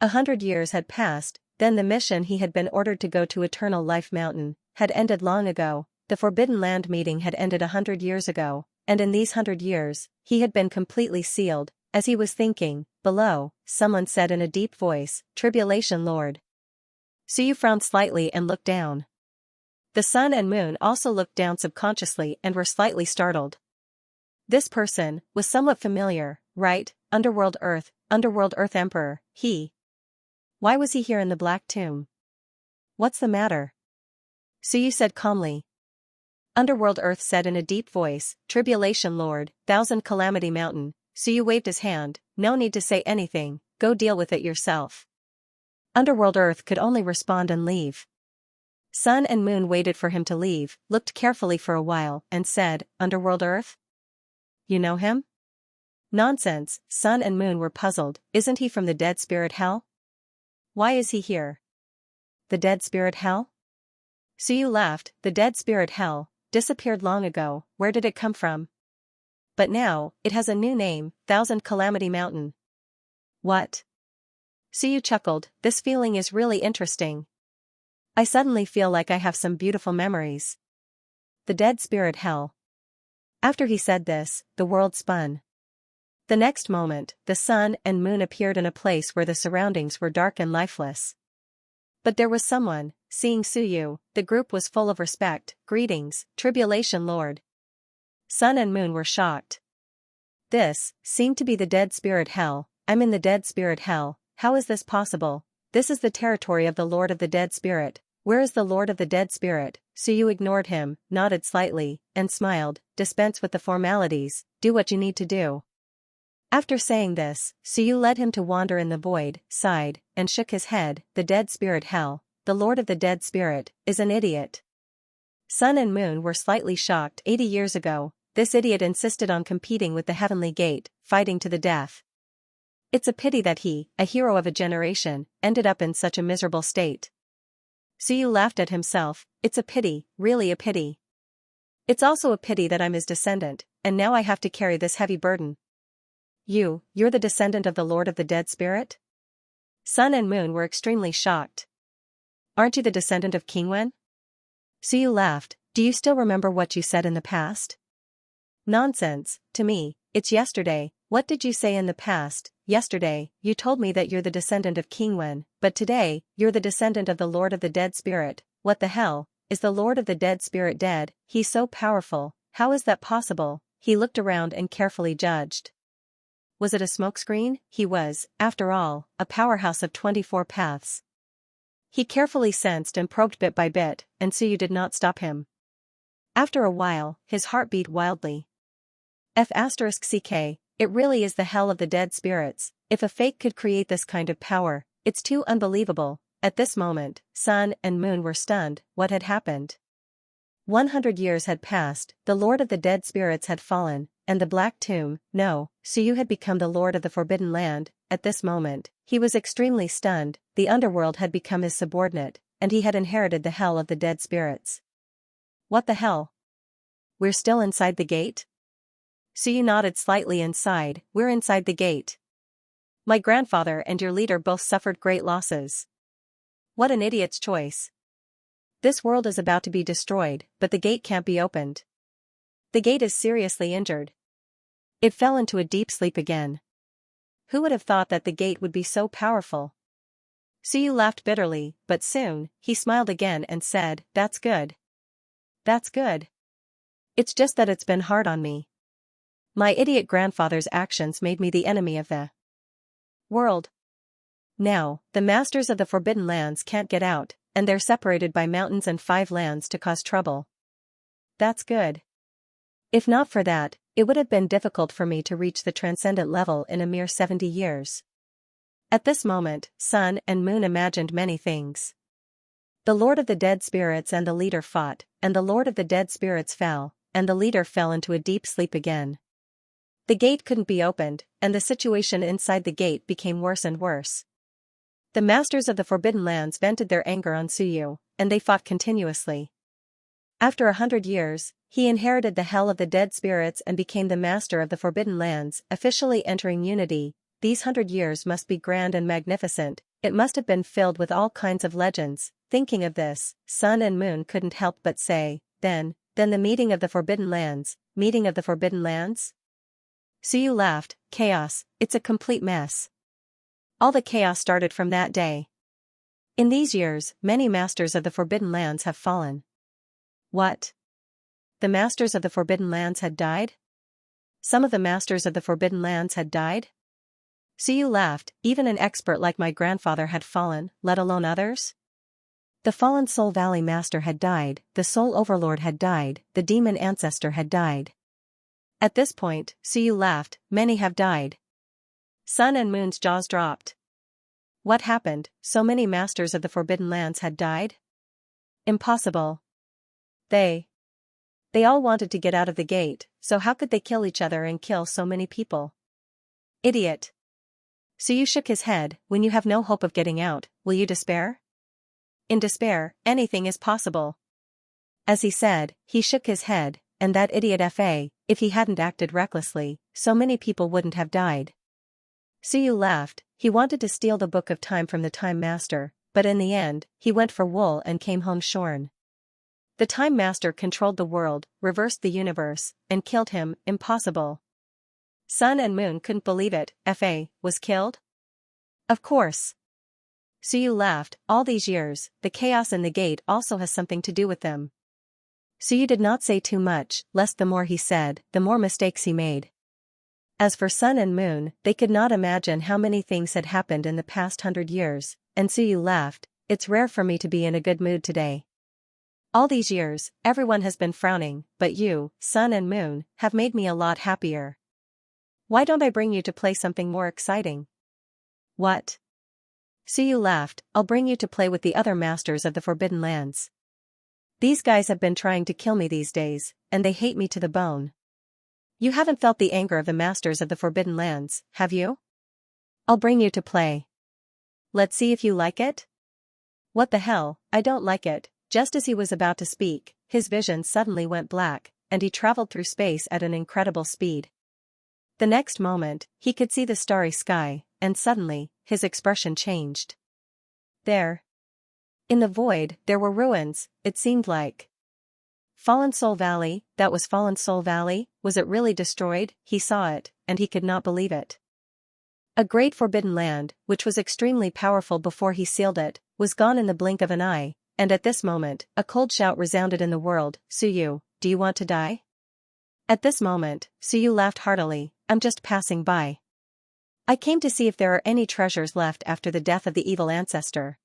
100 years had passed, then the mission he had been ordered to go to Eternal Life Mountain had ended long ago, the Forbidden Land meeting had ended 100 years ago, and in these 100 years, he had been completely sealed. As he was thinking, below, someone said in a deep voice, Tribulation Lord. Suyu frowned slightly and looked down. The sun and moon also looked down subconsciously and were slightly startled. This person was somewhat familiar, right? Underworld Earth Emperor, he. Why was he here in the Black Tomb? What's the matter? Suyu said calmly. Underworld Earth said in a deep voice, Tribulation Lord, Thousand Calamity Mountain. Suyu waved his hand, no need to say anything, go deal with it yourself. Underworld Earth could only respond and leave. Sun and Moon waited for him to leave, looked carefully for a while, and said, Underworld Earth? You know him? Nonsense, Sun and Moon were puzzled, isn't he from the Dead Spirit Hell? Why is he here? The Dead Spirit Hell? Suyu laughed, the Dead Spirit Hell, disappeared long ago, where did it come from? But now, it has a new name, Thousand Calamity Mountain. What? Suyu chuckled, this feeling is really interesting. I suddenly feel like I have some beautiful memories. The Dead Spirit Hell. After he said this, the world spun. The next moment, the sun and moon appeared in a place where the surroundings were dark and lifeless. But there was someone, seeing Suyu, the group was full of respect, greetings, Tribulation Lord. Sun and moon were shocked. This seemed to be the Dead Spirit Hell. I'm in the Dead Spirit Hell, how is this possible? This is the territory of the Lord of the Dead Spirit. Where is the Lord of the Dead Spirit? Suyu ignored him, nodded slightly, and smiled, dispense with the formalities, do what you need to do. After saying this, Suyu led him to wander in the void, sighed, and shook his head, the Dead Spirit Hell, the Lord of the Dead Spirit, is an idiot. Sun and Moon were slightly shocked. 80 years ago, this idiot insisted on competing with the heavenly gate, fighting to the death. It's a pity that he, a hero of a generation, ended up in such a miserable state. Suyu laughed at himself. It's a pity, really a pity. It's also a pity that I'm his descendant, and now I have to carry this heavy burden. You're the descendant of the Lord of the Dead Spirit? Sun and Moon were extremely shocked. Aren't you the descendant of King Wen? Suyu laughed. Do you still remember what you said in the past? Nonsense, to me, it's yesterday. What did you say in the past? Yesterday, you told me that you're the descendant of King Wen, but today, you're the descendant of the Lord of the Dead Spirit. What the hell? Is the Lord of the Dead Spirit dead? He's so powerful. How is that possible? He looked around and carefully judged. Was it a smokescreen? He was, after all, a powerhouse of 24 paths. He carefully sensed and probed bit by bit, and Suyu did not stop him. After a while, his heart beat wildly. F***ck, it really is the hell of the dead spirits. If a fake could create this kind of power, it's too unbelievable. At this moment, Sun and Moon were stunned. What had happened? 100 years had passed, the Lord of the Dead Spirits had fallen, and the Black Tomb, no, Suyu had become the Lord of the Forbidden Land. At this moment, he was extremely stunned. The underworld had become his subordinate, and he had inherited the hell of the dead spirits. What the hell? We're still inside the gate? Suyu nodded slightly. Inside, we're inside the gate. My grandfather and your leader both suffered great losses. What an idiot's choice. This world is about to be destroyed, but the gate can't be opened. The gate is seriously injured. It fell into a deep sleep again. Who would have thought that the gate would be so powerful? Suyu laughed bitterly, but soon, he smiled again and said, That's good. That's good. It's just that it's been hard on me. My idiot grandfather's actions made me the enemy of the world. Now, the masters of the Forbidden Lands can't get out, and they're separated by mountains and 5 lands to cause trouble. That's good. If not for that, it would have been difficult for me to reach the transcendent level in a mere 70 years. At this moment, Sun and Moon imagined many things. The Lord of the Dead Spirits and the leader fought, and the Lord of the Dead Spirits fell, and the leader fell into a deep sleep again. The gate couldn't be opened, and the situation inside the gate became worse and worse. The masters of the Forbidden Lands vented their anger on Suyu, and they fought continuously. After 100 years, he inherited the hell of the dead spirits and became the master of the Forbidden Lands, officially entering unity. These 100 years must be grand and magnificent. It must have been filled with all kinds of legends. Thinking of this, Sun and Moon couldn't help but say, Then the meeting of the Forbidden Lands. Meeting of the Forbidden Lands? Suyu laughed. Chaos, it's a complete mess. All the chaos started from that day. In these years, many masters of the Forbidden Lands have fallen. What? The masters of the Forbidden Lands had died? Some of the masters of the Forbidden Lands had died? Suyu laughed. Even an expert like my grandfather had fallen, let alone others? The fallen Soul Valley Master had died, the Soul Overlord had died, the Demon Ancestor had died. At this point, Suyu laughed. Many have died. Sun and Moon's jaws dropped. What happened? So many masters of the Forbidden Lands had died? Impossible. They all wanted to get out of the gate, so how could they kill each other and kill so many people? Idiot. Suyu shook his head. When you have no hope of getting out, will you despair? In despair, anything is possible. As he said, he shook his head, and that idiot if he hadn't acted recklessly, so many people wouldn't have died. Suyu laughed. He wanted to steal the Book of Time from the Time Master, but in the end, he went for wool and came home shorn. The Time Master controlled the world, reversed the universe, and killed him. Impossible. Sun and Moon couldn't believe it. Was killed? Of course. Suyu laughed. All these years, the chaos in the gate also has something to do with them. Suyu did not say too much, lest the more he said, the more mistakes he made. As for Sun and Moon, they could not imagine how many things had happened in the past 100 years, and Suyu laughed. It's rare for me to be in a good mood today. All these years, everyone has been frowning, but you, Sun and Moon, have made me a lot happier. Why don't I bring you to play something more exciting? What? Suyu laughed. I'll bring you to play with the other masters of the Forbidden Lands. These guys have been trying to kill me these days, and they hate me to the bone. You haven't felt the anger of the masters of the Forbidden Lands, have you? I'll bring you to play. Let's see if you like it? What the hell, I don't like it. Just as he was about to speak, his vision suddenly went black, and he traveled through space at an incredible speed. The next moment, he could see the starry sky, and suddenly, his expression changed. There. In the void, there were ruins, it seemed like. Fallen Soul Valley, that was Fallen Soul Valley, was it really destroyed? He saw it, and he could not believe it. A great forbidden land, which was extremely powerful before he sealed it, was gone in the blink of an eye, and at this moment, a cold shout resounded in the world, Suyu, do you want to die? At this moment, Suyu laughed heartily, I'm just passing by. I came to see if there are any treasures left after the death of the evil ancestor.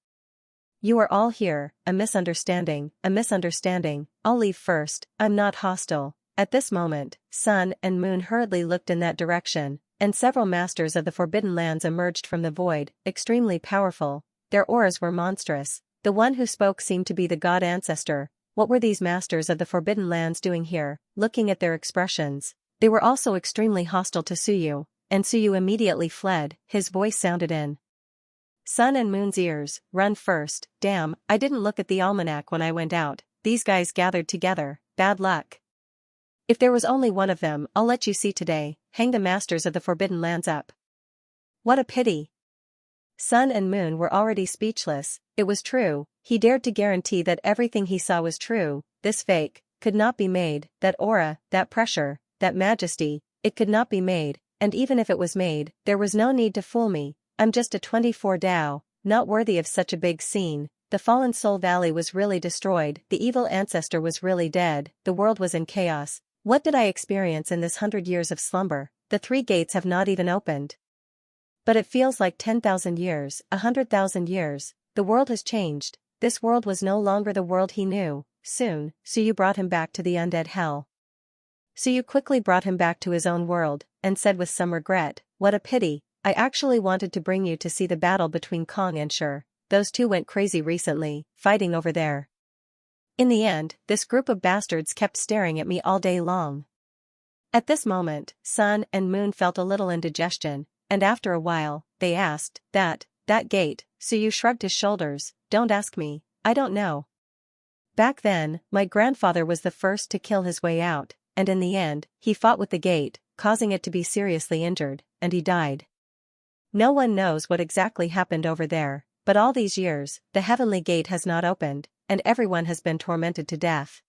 You are all here, a misunderstanding, I'll leave first, I'm not hostile. At this moment, Sun and Moon hurriedly looked in that direction, and several masters of the Forbidden Lands emerged from the void, extremely powerful. Their auras were monstrous. The one who spoke seemed to be the god ancestor. What were these masters of the Forbidden Lands doing here? Looking at their expressions, they were also extremely hostile to Suyu, and Suyu immediately fled. His voice sounded in Sun and Moon's ears, run first. Damn, I didn't look at the almanac when I went out. These guys gathered together, bad luck. If there was only one of them, I'll let you see today, hang the masters of the Forbidden Lands up. What a pity. Sun and Moon were already speechless. It was true, he dared to guarantee that everything he saw was true. This fake could not be made, that aura, that pressure, that majesty, it could not be made, and even if it was made, there was no need to fool me. I'm just a 24 Dao, not worthy of such a big scene. The Fallen Soul Valley was really destroyed, the evil ancestor was really dead, the world was in chaos. What did I experience in this 100 years of slumber? The 3 gates have not even opened. But it feels like 10,000 years, 100,000 years. The world has changed. This world was no longer the world he knew. Soon, Suyu brought him back to the undead hell. Suyu quickly brought him back to his own world, and said with some regret, what a pity. I actually wanted to bring you to see the battle between Kong and Shi. Those two went crazy recently, fighting over there. In the end, this group of bastards kept staring at me all day long. At this moment, Sun and Moon felt a little indigestion, and after a while, they asked, that gate. Suyu shrugged his shoulders, don't ask me, I don't know. Back then, my grandfather was the first to kill his way out, and in the end, he fought with the gate, causing it to be seriously injured, and he died. No one knows what exactly happened over there, but all these years, the heavenly gate has not opened, and everyone has been tormented to death.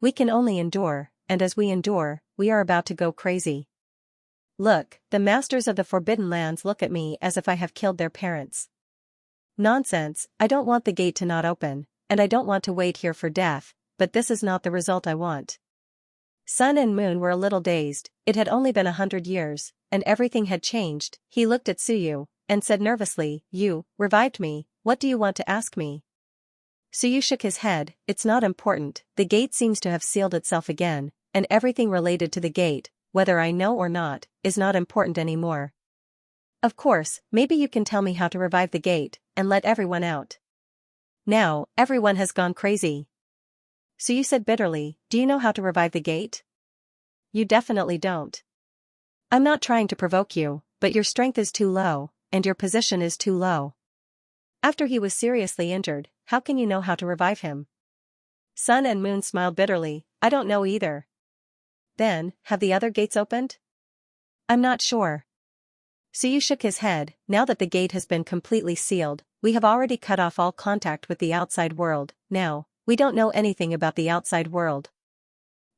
We can only endure, and as we endure, we are about to go crazy. Look, the masters of the Forbidden Lands look at me as if I have killed their parents. Nonsense, I don't want the gate to not open, and I don't want to wait here for death, but this is not the result I want. Sun and Moon were a little dazed, it had only been 100 years, and everything had changed. He looked at Suyu, and said nervously, you revived me, what do you want to ask me? Suyu shook his head, it's not important, the gate seems to have sealed itself again, and everything related to the gate, whether I know or not, is not important anymore. Of course, maybe you can tell me how to revive the gate, and let everyone out. Now, everyone has gone crazy. Suyu said bitterly, do you know how to revive the gate? You definitely don't. I'm not trying to provoke you, but your strength is too low, and your position is too low. After he was seriously injured, how can you know how to revive him? Sun and Moon smiled bitterly, I don't know either. Then, have the other gates opened? I'm not sure. Suyu shook his head, now that the gate has been completely sealed, we have already cut off all contact with the outside world, now, we don't know anything about the outside world.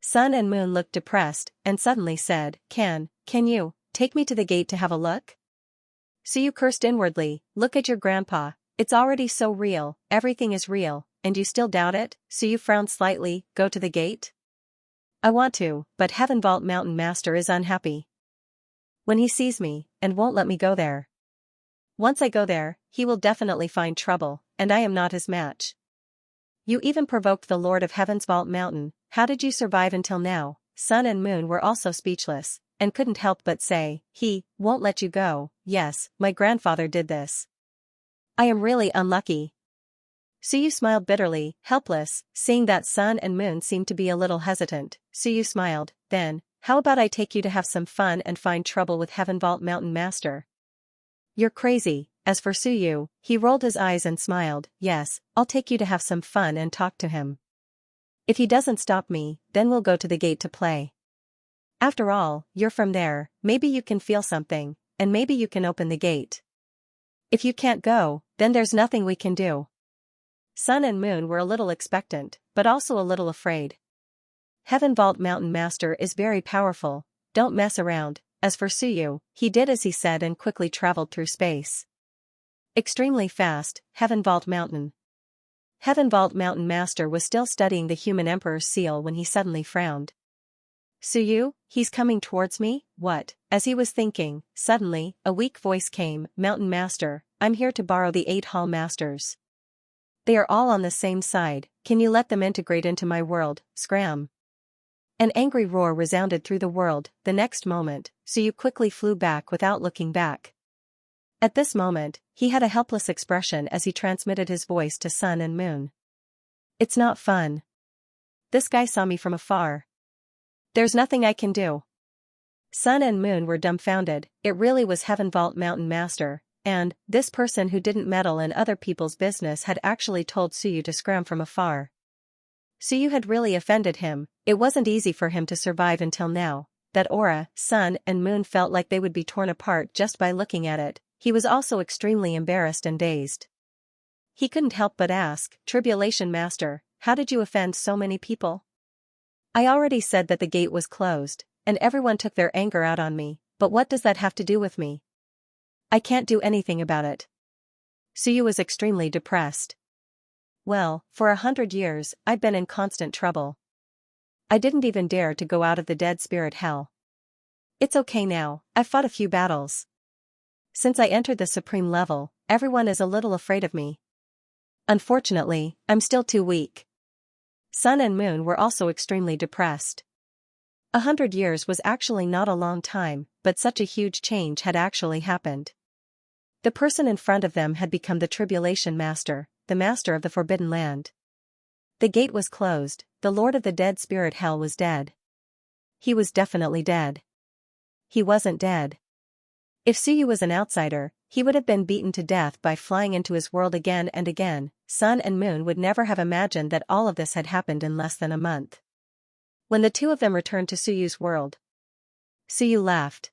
Sun and Moon looked depressed, and suddenly said, can you take me to the gate to have a look? Suyu cursed inwardly, look at your grandpa, it's already so real, everything is real, and you still doubt it? Suyu frowned slightly, go to the gate? I want to, but Heaven Vault Mountain Master is unhappy. When he sees me, and won't let me go there. Once I go there, he will definitely find trouble, and I am not his match. You even provoked the Lord of Heaven's Vault Mountain, how did you survive until now? Sun and Moon were also speechless, and couldn't help but say, he won't let you go, yes, my grandfather did this. I am really unlucky. Suyu smiled bitterly, helpless, seeing that Sun and Moon seemed to be a little hesitant. Suyu smiled, then, how about I take you to have some fun and find trouble with Heaven Vault Mountain Master? You're crazy. As for Suyu, he rolled his eyes and smiled. Yes, I'll take you to have some fun and talk to him. If he doesn't stop me, then we'll go to the gate to play. After all, you're from there, maybe you can feel something, and maybe you can open the gate. If you can't go, then there's nothing we can do. Sun and Moon were a little expectant, but also a little afraid. Heaven Vault Mountain Master is very powerful, don't mess around. As for Suyu, he did as he said and quickly traveled through space. Extremely fast, Heaven Vault Mountain. Heaven Vault Mountain Master was still studying the human emperor's seal when he suddenly frowned. Suyu, he's coming towards me, what? As he was thinking, suddenly, a weak voice came, Mountain Master, I'm here to borrow the 8 Hall Masters. They are all on the same side, can you let them integrate into my world, scram? An angry roar resounded through the world. The next moment, Suyu quickly flew back without looking back. At this moment, he had a helpless expression as he transmitted his voice to Sun and Moon. It's not fun. This guy saw me from afar. There's nothing I can do. Sun and Moon were dumbfounded. It really was Heaven Vault Mountain Master, and this person who didn't meddle in other people's business had actually told Suyu to scram from afar. Suyu had really offended him. It wasn't easy for him to survive until now. That aura, Sun and Moon felt like they would be torn apart just by looking at it. He was also extremely embarrassed and dazed. He couldn't help but ask, Tribulation Master, how did you offend so many people? I already said that the gate was closed, and everyone took their anger out on me, but what does that have to do with me? I can't do anything about it. Suyu was extremely depressed. Well, for 100 years, I've been in constant trouble. I didn't even dare to go out of the dead spirit hell. It's okay now, I've fought a few battles. Since I entered the supreme level, everyone is a little afraid of me. Unfortunately, I'm still too weak. Sun and Moon were also extremely depressed. 100 years was actually not a long time, but such a huge change had actually happened. The person in front of them had become the Tribulation Master, the Master of the Forbidden Land. The gate was closed, the Lord of the Dead Spirit Hell was dead. He was definitely dead. He wasn't dead. If Suyu was an outsider, he would have been beaten to death by flying into his world again and again. Sun and Moon would never have imagined that all of this had happened in less than a month. When the two of them returned to Suyu's world, Suyu laughed.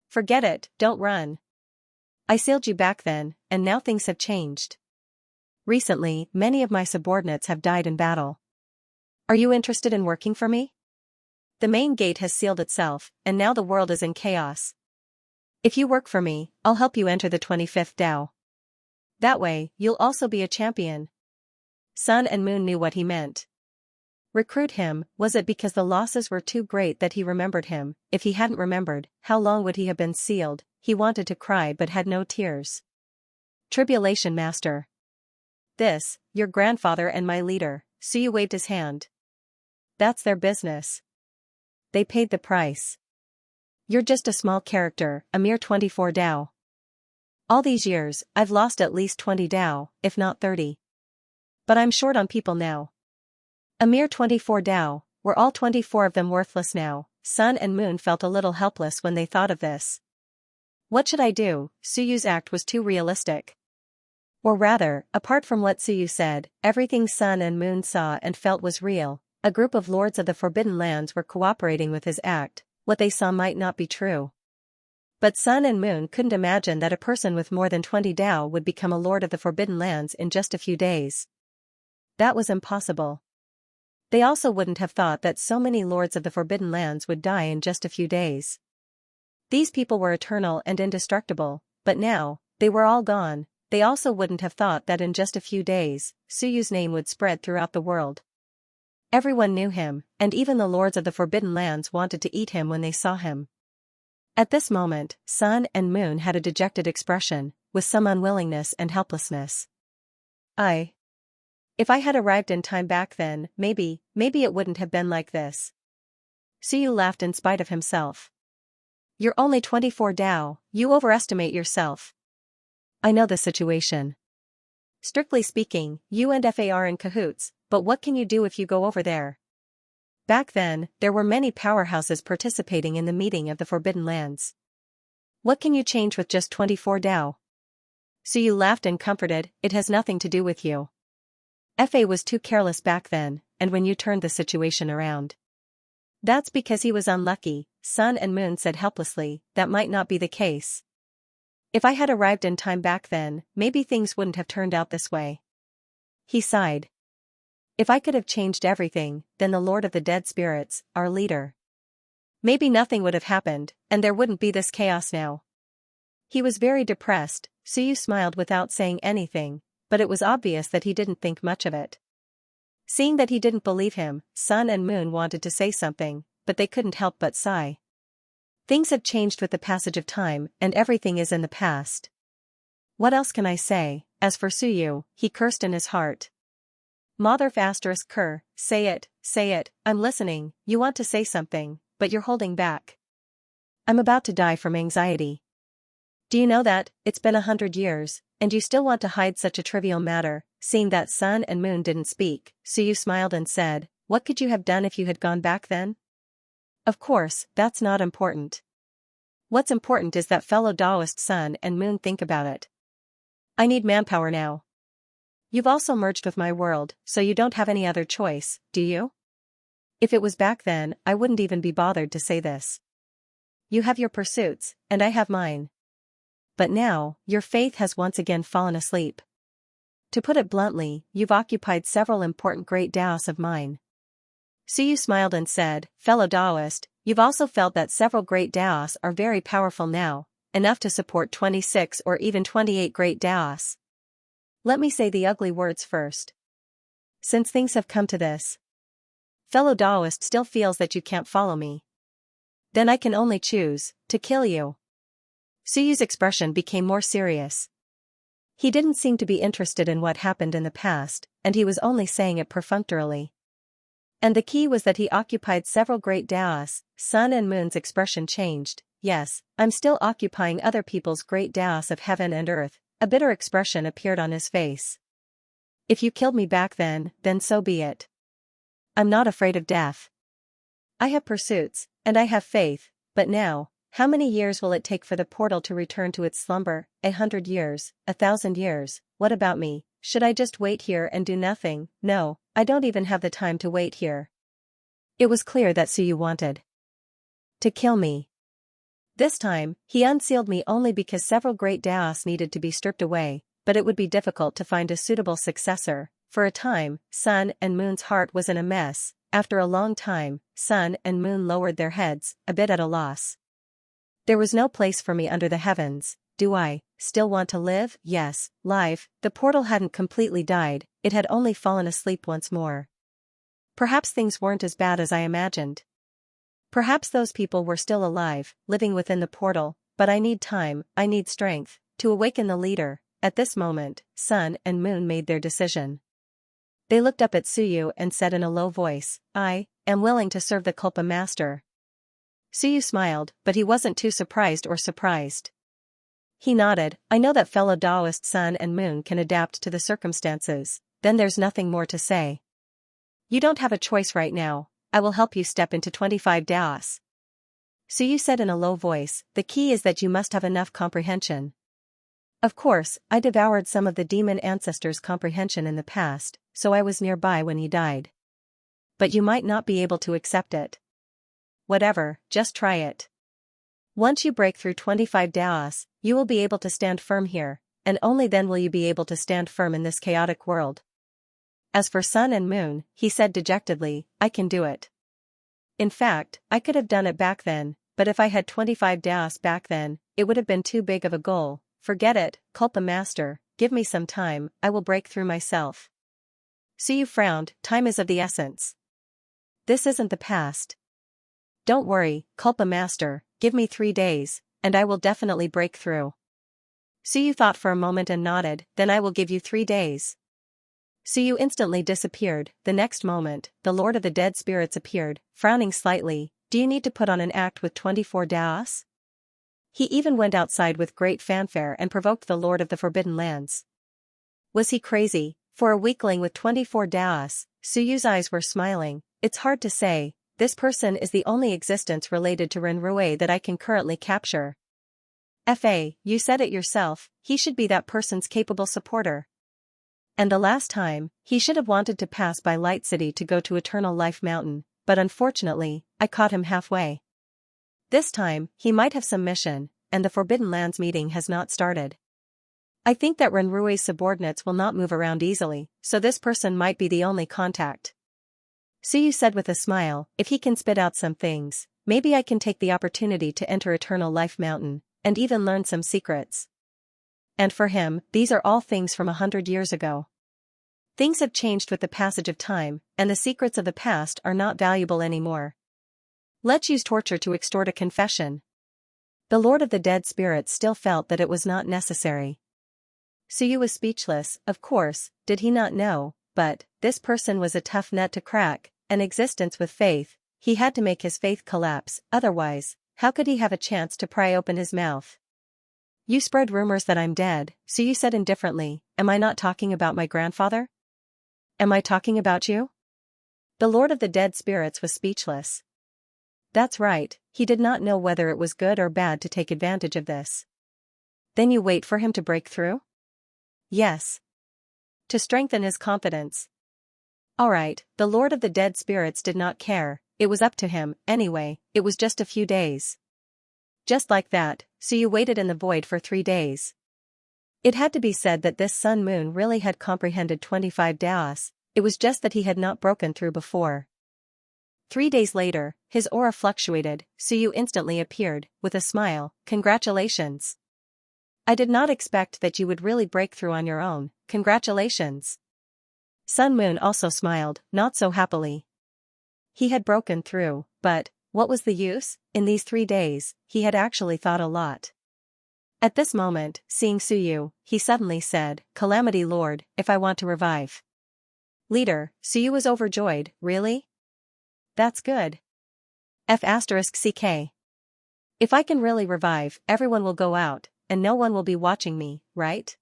Forget it, don't run. I sealed you back then, and now things have changed. Recently, many of my subordinates have died in battle. Are you interested in working for me? The main gate has sealed itself, and now the world is in chaos. If you work for me, I'll help you enter the 25th Dao. That way, you'll also be a champion. Sun and Moon knew what he meant. Recruit him, was it because the losses were too great that he remembered him? If he hadn't remembered, how long would he have been sealed? He wanted to cry but had no tears. Tribulation Master. This, your grandfather and my leader, Suyu waved his hand. That's their business. They paid the price. You're just a small character, a mere 24 Dao. All these years, I've lost at least 20 Dao, if not 30. But I'm short on people now. A mere 24 Dao, were all 24 of them worthless now? Sun and Moon felt a little helpless when they thought of this. What should I do? Suyu's act was too realistic. Or rather, apart from what Suyu said, everything Sun and Moon saw and felt was real. A group of lords of the Forbidden Lands were cooperating with his act. What they saw might not be true. But Sun and Moon couldn't imagine that a person with more than 20 Dao would become a lord of the Forbidden Lands in just a few days. That was impossible. They also wouldn't have thought that so many lords of the Forbidden Lands would die in just a few days. These people were eternal and indestructible, but now, they were all gone. They also wouldn't have thought that in just a few days, Suyu's name would spread throughout the world. Everyone knew him, and even the lords of the Forbidden Lands wanted to eat him when they saw him. At this moment, Sun and Moon had a dejected expression, with some unwillingness and helplessness. If I had arrived in time back then, maybe it wouldn't have been like this. Suyu laughed in spite of himself. You're only 24 Dao, you overestimate yourself. I know the situation. Strictly speaking, you and FA are in cahoots, but what can you do if you go over there? Back then, there were many powerhouses participating in the meeting of the Forbidden Lands. What can you change with just 24 Dao? Suyu laughed and comforted, it has nothing to do with you. Fa was too careless back then, and when you turned the situation around. That's because he was unlucky, Sun and Moon said helplessly, that might not be the case. If I had arrived in time back then, maybe things wouldn't have turned out this way. He sighed. If I could have changed everything, then the Lord of the Dead Spirits, our leader. Maybe nothing would have happened, and there wouldn't be this chaos now. He was very depressed, Suyu smiled without saying anything, but it was obvious that he didn't think much of it. Seeing that he didn't believe him, Sun and Moon wanted to say something, but they couldn't help but sigh. Things have changed with the passage of time, and everything is in the past. What else can I say? As for Suyu, he cursed in his heart. Mother *cur, say it, I'm listening, you want to say something, but you're holding back. I'm about to die from anxiety. Do you know that, it's been 100 years, and you still want to hide such a trivial matter? Seeing that Sun and Moon didn't speak, Suyu smiled and said, what could you have done if you had gone back then? Of course, that's not important. What's important is that fellow Taoist Sun and Moon think about it. I need manpower now. You've also merged with my world, so you don't have any other choice, do you? If it was back then, I wouldn't even be bothered to say this. You have your pursuits, and I have mine. But now, your faith has once again fallen asleep. To put it bluntly, you've occupied several important great Taoists of mine. Suyu smiled and said, fellow Taoist, you've also felt that several great Taoists are very powerful now, enough to support 26 or even 28 great Taoists. Let me say the ugly words first. Since things have come to this, fellow Taoist still feels that you can't follow me. Then I can only choose to kill you. Suyu's expression became more serious. He didn't seem to be interested in what happened in the past, and he was only saying it perfunctorily. And the key was that he occupied several great Taoists. Sun and Moon's expression changed. Yes, I'm still occupying other people's great Taoists of heaven and earth. A bitter expression appeared on his face. If you killed me back then so be it. I'm not afraid of death. I have pursuits, and I have faith, but now, how many years will it take for the portal to return to its slumber? 100 years, 1,000 years, what about me? Should I just wait here and do nothing? No, I don't even have the time to wait here. It was clear that Suyu wanted to kill me. This time, he unsealed me only because several great Taoists needed to be stripped away, but it would be difficult to find a suitable successor. For a time, Sun and Moon's heart was in a mess. After a long time, Sun and Moon lowered their heads, a bit at a loss. There was no place for me under the heavens. Do I still want to live? Yes, live. The portal hadn't completely died, it had only fallen asleep once more. Perhaps things weren't as bad as I imagined. Perhaps those people were still alive, living within the portal, but I need time, I need strength, to awaken the leader. At this moment, Sun and Moon made their decision. They looked up at Suyu and said in a low voice, I am willing to serve the Culpa Master. Suyu smiled, but he wasn't too surprised. He nodded, I know that fellow Taoist Sun and Moon can adapt to the circumstances, then there's nothing more to say. You don't have a choice right now. I will help you step into 25 Taoists. Suyu said in a low voice, the key is that you must have enough comprehension. Of course, I devoured some of the demon ancestors' comprehension in the past, so I was nearby when he died. But you might not be able to accept it. Whatever, just try it. Once you break through 25 Taoists, you will be able to stand firm here, and only then will you be able to stand firm in this chaotic world. As for Sun and Moon, he said dejectedly, I can do it. In fact, I could have done it back then, but if I had 25 Taoists back then, it would have been too big of a goal. Forget it, Culpa Master, give me some time, I will break through myself. Suyu frowned, time is of the essence. This isn't the past. Don't worry, Culpa Master, give me 3 days, and I will definitely break through. Suyu thought for a moment and nodded, then I will give you 3 days. Suyu instantly disappeared. The next moment, the Lord of the Dead Spirits appeared, frowning slightly. Do you need to put on an act with 24 Taoists? He even went outside with great fanfare and provoked the Lord of the Forbidden Lands. Was he crazy? For a weakling with 24 Taoists, Suyu's eyes were smiling. It's hard to say, this person is the only existence related to Renrui that I can currently capture. Fa, you said it yourself, he should be that person's capable supporter. And the last time, he should have wanted to pass by Light City to go to Eternal Life Mountain, but unfortunately, I caught him halfway. This time, he might have some mission, and the Forbidden Lands meeting has not started. I think that Renrui's subordinates will not move around easily, so this person might be the only contact. Suyu said with a smile, if he can spit out some things, maybe I can take the opportunity to enter Eternal Life Mountain, and even learn some secrets. And for him, these are all things from 100 years ago. Things have changed with the passage of time, and the secrets of the past are not valuable anymore. Let's use torture to extort a confession. The Lord of the Dead Spirits still felt that it was not necessary. Suyu was speechless, of course, did he not know, but, this person was a tough nut to crack, an existence with faith, he had to make his faith collapse, otherwise, how could he have a chance to pry open his mouth? You spread rumors that I'm dead, Suyu said indifferently, am I not talking about my grandfather? Am I talking about you? The Lord of the Dead Spirits was speechless. That's right, he did not know whether it was good or bad to take advantage of this. Then you wait for him to break through? Yes. To strengthen his confidence. Alright, the Lord of the Dead Spirits did not care, it was up to him, anyway, it was just a few days. Just like that, Suyu waited in the void for 3 days. It had to be said that this Sun Moon really had comprehended 25 Daos, it was just that he had not broken through before. 3 days later, his aura fluctuated, Suyu instantly appeared, with a smile, congratulations. I did not expect that you would really break through on your own, congratulations. Sun Moon also smiled, not so happily. He had broken through, but, what was the use? In these 3 days, he had actually thought a lot. At this moment, seeing Suyu, he suddenly said, Calamity Lord, if I want to revive. Leader, Suyu was overjoyed, really? That's good. F***ck. If I can really revive, everyone will go out, and no one will be watching me, right?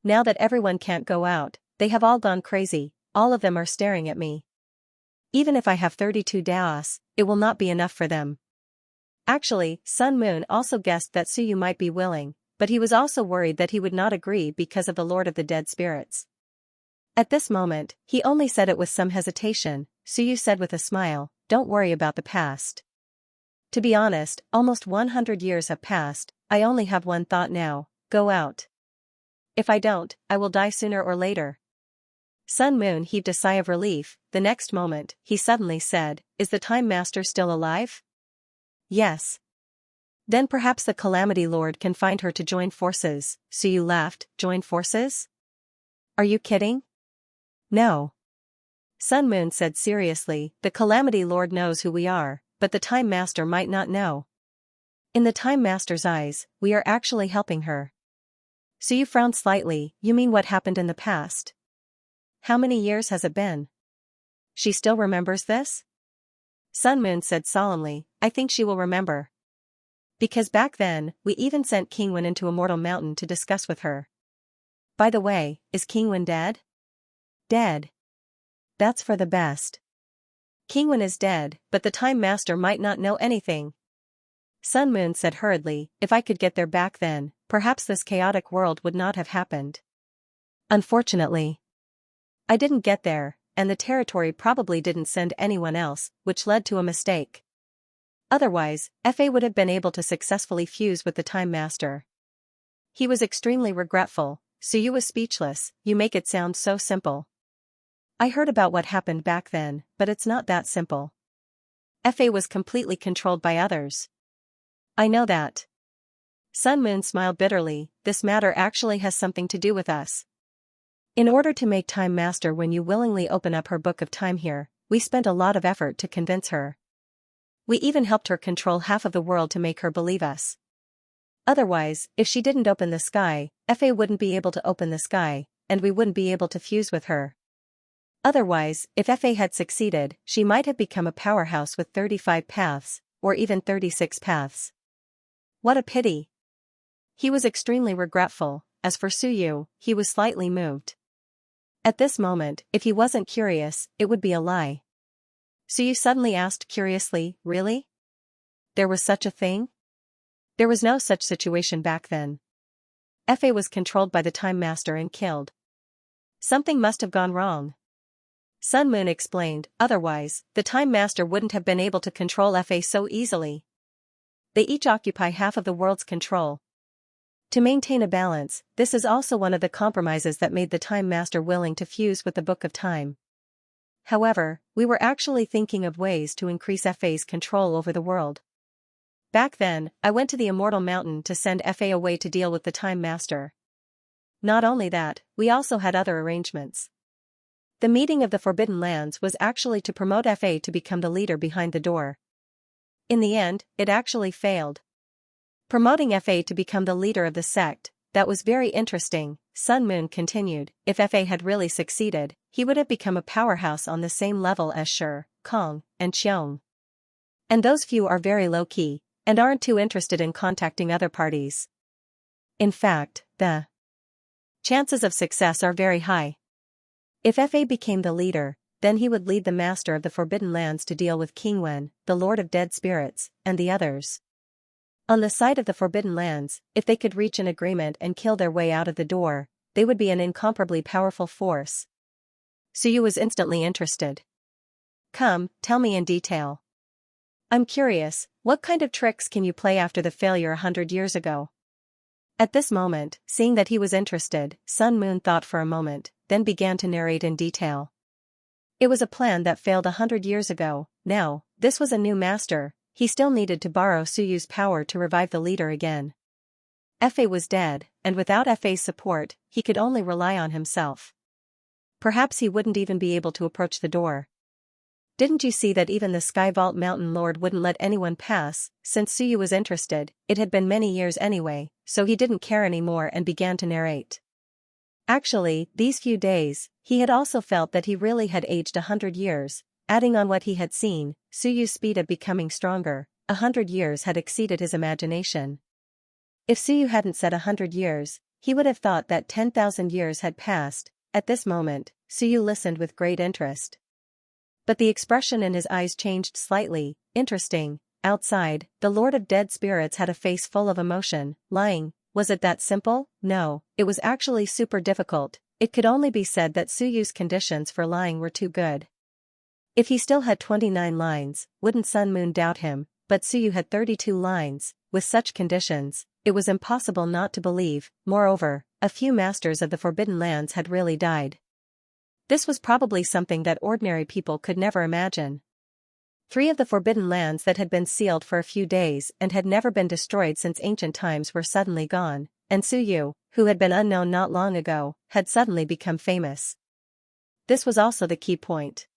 Now that everyone can't go out, they have all gone crazy, all of them are staring at me. Even if I have 32 Daos, it will not be enough for them. Actually, Sun Moon also guessed that Suyu might be willing, but he was also worried that he would not agree because of the Lord of the Dead Spirits. At this moment, he only said it with some hesitation, Suyu said with a smile, don't worry about the past. To be honest, almost 100 years have passed, I only have one thought now, go out. If I don't, I will die sooner or later. Sun Moon heaved a sigh of relief, the next moment, he suddenly said, is the Time Master still alive? Yes. Then perhaps the Calamity Lord can find her to join forces, Suyu laughed, join forces? Are you kidding? No. Sun Moon said seriously, the Calamity Lord knows who we are, but the Time Master might not know. In the Time Master's eyes, we are actually helping her. Suyu frowned slightly, you mean what happened in the past? How many years has it been? She still remembers this? Sun Moon said solemnly, I think she will remember. Because back then, we even sent Kingwen into Immortal Mountain to discuss with her. By the way, is Kingwen dead? Dead. That's for the best. Kingwen is dead, but the Time Master might not know anything. Sun Moon said hurriedly, if I could get there back then, perhaps this chaotic world would not have happened. Unfortunately. I didn't get there, and the territory probably didn't send anyone else, which led to a mistake. Otherwise, Fa would have been able to successfully fuse with the Time Master. He was extremely regretful, Suyu was speechless, you make it sound so simple. I heard about what happened back then, but it's not that simple. Fa was completely controlled by others. I know that. Sun Moon smiled bitterly, this matter actually has something to do with us. In order to make Time Master when you willingly open up her book of time here, we spent a lot of effort to convince her. We even helped her control half of the world to make her believe us. Otherwise, if she didn't open the sky, Fa wouldn't be able to open the sky, and we wouldn't be able to fuse with her. Otherwise, if Fa had succeeded, she might have become a powerhouse with 35 paths, or even 36 paths. What a pity. He was extremely regretful, as for Suyu, he was slightly moved. At this moment, if he wasn't curious, it would be a lie. Suyu suddenly asked curiously, really? There was such a thing? There was no such situation back then. Fa was controlled by the Time Master and killed. Something must have gone wrong. Sun Moon explained, otherwise, the Time Master wouldn't have been able to control Fa so easily. They each occupy half of the world's control. To maintain a balance, this is also one of the compromises that made the Time Master willing to fuse with the Book of Time. However, we were actually thinking of ways to increase Fa's control over the world. Back then, I went to the Immortal Mountain to send Fa away to deal with the Time Master. Not only that, we also had other arrangements. The meeting of the Forbidden Lands was actually to promote Fa to become the leader behind the door. In the end, it actually failed. Promoting Fa to become the leader of the sect, that was very interesting, Sun Moon continued. If Fa had really succeeded, he would have become a powerhouse on the same level as Shi, Kong, and Xiong. And those few are very low-key, and aren't too interested in contacting other parties. In fact, the chances of success are very high. If Fa became the leader, then he would lead the Master of the Forbidden Lands to deal with King Wen, the Lord of Dead Spirits, and the others. On the side of the Forbidden Lands, if they could reach an agreement and kill their way out of the door, they would be an incomparably powerful force. Suyu was instantly interested. Come, tell me in detail. I'm curious, what kind of tricks can you play after the failure 100 years ago? At this moment, seeing that he was interested, Sun Moon thought for a moment, then began to narrate in detail. It was a plan that failed 100 years ago. Now, this was a new master. He still needed to borrow Suyu's power to revive the leader again. Fa was dead, and without Fa's support, he could only rely on himself. Perhaps he wouldn't even be able to approach the door. Didn't you see that even the Sky Vault Mountain Lord wouldn't let anyone pass? Since Suyu was interested, it had been many years anyway, so he didn't care anymore and began to narrate. Actually, these few days, he had also felt that he really had aged 100 years. Adding on what he had seen, Suyu's speed of becoming stronger, 100 years had exceeded his imagination. If Suyu hadn't said 100 years, he would have thought that 10,000 years had passed. At this moment, Suyu listened with great interest. But the expression in his eyes changed slightly. Interesting. Outside, the Lord of Dead Spirits had a face full of emotion. Lying, was it that simple? No, it was actually super difficult. It could only be said that Suyu's conditions for lying were too good. If he still had 29 lines, wouldn't Sun Moon doubt him, but Suyu had 32 lines. With such conditions, it was impossible not to believe. Moreover, a few masters of the Forbidden Lands had really died. This was probably something that ordinary people could never imagine. 3 of the Forbidden Lands that had been sealed for a few days and had never been destroyed since ancient times were suddenly gone, and Suyu, who had been unknown not long ago, had suddenly become famous. This was also the key point.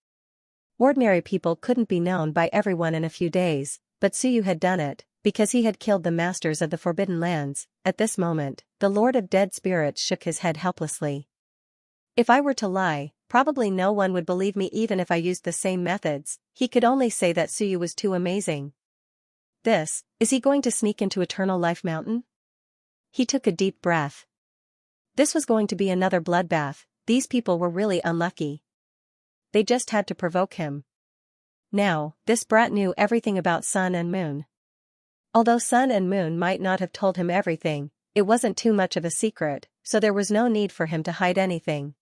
Ordinary people couldn't be known by everyone in a few days, but Suyu had done it, because he had killed the masters of the Forbidden Lands. At this moment, the Lord of Dead Spirits shook his head helplessly. If I were to lie, probably no one would believe me even if I used the same methods. He could only say that Suyu was too amazing. Is he going to sneak into Eternal Life Mountain? He took a deep breath. This was going to be another bloodbath. These people were really unlucky. They just had to provoke him. Now, this brat knew everything about Sun and Moon. Although Sun and Moon might not have told him everything, it wasn't too much of a secret, so there was no need for him to hide anything.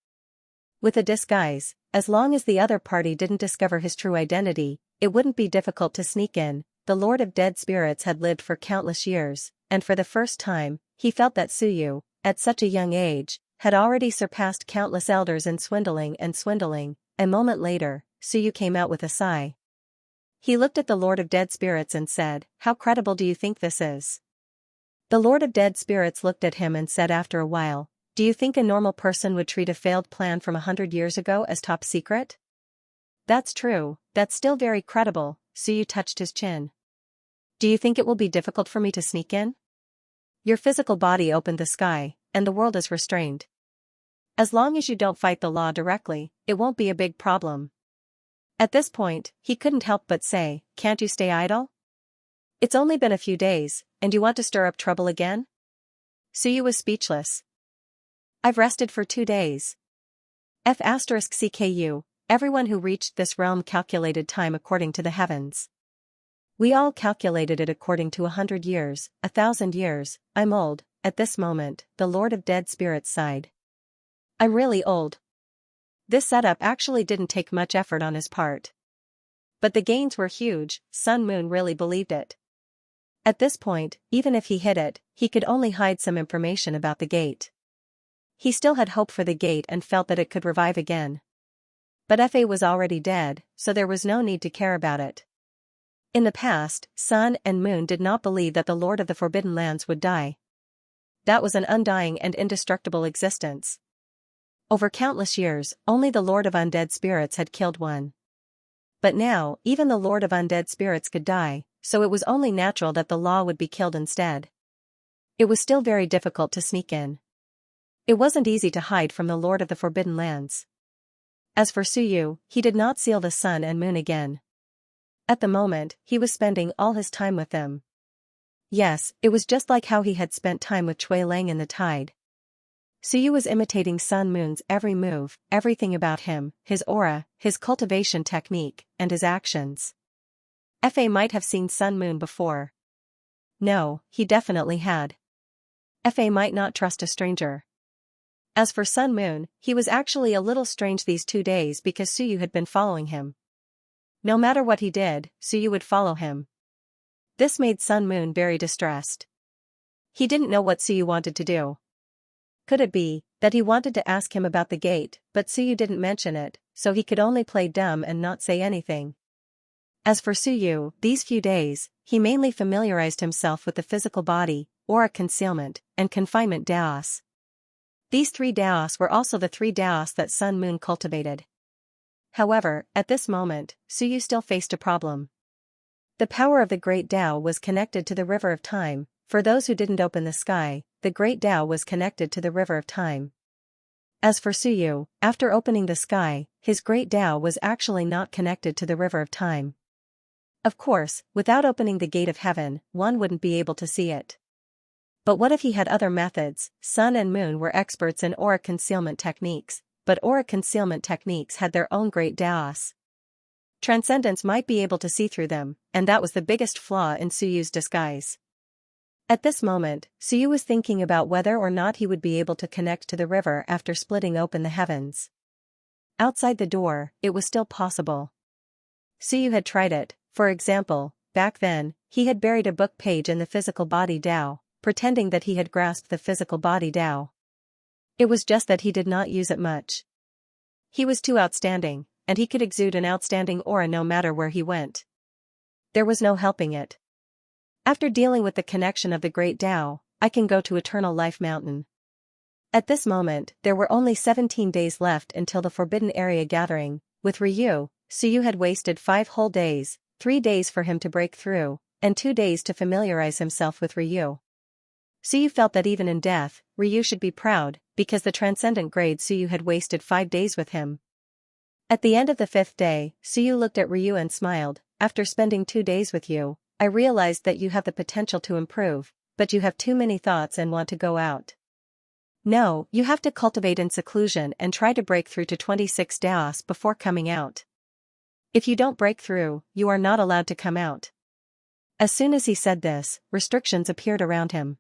With a disguise, as long as the other party didn't discover his true identity, it wouldn't be difficult to sneak in. The Lord of Dead Spirits had lived for countless years, and for the first time, he felt that Suyu, at such a young age, had already surpassed countless elders in swindling. A moment later, Suyu came out with a sigh. He looked at the Lord of Dead Spirits and said, "How credible do you think this is?" The Lord of Dead Spirits looked at him and said after a while, "Do you think a normal person would treat a failed plan from 100 years ago as top secret?" "That's true, that's still very credible." Suyu touched his chin. "Do you think it will be difficult for me to sneak in?" "Your physical body opened the sky, and the world is restrained. As long as you don't fight the law directly, it won't be a big problem." At this point, he couldn't help but say, "Can't you stay idle? It's only been a few days, and you want to stir up trouble again?" Suyu was speechless. "I've rested for 2 days. F***CKU, everyone who reached this realm calculated time according to the heavens. We all calculated it according to 100 years, 1,000 years. I'm old. At this moment, the Lord of Dead Spirits sighed. I'm really old. This setup actually didn't take much effort on his part. But the gains were huge. Sun Moon really believed it. At this point, even if he hit it, he could only hide some information about the gate. He still had hope for the gate and felt that it could revive again. But Fa was already dead, so there was no need to care about it. In the past, Sun and Moon did not believe that the Lord of the Forbidden Lands would die. That was an undying and indestructible existence. Over countless years, only the Lord of Undead Spirits had killed one. But now, even the Lord of Undead Spirits could die, so it was only natural that the law would be killed instead. It was still very difficult to sneak in. It wasn't easy to hide from the Lord of the Forbidden Lands. As for Suyu, he did not seal the Sun and Moon again. At the moment, he was spending all his time with them. Yes, it was just like how he had spent time with Cui Lang in the Tide. Suyu was imitating Sun Moon's every move, everything about him, his aura, his cultivation technique, and his actions. Fa might have seen Sun Moon before. No, he definitely had. Fa might not trust a stranger. As for Sun Moon, he was actually a little strange these 2 days because Suyu had been following him. No matter what he did, Suyu would follow him. This made Sun Moon very distressed. He didn't know what Suyu wanted to do. Could it be that he wanted to ask him about the gate, but Suyu didn't mention it, so he could only play dumb and not say anything? As for Suyu, these few days, he mainly familiarized himself with the physical body, aura concealment, and confinement Daos. These 3 Daos were also the 3 Daos that Sun Moon cultivated. However, at this moment, Suyu still faced a problem. The power of the Great Tao was connected to the River of Time. For those who didn't open the sky, the Great Tao was connected to the River of Time. As for Suyu, after opening the sky, his Great Tao was actually not connected to the River of Time. Of course, without opening the Gate of Heaven, one wouldn't be able to see it. But what if he had other methods? Sun and Moon were experts in aura concealment techniques, but aura concealment techniques had their own Great Taos. Transcendence might be able to see through them, and that was the biggest flaw in Suyu's disguise. At this moment, Suyu was thinking about whether or not he would be able to connect to the river after splitting open the heavens. Outside the door, it was still possible. Suyu had tried it. For example, back then, he had buried a book page in the physical body Tao, pretending that he had grasped the physical body Tao. It was just that he did not use it much. He was too outstanding, and he could exude an outstanding aura no matter where he went. There was no helping it. After dealing with the connection of the Great Tao, I can go to Eternal Life Mountain. At this moment, there were only 17 days left until the Forbidden Area gathering. With Ryu, Suyu had wasted 5 whole days, 3 days for him to break through, and 2 days to familiarize himself with Ryu. Suyu felt that even in death, Ryu should be proud, because the transcendent grade Suyu had wasted 5 days with him. At the end of the 5th day, Suyu looked at Ryu and smiled. After spending 2 days with you, I realized that you have the potential to improve, but you have too many thoughts and want to go out. No, you have to cultivate in seclusion and try to break through to 26 Daos before coming out. If you don't break through, you are not allowed to come out. As soon as he said this, restrictions appeared around him.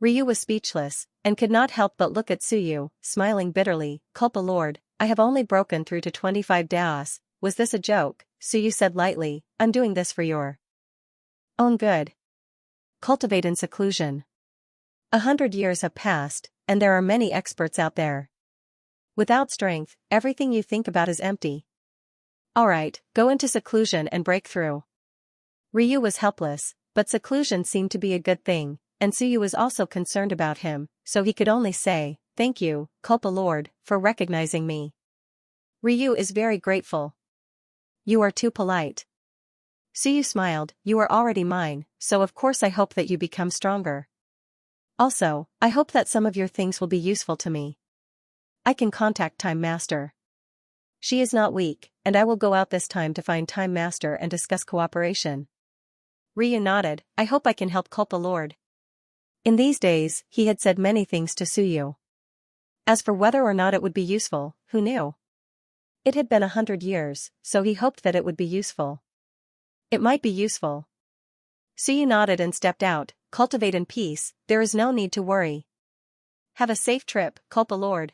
Ryu was speechless, and could not help but look at Suyu, smiling bitterly. Culpa Lord, I have only broken through to 25 Daos. Was this a joke? Suyu said lightly, I'm doing this for your own good. Cultivate in seclusion. 100 years have passed, and there are many experts out there. Without strength, everything you think about is empty. Alright, go into seclusion and break through. Ryu was helpless, but seclusion seemed to be a good thing, and Suyu was also concerned about him, so he could only say, thank you, Culpa Lord, for recognizing me. Ryu is very grateful. You are too polite. Suyu smiled, you are already mine, so of course I hope that you become stronger. Also, I hope that some of your things will be useful to me. I can contact Time Master. She is not weak, and I will go out this time to find Time Master and discuss cooperation. Ryu nodded, I hope I can help Culpa Lord. In these days, he had said many things to Suyu. As for whether or not it would be useful, who knew? It had been 100 years, so he hoped that it would be useful. It might be useful. Suyu nodded and stepped out. Cultivate in peace, there is no need to worry. Have a safe trip, Culpa Lord.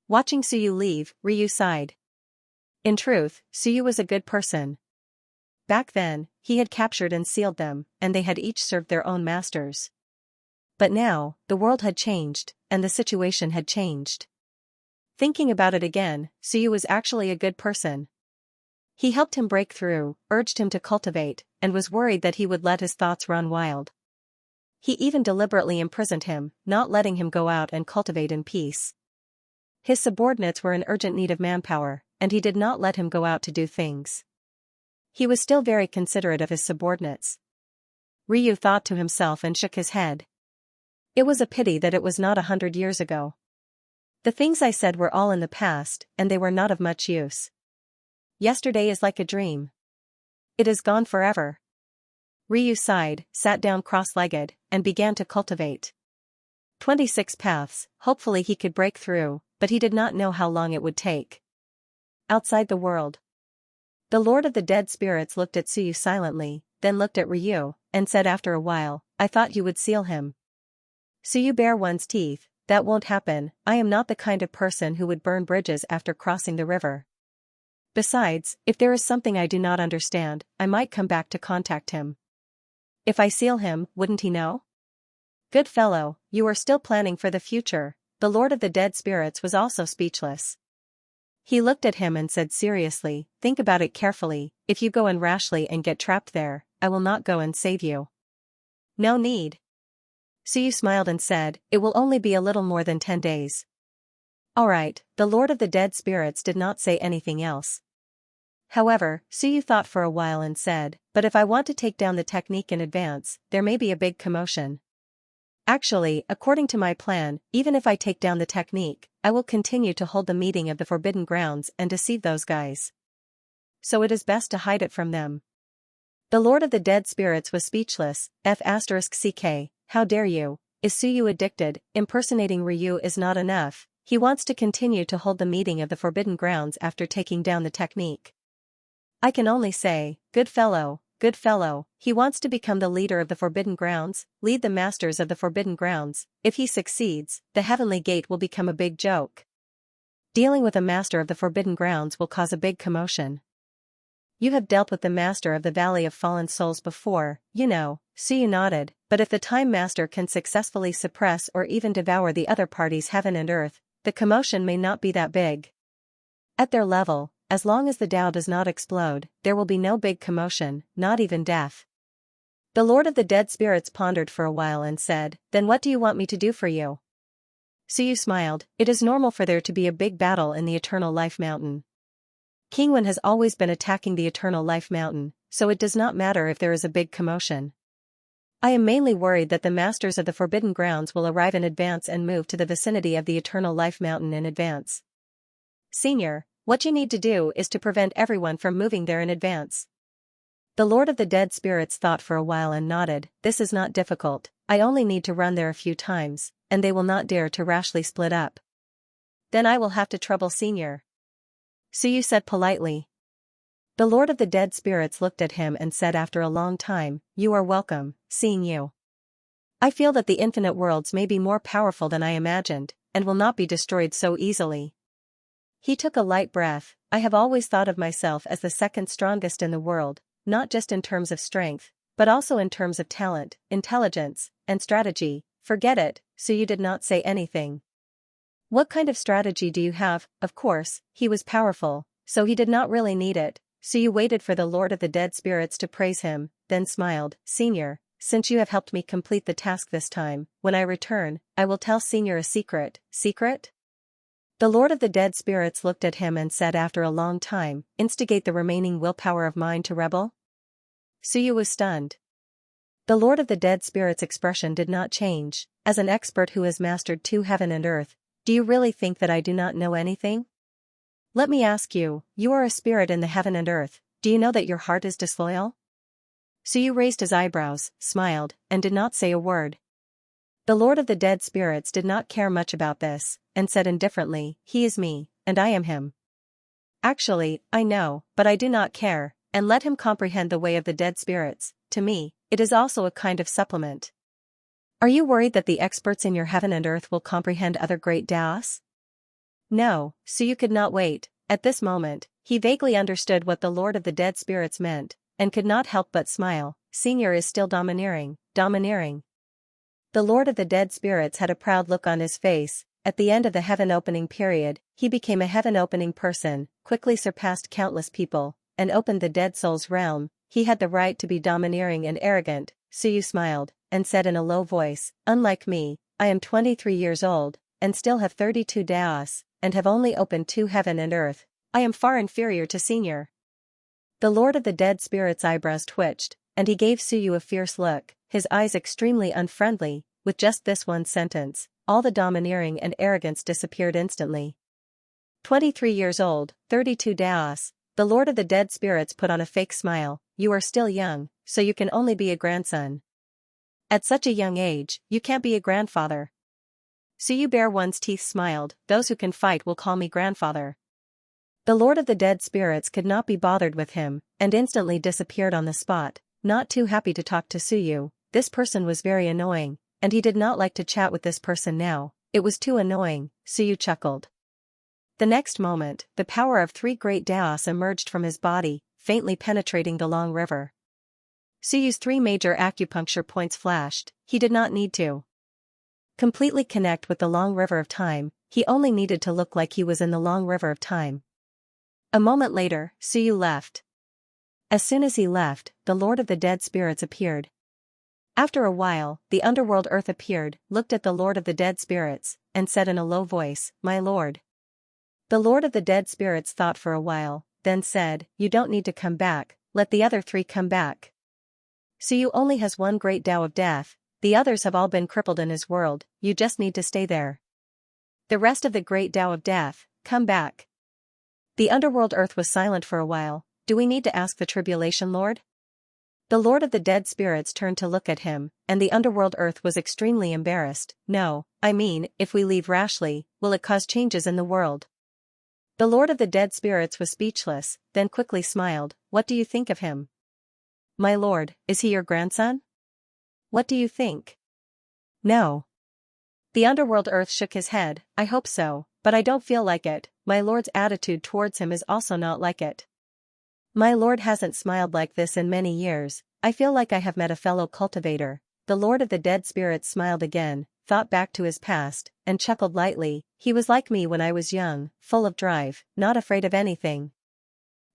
Watching Suyu leave, Ryu sighed. In truth, Suyu was a good person. Back then, he had captured and sealed them, and they had each served their own masters. But now, the world had changed, and the situation had changed. Thinking about it again, Suyu was actually a good person. He helped him break through, urged him to cultivate, and was worried that he would let his thoughts run wild. He even deliberately imprisoned him, not letting him go out and cultivate in peace. His subordinates were in urgent need of manpower, and he did not let him go out to do things. He was still very considerate of his subordinates. Ryu thought to himself and shook his head. It was a pity that it was not 100 years ago. The things I said were all in the past, and they were not of much use. Yesterday is like a dream. It is gone forever. Ryu sighed, sat down cross-legged, and began to cultivate. 26 paths, hopefully he could break through, but he did not know how long it would take. Outside the world. The Lord of the Dead Spirits looked at Suyu silently, then looked at Ryu, and said after a while, I thought you would seal him. Suyu bare one's teeth, that won't happen, I am not the kind of person who would burn bridges after crossing the river. Besides, if there is something I do not understand, I might come back to contact him. If I seal him, wouldn't he know? Good fellow, you are still planning for the future. The Lord of the Dead Spirits was also speechless. He looked at him and said seriously, think about it carefully, if you go in rashly and get trapped there, I will not go and save you. No need. Suyu smiled and said, it will only be a little more than 10 days. Alright, the Lord of the Dead Spirits did not say anything else. However, Suyu thought for a while and said, but if I want to take down the technique in advance, there may be a big commotion. Actually, according to my plan, even if I take down the technique, I will continue to hold the meeting of the Forbidden Grounds and deceive those guys. So it is best to hide it from them. The Lord of the Dead Spirits was speechless. F***ck, how dare you? Is Suyu addicted? Impersonating Ryu is not enough, he wants to continue to hold the meeting of the Forbidden Grounds after taking down the technique. I can only say, good fellow, he wants to become the leader of the Forbidden Grounds, lead the masters of the Forbidden Grounds. If he succeeds, the Heavenly Gate will become a big joke. Dealing with a master of the Forbidden Grounds will cause a big commotion. You have dealt with the master of the Valley of Fallen Souls before, you know, Suyu nodded, but if the Time Master can successfully suppress or even devour the other party's heaven and earth, the commotion may not be that big. At their level, as long as the Tao does not explode, there will be no big commotion, not even death. The Lord of the Dead Spirits pondered for a while and said, then what do you want me to do for you? Suyu smiled, it is normal for there to be a big battle in the Eternal Life Mountain. Kingwen has always been attacking the Eternal Life Mountain, so it does not matter if there is a big commotion. I am mainly worried that the masters of the Forbidden Grounds will arrive in advance and move to the vicinity of the Eternal Life Mountain in advance. Senior, what you need to do is to prevent everyone from moving there in advance. The Lord of the Dead Spirits thought for a while and nodded, this is not difficult, I only need to run there a few times, and they will not dare to rashly split up. Then I will have to trouble Senior. Suyu said politely. The Lord of the Dead Spirits looked at him and said after a long time, you are welcome, seeing you. I feel that the infinite worlds may be more powerful than I imagined, and will not be destroyed so easily. He took a light breath, I have always thought of myself as the second strongest in the world, not just in terms of strength, but also in terms of talent, intelligence, and strategy. Forget it, Suyu did not say anything. What kind of strategy do you have? Of course, he was powerful, so he did not really need it. Suyu waited for the Lord of the Dead Spirits to praise him, then smiled, Senior, since you have helped me complete the task this time, when I return, I will tell Senior a secret. Secret? The Lord of the Dead Spirits looked at him and said after a long time, instigate the remaining willpower of mine to rebel? Suyu was stunned. The Lord of the Dead Spirits' expression did not change. As an expert who has mastered 2 heaven and earth, do you really think that I do not know anything? Let me ask you, you are a spirit in the heaven and earth, do you know that your heart is disloyal? Suyu raised his eyebrows, smiled, and did not say a word. The Lord of the Dead Spirits did not care much about this, and said indifferently, he is me, and I am him. Actually, I know, but I do not care, and let him comprehend the way of the dead spirits. To me, it is also a kind of supplement. Are you worried that the experts in your heaven and earth will comprehend other great Daos? No, so you could not wait. At this moment, he vaguely understood what the Lord of the Dead Spirits meant, and could not help but smile. Xianxia is still domineering. The Lord of the Dead Spirits had a proud look on his face. At the end of the heaven-opening period, he became a heaven-opening person, quickly surpassed countless people, and opened the dead soul's realm. He had the right to be domineering and arrogant. Suyu smiled, and said in a low voice, "Unlike me, I am 23 years old, and still have 32 Daos, and have only opened 2 heaven and earth. I am far inferior to Xianxia." The Lord of the Dead Spirits' eyebrows twitched, and he gave Suyu a fierce look, his eyes extremely unfriendly. With just this one sentence, all the domineering and arrogance disappeared instantly. 23 years old, 32 Daos. The Lord of the Dead Spirits put on a fake smile. You are still young, so you can only be a grandson. At such a young age, you can't be a grandfather. Suyu bare one's teeth smiled. Those who can fight will call me grandfather. The Lord of the Dead Spirits could not be bothered with him, and instantly disappeared on the spot, not too happy to talk to Suyu. This person was very annoying, and he did not like to chat with this person now. It was too annoying. Suyu chuckled. The next moment, the power of 3 great Daos emerged from his body, faintly penetrating the long river. Suyu's 3 major acupuncture points flashed. He did not need to completely connect with the long river of time, he only needed to look like he was in the long river of time. A moment later, Suyu left. As soon as he left, the Lord of the Dead Spirits appeared. After a while, the underworld earth appeared, looked at the Lord of the Dead Spirits, and said in a low voice, "My lord." The Lord of the Dead Spirits thought for a while, then said, "You don't need to come back, let the other 3 come back. Suyu only has 1 great Tao of death, the others have all been crippled in his world, you just need to stay there. The rest of the great Tao of death, come back." The underworld earth was silent for a while. Do we need to ask the Tribulation Lord? The Lord of the Dead Spirits turned to look at him, and the underworld earth was extremely embarrassed. No, I mean, if we leave rashly, will it cause changes in the world? The Lord of the Dead Spirits was speechless, then quickly smiled. What do you think of him? My lord, is he your grandson? What do you think? No. The underworld earth shook his head. I hope so, but I don't feel like it. My lord's attitude towards him is also not like it. My lord hasn't smiled like this in many years. I feel like I have met a fellow cultivator. The Lord of the Dead Spirits smiled again, thought back to his past, and chuckled lightly. He was like me when I was young, full of drive, not afraid of anything.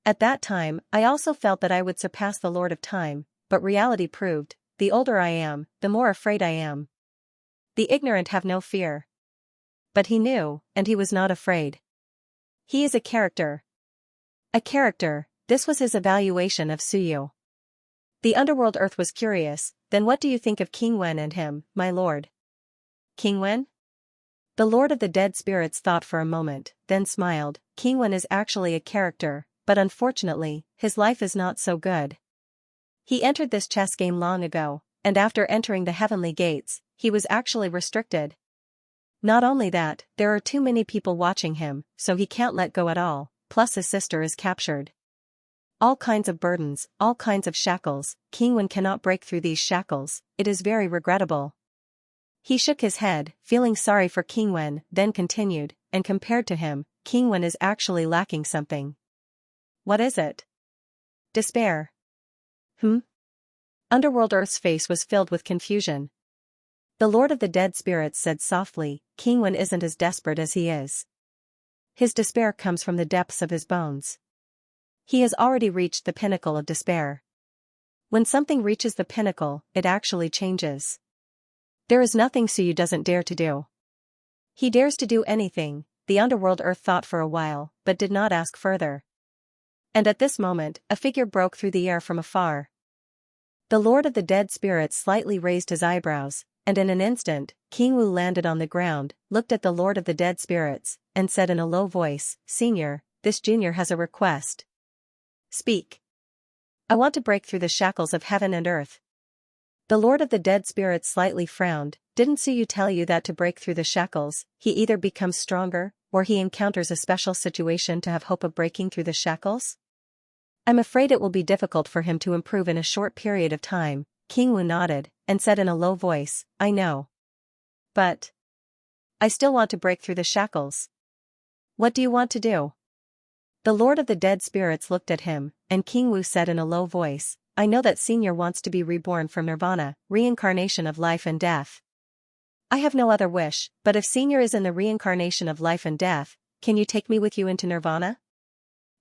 At that time, I also felt that I would surpass the Lord of Time, but reality proved, the older I am, the more afraid I am. The ignorant have no fear. But he knew, and he was not afraid. He is a character. A character, this was his evaluation of Suyu. The underworld earth was curious. Then what do you think of King Wen and him, my lord? King Wen? The Lord of the Dead Spirits thought for a moment, then smiled. King Wen is actually a character, but unfortunately, his life is not so good. He entered this chess game long ago, and after entering the heavenly gates, he was actually restricted. Not only that, there are too many people watching him, so he can't let go at all, plus his sister is captured. All kinds of burdens, all kinds of shackles, King Wen cannot break through these shackles, it is very regrettable. He shook his head, feeling sorry for King Wen, then continued, and compared to him, King Wen is actually lacking something. What is it? Despair. Underworld Earth's face was filled with confusion. The Lord of the Dead Spirits said softly, King Wen isn't as desperate as he is. His despair comes from the depths of his bones. He has already reached the pinnacle of despair. When something reaches the pinnacle, it actually changes. There is nothing Suyu doesn't dare to do. He dares to do anything. The underworld earth thought for a while, but did not ask further. And at this moment, a figure broke through the air from afar. The Lord of the Dead Spirits slightly raised his eyebrows, and in an instant, King Wu landed on the ground, looked at the Lord of the Dead Spirits, and said in a low voice, Senior, this junior has a request. Speak. I want to break through the shackles of heaven and earth. The Lord of the Dead Spirits slightly frowned. Didn't Suyu tell you that to break through the shackles, he either becomes stronger, or he encounters a special situation to have hope of breaking through the shackles? I'm afraid it will be difficult for him to improve in a short period of time. King Wu nodded, and said in a low voice, I know. But I still want to break through the shackles. What do you want to do? The Lord of the Dead Spirits looked at him, and King Wu said in a low voice, I know that Senior wants to be reborn from Nirvana, reincarnation of life and death. I have no other wish, but if Senior is in the reincarnation of life and death, can you take me with you into Nirvana?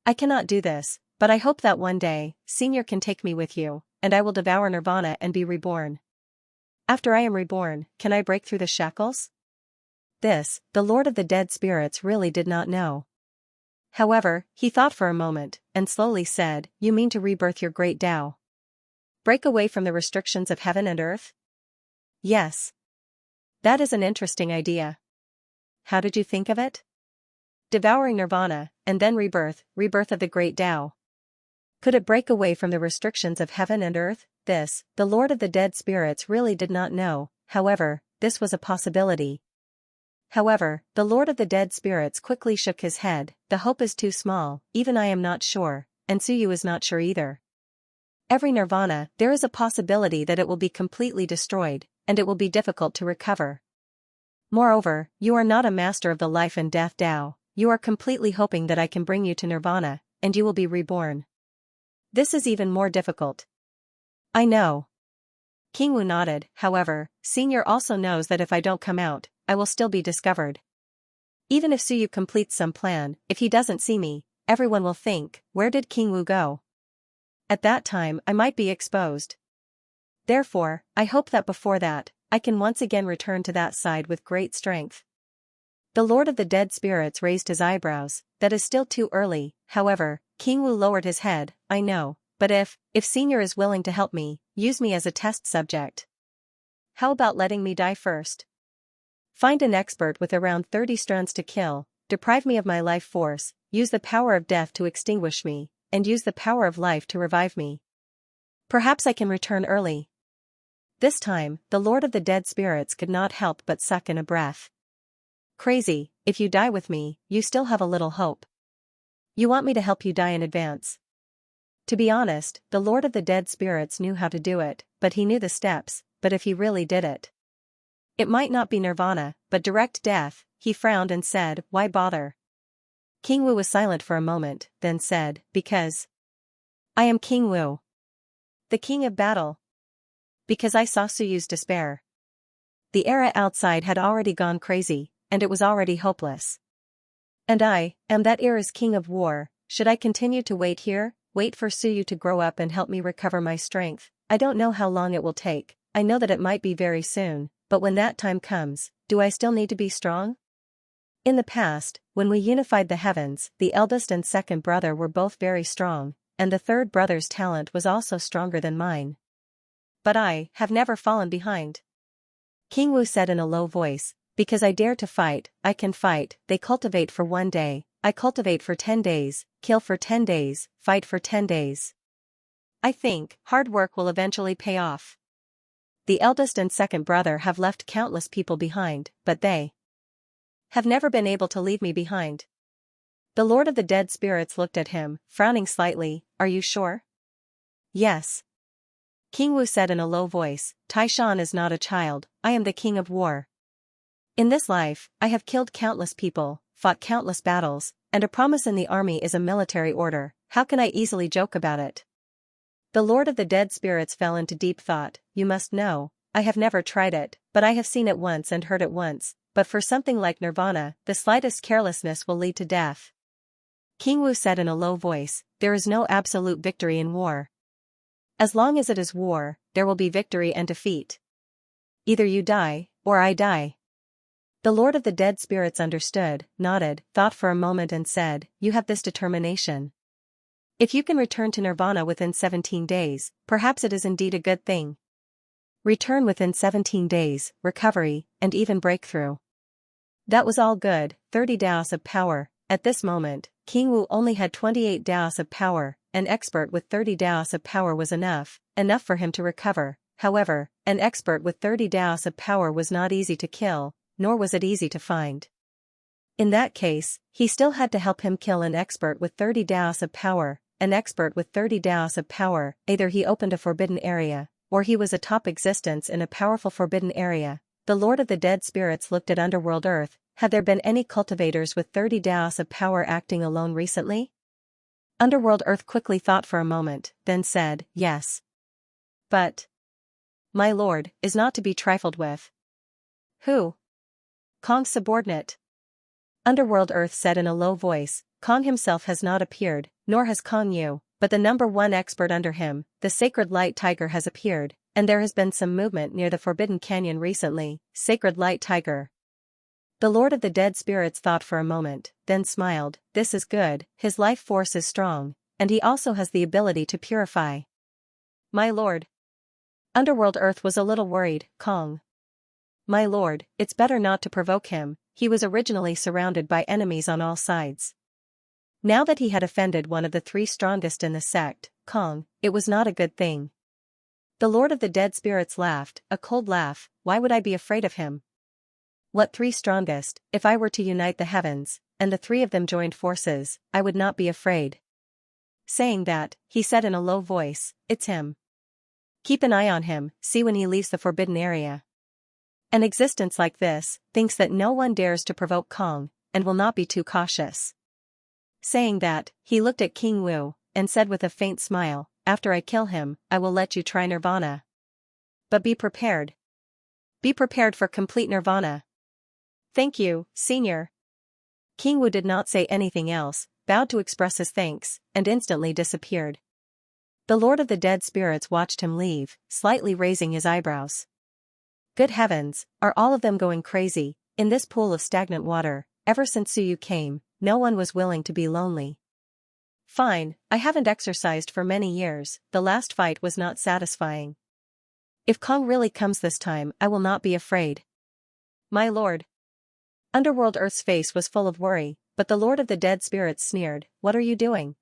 I cannot do this, but I hope that one day, Senior can take me with you, and I will devour Nirvana and be reborn. After I am reborn, can I break through the shackles? This, the Lord of the Dead Spirits really did not know. However, he thought for a moment, and slowly said, You mean to rebirth your great Tao? Break away from the restrictions of heaven and earth? Yes. That is an interesting idea. How did you think of it? Devouring Nirvana, and then rebirth of the great Tao. Could it break away from the restrictions of heaven and earth? This, the Lord of the Dead Spirits really did not know. However, this was a possibility. However, the Lord of the Dead Spirits quickly shook his head. The hope is too small, even I am not sure, and Suyu is not sure either. Every Nirvana, there is a possibility that it will be completely destroyed, and it will be difficult to recover. Moreover, you are not a master of the life and death Tao, you are completely hoping that I can bring you to Nirvana, and you will be reborn. This is even more difficult. I know. King Wu nodded. However, Senior also knows that if I don't come out, I will still be discovered. Even if Suyu completes some plan, if he doesn't see me, everyone will think, where did King Wu go? At that time I might be exposed. Therefore, I hope that before that, I can once again return to that side with great strength. The Lord of the Dead Spirits raised his eyebrows. That is still too early. However, King Wu lowered his head. I know, but if Senior is willing to help me, use me as a test subject. How about letting me die first? Find an expert with around 30 strands to kill, deprive me of my life force, use the power of death to extinguish me, and use the power of life to revive me. Perhaps I can return early. This time, the Lord of the Dead Spirits could not help but suck in a breath. Crazy, if you die with me, you still have a little hope. You want me to help you die in advance. To be honest, the Lord of the Dead Spirits knew how to do it, but he knew the steps, but if he really did it, it might not be Nirvana, but direct death. He frowned and said, why bother? King Wu was silent for a moment, then said, because I am King Wu, the king of battle. Because I saw Suyu's despair. The era outside had already gone crazy, and it was already hopeless. And I am that era's king of war. Should I continue to wait here, wait for Suyu to grow up and help me recover my strength? I don't know how long it will take. I know that it might be very soon, but when that time comes, do I still need to be strong? In the past, when we unified the heavens, the eldest and second brother were both very strong, and the third brother's talent was also stronger than mine. But I have never fallen behind. King Wu said in a low voice, because I dare to fight, I can fight. They cultivate for 1 day, I cultivate for 10 days, kill for 10 days, fight for 10 days. I think hard work will eventually pay off. The eldest and second brother have left countless people behind, but they have never been able to leave me behind. The Lord of the Dead Spirits looked at him, frowning slightly. Are you sure? Yes. King Wu said in a low voice, Taishan is not a child, I am the king of war. In this life, I have killed countless people, fought countless battles, and a promise in the army is a military order. How can I easily joke about it? The Lord of the Dead Spirits fell into deep thought. You must know, I have never tried it, but I have seen it once and heard it once, but for something like Nirvana, the slightest carelessness will lead to death. King Wu said in a low voice, there is no absolute victory in war. As long as it is war, there will be victory and defeat. Either you die, or I die. The Lord of the Dead Spirits understood, nodded, thought for a moment and said, you have this determination. If you can return to Nirvana within 17 days, perhaps it is indeed a good thing. Return within 17 days, recovery, and even breakthrough. That was all good, 30 Daos of power. At this moment, King Wu only had 28 Daos of power. An expert with 30 Daos of power was enough for him to recover. However, an expert with 30 Daos of power was not easy to kill, nor was it easy to find. In that case, he still had to help him kill an expert with 30 daos of power, an expert with 30 daos of power. Either he opened a forbidden area, or he was a top existence in a powerful forbidden area. The Lord of the Dead Spirits looked at Underworld Earth. Had there been any cultivators with 30 daos of power acting alone recently? Underworld Earth quickly thought for a moment, then said, yes. But, my lord, is not to be trifled with. Who? Kong's subordinate. Underworld Earth said in a low voice, Kong himself has not appeared, nor has Kong Yu, but the number one expert under him, the Sacred Light Tiger, has appeared, and there has been some movement near the Forbidden Canyon recently. Sacred Light Tiger. The Lord of the Dead Spirits thought for a moment, then smiled. This is good, his life force is strong, and he also has the ability to purify. My lord. Underworld Earth was a little worried. Kong. My lord, it's better not to provoke him. He was originally surrounded by enemies on all sides. Now that he had offended one of the three strongest in the sect, Kong, it was not a good thing. The Lord of the Dead Spirits laughed, a cold laugh. Why would I be afraid of him? What three strongest? If I were to unite the heavens, and the three of them joined forces, I would not be afraid. Saying that, he said in a low voice, it's him. Keep an eye on him, see when he leaves the forbidden area. An existence like this thinks that no one dares to provoke Kong, and will not be too cautious. Saying that, he looked at King Wu, and said with a faint smile, after I kill him, I will let you try nirvana. But be prepared. Be prepared for complete nirvana. Thank you, Senior. King Wu did not say anything else, bowed to express his thanks, and instantly disappeared. The Lord of the Dead Spirits watched him leave, slightly raising his eyebrows. Good heavens, are all of them going crazy? In this pool of stagnant water, ever since Suyu came, no one was willing to be lonely. Fine, I haven't exercised for many years, the last fight was not satisfying. If Kong really comes this time, I will not be afraid. My lord. Underworld Earth's face was full of worry, but the Lord of the Dead Spirits sneered, what are you doing?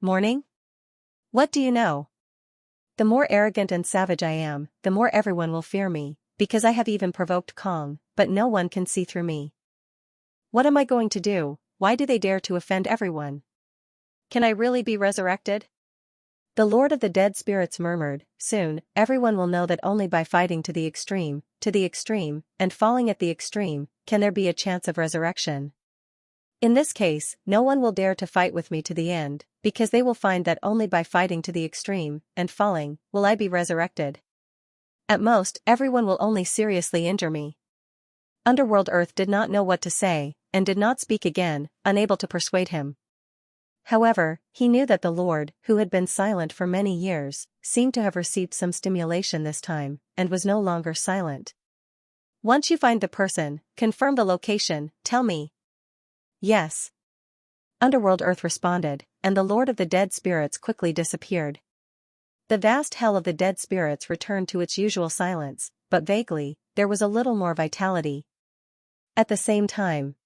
Mourning? What do you know? The more arrogant and savage I am, the more everyone will fear me, because I have even provoked Kong, but no one can see through me. What am I going to do? Why do they dare to offend everyone? Can I really be resurrected? The Lord of the Dead Spirits murmured, soon, everyone will know that only by fighting to the extreme, and falling at the extreme, can there be a chance of resurrection. In this case, no one will dare to fight with me to the end, because they will find that only by fighting to the extreme, and falling, will I be resurrected. At most, everyone will only seriously injure me. Underworld Earth did not know what to say, and did not speak again, unable to persuade him. However, he knew that the Lord, who had been silent for many years, seemed to have received some stimulation this time, and was no longer silent. Once you find the person, confirm the location, tell me. Yes. Underworld Earth responded, and the Lord of the Dead Spirits quickly disappeared. The vast hell of the dead spirits returned to its usual silence, but vaguely, there was a little more vitality. At the same time,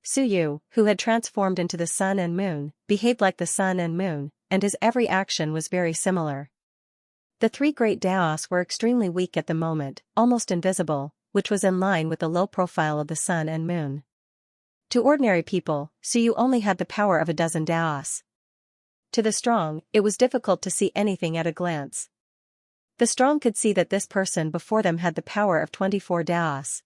Suyu, who had transformed into the sun and moon, behaved like the sun and moon, and his every action was very similar. The three great Daos were extremely weak at the moment, almost invisible, which was in line with the low profile of the sun and moon. To ordinary people, Suyu only had the power of a dozen Daos. To the strong, it was difficult to see anything at a glance. The strong could see that this person before them had the power of 24 Daos.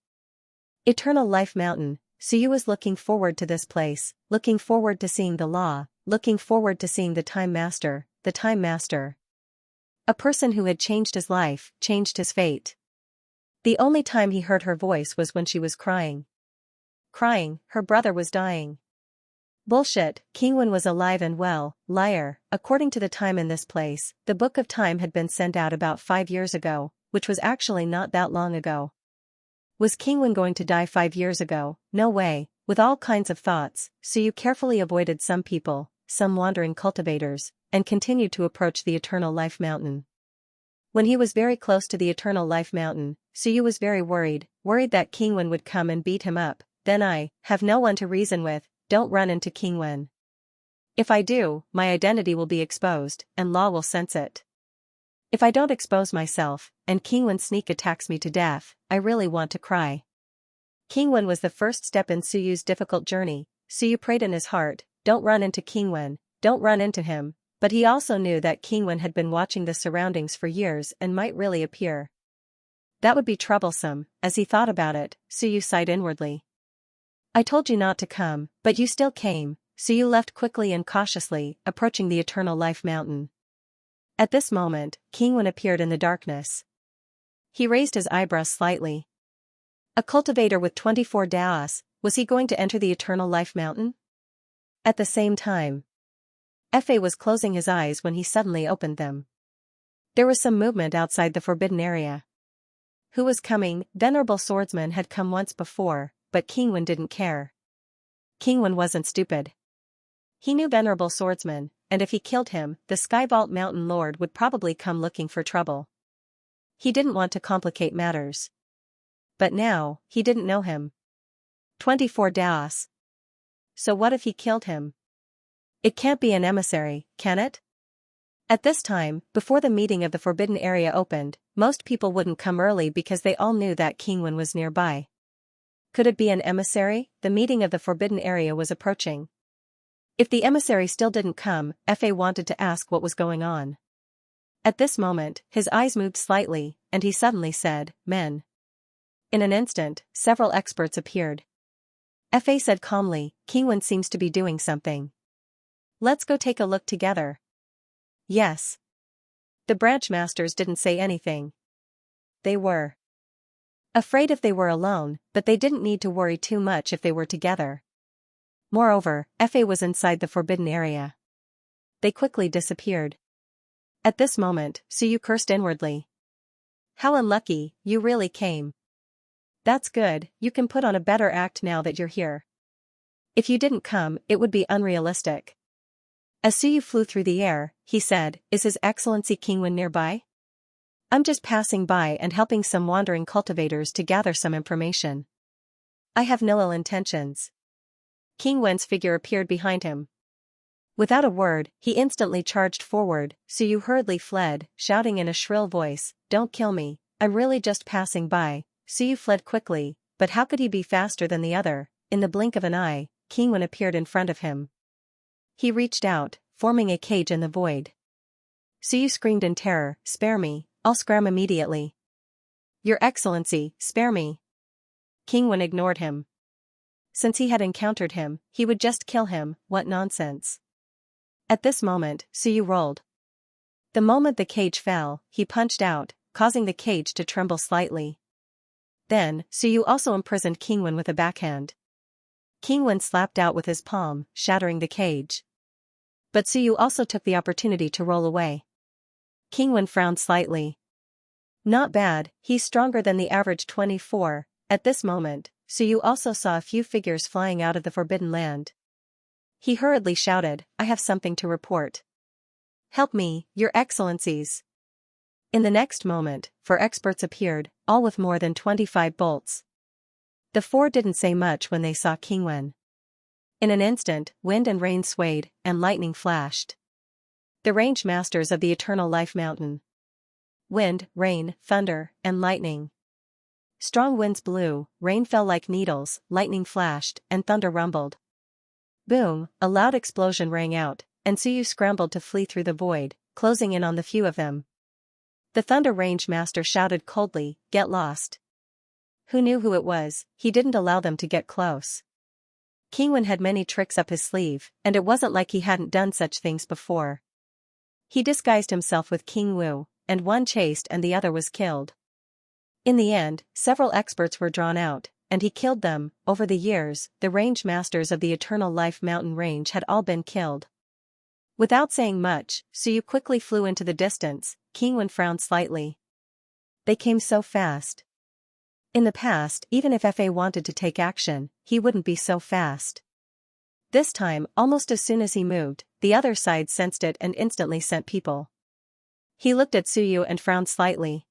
Eternal Life Mountain. Suyu was looking forward to this place, looking forward to seeing the law, looking forward to seeing the Time Master, the Time Master. A person who had changed his life, changed his fate. The only time he heard her voice was when she was crying. Crying, her brother was dying. Bullshit, Kingwen was alive and well, liar. According to the time in this place, the Book of Time had been sent out about 5 years ago, which was actually not that long ago. Was Kingwen going to die 5 years ago? No way. With all kinds of thoughts, Suyu carefully avoided some people, some wandering cultivators, and continued to approach the Eternal Life Mountain. When he was very close to the Eternal Life Mountain, Suyu was very worried that Kingwen would come and beat him up. Then I have no one to reason with. Don't run into Kingwen. If I do, my identity will be exposed, and law will sense it. If I don't expose myself, and Kingwen sneak attacks me to death, I really want to cry. King Wen was the first step in Suyu's difficult journey. Suyu prayed in his heart, don't run into King Wen, don't run into him, but he also knew that King Wen had been watching the surroundings for years and might really appear. That would be troublesome. As he thought about it, Suyu sighed inwardly. I told you not to come, but you still came. Suyu left quickly and cautiously, approaching the Eternal Life Mountain. At this moment, King Wen appeared in the darkness. He raised his eyebrows slightly. A cultivator with 24 daos, was he going to enter the Eternal Life Mountain? At the same time, Fa was closing his eyes when he suddenly opened them. There was some movement outside the forbidden area. Who was coming? Venerable Swordsman had come once before, but King Wen didn't care. King Wen wasn't stupid. He knew Venerable Swordsman, and if he killed him, the Skyvault Mountain Lord would probably come looking for trouble. He didn't want to complicate matters. But now, he didn't know him. 24 daos. So what if he killed him? It can't be an emissary, can it? At this time, before the meeting of the forbidden area opened, most people wouldn't come early because they all knew that King Wen was nearby. Could it be an emissary? The meeting of the forbidden area was approaching. If the emissary still didn't come, Fa wanted to ask what was going on. At this moment, his eyes moved slightly, and he suddenly said, Men. In an instant, several experts appeared. Fa said calmly, King Wen seems to be doing something. Let's go take a look together. Yes. The branch masters didn't say anything. They were afraid if they were alone, but they didn't need to worry too much if they were together. Moreover, Fa was inside the forbidden area. They quickly disappeared. At this moment, Suyu cursed inwardly. How unlucky, you really came. That's good, you can put on a better act now that you're here. If you didn't come, it would be unrealistic. As Suyu flew through the air, he said, Is His Excellency King Wen nearby? I'm just passing by and helping some wandering cultivators to gather some information. I have no ill intentions. King Wen's figure appeared behind him. Without a word, he instantly charged forward. Suyu hurriedly fled, shouting in a shrill voice, Don't kill me, I'm really just passing by. Suyu fled quickly, but how could he be faster than the other? In the blink of an eye, King Wen appeared in front of him. He reached out, forming a cage in the void. Suyu screamed in terror, Spare me, I'll scram immediately. Your Excellency, spare me. King Wen ignored him. Since he had encountered him, he would just kill him, what nonsense. At this moment, Suyu rolled. The moment the cage fell, he punched out, causing the cage to tremble slightly. Then, Suyu also imprisoned King Wen with a backhand. King Wen slapped out with his palm, shattering the cage. But Suyu also took the opportunity to roll away. King Wen frowned slightly. Not bad, he's stronger than the average 24. At this moment, Suyu also saw a few figures flying out of the Forbidden Land. He hurriedly shouted, I have something to report. Help me, Your Excellencies. In the next moment, 4 experts appeared, all with more than 25 bolts. The 4 didn't say much when they saw King Wen. In an instant, wind and rain swayed, and lightning flashed. The range masters of the Eternal Life Mountain. Wind, rain, thunder, and lightning. Strong winds blew, rain fell like needles, lightning flashed, and thunder rumbled. Boom, a loud explosion rang out, and Suyu scrambled to flee through the void, closing in on the few of them. The Thunder Range Master shouted coldly, Get lost. Who knew who it was? He didn't allow them to get close. King Wen had many tricks up his sleeve, and it wasn't like he hadn't done such things before. He disguised himself with King Wu, and one chased and the other was killed. In the end, several experts were drawn out, and he killed them. Over the years, the range masters of the Eternal Life Mountain Range had all been killed. Without saying much, Suyu quickly flew into the distance. King Wen frowned slightly. They came so fast. In the past, even if Fa wanted to take action, he wouldn't be so fast. This time, almost as soon as he moved, the other side sensed it and instantly sent people. He looked at Suyu and frowned slightly.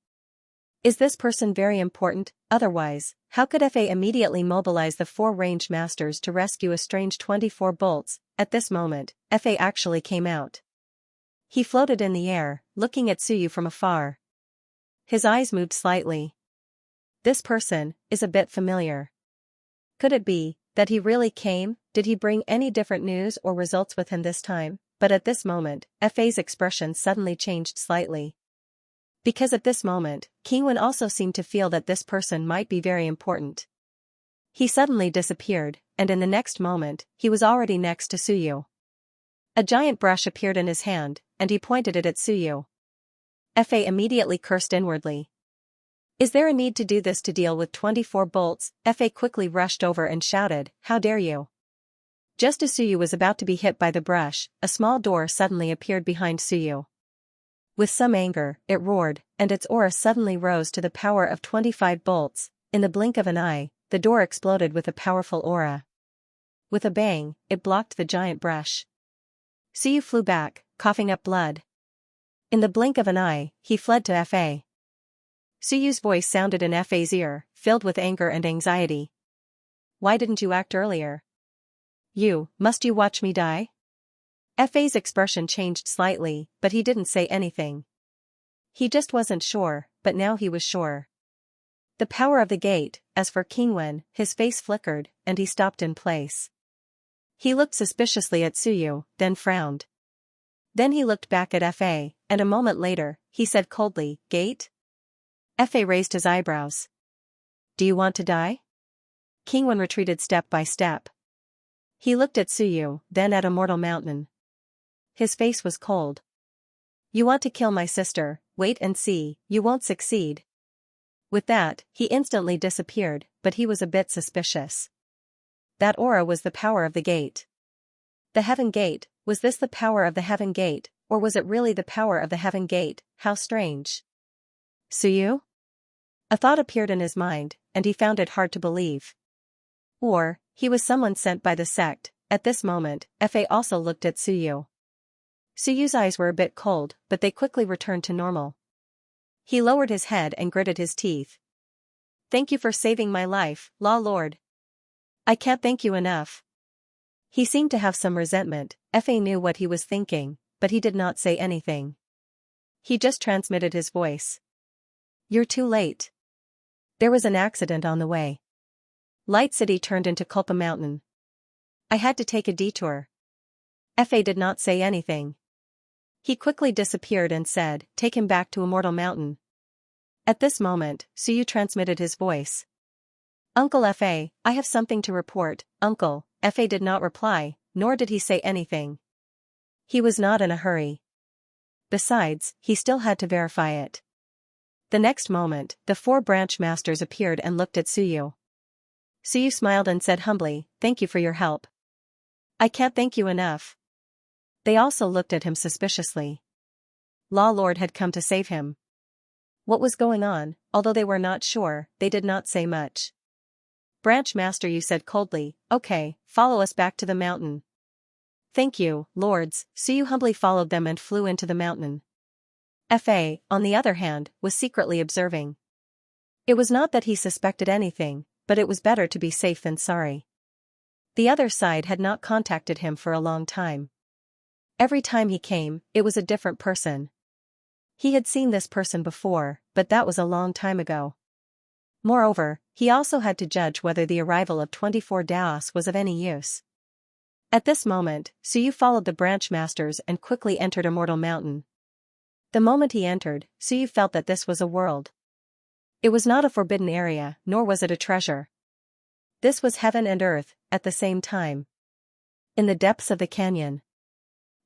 Is this person very important? Otherwise, how could Fa immediately mobilize the 4 range masters to rescue a strange 24 bolts? At this moment, Fa actually came out. He floated in the air, looking at Suyu from afar. His eyes moved slightly. This person is a bit familiar. Could it be that he really came? Did he bring any different news or results with him this time? But at this moment, Fa's expression suddenly changed slightly. Because at this moment, Kingwen also seemed to feel that this person might be very important. He suddenly disappeared, and in the next moment, he was already next to Suyu. A giant brush appeared in his hand, and he pointed it at Suyu. Fa immediately cursed inwardly. Is there a need to do this to deal with 24 bolts? Fa quickly rushed over and shouted, "How dare you!" Just as Suyu was about to be hit by the brush, a small door suddenly appeared behind Suyu. With some anger, it roared, and its aura suddenly rose to the power of 25 bolts. In the blink of an eye, the door exploded with a powerful aura. With a bang, it blocked the giant brush. Suyu flew back, coughing up blood. In the blink of an eye, he fled to Fa. Suyu's voice sounded in Fa's ear, filled with anger and anxiety. Why didn't you act earlier? Must you watch me die? Fa's expression changed slightly, but he didn't say anything. He just wasn't sure, but now he was sure. The power of the gate. As for Kingwen, his face flickered, and he stopped in place. He looked suspiciously at Suyu, then frowned. Then he looked back at Fa, and a moment later, he said coldly, "Gate?" Fa raised his eyebrows. "Do you want to die?" Kingwen retreated step by step. He looked at Suyu, then at Immortal Mountain. His face was cold. "You want to kill my sister? Wait and see, you won't succeed." With that, he instantly disappeared, but he was a bit suspicious. That aura was the power of the gate. The Heaven Gate. Was this the power of the Heaven Gate, or was it really the power of the Heaven Gate? How strange. Suyu? A thought appeared in his mind, and he found it hard to believe. Or, he was someone sent by the sect. At this moment, Fa also looked at Suyu. Suyu's eyes were a bit cold, but they quickly returned to normal. He lowered his head and gritted his teeth. "Thank you for saving my life, Law Lord. I can't thank you enough." He seemed to have some resentment. Fa knew what he was thinking, but he did not say anything. He just transmitted his voice. "You're too late. There was an accident on the way. Light City turned into Culpa Mountain. I had to take a detour." Fa did not say anything. He quickly disappeared and said, "Take him back to Immortal Mountain." At this moment, Suyu transmitted his voice. "Uncle Fa, I have something to report." "Uncle." Fa did not reply, nor did he say anything. He was not in a hurry. Besides, he still had to verify it. The next moment, the 4 branch masters appeared and looked at Suyu. Suyu smiled and said humbly, "Thank you for your help." "I can't thank you enough." They also looked at him suspiciously. Law Lord had come to save him. What was going on? Although they were not sure, they did not say much. "Branch Master," you said coldly, "Okay, follow us back to the mountain." "Thank you, lords." Suyu humbly followed them and flew into the mountain. Fa, on the other hand, was secretly observing. It was not that he suspected anything, but it was better to be safe than sorry. The other side had not contacted him for a long time. Every time he came, it was a different person. He had seen this person before, but that was a long time ago. Moreover, he also had to judge whether the arrival of 24 Daos was of any use. At this moment, Suyu followed the branch masters and quickly entered Immortal Mountain. The moment he entered, Suyu felt that this was a world. It was not a forbidden area, nor was it a treasure. This was heaven and earth, at the same time. In the depths of the canyon,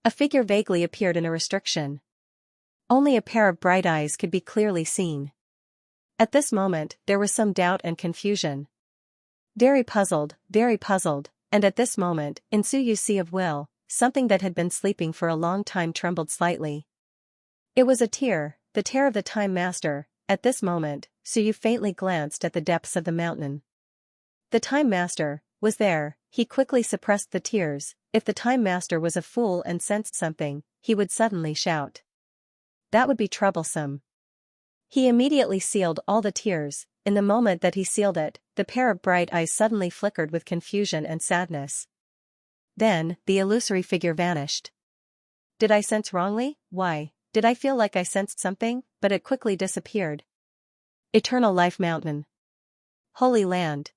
a figure vaguely appeared in a restriction. Only a pair of bright eyes could be clearly seen. At this moment, there was some doubt and confusion. Very puzzled, and at this moment, in Suyu's sea of will, something that had been sleeping for a long time trembled slightly. It was a tear, the tear of the Time Master. At this moment, Suyu faintly glanced at the depths of the mountain. The Time Master was there. He quickly suppressed the tears. If the Time Master was a fool and sensed something, he would suddenly shout. That would be troublesome. He immediately sealed all the tears. In the moment that he sealed it, the pair of bright eyes suddenly flickered with confusion and sadness. Then, the illusory figure vanished. Did I sense wrongly? Why, did I feel like I sensed something? But it quickly disappeared. Eternal Life Mountain. Holy Land.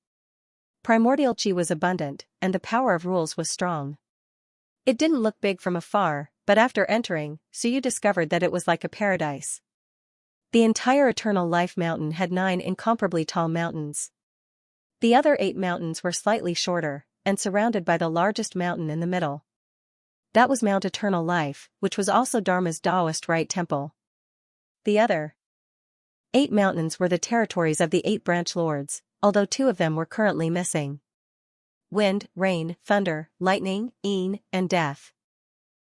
Primordial chi was abundant, and the power of rules was strong. It didn't look big from afar, but after entering, Suyu discovered that it was like a paradise. The entire Eternal Life Mountain had 9 incomparably tall mountains. The other 8 mountains were slightly shorter, and surrounded by the largest mountain in the middle. That was Mount Eternal Life, which was also Dharma's Taoist right temple. The other 8 mountains were the territories of the 8 branch lords, although 2 of them were currently missing. Wind, rain, thunder, lightning, een, and death.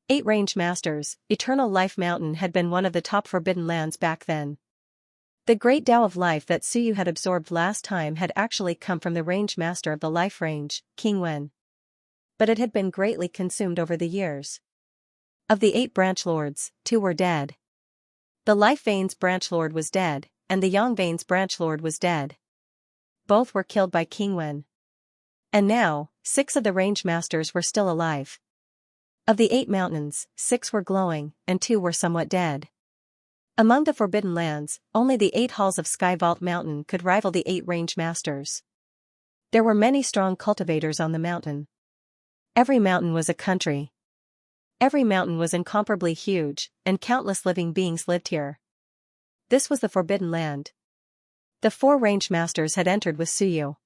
8 range masters. Eternal Life Mountain had been one of the top forbidden lands back then. The great Tao of life that Suyu had absorbed last time had actually come from the range master of the life range, King Wen. But it had been greatly consumed over the years. Of the 8 branch lords, 2 were dead. The Life Vein's branch lord was dead, and the Yang Vein's branch lord was dead. Both were killed by King Wen. And now, 6 of the range masters were still alive. Of the 8 mountains, 6 were glowing, and 2 were somewhat dead. Among the Forbidden Lands, only the 8 halls of Sky Vault Mountain could rival the 8 range masters. There were many strong cultivators on the mountain. Every mountain was a country. Every mountain was incomparably huge, and countless living beings lived here. This was the Forbidden Land. The 4 range masters had entered with Suyu.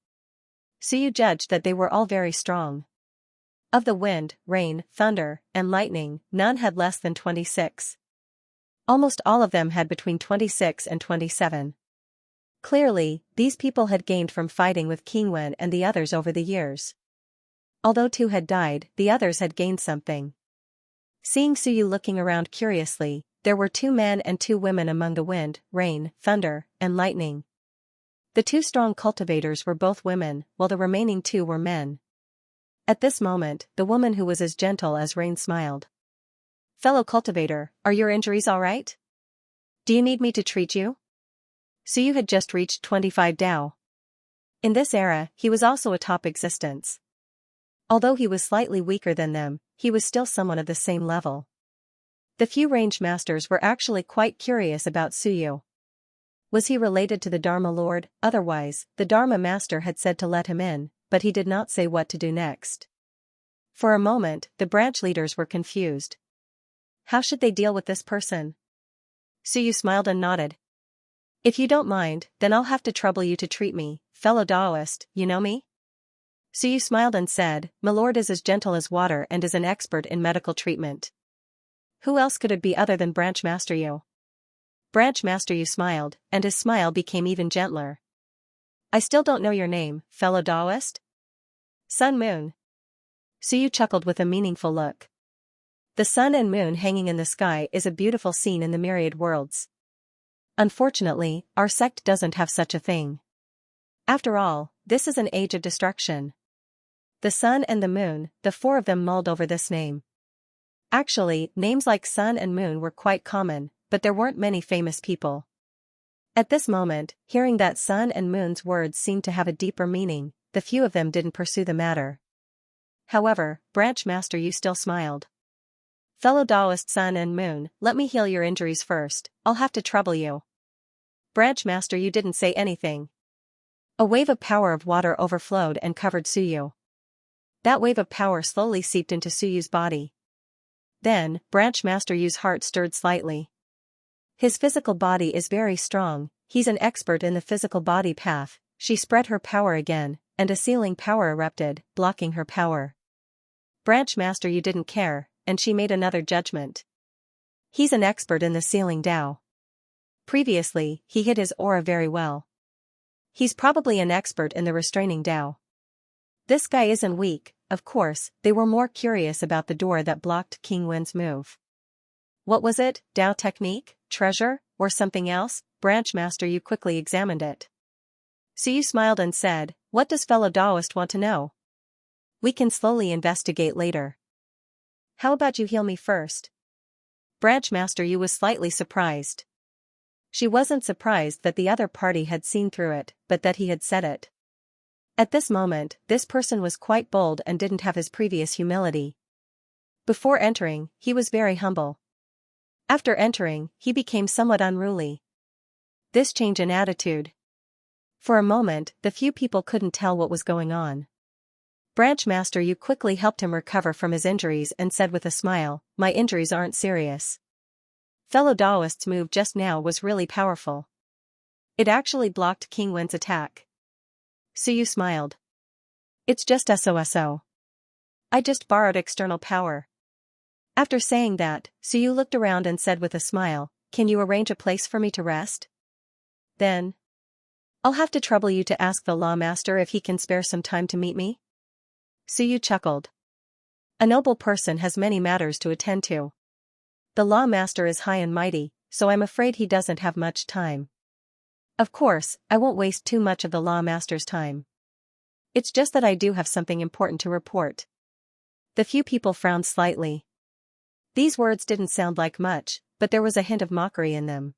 Suyu judged that they were all very strong. Of the wind, rain, thunder, and lightning, none had less than 26. Almost all of them had between 26 and 27. Clearly, these people had gained from fighting with King Wen and the others over the years. Although 2 had died, the others had gained something. Seeing Suyu looking around curiously, there were 2 men and 2 women among the wind, rain, thunder, and lightning. The 2 strong cultivators were both women, while the remaining 2 were men. At this moment, the woman who was as gentle as rain smiled. "Fellow cultivator, are your injuries all right? Do you need me to treat you?" Suyu had just reached 25 Dao. In this era, he was also a top existence. Although he was slightly weaker than them, he was still someone of the same level. The few range masters were actually quite curious about Suyu. Was he related to the Dharma Lord? Otherwise, the Dharma Master had said to let him in, but he did not say what to do next. For a moment, the branch leaders were confused. How should they deal with this person? Suyu smiled and nodded. "If you don't mind, then I'll have to trouble you to treat me, fellow Taoist, you know me?" Suyu smiled and said, "My lord is as gentle as water and is an expert in medical treatment." Who else could it be other than Branch Master Yu? Branch Master Yu smiled, and his smile became even gentler. "I still don't know your name, fellow Taoist?" "Sun Moon." Suyu chuckled with a meaningful look. The sun and moon hanging in the sky is a beautiful scene in the myriad worlds. Unfortunately, our sect doesn't have such a thing. After all, this is an age of destruction. The sun and the moon, the 4 of them mulled over this name. Actually, names like sun and moon were quite common, but there weren't many famous people. At this moment, hearing that sun and moon's words seemed to have a deeper meaning, the few of them didn't pursue the matter. However, Branch Master Yu still smiled. "Fellow Taoist sun and moon, let me heal your injuries first, I'll have to trouble you." Branch Master Yu didn't say anything. A wave of power of water overflowed and covered Suyu. That wave of power slowly seeped into Suyu's body. Then, Branch Master Yu's heart stirred slightly. His physical body is very strong, he's an expert in the physical body path. She spread her power again, and a sealing power erupted, blocking her power. Branch Master Yu didn't care, and she made another judgment. He's an expert in the sealing Tao. Previously, he hid his aura very well. He's probably an expert in the restraining Tao. This guy isn't weak. Of course, they were more curious about the door that blocked King Wen's move. What was it, Tao technique, treasure, or something else? Branch Master Yu quickly examined it. Suyu smiled and said, "What does fellow Taoist want to know? We can slowly investigate later. How about you heal me first?" Branch Master Yu was slightly surprised. She wasn't surprised that the other party had seen through it, but that he had said it. At this moment, this person was quite bold and didn't have his previous humility. Before entering, he was very humble. After entering, he became somewhat unruly. This change in attitude For a moment, the few people couldn't tell what was going on. Branch Master Yu quickly helped him recover from his injuries and said with a smile, "My injuries aren't serious. Fellow Daoist's move just now was really powerful. It actually blocked King Wen's attack." Suyu smiled. "It's just SOSO. I just borrowed external power." After saying that, Suyu looked around and said with a smile, "Can you arrange a place for me to rest? Then I'll have to trouble you to ask the Law Master if he can spare some time to meet me." Suyu chuckled. "A noble person has many matters to attend to. The Law Master is high and mighty, so I'm afraid he doesn't have much time. Of course, I won't waste too much of the Law Master's time. It's just that I do have something important to report." The few people frowned slightly. These words didn't sound like much, but there was a hint of mockery in them.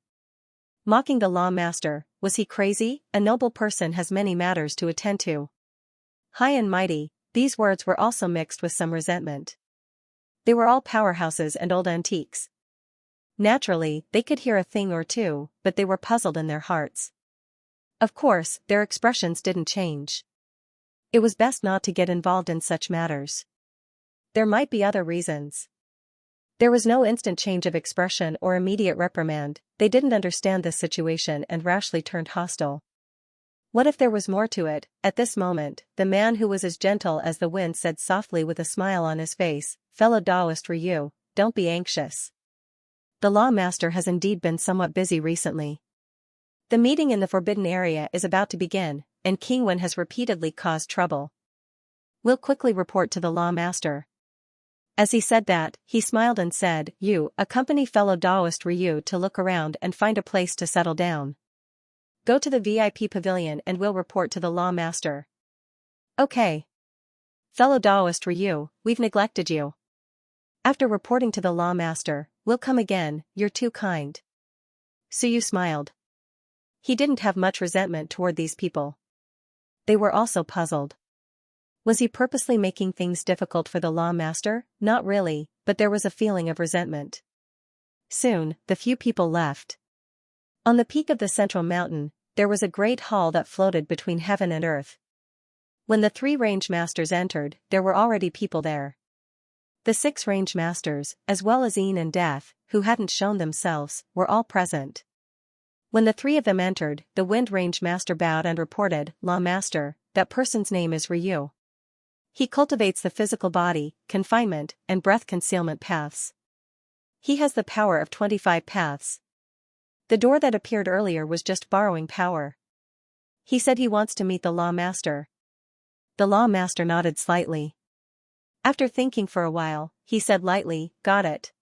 Mocking the Law Master, was he crazy? A noble person has many matters to attend to. High and mighty, these words were also mixed with some resentment. They were all powerhouses and old antiques. Naturally, they could hear a thing or two, but they were puzzled in their hearts. Of course, their expressions didn't change. It was best not to get involved in such matters. There might be other reasons. There was no instant change of expression or immediate reprimand. They didn't understand this situation and rashly turned hostile. What if there was more to it? At this moment, the man who was as gentle as the wind said softly with a smile on his face, "Fellow Daoist Ryu, don't be anxious. The Law Master has indeed been somewhat busy recently. The meeting in the Forbidden Area is about to begin, and King Wen has repeatedly caused trouble. We'll quickly report to the Law Master." As he said that, he smiled and said, "You, accompany fellow Daoist Ryu to look around and find a place to settle down. Go to the VIP pavilion and we'll report to the Law Master." "Okay. Fellow Daoist Ryu, we've neglected you. After reporting to the Law Master, we'll come again, you're too kind." Suyu smiled. He didn't have much resentment toward these people. They were also puzzled. Was he purposely making things difficult for the Law Master? Not really, but there was a feeling of resentment. Soon, the few people left. On the peak of the central mountain, there was a great hall that floated between heaven and earth. When the 3 range masters entered, there were already people there. The 6 range masters, as well as Yin and Death, who hadn't shown themselves, were all present. When the 3 of them entered, the Wind range master bowed and reported, "Law Master, that person's name is Ryu. He cultivates the physical body, confinement, and breath concealment paths. He has the power of 25 paths. The door that appeared earlier was just borrowing power. He said he wants to meet the Law Master." The Law Master nodded slightly. After thinking for a while, he said lightly, "Got it."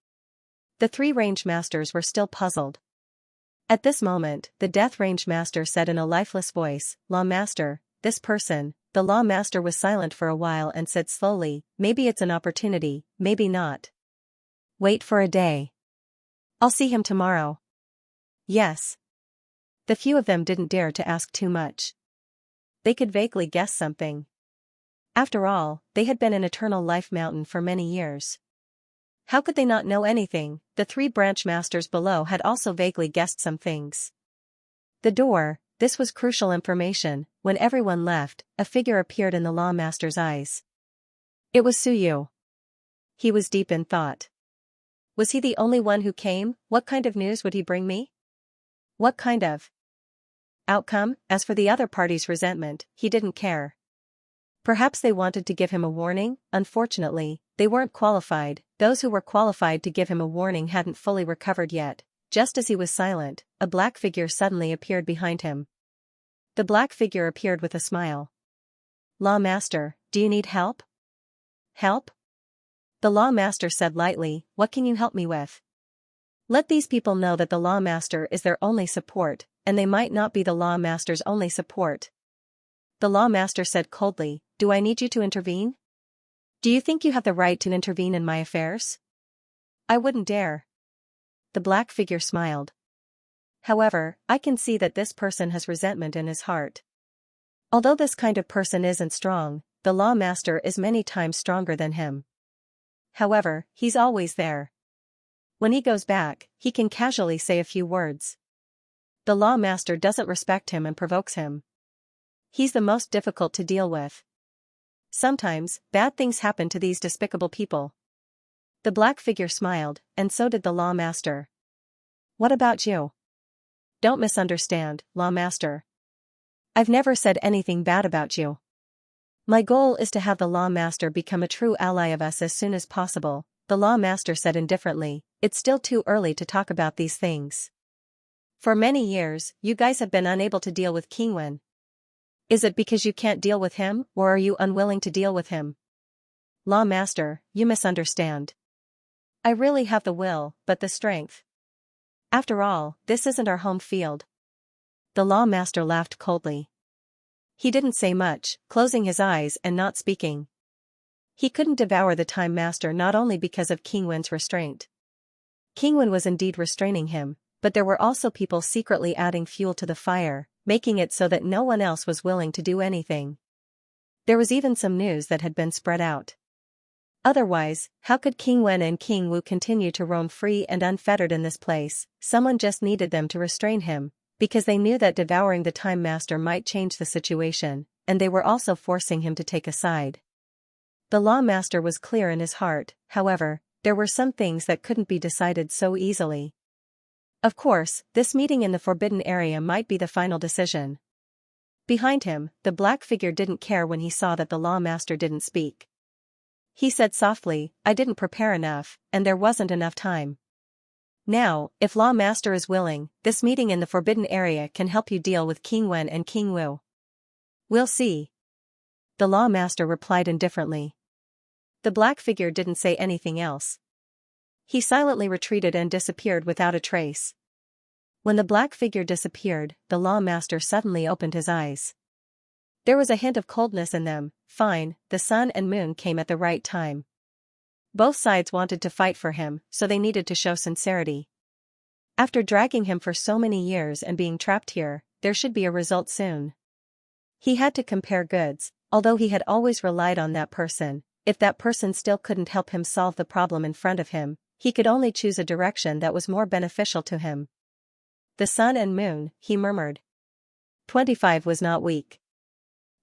The 3 range masters were still puzzled. At this moment, the Death range master said in a lifeless voice, "Law Master, this person." The Law Master was silent for a while and said slowly, "Maybe it's an opportunity, maybe not. Wait for a day. I'll see him tomorrow." "Yes." The few of them didn't dare to ask too much. They could vaguely guess something. After all, they had been in Eternal Life Mountain for many years. How could they not know anything? The 3 branch masters below had also vaguely guessed some things. The door, this was crucial information. When everyone left, a figure appeared in the Law Master's eyes. It was Suyu. He was deep in thought. Was he the only one who came? What kind of news would he bring me? What kind of outcome? As for the other party's resentment, he didn't care. Perhaps they wanted to give him a warning. Unfortunately, they weren't qualified. Those who were qualified to give him a warning hadn't fully recovered yet. Just as he was silent, a black figure suddenly appeared behind him. The black figure appeared with a smile. "Law Master, do you need help?" "Help?" The Law Master said lightly, "What can you help me with?" Let these people know that the Law Master is their only support, and they might not be the Law Master's only support. The Law Master said coldly, "Do I need you to intervene? Do you think you have the right to intervene in my affairs?" "I wouldn't dare." The black figure smiled. "However, I can see that this person has resentment in his heart. Although this kind of person isn't strong, the Law Master is many times stronger than him. However, he's always there. When he goes back, he can casually say a few words. The Law Master doesn't respect him and provokes him. He's the most difficult to deal with. Sometimes, bad things happen to these despicable people. The black figure smiled, and so did the Law Master. What about you? Don't misunderstand, Law Master. I've never said anything bad about you. My goal is to have the Law Master become a true ally of us as soon as possible, the Law Master said indifferently. It's still too early to talk about these things. For many years, you guys have been unable to deal with Qingwen. Is it because you can't deal with him, or are you unwilling to deal with him? Law Master, you misunderstand. I really have the will, but the strength. After all, this isn't our home field. The Law Master laughed coldly. He didn't say much, closing his eyes and not speaking. He couldn't devour the Time Master not only because of Qingwen's restraint. Qingwen was indeed restraining him, but there were also people secretly adding fuel to the fire, making it so that no one else was willing to do anything. There was even some news that had been spread out. Otherwise, how could Qingwen and King Wu continue to roam free and unfettered in this place? Someone just needed them to restrain him, because they knew that devouring the Time Master might change the situation, and they were also forcing him to take a side. The Law Master was clear in his heart, however, there were some things that couldn't be decided so easily. Of course, this meeting in the Forbidden Area might be the final decision. Behind him, the black figure didn't care when he saw that the Law Master didn't speak. He said softly, I didn't prepare enough, and there wasn't enough time. Now, if Law Master is willing, this meeting in the Forbidden Area can help you deal with Qingwen and King Wu. We'll see. The Law Master replied indifferently. The black figure didn't say anything else. He silently retreated and disappeared without a trace. When the black figure disappeared, the Law Master suddenly opened his eyes. There was a hint of coldness in them. Fine, the sun and moon came at the right time. Both sides wanted to fight for him, so they needed to show sincerity. After dragging him for so many years and being trapped here, there should be a result soon. He had to compare goods, although he had always relied on that person. If that person still couldn't help him solve the problem in front of him, he could only choose a direction that was more beneficial to him. The sun and moon, he murmured. 25 was not weak.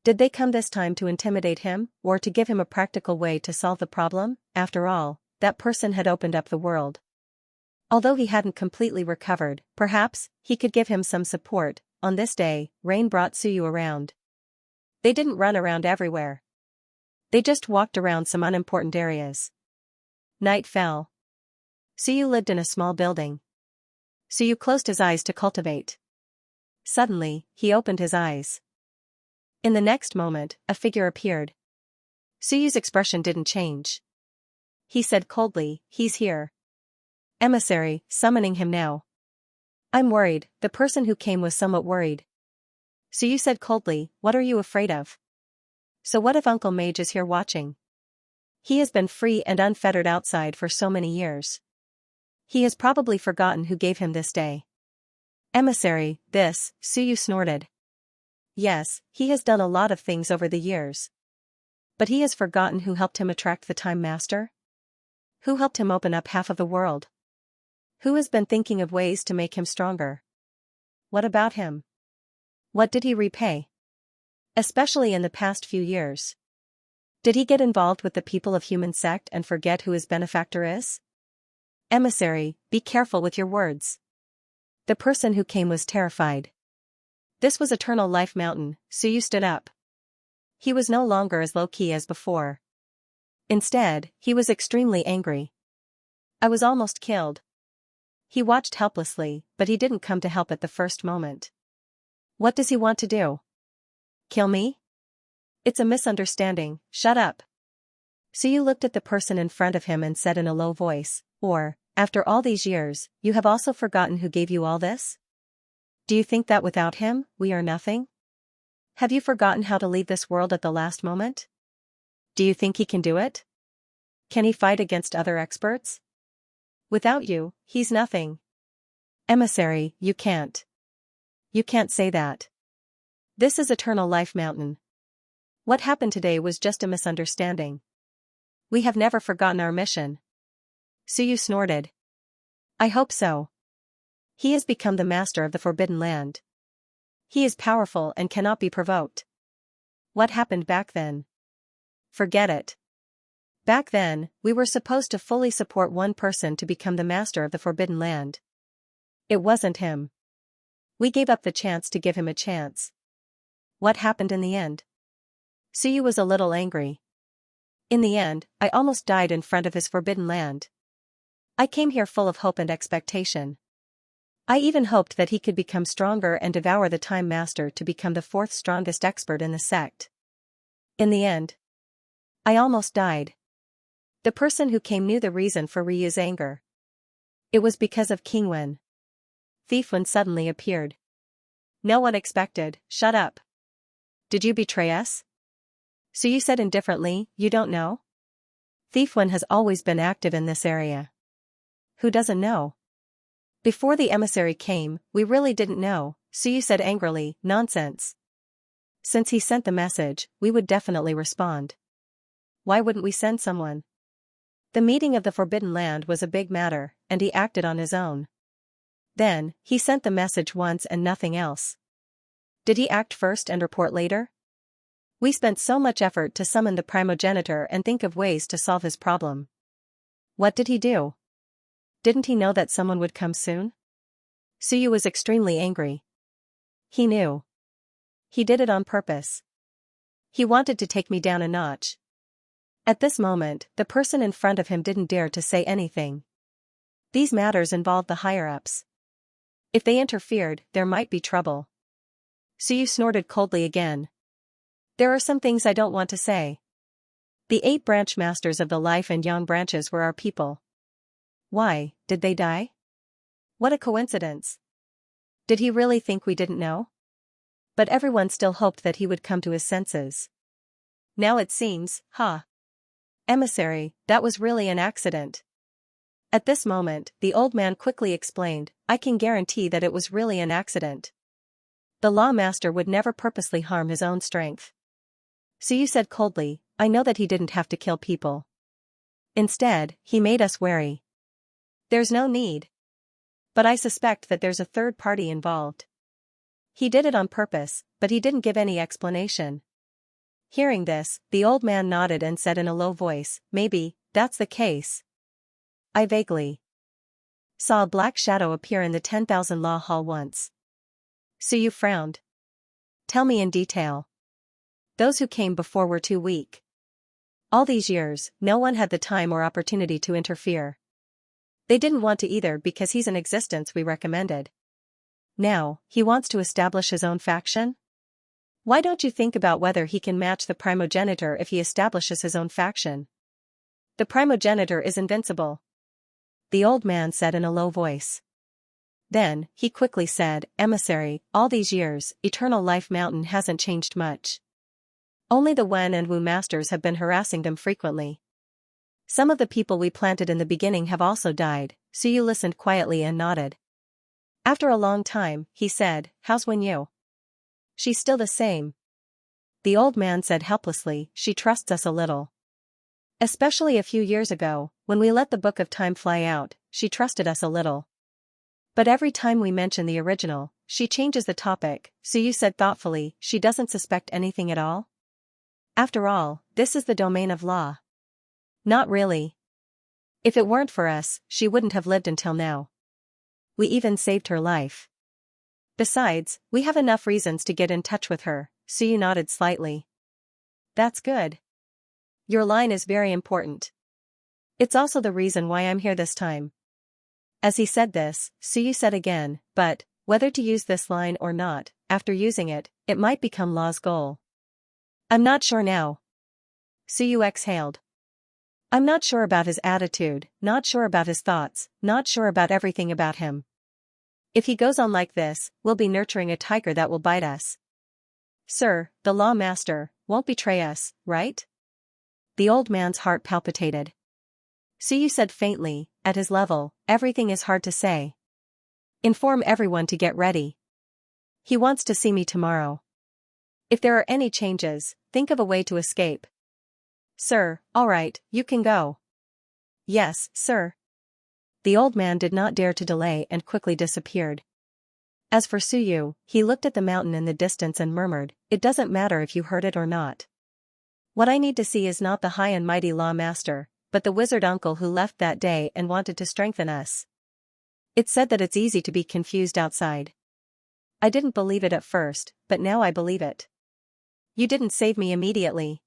Did they come this time to intimidate him, or to give him a practical way to solve the problem? After all, that person had opened up the world. Although he hadn't completely recovered, perhaps, he could give him some support. On this day, Rain brought Suyu around. They didn't run around everywhere. They just walked around some unimportant areas. Night fell. Suyu lived in a small building. Suyu closed his eyes to cultivate. Suddenly, he opened his eyes. In the next moment, a figure appeared. Suyu's expression didn't change. He said coldly, he's here. Emissary, summoning him now. I'm worried. The person who came was somewhat worried. Suyu said coldly, what are you afraid of? So what if Uncle Mage is here watching? He has been free and unfettered outside for so many years. He has probably forgotten who gave him this day. Emissary, this, Suyu snorted. Yes, he has done a lot of things over the years. But he has forgotten who helped him attract the Time Master? Who helped him open up half of the world? Who has been thinking of ways to make him stronger? What about him? What did he repay? Especially in the past few years. Did he get involved with the people of Human Sect and forget who his benefactor is? Emissary, be careful with your words. The person who came was terrified. This was Eternal Life Mountain. Suyu stood up. He was no longer as low-key as before. Instead, he was extremely angry. I was almost killed. He watched helplessly, but he didn't come to help at the first moment. What does he want to do? Kill me? It's a misunderstanding, shut up. Suyu looked at the person in front of him and said in a low voice, or, after all these years, you have also forgotten who gave you all this? Do you think that without him, we are nothing? Have you forgotten how to leave this world at the last moment? Do you think he can do it? Can he fight against other experts? Without you, he's nothing. Emissary, you can't. You can't say that. This is Eternal Life Mountain. What happened today was just a misunderstanding. We have never forgotten our mission. Suyu snorted. I hope so. He has become the master of the Forbidden Land. He is powerful and cannot be provoked. What happened back then? Forget it. Back then, we were supposed to fully support one person to become the master of the Forbidden Land. It wasn't him. We gave up the chance to give him a chance. What happened in the end? Suyu was a little angry. In the end, I almost died in front of his Forbidden Land. I came here full of hope and expectation. I even hoped that he could become stronger and devour the Time Master to become the fourth strongest expert in the sect. In the end, I almost died. The person who came knew the reason for Ryu's anger. It was because of King Wen. Thief Wen suddenly appeared. No one expected. Shut up. Did you betray us? So you said indifferently, you don't know? Thief Wen has always been active in this area. Who doesn't know? Before the emissary came, we really didn't know, so you said angrily, nonsense. Since he sent the message, we would definitely respond. Why wouldn't we send someone? The meeting of the Forbidden Land was a big matter, and he acted on his own. Then, he sent the message once and nothing else. Did he act first and report later? We spent so much effort to summon the primogenitor and think of ways to solve his problem. What did he do? Didn't he know that someone would come soon? Suyu was extremely angry. He knew. He did it on purpose. He wanted to take me down a notch. At this moment, the person in front of him didn't dare to say anything. These matters involved the higher-ups. If they interfered, there might be trouble. Suyu snorted coldly again. There are some things I don't want to say. The 8 branch masters of the Life and Yang branches were our people. Why, did they die? What a coincidence. Did he really think we didn't know? But everyone still hoped that he would come to his senses. Now it seems, Emissary, that was really an accident. At this moment, the old man quickly explained, I can guarantee that it was really an accident. The Law Master would never purposely harm his own strength. Suyu said coldly, I know that he didn't have to kill people. Instead, he made us wary. There's no need. But I suspect that there's a third party involved. He did it on purpose, but he didn't give any explanation. Hearing this, the old man nodded and said in a low voice, maybe, that's the case. I vaguely saw a black shadow appear in the 10,000 Law Hall once. Suyu frowned. Tell me in detail. Those who came before were too weak. All these years, no one had the time or opportunity to interfere. They didn't want to either because he's an existence we recommended. Now, he wants to establish his own faction? Why don't you think about whether he can match the primogenitor if he establishes his own faction? The primogenitor is invincible. The old man said in a low voice. Then, he quickly said, Emissary, all these years, Eternal Life Mountain hasn't changed much. Only the Wen and Wu masters have been harassing them frequently. Some of the people we planted in the beginning have also died, so you listened quietly and nodded. After a long time, he said, how's Wen Yu? She's still the same. The old man said helplessly, she trusts us a little. Especially a few years ago, when we let the Book of Time fly out, she trusted us a little. But every time we mention the original, she changes the topic, so you said thoughtfully, she doesn't suspect anything at all? After all, this is the domain of law. Not really. If it weren't for us, she wouldn't have lived until now. We even saved her life. Besides, we have enough reasons to get in touch with her, so you nodded slightly. That's good. Your line is very important. It's also the reason why I'm here this time. As he said this, Suyu said again, but, whether to use this line or not, after using it, it might become Law's goal. I'm not sure now. Suyu exhaled. I'm not sure about his attitude, not sure about his thoughts, not sure about everything about him. If he goes on like this, we'll be nurturing a tiger that will bite us. Sir, the Law Master, won't betray us, right? The old man's heart palpitated. Suyu said faintly, at his level, everything is hard to say. Inform everyone to get ready. He wants to see me tomorrow. If there are any changes, think of a way to escape. Sir, all right, you can go. Yes, sir. The old man did not dare to delay and quickly disappeared. As for Suyu, he looked at the mountain in the distance and murmured, "It doesn't matter if you heard it or not. What I need to see is not the high and mighty law master, but the wizard uncle who left that day and wanted to strengthen us. It's said that it's easy to be confused outside. I didn't believe it at first, but now I believe it. You didn't save me immediately.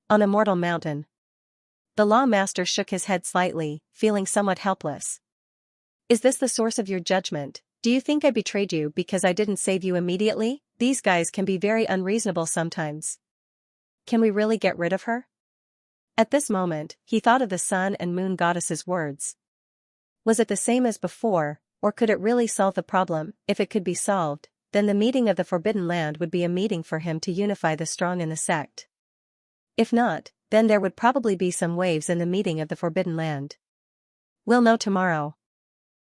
On a mortal mountain." The law master shook his head slightly, feeling somewhat helpless. "Is this the source of your judgment? Do you think I betrayed you because I didn't save you immediately? These guys can be very unreasonable sometimes. Can we really get rid of her?" At this moment, he thought of the sun and moon goddess's words. Was it the same as before, or could it really solve the problem? If it could be solved, then the meeting of the Forbidden Land would be a meeting for him to unify the strong in the sect. If not, then there would probably be some waves in the meeting of the Forbidden Land. We'll know tomorrow.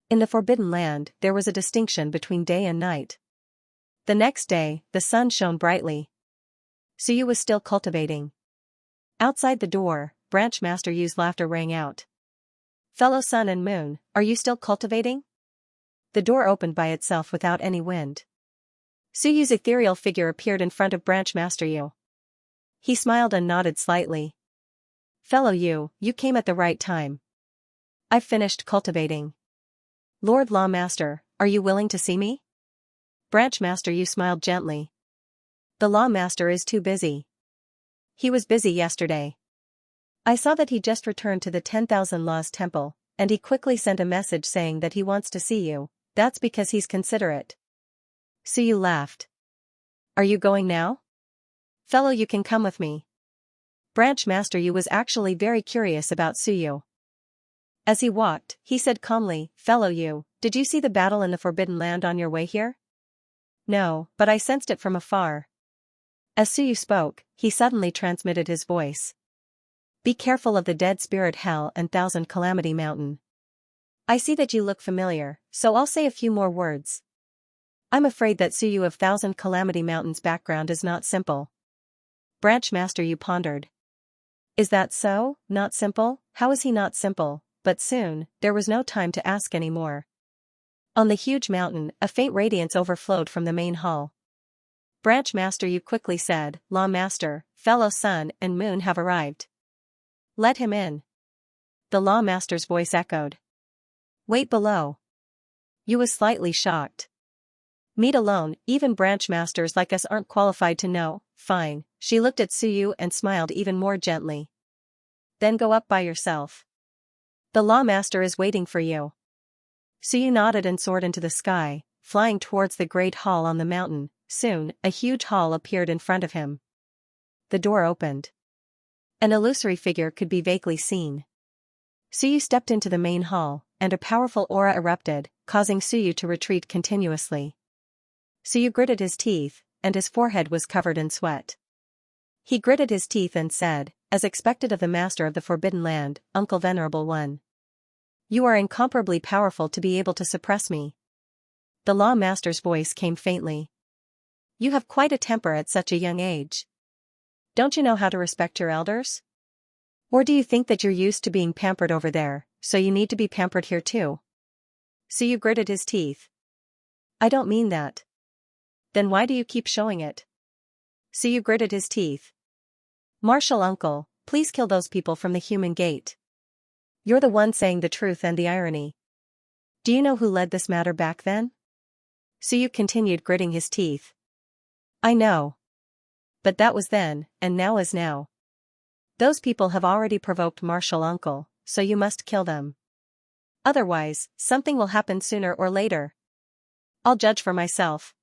In the Forbidden Land, there was a distinction between day and night. The next day, the sun shone brightly. Suyu was still cultivating. Outside the door, Branch Master Yu's laughter rang out. "Fellow sun and moon, are you still cultivating?" The door opened by itself without any wind. Suyu's ethereal figure appeared in front of Branch Master Yu. He smiled and nodded slightly. "Fellow Yu, you came at the right time. I've finished cultivating. Lord Law Master, are you willing to see me?" Branch Master Yu smiled gently. "The Law Master is too busy. He was busy yesterday. I saw that he just returned to the 10,000 Laws Temple, and he quickly sent a message saying that he wants to see you. That's because he's considerate." Suyu laughed. "Are you going now?" "Fellow, you can come with me." Branch Master Yu was actually very curious about Suyu. As he walked, he said calmly, "Fellow Yu, did you see the battle in the Forbidden Land on your way here?" "No, but I sensed it from afar." As Suyu spoke, he suddenly transmitted his voice. "Be careful of the Dead Spirit Hell and Thousand Calamity Mountain. I see that you look familiar, so I'll say a few more words. I'm afraid that Suyu of Thousand Calamity Mountain's background is not simple." Branch Master Yu pondered. "Is that so? Not simple? How is he not simple?" But soon, there was no time to ask any more. On the huge mountain, a faint radiance overflowed from the main hall. Branch Master Yu quickly said, "Law Master, fellow sun and moon have arrived. Let him in." The Law Master's voice echoed. "Wait below." Yu was slightly shocked. "Meet alone, even branch masters like us aren't qualified to know." "Fine." She looked at Suyu and smiled even more gently. "Then go up by yourself. The Law Master is waiting for you." Suyu nodded and soared into the sky, flying towards the great hall on the mountain. Soon, a huge hall appeared in front of him. The door opened. An illusory figure could be vaguely seen. Suyu stepped into the main hall, and a powerful aura erupted, causing Suyu to retreat continuously. Suyu gritted his teeth, and his forehead was covered in sweat. He gritted his teeth and said, as expected of the Master of the Forbidden Land, "Uncle Venerable One. You are incomparably powerful to be able to suppress me." The Law Master's voice came faintly. "You have quite a temper at such a young age. Don't you know how to respect your elders? Or do you think that you're used to being pampered over there, so you need to be pampered here too?" Suyu gritted his teeth. "I don't mean that." "Then why do you keep showing it?" Suyu gritted his teeth. "Martial Uncle, please kill those people from the human gate. You're the one saying the truth and the irony. Do you know who led this matter back then?" Suyu continued gritting his teeth. "I know. But that was then, and now is now. Those people have already provoked Martial Uncle, so you must kill them. Otherwise, something will happen sooner or later. I'll judge for myself."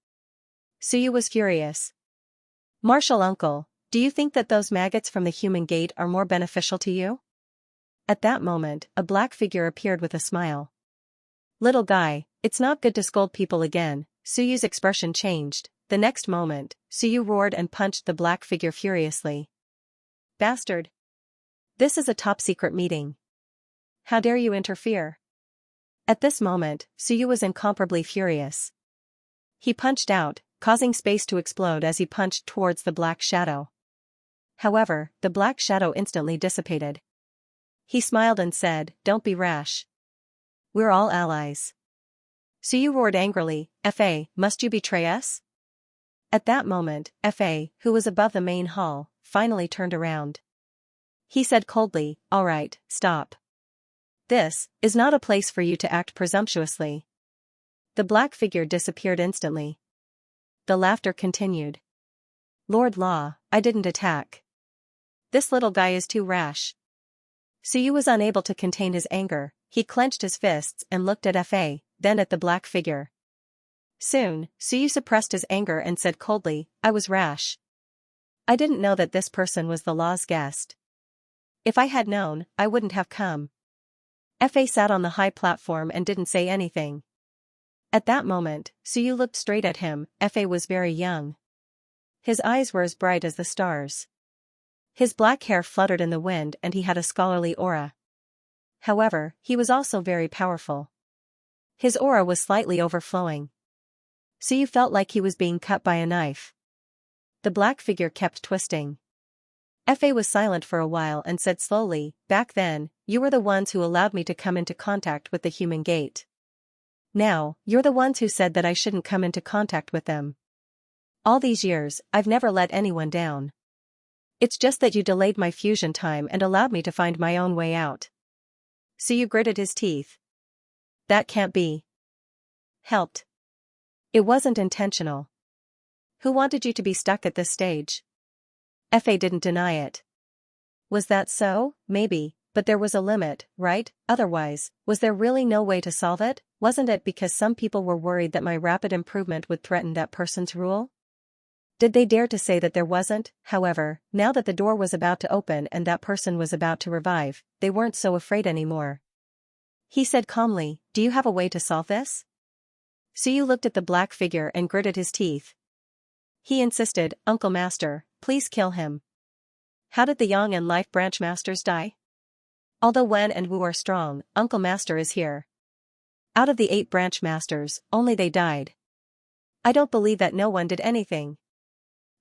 Suyu was furious. "Martial Uncle, do you think that those maggots from the human gate are more beneficial to you?" At that moment, a black figure appeared with a smile. "Little guy, it's not good to scold people again." Suyu's expression changed. The next moment, Suyu roared and punched the black figure furiously. "Bastard! This is a top-secret meeting. How dare you interfere?" At this moment, Suyu was incomparably furious. He punched out, causing space to explode as he punched towards the black shadow. However, the black shadow instantly dissipated. He smiled and said, "Don't be rash. We're all allies." Suyu roared angrily, "Fa, must you betray us?" At that moment, Fa, who was above the main hall, finally turned around. He said coldly, "All right, stop. This is not a place for you to act presumptuously." The black figure disappeared instantly. The laughter continued. "Lord Law, I didn't attack. This little guy is too rash." Suyu was unable to contain his anger. He clenched his fists and looked at Fa, then at the black figure. Soon, Suyu suppressed his anger and said coldly, "I was rash. I didn't know that this person was the law's guest. If I had known, I wouldn't have come." Fa sat on the high platform and didn't say anything. At that moment, Suyu looked straight at him. Fa was very young. His eyes were as bright as the stars. His black hair fluttered in the wind and he had a scholarly aura. However, he was also very powerful. His aura was slightly overflowing. Suyu felt like he was being cut by a knife. The black figure kept twisting. Fa was silent for a while and said slowly, "Back then, you were the ones who allowed me to come into contact with the human gate. Now, you're the ones who said that I shouldn't come into contact with them. All these years, I've never let anyone down. It's just that you delayed my fusion time and allowed me to find my own way out." Suyu gritted his teeth. "That can't be helped. It wasn't intentional. Who wanted you to be stuck at this stage?" Fa didn't deny it. "Was that so? Maybe, but there was a limit, right? Otherwise, was there really no way to solve it? Wasn't it because some people were worried that my rapid improvement would threaten that person's rule? Did they dare to say that there wasn't? However, now that the door was about to open and that person was about to revive, they weren't so afraid anymore." He said calmly, "Do you have a way to solve this?" Suyu looked at the black figure and gritted his teeth. He insisted, "Uncle Master, please kill him." "How did the Yang and Life Branch Masters die?" "Although Wen and Wu are strong, Uncle Master is here. Out of the 8 branch masters, only they died. I don't believe that no one did anything.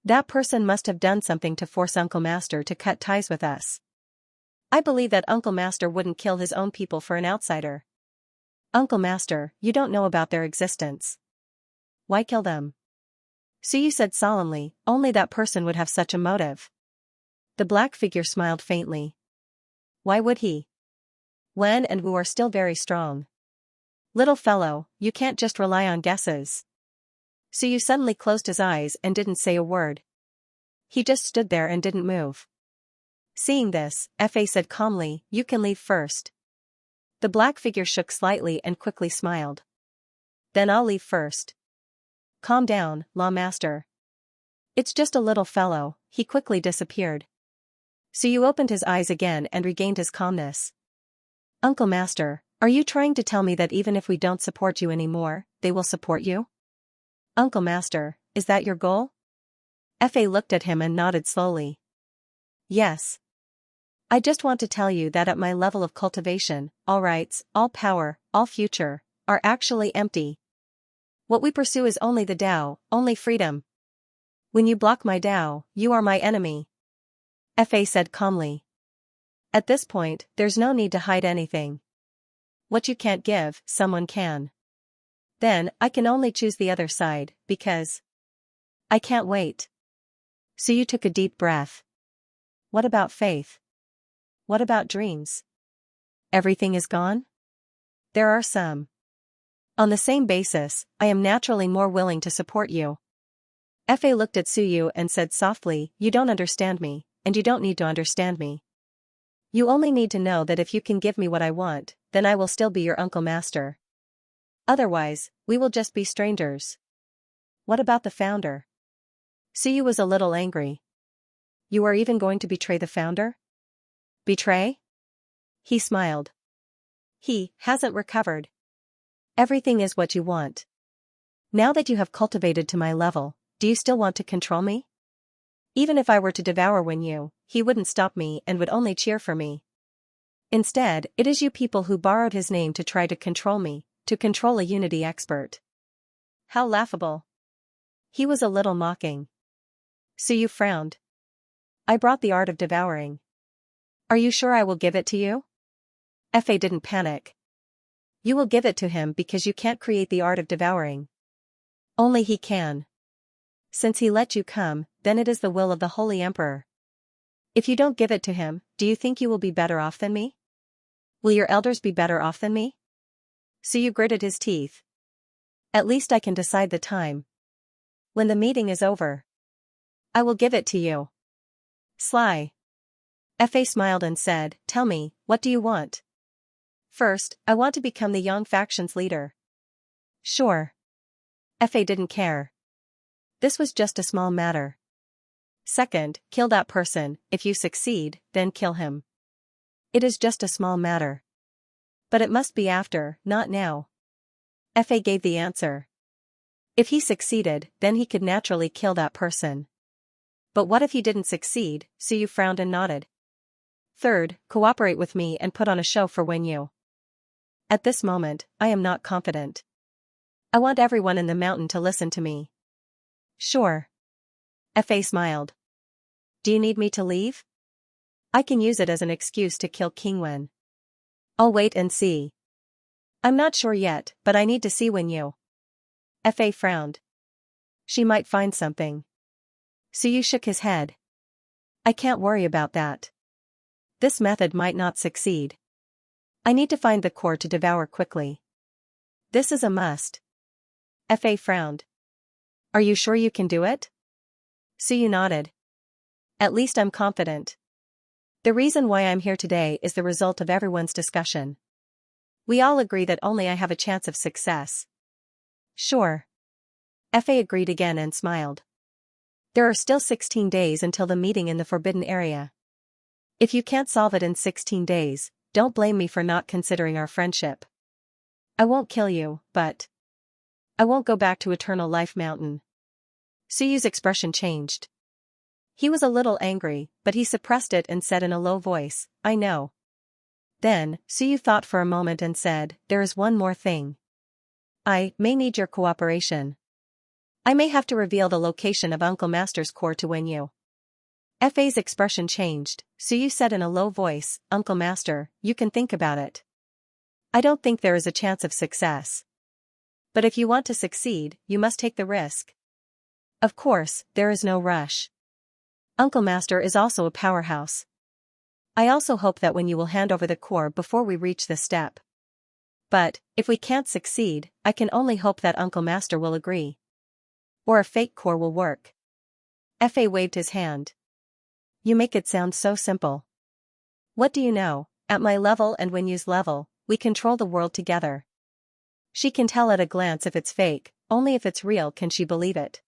That person must have done something to force Uncle Master to cut ties with us. I believe that Uncle Master wouldn't kill his own people for an outsider. Uncle Master, you don't know about their existence. Why kill them?" Suyu said solemnly, "Only that person would have such a motive." The black figure smiled faintly. "Why would he? Wen and Wu are still very strong. Little fellow, you can't just rely on guesses." Suyu suddenly closed his eyes and didn't say a word. He just stood there and didn't move. Seeing this, Fa said calmly, "You can leave first." The black figure shook slightly and quickly smiled. "Then I'll leave first." "Calm down, Law Master. It's just a little fellow." He quickly disappeared. Suyu opened his eyes again and regained his calmness. "Uncle Master, are you trying to tell me that even if we don't support you anymore, they will support you?" "Uncle Master, is that your goal?" Fa looked at him and nodded slowly. "Yes. I just want to tell you that at my level of cultivation, all rights, all power, all future, are actually empty. What we pursue is only the Tao, only freedom. When you block my Tao, you are my enemy." Fa said calmly. "At this point, there's no need to hide anything. What you can't give, someone can. Then, I can only choose the other side, because I can't wait." Suyu took a deep breath. "What about faith? What about dreams? Everything is gone?" "There are some. On the same basis, I am naturally more willing to support you." Fa looked at Suyu and said softly, "You don't understand me, and you don't need to understand me. You only need to know that if you can give me what I want, then I will still be your Uncle Master. Otherwise, we will just be strangers." "What about the founder?" Suyu was a little angry. "You are even going to betray the founder?" "Betray?" He smiled. "He hasn't recovered. Everything is what you want. Now that you have cultivated to my level, do you still want to control me? Even if I were to devour Wen Yu, he wouldn't stop me and would only cheer for me. Instead, it is you people who borrowed his name to try to control me, to control a unity expert. How laughable." He was a little mocking. Suyu frowned. "I brought the art of devouring. Are you sure I will give it to you?" Fa didn't panic. You will give it to him because you can't create the art of devouring. Only he can. Since he let you come, then it is the will of the Holy Emperor. If you don't give it to him, do you think you will be better off than me? Will your elders be better off than me? Suyu gritted his teeth. At least I can decide the time. When the meeting is over, I will give it to you. Sly. Fa smiled and said, tell me, what do you want? First, I want to become the Yang faction's leader. Sure. Fa didn't care. This was just a small matter. Second, kill that person. If you succeed, then kill him. It is just a small matter. But it must be after, not now. Fa gave the answer. If he succeeded, then he could naturally kill that person. But what if he didn't succeed? Suyu frowned and nodded. Third, cooperate with me and put on a show for Wenyu. At this moment, I am not confident. I want everyone in the mountain to listen to me. Sure. Fa smiled. Do you need me to leave? I can use it as an excuse to kill King Wen. I'll wait and see. I'm not sure yet, but I need to see Wenyu. Fa frowned. She might find something. Suyu shook his head. I can't worry about that. This method might not succeed. I need to find the core to devour quickly. This is a must. Fa frowned. Are you sure you can do it? Suyu nodded. At least I'm confident. The reason why I'm here today is the result of everyone's discussion. We all agree that only I have a chance of success. Sure. Fa agreed again and smiled. There are still 16 days until the meeting in the forbidden area. If you can't solve it in 16 days, don't blame me for not considering our friendship. I won't kill you, but I won't go back to Eternal Life Mountain. Suyu's expression changed. He was a little angry, but he suppressed it and said in a low voice, I know. Then, Suyu thought for a moment and said, there is one more thing. I may need your cooperation. I may have to reveal the location of Uncle Master's core to Wenyu. Fa's expression changed. Suyu said in a low voice, Uncle Master, you can think about it. I don't think there is a chance of success. But if you want to succeed, you must take the risk. Of course, there is no rush. Uncle Master is also a powerhouse. I also hope that when you will hand over the core before we reach this step. But, if we can't succeed, I can only hope that Uncle Master will agree. Or a fake core will work. Fa waved his hand. You make it sound so simple. What do you know? At my level and Wenyu's level, we control the world together. She can tell at a glance if it's fake, only if it's real can she believe it.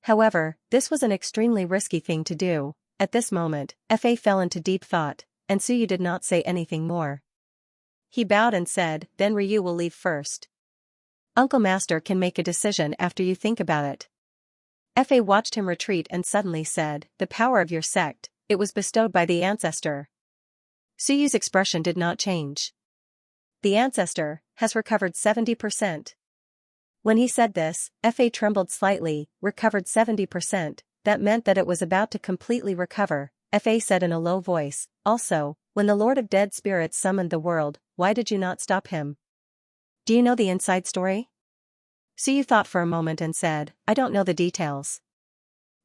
However, this was an extremely risky thing to do. At this moment, Fa fell into deep thought, and Suyu did not say anything more. He bowed and said, then Ryu will leave first. Uncle Master can make a decision after you think about it. Fa watched him retreat and suddenly said, the power of your sect, it was bestowed by the ancestor. Suyu's expression did not change. The ancestor has recovered 70%. When he said this, Fa trembled slightly, recovered 70%, that meant that it was about to completely recover. Fa said in a low voice, also, when the Lord of Dead Spirits summoned the world, why did you not stop him? Do you know the inside story? Suyu thought for a moment and said, I don't know the details.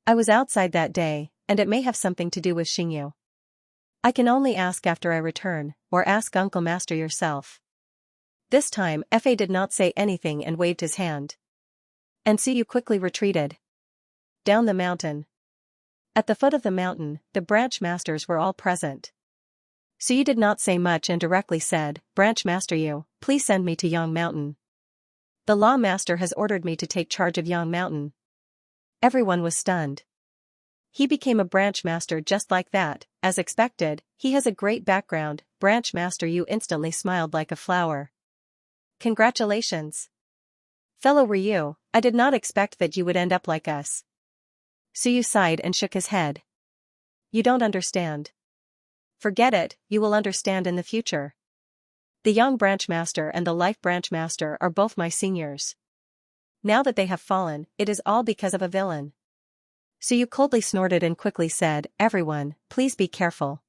I was outside that day, and it may have something to do with Xingyu. I can only ask after I return, or ask Uncle Master yourself. This time, Fa did not say anything and waved his hand. And Suyu quickly retreated. Down the mountain. At the foot of the mountain, the branch masters were all present. Suyu did not say much and directly said, Branch Master Yu, please send me to Yang Mountain. The Law Master has ordered me to take charge of Yang Mountain. Everyone was stunned. He became a branch master just like that, as expected. He has a great background. Branch Master Yu instantly smiled like a flower. Congratulations. Fellow Ryu, I did not expect that you would end up like us. Suyu sighed and shook his head. You don't understand. Forget it, you will understand in the future. The Young Branch Master and the Life Branch Master are both my seniors. Now that they have fallen, it is all because of a villain. Suyu coldly snorted and quickly said, everyone, please be careful.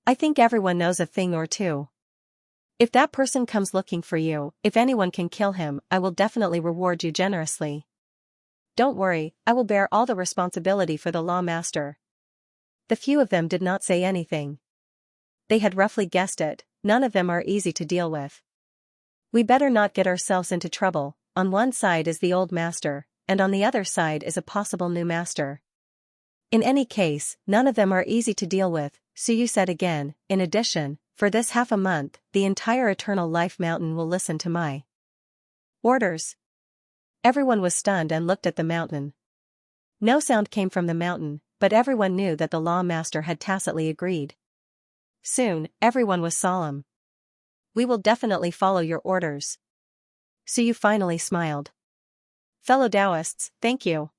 I think everyone knows a thing or two. If that person comes looking for you, if anyone can kill him, I will definitely reward you generously. Don't worry, I will bear all the responsibility for the law master. The few of them did not say anything. They had roughly guessed it, none of them are easy to deal with. We better not get ourselves into trouble. On one side is the old master, and on the other side is a possible new master. In any case, none of them are easy to deal with, Suyu said again. In addition, for this half a month, the entire Eternal Life Mountain will listen to my orders. Everyone was stunned and looked at the mountain. No sound came from the mountain, but everyone knew that the law master had tacitly agreed. Soon, everyone was solemn. We will definitely follow your orders. Suyu finally smiled. Fellow Taoists, thank you.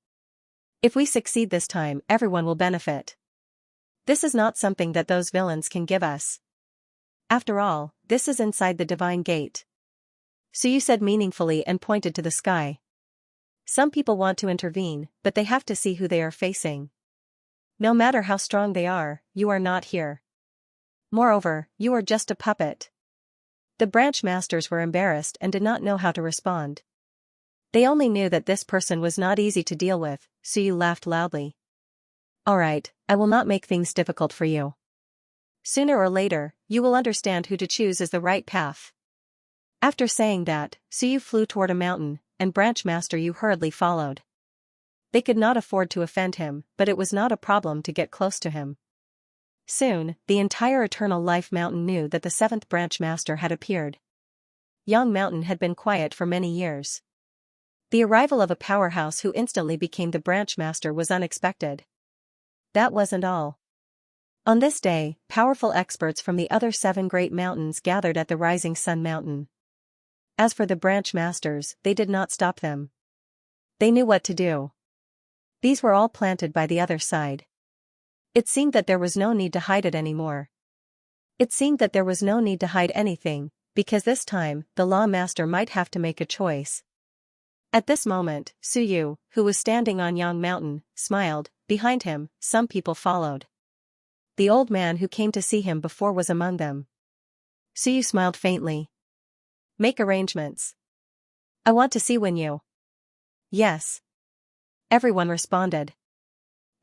If we succeed this time, everyone will benefit. This is not something that those villains can give us. After all, this is inside the divine gate. Suyu said meaningfully and pointed to the sky. Some people want to intervene, but they have to see who they are facing. No matter how strong they are, you are not here. Moreover, you are just a puppet. The branch masters were embarrassed and did not know how to respond. They only knew that this person was not easy to deal with. Suyu laughed loudly. Alright, I will not make things difficult for you. Sooner or later, you will understand who to choose as the right path. After saying that, Suyu flew toward a mountain, and Branch Master Yu hurriedly followed. They could not afford to offend him, but it was not a problem to get close to him. Soon, the entire Eternal Life Mountain knew that the seventh Branch Master had appeared. Yang Mountain had been quiet for many years. The arrival of a powerhouse who instantly became the Branch Master was unexpected. That wasn't all. On this day, powerful experts from the other 7 great mountains gathered at the Rising Sun Mountain. As for the Branch Masters, they did not stop them. They knew what to do. These were all planted by the other side. It seemed that there was no need to hide it anymore. It seemed that there was no need to hide anything, because this time, the Law Master might have to make a choice. At this moment, Suyu, who was standing on Yang Mountain, smiled. Behind him, some people followed. The old man who came to see him before was among them. Suyu smiled faintly. Make arrangements. I want to see when you. Yes. Everyone responded.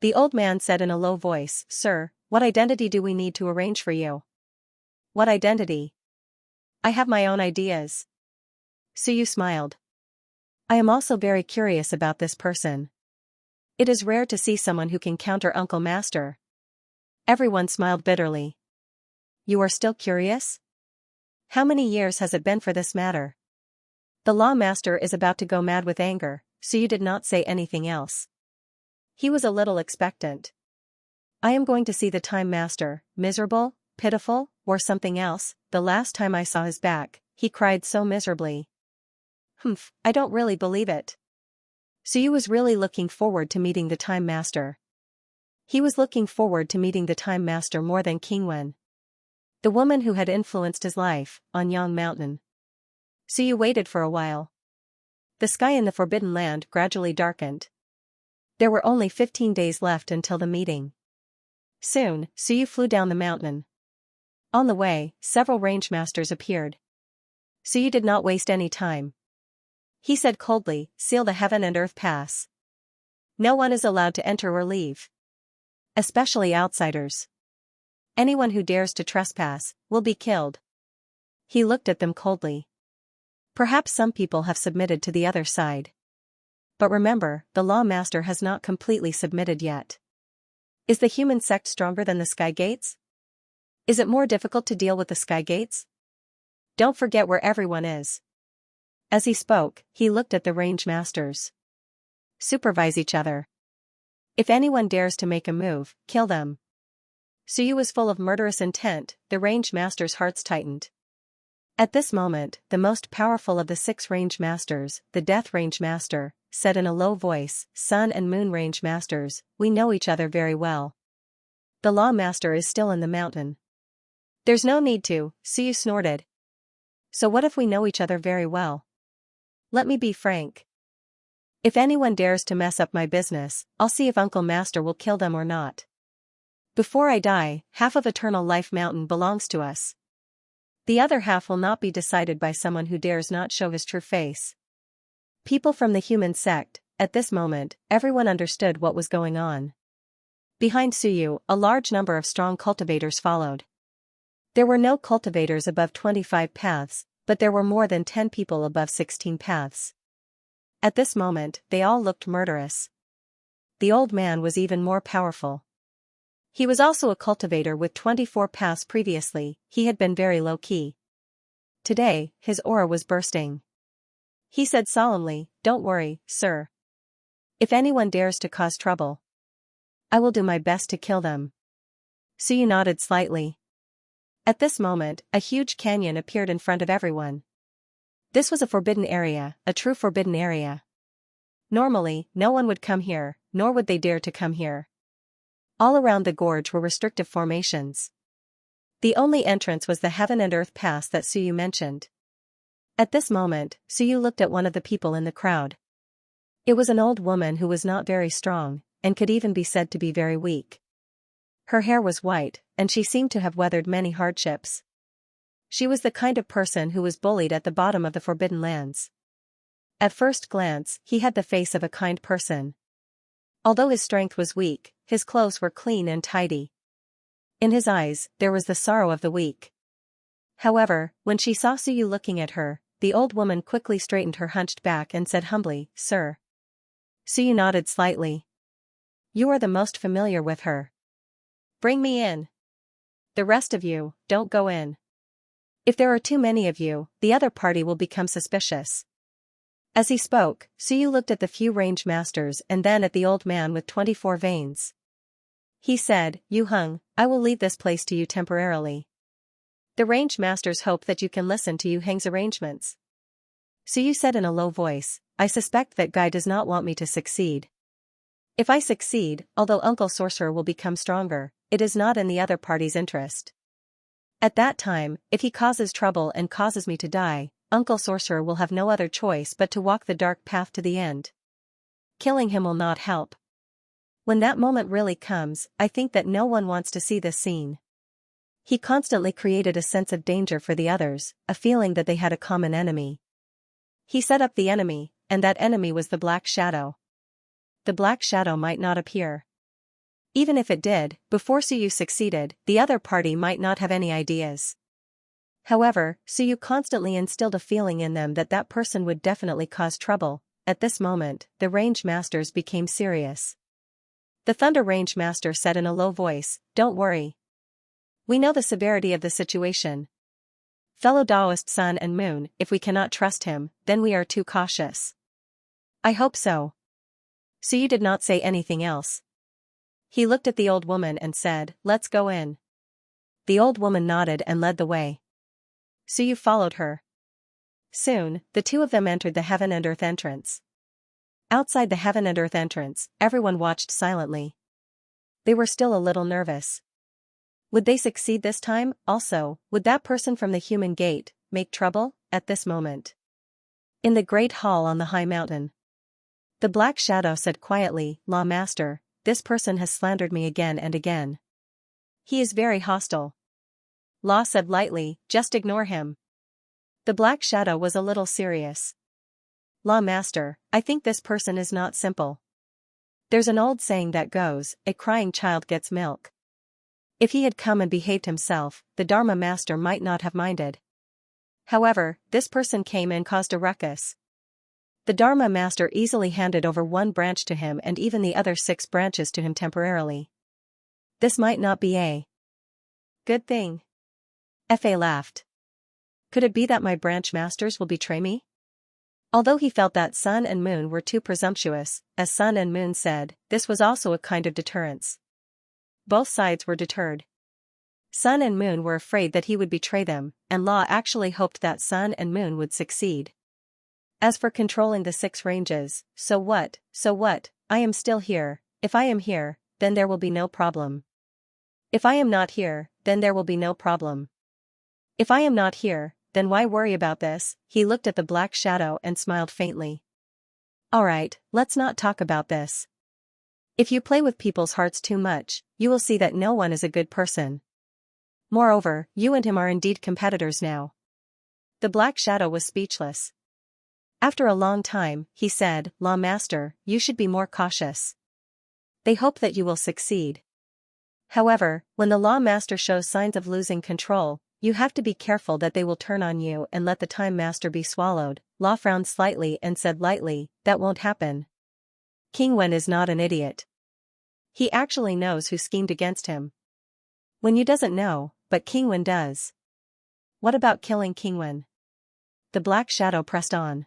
The old man said in a low voice, Sir, what identity do we need to arrange for you? What identity? I have my own ideas. Suyu smiled. I am also very curious about this person. It is rare to see someone who can counter Uncle Master. Everyone smiled bitterly. You are still curious? How many years has it been for this matter? The Law Master is about to go mad with anger, so you did not say anything else. He was a little expectant. I am going to see the Time Master, miserable, pitiful, or something else. The last time I saw his back, he cried so miserably. I don't really believe it. Suyu was really looking forward to meeting the Time Master. He was looking forward to meeting the Time Master more than Qingwen, the woman who had influenced his life, on Yang Mountain. Suyu waited for a while. The sky in the Forbidden Land gradually darkened. There were only 15 days left until the meeting. Soon, Suyu flew down the mountain. On the way, several range masters appeared. Suyu did not waste any time. He said coldly, seal the heaven and earth pass. No one is allowed to enter or leave. Especially outsiders. Anyone who dares to trespass, will be killed. He looked at them coldly. Perhaps some people have submitted to the other side. But remember, the Law Master has not completely submitted yet. Is the human sect stronger than the Sky Gates? Is it more difficult to deal with the Sky Gates? Don't forget where everyone is. As he spoke, he looked at the range masters. Supervise each other. If anyone dares to make a move, kill them. Suyu was full of murderous intent. The range masters' hearts tightened. At this moment, the most powerful of the 6 range masters, the Death Range Master, said in a low voice, Sun and Moon Range Masters, we know each other very well. The Law Master is still in the mountain. There's no need to, Suyu snorted. So what if we know each other very well? Let me be frank. If anyone dares to mess up my business, I'll see if Uncle Master will kill them or not. Before I die, half of Eternal Life Mountain belongs to us. The other half will not be decided by someone who dares not show his true face. People from the human sect, at this moment, everyone understood what was going on. Behind Suyu, a large number of strong cultivators followed. There were no cultivators above 25 paths, but there were more than 10 people above 16 paths. At this moment, they all looked murderous. The old man was even more powerful. He was also a cultivator with 24 paths previously. He had been very low-key. Today, his aura was bursting. He said solemnly, "Don't worry, sir. If anyone dares to cause trouble, I will do my best to kill them." Suyu nodded slightly. At this moment, a huge canyon appeared in front of everyone. This was a forbidden area, a true forbidden area. Normally, no one would come here, nor would they dare to come here. All around the gorge were restrictive formations. The only entrance was the heaven and earth pass that Suyu mentioned. At this moment, Suyu looked at one of the people in the crowd. It was an old woman who was not very strong, and could even be said to be very weak. Her hair was white, and she seemed to have weathered many hardships. She was the kind of person who was bullied at the bottom of the Forbidden Lands. At first glance, he had the face of a kind person. Although his strength was weak, his clothes were clean and tidy. In his eyes, there was the sorrow of the weak. However, when she saw Suyu looking at her, the old woman quickly straightened her hunched back and said humbly, "Sir." Suyu nodded slightly. "You are the most familiar with her. Bring me in. The rest of you, don't go in. If there are too many of you, the other party will become suspicious." As he spoke, Suyu looked at the few range masters and then at the old man with 24 veins. He said, "Yu Heng, I will leave this place to you temporarily. The range masters hope that you can listen to Yu Heng's arrangements." Suyu said in a low voice, "I suspect that guy does not want me to succeed. If I succeed, although Uncle Sorcerer will become stronger, it is not in the other party's interest. At that time, if he causes trouble and causes me to die, Uncle Sorcerer will have no other choice but to walk the dark path to the end. Killing him will not help. When that moment really comes, I think that no one wants to see this scene." He constantly created a sense of danger for the others, a feeling that they had a common enemy. He set up the enemy, and that enemy was the Black Shadow. The Black Shadow might not appear. Even if it did, before Suyu succeeded, the other party might not have any ideas. However, Suyu constantly instilled a feeling in them that that person would definitely cause trouble. At this moment, the range masters became serious. The Thunder Range Master said in a low voice, "Don't worry. We know the severity of the situation. Fellow Taoist Sun and Moon, if we cannot trust him, then we are too cautious." "I hope so." Suyu did not say anything else. He looked at the old woman and said, "Let's go in." The old woman nodded and led the way. Suyu followed her. Soon, the two of them entered the heaven and earth entrance. Outside the heaven and earth entrance, everyone watched silently. They were still a little nervous. Would they succeed this time? Also, would that person from the human gate make trouble at this moment? In the great hall on the high mountain, the Black Shadow said quietly, "Law Master, this person has slandered me again and again. He is very hostile." Law said lightly, "Just ignore him." The Black Shadow was a little serious. "Law Master, I think this person is not simple. There's an old saying that goes, a crying child gets milk. If he had come and behaved himself, the Dharma Master might not have minded. However, this person came and caused a ruckus. The Dharma Master easily handed over one branch to him and even the other 6 branches to him temporarily. This might not be a good thing." Fa laughed. "Could it be that my branch masters will betray me?" Although he felt that Sun and Moon were too presumptuous, as Sun and Moon said, this was also a kind of deterrence. Both sides were deterred. Sun and Moon were afraid that he would betray them, and Law actually hoped that Sun and Moon would succeed. As for controlling the 6 ranges, so what, I am still here. If I am here, then there will be no problem. If I am not here, then there will be no problem. If I am not here, then why worry about this? He looked at the Black Shadow and smiled faintly. "Alright, let's not talk about this. If you play with people's hearts too much, you will see that no one is a good person. Moreover, you and him are indeed competitors now. The Black Shadow was speechless. After a long time, he said, Law Master, you should be more cautious. They hope that you will succeed. However, when the Law Master shows signs of losing control, you have to be careful that they will turn on you and let the Time Master be swallowed. Law frowned slightly and said lightly, that won't happen. King Wen is not an idiot. He actually knows who schemed against him. When you doesn't know, but King Wen does. What about killing King Wen? The Black Shadow pressed on.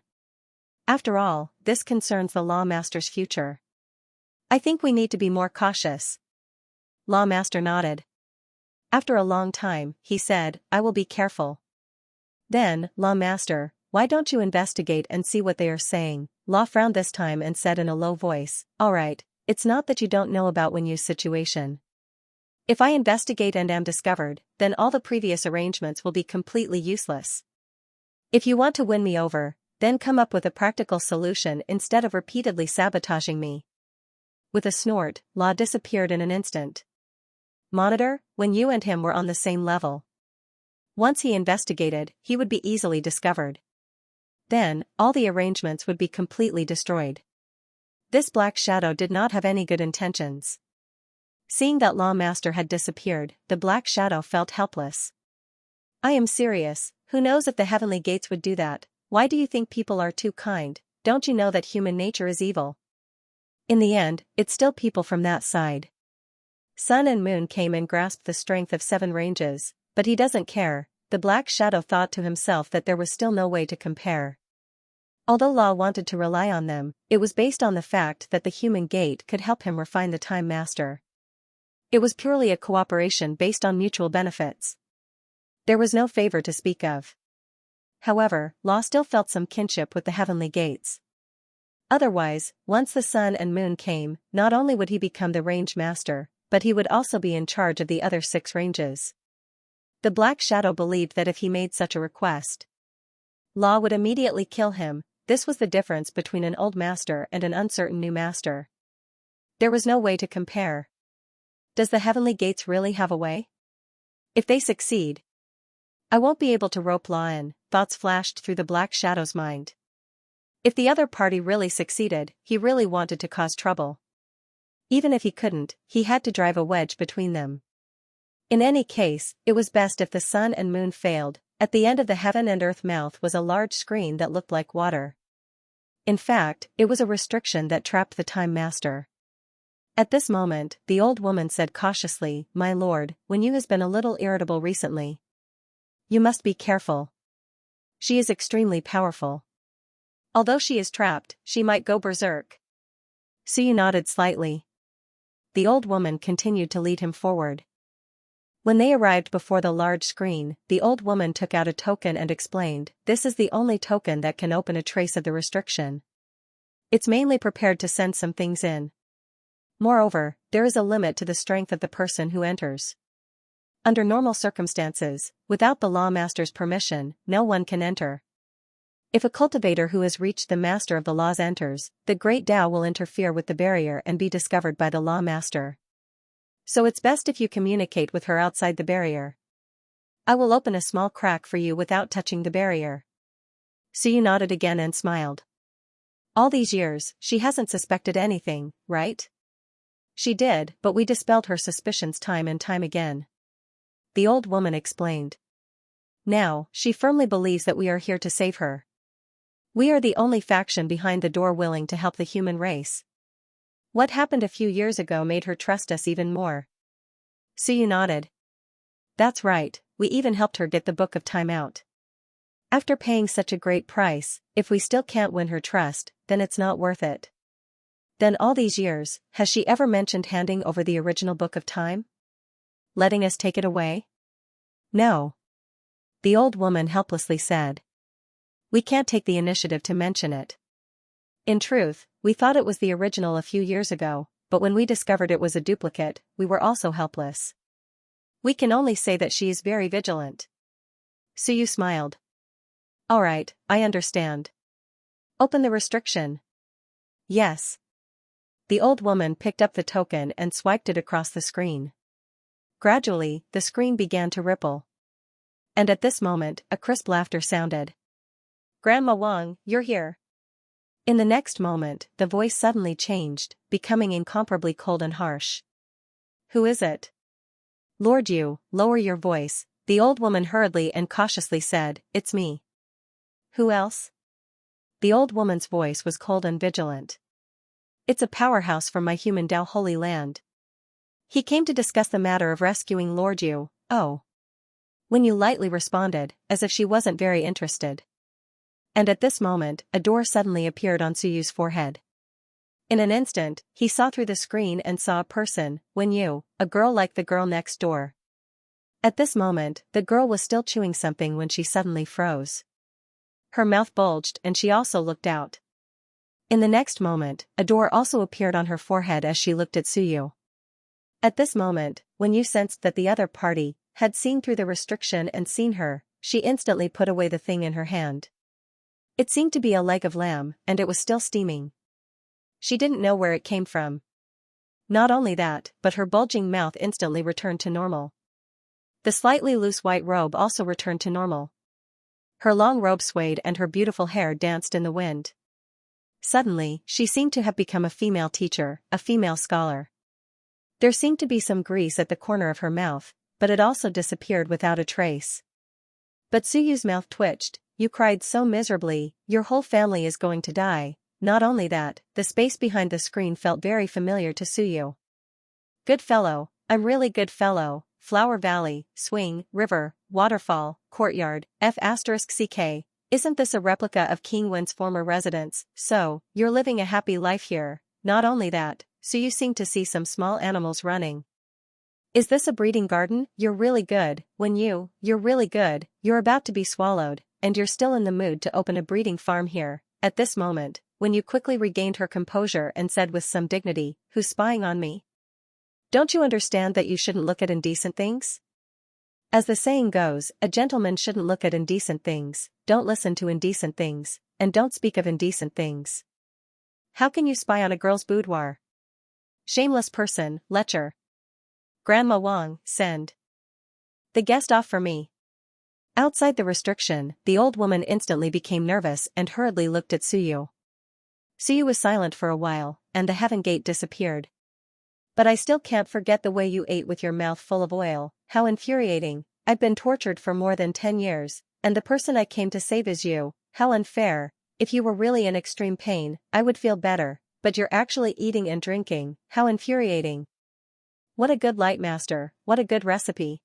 After all, this concerns the Law Master's future. I think we need to be more cautious. Law Master nodded. After a long time, he said, I will be careful. Then, Law Master, why don't you investigate and see what they are saying? Law frowned this time and said in a low voice, all right, it's not that you don't know about Wen Yu's situation. If I investigate and am discovered, then all the previous arrangements will be completely useless. If you want to win me over, then come up with a practical solution instead of repeatedly sabotaging me. With a snort, Law disappeared in an instant. Monitor, Wen Yu and him were on the same level. Once he investigated, he would be easily discovered. Then, all the arrangements would be completely destroyed. This Black Shadow did not have any good intentions. Seeing that Law Master had disappeared, the Black Shadow felt helpless. I am serious, who knows if the heavenly gates would do that? Why do you think people are too kind? Don't you know that human nature is evil? In the end, it's still people from that side. Sun and Moon came and grasped the strength of 7 ranges, but he doesn't care. The Black Shadow thought to himself that there was still no way to compare. Although Law wanted to rely on them, it was based on the fact that the human gate could help him refine the Time Master. It was purely a cooperation based on mutual benefits. There was no favor to speak of. However, Law still felt some kinship with the heavenly gates. Otherwise, once the Sun and Moon came, not only would he become the range master, but he would also be in charge of the other 6 ranges. The Black Shadow believed that if he made such a request, Law would immediately kill him. This was the difference between an old master and an uncertain new master. There was no way to compare. Does the heavenly gates really have a way? If they succeed, I won't be able to rope Law in, thoughts flashed through the Black Shadow's mind. If the other party really succeeded, he really wanted to cause trouble. Even if he couldn't, he had to drive a wedge between them. In any case, it was best if the Sun and Moon failed. At the end of the heaven and earth mouth was a large screen that looked like water. In fact, it was a restriction that trapped the Time Master. At this moment, the old woman said cautiously, My lord, Wen Yu has been a little irritable recently. You must be careful. She is extremely powerful. Although she is trapped, she might go berserk. Suyu nodded slightly. The old woman continued to lead him forward. When they arrived before the large screen, the old woman took out a token and explained, This is the only token that can open a trace of the restriction. It's mainly prepared to send some things in. Moreover, there is a limit to the strength of the person who enters. Under normal circumstances, without the Law Master's permission, no one can enter. If a cultivator who has reached the Master of the Laws enters, the Great Tao will interfere with the barrier and be discovered by the Law Master. So it's best if you communicate with her outside the barrier. I will open a small crack for you without touching the barrier. Suyu nodded again and smiled. All these years, she hasn't suspected anything, right? She did, but we dispelled her suspicions time and time again. The old woman explained. Now, she firmly believes that we are here to save her. We are the only faction behind the door willing to help the human race. What happened a few years ago made her trust us even more. Suyu nodded. That's right, we even helped her get the Book of Time out. After paying such a great price, if we still can't win her trust, then it's not worth it. Then all these years, has she ever mentioned handing over the original Book of Time? Letting us take it away? No. The old woman helplessly said. We can't take the initiative to mention it. In truth, we thought it was the original a few years ago, but when we discovered it was a duplicate, we were also helpless. We can only say that she is very vigilant. Suyu smiled. All right, I understand. Open the restriction. Yes. The old woman picked up the token and swiped it across the screen. Gradually, the screen began to ripple. And at this moment, a crisp laughter sounded. "Grandma Wang, you're here." In the next moment, the voice suddenly changed, becoming incomparably cold and harsh. "Who is it?" "Lord Yu, lower your voice," the old woman hurriedly and cautiously said, "It's me." "Who else?" The old woman's voice was cold and vigilant. "It's a powerhouse from my human Dao Holy Land. He came to discuss the matter of rescuing Lord Yu." "Oh." When Yu lightly responded, as if she wasn't very interested. And at this moment, a door suddenly appeared on Suyu's forehead. In an instant, he saw through the screen and saw a person, Wen Yu, a girl like the girl next door. At this moment, the girl was still chewing something when she suddenly froze. Her mouth bulged and she also looked out. In the next moment, a door also appeared on her forehead as she looked at Suyu. At this moment, Wen Yu sensed that the other party had seen through the restriction and seen her, she instantly put away the thing in her hand. It seemed to be a leg of lamb, and it was still steaming. She didn't know where it came from. Not only that, but her bulging mouth instantly returned to normal. The slightly loose white robe also returned to normal. Her long robe swayed and her beautiful hair danced in the wind. Suddenly, she seemed to have become a female teacher, a female scholar. There seemed to be some grease at the corner of her mouth, but it also disappeared without a trace. But Suyu's mouth twitched. "You cried so miserably, your whole family is going to die." Not only that, the space behind the screen felt very familiar to Suyu. "Good fellow, I'm really good fellow, Flower Valley, Swing, River, Waterfall, Courtyard, F***CK, isn't this a replica of King Wen's former residence? So, you're living a happy life here." Not only that, Suyu seemed to see some small animals running. "Is this a breeding garden? You're really good, you're really good, you're about to be swallowed, and you're still in the mood to open a breeding farm here." At this moment, Wen Yu quickly regained her composure and said with some dignity, "Who's spying on me? Don't you understand that you shouldn't look at indecent things? As the saying goes, a gentleman shouldn't look at indecent things, don't listen to indecent things, and don't speak of indecent things. How can you spy on a girl's boudoir? Shameless person, lecher. Grandma Wang, send the guest off for me." Outside the restriction, the old woman instantly became nervous and hurriedly looked at Suyu. Suyu was silent for a while, and the heaven gate disappeared. "But I still can't forget the way you ate with your mouth full of oil. How infuriating. I've been tortured for more than 10 years, and the person I came to save is you. How unfair. If you were really in extreme pain, I would feel better, but you're actually eating and drinking. How infuriating. What a good light master, what a good recipe.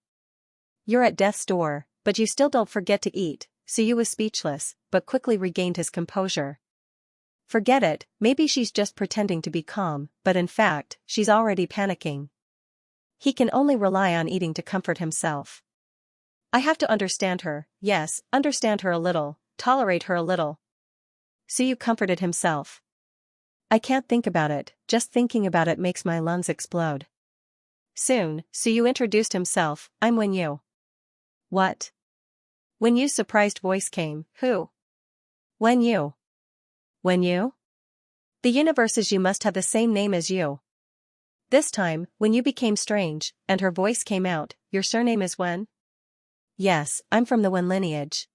You're at death's door, but you still don't forget to eat." Suyu was speechless, but quickly regained his composure. "Forget it, maybe she's just pretending to be calm, but in fact, she's already panicking. He can only rely on eating to comfort himself. I have to understand her, yes, understand her a little, tolerate her a little." Suyu comforted himself. "I can't think about it, just thinking about it makes my lungs explode." Soon, Suyu introduced himself, "I'm Wen Yu." "What?" Wen Yu's surprised voice came, "Who?" "Wen Yu." "Wen Yu? The universes you must have the same name as you." This time, Wen Yu became strange, and her voice came out, "Your surname is Wen?" "Yes, I'm from the Wen lineage.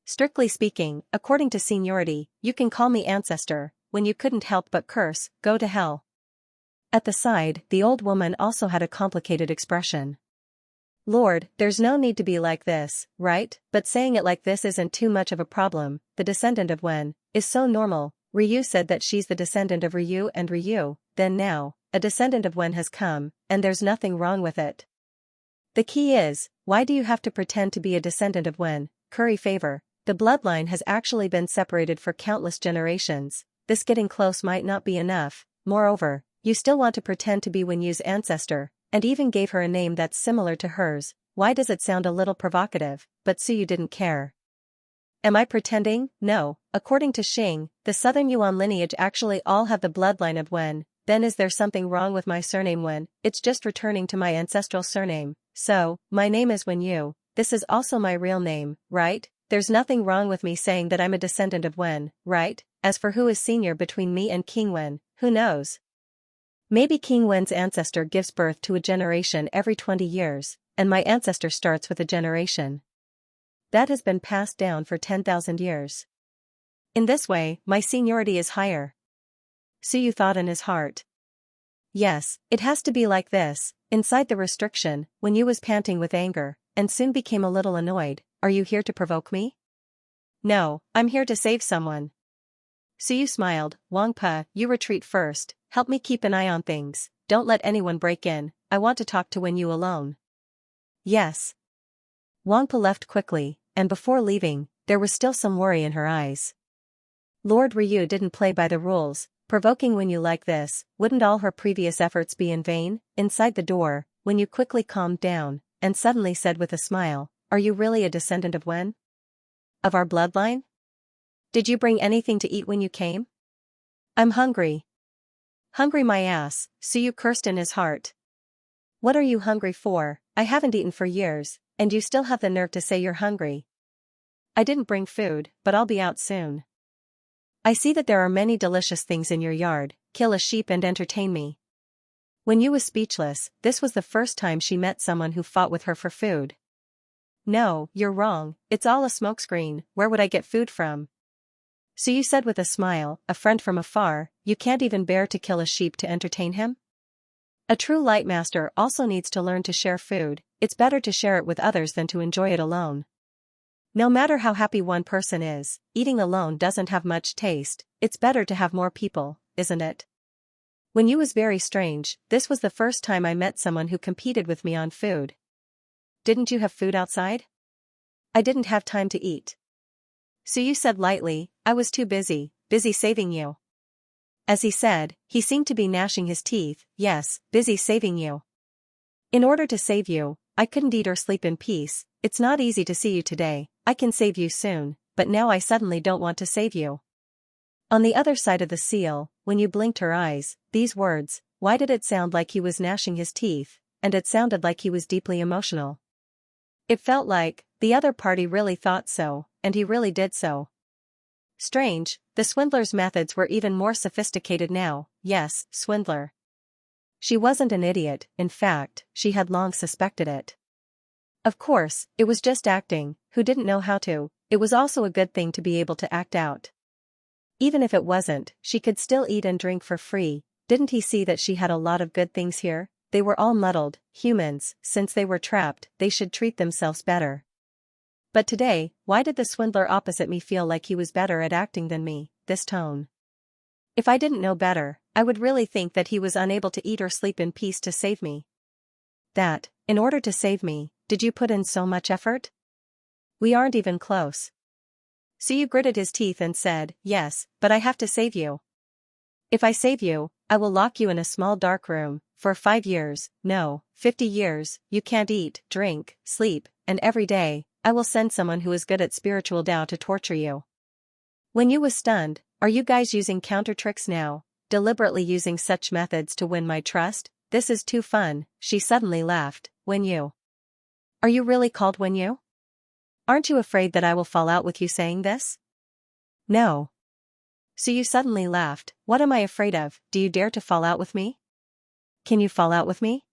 Strictly speaking, according to seniority, you can call me ancestor." When you couldn't help but curse, "Go to hell." At the side, the old woman also had a complicated expression. "Lord, there's no need to be like this, right? But saying it like this isn't too much of a problem. The descendant of Wen is so normal. Ryu said that she's the descendant of Ryu and Ryu, then now, a descendant of Wen has come, and there's nothing wrong with it. The key is, why do you have to pretend to be a descendant of Wen? Curry favor. The bloodline has actually been separated for countless generations. This getting close might not be enough. Moreover, you still want to pretend to be Wen Yu's ancestor, and even gave her a name that's similar to hers. Why does it sound a little provocative?" But Suyu didn't care. "Am I pretending? No. According to Xing, the southern Yuan lineage actually all have the bloodline of Wen. Then is there something wrong with my surname Wen? It's just returning to my ancestral surname. So, my name is Wen Yu. This is also my real name, right? There's nothing wrong with me saying that I'm a descendant of Wen, right? As for who is senior between me and King Wen, who knows? Maybe King Wen's ancestor gives birth to a generation every 20 years, and my ancestor starts with a generation that has been passed down for 10,000 years. In this way, my seniority is higher. Suyu thought in his heart. Yes, it has to be like this. Inside the restriction, when you was panting with anger, and soon became a little annoyed. Are you here to provoke me? No, I'm here to save someone. Suyu smiled. Wangpa, you retreat first, help me keep an eye on things, don't let anyone break in, I want to talk to Wenyu alone. Yes. Wangpa left quickly, and before leaving, there was still some worry in her eyes. Lord Ryu didn't play by the rules, provoking Wenyu like this, wouldn't all her previous efforts be in vain? Inside the door, Wenyu quickly calmed down, and suddenly said with a smile, are you really a descendant of Wen? Of our bloodline? Did you bring anything to eat when you came? I'm hungry. Hungry my ass, Suyu cursed in his heart. What are you hungry for? I haven't eaten for years, and you still have the nerve to say you're hungry. I didn't bring food, but I'll be out soon. I see that there are many delicious things in your yard, kill a sheep and entertain me. Wenyu was speechless, this was the first time she met someone who fought with her for food. No, you're wrong, it's all a smokescreen, where would I get food from? Suyu said with a smile, a friend from afar, you can't even bear to kill a sheep to entertain him? A true light master also needs to learn to share food, it's better to share it with others than to enjoy it alone. No matter how happy one person is, eating alone doesn't have much taste, it's better to have more people, isn't it? Wenyu was very strange, this was the first time I met someone who competed with me on food. Didn't you have food outside? I didn't have time to eat. Suyu said lightly, I was too busy saving you. As he said, he seemed to be gnashing his teeth, yes, busy saving you. In order to save you, I couldn't eat or sleep in peace, it's not easy to see you today, I can save you soon, but now I suddenly don't want to save you. On the other side of the seal, when you blinked her eyes, these words, why did it sound like he was gnashing his teeth, and it sounded like he was deeply emotional. It felt like, the other party really thought so, and he really did so. Strange, the swindler's methods were even more sophisticated now, yes, swindler. She wasn't an idiot, in fact, she had long suspected it. Of course, it was just acting, who didn't know how to, it was also a good thing to be able to act out. Even if it wasn't, she could still eat and drink for free, didn't he see that she had a lot of good things here? They were all muddled, humans, since they were trapped, they should treat themselves better. But today, why did the swindler opposite me feel like he was better at acting than me, this tone? If I didn't know better, I would really think that he was unable to eat or sleep in peace to save me. That, in order to save me, did you put in so much effort? We aren't even close. Suyu gritted his teeth and said, yes, but I have to save you. If I save you, I will lock you in a small dark room, for 5 years, no, 50 years, you can't eat, drink, sleep, and every day, I will send someone who is good at spiritual Tao to torture you. Wenyu was stunned, are you guys using counter tricks now, deliberately using such methods to win my trust? This is too fun, she suddenly laughed, Wenyu. Are you really called Wenyu? Aren't you afraid that I will fall out with you saying this? No. Suyu suddenly laughed, what am I afraid of, do you dare to fall out with me? Can you fall out with me?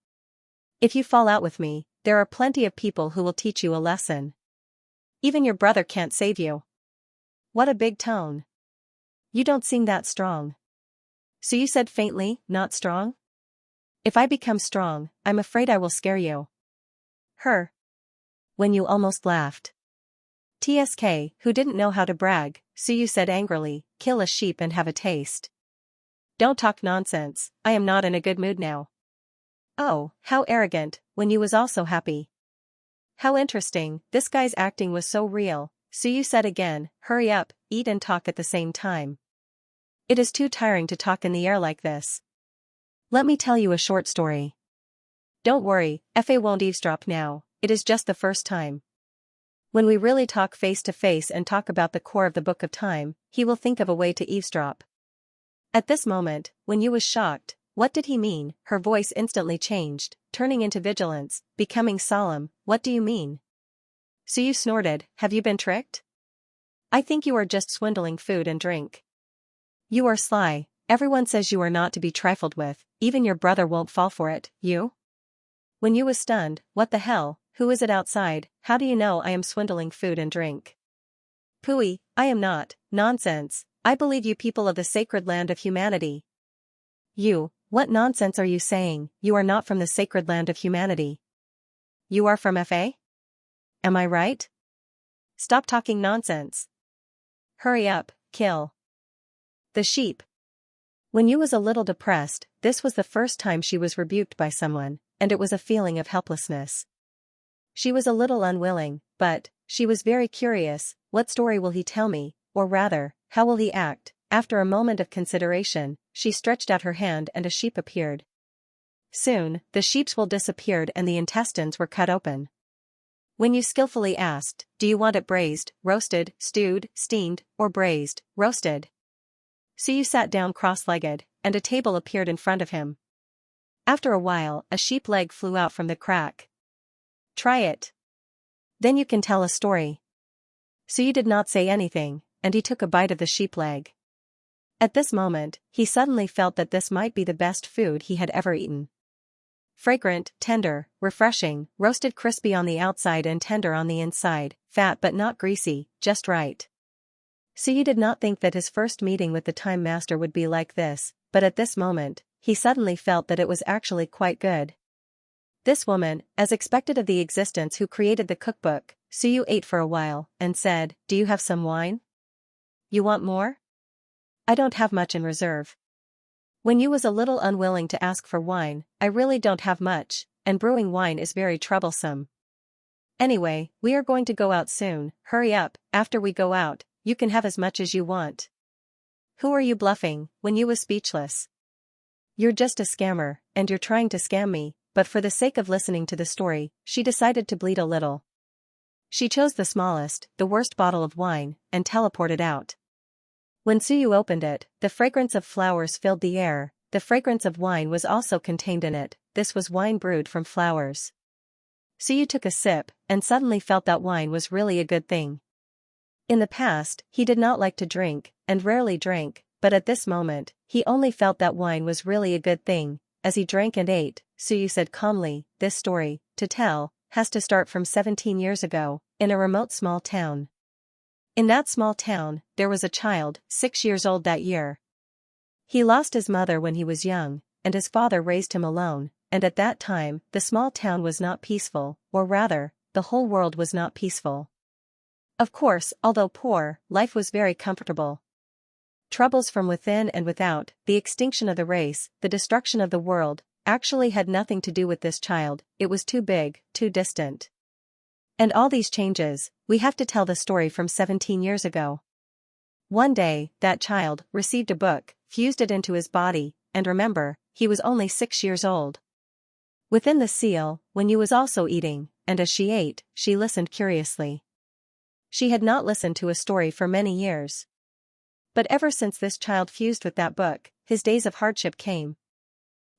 If you fall out with me, there are plenty of people who will teach you a lesson. Even your brother can't save you. What a big tone. You don't seem that strong. Suyu said faintly, not strong? If I become strong, I'm afraid I will scare you. Her. Wenyu almost laughed. TSK, who didn't know how to brag, Suyu said angrily, kill a sheep and have a taste. Don't talk nonsense, I am not in a good mood now. Oh, how arrogant, Wenyu was also happy. How interesting, this guy's acting was so real, Suyu said again, hurry up, eat and talk at the same time. It is too tiring to talk in the air like this. Let me tell you a short story. Don't worry, FA won't eavesdrop now, it is just the first time. When we really talk face to face and talk about the core of the Book of Time, he will think of a way to eavesdrop. At this moment, Wenyu was shocked, what did he mean? Her voice instantly changed, turning into vigilance, becoming solemn, what do you mean? Suyu snorted, have you been tricked? I think you are just swindling food and drink. You are sly, Everyone says you are not to be trifled with, even your brother won't fall for it, you? When you was stunned, what the hell, who is it outside, how do you know I am swindling food and drink? Pooey, I am not, nonsense, I believe you people of the sacred land of humanity. You, what nonsense are you saying, you are not from the sacred land of humanity. You are from FA? Am I right? Stop talking nonsense. Hurry up, kill the sheep. When you was a little depressed, this was the first time she was rebuked by someone, and it was a feeling of helplessness. She was a little unwilling, but she was very curious, what story will he tell me, or rather, how will he act? After a moment of consideration, she stretched out her hand and a sheep appeared. Soon, the sheep's wool disappeared and the intestines were cut open. When you skillfully asked, do you want it braised, roasted, stewed, steamed, or braised, roasted? So you sat down cross-legged, and a table appeared in front of him. After a while, a sheep leg flew out from the crack. Try it. Then you can tell a story. So you did not say anything, and he took a bite of the sheep leg. At this moment, he suddenly felt that this might be the best food he had ever eaten. Fragrant, tender, refreshing, roasted crispy on the outside and tender on the inside, fat but not greasy, just right. So he did not think that his first meeting with the Time Master would be like this, but at this moment, he suddenly felt that it was actually quite good. This woman, as expected of the existence who created the cookbook, Suyu ate for a while, and said, do you have some wine? You want more? I don't have much in reserve. When you was a little unwilling to ask for wine, I really don't have much, and brewing wine is very troublesome. Anyway, we are going to go out soon, hurry up, after we go out, you can have as much as you want. Who are you bluffing, when you was speechless? You're just a scammer, and you're trying to scam me, but for the sake of listening to the story, she decided to bleat a little. She chose the smallest, the worst bottle of wine, and teleported out. When Suyu opened it, the fragrance of flowers filled the air, the fragrance of wine was also contained in it, this was wine brewed from flowers. Suyu took a sip, and suddenly felt that wine was really a good thing. In the past, he did not like to drink, and rarely drank, but at this moment, he only felt that wine was really a good thing. As he drank and ate, Suyu said calmly, this story, to tell, has to start from 17 years ago, in a remote small town. In that small town, there was a child, 6 years old that year. He lost his mother when he was young, and his father raised him alone, and at that time, the small town was not peaceful, or rather, the whole world was not peaceful. Of course, although poor, life was very comfortable. Troubles from within and without, the extinction of the race, the destruction of the world, actually had nothing to do with this child, it was too big, too distant. And all these changes, we have to tell the story from 17 years ago. One day, that child received a book, fused it into his body, and remember, he was only 6 years old. Within the seal, when you was also eating, and as she ate, she listened curiously. She had not listened to a story for many years. But ever since this child fused with that book, his days of hardship came.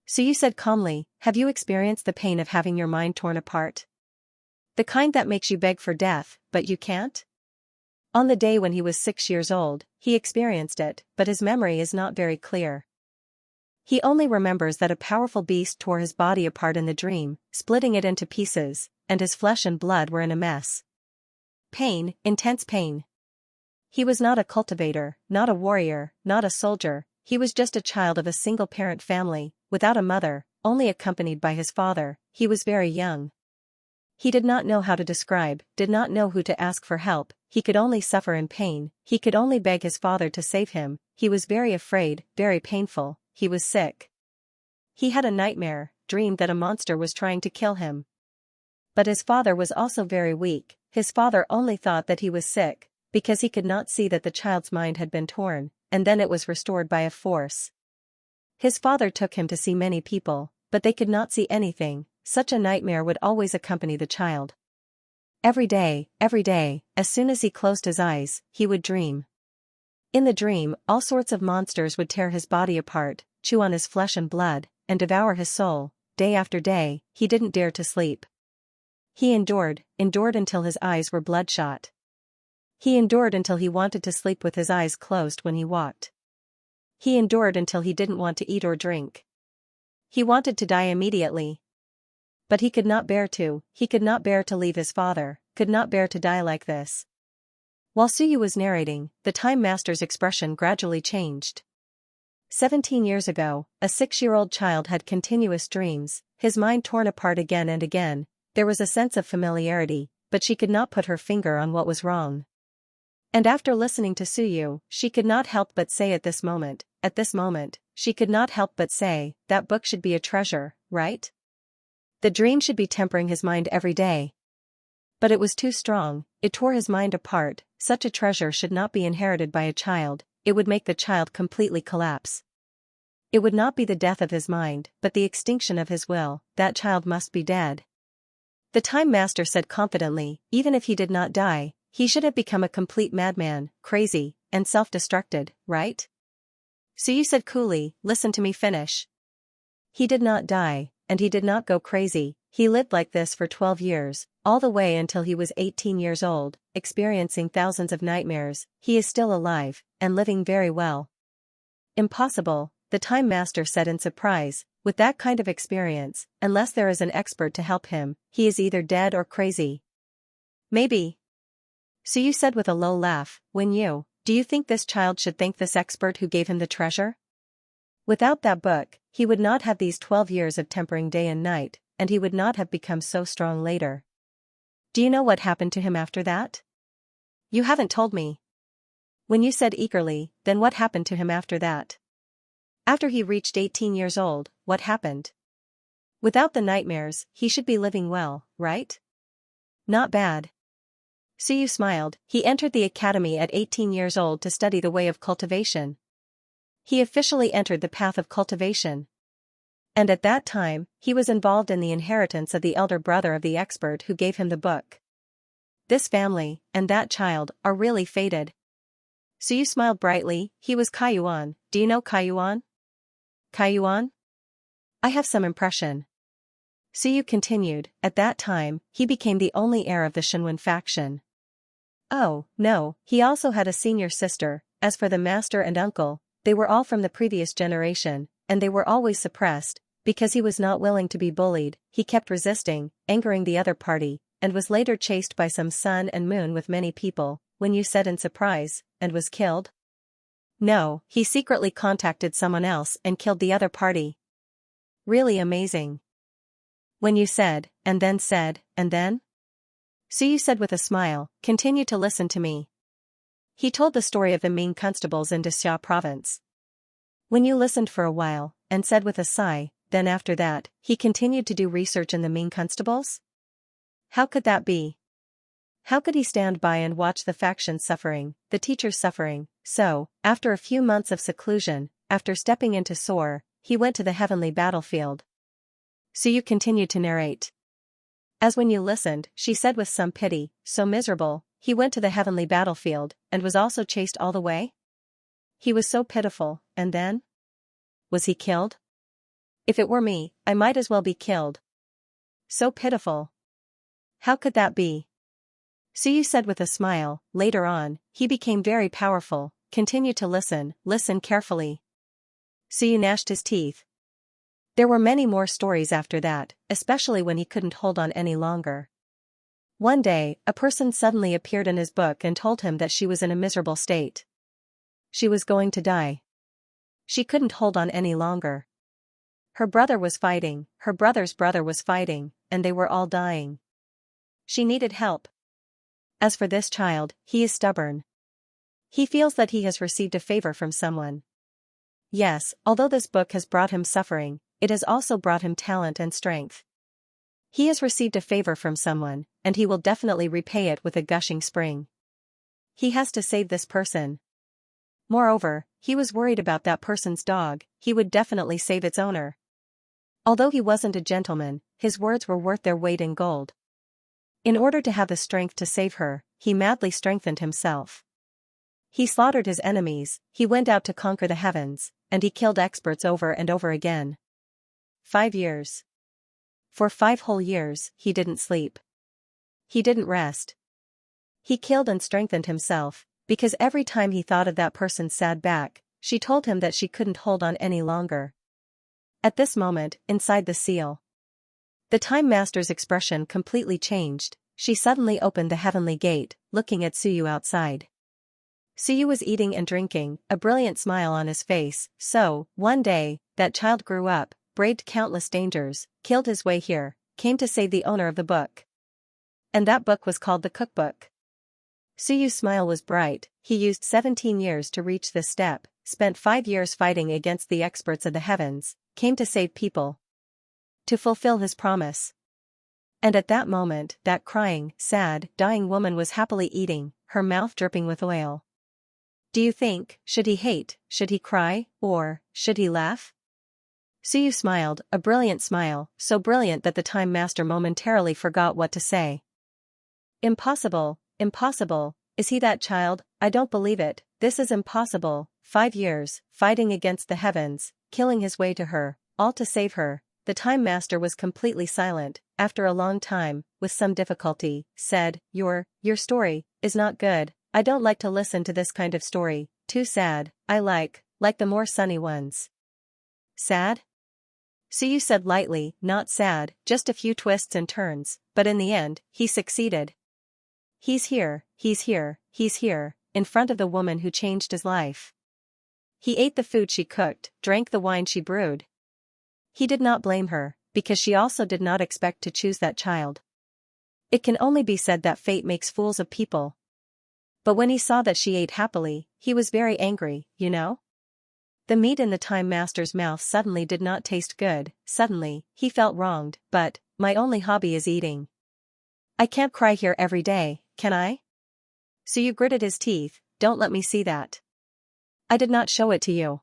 So you said calmly, have you experienced the pain of having your mind torn apart? The kind that makes you beg for death, but you can't? On the day when he was 6 years old, he experienced it, but his memory is not very clear. He only remembers that a powerful beast tore his body apart in the dream, splitting it into pieces, and his flesh and blood were in a mess. Pain, intense pain. He was not a cultivator, not a warrior, not a soldier, he was just a child of a single-parent family, without a mother, only accompanied by his father, he was very young. He did not know how to describe, did not know who to ask for help, he could only suffer in pain, he could only beg his father to save him, he was very afraid, very painful, he was sick. He had a nightmare, dreamed that a monster was trying to kill him. But his father was also very weak, his father only thought that he was sick, because he could not see that the child's mind had been torn, and then it was restored by a force. His father took him to see many people, but they could not see anything, such a nightmare would always accompany the child. Every day, as soon as he closed his eyes, he would dream. In the dream, all sorts of monsters would tear his body apart, chew on his flesh and blood, and devour his soul. Day after day, he didn't dare to sleep. He endured until his eyes were bloodshot. He endured until he wanted to sleep with his eyes closed when he walked. He endured until he didn't want to eat or drink. He wanted to die immediately. But he could not bear to leave his father, could not bear to die like this. While Suyu was narrating, the Time Master's expression gradually changed. 17 years ago, a 6-year-old child had continuous dreams, his mind torn apart again and again. There was a sense of familiarity, but she could not put her finger on what was wrong. And after listening to Suyu, she could not help but say at this moment, she could not help but say, that book should be a treasure, right? The dream should be tempering his mind every day. But it was too strong, it tore his mind apart. Such a treasure should not be inherited by a child, it would make the child completely collapse. It would not be the death of his mind, but the extinction of his will. That child must be dead. The Time Master said confidently, even if he did not die, he should have become a complete madman, crazy, and self-destructed, right? Suyu said coolly, listen to me finish. He did not die, and he did not go crazy. He lived like this for 12 years, all the way until he was 18 years old, experiencing thousands of nightmares. He is still alive, and living very well. Impossible, the Time Master said in surprise. With that kind of experience, unless there is an expert to help him, he is either dead or crazy. Maybe. Suyu said with a low laugh, do you think this child should thank this expert who gave him the treasure? Without that book, he would not have these 12 years of tempering day and night, and he would not have become so strong later. Do you know what happened to him after that? You haven't told me. When you said eagerly, then what happened to him after that? After he reached 18 years old, what happened? Without the nightmares, he should be living well, right? Not bad. Suyu smiled. He entered the academy at 18 years old to study the way of cultivation. He officially entered the path of cultivation. And at that time, he was involved in the inheritance of the elder brother of the expert who gave him the book. This family, and that child, are really fated. Suyu smiled brightly. He was Kaiyuan. Do you know Kaiyuan? Kaiyuan? I have some impression. Suyu continued, at that time, he became the only heir of the Shinwen faction. Oh, no, he also had a senior sister. As for the master and uncle, they were all from the previous generation, and they were always suppressed, because he was not willing to be bullied. He kept resisting, angering the other party, and was later chased by some sun and moon with many people, when you said in surprise, and was killed? No, he secretly contacted someone else and killed the other party. Really amazing. When you said, and then? Suyu said with a smile, continue to listen to me. He told the story of the Ming constables in Xianxia province. When you listened for a while, and said with a sigh, then after that, he continued to do research in the Ming constables? How could that be? How could he stand by and watch the factions suffering, the teachers suffering? So, after a few months of seclusion, after stepping into Soar, he went to the heavenly battlefield. Suyu continued to narrate. As when you listened, she said with some pity, so miserable, he went to the heavenly battlefield, and was also chased all the way? He was so pitiful, and then? Was he killed? If it were me, I might as well be killed. So pitiful. How could that be? Suyu said with a smile. Later on, he became very powerful. Continue to listen carefully. Suyu gnashed his teeth. There were many more stories after that, especially when he couldn't hold on any longer. One day, a person suddenly appeared in his book and told him that she was in a miserable state. She was going to die. She couldn't hold on any longer. Her brother was fighting, her brother's brother was fighting, and they were all dying. She needed help. As for this child, he is stubborn. He feels that he has received a favor from someone. Yes, although this book has brought him suffering, it has also brought him talent and strength. He has received a favor from someone, and he will definitely repay it with a gushing spring. He has to save this person. Moreover, he was worried about that person's dog. He would definitely save its owner. Although he wasn't a gentleman, his words were worth their weight in gold. In order to have the strength to save her, he madly strengthened himself. He slaughtered his enemies, he went out to conquer the heavens, and he killed experts over and over again. 5 years. For 5 whole years, he didn't sleep. He didn't rest. He killed and strengthened himself, because every time he thought of that person's sad back, she told him that she couldn't hold on any longer. At this moment, inside the seal, the Time Master's expression completely changed. She suddenly opened the heavenly gate, looking at Suyu outside. Suyu was eating and drinking, a brilliant smile on his face. So, one day, that child grew up, braved countless dangers, killed his way here, came to save the owner of the book. And that book was called the cookbook. Suyu's smile was bright. He used 17 years to reach this step, spent 5 years fighting against the experts of the heavens, came to save people, to fulfill his promise. And at that moment, that crying, sad, dying woman was happily eating, her mouth dripping with oil. Do you think, should he hate, should he cry, or should he laugh? Suyu smiled, a brilliant smile, so brilliant that the Time Master momentarily forgot what to say. Impossible, impossible, is he that child? I don't believe it, this is impossible. 5 years, fighting against the heavens, killing his way to her, all to save her. The Time Master was completely silent. After a long time, with some difficulty, said, Your story is not good. I don't like to listen to this kind of story, too sad. I like the more sunny ones. Sad? Suyu said lightly, not sad, just a few twists and turns, but in the end, he succeeded. He's here, in front of the woman who changed his life. He ate the food she cooked, drank the wine she brewed. He did not blame her, because she also did not expect to choose that child. It can only be said that fate makes fools of people. But when he saw that she ate happily, he was very angry, you know? The meat in the Time Master's mouth suddenly did not taste good. Suddenly, he felt wronged. But, my only hobby is eating. I can't cry here every day, can I? Suyu gritted his teeth, don't let me see that. I did not show it to you.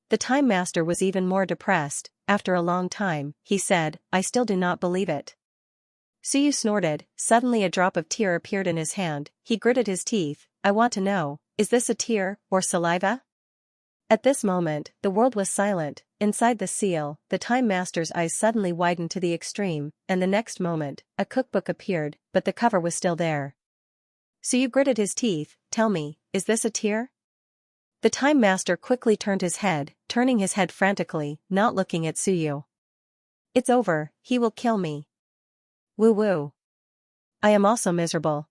The Time Master was even more depressed. After a long time, he said, I still do not believe it. Suyu snorted. Suddenly a drop of tear appeared in his hand. He gritted his teeth. I want to know, is this a tear, or saliva? At this moment, the world was silent. Inside the seal, the Time Master's eyes suddenly widened to the extreme, and the next moment, a cookbook appeared, but the cover was still there. Suyu gritted his teeth. Tell me, is this a tear? The Time Master quickly turned his head, turning his head frantically, not looking at Suyu. It's over, he will kill me. Woo-woo. I am also miserable.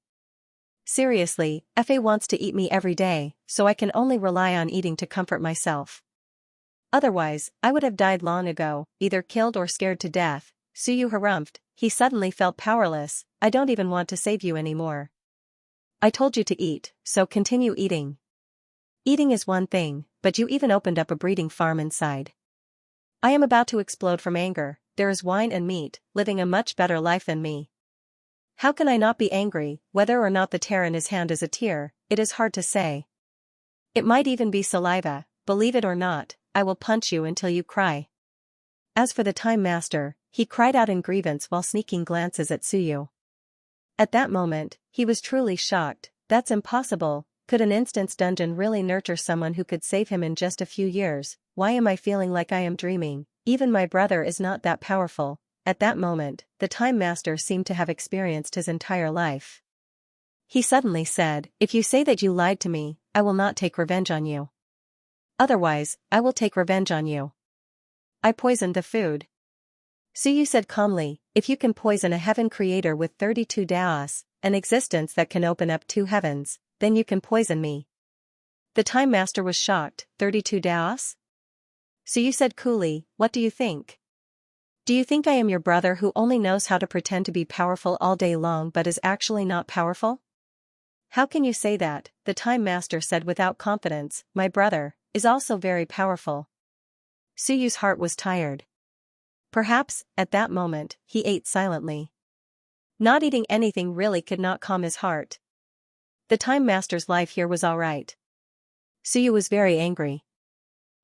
Seriously, Fa wants to eat me every day, so I can only rely on eating to comfort myself. Otherwise, I would have died long ago, either killed or scared to death. Suyu harumphed. He suddenly felt powerless. I don't even want to save you anymore. I told you to eat, so continue eating. Eating is one thing, but you even opened up a breeding farm inside. I am about to explode from anger. There is wine and meat, living a much better life than me. How can I not be angry? Whether or not the tear in his hand is a tear, it is hard to say. It might even be saliva. Believe it or not, I will punch you until you cry. As for the Time Master, he cried out in grievance while sneaking glances at Suyu. At that moment, he was truly shocked. That's impossible. Could an instance dungeon really nurture someone who could save him in just a few years? Why am I feeling like I am dreaming? Even my brother is not that powerful. At that moment, the Time Master seemed to have experienced his entire life. He suddenly said, if you say that you lied to me, I will not take revenge on you. Otherwise, I will take revenge on you. I poisoned the food. Suyu said calmly, if you can poison a heaven creator with 32 daos, an existence that can open up 2 heavens, then you can poison me. The Time Master was shocked. 32 daos? Suyu said coolly, what do you think? Do you think I am your brother who only knows how to pretend to be powerful all day long but is actually not powerful? How can you say that? The Time Master said without confidence, my brother is also very powerful. Suyu's heart was tired. Perhaps, at that moment, he ate silently. Not eating anything really could not calm his heart. The Time Master's life here was alright. Suyu was very angry.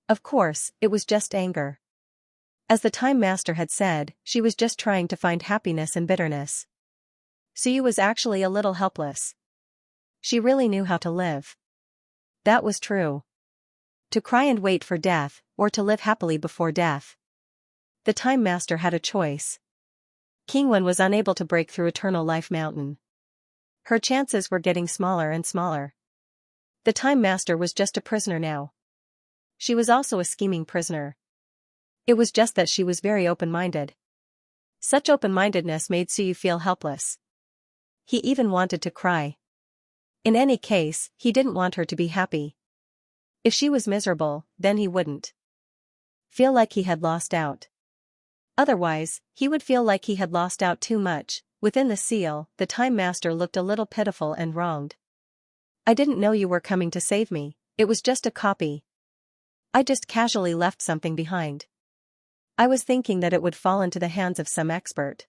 Of course, it was just anger. As the Time Master had said, she was just trying to find happiness in bitterness. Suyu was actually a little helpless. She really knew how to live. That was true. To cry and wait for death, or to live happily before death. The Time Master had a choice. Kingwen was unable to break through Eternal Life Mountain. Her chances were getting smaller and smaller. The Time Master was just a prisoner now. She was also a scheming prisoner. It was just that she was very open-minded. Such open-mindedness made Suyu feel helpless. He even wanted to cry. In any case, he didn't want her to be happy. If she was miserable, then he wouldn't feel like he had lost out. Otherwise, he would feel like he had lost out too much. Within the seal, the Time Master looked a little pitiful and wronged. I didn't know you were coming to save me, it was just a copy. I just casually left something behind. I was thinking that it would fall into the hands of some expert.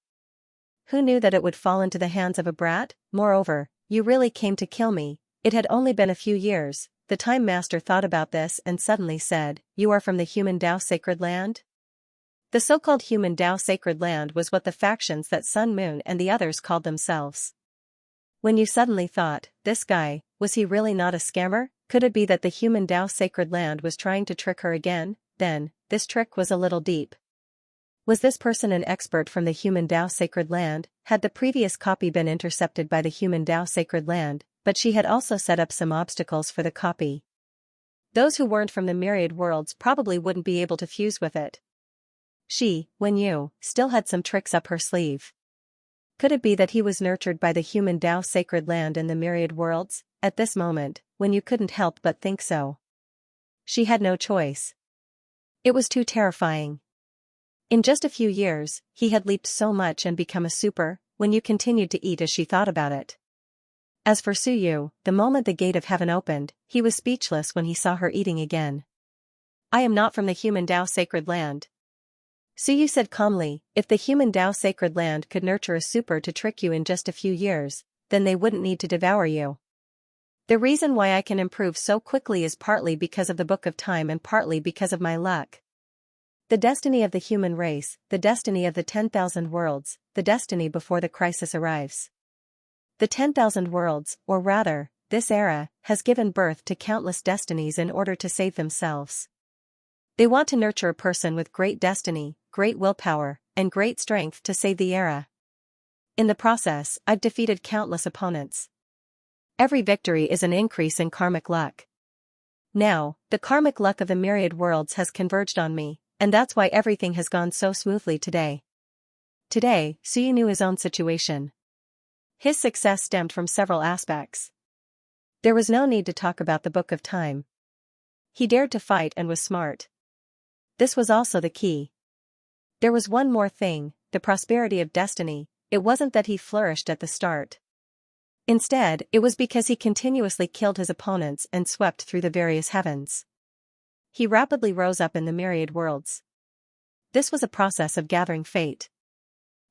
Who knew that it would fall into the hands of a brat? Moreover, you really came to kill me. It had only been a few years. The Time Master thought about this and suddenly said, you are from the human Tao Sacred Land? The so-called human Tao Sacred Land was what the factions that Sun Moon and the others called themselves. When you suddenly thought, this guy, was he really not a scammer? Could it be that the human Tao Sacred Land was trying to trick her again? Then, this trick was a little deep. Was this person an expert from the human Tao Sacred Land? Had the previous copy been intercepted by the human Tao Sacred Land, but she had also set up some obstacles for the copy. Those who weren't from the Myriad worlds probably wouldn't be able to fuse with it. She, Wenyu, still had some tricks up her sleeve. Could it be that he was nurtured by the human Tao Sacred Land in the Myriad worlds? At this moment, Wenyu couldn't help but think so. She had no choice. It was too terrifying. In just a few years, he had leaped so much and become a super. Wenyu continued to eat as she thought about it. As for Suyu, the moment the gate of heaven opened, he was speechless when he saw her eating again. I am not from the human Tao Sacred Land. Suyu said calmly, if the human Tao Sacred Land could nurture a super to trick you in just a few years, then they wouldn't need to devour you. The reason why I can improve so quickly is partly because of the Book of Time and partly because of my luck. The destiny of the human race, the destiny of the 10,000 worlds, the destiny before the crisis arrives. The 10,000 worlds, or rather, this era, has given birth to countless destinies in order to save themselves. They want to nurture a person with great destiny, great willpower, and great strength to save the era. In the process, I've defeated countless opponents. Every victory is an increase in karmic luck. Now, the karmic luck of the Myriad worlds has converged on me, and that's why everything has gone so smoothly today. Today, Suyu knew his own situation. His success stemmed from several aspects. There was no need to talk about the Book of Time. He dared to fight and was smart. This was also the key. There was one more thing, the prosperity of destiny. It wasn't that he flourished at the start. Instead, it was because he continuously killed his opponents and swept through the various heavens. He rapidly rose up in the Myriad worlds. This was a process of gathering fate.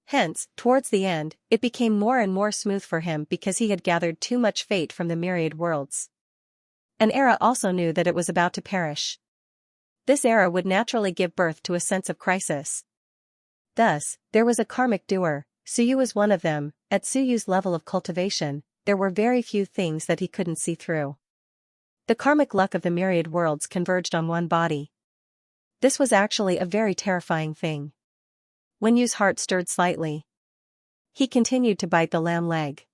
Hence, towards the end, it became more and more smooth for him because he had gathered too much fate from the Myriad worlds. An era also knew that it was about to perish. This era would naturally give birth to a sense of crisis. Thus, there was a karmic doer. Suyu was one of them. At Suyu's level of cultivation, there were very few things that he couldn't see through. The karmic luck of the Myriad worlds converged on one body. This was actually a very terrifying thing. Wenyu's heart stirred slightly. He continued to bite the lamb leg.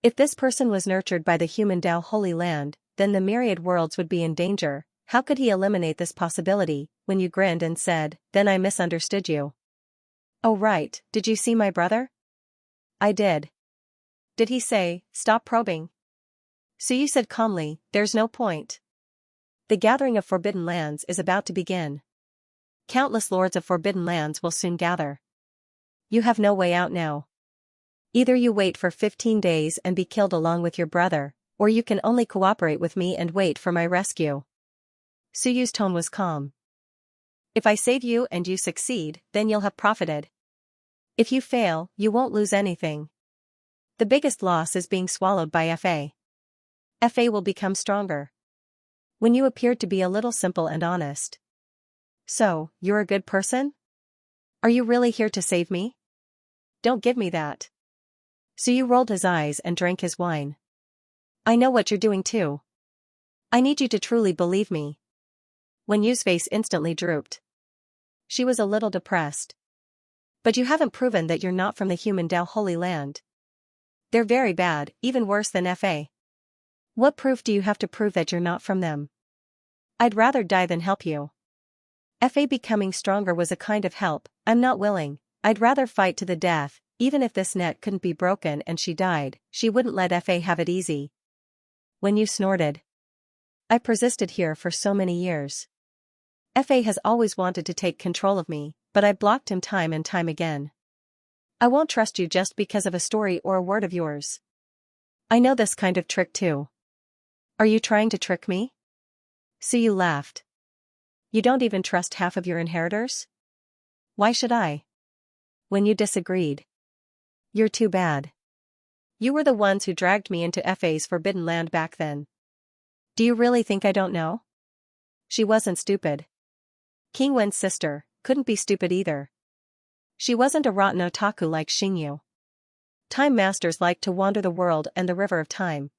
If this person was nurtured by the human Tao Holy Land, then the Myriad worlds would be in danger. How could he eliminate this possibility? Wenyu grinned and said, then I misunderstood you. Oh right, did you see my brother? I did. Did he say, stop probing? Suyu said calmly, there's no point. The gathering of Forbidden Lands is about to begin. Countless lords of Forbidden Lands will soon gather. You have no way out now. Either you wait for 15 days and be killed along with your brother, or you can only cooperate with me and wait for my rescue. Suyu's tone was calm. If I save you and you succeed, then you'll have profited. If you fail, you won't lose anything. The biggest loss is being swallowed by FA. FA will become stronger. Wenyu appeared to be a little simple and honest. So, you're a good person? Are you really here to save me? Don't give me that. Suyu rolled his eyes and drank his wine. I know what you're doing too. I need you to truly believe me. Wenyu's face instantly drooped. She was a little depressed. But you haven't proven that you're not from the human Tao Holy Land. They're very bad, even worse than FA. What proof do you have to prove that you're not from them? I'd rather die than help you. Fa becoming stronger was a kind of help. I'm not willing. I'd rather fight to the death, even if this net couldn't be broken and she died, she wouldn't let Fa have it easy. When you snorted. I persisted here for so many years. Fa has always wanted to take control of me, but I blocked him time and time again. I won't trust you just because of a story or a word of yours. I know this kind of trick too. Are you trying to trick me? Suyu laughed. You don't even trust half of your inheritors? Why should I? When you disagreed. You're too bad. You were the ones who dragged me into Fa's forbidden land back then. Do you really think I don't know? She wasn't stupid. King Wen's sister couldn't be stupid either. She wasn't a rotten otaku like Xingyu. Time masters liked to wander the world and the river of time.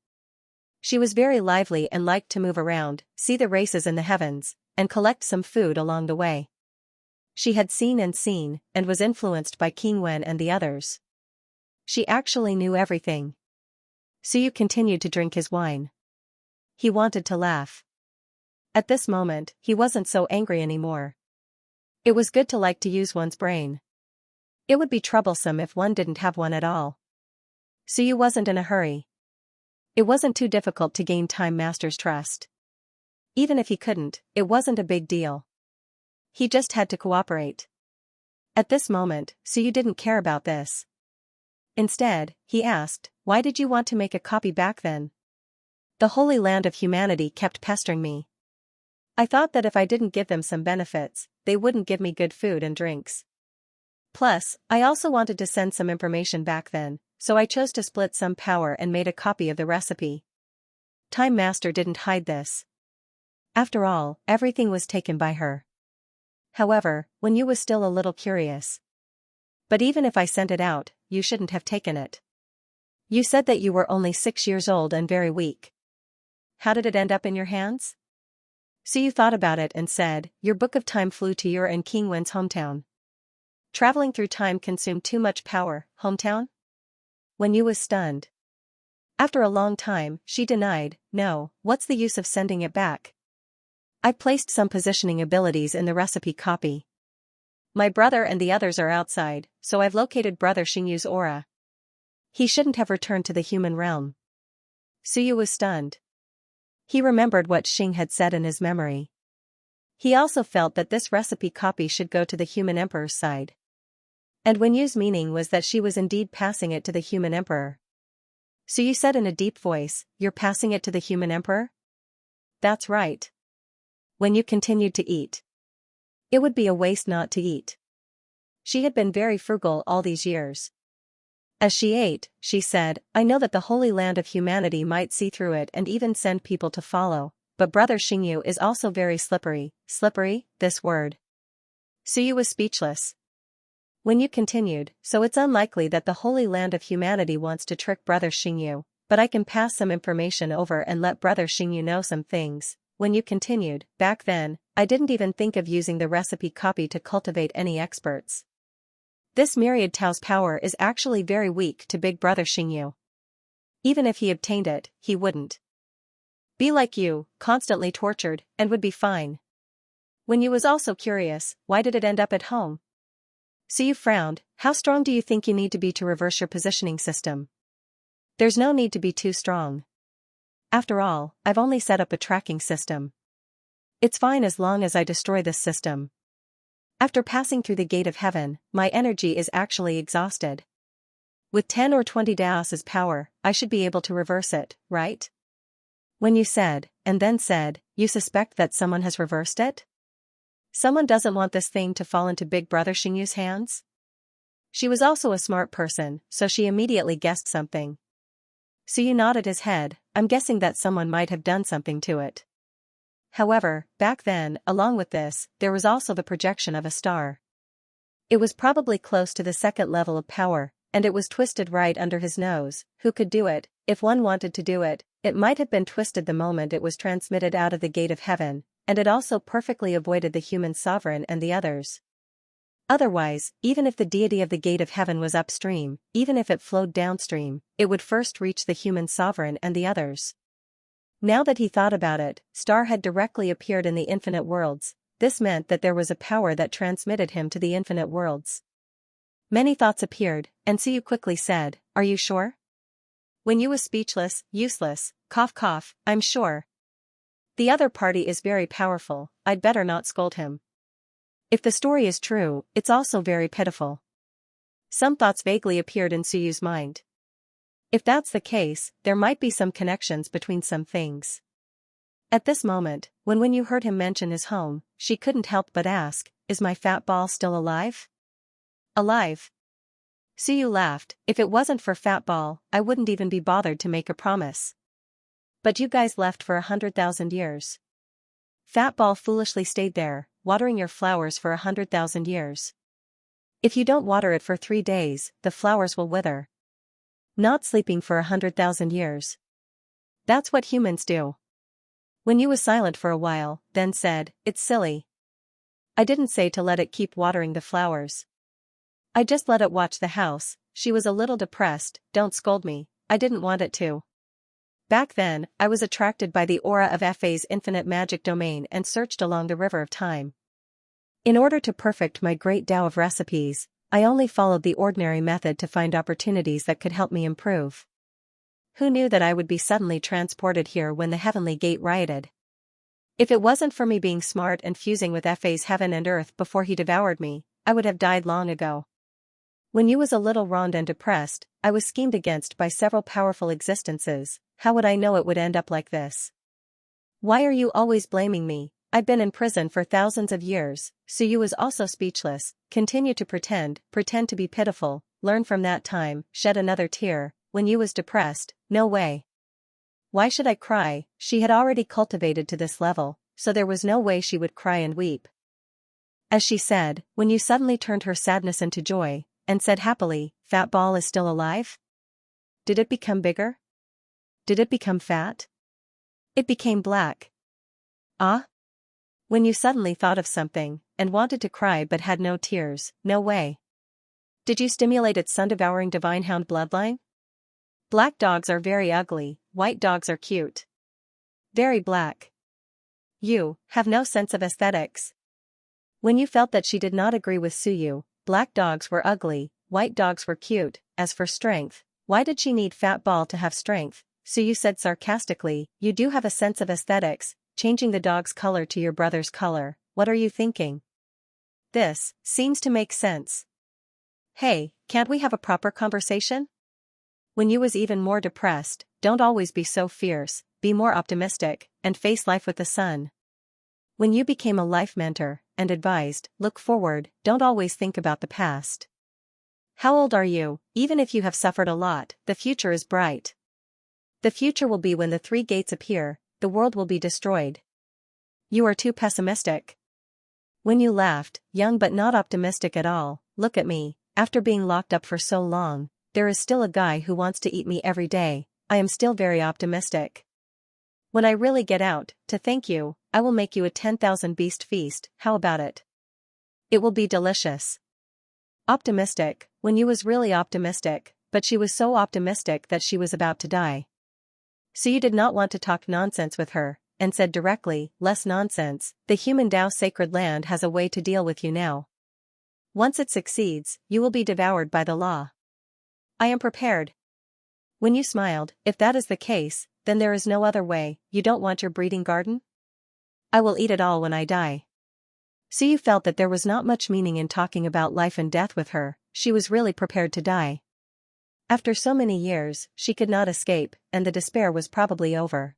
She was very lively and liked to move around, see the races in the heavens, and collect some food along the way. She had seen and was influenced by King Wen and the others. She actually knew everything. Suyu continued to drink his wine. He wanted to laugh. At this moment, he wasn't so angry anymore. It was good to like to use one's brain. It would be troublesome if one didn't have one at all. Suyu wasn't in a hurry. It wasn't too difficult to gain Time Master's trust. Even if he couldn't, it wasn't a big deal. He just had to cooperate. At this moment, Suyu didn't care about this. Instead, he asked, why did you want to make a copy back then? The Holy Land of Humanity kept pestering me. I thought that if I didn't give them some benefits, they wouldn't give me good food and drinks. Plus, I also wanted to send some information back then, so I chose to split some power and made a copy of the recipe. Time Master didn't hide this. After all, everything was taken by her. However, when you was still a little curious. But even if I sent it out, you shouldn't have taken it. You said that you were only 6 years old and very weak. How did it end up in your hands? So you thought about it and said, your book of time flew to your and King Wen's hometown. Traveling through time consumed too much power, hometown? When you was stunned. After a long time, she denied, no, what's the use of sending it back? I placed some positioning abilities in the recipe copy. My brother and the others are outside, so I've located Brother Xingyu's aura. He shouldn't have returned to the human realm. Suyu was stunned. He remembered what Xing had said in his memory. He also felt that this recipe copy should go to the human emperor's side. And Wen Yu's meaning was that she was indeed passing it to the human emperor. Suyu said in a deep voice, you're passing it to the human emperor? That's right. Wen Yu continued to eat. It would be a waste not to eat. She had been very frugal all these years. As she ate, she said, I know that the Holy Land of Humanity might see through it and even send people to follow, but Brother Xingyu is also very slippery, this word. Suyu was speechless. Wen Yu continued, so it's unlikely that the Holy Land of Humanity wants to trick Brother Xingyu, but I can pass some information over and let Brother Xingyu know some things. Wen Yu continued, back then, I didn't even think of using the recipe copy to cultivate any experts. This Myriad Tao's power is actually very weak to Big Brother Xingyu. Even if he obtained it, he wouldn't be like you, constantly tortured, and would be fine. Wen Yu was also curious, why did it end up at home? Suyu frowned, how strong do you think you need to be to reverse your positioning system? There's no need to be too strong. After all, I've only set up a tracking system. It's fine as long as I destroy this system. After passing through the gate of heaven, my energy is actually exhausted. With 10 or 20 Daos's power, I should be able to reverse it, right? When you said, and then said, you suspect that someone has reversed it? Someone doesn't want this thing to fall into Big Brother Xingyu's hands? She was also a smart person, so she immediately guessed something. Suyu nodded his head, I'm guessing that someone might have done something to it. However, back then, along with this, there was also the projection of a star. It was probably close to the second level of power, and it was twisted right under his nose. Who could do it? If one wanted to do it, it might have been twisted the moment it was transmitted out of the gate of heaven, and it also perfectly avoided the human sovereign and the others. Otherwise, even if the deity of the gate of heaven was upstream, even if it flowed downstream, it would first reach the human sovereign and the others. Now that he thought about it, Star had directly appeared in the infinite worlds. This meant that there was a power that transmitted him to the infinite worlds. Many thoughts appeared, and Suyu quickly said, "Are you sure?" When you was speechless, useless, cough cough, I'm sure. The other party is very powerful, I'd better not scold him. If the story is true, it's also very pitiful. Some thoughts vaguely appeared in Suyu's mind. If that's the case, there might be some connections between some things. At this moment, when you heard him mention his home, she couldn't help but ask, "Is my fat ball still alive?" Alive? Suyu laughed, "If it wasn't for fat ball, I wouldn't even be bothered to make a promise. But you guys left for 100,000 years. Fat ball foolishly stayed there, watering your flowers for 100,000 years. If you don't water it for 3 days, the flowers will wither. Not sleeping for 100,000 years. That's what humans do." When you was silent for a while, then said, "It's silly. I didn't say to let it keep watering the flowers. I just let it watch the house." She was a little depressed. "Don't scold me, I didn't want it to. Back then, I was attracted by the aura of Fa's infinite magic domain and searched along the river of time. In order to perfect my great Tao of recipes, I only followed the ordinary method to find opportunities that could help me improve. Who knew that I would be suddenly transported here when the heavenly gate rioted? If it wasn't for me being smart and fusing with Fa's heaven and earth before he devoured me, I would have died long ago. When you was a little wronged and depressed, I was schemed against by several powerful existences. How would I know it would end up like this? Why are you always blaming me? I've been in prison for thousands of years." Suyu was also speechless. Continue to pretend to be pitiful, learn from that time, shed another tear. When you was depressed, no way. Why should I cry? She had already cultivated to this level, so there was no way she would cry and weep. As she said, when you suddenly turned her sadness into joy, and said happily, "Fat ball is still alive?" Did it become bigger? Did it become fat? It became black. Ah? When you suddenly thought of something, and wanted to cry but had no tears, no way. Did you stimulate its sun-devouring divine hound bloodline? Black dogs are very ugly, white dogs are cute. Very black. You have no sense of aesthetics. When you felt that she did not agree with Suyu, black dogs were ugly, white dogs were cute. As for strength, why did she need fat ball to have strength? Suyu said sarcastically, "You do have a sense of aesthetics, changing the dog's color to your brother's color. What are you thinking? This seems to make sense. Hey, can't we have a proper conversation?" When you was even more depressed, don't always be so fierce, be more optimistic, and face life with the sun. When you became a life mentor, and advised, look forward, don't always think about the past. How old are you? Even if you have suffered a lot, the future is bright. The future will be when the 3 gates appear, the world will be destroyed. You are too pessimistic. When you laughed, young but not optimistic at all, look at me, after being locked up for so long, there is still a guy who wants to eat me every day. I am still very optimistic. When I really get out, to thank you, I will make you a 10,000 beast feast. How about it? It will be delicious. Optimistic, when you was really optimistic, but she was so optimistic that she was about to die. So you did not want to talk nonsense with her, and said directly, "Less nonsense, the human Tao sacred land has a way to deal with you now. Once it succeeds, you will be devoured by the law. I am prepared." When you smiled, "If that is the case, then there is no other way. You don't want your breeding garden? I will eat it all when I die." So you felt that there was not much meaning in talking about life and death with her. She was really prepared to die. After so many years, she could not escape, and the despair was probably over.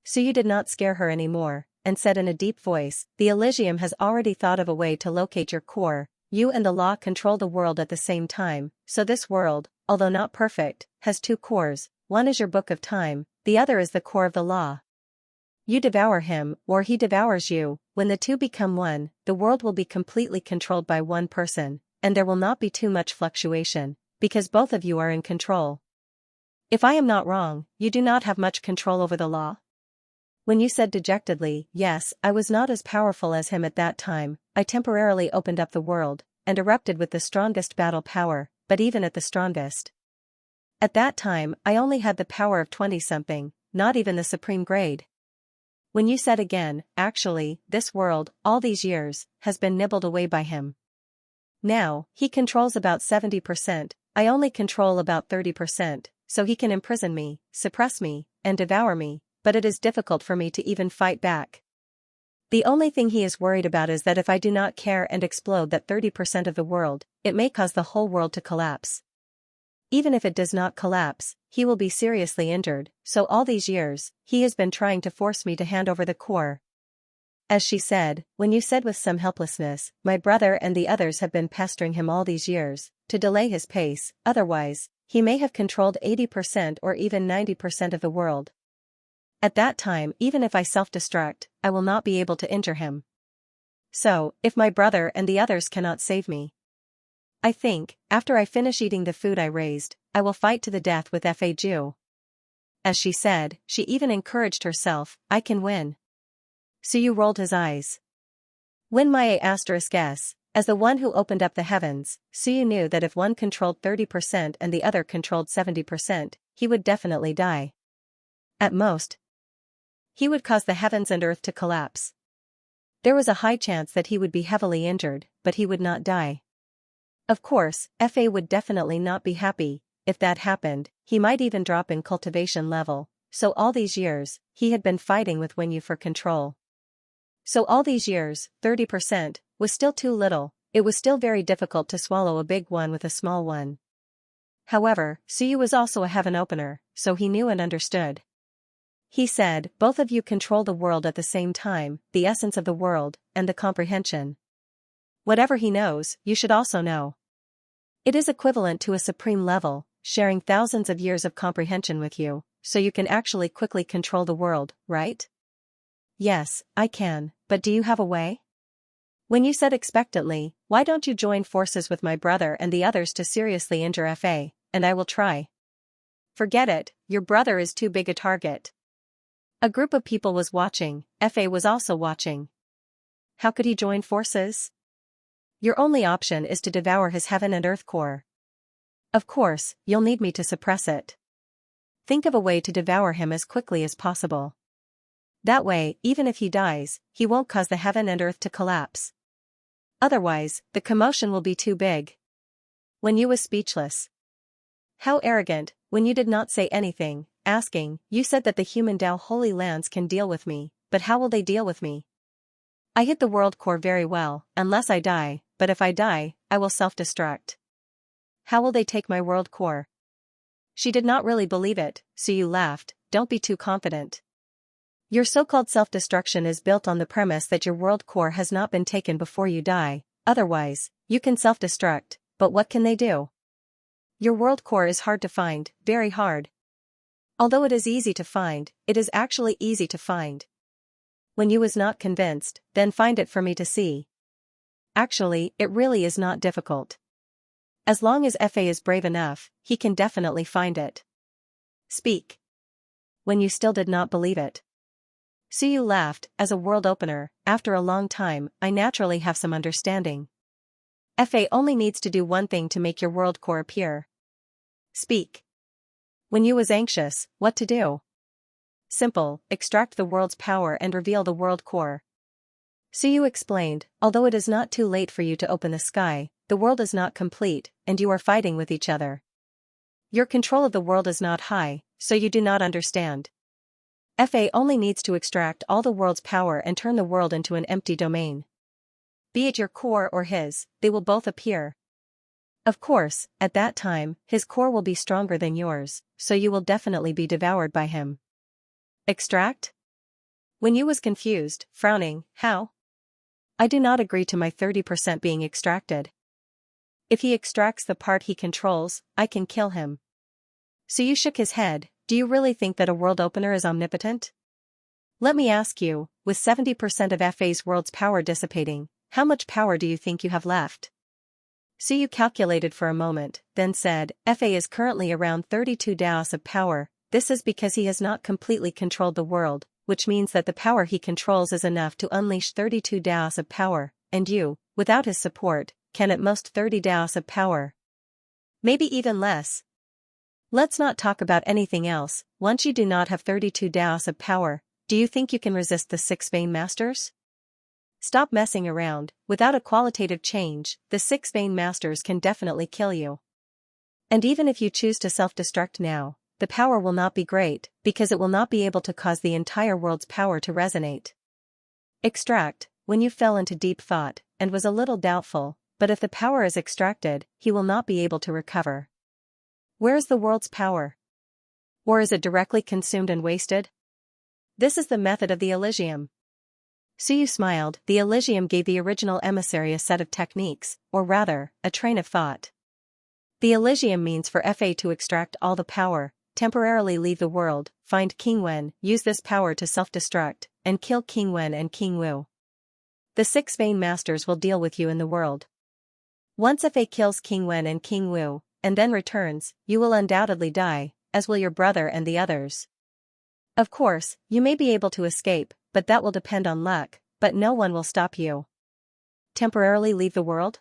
So you did not scare her anymore, and said in a deep voice, "The Elysium has already thought of a way to locate your core. You and the law control the world at the same time, so this world, although not perfect, has 2 cores. One is your book of time, the other is the core of the law. You devour him, or he devours you. When the 2 become one, the world will be completely controlled by one person, and there will not be too much fluctuation, because both of you are in control. If I am not wrong, you do not have much control over the law?" When you said dejectedly, "Yes, I was not as powerful as him at that time, I temporarily opened up the world, and erupted with the strongest battle power, but even at the strongest. At that time I only had the power of 20-something, not even the supreme grade. When you said again, actually, this world, all these years, has been nibbled away by him. Now, he controls about 70%, I only control about 30%, so he can imprison me, suppress me, and devour me, but it is difficult for me to even fight back. The only thing he is worried about is that if I do not care and explode that 30% of the world, it may cause the whole world to collapse. Even if it does not collapse, he will be seriously injured, so all these years, he has been trying to force me to hand over the core. As she said, when you said with some helplessness, my brother and the others have been pestering him all these years, to delay his pace, otherwise, he may have controlled 80% or even 90% of the world. At that time, even if I self-destruct, I will not be able to injure him. So, if my brother and the others cannot save me, I think, after I finish eating the food I raised, I will fight to the death with Fa Ju. As she said, she even encouraged herself, I can win. Suyu rolled his eyes. Win my A*S. As the one who opened up the heavens, Suyu knew that if one controlled 30% and the other controlled 70%, he would definitely die. At most, he would cause the heavens and earth to collapse. There was a high chance that he would be heavily injured, but he would not die. Of course, Fa would definitely not be happy. If that happened, he might even drop in cultivation level, so all these years, he had been fighting with Wenyu for control. So all these years, 30%, was still too little, it was still very difficult to swallow a big one with a small one. However, Suyu was also a heaven opener, so he knew and understood. He said, both of you control the world at the same time, the essence of the world, and the comprehension. Whatever he knows, you should also know. It is equivalent to a supreme level, sharing thousands of years of comprehension with you, so you can actually quickly control the world, right? Yes, I can, but do you have a way? When you said expectantly, why don't you join forces with my brother and the others to seriously injure Fa, and I will try. Forget it, your brother is too big a target. A group of people was watching, Fa was also watching. How could he join forces? Your only option is to devour his heaven and earth core. Of course, you'll need me to suppress it. Think of a way to devour him as quickly as possible. That way, even if he dies, he won't cause the heaven and earth to collapse. Otherwise, the commotion will be too big. When you was speechless. How arrogant, when you did not say anything, asking, you said that the human Tao Holy Lands can deal with me, but how will they deal with me? I hit the world core very well, unless I die, but if I die, I will self-destruct. How will they take my world core? She did not really believe it, so you laughed, don't be too confident. Your so-called self-destruction is built on the premise that your world core has not been taken before you die, otherwise, you can self-destruct, but what can they do? Your world core is hard to find, very hard. Although it is easy to find, it is actually easy to find. When you was not convinced, then find it for me to see. Actually, it really is not difficult. As long as Fa is brave enough, he can definitely find it. Speak. When you still did not believe it. Suyu laughed, as a world opener, after a long time, I naturally have some understanding. Fa only needs to do one thing to make your world core appear. Speak. When you was anxious, what to do? Simple, extract the world's power and reveal the world core. Suyu explained, although it is not too late for you to open the sky, the world is not complete, and you are fighting with each other. Your control of the world is not high, so you do not understand. Fa only needs to extract all the world's power and turn the world into an empty domain. Be it your core or his, they will both appear. Of course, at that time, his core will be stronger than yours, so you will definitely be devoured by him. Extract? When you was confused, frowning, how? I do not agree to my 30% being extracted. If he extracts the part he controls, I can kill him. Suyu shook his head, do you really think that a world opener is omnipotent? Let me ask you, with 70% of Fa's world's power dissipating, how much power do you think you have left? Suyu calculated for a moment, then said, Fa is currently around 32 Daos of power, this is because he has not completely controlled the world, which means that the power he controls is enough to unleash 32 Daos of power, and you, without his support, can at most 30 Daos of power. Maybe even less. Let's not talk about anything else. Once you do not have 32 daos of power, do you think you can resist the 6 Vein Masters? Stop messing around. Without a qualitative change, the 6 Vein Masters can definitely kill you. And even if you choose to self-destruct now, the power will not be great, because it will not be able to cause the entire world's power to resonate. Extract, when you fell into deep thought, and was a little doubtful, but if the power is extracted, he will not be able to recover. Where is the world's power? Or is it directly consumed and wasted? This is the method of the Elysium. Suyu smiled. The Elysium gave the original emissary a set of techniques, or rather, a train of thought. The Elysium means for FA to extract all the power, temporarily leave the world, find King Wen, use this power to self-destruct, and kill King Wen and King Wu. The 6 Vein Masters will deal with you in the world. Once FA kills King Wen and King Wu, and then returns, you will undoubtedly die, as will your brother and the others. Of course, you may be able to escape, but that will depend on luck, but no one will stop you. Temporarily leave the world?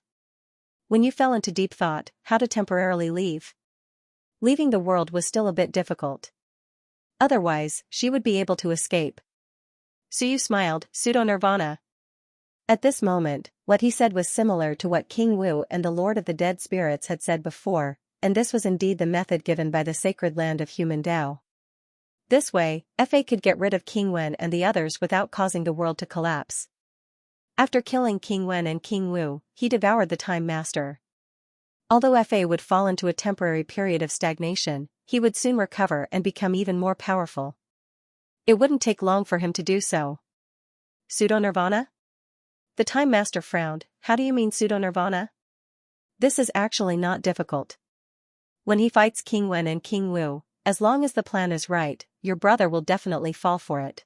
When you fell into deep thought, how to temporarily leave? Leaving the world was still a bit difficult. Otherwise, she would be able to escape. Suyu smiled. Pseudo-nirvana. At this moment, what he said was similar to what King Wu and the Lord of the Dead Spirits had said before, and this was indeed the method given by the sacred land of human Tao. This way, FA could get rid of King Wen and the others without causing the world to collapse. After killing King Wen and King Wu, he devoured the Time Master. Although FA would fall into a temporary period of stagnation, he would soon recover and become even more powerful. It wouldn't take long for him to do so. Pseudo-nirvana? The Time Master frowned. How do you mean pseudo-nirvana? This is actually not difficult. When he fights King Wen and King Wu, as long as the plan is right, your brother will definitely fall for it.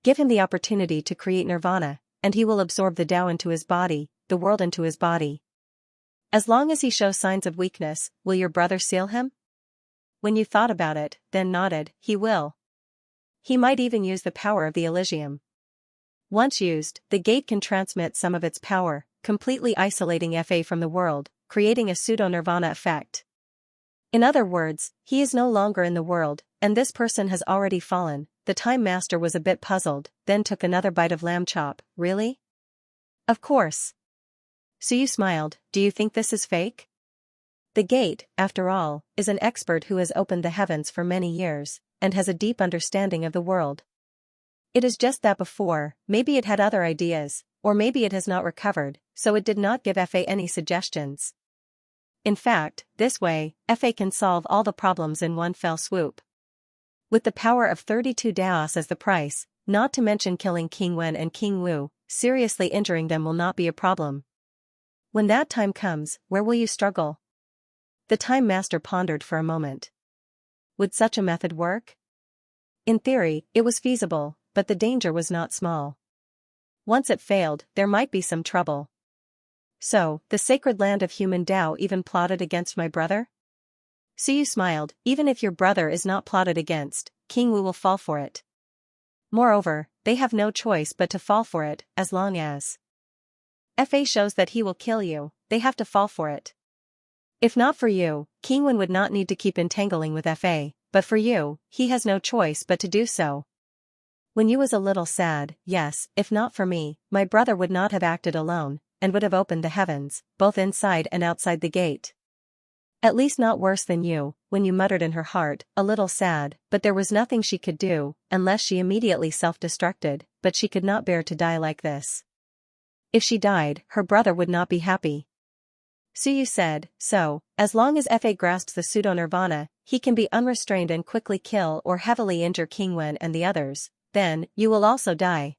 Give him the opportunity to create nirvana, and he will absorb the Tao into his body, the world into his body. As long as he shows signs of weakness, will your brother seal him? When you thought about it, then nodded, he will. He might even use the power of the Elysium. Once used, the gate can transmit some of its power, completely isolating FA from the world, creating a pseudo-nirvana effect. In other words, he is no longer in the world, and this person has already fallen. The Time Master was a bit puzzled, then took another bite of lamb chop. Really? Of course. Suyu smiled. Do you think this is fake? The gate, after all, is an expert who has opened the heavens for many years, and has a deep understanding of the world. It is just that before, maybe it had other ideas, or maybe it has not recovered, so it did not give FA any suggestions. In fact, this way, FA can solve all the problems in one fell swoop. With the power of 32 Daos as the price, not to mention killing King Wen and King Wu, seriously injuring them will not be a problem. When that time comes, where will you struggle? The Time Master pondered for a moment. Would such a method work? In theory, it was feasible, but the danger was not small. Once it failed, there might be some trouble. So, the sacred land of human Tao even plotted against my brother? Suyu smiled. Even if your brother is not plotted against, King Wu will fall for it. Moreover, they have no choice but to fall for it, as long as FA shows that he will kill you, they have to fall for it. If not for you, King Wen would not need to keep entangling with FA, but for you, he has no choice but to do so. When you was a little sad, yes, if not for me, my brother would not have acted alone, and would have opened the heavens, both inside and outside the gate. At least not worse than you, when you muttered in her heart, a little sad, but there was nothing she could do, unless she immediately self-destructed, but she could not bear to die like this. If she died, her brother would not be happy. Suyu said, so, as long as FA grasps the pseudo-nirvana, he can be unrestrained and quickly kill or heavily injure King Wen and the others, then, you will also die.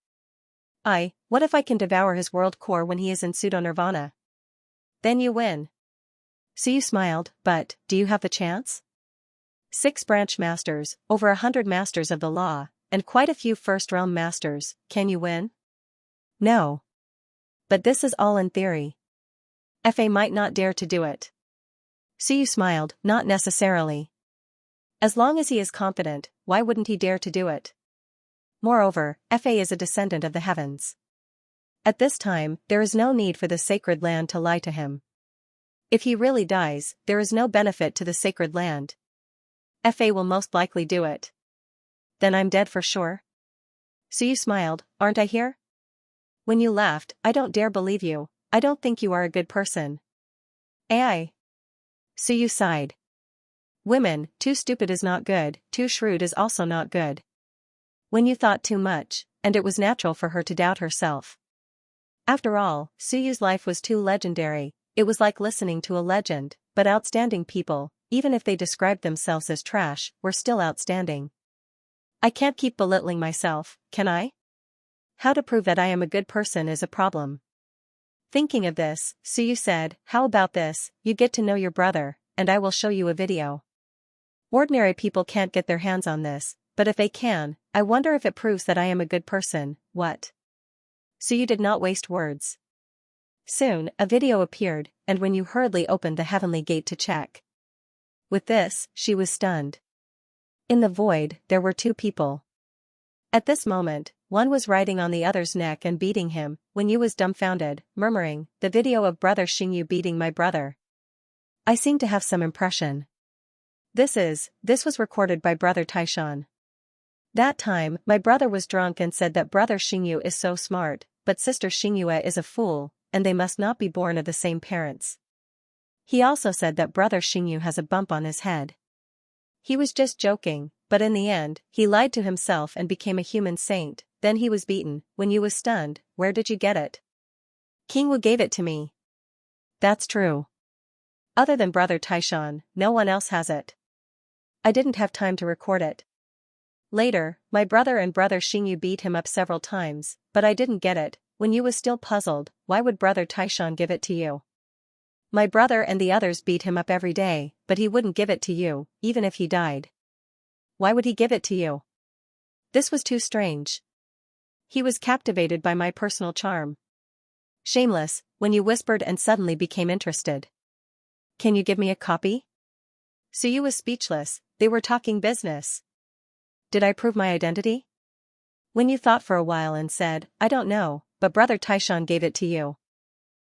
What if I can devour his world core when he is in pseudo-nirvana? Then you win. Suyu smiled, but, do you have the chance? 6 branch masters, over 100 masters of the law, and quite a few first-realm masters, can you win? No. But this is all in theory. FA might not dare to do it. Suyu smiled, not necessarily. As long as he is confident, why wouldn't he dare to do it? Moreover, FA is a descendant of the heavens. At this time, there is no need for the sacred land to lie to him. If he really dies, there is no benefit to the sacred land. FA will most likely do it. Then I'm dead for sure? Suyu smiled, aren't I here? When you laughed, I don't dare believe you, I don't think you are a good person. AI. Suyu sighed. Women, too stupid is not good, too shrewd is also not good. When you thought too much, and it was natural for her to doubt herself. After all, Suyu's life was too legendary, it was like listening to a legend, but outstanding people, even if they described themselves as trash, were still outstanding. I can't keep belittling myself, can I? How to prove that I am a good person is a problem. Thinking of this, Suyu said, how about this, you get to know your brother, and I will show you a video. Ordinary people can't get their hands on this, but if they can, I wonder if it proves that I am a good person, what? Suyu did not waste words. Soon, a video appeared, and when you hurriedly opened the heavenly gate to check. With this, she was stunned. In the void, there were two people. At this moment, one was riding on the other's neck and beating him, when you was dumbfounded, murmuring, the video of brother Xingyu beating my brother. I seem to have some impression. This was recorded by brother Taishan. That time, my brother was drunk and said that brother Xingyu is so smart, but sister Xingyue is a fool, and they must not be born of the same parents. He also said that brother Xingyu has a bump on his head. He was just joking, but in the end, he lied to himself and became a human saint, then he was beaten, when you was stunned, where did you get it? King Wu gave it to me. That's true. Other than brother Taishan, no one else has it. I didn't have time to record it. Later, my brother and brother Xingyu beat him up several times, but I didn't get it, when you was still puzzled, why would brother Taishan give it to you? My brother and the others beat him up every day, but he wouldn't give it to you, even if he died. Why would he give it to you? This was too strange. He was captivated by my personal charm. Shameless, when you whispered and suddenly became interested. Can you give me a copy? Suyu was speechless, they were talking business. Did I prove my identity? When you thought for a while and said, I don't know, but brother Taishan gave it to you.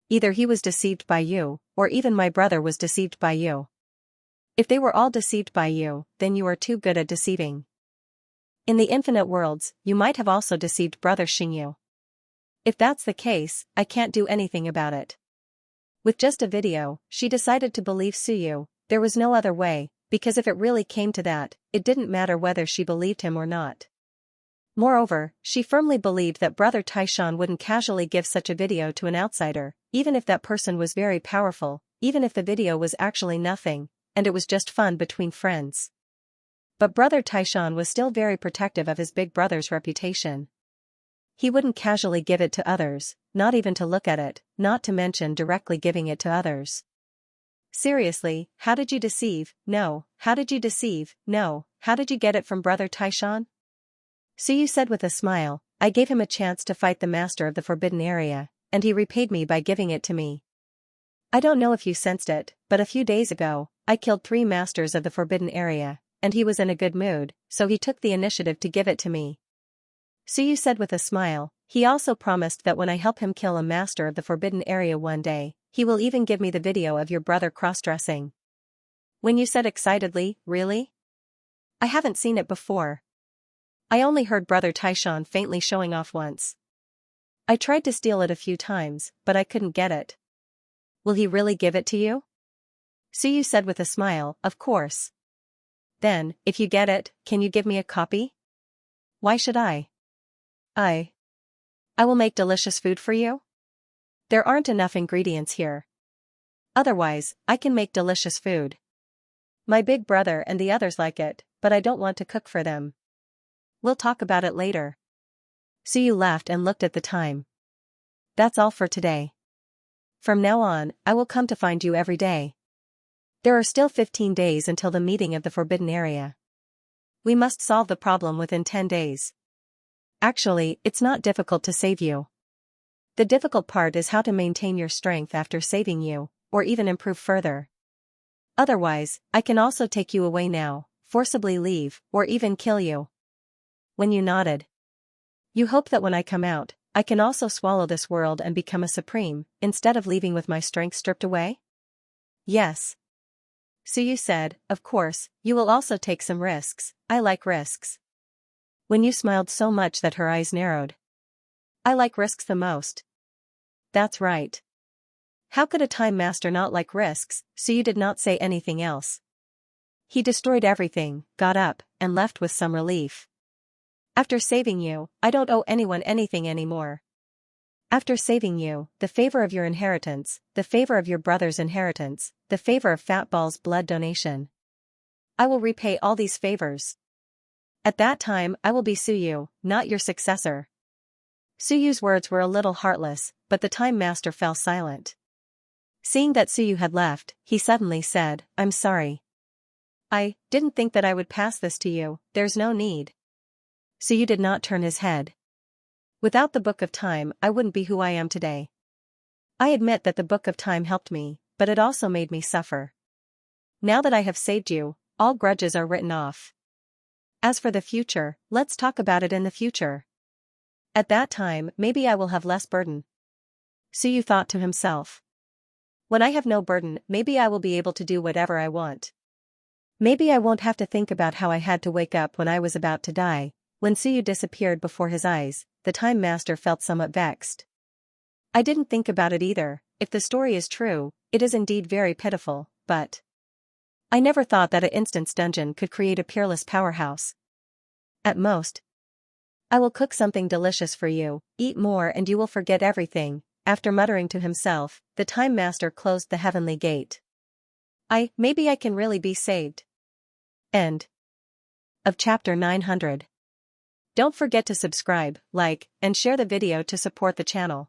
Either he was deceived by you, or even my brother was deceived by you. If they were all deceived by you, then you are too good at deceiving. In the infinite worlds, you might have also deceived brother Xingyu. If that's the case, I can't do anything about it. With just a video, she decided to believe Suyu, there was no other way, because if it really came to that, it didn't matter whether she believed him or not. Moreover, she firmly believed that brother Taishan wouldn't casually give such a video to an outsider, even if that person was very powerful, even if the video was actually nothing, and it was just fun between friends. But brother Taishan was still very protective of his big brother's reputation. He wouldn't casually give it to others, not even to look at it, not to mention directly giving it to others. Seriously, how did you deceive? No, how did you deceive? No, how did you get it from brother Taishan? Suyu said with a smile, I gave him a chance to fight the master of the forbidden area, and he repaid me by giving it to me. I don't know if you sensed it, but a few days ago, I killed 3 masters of the forbidden area, and he was in a good mood, so he took the initiative to give it to me. Suyu said with a smile, he also promised that when I help him kill a master of the forbidden area one day, he will even give me the video of your brother cross-dressing. When you said excitedly, really? I haven't seen it before. I only heard brother Taishan faintly showing off once. I tried to steal it a few times, but I couldn't get it. Will he really give it to you? Suyu said with a smile, of course. Then, if you get it, can you give me a copy? Why should I? I will make delicious food for you? There aren't enough ingredients here. Otherwise, I can make delicious food. My big brother and the others like it, but I don't want to cook for them. We'll talk about it later. Suyu laughed and looked at the time. That's all for today. From now on, I will come to find you every day. There are still 15 days until the meeting of the forbidden area. We must solve the problem within 10 days. Actually, it's not difficult to save you. The difficult part is how to maintain your strength after saving you, or even improve further. Otherwise, I can also take you away now, forcibly leave, or even kill you. When you nodded. You hope that when I come out, I can also swallow this world and become a supreme, instead of leaving with my strength stripped away? Yes. Suyu said, of course, you will also take some risks. I like risks. When you smiled so much that her eyes narrowed. I like risks the most. That's right. How could a time master not like risks? Suyu did not say anything else. He destroyed everything, got up, and left with some relief. After saving you, I don't owe anyone anything anymore. After saving you, the favor of your inheritance, the favor of your brother's inheritance, the favor of Fatball's blood donation. I will repay all these favors. At that time I will be Suyu, not your successor. Suyu's words were a little heartless, but the time master fell silent. Seeing that Suyu had left, he suddenly said, I'm sorry. I didn't think that I would pass this to you, there's no need. Suyu did not turn his head. Without the Book of Time I wouldn't be who I am today. I admit that the Book of Time helped me, but it also made me suffer. Now that I have saved you, all grudges are written off. As for the future, let's talk about it in the future. At that time maybe I will have less burden. Suyu thought to himself. When I have no burden, maybe I will be able to do whatever I want. Maybe I won't have to think about how I had to wake up when I was about to die. When Suyu disappeared before his eyes, the time master felt somewhat vexed. I didn't think about it either. If the story is true, it is indeed very pitiful, but I never thought that an instance dungeon could create a peerless powerhouse. At most, I will cook something delicious for you, eat more and you will forget everything. After muttering to himself, the time master closed the heavenly gate. Maybe I can really be saved. End of chapter 900. Don't forget to subscribe, like, and share the video to support the channel.